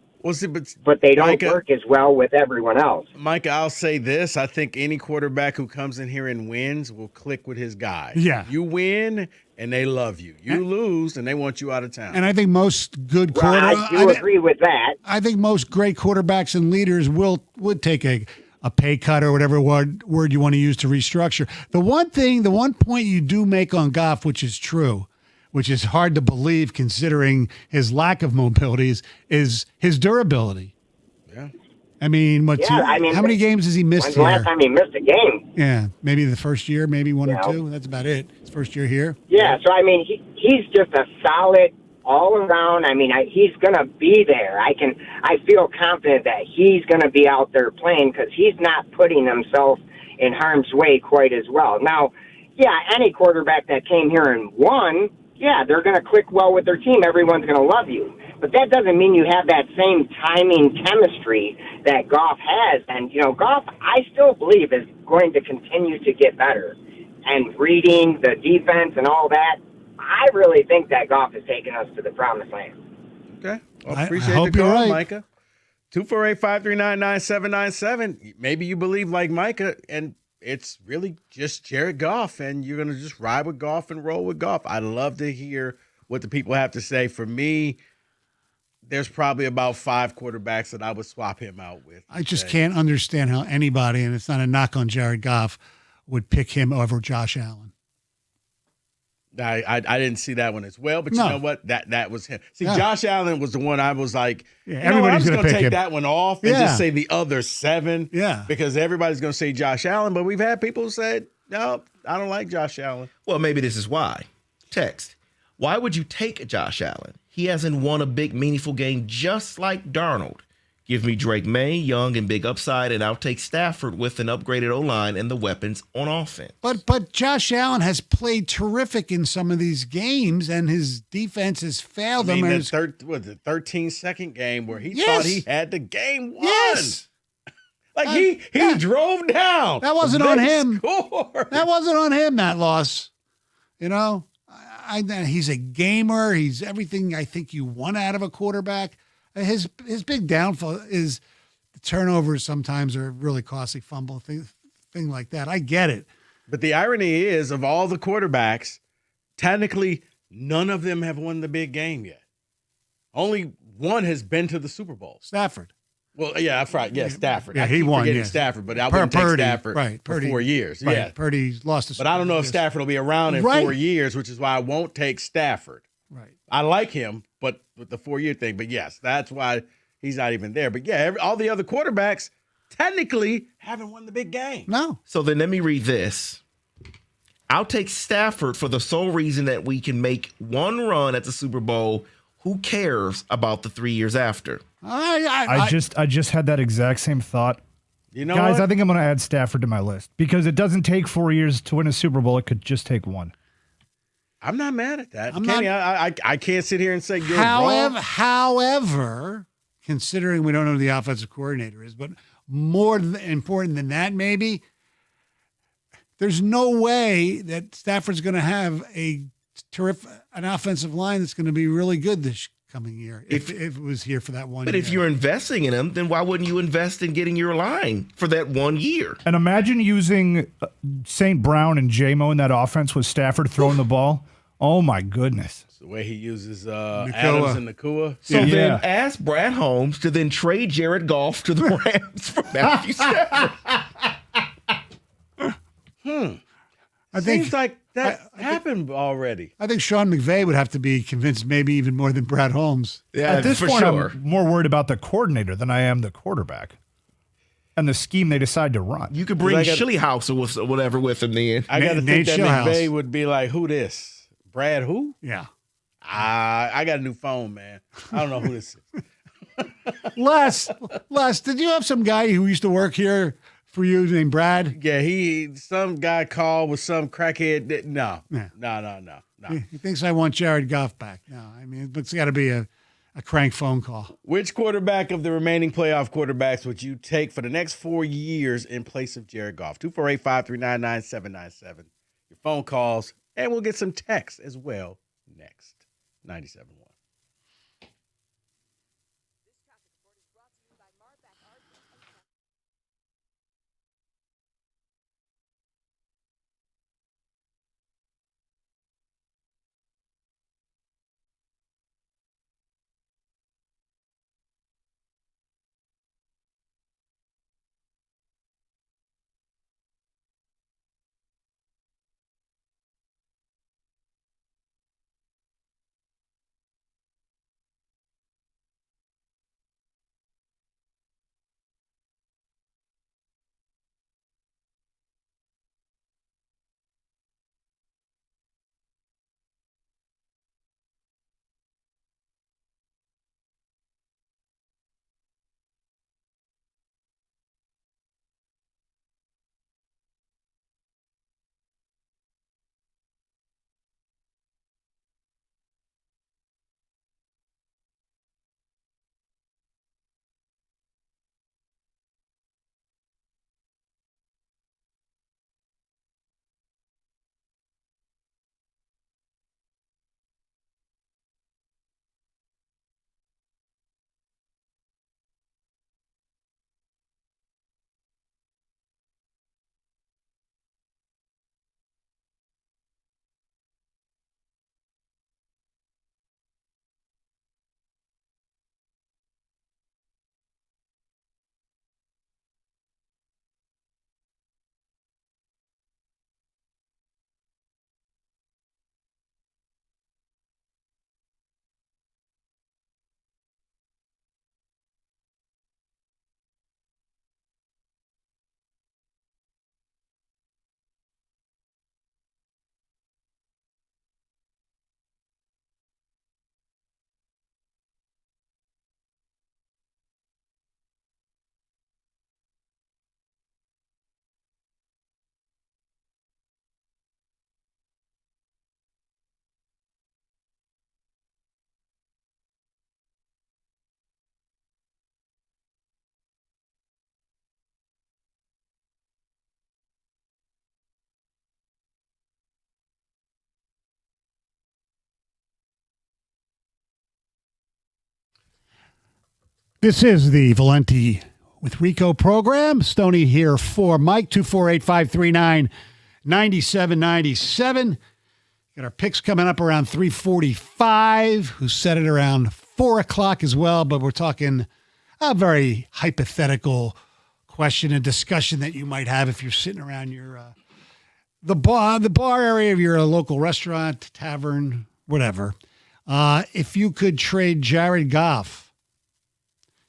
Speaker 4: but
Speaker 5: they don't
Speaker 4: Micah,
Speaker 5: work as well with everyone else.
Speaker 4: Micah, I'll say this. I think any quarterback who comes in here and wins will click with his guys.
Speaker 2: Yeah.
Speaker 4: You win, and they love you. You lose, and they want you out of town.
Speaker 2: And I think most good
Speaker 5: I do agree with that.
Speaker 2: I think most great quarterbacks and leaders would take a pay cut or whatever word you want to use to restructure. The one point you do make on Goff, which is true, which is hard to believe considering his lack of mobility, is his durability.
Speaker 4: Yeah.
Speaker 2: I mean, how many games has he missed
Speaker 5: When's
Speaker 2: here?
Speaker 5: the last time he missed a game?
Speaker 2: Yeah, maybe the first year, maybe one or two. That's about it. His first year here.
Speaker 5: Yeah, so I mean, he's just a solid all around. I mean, he's going to be there. I feel confident that he's going to be out there playing because he's not putting himself in harm's way quite as well. Now, yeah, any quarterback that came here and won, yeah, they're going to click well with their team. Everyone's going to love you. But that doesn't mean you have that same timing chemistry that Goff has. And, Goff, I still believe, is going to continue to get better. And reading the defense and all that, I really think that Goff is taking us to the promised land.
Speaker 4: Okay. Well, appreciate
Speaker 2: hope
Speaker 4: the call,
Speaker 2: you're right.
Speaker 4: Micah. 248-539-9797. Maybe you believe like Micah, and it's really just Jared Goff, and you're going to just ride with Goff and roll with Goff. I'd love to hear what the people have to say. For me, there's probably about 5 quarterbacks that I would swap him out with.
Speaker 2: I just can't understand how anybody, and it's not a knock on Jared Goff, would pick him over Josh Allen.
Speaker 4: I didn't see that one as well, but
Speaker 2: No.
Speaker 4: you know what? That was him. See,
Speaker 2: Yeah.
Speaker 4: Josh Allen was the one I was like,
Speaker 2: Yeah,
Speaker 4: you know what? I'm
Speaker 2: everybody's
Speaker 4: just
Speaker 2: gonna
Speaker 4: going to
Speaker 2: pick
Speaker 4: take
Speaker 2: him.
Speaker 4: that one off and
Speaker 2: Yeah.
Speaker 4: just say the other 7.
Speaker 2: Yeah.
Speaker 4: Because everybody's going to say Josh Allen, but we've had people who said, no, I don't like Josh Allen.
Speaker 6: Well, maybe this is why. Text. Why would you take Josh Allen? He hasn't won a big, meaningful game just like Darnold. Give me Drake May, young and big upside, and I'll take Stafford with an upgraded O-line and the weapons on offense.
Speaker 2: But Josh Allen has played terrific in some of these games, and his defense has failed
Speaker 4: I mean,
Speaker 2: him.
Speaker 4: the 13-second game where he
Speaker 2: Yes.
Speaker 4: thought he had the game won.
Speaker 2: Yes.
Speaker 4: Like he drove down.
Speaker 2: That wasn't on
Speaker 4: They
Speaker 2: him.
Speaker 4: scored.
Speaker 2: That wasn't on him, that loss. He's a gamer. He's everything I think you want out of a quarterback. His big downfall is the turnovers sometimes are really costly, fumble, thing like that. I get it.
Speaker 4: But the irony is, of all the quarterbacks, technically none of them have won the big game yet. Only one has been to the Super Bowl.
Speaker 2: Stafford.
Speaker 4: Well, yeah, that's right. Yeah, Stafford.
Speaker 2: Yeah,
Speaker 4: I
Speaker 2: he
Speaker 4: keep
Speaker 2: won,
Speaker 4: forgetting
Speaker 2: yeah.
Speaker 4: Stafford, but I wouldn't take
Speaker 2: Purdy,
Speaker 4: Stafford
Speaker 2: right,
Speaker 4: for
Speaker 2: Purdy.
Speaker 4: 4 years.
Speaker 2: Right,
Speaker 4: Yeah,
Speaker 2: Purdy's lost the
Speaker 4: but I don't know if
Speaker 2: Super Bowl.
Speaker 4: Stafford will be around in
Speaker 2: Right.
Speaker 4: 4 years, which is why I won't take Stafford.
Speaker 2: Right.
Speaker 4: I like him, but with the 4-year thing. But yes, that's why he's not even there. But yeah, all the other quarterbacks technically haven't won the big game.
Speaker 2: No.
Speaker 6: So then let me read this. I'll take Stafford for the sole reason that we can make one run at the Super Bowl. Who cares about the 3 years after?
Speaker 8: I just had that exact same thought.
Speaker 4: You know
Speaker 8: Guys,
Speaker 4: what?
Speaker 8: I think I'm going to add Stafford to my list because it doesn't take 4 years to win a Super Bowl. It could just take 1.
Speaker 4: I'm not mad at that.
Speaker 2: I'm
Speaker 4: Kenny, I can't sit here and say you're wrong.
Speaker 2: However, considering we don't know who the offensive coordinator is, but more important than that, maybe, there's no way that Stafford's going to have an offensive line that's going to be really good this coming year if it was here for that 1
Speaker 6: But
Speaker 2: year.
Speaker 6: if you're investing in him, then why wouldn't you invest in getting your line for that 1 year?
Speaker 8: And imagine using St. Brown and J-Mo in that offense with Stafford throwing the ball. Oh, my goodness.
Speaker 4: The way he uses Adams and Nakua.
Speaker 6: So then ask Brad Holmes to then trade Jared Goff to the Rams for Matthew Stafford.
Speaker 2: I think
Speaker 4: Seems like That happened already.
Speaker 2: I think Sean McVay would have to be convinced, maybe even more than Brad Holmes.
Speaker 6: Yeah,
Speaker 8: At this
Speaker 6: for
Speaker 8: point,
Speaker 6: sure.
Speaker 8: I'm more worried about the coordinator than I am the quarterback and the scheme they decide to run.
Speaker 6: You could bring Chili House or whatever with him then.
Speaker 4: I got to
Speaker 2: Nate
Speaker 4: think that
Speaker 2: Schillhouse.
Speaker 4: McVay would be like, who this? Brad who?
Speaker 2: Yeah.
Speaker 4: I got a new phone, man. I don't know who this is.
Speaker 2: Les, did you have some guy who used to work here for you named Brad?
Speaker 4: Yeah, some guy called with some crackhead. No.
Speaker 2: He thinks I want Jared Goff back. No, I mean, it's got to be a crank phone call.
Speaker 4: Which quarterback of the remaining playoff quarterbacks would you take for the next 4 years in place of Jared Goff? 248-539-9797. Your phone calls, and we'll get some texts as well next. 97.1.
Speaker 2: This is the Valenti with Rico program. Stoney here for Mike, 248-539-9797. Got our picks coming up around 3:45. Who said it around 4 o'clock as well, but we're talking a very hypothetical question and discussion that you might have if you're sitting around your the bar area of your local restaurant, tavern, whatever. If you could trade Jared Goff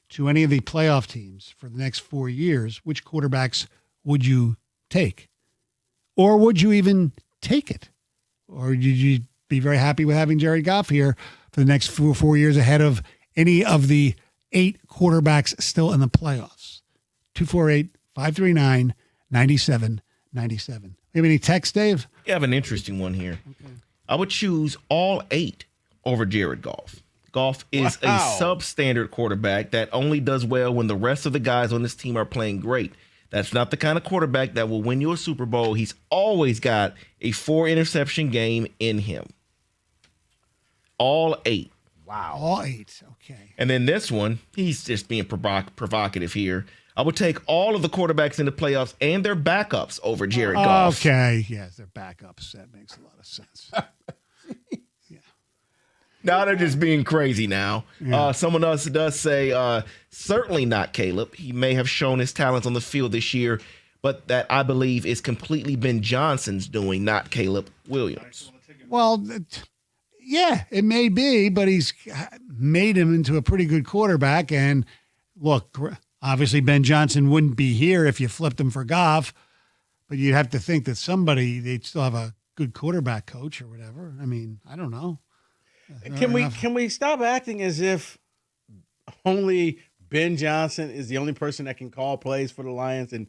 Speaker 2: to any of the playoff teams for the next 4 years, which quarterbacks would you take? Or would you even take it? Or would you be very happy with having Jared Goff here for the next 4 years ahead of any of the 8 quarterbacks still in the playoffs? 248-539-9797. You have any text, Dave?
Speaker 6: You have an interesting one here. Okay. I would choose all 8 over Jared Goff. Goff is a substandard quarterback that only does well when the rest of the guys on this team are playing great. That's not the kind of quarterback that will win you a Super Bowl. He's always got a 4-interception game in him. All 8.
Speaker 2: Wow. All 8. Okay.
Speaker 6: And then this one, he's just being provocative here. I would take all of the quarterbacks in the playoffs and their backups over Jared Goff.
Speaker 2: Okay. Yes, their backups. That makes a lot of sense.
Speaker 6: Now they're just being crazy now. Yeah. Someone else does say, certainly not Caleb. He may have shown his talents on the field this year, but that I believe is completely Ben Johnson's doing, not Caleb Williams.
Speaker 2: Well, yeah, it may be, but he's made him into a pretty good quarterback. And look, obviously Ben Johnson wouldn't be here if you flipped him for Goff, but you'd have to think that they'd still have a good quarterback coach or whatever. I mean, I don't know.
Speaker 4: Can we stop acting as if only Ben Johnson is the only person that can call plays for the Lions, and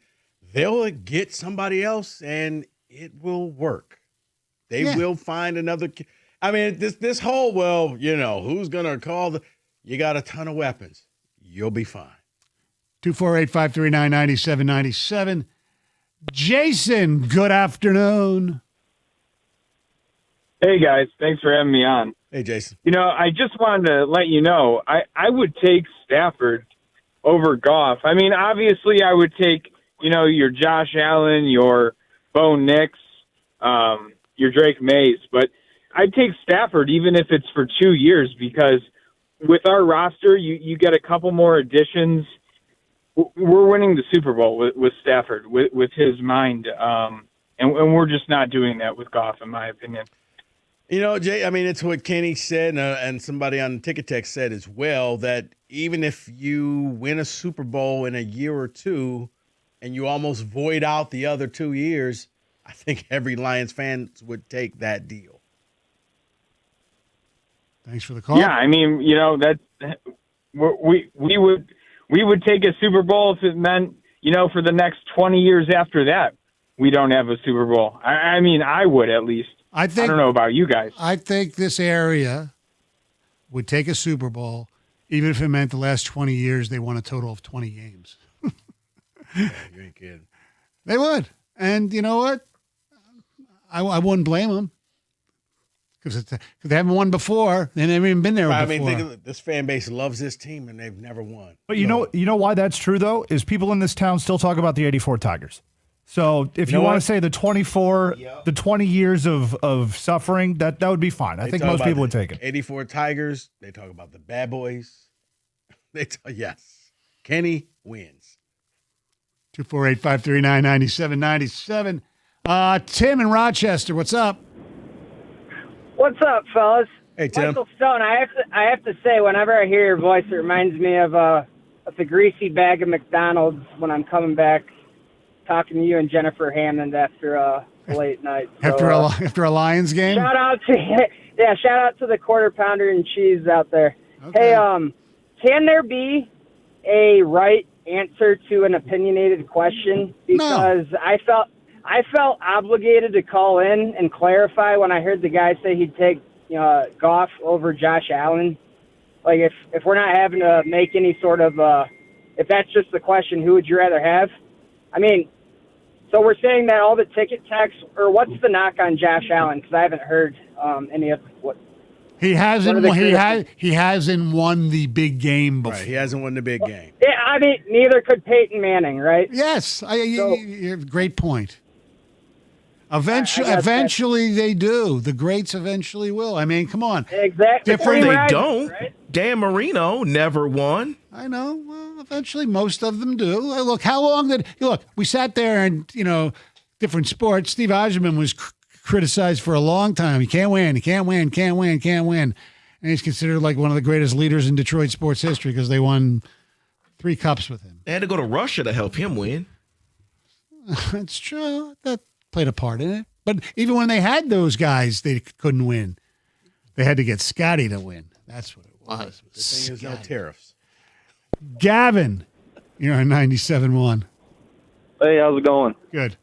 Speaker 4: they'll get somebody else and it will work. They will find another. I mean, this whole, who's going to call you got a ton of weapons. You'll be fine.
Speaker 2: 248-539-9797. Jason, good afternoon.
Speaker 7: Hey, guys. Thanks for having me on.
Speaker 4: Hey, Jason.
Speaker 7: I just wanted to let you know, I would take Stafford over Goff. I mean, obviously, I would take, your Josh Allen, your Bo Nix, your Drake Mays, but I'd take Stafford even if it's for 2 years, because with our roster, you get a couple more additions. We're winning the Super Bowl with Stafford, with his mind, and we're just not doing that with Goff, in my opinion.
Speaker 4: Jay, I mean, it's what Kenny said, and somebody on Ticket Text said as well, that even if you win a Super Bowl in a year or two and you almost void out the other 2 years, I think every Lions fan would take that deal.
Speaker 2: Thanks for the call.
Speaker 7: Yeah, I mean, that we would take a Super Bowl if it meant, for the next 20 years after that, we don't have a Super Bowl. I mean, I would at least. I don't know about you guys.
Speaker 2: I think this area would take a Super Bowl, even if it meant the last 20 years they won a total of 20 games.
Speaker 4: You ain't kidding.
Speaker 2: They would. And you know what? I wouldn't blame them. Because they haven't won before. They never even been there before.
Speaker 4: I mean, think of it, this fan base loves this team, and they've never won.
Speaker 8: But you know why that's true, though, is people in this town still talk about the 84 Tigers. So if you want to say the 20 years of suffering, that would be fine. I think most people would take it.
Speaker 4: 84 Tigers. They talk about the bad boys. Yes. Kenny wins.
Speaker 2: 248-539-9797. Tim in Rochester, what's up?
Speaker 20: What's up, fellas?
Speaker 4: Hey, Tim.
Speaker 20: Michael Stone, I have to say, whenever I hear your voice, it reminds me of the greasy bag of McDonald's when I'm coming back talking to you and Jennifer Hammond after a late night. So,
Speaker 2: after a Lions game?
Speaker 20: Shout out to the quarter pounder and cheese out there.
Speaker 2: Okay.
Speaker 20: Hey, can there be a right answer to an opinionated question? Because no. I felt obligated to call in and clarify when I heard the guy say he'd take Goff over Josh Allen. Like, if we're not having to make any sort of if that's just the question, who would you rather have? I mean, so we're saying that all the ticket texts, or what's the knock on Josh Allen? Because I haven't heard any of what.
Speaker 2: He hasn't won the big game before.
Speaker 4: Right, he hasn't won the big game.
Speaker 20: Yeah, I mean, neither could Peyton Manning, right?
Speaker 2: Yes, great point. Eventually they do. The greats eventually will. I mean, come on.
Speaker 20: Exactly.
Speaker 6: They don't. Right? Dan Marino never won.
Speaker 2: I know. Well, eventually most of them do. Look, how long we sat there and, different sports. Steve Eiserman was criticized for a long time. He can't win. And he's considered like one of the greatest leaders in Detroit sports history because they won 3 cups with him.
Speaker 6: They had to go to Russia to help him win.
Speaker 2: That's true. That played a part in it. But even when they had those guys, they couldn't win. They had to get Scotty to win. That's what it was.
Speaker 4: The thing is no tariffs.
Speaker 2: Gavin, you're on 97.1.
Speaker 21: Hey, how's it going?
Speaker 2: Good.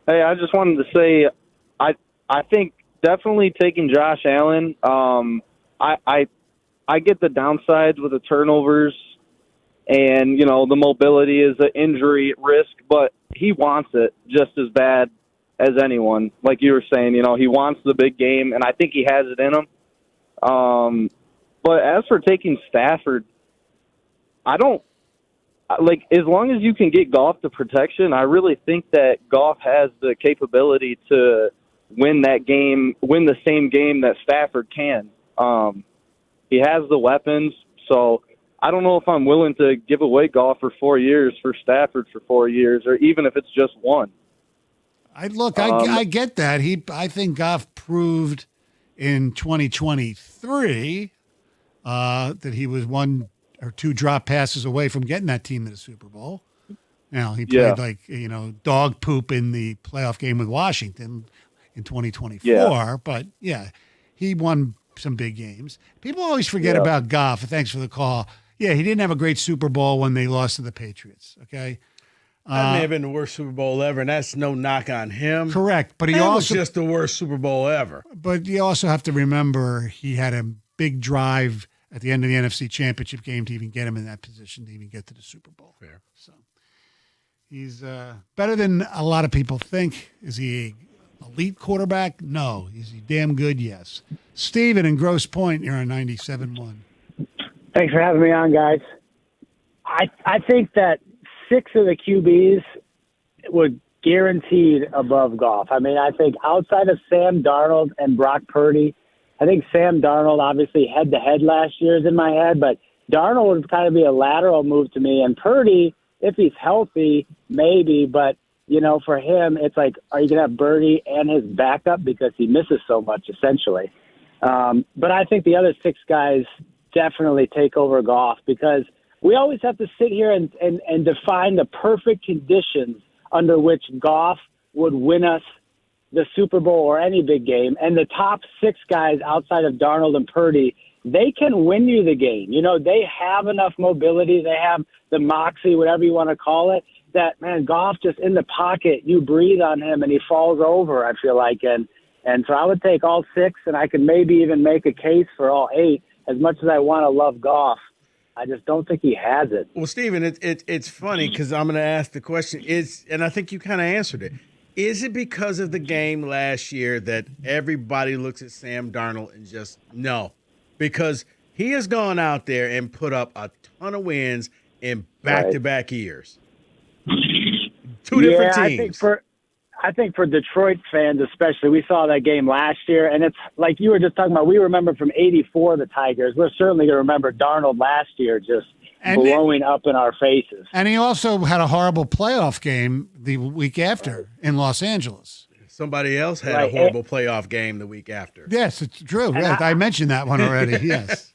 Speaker 21: Hey, I just wanted to say, I think definitely taking Josh Allen. I get the downsides with the turnovers, and the mobility is an injury risk, but he wants it just as bad as anyone. Like you were saying, he wants the big game, and I think he has it in him. But as for taking Stafford, I don't like, as long as you can get Goff the protection, I really think that Goff has the capability to win that game, win the same game that Stafford can. He has the weapons, so I don't know if I'm willing to give away Goff for 4 years for Stafford for 4 years, or even if it's just one.
Speaker 14: I get that. I think Goff proved in 2023 that he was 1 or 2 drop passes away from getting that team to the Super Bowl. Now he played dog poop in the playoff game with Washington in 2024, but he won some big games. People always forget about Goff. Thanks for the call. Yeah, he didn't have a great Super Bowl when they lost to the Patriots. Okay.
Speaker 4: That may have been the worst Super Bowl ever, and that's no knock on him.
Speaker 14: Correct, but he
Speaker 4: was
Speaker 14: also
Speaker 4: just the worst Super Bowl ever.
Speaker 14: But you also have to remember he had a big drive at the end of the NFC Championship game to even get him in that position to even get to the Super Bowl.
Speaker 4: Fair.
Speaker 14: So he's better than a lot of people think. Is he an elite quarterback? No. Is he damn good? Yes. Steven in Grosse Pointe, you're on 97.1.
Speaker 11: Thanks for having me on, guys. I think that 6 of the QBs would guaranteed above Goff. I mean, I think outside of Sam Darnold and Brock Purdy, I think Sam Darnold, obviously head-to-head last year is in my head, but Darnold would kind of be a lateral move to me. And Purdy, if he's healthy, maybe, but, for him, it's like, are you going to have Purdy and his backup because he misses so much, essentially? But I think the other 6 guys definitely take over Goff because we always have to sit here and define the perfect conditions under which Goff would win us the Super Bowl or any big game. And the top 6 guys outside of Darnold and Purdy, they can win you the game. They have enough mobility. They have the moxie, whatever you want to call it, that, man, Goff just in the pocket, you breathe on him and he falls over, I feel like. And so I would take all 6, and I could maybe even make a case for all 8. As much as I want to love Goff, I just don't think he has it.
Speaker 4: Well, Steven, it's funny because I'm going to ask the question, and I think you kind of answered it. Is it because of the game last year that everybody looks at Sam Darnold and just no? Because he has gone out there and put up a ton of wins in back-to-back years. 2 different teams.
Speaker 11: I think for Detroit fans especially, we saw that game last year, and it's like you were just talking about, we remember from 84 the Tigers. We're certainly going to remember Darnold last year just blowing up in our faces.
Speaker 14: And he also had a horrible playoff game the week after in Los Angeles.
Speaker 4: Somebody else had a horrible playoff game the week after.
Speaker 14: Yes, it's true. Yes, I mentioned that one already, yes.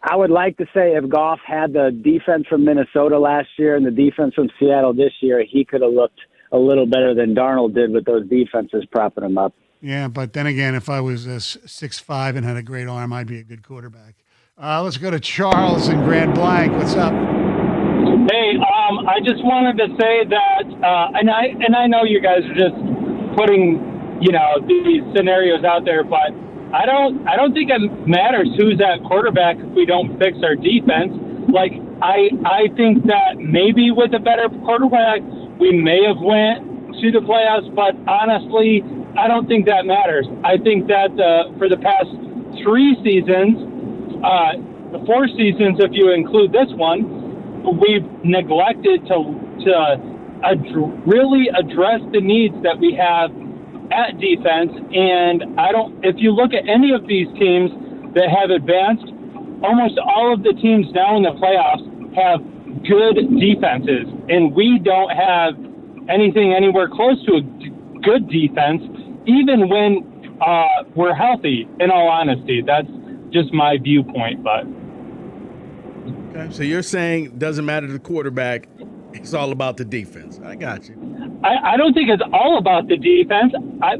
Speaker 11: I would like to say if Goff had the defense from Minnesota last year and the defense from Seattle this year, he could have looked a little better than Darnold did with those defenses propping him up.
Speaker 14: Yeah, but then again, if I was 6'5" and had a great arm, I'd be a good quarterback. Let's go to Charles in Grand Blanc. What's up?
Speaker 22: Hey, I just wanted to say that, and I know you guys are just putting, these scenarios out there, but I don't think it matters who's at quarterback if we don't fix our defense. Like, I think that maybe with a better quarterback, we may have went to the playoffs, but honestly, I don't think that matters. I think that for the past 3 seasons, the 4 seasons, if you include this one, we've neglected to really address the needs that we have at defense. And if you look at any of these teams that have advanced, almost all of the teams now in the playoffs have good defenses, and we don't have anything anywhere close to a good defense, even when we're healthy, in all honesty. That's just my viewpoint. But
Speaker 4: okay, so you're saying it doesn't matter the quarterback, it's all about the defense. I got you.
Speaker 22: I don't think it's all about the defense,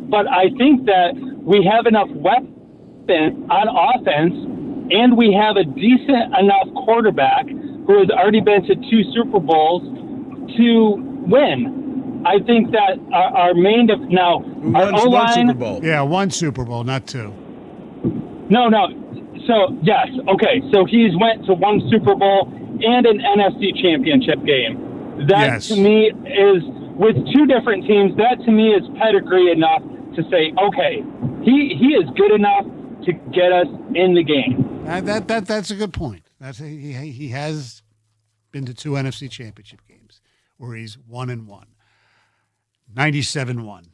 Speaker 22: but I think that we have enough weapons on offense, and we have a decent enough quarterback who has already been to 2 Super Bowls to win. I think that our main now our O-line.
Speaker 4: Super Bowl.
Speaker 14: Yeah, 1 Super Bowl, not 2.
Speaker 22: No. So yes, okay. So he's went to 1 Super Bowl and an NFC Championship game. That to me is, with 2 different teams, that to me is pedigree enough to say, okay, he is good enough to get us in the game.
Speaker 14: That's a good point. He has been to 2 NFC Championship games where he's 1-1. 97.1.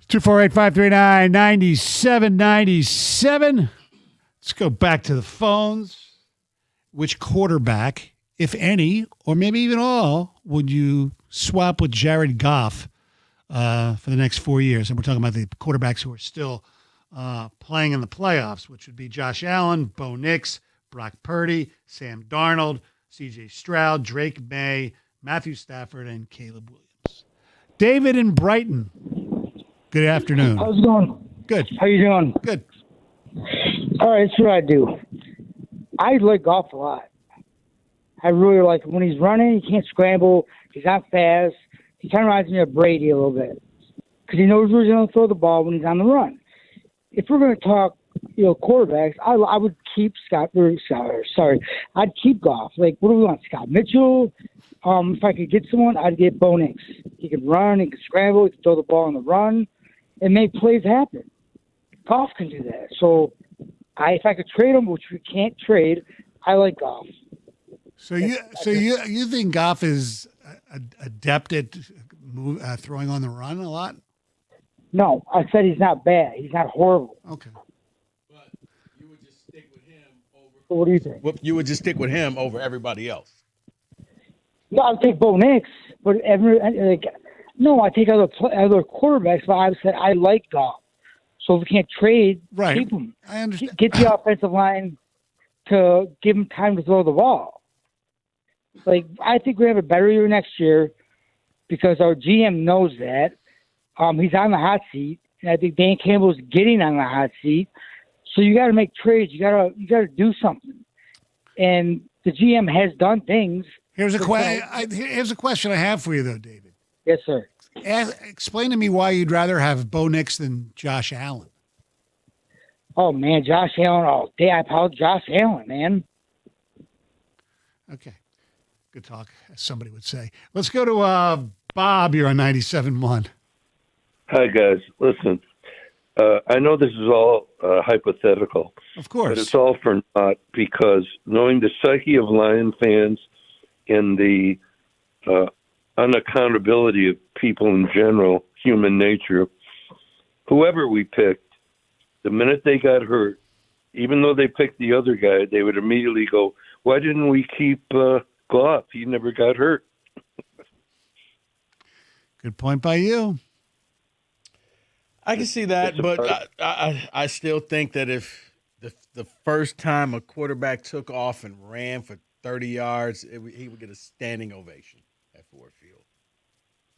Speaker 2: 248-539-9797. Let's go back to the phones. Which quarterback, if any, or maybe even all, would you swap with Jared Goff for the next 4 years? And we're talking about the quarterbacks who are still playing in the playoffs, which would be Josh Allen, Bo Nix, Brock Purdy, Sam Darnold, C.J. Stroud, Drake May, Matthew Stafford, and Caleb Williams. David in Brighton. Good afternoon.
Speaker 9: How's it going?
Speaker 2: Good.
Speaker 9: How you doing?
Speaker 2: Good.
Speaker 9: All right, that's what I do. I like Goff a lot. I really like him. When he's running, he can't scramble. He's not fast. He kind of reminds me of Brady a little bit because he knows where he's going to throw the ball when he's on the run. If we're going to talk, quarterbacks, I would keep I'd keep Goff. Like, what do we want? Scott Mitchell? If I could get someone, I'd get Bo Nix. He can run, he can scramble, he can throw the ball on the run, and make plays happen. Goff can do that. So, if I could trade him, which we can't trade, I like Goff.
Speaker 2: So you think Goff is adept at throwing on the run a lot?
Speaker 9: No, I said he's not bad. He's not horrible.
Speaker 2: Okay.
Speaker 9: So what do you think?
Speaker 4: Well, you would just stick with him over everybody else.
Speaker 9: No, I'd take Bo Nix, but I take other quarterbacks. But I said I like Goff. So if we can't trade, keep him.
Speaker 2: I understand.
Speaker 9: Get the offensive line to give him time to throw the ball. Like, I think we have a better year next year because our GM knows that. He's on the hot seat, and I think Dan Campbell's getting on the hot seat. So you got to make trades. You got to do something. And the GM has done things.
Speaker 2: Here's a question I have for you, though, David.
Speaker 9: Yes, sir.
Speaker 2: Explain to me why you'd rather have Bo Nix than Josh Allen.
Speaker 9: Oh, man, Josh Allen all day. I apologize, Josh Allen, man.
Speaker 2: Okay. Good talk, as somebody would say. Let's go to Bob here on 97.1.
Speaker 12: Hi, guys. Listen, I know this is all hypothetical.
Speaker 2: Of course.
Speaker 12: But it's all for naught because knowing the psyche of Lion fans and the unaccountability of people in general, human nature, whoever we picked, the minute they got hurt, even though they picked the other guy, they would immediately go, why didn't we keep Goff? He never got hurt.
Speaker 2: Good point by you.
Speaker 4: I can see that, but I still think that if the first time a quarterback took off and ran for 30 yards, he would get a standing ovation at Ford Field.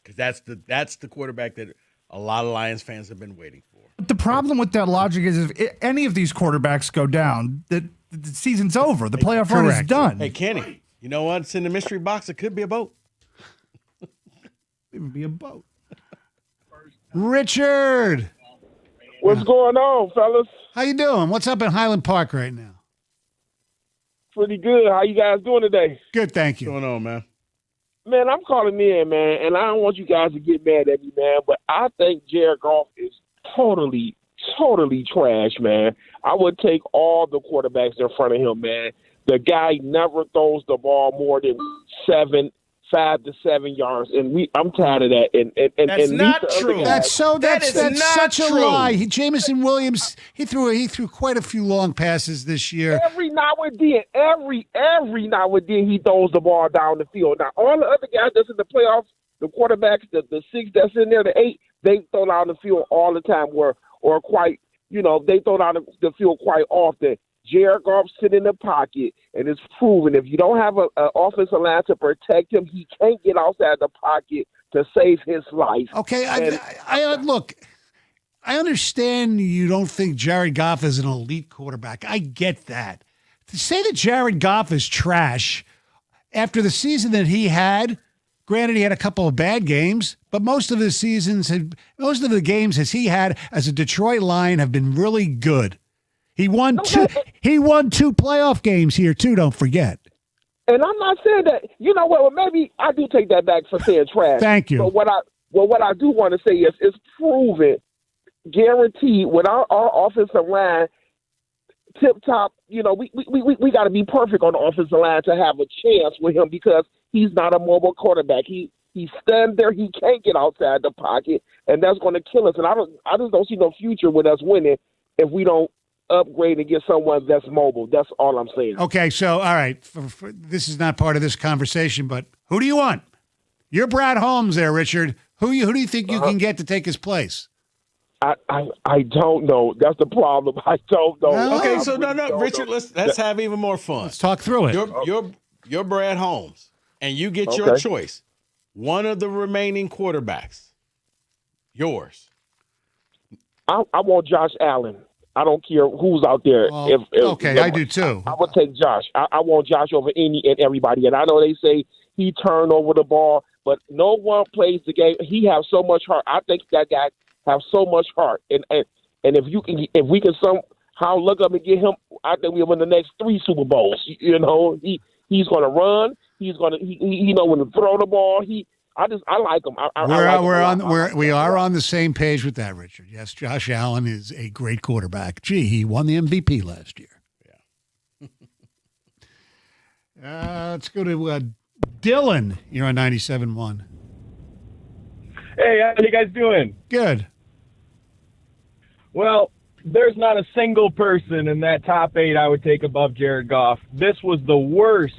Speaker 4: Because that's the quarterback that a lot of Lions fans have been waiting for.
Speaker 8: The problem with that logic is if any of these quarterbacks go down, the season's over. The playoff run is done.
Speaker 4: Hey, Kenny, you know what? It's in the mystery box. It could be a boat.
Speaker 8: It would be a boat.
Speaker 2: Richard.
Speaker 23: What's going on, fellas?
Speaker 2: How you doing? What's up in Highland Park right now?
Speaker 23: Pretty good. How you guys doing today?
Speaker 2: Good, thank you.
Speaker 4: What's going on, man?
Speaker 23: Man, I'm calling in, man, and I don't want you guys to get mad at me, man, but I think Jared Goff is totally trash, man. I would take all the quarterbacks in front of him, man. The guy never throws the ball more than 5 to 7 yards, and I'm tired of that. And
Speaker 4: that's not true.
Speaker 2: That's such a
Speaker 4: true.
Speaker 2: lie. Jamison Williams, he threw quite a few long passes this year.
Speaker 23: Every now and then, he throws the ball down the field. Now, all the other guys that's in the playoffs, the quarterbacks, the 6 that's in there, the 8, they throw down the field all the time, they throw down the field quite often. Jared Goff sit in the pocket, and it's proven if you don't have an offensive line to protect him, he can't get outside the pocket to save his life.
Speaker 2: Okay, look, I understand you don't think Jared Goff is an elite quarterback. I get that. To say that Jared Goff is trash after the season that he had, granted he had a couple of bad games, but most of the games as he had as a Detroit Lion have been really good. He won two playoff games here too, don't forget.
Speaker 23: And I'm not saying that, you know what, well, maybe I do take that back for saying trash.
Speaker 2: Thank you.
Speaker 23: But what I do want to say is it's proven, guaranteed, with our offensive line tip top, we got to be perfect on the offensive line to have a chance with him because he's not a mobile quarterback. He He's standing there. He can't get outside the pocket, and that's going to kill us. And I just don't see no future with us winning if we don't upgrade and get someone that's mobile. That's all I'm saying.
Speaker 2: Okay, so all right, this is not part of this conversation, but who do you want? You're Brad Holmes there, Richard. Who do you think you can get to take his place?
Speaker 23: I don't know. That's the problem. I don't know.
Speaker 2: No.
Speaker 4: Okay, so no, Richard, let's have even more fun.
Speaker 2: Let's talk through it.
Speaker 4: You're Brad Holmes, and you get your
Speaker 23: Okay.
Speaker 4: choice. One of the remaining quarterbacks. Yours.
Speaker 23: I want Josh Allen. I don't care who's out there.
Speaker 2: Well, okay, I do too.
Speaker 23: I would take Josh. I want Josh over any and everybody. And I know they say he turned over the ball, but no one plays the game. He has so much heart. I think that guy have so much heart. And if we can somehow look up and get him, I think we'll win the next 3 Super Bowls. You know, he's going to run. He's going to he know when to throw the ball. I like him.
Speaker 2: We are on the same page with that, Richard. Yes, Josh Allen is a great quarterback. Gee, he won the MVP last year. Yeah. Let's go to Dylan. You're on 97.1.
Speaker 13: Hey, how you guys doing?
Speaker 2: Good.
Speaker 13: Well, there's not a single person in that top 8 I would take above Jared Goff. This was the worst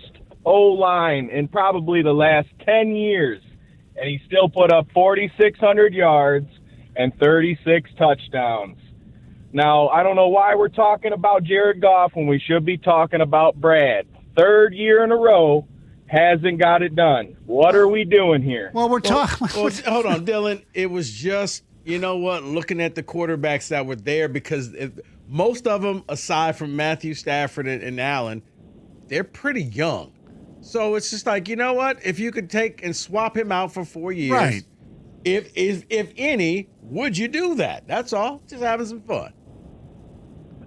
Speaker 13: O-line in probably the last 10 years, and he still put up 4,600 yards and 36 touchdowns. Now, I don't know why we're talking about Jared Goff when we should be talking about Brad. 3rd year in a row, hasn't got it done. What are we doing here?
Speaker 2: Well, we're talking.
Speaker 4: Well, hold on, Dylan. It was just, you know what, looking at the quarterbacks that were there, because most of them, aside from Matthew Stafford and Allen, they're pretty young. So it's just like, you know what? If you could take and swap him out for 4 years,
Speaker 2: right?
Speaker 4: If any, would you do that? That's all. Just having some fun.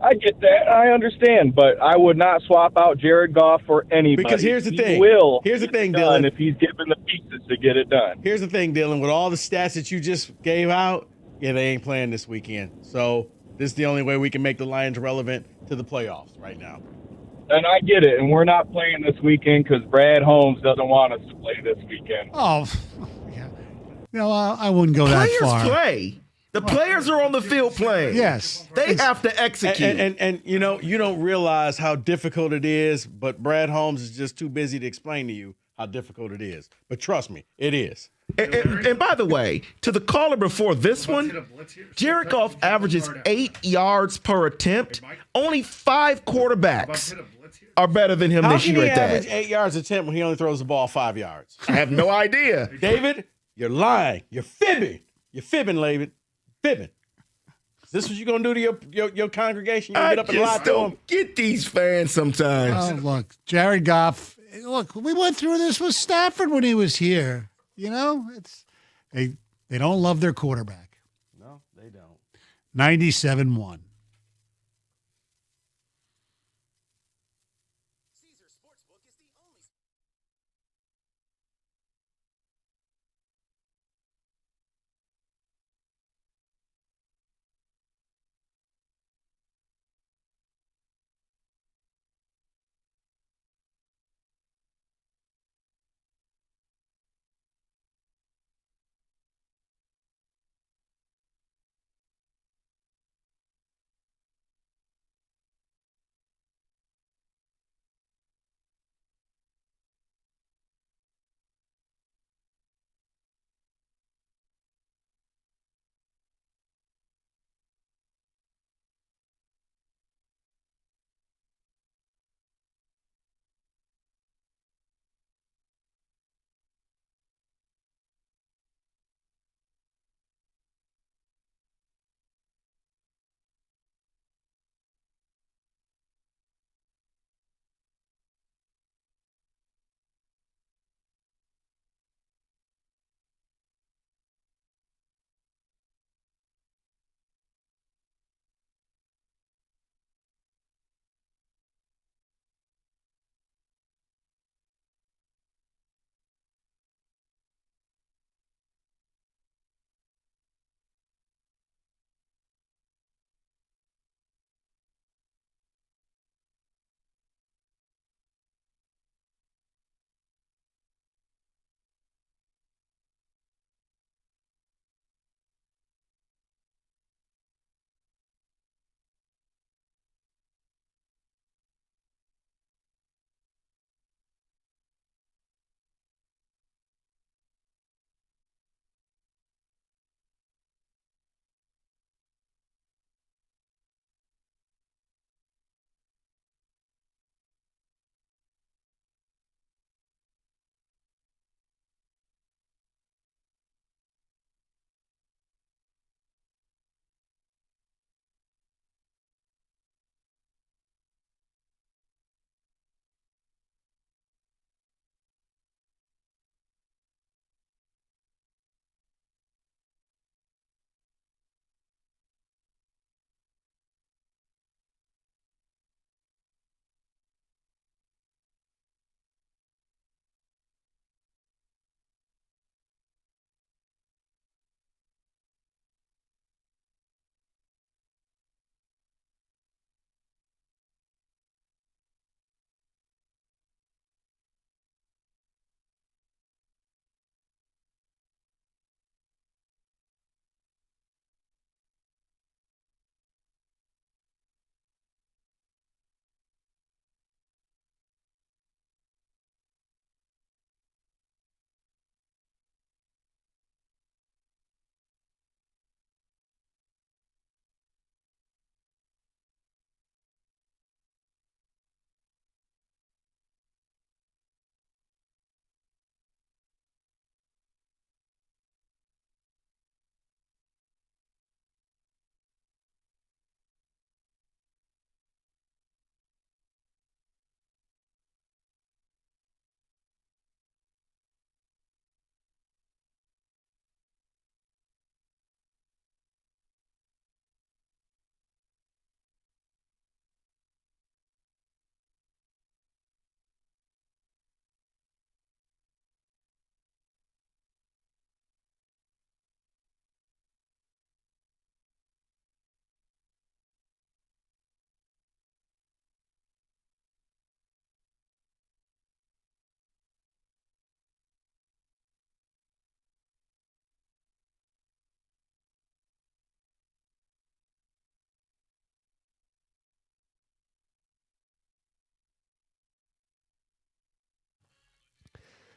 Speaker 13: I get that. I understand, but I would not swap out Jared Goff for anybody.
Speaker 4: Because here's the thing.
Speaker 13: Here's
Speaker 4: the thing, Dylan.
Speaker 13: If he's given the pieces to get it done.
Speaker 4: Here's the thing, Dylan. With all the stats that you just gave out, yeah, they ain't playing this weekend. So this is the only way we can make the Lions relevant to the playoffs right now.
Speaker 13: And I get it. And we're not playing this weekend because Brad Holmes doesn't want us to play this weekend.
Speaker 2: Oh, yeah. No, I wouldn't go that far.
Speaker 6: Players play. The players are on the field playing.
Speaker 2: Yes.
Speaker 6: They have to execute.
Speaker 4: And you know, you don't realize how difficult it is, but Brad Holmes is just too busy to explain to you how difficult it is. But trust me, it is.
Speaker 6: And by the way, to the caller before this one, Jared Goff averages 8 yards per attempt. Only 5 quarterbacks are better than him this year at
Speaker 4: How can he average
Speaker 6: that.
Speaker 4: 8 yards attempt when he only throws the ball 5 yards?
Speaker 6: I have no idea.
Speaker 4: David, you're lying. You're fibbing. You're fibbing, David. Fibbing. Is this what you're going to do to your congregation? You
Speaker 6: I
Speaker 4: get up and lie
Speaker 6: just
Speaker 4: to them?
Speaker 6: don't get these fans sometimes.
Speaker 2: Oh, look, Jared Goff. Look, we went through this with Stafford when he was here. You know, they don't love their quarterback.
Speaker 4: No, they don't.
Speaker 2: 97.1.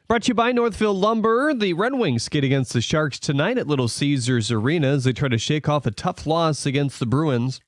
Speaker 1: Brought to you by Northville Lumber. The Red Wings skate against the Sharks tonight at Little Caesars Arena as they try to shake off a tough loss against the Bruins.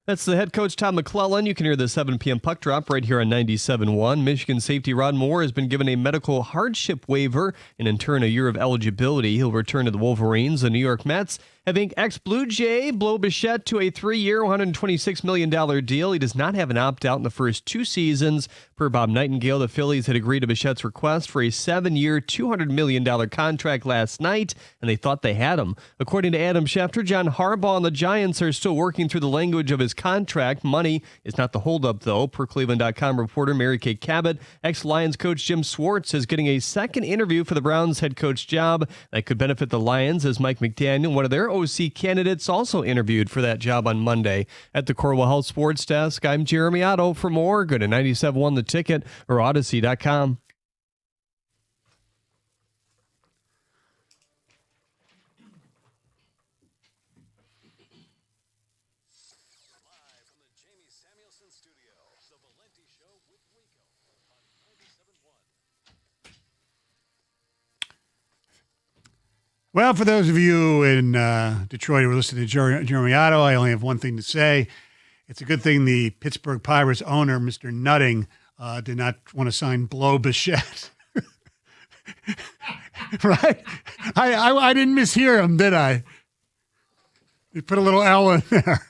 Speaker 1: That's the head coach, Tom McClellan. You can hear the 7 p.m. puck drop right here on 97.1. Michigan safety Rod Moore has been given a medical hardship waiver and in turn a year of eligibility. He'll return to the Wolverines. The New York Mets have inked ex-Blue Jay Bo Bichette to a 3-year, $126 million deal. He does not have an opt-out in the first 2 seasons. Per Bob Nightingale, the Phillies had agreed to Bichette's request for a 7-year, $200 million contract last night, and they thought they had him. According to Adam Schefter, John Harbaugh and the Giants are still working through the language of his contract. Money is not the holdup, though. Per Cleveland.com reporter Mary Kay Cabot, ex-Lions coach Jim Schwartz is getting a second interview for the Browns head coach job. That could benefit the Lions as Mike McDaniel, one of their OC candidates, also interviewed for that job on Monday. At the Corwell Health Sports Desk, I'm Jeremy Otto. For more, go to 97.1 The Ticket or Odyssey.com.
Speaker 14: Well, for those of you in Detroit who are listening to Jeremy Otto, I only have one thing to say. It's a good thing the Pittsburgh Pirates owner, Mr. Nutting, did not want to sign Blow Bichette. Right? I didn't mishear him, did I? You put a little L in there.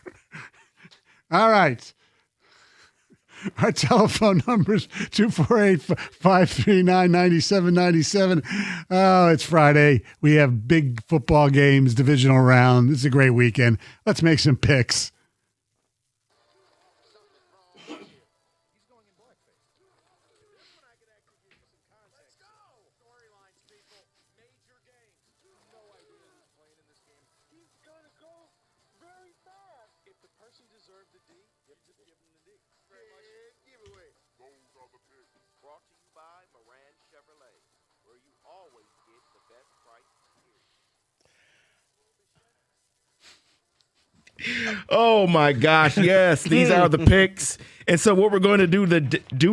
Speaker 14: All right. Our telephone number is 248-539-9797. Oh, it's Friday. We have big football games, divisional round. It's a great weekend. Let's make some picks.
Speaker 6: Oh my gosh, yes, these are the picks. And so what we're going to do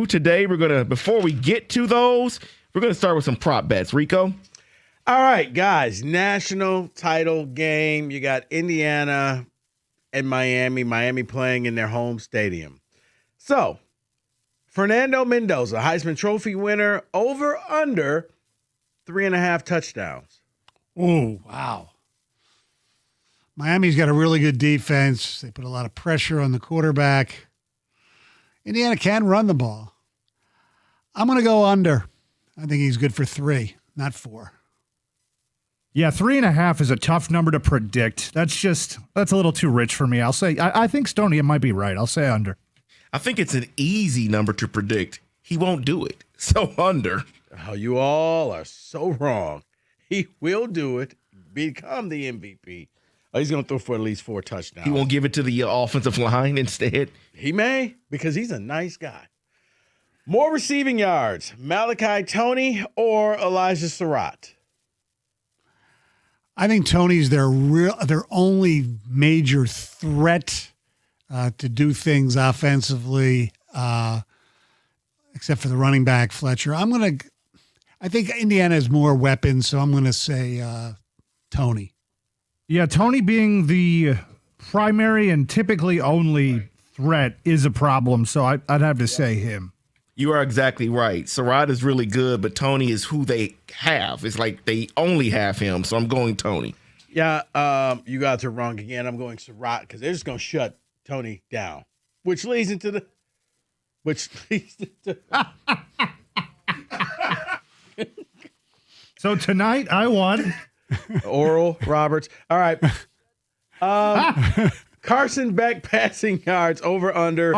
Speaker 6: today, before we get to those, we're going to start with some prop bets. Rico?
Speaker 4: All right, guys, national title game. You got Indiana and Miami playing in their home stadium. So, Fernando Mendoza, Heisman Trophy winner, over under 3.5 touchdowns.
Speaker 14: Oh, wow. Miami's got a really good defense. They put a lot of pressure on the quarterback. Indiana can run the ball. I'm going to go under. I think he's good for 3, not 4.
Speaker 8: Yeah, 3.5 is a tough number to predict. That's a little too rich for me. I'll say, I think Stoney might be right. I'll say under.
Speaker 6: I think it's an easy number to predict. He won't do it. So under.
Speaker 4: Oh, you all are so wrong. He will do it, become the MVP. Oh, he's going to throw for at least 4 touchdowns.
Speaker 6: He won't give it to the offensive line instead?
Speaker 4: He may, because he's a nice guy. More receiving yards, Malachi Toney or Elijah Surratt?
Speaker 14: I think Toney's their only major threat to do things offensively, except for the running back, Fletcher. I think Indiana has more weapons, so I'm going to say Toney.
Speaker 8: Yeah, Toney being the primary and typically only threat is a problem, so I'd have to say him.
Speaker 6: You are exactly right. Surratt is really good, but Toney is who they have. It's like they only have him, so I'm going Toney.
Speaker 4: Yeah, you guys are wrong again. I'm going Surratt because they're just going to shut Toney down, which leads into the
Speaker 8: So tonight I won.
Speaker 4: Oral Roberts. All right. Carson Beck passing yards over under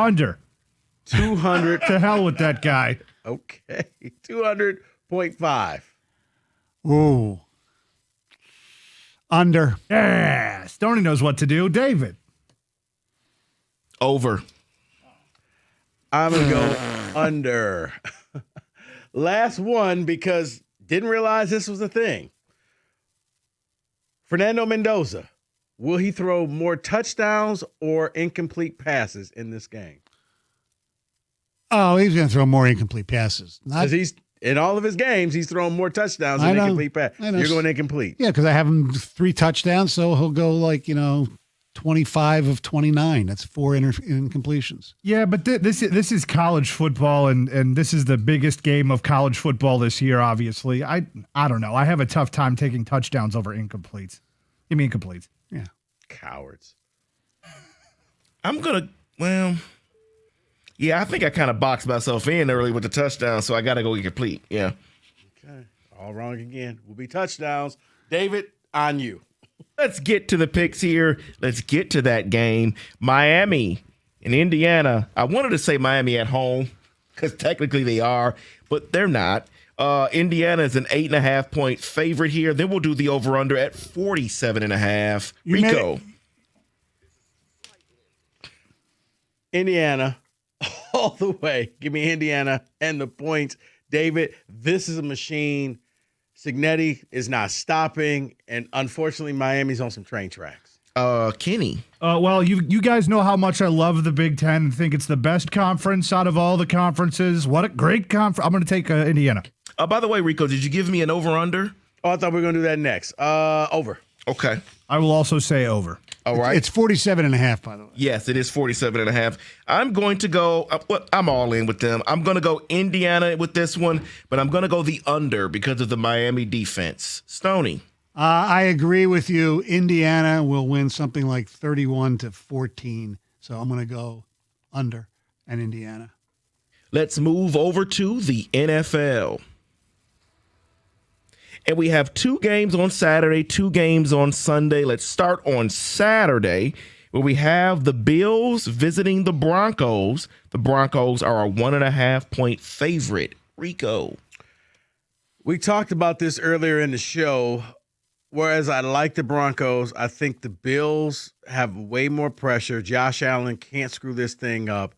Speaker 4: 200.
Speaker 8: To hell with that guy.
Speaker 4: Okay. 200.5.
Speaker 14: Ooh.
Speaker 2: Under.
Speaker 8: Yeah, Stoney knows what to do. David.
Speaker 6: Over.
Speaker 4: I'm going to go under. Last one, because didn't realize this was a thing. Fernando Mendoza, will he throw more touchdowns or incomplete passes in this game?
Speaker 2: Oh, he's going to throw more incomplete passes.
Speaker 4: Because he's in all of his games, he's thrown more touchdowns than incomplete passes. You're going incomplete.
Speaker 2: Yeah, because I have him 3 touchdowns, so he'll go 25 of 29. That's 4 incompletions.
Speaker 8: Yeah, but this is college football, and this is the biggest game of college football this year, obviously. I don't know. I have a tough time taking touchdowns over incompletes. Give me incompletes.
Speaker 2: Yeah.
Speaker 4: Cowards.
Speaker 6: I'm going to, yeah, I think I kind of boxed myself in early with the touchdown, so I got to go incomplete. Yeah.
Speaker 4: Okay. All wrong again. Will be touchdowns. David, on you.
Speaker 6: Let's get to the picks here. Let's get to that game. Miami and Indiana. I wanted to say Miami at home because technically they are, but they're not. Indiana is an 8.5-point favorite here. Then we'll do the over-under at 47.5. Rico.
Speaker 4: Indiana all the way. Give me Indiana and the points. David, this is a machine. Signetti is not stopping, and unfortunately, Miami's on some train tracks.
Speaker 6: Kenny.
Speaker 8: Well, you guys know how much I love the Big Ten and think it's the best conference out of all the conferences. What a great conference. I'm going to take Indiana.
Speaker 6: By the way, Rico, did you give me an over-under?
Speaker 4: Oh, I thought we were going to do that next. Over.
Speaker 6: Okay.
Speaker 8: I will also say over.
Speaker 6: All right.
Speaker 2: It's 47.5, by the way.
Speaker 6: Yes, it is 47.5. I'm going to go, I'm all in with them. I'm going to go Indiana with this one, but I'm going to go the under because of the Miami defense. Stoney.
Speaker 2: I agree with you. Indiana will win something like 31-14. So I'm going to go under and Indiana.
Speaker 6: Let's move over to the NFL. And we have 2 games on Saturday, 2 games on Sunday. Let's start on Saturday, where we have the Bills visiting the Broncos. The Broncos are a 1.5-point favorite. Rico.
Speaker 4: We talked about this earlier in the show. Whereas I like the Broncos, I think the Bills have way more pressure. Josh Allen can't screw this thing up.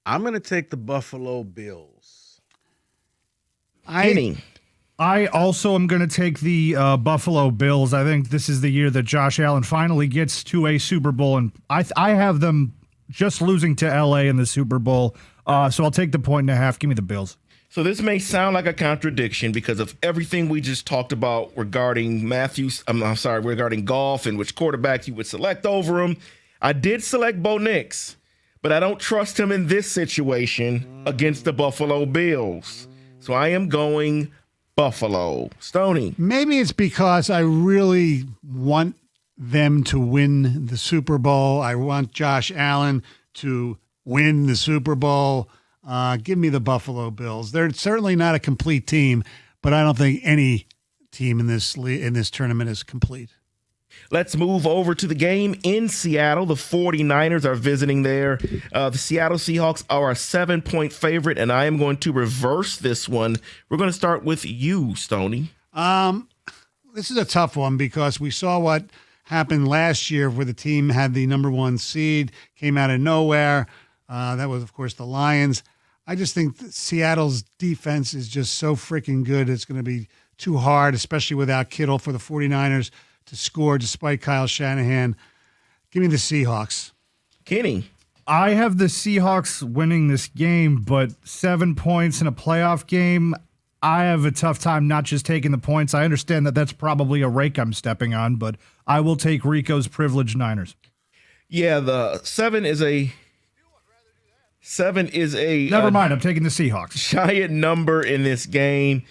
Speaker 4: I'm going to take the Buffalo Bills.
Speaker 8: I also am going to take the Buffalo Bills. I think this is the year that Josh Allen finally gets to a Super Bowl, and I have them just losing to L.A. in the Super Bowl. So I'll take the 1.5. Give me the Bills.
Speaker 6: So this may sound like a contradiction because of everything we just talked about regarding regarding golf and which quarterbacks you would select over him. I did select Bo Nix, but I don't trust him in this situation against the Buffalo Bills. So I am going Buffalo. Stoney.
Speaker 2: Maybe it's because I really want them to win the Super Bowl. I want Josh Allen to win the Super Bowl. Give me the Buffalo Bills. They're certainly not a complete team, but I don't think any team in this tournament is complete.
Speaker 6: Let's move over to the game in Seattle. The 49ers are visiting there. The Seattle Seahawks are a 7-point favorite, and I am going to reverse this one. We're going to start with you, Stoney.
Speaker 2: This is a tough one because we saw what happened last year where the team had the number 1 seed, came out of nowhere. That was, of course, the Lions. I just think Seattle's defense is just so freaking good. It's going to be too hard, especially without Kittle, for the 49ers to score despite Kyle Shanahan. Give me the Seahawks.
Speaker 6: Kenny.
Speaker 8: I have the Seahawks winning this game, but 7 points in a playoff game, I have a tough time not just taking the points. I understand that that's probably a rake I'm stepping on, but I will take Rico's privileged Niners.
Speaker 6: Yeah, the 7 is a...
Speaker 8: Never mind, I'm taking the Seahawks.
Speaker 6: Giant number in this game,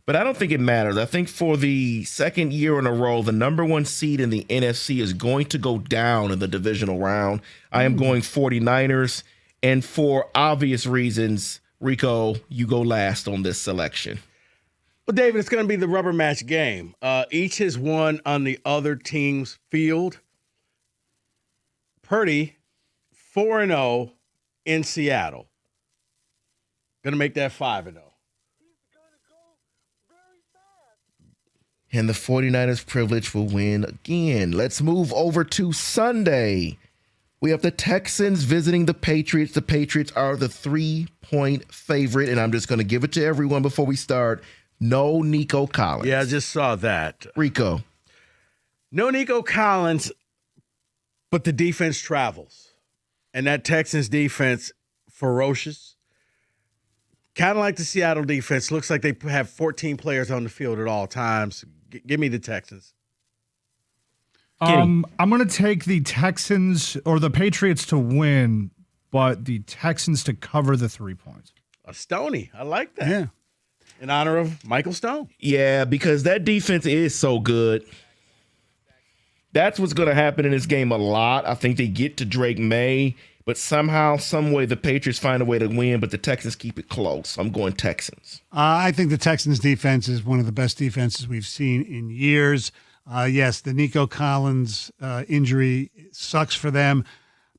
Speaker 6: but I don't think it matters. I think for the second year in a row, the number 1 seed in the NFC is going to go down in the divisional round. I am going 49ers, and for obvious reasons, Rico, you go last on this selection.
Speaker 4: Well, David, it's going to be the rubber match game. Each has won on the other team's field. Purdy, 4-0. In Seattle. Going to make that 5-0.
Speaker 6: And the 49ers privilege will win again. Let's move over to Sunday. We have the Texans visiting the Patriots. The Patriots are the 3-point favorite, and I'm just going to give it to everyone before we start. No Nico Collins.
Speaker 4: Yeah, I just saw that.
Speaker 6: Rico.
Speaker 4: No Nico Collins, but the defense travels. And that Texans defense, ferocious. Kind of like the Seattle defense. Looks like they have 14 players on the field at all times. Give me the Texans.
Speaker 8: I'm going to take the Texans or the Patriots to win, but the Texans to cover the 3 points.
Speaker 4: A Stoney. I like that.
Speaker 2: Yeah.
Speaker 4: In honor of Michael Stone.
Speaker 6: Yeah, because that defense is so good. That's what's going to happen in this game a lot. I think they get to Drake May, but somehow, some way, the Patriots find a way to win, but the Texans keep it close. I'm going Texans.
Speaker 2: I think the Texans defense is one of the best defenses we've seen in years. Yes, the Nico Collins injury sucks for them,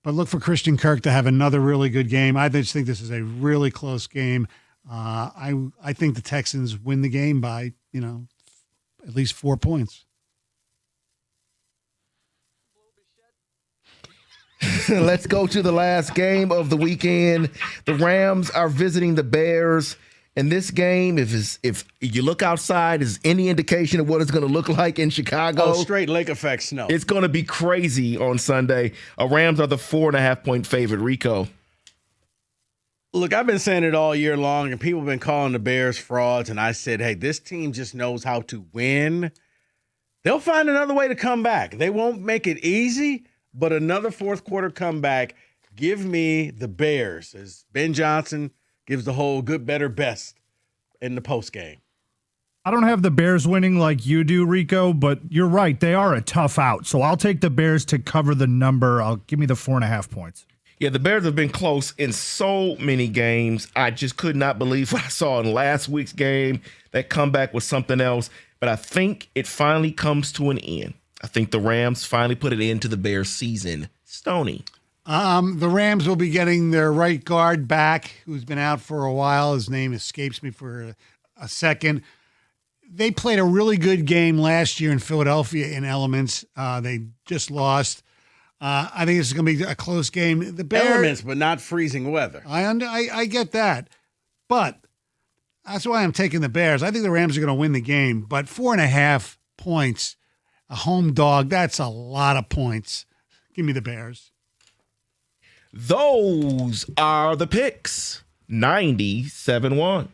Speaker 2: but look for Christian Kirk to have another really good game. I just think this is a really close game. I think the Texans win the game by, at least 4 points.
Speaker 6: Let's go to the last game of the weekend. The Rams are visiting the Bears. And this game, if you look outside, is any indication of what it's going to look like in Chicago.
Speaker 4: Oh, straight lake effect snow.
Speaker 6: It's going to be crazy on Sunday. Rams are the 4.5-point favorite. Rico.
Speaker 4: Look, I've been saying it all year long, and people have been calling the Bears frauds. And I said, hey, this team just knows how to win. They'll find another way to come back. They won't make it easy, but another fourth quarter comeback. Give me the Bears, as Ben Johnson gives the whole good, better, best in the post game.
Speaker 8: I don't have the Bears winning like you do, Rico, but you're right. They are a tough out. So I'll take the Bears to cover the number. Give me the 4.5 points.
Speaker 6: Yeah, the Bears have been close in so many games. I just could not believe what I saw in last week's game. That comeback was something else. But I think it finally comes to an end. I think the Rams finally put it into the Bears season. Stoney.
Speaker 2: The Rams will be getting their right guard back, who's been out for a while. His name escapes me for a second. They played a really good game last year in Philadelphia in elements. They just lost. I think this is going to be a close game. The Bears,
Speaker 4: elements, but not freezing weather.
Speaker 2: I get that, but that's why I'm taking the Bears. I think the Rams are going to win the game, but 4.5 points, a home dog, that's a lot of points. Give me the Bears.
Speaker 6: Those are the picks. 97-1.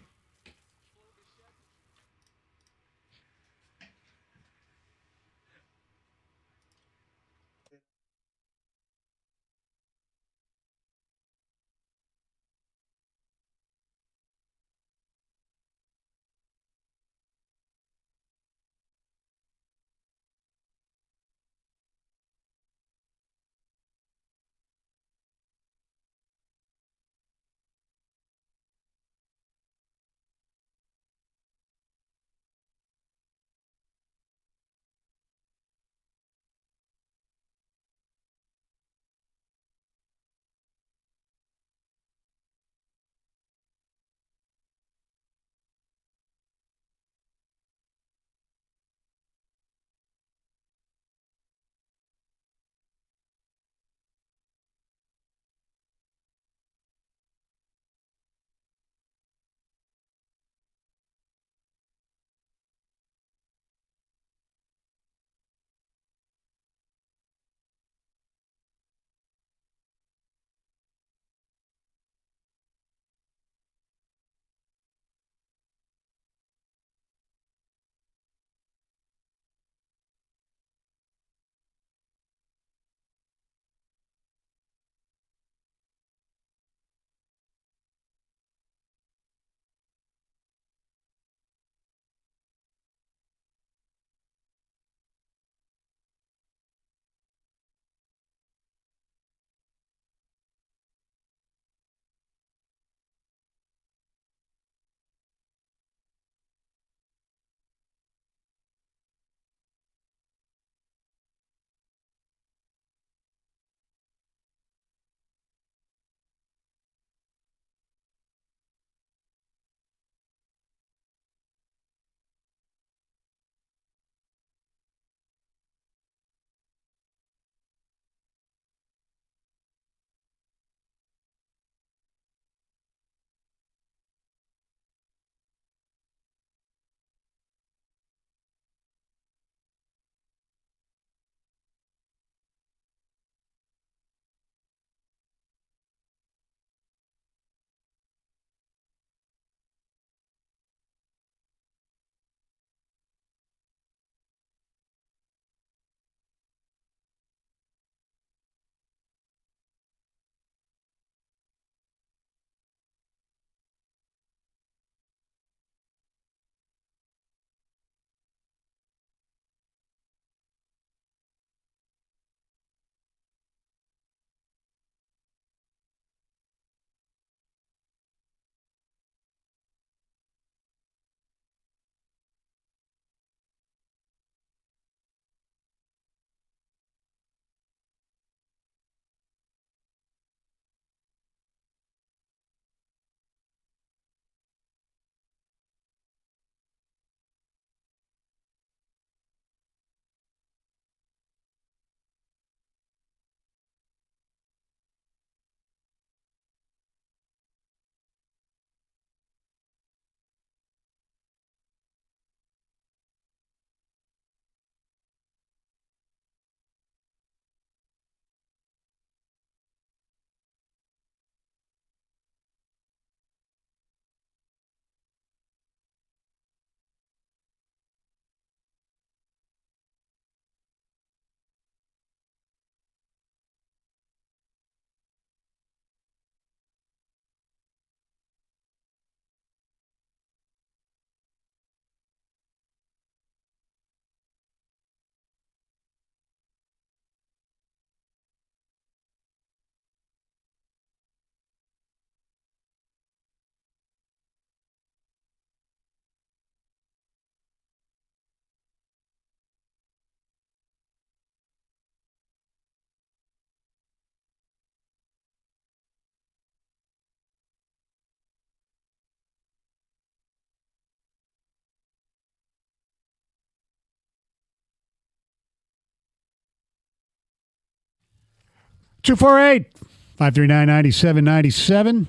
Speaker 2: 248-539-9797.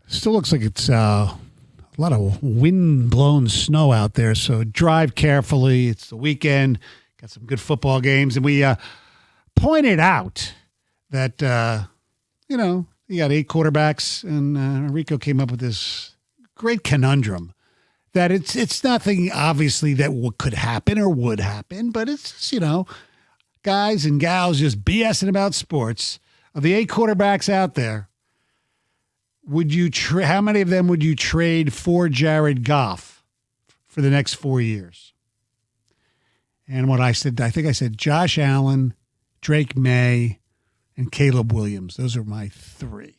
Speaker 2: Still looks like it's a lot of wind-blown snow out there, so drive carefully. It's the weekend. Got some good football games. And we pointed out that, you got 8 quarterbacks, and Rico came up with this great conundrum that it's nothing, obviously, that could happen or would happen, but it's just, guys and gals just BSing about sports. Of the 8 quarterbacks out there, how many of them would you trade for Jared Goff for the next 4 years? And what I said, I think I said Josh Allen, Drake May, and Caleb Williams. Those are my 3.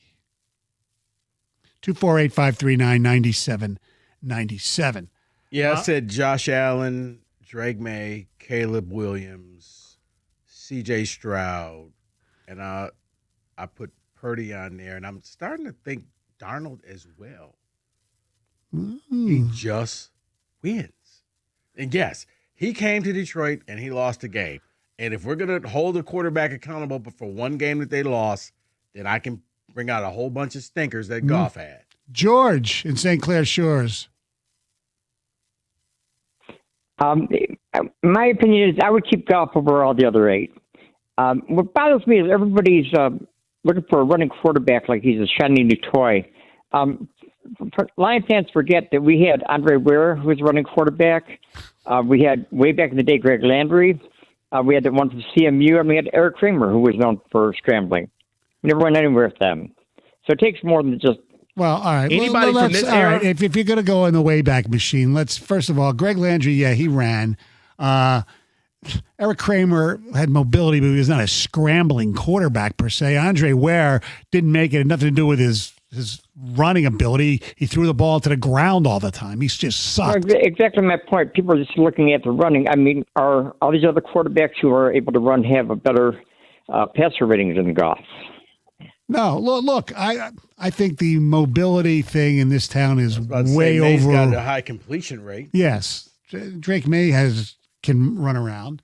Speaker 2: 248-539-9797.
Speaker 4: Yeah, I said Josh Allen, Drake May, Caleb Williams, C.J. Stroud, and I put Purdy on there, and I'm starting to think Darnold as well. He just wins. And yes, he came to Detroit and he lost a game. And if we're going to hold the quarterback accountable for one game that they lost, then I can bring out a whole bunch of stinkers that Goff had.
Speaker 2: George in St. Clair Shores.
Speaker 3: My opinion is I would keep Goff over all the other 8. What bothers me is everybody's looking for a running quarterback like he's a shiny new toy. Lion fans forget that we had Andre Ware, who was running quarterback. We had, way back in the day, Greg Landry. We had the one from CMU, and we had Eric Kramer, who was known for scrambling. We never went anywhere with them. So it takes more than just...
Speaker 2: Well, all right.
Speaker 6: Anybody from this era?
Speaker 2: Right. If you're going to go in the Wayback Machine, let's, first of all, Greg Landry, yeah, he ran. Eric Kramer had mobility, but he was not a scrambling quarterback per se. Andre Ware didn't make it. It had nothing to do with his running ability. He threw the ball to the ground all the time. He's just sucked.
Speaker 3: Exactly my point. People are just looking at the running. I mean, are all these other quarterbacks who are able to run have a better passer rating than Goff?
Speaker 2: No, look. I think the mobility thing in this town is way over.
Speaker 4: May's got a high completion rate.
Speaker 2: Yes, Drake May can run around.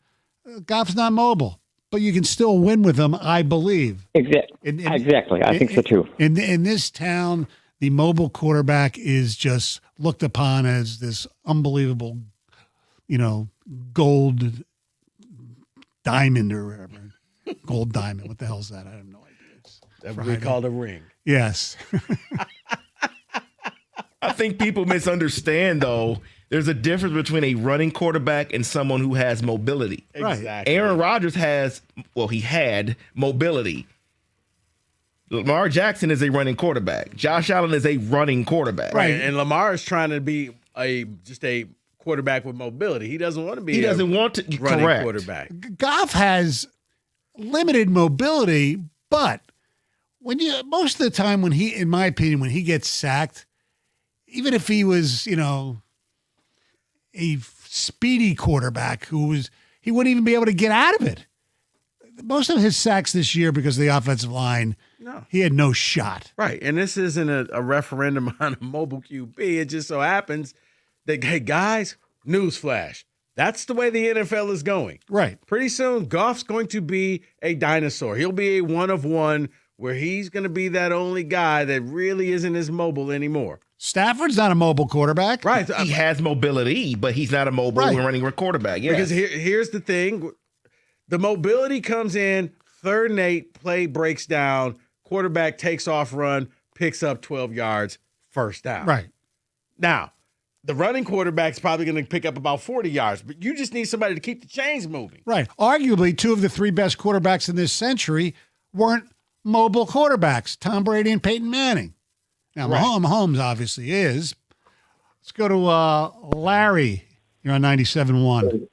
Speaker 2: Goff's not mobile, but you can still win with him, I believe.
Speaker 3: Exactly. I think so too.
Speaker 2: In this town, the mobile quarterback is just looked upon as this unbelievable, gold diamond or whatever. Gold diamond. What the hell's that? I have no idea.
Speaker 4: That's what we call a ring.
Speaker 2: Yes.
Speaker 6: I think people misunderstand, though. There's a difference between a running quarterback and someone who has mobility.
Speaker 4: Exactly.
Speaker 6: Aaron Rodgers he had mobility. Lamar Jackson is a running quarterback. Josh Allen is a running quarterback.
Speaker 4: Right. And Lamar is trying to be just a quarterback with mobility. He doesn't want to be
Speaker 6: running
Speaker 4: quarterback.
Speaker 2: Goff has limited mobility, but most of the time in my opinion, when he gets sacked, even if he was, a speedy quarterback he wouldn't even be able to get out of it. Most of his sacks this year, because of the offensive line, he had no shot.
Speaker 4: Right. And this isn't a referendum on a mobile QB. It just so happens that, hey, guys, newsflash. That's the way the NFL is going.
Speaker 2: Right.
Speaker 4: Pretty soon, Goff's going to be a dinosaur. He'll be a one of one where he's going to be that only guy that really isn't as mobile anymore.
Speaker 2: Stafford's not a mobile quarterback.
Speaker 4: Right.
Speaker 6: He has mobility, but he's not a mobile running quarterback. Yes.
Speaker 4: Because here's the thing. The mobility comes in, 3rd and 8, play breaks down, quarterback takes off run, picks up 12 yards, first down.
Speaker 2: Right.
Speaker 4: Now, the running quarterback's probably going to pick up about 40 yards, but you just need somebody to keep the chains moving.
Speaker 2: Right. Arguably, 2 of the 3 best quarterbacks in this century weren't mobile quarterbacks, Tom Brady and Peyton Manning. Now, Mahomes obviously is. Let's go to Larry. You're on 97.1.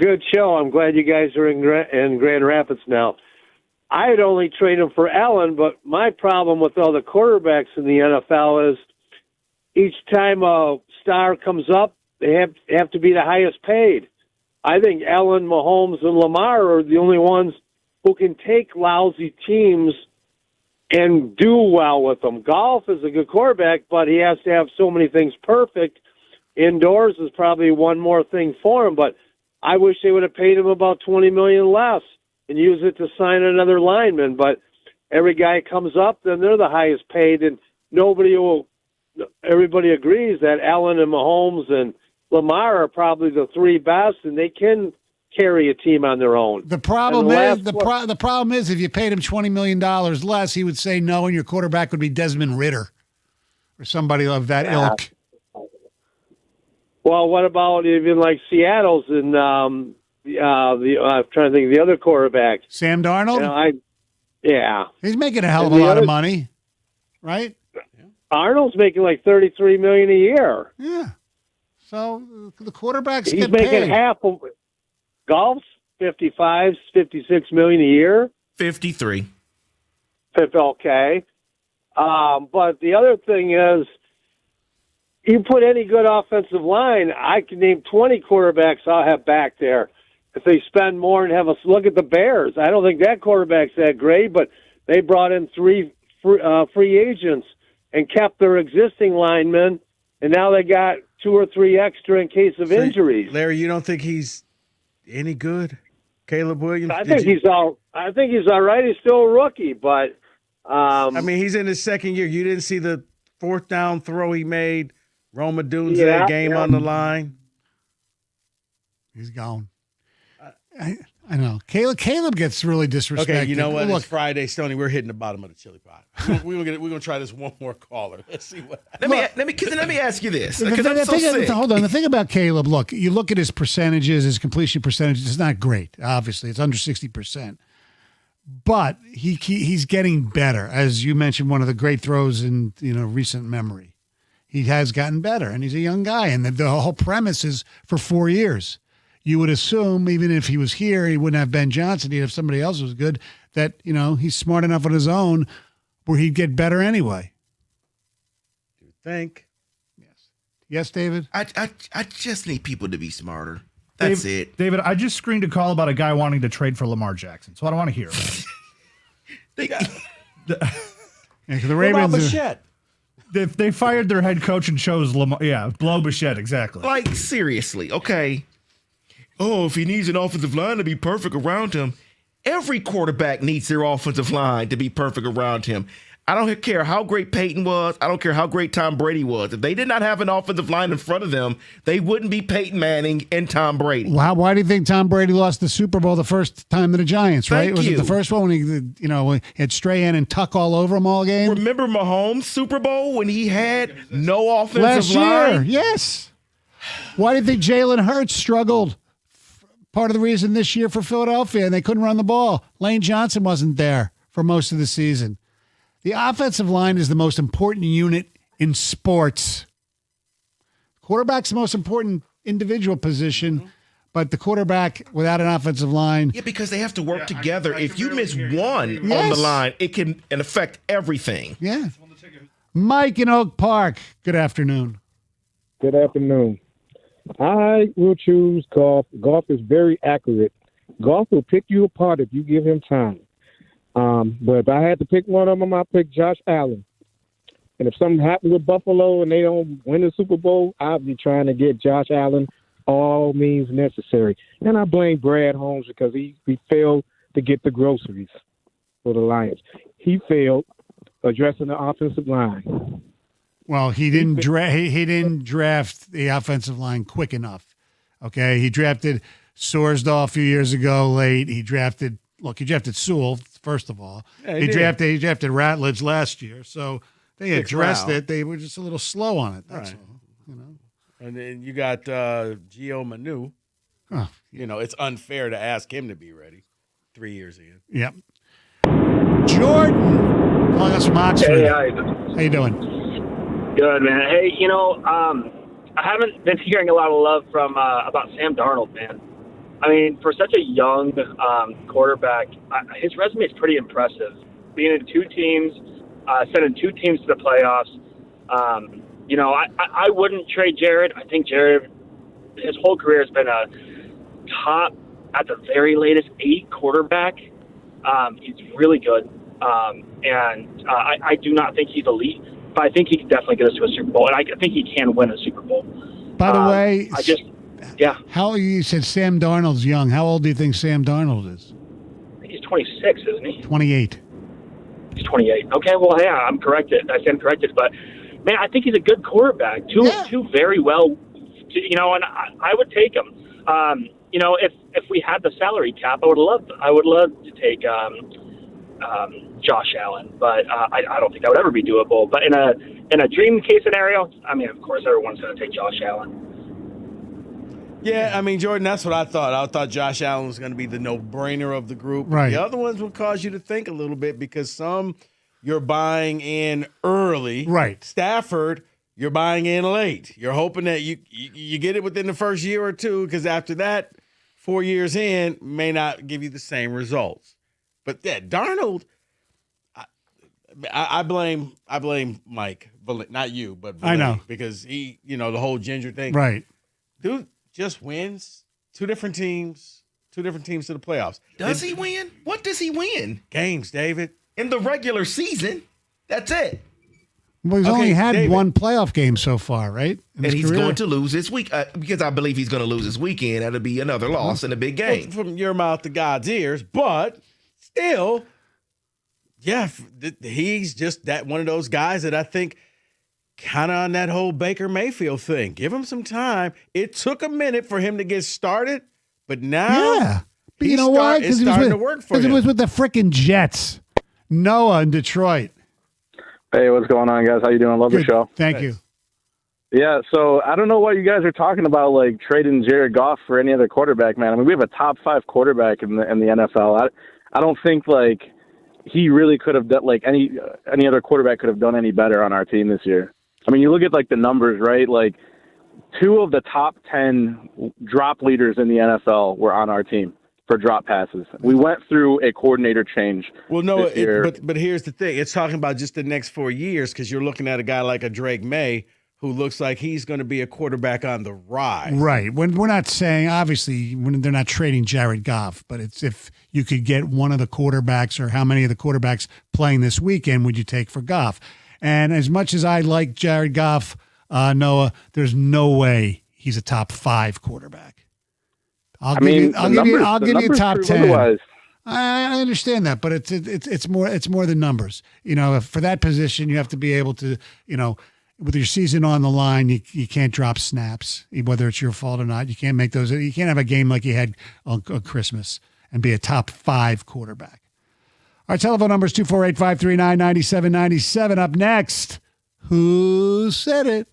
Speaker 18: Good show. I'm glad you guys are in Grand Rapids now. I'd only trade him for Allen, but my problem with all the quarterbacks in the NFL is each time a star comes up, they have to be the highest paid. I think Allen, Mahomes, and Lamar are the only ones who can take lousy teams and do well with them. Goff is a good quarterback, but he has to have so many things perfect. Indoors is probably one more thing for him, but I wish they would have paid him about $20 million less. and use it to sign another lineman. But every guy comes up, then they're the highest paid, and everybody agrees that Allen and Mahomes and Lamar are probably the three best, and they can carry a team on their own.
Speaker 2: The problem the problem is if you paid him $20 million less, he would say no, and your quarterback would be Desmond Ridder or somebody of that ilk.
Speaker 18: Well, what about even like Seattle's and I'm trying to think of the other quarterback.
Speaker 2: Sam Darnold?
Speaker 18: Yeah.
Speaker 2: He's making a hell of a lot of money, right?
Speaker 18: Arnold's making like $33 million a year.
Speaker 2: Yeah. So the quarterbacks
Speaker 18: He's
Speaker 2: get
Speaker 18: making
Speaker 2: paid.
Speaker 18: half of golf's 55, 56 million a year.
Speaker 6: 53.
Speaker 18: Okay. But the other thing is, you put any good offensive line, I can name 20 quarterbacks I'll have back there. If they spend more and have us look at the Bears, I don't think that quarterback's that great, but they brought in three free agents and kept their existing linemen, and now they got 2 or 3 extra in case of injuries.
Speaker 4: Larry, you don't think he's any good? Caleb Williams?
Speaker 18: I think he's all right. He's still a rookie, but
Speaker 4: I mean, he's in his second year. You didn't see the 4th down throw he made. Roma Dunze game on the line.
Speaker 2: He's gone. I know. Caleb gets really disrespected.
Speaker 4: Okay, you know what?
Speaker 2: Look,
Speaker 4: It's Friday, Stoney. We're hitting the bottom of the chili pot. We're gonna try this one more caller. Let's see what.
Speaker 6: Let me ask you this.
Speaker 2: hold on. The thing about Caleb, look, you look at his percentages, his completion percentage. It's not great. Obviously, it's under 60%. But he's getting better, as you mentioned. One of the great throws in recent memory. He has gotten better, and he's a young guy. And the whole premise is for 4 years. You would assume, even if he was here, he wouldn't have Ben Johnson. He'd have somebody else who was good. That he's smart enough on his own, where he'd get better anyway.
Speaker 4: You think?
Speaker 2: Yes, David.
Speaker 6: I just need people to be smarter. That's it.
Speaker 8: David, I just screened a call about a guy wanting to trade for Lamar Jackson, so I don't want to hear it.
Speaker 2: The Ravens.
Speaker 8: If they fired their head coach and chose Lamar, blow Bichette, exactly.
Speaker 6: Like, seriously, okay. Oh, if he needs an offensive line to be perfect around him, every quarterback needs their offensive line to be perfect around him. I don't care how great Peyton was. I don't care how great Tom Brady was. If they did not have an offensive line in front of them, they wouldn't be Peyton Manning and Tom Brady.
Speaker 2: Why do you think Tom Brady lost the Super Bowl the first time to the Giants, right? Was it the first one when he had Strahan and Tuck all over him all game?
Speaker 6: Remember Mahomes' Super Bowl when he had no offensive line?
Speaker 2: Last year, yes. Why do you think Jalen Hurts struggled? Part of the reason this year for Philadelphia, and they couldn't run the ball. Lane Johnson wasn't there for most of the season. The offensive line is the most important unit in sports. Quarterback's the most important individual position, but the quarterback without an offensive line.
Speaker 6: Yeah, because they have to work together. If you miss one on the line, it can affect everything.
Speaker 2: Yeah. Mike in Oak Park, good afternoon.
Speaker 10: Good afternoon. I will choose Goff. Goff is very accurate. Goff will pick you apart if you give him time. But if I had to pick one of them, I'd pick Josh Allen. And if something happened with Buffalo and they don't win the Super Bowl, I'd be trying to get Josh Allen all means necessary. And I blame Brad Holmes because he failed to get the groceries for the Lions. He failed addressing the offensive line.
Speaker 2: Well, he didn't draft the offensive line quick enough. Okay, he drafted Sorsdahl a few years ago late. He drafted Sewell first of all.
Speaker 4: Yeah,
Speaker 2: he drafted Ratledge last year, so they addressed
Speaker 4: round.
Speaker 2: it. They were just a little slow on it. That's
Speaker 4: Right.
Speaker 2: all.
Speaker 4: And then you got Gio Manu.
Speaker 2: Oh.
Speaker 4: It's unfair to ask him to be ready 3 years in.
Speaker 2: Yep. Jordan, calling us from Oxford.
Speaker 15: Hey,
Speaker 2: how you doing?
Speaker 15: Good, man. Hey, I haven't been hearing a lot of love from about Sam Darnold, man. I mean, for such a young quarterback, his resume is pretty impressive. Being in 2 teams, sending 2 teams to the playoffs. I wouldn't trade Jared. I think Jared, his whole career has been a top, at the very latest, 8 quarterback. He's really good. I do not think he's elite, but I think he can definitely get us to a Super Bowl, and I think he can win a Super Bowl.
Speaker 2: By the way,
Speaker 15: yeah.
Speaker 2: How you said Sam Darnold's young? How old do you think Sam Darnold is?
Speaker 15: 26, isn't he?
Speaker 2: 28.
Speaker 15: He's 28. Okay, well, yeah, I'm corrected. I stand corrected. But, man, I think he's a good quarterback. Two very well, you know, and I would take him. You know, if we had the salary cap, I would love to take Josh Allen, but I don't think that would ever be doable. But in a dream case scenario, I mean, of course, everyone's going to take Josh Allen.
Speaker 4: Yeah, I mean, Jordan, that's what I thought. I thought Josh Allen was going to be the no-brainer of the group.
Speaker 2: Right.
Speaker 4: The other ones will cause you to think a little bit because some you're buying in early.
Speaker 2: Right.
Speaker 4: Stafford, you're buying in late. You're hoping that you get it within the first year or two because after that, 4 years in, may not give you the same results. But yeah, Darnold, I blame Mike, not you, but
Speaker 2: I know.
Speaker 4: because he, you know, the whole ginger thing.
Speaker 2: Right.
Speaker 4: Dude just wins. Two different teams to the playoffs.
Speaker 6: Does he win? What does he win?
Speaker 4: Games, David.
Speaker 6: In the regular season, that's it.
Speaker 2: Well, he's
Speaker 4: Okay,
Speaker 2: only had
Speaker 4: David.
Speaker 2: one playoff game so far, right? In
Speaker 6: And
Speaker 2: his
Speaker 6: he's
Speaker 2: career?
Speaker 6: going to lose this week because I believe he's going to lose this weekend. That'll be another loss in a big game.
Speaker 4: From your mouth to God's ears, but still, yeah, he's just that one of those guys that I think kind of on that whole Baker Mayfield thing. Give him some time. It took a minute for him to get started, but now
Speaker 2: Yeah. But you know why?
Speaker 4: it's starting to work for
Speaker 2: Because
Speaker 4: him.
Speaker 2: it was with the freaking Jets. Noah in Detroit.
Speaker 21: Hey, what's going on, guys? How you doing? Love the
Speaker 2: Good.
Speaker 21: show.
Speaker 2: Thank you.
Speaker 21: Yeah, so I don't know why you guys are talking about like trading Jared Goff for any other quarterback, man. I mean, we have a top 5 quarterback in the NFL. I don't think like he really could have done like any other quarterback could have done any better on our team this year. I mean, you look at like the numbers, right? Like 2 of the top 10 drop leaders in the NFL were on our team for drop passes. We went through a coordinator change.
Speaker 4: Well, no,
Speaker 21: this year.
Speaker 4: but here's the thing. It's talking about just the next 4 years because you're looking at a guy like a Drake May who looks like he's going to be a quarterback on the rise.
Speaker 2: Right. When we're not saying, obviously, when they're not trading Jared Goff, but it's if you could get one of the quarterbacks or how many of the quarterbacks playing this weekend would you take for Goff? And as much as I like Jared Goff, Noah, there's no way he's a top 5 quarterback. I'll give you top 10.
Speaker 21: Otherwise.
Speaker 2: I understand that, but it's more than numbers. You know, for that position, you have to be able to, you know, with your season on the line, you can't drop snaps, whether it's your fault or not. You can't make those. You can't have a game like you had on Christmas and be a top 5 quarterback. Our telephone number is 248-539-9797. Up next, Who Said It?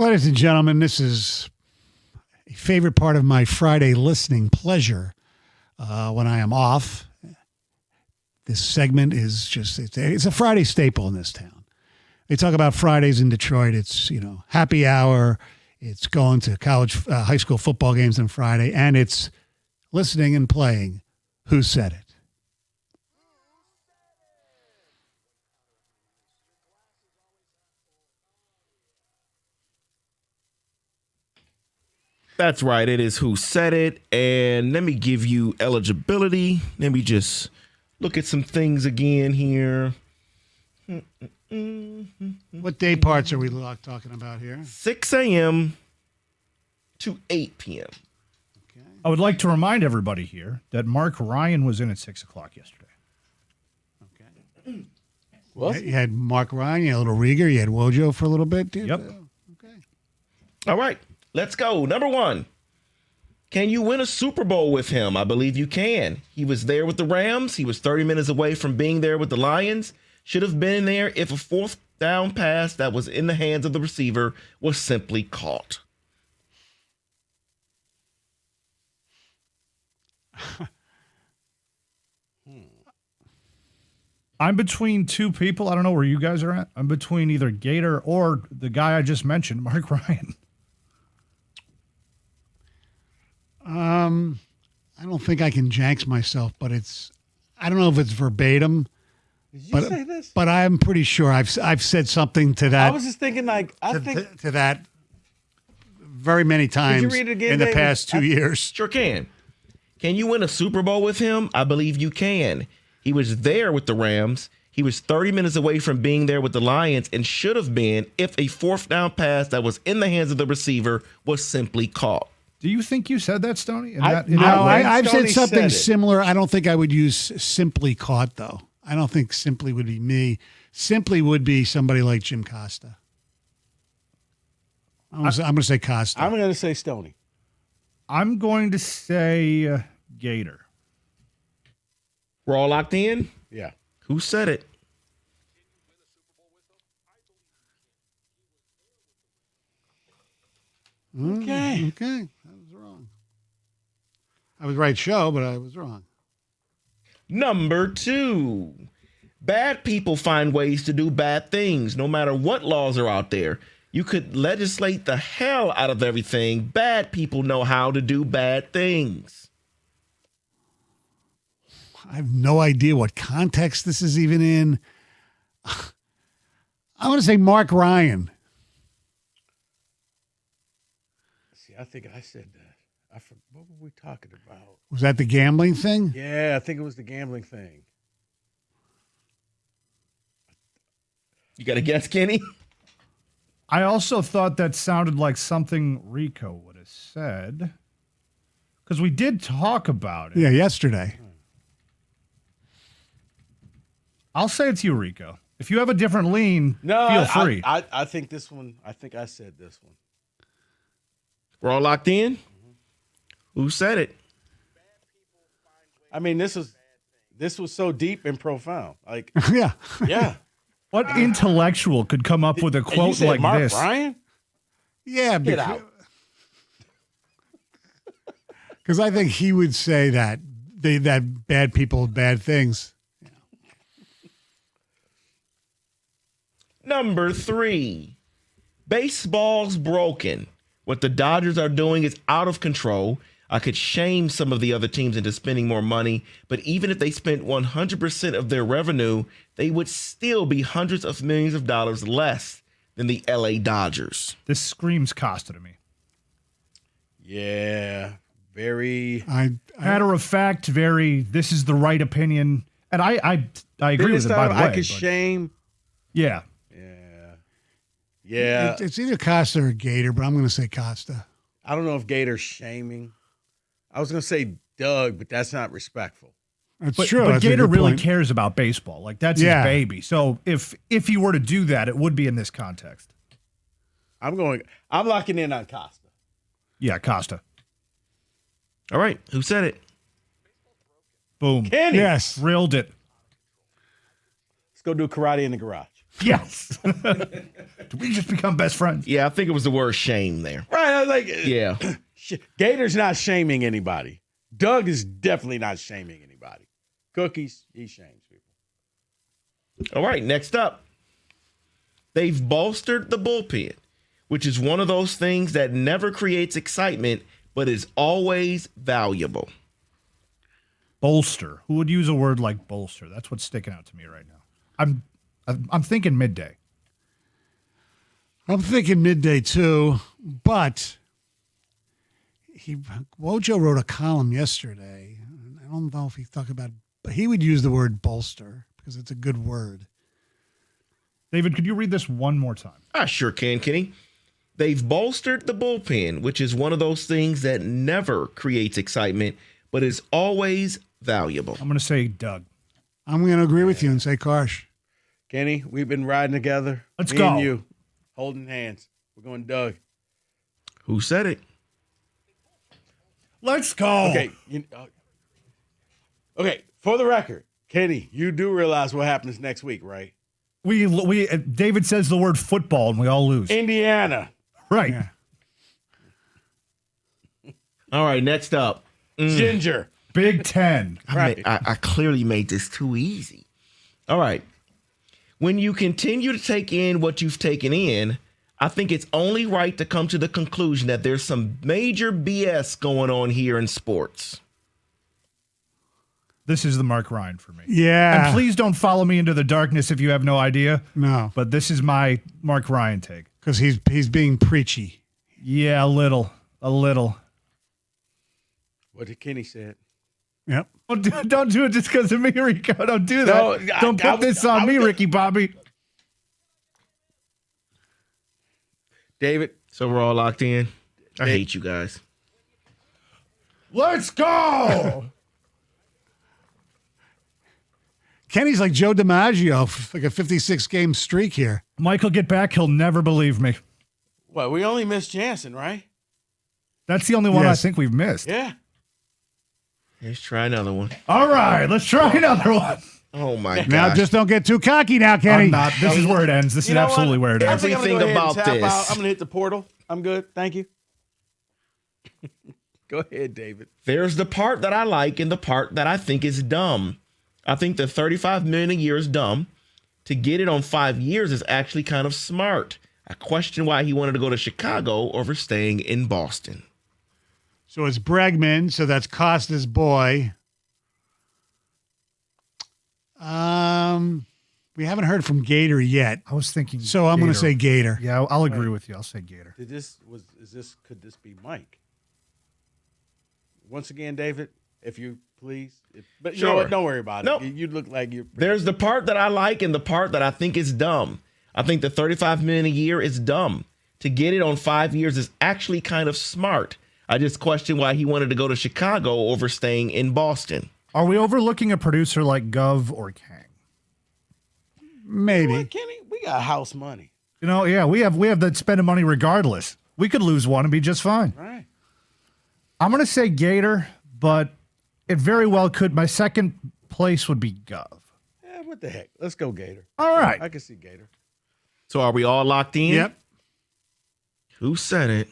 Speaker 2: Ladies and gentlemen, this is a favorite part of my Friday listening pleasure when I am off. This segment is just, it's a Friday staple in this town. They talk about Fridays in Detroit. It's, happy hour. It's going to high school football games on Friday, and it's listening and playing Who Said It?
Speaker 6: That's right. It is Who Said It. And let me give you eligibility. Let me just look at some things again here.
Speaker 2: What day parts are we talking about here?
Speaker 6: 6 a.m. to 8 p.m.
Speaker 8: I would like to remind everybody here that Mark Ryan was in at 6 o'clock yesterday.
Speaker 2: You had Mark Ryan, you had Little Rieger, you had Wojo for a little bit, dude.
Speaker 8: Yep.
Speaker 6: All right. Let's go. Number 1. Can you win a Super Bowl with him? I believe you can. He was there with the Rams. He was 30 minutes away from being there with the Lions. Should have been there if a fourth down pass that was in the hands of the receiver was simply caught.
Speaker 8: I'm between two people. I don't know where you guys are at. I'm between either Gator or the guy I just mentioned, Mark Ryan.
Speaker 2: I don't think I can jinx myself, but I don't know if it's verbatim.
Speaker 4: Did you say this?
Speaker 2: But I'm pretty sure I've said something to that.
Speaker 4: I was just thinking,
Speaker 2: to that very many times
Speaker 4: read it again,
Speaker 2: in the
Speaker 4: David?
Speaker 2: past 2 years.
Speaker 6: Sure can. Can you win a Super Bowl with him? I believe you can. He was there with the Rams. He was 30 minutes away from being there with the Lions and should have been if a fourth down pass that was in the hands of the receiver was simply caught.
Speaker 8: Do you think you said that, Stoney?
Speaker 2: I've said something similar. I don't think I would use simply caught, though. I don't think simply would be me. Simply would be somebody like Jim Costa. I'm going to say Costa.
Speaker 4: I'm going to say Stoney.
Speaker 8: I'm going to say Gator.
Speaker 6: We're all locked in?
Speaker 4: Yeah.
Speaker 6: Who said it?
Speaker 4: Okay.
Speaker 2: Okay. I was wrong. I was right show, but I was wrong.
Speaker 6: Number 2. Bad people find ways to do bad things, no matter what laws are out there. You could legislate the hell out of everything. Bad people know how to do bad things.
Speaker 2: I have no idea what context this is even in. I want to say Mark Ryan.
Speaker 4: See, I think I said that. What were we talking about?
Speaker 2: Was that the gambling thing?
Speaker 4: Yeah, I think it was the gambling thing.
Speaker 6: You got a guess, Kenny?
Speaker 8: I also thought that sounded like something Rico would have said. Because we did talk about it.
Speaker 2: Yeah, yesterday.
Speaker 8: I'll say it's you, Rico. If you have a different lean,
Speaker 4: No,
Speaker 8: feel free.
Speaker 4: I think this one. I think I said this one.
Speaker 6: We're all locked in? Who said it?
Speaker 4: I mean, this was so deep and profound. Like,
Speaker 2: yeah.
Speaker 4: Yeah.
Speaker 8: What intellectual could come up with a
Speaker 4: And you
Speaker 8: quote
Speaker 4: said
Speaker 8: like
Speaker 4: Mark
Speaker 8: this?
Speaker 4: Ryan?
Speaker 2: Yeah,
Speaker 4: Get out.
Speaker 2: Because I think he would say that that bad people do bad things.
Speaker 6: Number 3. Baseball's broken. What the Dodgers are doing is out of control. I could shame some of the other teams into spending more money, but even if they spent 100% of their revenue, they would still be hundreds of millions of dollars less than the LA Dodgers.
Speaker 8: This screams Costa to me.
Speaker 4: Yeah. Very.
Speaker 8: Matter of fact, very, this is the right opinion. And I agree with it, by the way.
Speaker 4: I could shame.
Speaker 8: Yeah.
Speaker 4: Yeah.
Speaker 2: It's either Costa or Gator, but I'm going to say Costa.
Speaker 4: I don't know if Gator's shaming. I was going to say Doug, but that's not respectful.
Speaker 2: That's
Speaker 8: But
Speaker 2: true. That's a
Speaker 8: Gator
Speaker 2: good
Speaker 8: really
Speaker 2: point.
Speaker 8: cares about baseball. Like, that's
Speaker 2: Yeah.
Speaker 8: his baby. So if he were to do that, it would be in this context.
Speaker 4: I'm locking in on Costa.
Speaker 8: Yeah, Costa.
Speaker 6: All right. Who said it?
Speaker 8: Boom.
Speaker 4: Kenny.
Speaker 2: Yes.
Speaker 8: Drilled it.
Speaker 4: Let's go do karate in the garage.
Speaker 8: Yes. Did we just become best friends?
Speaker 6: Yeah, I think it was the word shame there.
Speaker 4: Right. I was like,
Speaker 6: Yeah.
Speaker 4: Gator's not shaming anybody. Doug is definitely not shaming anybody. Cookies, he shames people.
Speaker 6: All right, next up. They've bolstered the bullpen, which is one of those things that never creates excitement, but is always valuable.
Speaker 8: Bolster. Who would use a word like bolster? That's what's sticking out to me right now. I'm thinking midday.
Speaker 14: I'm thinking midday too, but Wojo wrote a column yesterday. I don't know if he talked about, but he would use the word bolster because it's a good word.
Speaker 8: David, could you read this one more time?
Speaker 6: I sure can, Kenny. They've bolstered the bullpen, which is one of those things that never creates excitement, but is always valuable.
Speaker 8: I'm going to say Doug.
Speaker 14: I'm going to agree with you and say Karsh.
Speaker 4: Kenny, we've been riding together.
Speaker 8: Let's
Speaker 4: Me
Speaker 8: go.
Speaker 4: and you, holding hands. We're going Doug.
Speaker 6: Who said it?
Speaker 8: Let's go.
Speaker 4: Okay. Okay, for the record, Kenny, you do realize what happens next week, right?
Speaker 8: We David says the word football and we all lose.
Speaker 4: Indiana.
Speaker 8: Right.
Speaker 14: Yeah.
Speaker 6: All right, next up.
Speaker 4: Ginger.
Speaker 8: Big Ten.
Speaker 6: I clearly made this too easy. All right. When you continue to take in what you've taken in, I think it's only right to come to the conclusion that there's some major BS going on here in sports.
Speaker 8: This is the Mark Ryan for me.
Speaker 14: Yeah.
Speaker 8: And please don't follow me into the darkness if you have no idea.
Speaker 14: No.
Speaker 8: But this is my Mark Ryan take.
Speaker 14: Because he's being preachy.
Speaker 8: Yeah, a little.
Speaker 4: What did Kenny said?
Speaker 14: Yep.
Speaker 8: Don't do it just because of me, Rico. Don't do that.
Speaker 4: No,
Speaker 8: Don't put this on me, Ricky Bobby.
Speaker 4: David.
Speaker 6: So we're all locked in. I hate you guys.
Speaker 8: Let's go.
Speaker 14: Kenny's like Joe DiMaggio, like a 56-game streak here.
Speaker 8: Michael, get back. He'll never believe me.
Speaker 4: Well, we only missed Jansen, right?
Speaker 8: That's the only one
Speaker 14: Yes.
Speaker 8: I think we've missed.
Speaker 4: Yeah.
Speaker 6: Let's try another one.
Speaker 8: All right, let's try another one.
Speaker 6: Oh, my God.
Speaker 14: Now, just don't get too cocky now, Kenny.
Speaker 8: I'm not. This is where it ends. This is absolutely where it
Speaker 4: I
Speaker 8: ends.
Speaker 4: think I'm gonna
Speaker 6: Everything
Speaker 4: go ahead and
Speaker 6: about
Speaker 4: tap
Speaker 6: this.
Speaker 4: out. I'm going to hit the portal. I'm good. Thank you. Go ahead, David.
Speaker 6: There's the part that I like and the part that I think is dumb. I think the $35 million a year is dumb. To get it on 5 years is actually kind of smart. I question why he wanted to go to Chicago over staying in Boston.
Speaker 14: So it's Bregman, so that's Costa's boy. We haven't heard from Gator yet.
Speaker 8: I was thinking.
Speaker 14: So I'm going to say Gator.
Speaker 8: Yeah, I'll agree with you. I'll say Gator.
Speaker 4: Could this be Mike? Once again, David, if you please. But you know
Speaker 6: Sure.
Speaker 4: what? Don't worry about
Speaker 6: Nope.
Speaker 4: it. You look like you're.
Speaker 6: There's the part that I like and the part that I think is dumb. I think the $35 million a year is dumb. To get it on 5 years is actually kind of smart. I just question why he wanted to go to Chicago over staying in Boston.
Speaker 8: Are we overlooking a producer like Gov or Kang?
Speaker 14: Maybe.
Speaker 4: What, Kenny, we got house money.
Speaker 8: You know, yeah, we have that spending money regardless. We could lose one and be just fine.
Speaker 4: All right.
Speaker 8: I'm going to say Gator, but it very well could. My second place would be Gov.
Speaker 4: Yeah, what the heck? Let's go Gator.
Speaker 8: All right.
Speaker 4: I can see Gator.
Speaker 6: So are we all locked in?
Speaker 14: Yep.
Speaker 6: Who said it?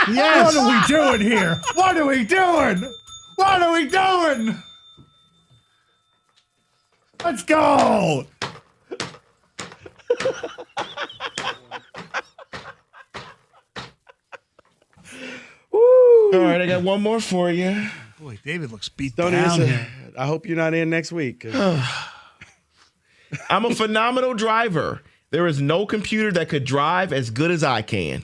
Speaker 8: Yes. What are we doing here? What are we doing? What are we doing? Let's go.
Speaker 6: All right, I got one more for you.
Speaker 14: Boy, David looks beat
Speaker 4: Don't
Speaker 14: down
Speaker 4: even.
Speaker 14: here.
Speaker 4: I hope you're not in next week. 'Cause
Speaker 6: I'm a phenomenal driver. There is no computer that could drive as good as I can.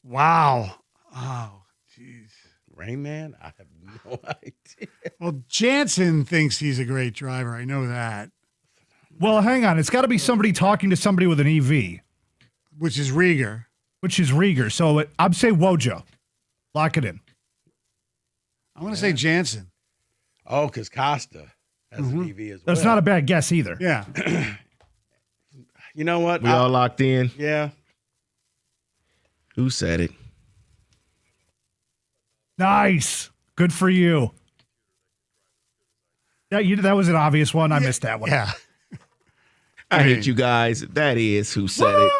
Speaker 14: Wow. Oh, jeez.
Speaker 4: Rain Man, I have no idea.
Speaker 14: Well, Jansen thinks he's a great driver. I know that.
Speaker 8: Well, hang on. It's got to be somebody talking to somebody with an EV,
Speaker 14: Which is Rieger.
Speaker 8: So I'd say Wojo. Lock it in.
Speaker 14: I'm going to say Jansen.
Speaker 4: Oh, because Costa has an EV as well.
Speaker 8: That's not a bad guess either.
Speaker 14: Yeah.
Speaker 4: You know what?
Speaker 6: We all locked in.
Speaker 4: Yeah.
Speaker 6: Who said it?
Speaker 8: Nice. Good for you. That was an obvious one. I missed that one.
Speaker 14: Yeah.
Speaker 6: I hate you guys. That is who said it.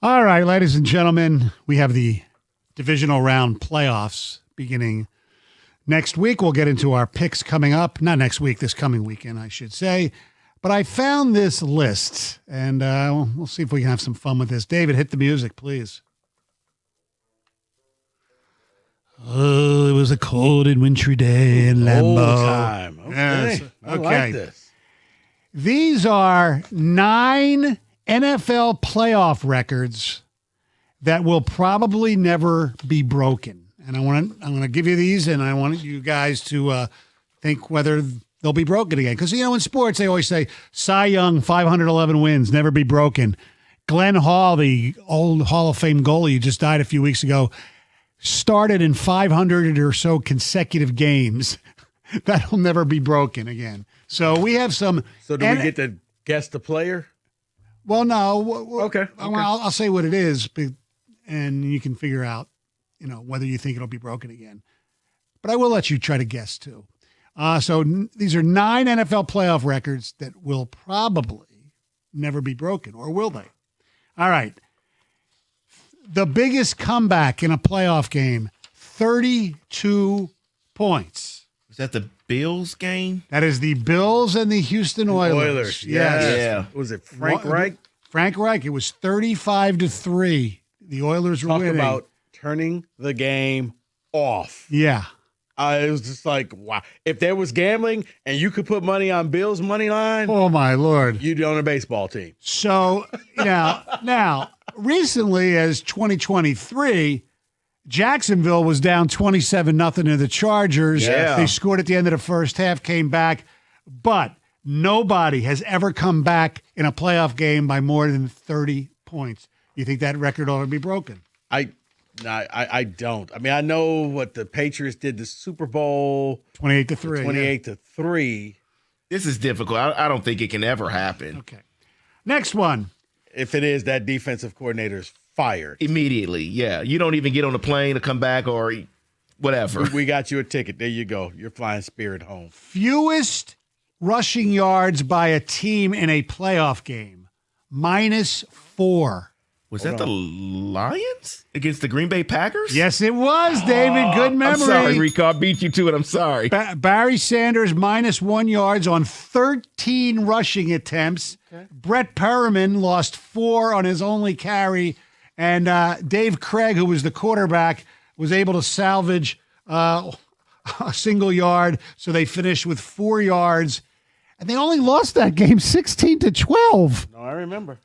Speaker 2: All right, ladies and gentlemen, we have the divisional round playoffs beginning next week. We'll get into our picks coming up. Not next week, this coming weekend, I should say. But I found this list, and we'll see if we can have some fun with this. David, hit the music, please. Oh, it was a cold and wintry day in Lambeau.
Speaker 4: Old time. Okay.
Speaker 2: Yes.
Speaker 4: I like this.
Speaker 2: These are 9 NFL playoff records that will probably never be broken. And I'm going to give you these, and I want you guys to think whether they'll be broken again. Because, in sports, they always say, Cy Young, 511 wins, never be broken. Glenn Hall, the old Hall of Fame goalie who just died a few weeks ago, started in 500 or so consecutive games. That'll never be broken again. So we have some.
Speaker 4: So do we get to guess the player?
Speaker 2: Well, no.
Speaker 4: Okay.
Speaker 2: I'll say what it is, and you can figure out, whether you think it'll be broken again. But I will let you try to guess too. These are 9 NFL playoff records that will probably never be broken, or will they? All right. The biggest comeback in a playoff game, 32 points.
Speaker 6: Was that the Bills game?
Speaker 2: That is the Bills and the Houston Oilers.
Speaker 4: Yes.
Speaker 6: Yeah.
Speaker 4: Was it Frank Reich?
Speaker 2: Frank Reich. It was 35-3. The Oilers were
Speaker 4: Talk
Speaker 2: winning.
Speaker 4: about turning the game off.
Speaker 2: Yeah.
Speaker 4: It was just like, wow. If there was gambling and you could put money on Bills' money line,
Speaker 2: Oh, my Lord.
Speaker 4: you'd own a baseball team.
Speaker 2: So now, recently as 2023, Jacksonville was down 27-0 to the Chargers.
Speaker 6: Yeah.
Speaker 2: They scored at the end of the first half, came back, but nobody has ever come back in a playoff game by more than 30 points. You think that record ought to be broken?
Speaker 4: I don't. I mean, I know what the Patriots did the Super Bowl
Speaker 2: 28-3.
Speaker 4: 28-3.
Speaker 6: This is difficult. I don't think it can ever happen.
Speaker 2: Okay. Next one.
Speaker 4: If it is, that defensive coordinator's fired.
Speaker 6: Immediately, yeah. You don't even get on a plane to come back or whatever.
Speaker 4: We got you a ticket. There you go. You're flying Spirit home.
Speaker 2: Fewest rushing yards by a team in a playoff game, -4.
Speaker 6: Was that the Lions against the Green Bay Packers?
Speaker 2: Yes, it was, David. Good memory.
Speaker 6: I'm sorry, Rico. I beat you to it. I'm sorry.
Speaker 2: Barry Sanders -1 yards on 13 rushing attempts. Okay. Brett Perriman lost 4 on his only carry. And Dave Craig, who was the quarterback, was able to salvage a single yard. So they finished with 4 yards. And they only lost that game 16-12.
Speaker 4: No, I remember.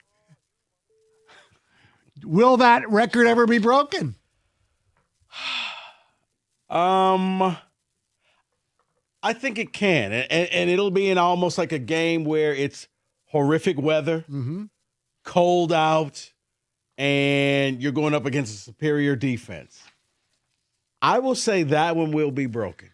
Speaker 2: Will that record ever be broken?
Speaker 4: I think it can. And it'll be in almost like a game where it's horrific weather, cold out, and you're going up against a superior defense. I will say that one will be broken.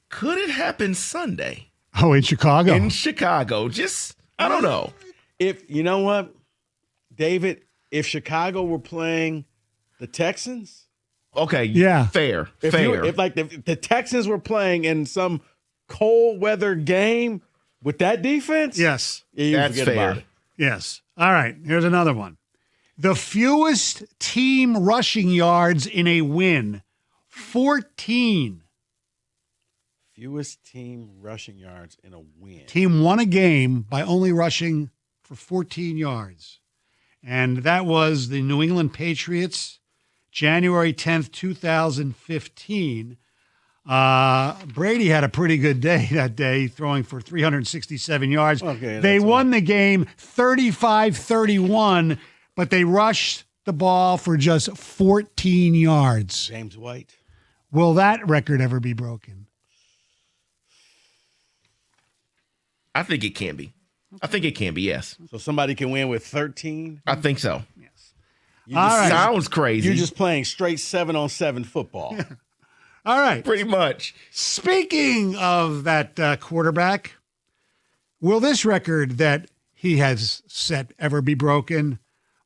Speaker 6: Could it happen Sunday?
Speaker 2: Oh, in Chicago?
Speaker 6: In Chicago. Just, I don't know.
Speaker 4: If, you know what, David, if Chicago were playing the Texans.
Speaker 6: Okay.
Speaker 2: Yeah.
Speaker 6: Fair.
Speaker 4: If the Texans were playing in some cold weather game with that defense.
Speaker 2: Yes.
Speaker 4: You
Speaker 6: That's
Speaker 4: forget
Speaker 6: fair.
Speaker 4: about it.
Speaker 2: Yes. All right. Here's another one. The fewest team rushing yards in a win, 14.
Speaker 4: Fewest team rushing yards in a win.
Speaker 2: Team won a game by only rushing for 14 yards. And that was the New England Patriots, January 10th, 2015. Brady had a pretty good day that day, throwing for 367 yards.
Speaker 4: Okay,
Speaker 2: they won the game 35-31, but they rushed the ball for just 14 yards.
Speaker 4: James White.
Speaker 2: Will that record ever be broken?
Speaker 6: I think it can be. I think it can be, yes.
Speaker 4: So somebody can win with 13?
Speaker 6: I think so.
Speaker 2: Sounds
Speaker 6: crazy.
Speaker 4: You're just playing straight 7-on-7 football.
Speaker 2: All right.
Speaker 6: Pretty much.
Speaker 2: Speaking of that quarterback, will this record that he has set ever be broken?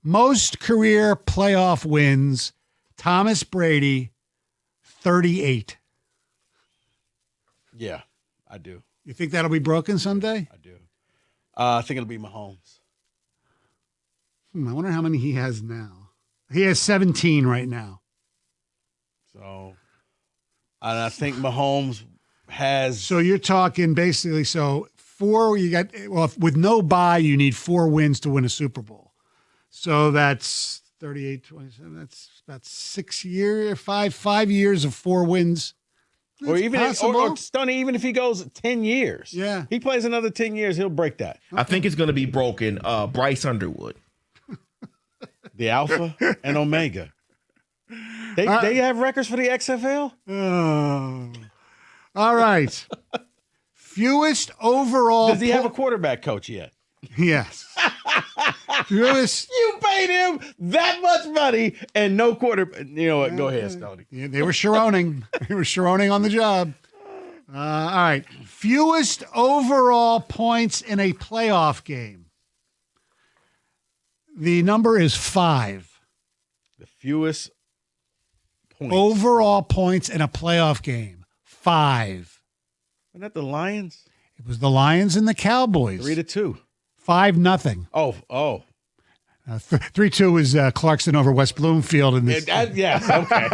Speaker 2: Most career playoff wins, Thomas Brady, 38.
Speaker 4: Yeah, I do.
Speaker 2: You think that'll be broken someday?
Speaker 4: I do. I think it'll be Mahomes.
Speaker 2: I wonder how many he has now. He has 17 right now.
Speaker 4: So, and I think Mahomes has.
Speaker 2: So you're talking basically,
Speaker 14: four. With no bye, you need 4 wins to win a Super Bowl. So that's 38, 27. That's about 5 years of 4 wins.
Speaker 4: Or even
Speaker 14: possible.
Speaker 4: or Stoney, even if he goes 10 years.
Speaker 14: Yeah.
Speaker 4: He plays another 10 years, he'll break that.
Speaker 6: I think it's going to be broken. Bryce Underwood.
Speaker 4: The Alpha and Omega. They have records for the XFL?
Speaker 14: Oh. All right. Fewest overall.
Speaker 4: Does he have a quarterback coach yet?
Speaker 14: Yes. Fewest.
Speaker 4: You paid him that much money and no quarterback. You know what? Go ahead, Stoney.
Speaker 14: Yeah, they were Sharoning. They were Sharoning on the job. All right. Fewest overall points in a playoff game. The number is 5.
Speaker 4: The fewest points.
Speaker 14: Overall points in a playoff game. 5.
Speaker 4: Wasn't that the Lions?
Speaker 14: It was the Lions and the Cowboys.
Speaker 4: 3-2.
Speaker 14: 5-0.
Speaker 4: Oh.
Speaker 14: 3-2 was Clarkson over West Bloomfield in this.
Speaker 4: Yes, okay.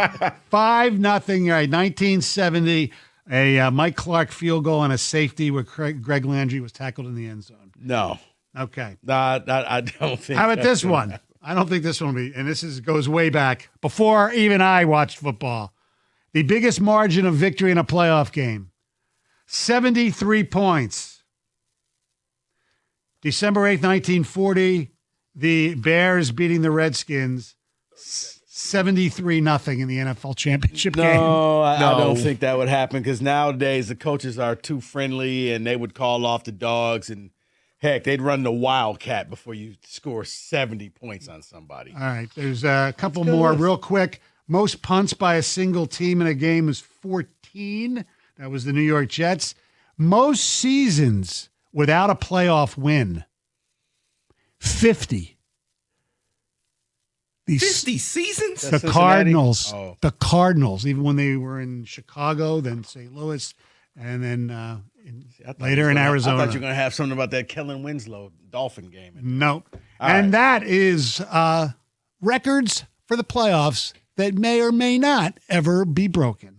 Speaker 14: 5-0. Right, 1970. A Mike Clark field goal and a safety where Greg Landry was tackled in the end zone.
Speaker 4: No.
Speaker 14: Okay.
Speaker 4: I don't think.
Speaker 14: How about
Speaker 4: that's
Speaker 14: this
Speaker 4: gonna
Speaker 14: one?
Speaker 4: happen.
Speaker 14: I don't think this one will be. And goes way back before even I watched football. The biggest margin of victory in a playoff game. 73 points. December 8th, 1940, the Bears beating the Redskins 73-0 in the NFL championship game.
Speaker 4: No, I don't think that would happen because nowadays the coaches are too friendly and they would call off the dogs and heck, they'd run the Wildcat before you score 70 points on somebody.
Speaker 14: All right, there's a couple more real quick. Most punts by a single team in a game is 14. That was the New York Jets. Most seasons without a playoff win, 50.
Speaker 6: 50 seasons?
Speaker 14: The Cardinals. Oh. The Cardinals, even when they were in Chicago, then St. Louis, and then later in Arizona.
Speaker 4: I thought you were going to have something about that Kellen Winslow Dolphin game.
Speaker 14: No.
Speaker 4: All
Speaker 14: and
Speaker 4: right.
Speaker 14: that is records for the playoffs that may or may not ever be broken.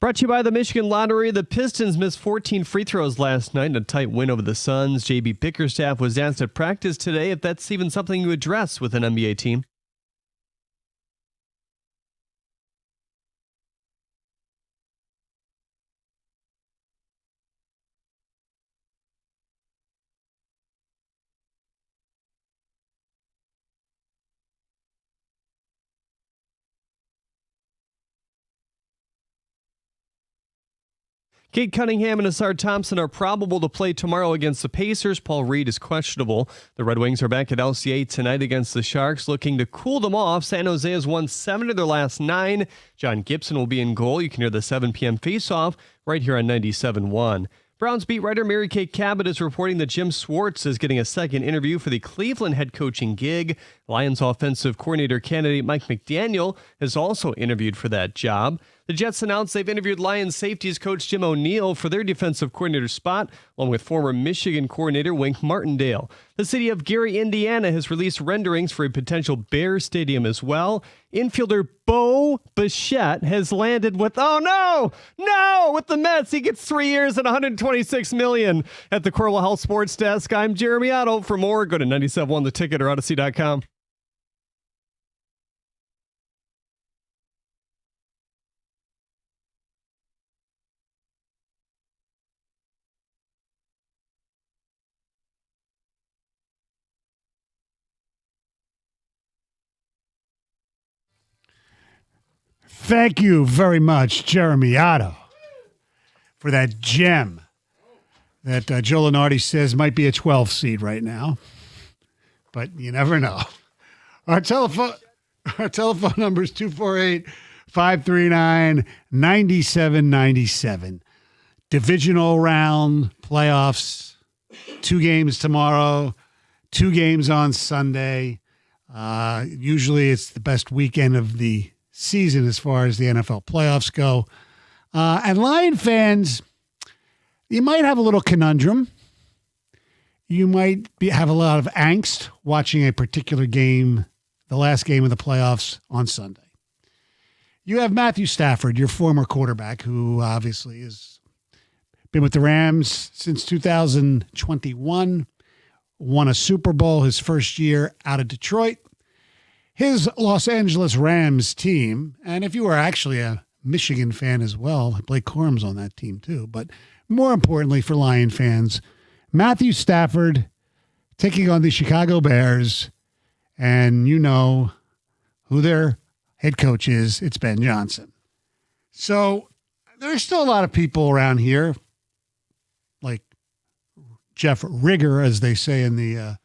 Speaker 1: Brought to you by the Michigan Lottery. The Pistons missed 14 free throws last night in a tight win over the Suns. J.B. Bickerstaff was asked at practice today if that's even something you address with an NBA team. Kate Cunningham and Asar Thompson are probable to play tomorrow against the Pacers. Paul Reed is questionable. The Red Wings are back at LCA tonight against the Sharks, looking to cool them off. San Jose has won 7 of their last 9. John Gibson will be in goal. You can hear the 7 p.m. face-off right here on 97.1. Browns beat writer Mary Kay Cabot is reporting that Jim Schwartz is getting a second interview for the Cleveland head coaching gig. Lions offensive coordinator candidate Mike McDaniel has also interviewed for that job. The Jets announced they've interviewed Lions safeties coach Jim O'Neill for their defensive coordinator spot, along with former Michigan coordinator Wink Martindale. The city of Gary, Indiana has released renderings for a potential Bears stadium as well. Infielder Bo Bichette has landed with, with the Mets. He gets 3 years and $126 million. At the Corwell Health Sports Desk, I'm Jeremy Otto. For more, go to 97.1 The Ticket or Odyssey.com.
Speaker 2: Thank you very much, Jeremy Otto, for that gem that Joe Lunardi says might be a 12 seed right now. But you never know. Our telephone number is 248-539-9797. Divisional round playoffs, 2 games tomorrow, 2 games on Sunday. Usually it's the best weekend of the season as far as the NFL playoffs go. And Lion fans, you might have a little conundrum. You might have a lot of angst watching a particular game, the last game of the playoffs on Sunday. You have Matthew Stafford, your former quarterback, who obviously has been with the Rams since 2021, won a Super Bowl his first year out of Detroit. His Los Angeles Rams team, and if you are actually a Michigan fan as well, Blake Corum's on that team too, but more importantly for Lion fans, Matthew Stafford taking on the Chicago Bears, and you know who their head coach is. It's Ben Johnson. So there's still a lot of people around here, like Jeff Rigger, as they say in the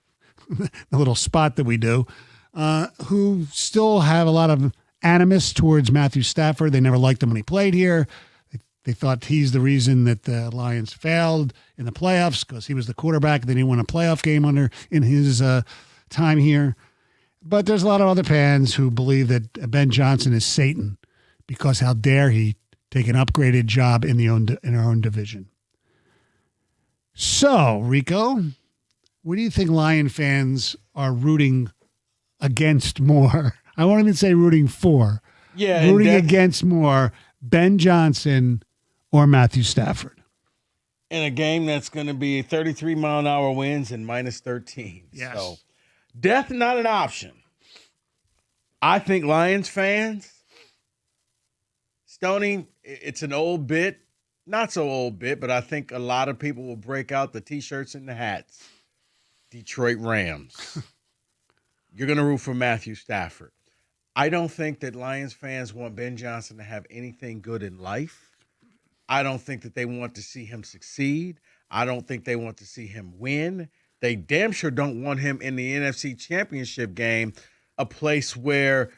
Speaker 2: little spot that we do, who still have a lot of animus towards Matthew Stafford. They never liked him when he played here. They thought he's the reason that the Lions failed in the playoffs because he was the quarterback. They didn't win a playoff game in his time here. But there's a lot of other fans who believe that Ben Johnson is Satan because how dare he take an upgraded job in our own division. So, Rico, what do you think Lion fans are rooting against more? I won't even say rooting for.
Speaker 4: Yeah,
Speaker 2: rooting against more, Ben Johnson or Matthew Stafford.
Speaker 4: In a game that's going to be 33-mile-an-hour winds and minus 13.
Speaker 2: Yes.
Speaker 4: So, death not an option. I think Lions fans, Stoney, it's an old bit, not so old bit, but I think a lot of people will break out the T-shirts and the hats. Detroit Rams. You're going to root for Matthew Stafford. I don't think that Lions fans want Ben Johnson to have anything good in life. I don't think that they want to see him succeed. I don't think they want to see him win. They damn sure don't want him in the NFC Championship game, a place where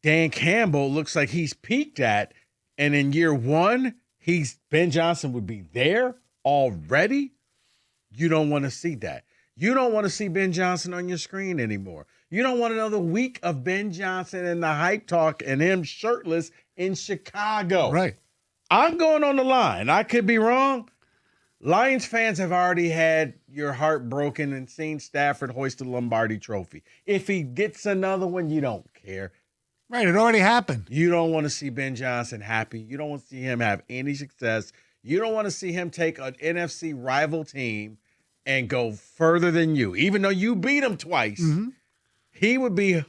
Speaker 4: Dan Campbell looks like he's peaked at, and in year 1, Ben Johnson would be there already. You don't want to see that. You don't want to see Ben Johnson on your screen anymore. You don't want another week of Ben Johnson and the hype talk and him shirtless in Chicago.
Speaker 2: Right.
Speaker 4: I'm going on the line. I could be wrong. Lions fans have already had your heart broken and seen Stafford hoist the Lombardi trophy. If he gets another one, you don't care.
Speaker 14: Right, it already happened.
Speaker 4: You don't want to see Ben Johnson happy. You don't want to see him have any success. You don't want to see him take an NFC rival team and go further than you. Even though you beat him twice, he would be,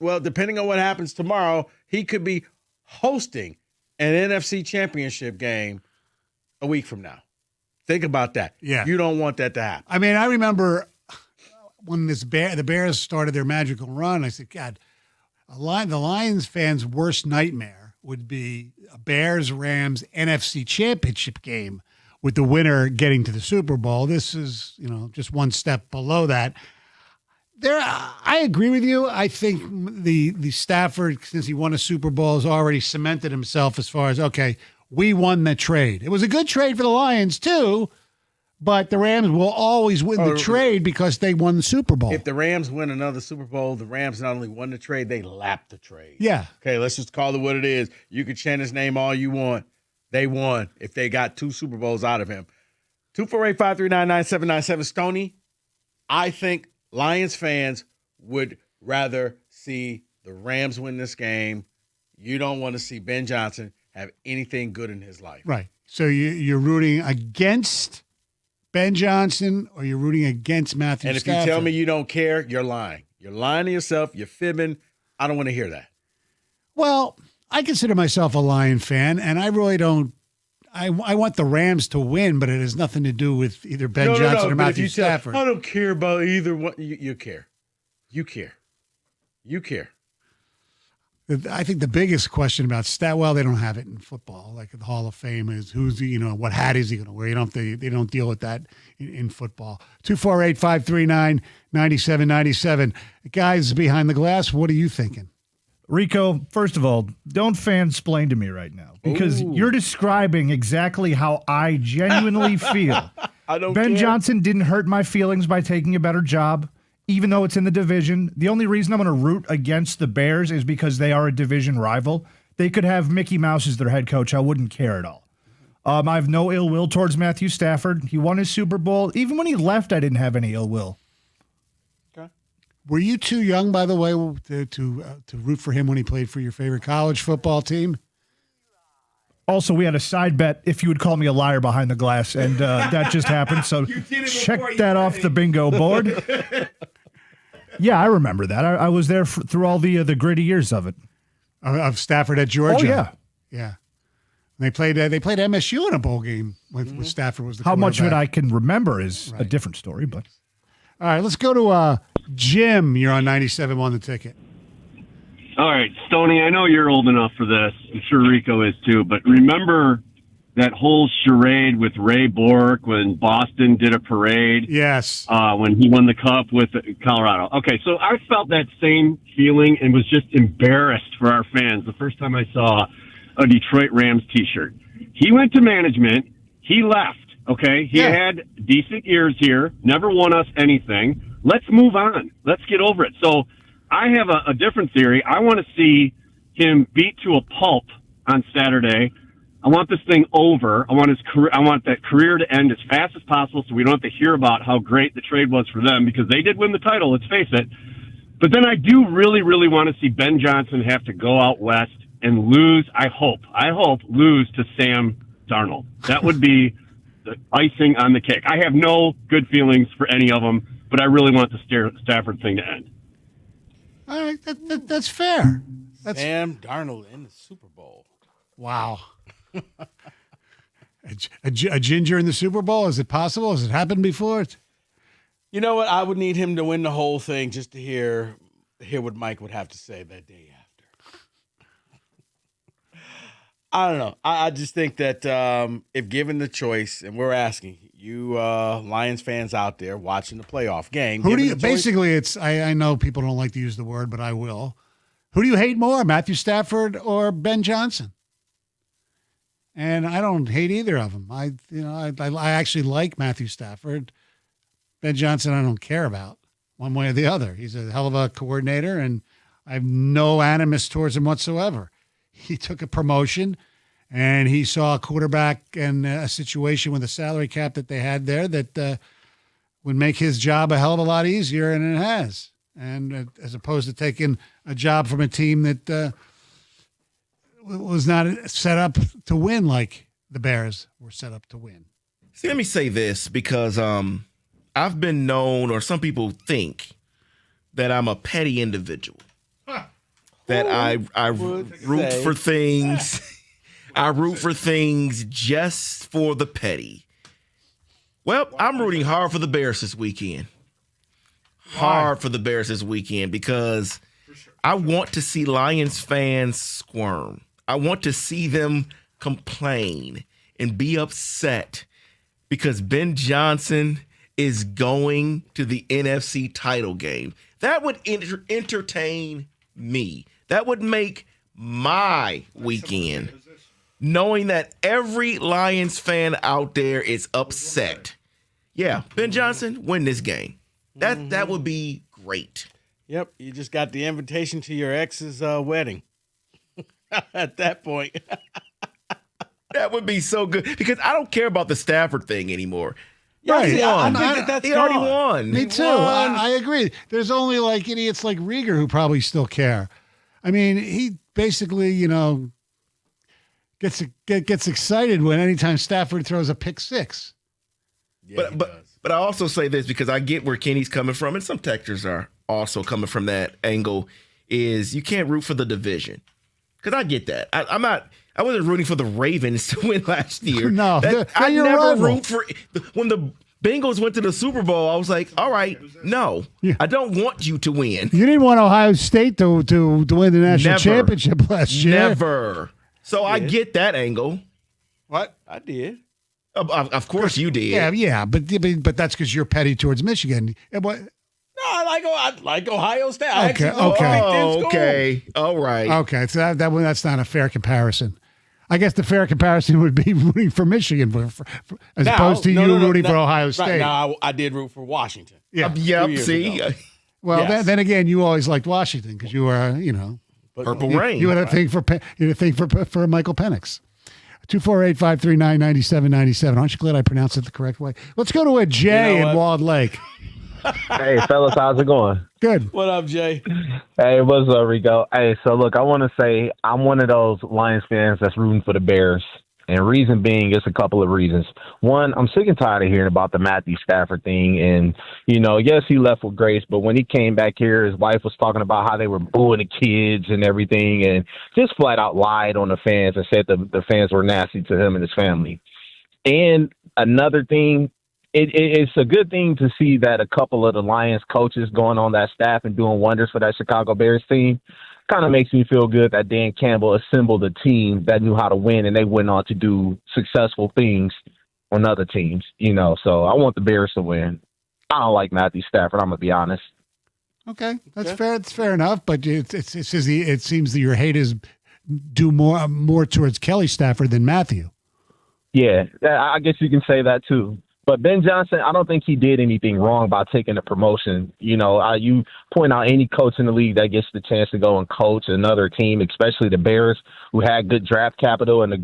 Speaker 4: well, depending on what happens tomorrow, he could be hosting an NFC championship game a week from now. Think about that.
Speaker 14: Yeah.
Speaker 4: You don't want that to happen.
Speaker 14: I mean, I remember when the Bears started their magical run, I said, God, the Lions fans' worst nightmare would be a Bears-Rams NFC championship game with the winner getting to the Super Bowl. This is, just one step below that. I agree with you. I think the Stafford, since he won a Super Bowl, has already cemented himself as far as, okay, we won the trade. It was a good trade for the Lions, too, but the Rams will always win the trade because they won the Super Bowl.
Speaker 4: If the Rams win another Super Bowl, the Rams not only won the trade, they lapped the trade.
Speaker 14: Yeah.
Speaker 4: Okay, let's just call it what it is. You can chant his name all you want. They won if they got 2 Super Bowls out of him. 248-539-9797. Stoney, I think Lions fans would rather see the Rams win this game. You don't want to see Ben Johnson have anything good in his life.
Speaker 14: Right. So you're rooting against Ben Johnson or you're rooting against Matthew
Speaker 4: And if
Speaker 14: Stafford?
Speaker 4: you tell me you don't care, you're lying. You're lying to yourself. You're fibbing. I don't want to hear that.
Speaker 14: Well, I consider myself a Lion fan, and I really don't. I want the Rams to win, but it has nothing to do with either Ben Johnson or
Speaker 4: but if
Speaker 14: Matthew
Speaker 4: you tell-
Speaker 14: Stafford.
Speaker 4: I don't care about either one. You care. You care. You care.
Speaker 14: I think the biggest question about well, they don't have it in football. Like the Hall of Fame is who's what hat is he going to wear? They don't deal with that in football. 248-539-9797. Guys behind the glass, what are you thinking?
Speaker 8: Rico, first of all, don't fansplain to me right now because you're describing exactly how I genuinely feel.
Speaker 4: I don't
Speaker 8: Ben
Speaker 4: care.
Speaker 8: Johnson didn't hurt my feelings by taking a better job, even though it's in the division. The only reason I'm going to root against the Bears is because they are a division rival. They could have Mickey Mouse as their head coach. I wouldn't care at all. I have no ill will towards Matthew Stafford. He won his Super Bowl. Even when he left, I didn't have any ill will.
Speaker 14: Were you too young, by the way, to root for him when he played for your favorite college football team?
Speaker 8: Also, we had a side bet if you would call me a liar behind the glass, and that just happened. So check that off the bingo board. Yeah, I remember that. I was there through all the gritty years of it.
Speaker 14: Of Stafford at Georgia?
Speaker 8: Oh, yeah.
Speaker 14: Yeah. They played MSU in a bowl game with Stafford was the
Speaker 8: How much of it
Speaker 14: quarterback.
Speaker 8: I can remember is a different story, but...
Speaker 14: All right, let's go to Jim. You're on 97 on the ticket.
Speaker 16: All right, Stoney, I know you're old enough for this. I'm sure Rico is too, but remember that whole charade with Ray Bork when Boston did a parade?
Speaker 14: Yes.
Speaker 16: When he won the cup with Colorado. Okay, so I felt that same feeling and was just embarrassed for our fans the first time I saw a Detroit Rams t-shirt. He went to management. He left. Okay, he had decent years here, never won us anything. Let's move on. Let's get over it. So I have a different theory. I want to see him beat to a pulp on Saturday. I want this thing over. I want his career. I want that career to end as fast as possible so we don't have to hear about how great the trade was for them because they did win the title, let's face it. But then I do really, really want to see Ben Johnson have to go out west and lose, I hope, lose to Sam Darnold. That would be the icing on the cake. I have no good feelings for any of them, but I really want the Stafford thing to end.
Speaker 14: All right, that's fair.
Speaker 4: Sam Darnold in the Super Bowl.
Speaker 14: Wow. a ginger in the Super Bowl? Is it possible? Has it happened before?
Speaker 4: You know what? I would need him to win the whole thing just to hear what Mike would have to say that day after. I don't know. I just think that if given the choice, and we're asking you Lions fans out there watching the playoff game.
Speaker 14: Who do you,
Speaker 4: given the choice-
Speaker 14: basically, it's, I know people don't like to use the word, but I will. Who do you hate more, Matthew Stafford or Ben Johnson? And I don't hate either of them. I actually like Matthew Stafford. Ben Johnson, I don't care about one way or the other. He's a hell of a coordinator, and I have no animus towards him whatsoever. He took a promotion, and he saw a quarterback and a situation with a salary cap that they had there that would make his job a hell of a lot easier, and it has.
Speaker 2: and as opposed to taking a job from a team that was not set up to win like the Bears were set up to win.
Speaker 6: See, let me say this because I've been known, or some people think, that I'm a petty individual. That I root for things. I root for things just for the petty. Well, I'm rooting hard for the Bears this weekend. Hard for the Bears this weekend because I want to see Lions fans squirm. I want to see them complain and be upset because Ben Johnson is going to the NFC title game. That would entertain me. That would make my weekend, knowing that every Lions fan out there is upset. Yeah, Ben Johnson, win this game. That would be great.
Speaker 4: Yep, you just got the invitation to your ex's wedding. At that point.
Speaker 6: That would be so good because I don't care about the Stafford thing anymore.
Speaker 2: Right.
Speaker 6: He already won.
Speaker 2: Me too. I agree. There's only like idiots like Rieger who probably still care. I mean, he basically, gets excited when anytime Stafford throws a pick six.
Speaker 6: Yeah, but I also say this because I get where Kenny's coming from, and some texters are also coming from that angle, is you can't root for the division. Because I get that. I wasn't rooting for the Ravens to win last year.
Speaker 2: No,
Speaker 6: I never root for when the Bengals went to the Super Bowl. I was like, all right, no, I don't want you to win.
Speaker 2: You didn't want Ohio State to win the national championship last year.
Speaker 6: Never. So I get that angle.
Speaker 2: What?
Speaker 4: I did.
Speaker 6: Of course you did.
Speaker 2: Yeah, but that's because you're petty towards Michigan.
Speaker 4: No, I like Ohio State. I
Speaker 2: Okay.
Speaker 6: All right.
Speaker 2: Okay, so that's not a fair comparison. I guess the fair comparison would be rooting for Michigan as opposed to rooting for Ohio State.
Speaker 4: Right, now, I did root for Washington.
Speaker 2: Yeah.
Speaker 6: Yep. See.
Speaker 2: Well,
Speaker 4: Yes.
Speaker 2: then again, you always liked Washington because you were,
Speaker 6: Purple Rain.
Speaker 2: You had a thing for Michael Penix. 248-539-9797. Aren't you glad I pronounced it the correct way? Let's go to a Jay in Walled Lake.
Speaker 5: Hey, fellas, how's it going?
Speaker 2: Good.
Speaker 4: What up, Jay?
Speaker 5: Hey, what's up, Rico? Hey, so look, I want to say I'm one of those Lions fans that's rooting for the Bears. And reason being, it's a couple of reasons. One, I'm sick and tired of hearing about the Matthew Stafford thing. And, yes, he left with grace, but when he came back here, his wife was talking about how they were booing the kids and everything and just flat out lied on the fans and said the fans were nasty to him and his family. And another thing, it's a good thing to see that a couple of the Lions coaches going on that staff and doing wonders for that Chicago Bears team. Kind of makes me feel good that Dan Campbell assembled a team that knew how to win, and they went on to do successful things on other teams, So I want the Bears to win. I don't like Matthew Stafford, I'm going to be honest.
Speaker 2: Okay, that's fair. It's fair enough, but it seems that your hate is due more towards Kelly Stafford than Matthew.
Speaker 5: Yeah, I guess you can say that too. But Ben Johnson, I don't think he did anything wrong by taking the promotion. You point out any coach in the league that gets the chance to go and coach another team, especially the Bears, who had good draft capital and a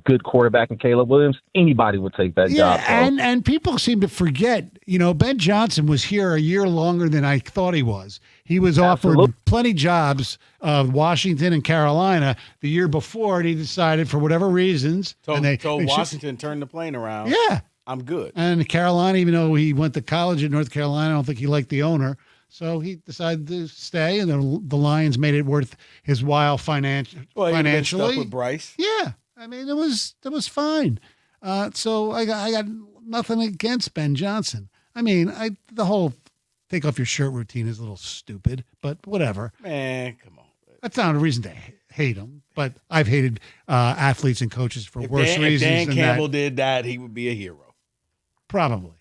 Speaker 5: good quarterback in Caleb Williams. Anybody would take that job. So.
Speaker 2: And people seem to forget. Ben Johnson was here a year longer than I thought he was. He was offered plenty
Speaker 5: jobs
Speaker 2: of Washington and Carolina the year before, and he decided for whatever reasons.
Speaker 4: Told Washington turn the plane around.
Speaker 2: Yeah.
Speaker 4: I'm good.
Speaker 2: And Carolina, even though he went to college in North Carolina, I don't think he liked the owner. So he decided to stay, and the Lions made it worth his while financially.
Speaker 4: Stuck with Bryce.
Speaker 2: Yeah. I mean, it was fine. So I got nothing against Ben Johnson. I mean, the whole take off your shirt routine is a little stupid, but whatever.
Speaker 4: Man, come on.
Speaker 2: That's not a reason to hate him, but I've hated athletes and coaches for worse reasons.
Speaker 4: If Dan Campbell did that, he would be a hero.
Speaker 2: Probably.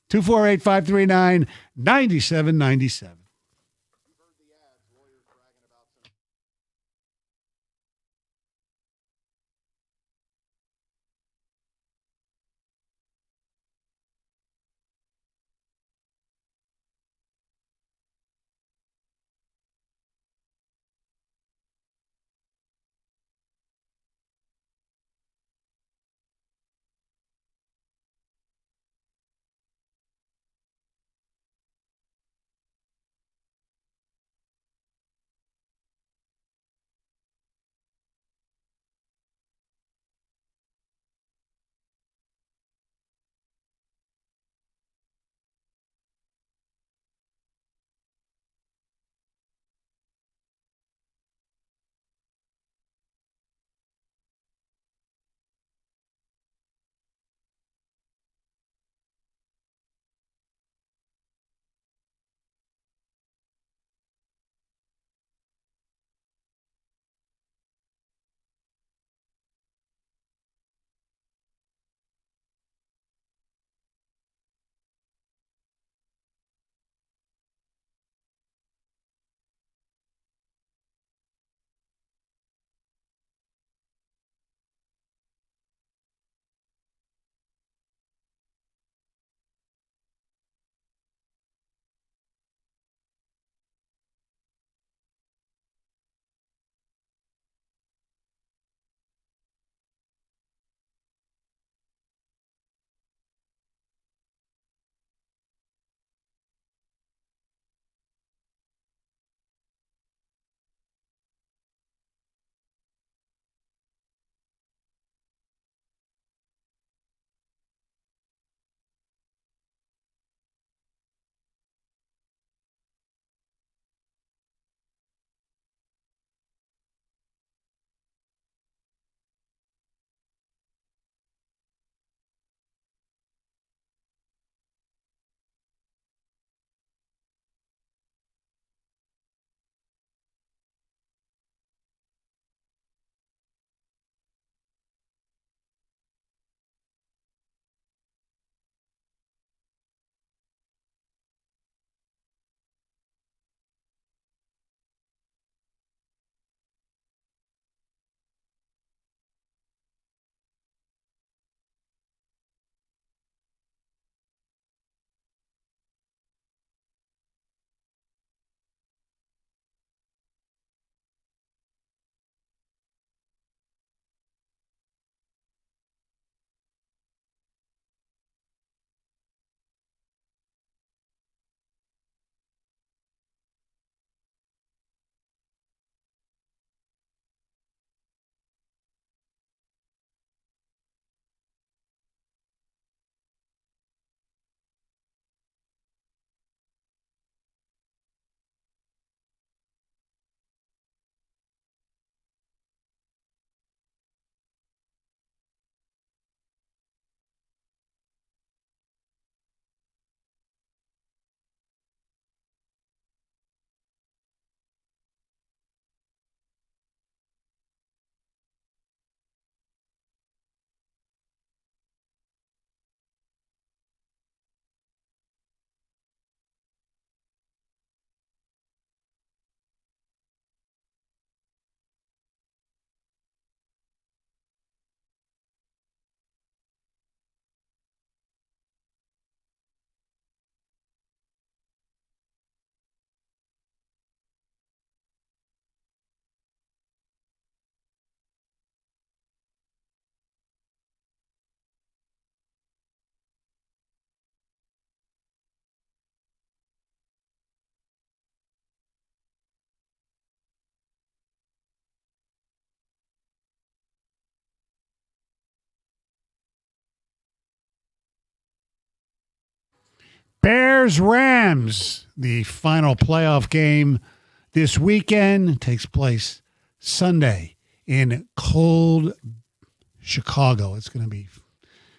Speaker 2: 248-539-9797. Bears-Rams, the final playoff game this weekend, takes place Sunday in cold Chicago. It's going to be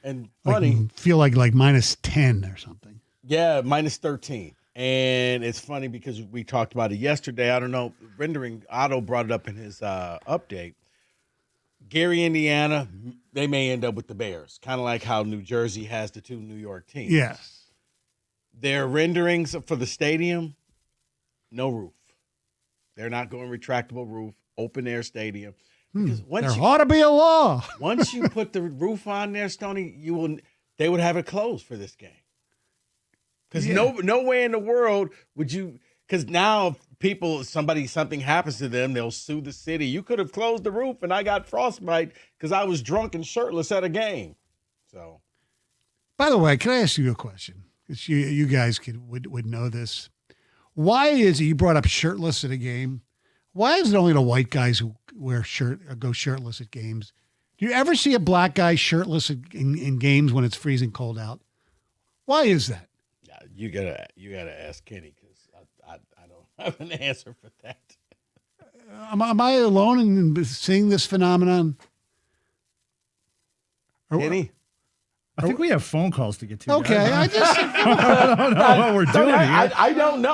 Speaker 4: And funny,
Speaker 2: feel like minus 10 or something.
Speaker 4: yeah, minus 13. And it's funny because we talked about it yesterday. I don't know, Rendering Otto brought it up in his update. Gary, Indiana, they may end up with the Bears, kind of like how New Jersey has the two New York teams.
Speaker 2: Yes.
Speaker 4: Their renderings for the stadium, no roof. They're not going retractable roof, open air stadium. Because
Speaker 2: There ought to be a law.
Speaker 4: once you put the roof on there, Stoney, they would have it closed for this game. Because no way in the world would you. Because now something happens to them, they'll sue the city. You could have closed the roof, and I got frostbite because I was drunk and shirtless at a game. So,
Speaker 2: By the way, can I ask you a question? Because you guys would know this. Why is it you brought up shirtless at a game? Why is it only the white guys who go shirtless at games? Do you ever see a black guy shirtless in games when it's freezing cold out? Why is that?
Speaker 4: yeah, you gotta ask Kenny because I don't have an answer for that.
Speaker 2: Am I alone in seeing this phenomenon?
Speaker 4: Kenny?
Speaker 8: I think we have phone calls to get to.
Speaker 2: Okay,
Speaker 8: guys.
Speaker 2: I
Speaker 8: don't know what we're doing here.
Speaker 4: I don't know.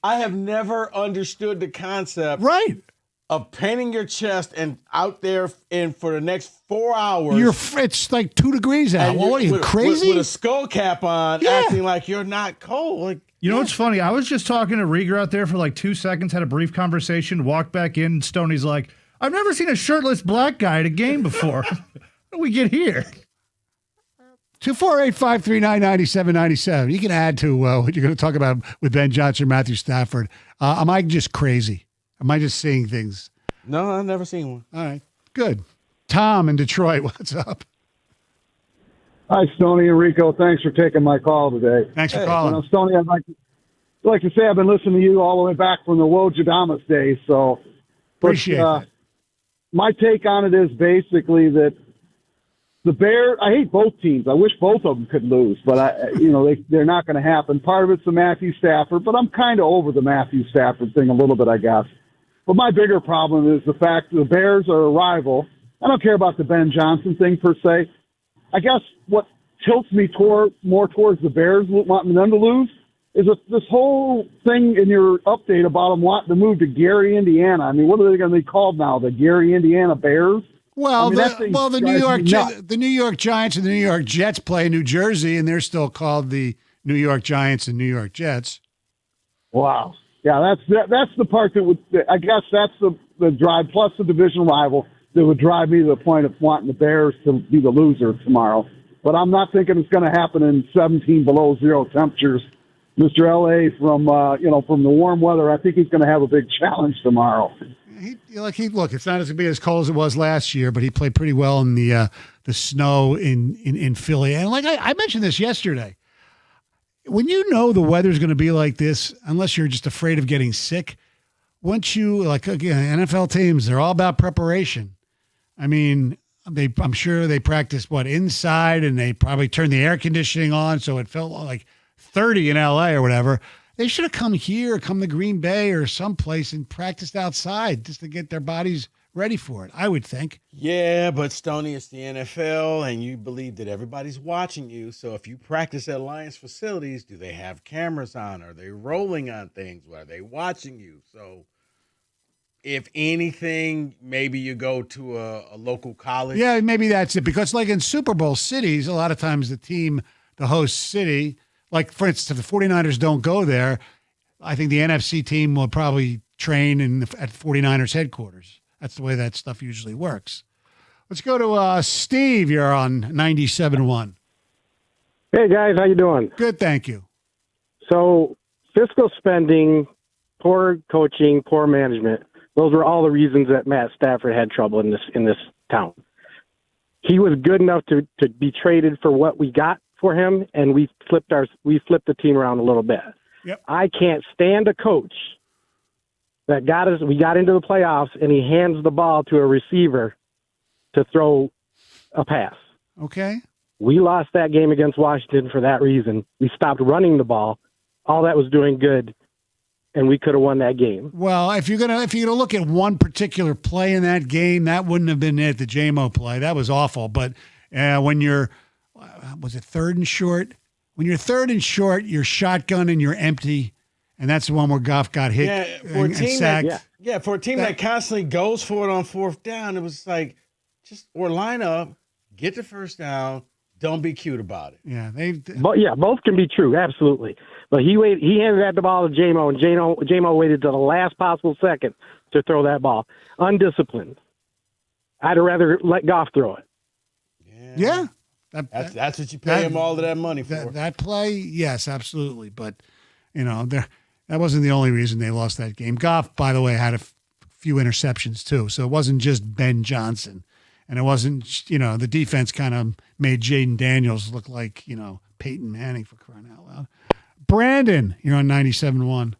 Speaker 4: I have never understood the concept of painting your chest and out there for the next 4 hours.
Speaker 2: It's like 2 degrees out.
Speaker 4: and
Speaker 2: Well, what are you, crazy?
Speaker 4: With a skull cap on, acting like you're not cold. Like,
Speaker 8: You know what's funny? I was just talking to Rieger out there for like 2 seconds, had a brief conversation, walked back in. Stoney's like, I've never seen a shirtless black guy at a game before. How do we get here?
Speaker 2: 248-539-9797. You can add to what you're going to talk about with Ben Johnson, Matthew Stafford. Am I just crazy? Am I just seeing things?
Speaker 4: No, I've never seen one.
Speaker 2: All right, good. Tom in Detroit, what's up?
Speaker 7: Hi, Stoney and Rico. Thanks for taking my call today.
Speaker 2: Thanks for calling.
Speaker 7: Stoney, I'd like to say I've been listening to you all the way back from the Wojadamas days. So,
Speaker 2: appreciate it.
Speaker 7: My take on it is basically that the Bears, I hate both teams. I wish both of them could lose, but they're not going to happen. Part of it's the Matthew Stafford, but I'm kind of over the Matthew Stafford thing a little bit, I guess. But my bigger problem is the fact that the Bears are a rival. I don't care about the Ben Johnson thing per se. I guess what tilts me more towards the Bears wanting them to lose is this whole thing in your update about them wanting to move to Gary, Indiana. I mean, what are they going to be called now? The Gary, Indiana Bears?
Speaker 2: Well,
Speaker 7: the
Speaker 2: New York Giants and the New York Jets play in New Jersey, and they're still called the New York Giants and New York Jets.
Speaker 7: Wow. Yeah, that's the part that would, I guess that's the drive, plus the division rival, that would drive me to the point of wanting the Bears to be the loser tomorrow. But I'm not thinking it's going to happen in 17 below zero temperatures. Mr. L.A. from the warm weather, I think he's going to have a big challenge tomorrow.
Speaker 2: Look, it's not going to be as cold as it was last year, but he played pretty well in the snow in Philly. And like I mentioned this yesterday, when you know the weather's going to be like this, unless you're just afraid of getting sick, once you NFL teams, they're all about preparation. I mean, I'm sure they practiced inside, and they probably turned the air conditioning on, so it felt like 30 in LA or whatever. They should have come to Green Bay or someplace and practiced outside just to get their bodies ready for it, I would think.
Speaker 4: Yeah, but Stoney, it's the NFL, and you believe that everybody's watching you. So if you practice at Lions facilities, do they have cameras on? Are they rolling on things? Are they watching you? So if anything, maybe you go to a local college.
Speaker 2: Yeah, maybe that's it. Because like in Super Bowl cities, a lot of times the host city, like, for instance, if the 49ers don't go there, I think the NFC team will probably train at 49ers headquarters. That's the way that stuff usually works. Let's go to Steve. You're on 97.1.
Speaker 18: Hey, guys. How you doing?
Speaker 2: Good, thank you.
Speaker 18: So fiscal spending, poor coaching, poor management, those were all the reasons that Matt Stafford had trouble in this town. He was good enough to be traded for what we got for him, and we flipped the team around a little bit.
Speaker 2: Yep.
Speaker 18: I can't stand a coach that we got into the playoffs and he hands the ball to a receiver to throw a pass.
Speaker 2: Okay.
Speaker 10: We lost that game against Washington for that reason. We stopped running the ball. All that was doing good, and we could have won that game.
Speaker 2: Well, if you're gonna look at one particular play in that game, that wouldn't have been it. The JMO play, that was awful. But when you're, was it 3rd and short? When you're 3rd and short, you're shotgun and you're empty, and that's the one where Goff got hit and sacked.
Speaker 4: For a team that constantly goes for it on 4th down, it was like or line up, get the first down. Don't be cute about it.
Speaker 2: Yeah,
Speaker 10: both can be true, absolutely. But he handed the ball to JMO, and JMO waited till the last possible second to throw that ball. Undisciplined. I'd rather let Goff throw it.
Speaker 2: Yeah.
Speaker 4: That's what you pay him all of that money for.
Speaker 2: That play, yes, absolutely. But, that wasn't the only reason they lost that game. Goff, by the way, had a few interceptions too. So it wasn't just Ben Johnson. And it wasn't, the defense kind of made Jaden Daniels look like, Peyton Manning, for crying out loud. Brandon, you're on 97.1.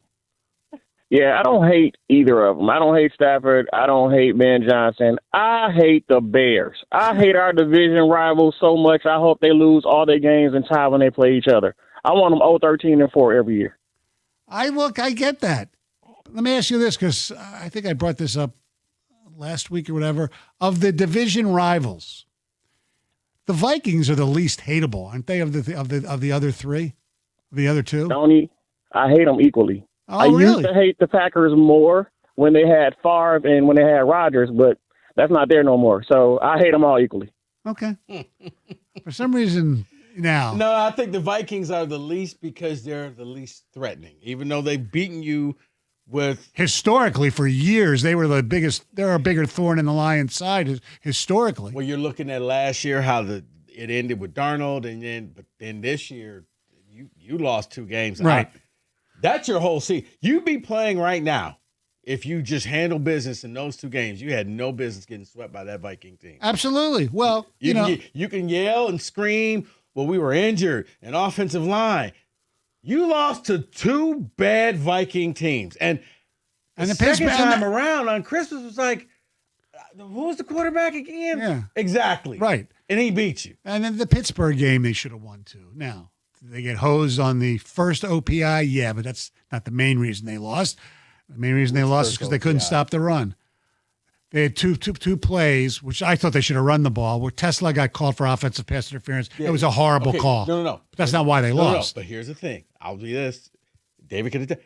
Speaker 17: Yeah, I don't hate either of them. I don't hate Stafford. I don't hate Ben Johnson. I hate the Bears. I hate our division rivals so much. I hope they lose all their games and tie when they play each other. I want them 0-13-4 every year.
Speaker 2: I get that. Let me ask you this, because I think I brought this up last week or whatever. Of the division rivals, the Vikings are the least hateable, aren't they? Of the other three, the other two.
Speaker 17: Tony, I hate them equally.
Speaker 2: Oh,
Speaker 17: I used to hate the Packers more when they had Favre and when they had Rodgers, but that's not there no more. So I hate them all equally.
Speaker 2: Okay. For some reason now.
Speaker 4: No, I think the Vikings are the least because they're the least threatening, even though they've beaten you.
Speaker 2: Historically, for years, they were the biggest. They're a bigger thorn in the lion's side historically.
Speaker 4: Well, you're looking at last year how it ended with Darnold, but then this year you lost 2 games.
Speaker 2: Right.
Speaker 4: That's your whole season. You'd be playing right now if you just handle business in those 2 games. You had no business getting swept by that Viking team.
Speaker 2: Absolutely. Well,
Speaker 4: you can yell and scream. Well, we were injured, an offensive line. You lost to 2 bad Viking teams. And the second time around on Christmas was like, who was the quarterback again?
Speaker 2: Yeah.
Speaker 4: Exactly.
Speaker 2: Right.
Speaker 4: And he beat you.
Speaker 2: And then the Pittsburgh game they should have won too. Now, they get hosed on the first OPI. Yeah, but that's not the main reason they lost. The main reason they lost is because they couldn't stop the run. They had two plays, which I thought they should have run the ball, where Tesla got called for offensive pass interference.
Speaker 4: Yeah.
Speaker 2: It was a horrible call.
Speaker 4: No.
Speaker 2: But that's not why they lost.
Speaker 4: No, but here's the thing. I'll do this. David could have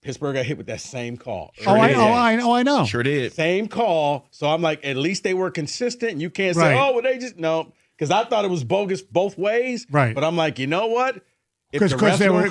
Speaker 4: Pittsburgh got hit with that same call.
Speaker 2: I know.
Speaker 6: Sure did.
Speaker 4: Same call. So I'm like, at least they were consistent. You can't say, they just, no. Because I thought it was bogus both ways.
Speaker 2: Right.
Speaker 4: But I'm like, you know what?
Speaker 2: Because there were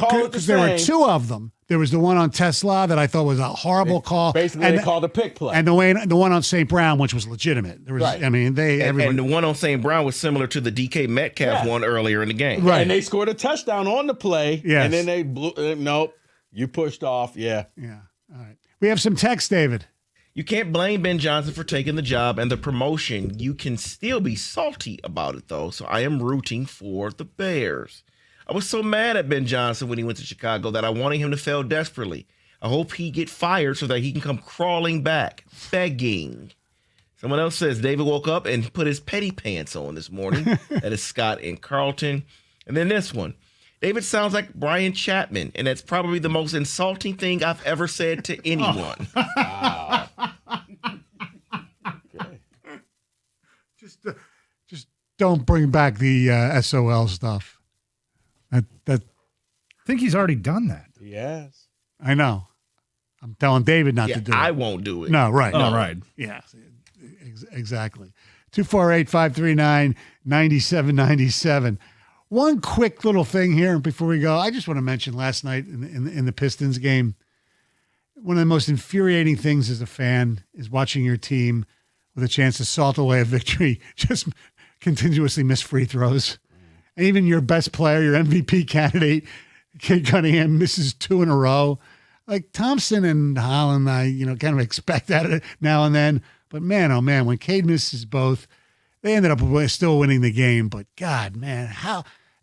Speaker 2: 2 of them. There was the one on Tesla that I thought was a horrible call.
Speaker 4: Basically, they called a pick play.
Speaker 2: And the one on St. Brown, which was legitimate. There was,
Speaker 4: right.
Speaker 2: I mean,
Speaker 6: and the one on St. Brown was similar to the DK Metcalf one earlier in the game.
Speaker 2: Right.
Speaker 4: And they scored a touchdown on the play.
Speaker 2: Yes.
Speaker 4: And then they blew. Nope. You pushed off. Yeah.
Speaker 2: Yeah. All right. We have some text, David.
Speaker 6: You can't blame Ben Johnson for taking the job and the promotion. You can still be salty about it, though. So I am rooting for the Bears. I was so mad at Ben Johnson when he went to Chicago that I wanted him to fail desperately. I hope he get fired so that he can come crawling back, begging. Someone else says David woke up and put his petty pants on this morning. That is Scott in Carlton. And then this one. David sounds like Brian Chapman, and that's probably the most insulting thing I've ever said to anyone.
Speaker 4: Wow.
Speaker 2: Okay. Just don't bring back the SOL stuff. I
Speaker 8: think he's already done that.
Speaker 4: Yes.
Speaker 2: I know. I'm telling David not to do it.
Speaker 6: I won't do it.
Speaker 2: No, right.
Speaker 8: Oh, right.
Speaker 2: Yeah, exactly. 248-539-9797. One quick little thing here before we go. I just want to mention last night in the Pistons game, one of the most infuriating things as a fan is watching your team with a chance to salt away a victory just continuously miss free throws. And even your best player, your MVP candidate, Cade Cunningham, misses 2 in a row. Like Thompson and Holland, I kind of expect that now and then. But man, oh man, when Cade misses both, they ended up still winning the game. But God, man,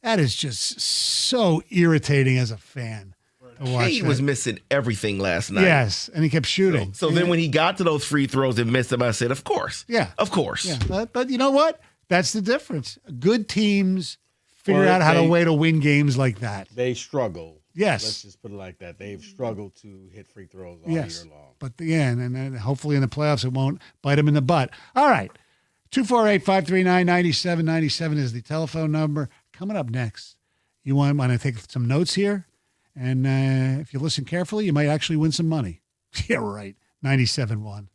Speaker 2: that is just so irritating as a fan to watch.
Speaker 6: Cade was missing everything last night.
Speaker 2: Yes, and he kept shooting.
Speaker 6: So then when he got to those free throws and missed them, I said, of course.
Speaker 2: Yeah.
Speaker 6: Of course.
Speaker 2: Yeah, but you know what? That's the difference. Good teams figure
Speaker 4: Well,
Speaker 2: out how to
Speaker 4: they-
Speaker 2: way to win games like that.
Speaker 4: They struggle.
Speaker 2: Yes.
Speaker 4: Let's just put it like that. They've struggled to hit free throws all
Speaker 2: Yes.
Speaker 4: year long.
Speaker 2: But again, and then hopefully in the playoffs, it won't bite them in the butt. All right. 248-539-9797 is the telephone number. Coming up next, you want to take some notes here? And if you listen carefully, you might actually win some money. Yeah, right. 97.1.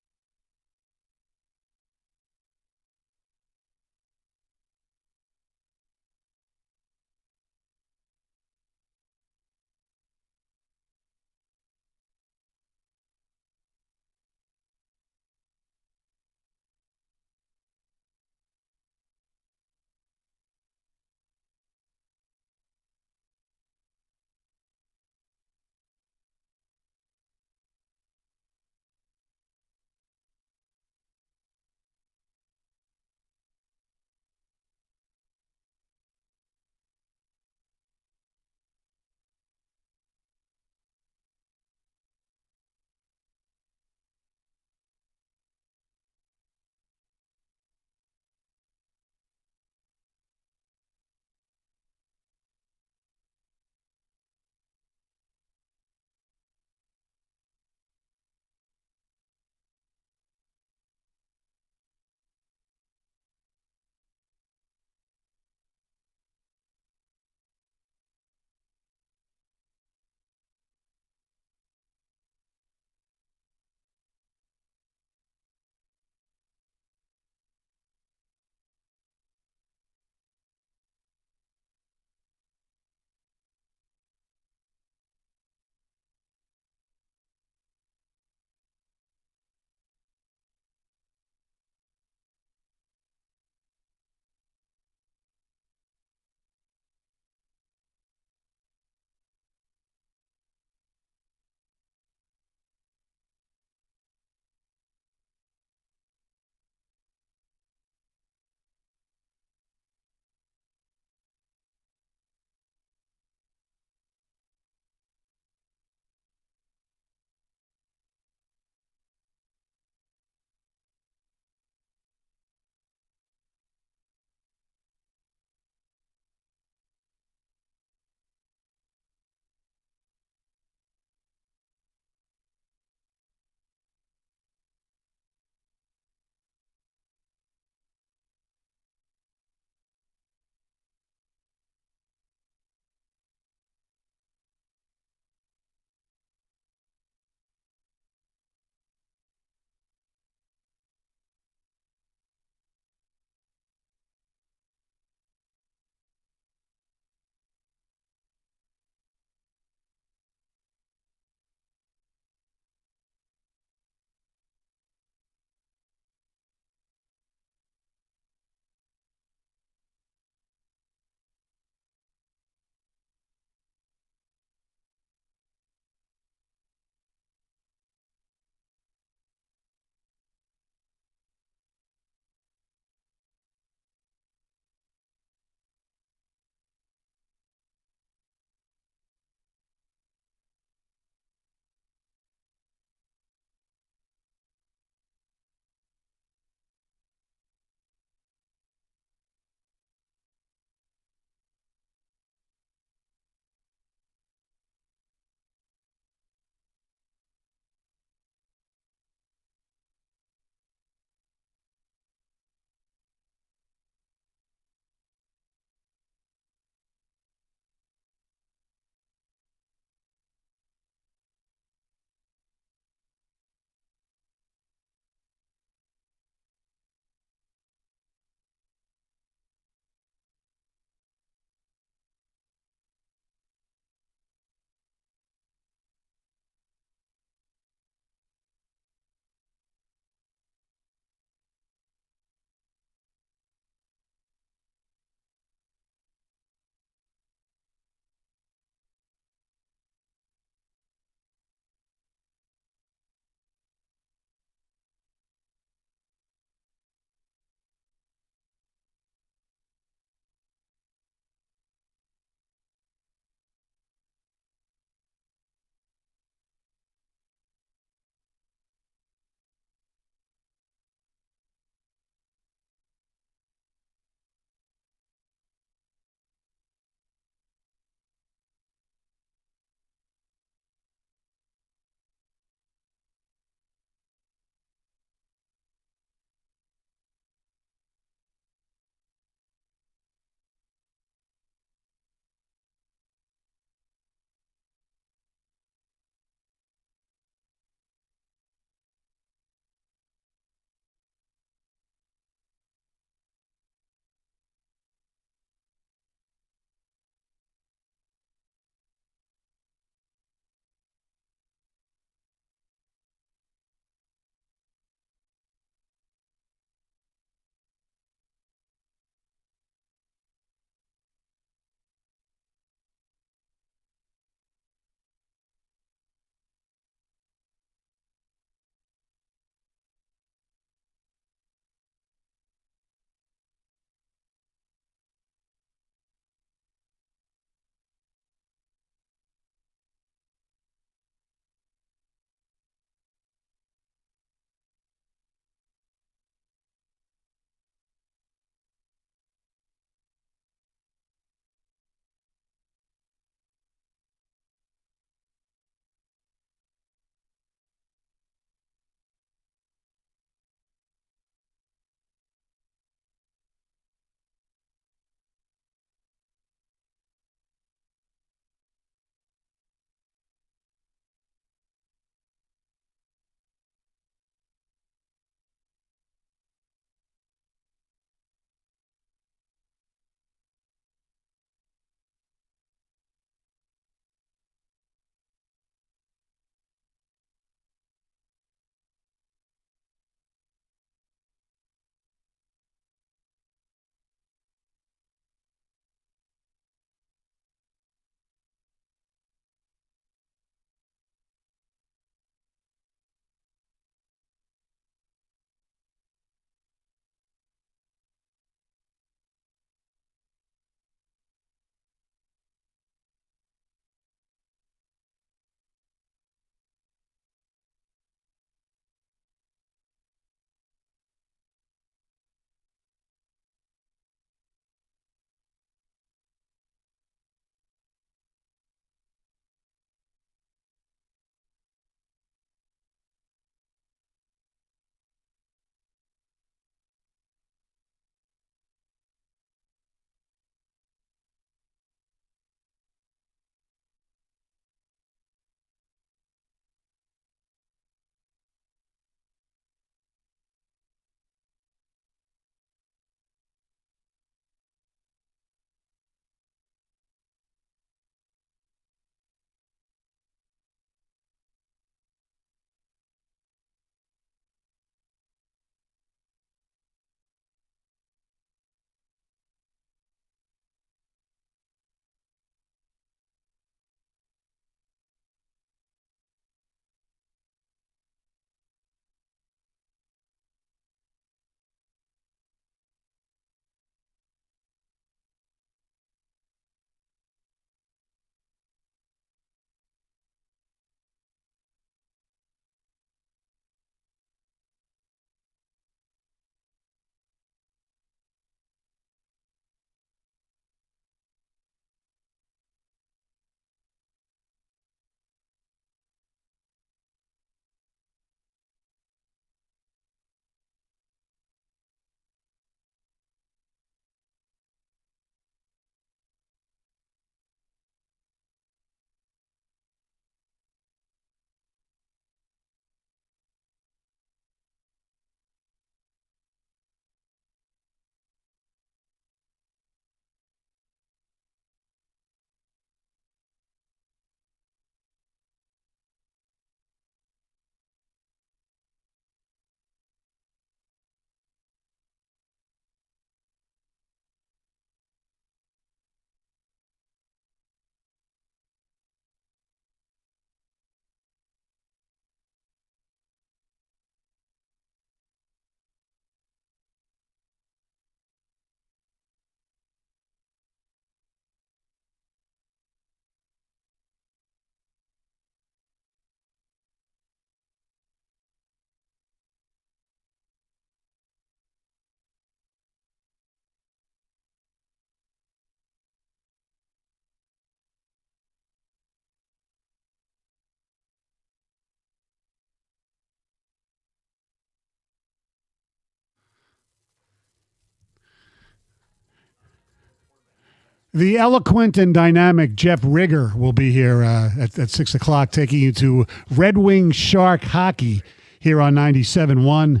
Speaker 2: The eloquent and dynamic Jeff Rigger will be here at 6 o'clock, taking you to Red Wing Shark hockey here on 97.1.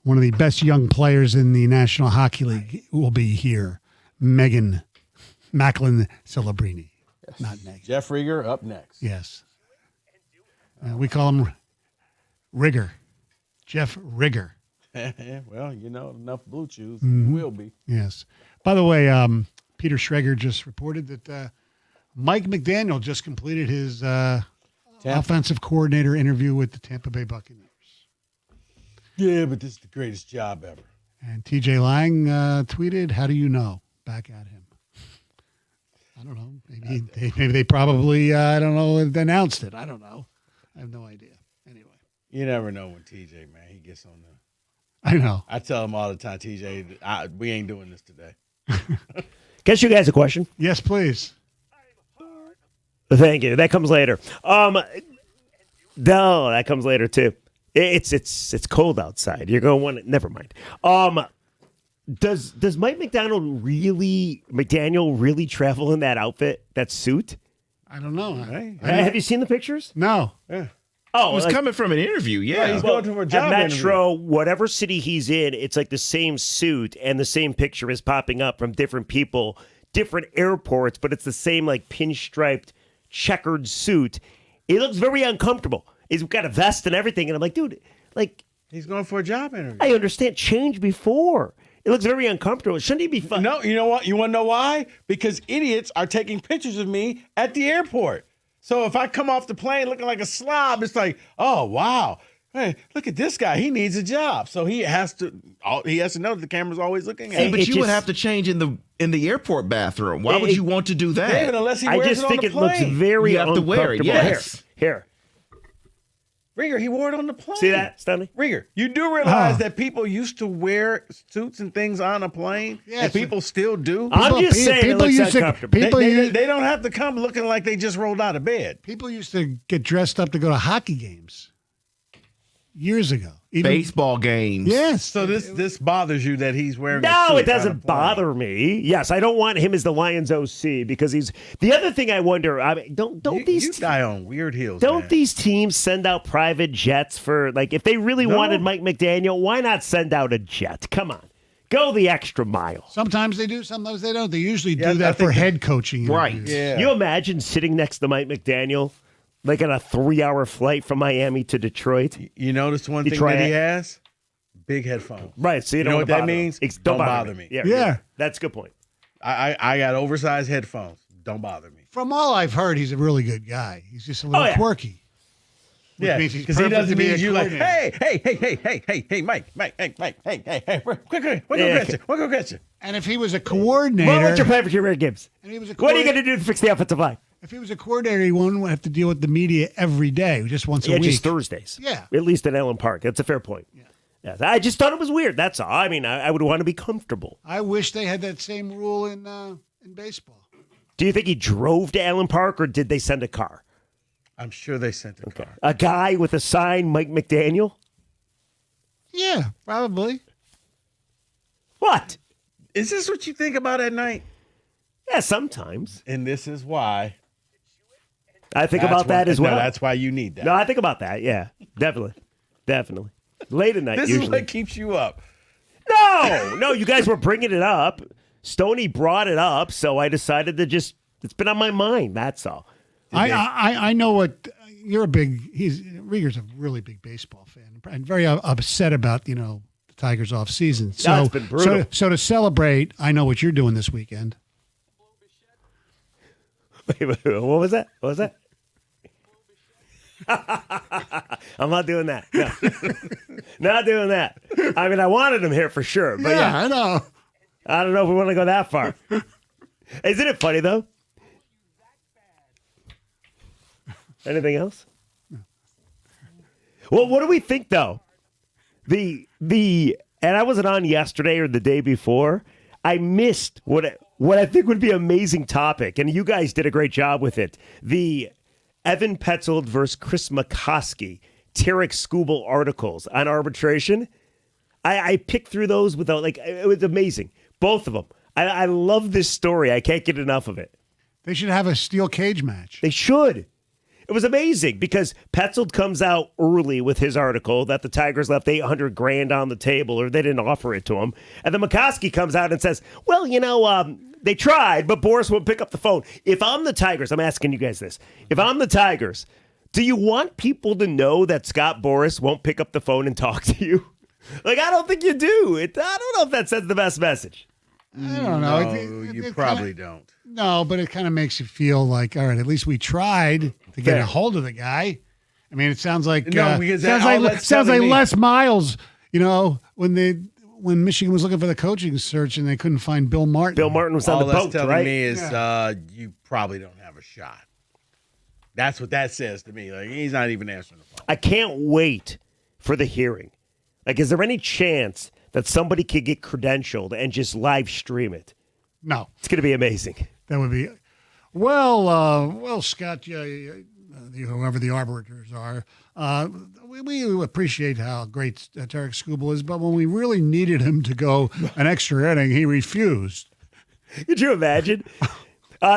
Speaker 2: One of the best young players in the National Hockey League will be here, Megan Macklin Celebrini.
Speaker 4: Yes.
Speaker 2: Not Megan.
Speaker 4: Jeff Rigger up next.
Speaker 2: Yes. We call him Rigger. Jeff Rigger.
Speaker 4: Well, enough Blue Chews.
Speaker 2: Mhm.
Speaker 4: Will be.
Speaker 2: Yes. By the way, Peter Schrager just reported that Mike McDaniel just completed his offensive coordinator interview with the Tampa Bay Buccaneers.
Speaker 4: Yeah, but this is the greatest job ever.
Speaker 2: And TJ Lang tweeted, "How do you know?" Back at him. I don't know. Maybe they probably announced it. I don't know. I have no idea. Anyway,
Speaker 4: you never know when TJ, man, he gets on the.
Speaker 2: I know.
Speaker 4: I tell him all the time, TJ, we ain't doing this today.
Speaker 11: Guess you guys a question.
Speaker 2: Yes, please.
Speaker 11: Thank you. That comes later. No, that comes later too. It's cold outside. You're going to want to. Never mind. Does Mike McDaniel really travel in that outfit, that suit?
Speaker 2: I don't know.
Speaker 11: Have you seen the pictures?
Speaker 2: No.
Speaker 4: Yeah.
Speaker 11: Oh,
Speaker 6: It was coming from an interview. Yeah.
Speaker 4: he's going to a job
Speaker 11: at
Speaker 4: interview.
Speaker 11: Metro, whatever city he's in, it's like the same suit and the same picture is popping up from different people, different airports, but it's the same like pinstriped, checkered suit. It looks very uncomfortable. He's got a vest and everything, and I'm like, dude, like
Speaker 4: he's going for a job interview.
Speaker 11: I understand. Change before. It looks very uncomfortable. Shouldn't he be fun?
Speaker 4: No, you know what? You want to know why? Because idiots are taking pictures of me at the airport. So if I come off the plane looking like a slob, it's like, oh wow, hey, look at this guy. He needs a job. So he has to know that the camera's always looking at him.
Speaker 6: But you would have to change in the airport bathroom. Why would you want to do that?
Speaker 4: David, unless he wears
Speaker 11: I just
Speaker 4: it on
Speaker 11: think
Speaker 4: the
Speaker 11: it looks
Speaker 4: plane.
Speaker 11: very
Speaker 6: You have to
Speaker 11: uncomfortable.
Speaker 6: wear it, yes.
Speaker 11: Here.
Speaker 4: Rigger, he wore it on the plane.
Speaker 11: See that, Stanley?
Speaker 4: Rigger, you do realize that people used to wear suits and things on a plane?
Speaker 2: Yes.
Speaker 4: And people still do?
Speaker 11: I'm just saying it looks uncomfortable.
Speaker 4: They don't have to come looking like they just rolled out of bed.
Speaker 2: People used to get dressed up to go to hockey games years ago.
Speaker 6: Baseball games.
Speaker 2: Yes.
Speaker 4: So this bothers you that he's wearing a
Speaker 11: No,
Speaker 4: suit
Speaker 11: it
Speaker 4: on a
Speaker 11: doesn't
Speaker 4: plane.
Speaker 11: bother me. Yes, I don't want him as the Lions OC because he's the other thing I wonder. I mean, don't these
Speaker 4: You die on weird heels,
Speaker 11: don't
Speaker 4: man.
Speaker 11: these teams send out private jets for like if they really
Speaker 4: No.
Speaker 11: wanted Mike McDaniel, why not send out a jet? Come on. Go the extra mile.
Speaker 2: Sometimes they do, sometimes they don't. They usually
Speaker 4: Yeah,
Speaker 2: do
Speaker 4: I
Speaker 2: that for
Speaker 4: think-
Speaker 2: head coaching.
Speaker 6: Right.
Speaker 2: interviews.
Speaker 4: Yeah.
Speaker 11: You imagine sitting next to Mike McDaniel like on a 3-hour flight from Miami to Detroit?
Speaker 4: You notice one
Speaker 11: You
Speaker 4: thing
Speaker 11: try
Speaker 4: that he
Speaker 11: it.
Speaker 4: has? Big headphones.
Speaker 11: Right, so you,
Speaker 4: You
Speaker 11: don't
Speaker 4: know
Speaker 11: wanna
Speaker 4: what that
Speaker 11: bother him.
Speaker 4: means?
Speaker 11: Don't
Speaker 4: Don't bother me.
Speaker 11: Yeah,
Speaker 2: Yeah.
Speaker 11: that's a good point.
Speaker 4: I got oversized headphones. Don't bother me.
Speaker 2: From all I've heard, he's a really good guy. He's just a little
Speaker 11: yeah.
Speaker 2: quirky. Which
Speaker 4: Yeah,
Speaker 2: means he's
Speaker 4: because he
Speaker 2: perfect to
Speaker 4: doesn't
Speaker 2: be a
Speaker 4: mean you like,
Speaker 2: coordinator.
Speaker 4: hey, Mike, hey, quick, we'll go get you.
Speaker 2: And if he was a
Speaker 11: Well,
Speaker 2: coordinator,
Speaker 11: what's your plan for Jared Gibbs?
Speaker 2: and he was a
Speaker 11: What are you
Speaker 2: coordinator-
Speaker 11: going to do to fix the offensive line?
Speaker 2: if he was a coordinator, he wouldn't have to deal with the media every day, just once a
Speaker 11: Yeah,
Speaker 2: week.
Speaker 11: just Thursdays.
Speaker 2: Yeah.
Speaker 11: At least at Allen Park. That's a fair point. Yeah. I just thought it was weird. That's all. I mean, I would want to be comfortable.
Speaker 2: I wish they had that same rule in baseball.
Speaker 11: Do you think he drove to Allen Park or did they send a car?
Speaker 4: I'm sure they sent a car.
Speaker 11: A guy with a sign, Mike McDaniel?
Speaker 2: Yeah, probably.
Speaker 11: What?
Speaker 4: Is this what you think about at night?
Speaker 11: Yeah, sometimes.
Speaker 4: And this is why.
Speaker 11: I think
Speaker 4: That's
Speaker 11: about that
Speaker 4: why-
Speaker 11: as well.
Speaker 4: No, that's why you need that.
Speaker 11: No, I think about that. Yeah, definitely. Definitely. Late at night,
Speaker 4: This
Speaker 11: usually.
Speaker 4: is what keeps you up.
Speaker 11: No, you guys were bringing it up. Stoney brought it up, so I decided to just, it's been on my mind. That's all.
Speaker 2: I know what you're a big. Rieger's a really big baseball fan and very upset about the Tigers off season. So
Speaker 11: it's been brutal.
Speaker 2: So to celebrate, I know what you're doing this weekend.
Speaker 11: Wait, what was that? What was that? I'm not doing that. No. Not doing that. I mean, I wanted him here for sure. But yeah,
Speaker 2: I know.
Speaker 11: I don't know if we want to go that far. Isn't it funny, though? Anything else? Well, what do we think, though? And I wasn't on yesterday or the day before. I missed what I think would be an amazing topic, and you guys did a great job with it. The Evan Petzold versus Chris McCoskey, Tarek Skubal articles on arbitration. I picked through those without, it was amazing. Both of them. I love this story. I can't get enough of it.
Speaker 2: They should have a steel cage match.
Speaker 11: They should. It was amazing because Petzold comes out early with his article that the Tigers left $800,000 on the table, or they didn't offer it to him. And then McCoskey comes out and says, well, they tried, but Boris won't pick up the phone. If I'm the Tigers, I'm asking you guys this. If I'm the Tigers, do you want people to know that Scott Boras won't pick up the phone and talk to you? I don't think you do. I don't know if that sends the best message.
Speaker 2: I don't know.
Speaker 4: No, you probably don't.
Speaker 2: No, but it kind of makes you feel like, all right, at least we tried to get a hold of the guy. I mean, it sounds like
Speaker 4: because
Speaker 2: sounds like Les Miles. When Michigan was looking for the coaching search and they couldn't find Bill Martin.
Speaker 11: Bill Martin was on the boat,
Speaker 4: All that's telling
Speaker 11: right?
Speaker 4: me is you probably don't have a shot. That's what that says to me. Like, he's not even answering the phone.
Speaker 11: I can't wait for the hearing. Is there any chance that somebody could get credentialed and just live stream it?
Speaker 2: No.
Speaker 11: It's going to be amazing.
Speaker 2: That would be well, Scott. Whoever the arbiters are, we appreciate how great Tarek Skubal is, but when we really needed him to go an extra inning, he refused.
Speaker 11: Could you imagine?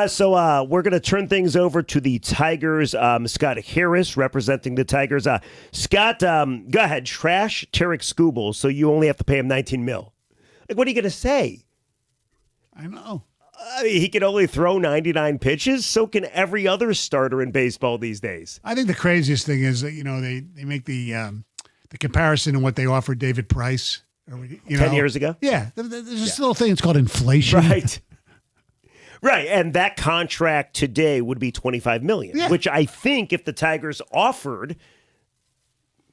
Speaker 11: So we're going to turn things over to the Tigers. Scott Harris representing the Tigers. Scott, go ahead. Trash Tarek Skubal, so you only have to pay him $19 million. What are you going to say?
Speaker 2: I know.
Speaker 11: He can only throw 99 pitches. So can every other starter in baseball these days.
Speaker 2: I think the craziest thing is that they make the comparison in what they offered David Price
Speaker 11: 10 years ago.
Speaker 2: Yeah, there's this little thing. It's called inflation.
Speaker 11: Right. Right, and that contract today would be $25 million, which I think if the Tigers offered,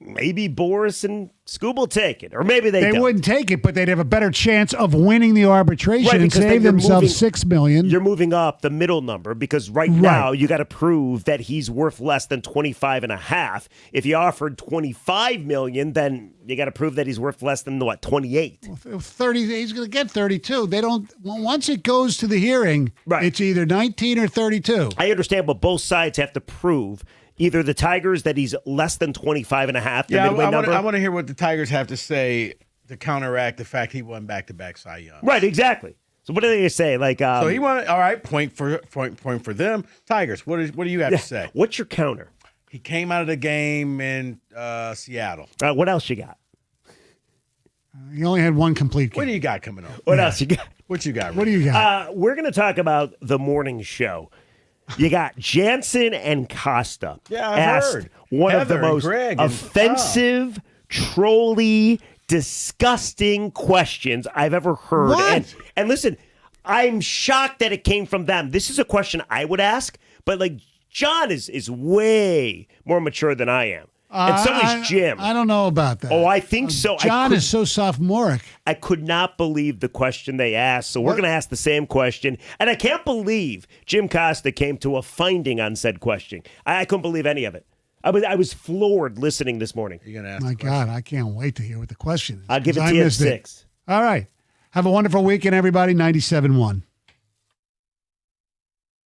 Speaker 11: maybe Boris and Skubal take it, or maybe they don't.
Speaker 2: Wouldn't take it, but they'd have a better chance of winning the arbitration and save themselves $6 million.
Speaker 11: You're moving up the middle number because right now you got to prove that he's worth less than 25.5. If you offered $25 million, then you got to prove that he's worth less than 28.
Speaker 2: Well, 30. He's going to get 32. They don't. Once it goes to the hearing, it's either 19 or 32.
Speaker 11: I understand, but both sides have to prove. Either the Tigers that he's less than 25.5, the midway number.
Speaker 4: I want to hear what the Tigers have to say to counteract the fact he won back-to-back Cy Young.
Speaker 11: Right, exactly. So what do they say?
Speaker 4: So he won. All right, point for them. Tigers, what do you have to say?
Speaker 11: What's your counter?
Speaker 4: He came out of the game in Seattle.
Speaker 11: What else you got?
Speaker 2: He only had one complete game.
Speaker 4: What do you got coming up?
Speaker 11: What else you got?
Speaker 4: What you got?
Speaker 2: What do you got?
Speaker 11: We're going to talk about the morning show. You got Jansen and Costa.
Speaker 4: Yeah, I've
Speaker 11: asked
Speaker 4: heard.
Speaker 11: One
Speaker 4: Heather
Speaker 11: of the most offensive, trolly, disgusting questions I've ever heard.
Speaker 2: What?
Speaker 11: And listen, I'm shocked that it came from them. This is a question I would ask, but John is way more mature than I am. And so is Jim.
Speaker 2: I don't know about that.
Speaker 11: Oh, I think so.
Speaker 2: John is so sophomoric.
Speaker 11: I could not believe the question they asked, so we're going to ask the same question. And I can't believe Jim Costa came to a finding on said question. I couldn't believe any of it. I was floored listening this morning.
Speaker 4: You're gonna ask
Speaker 2: My God, I can't wait to hear what the question is.
Speaker 11: I'll give it
Speaker 2: 'cause
Speaker 11: to you at
Speaker 2: missed it.
Speaker 11: 6.
Speaker 2: All right. Have a wonderful weekend, everybody. 97.1.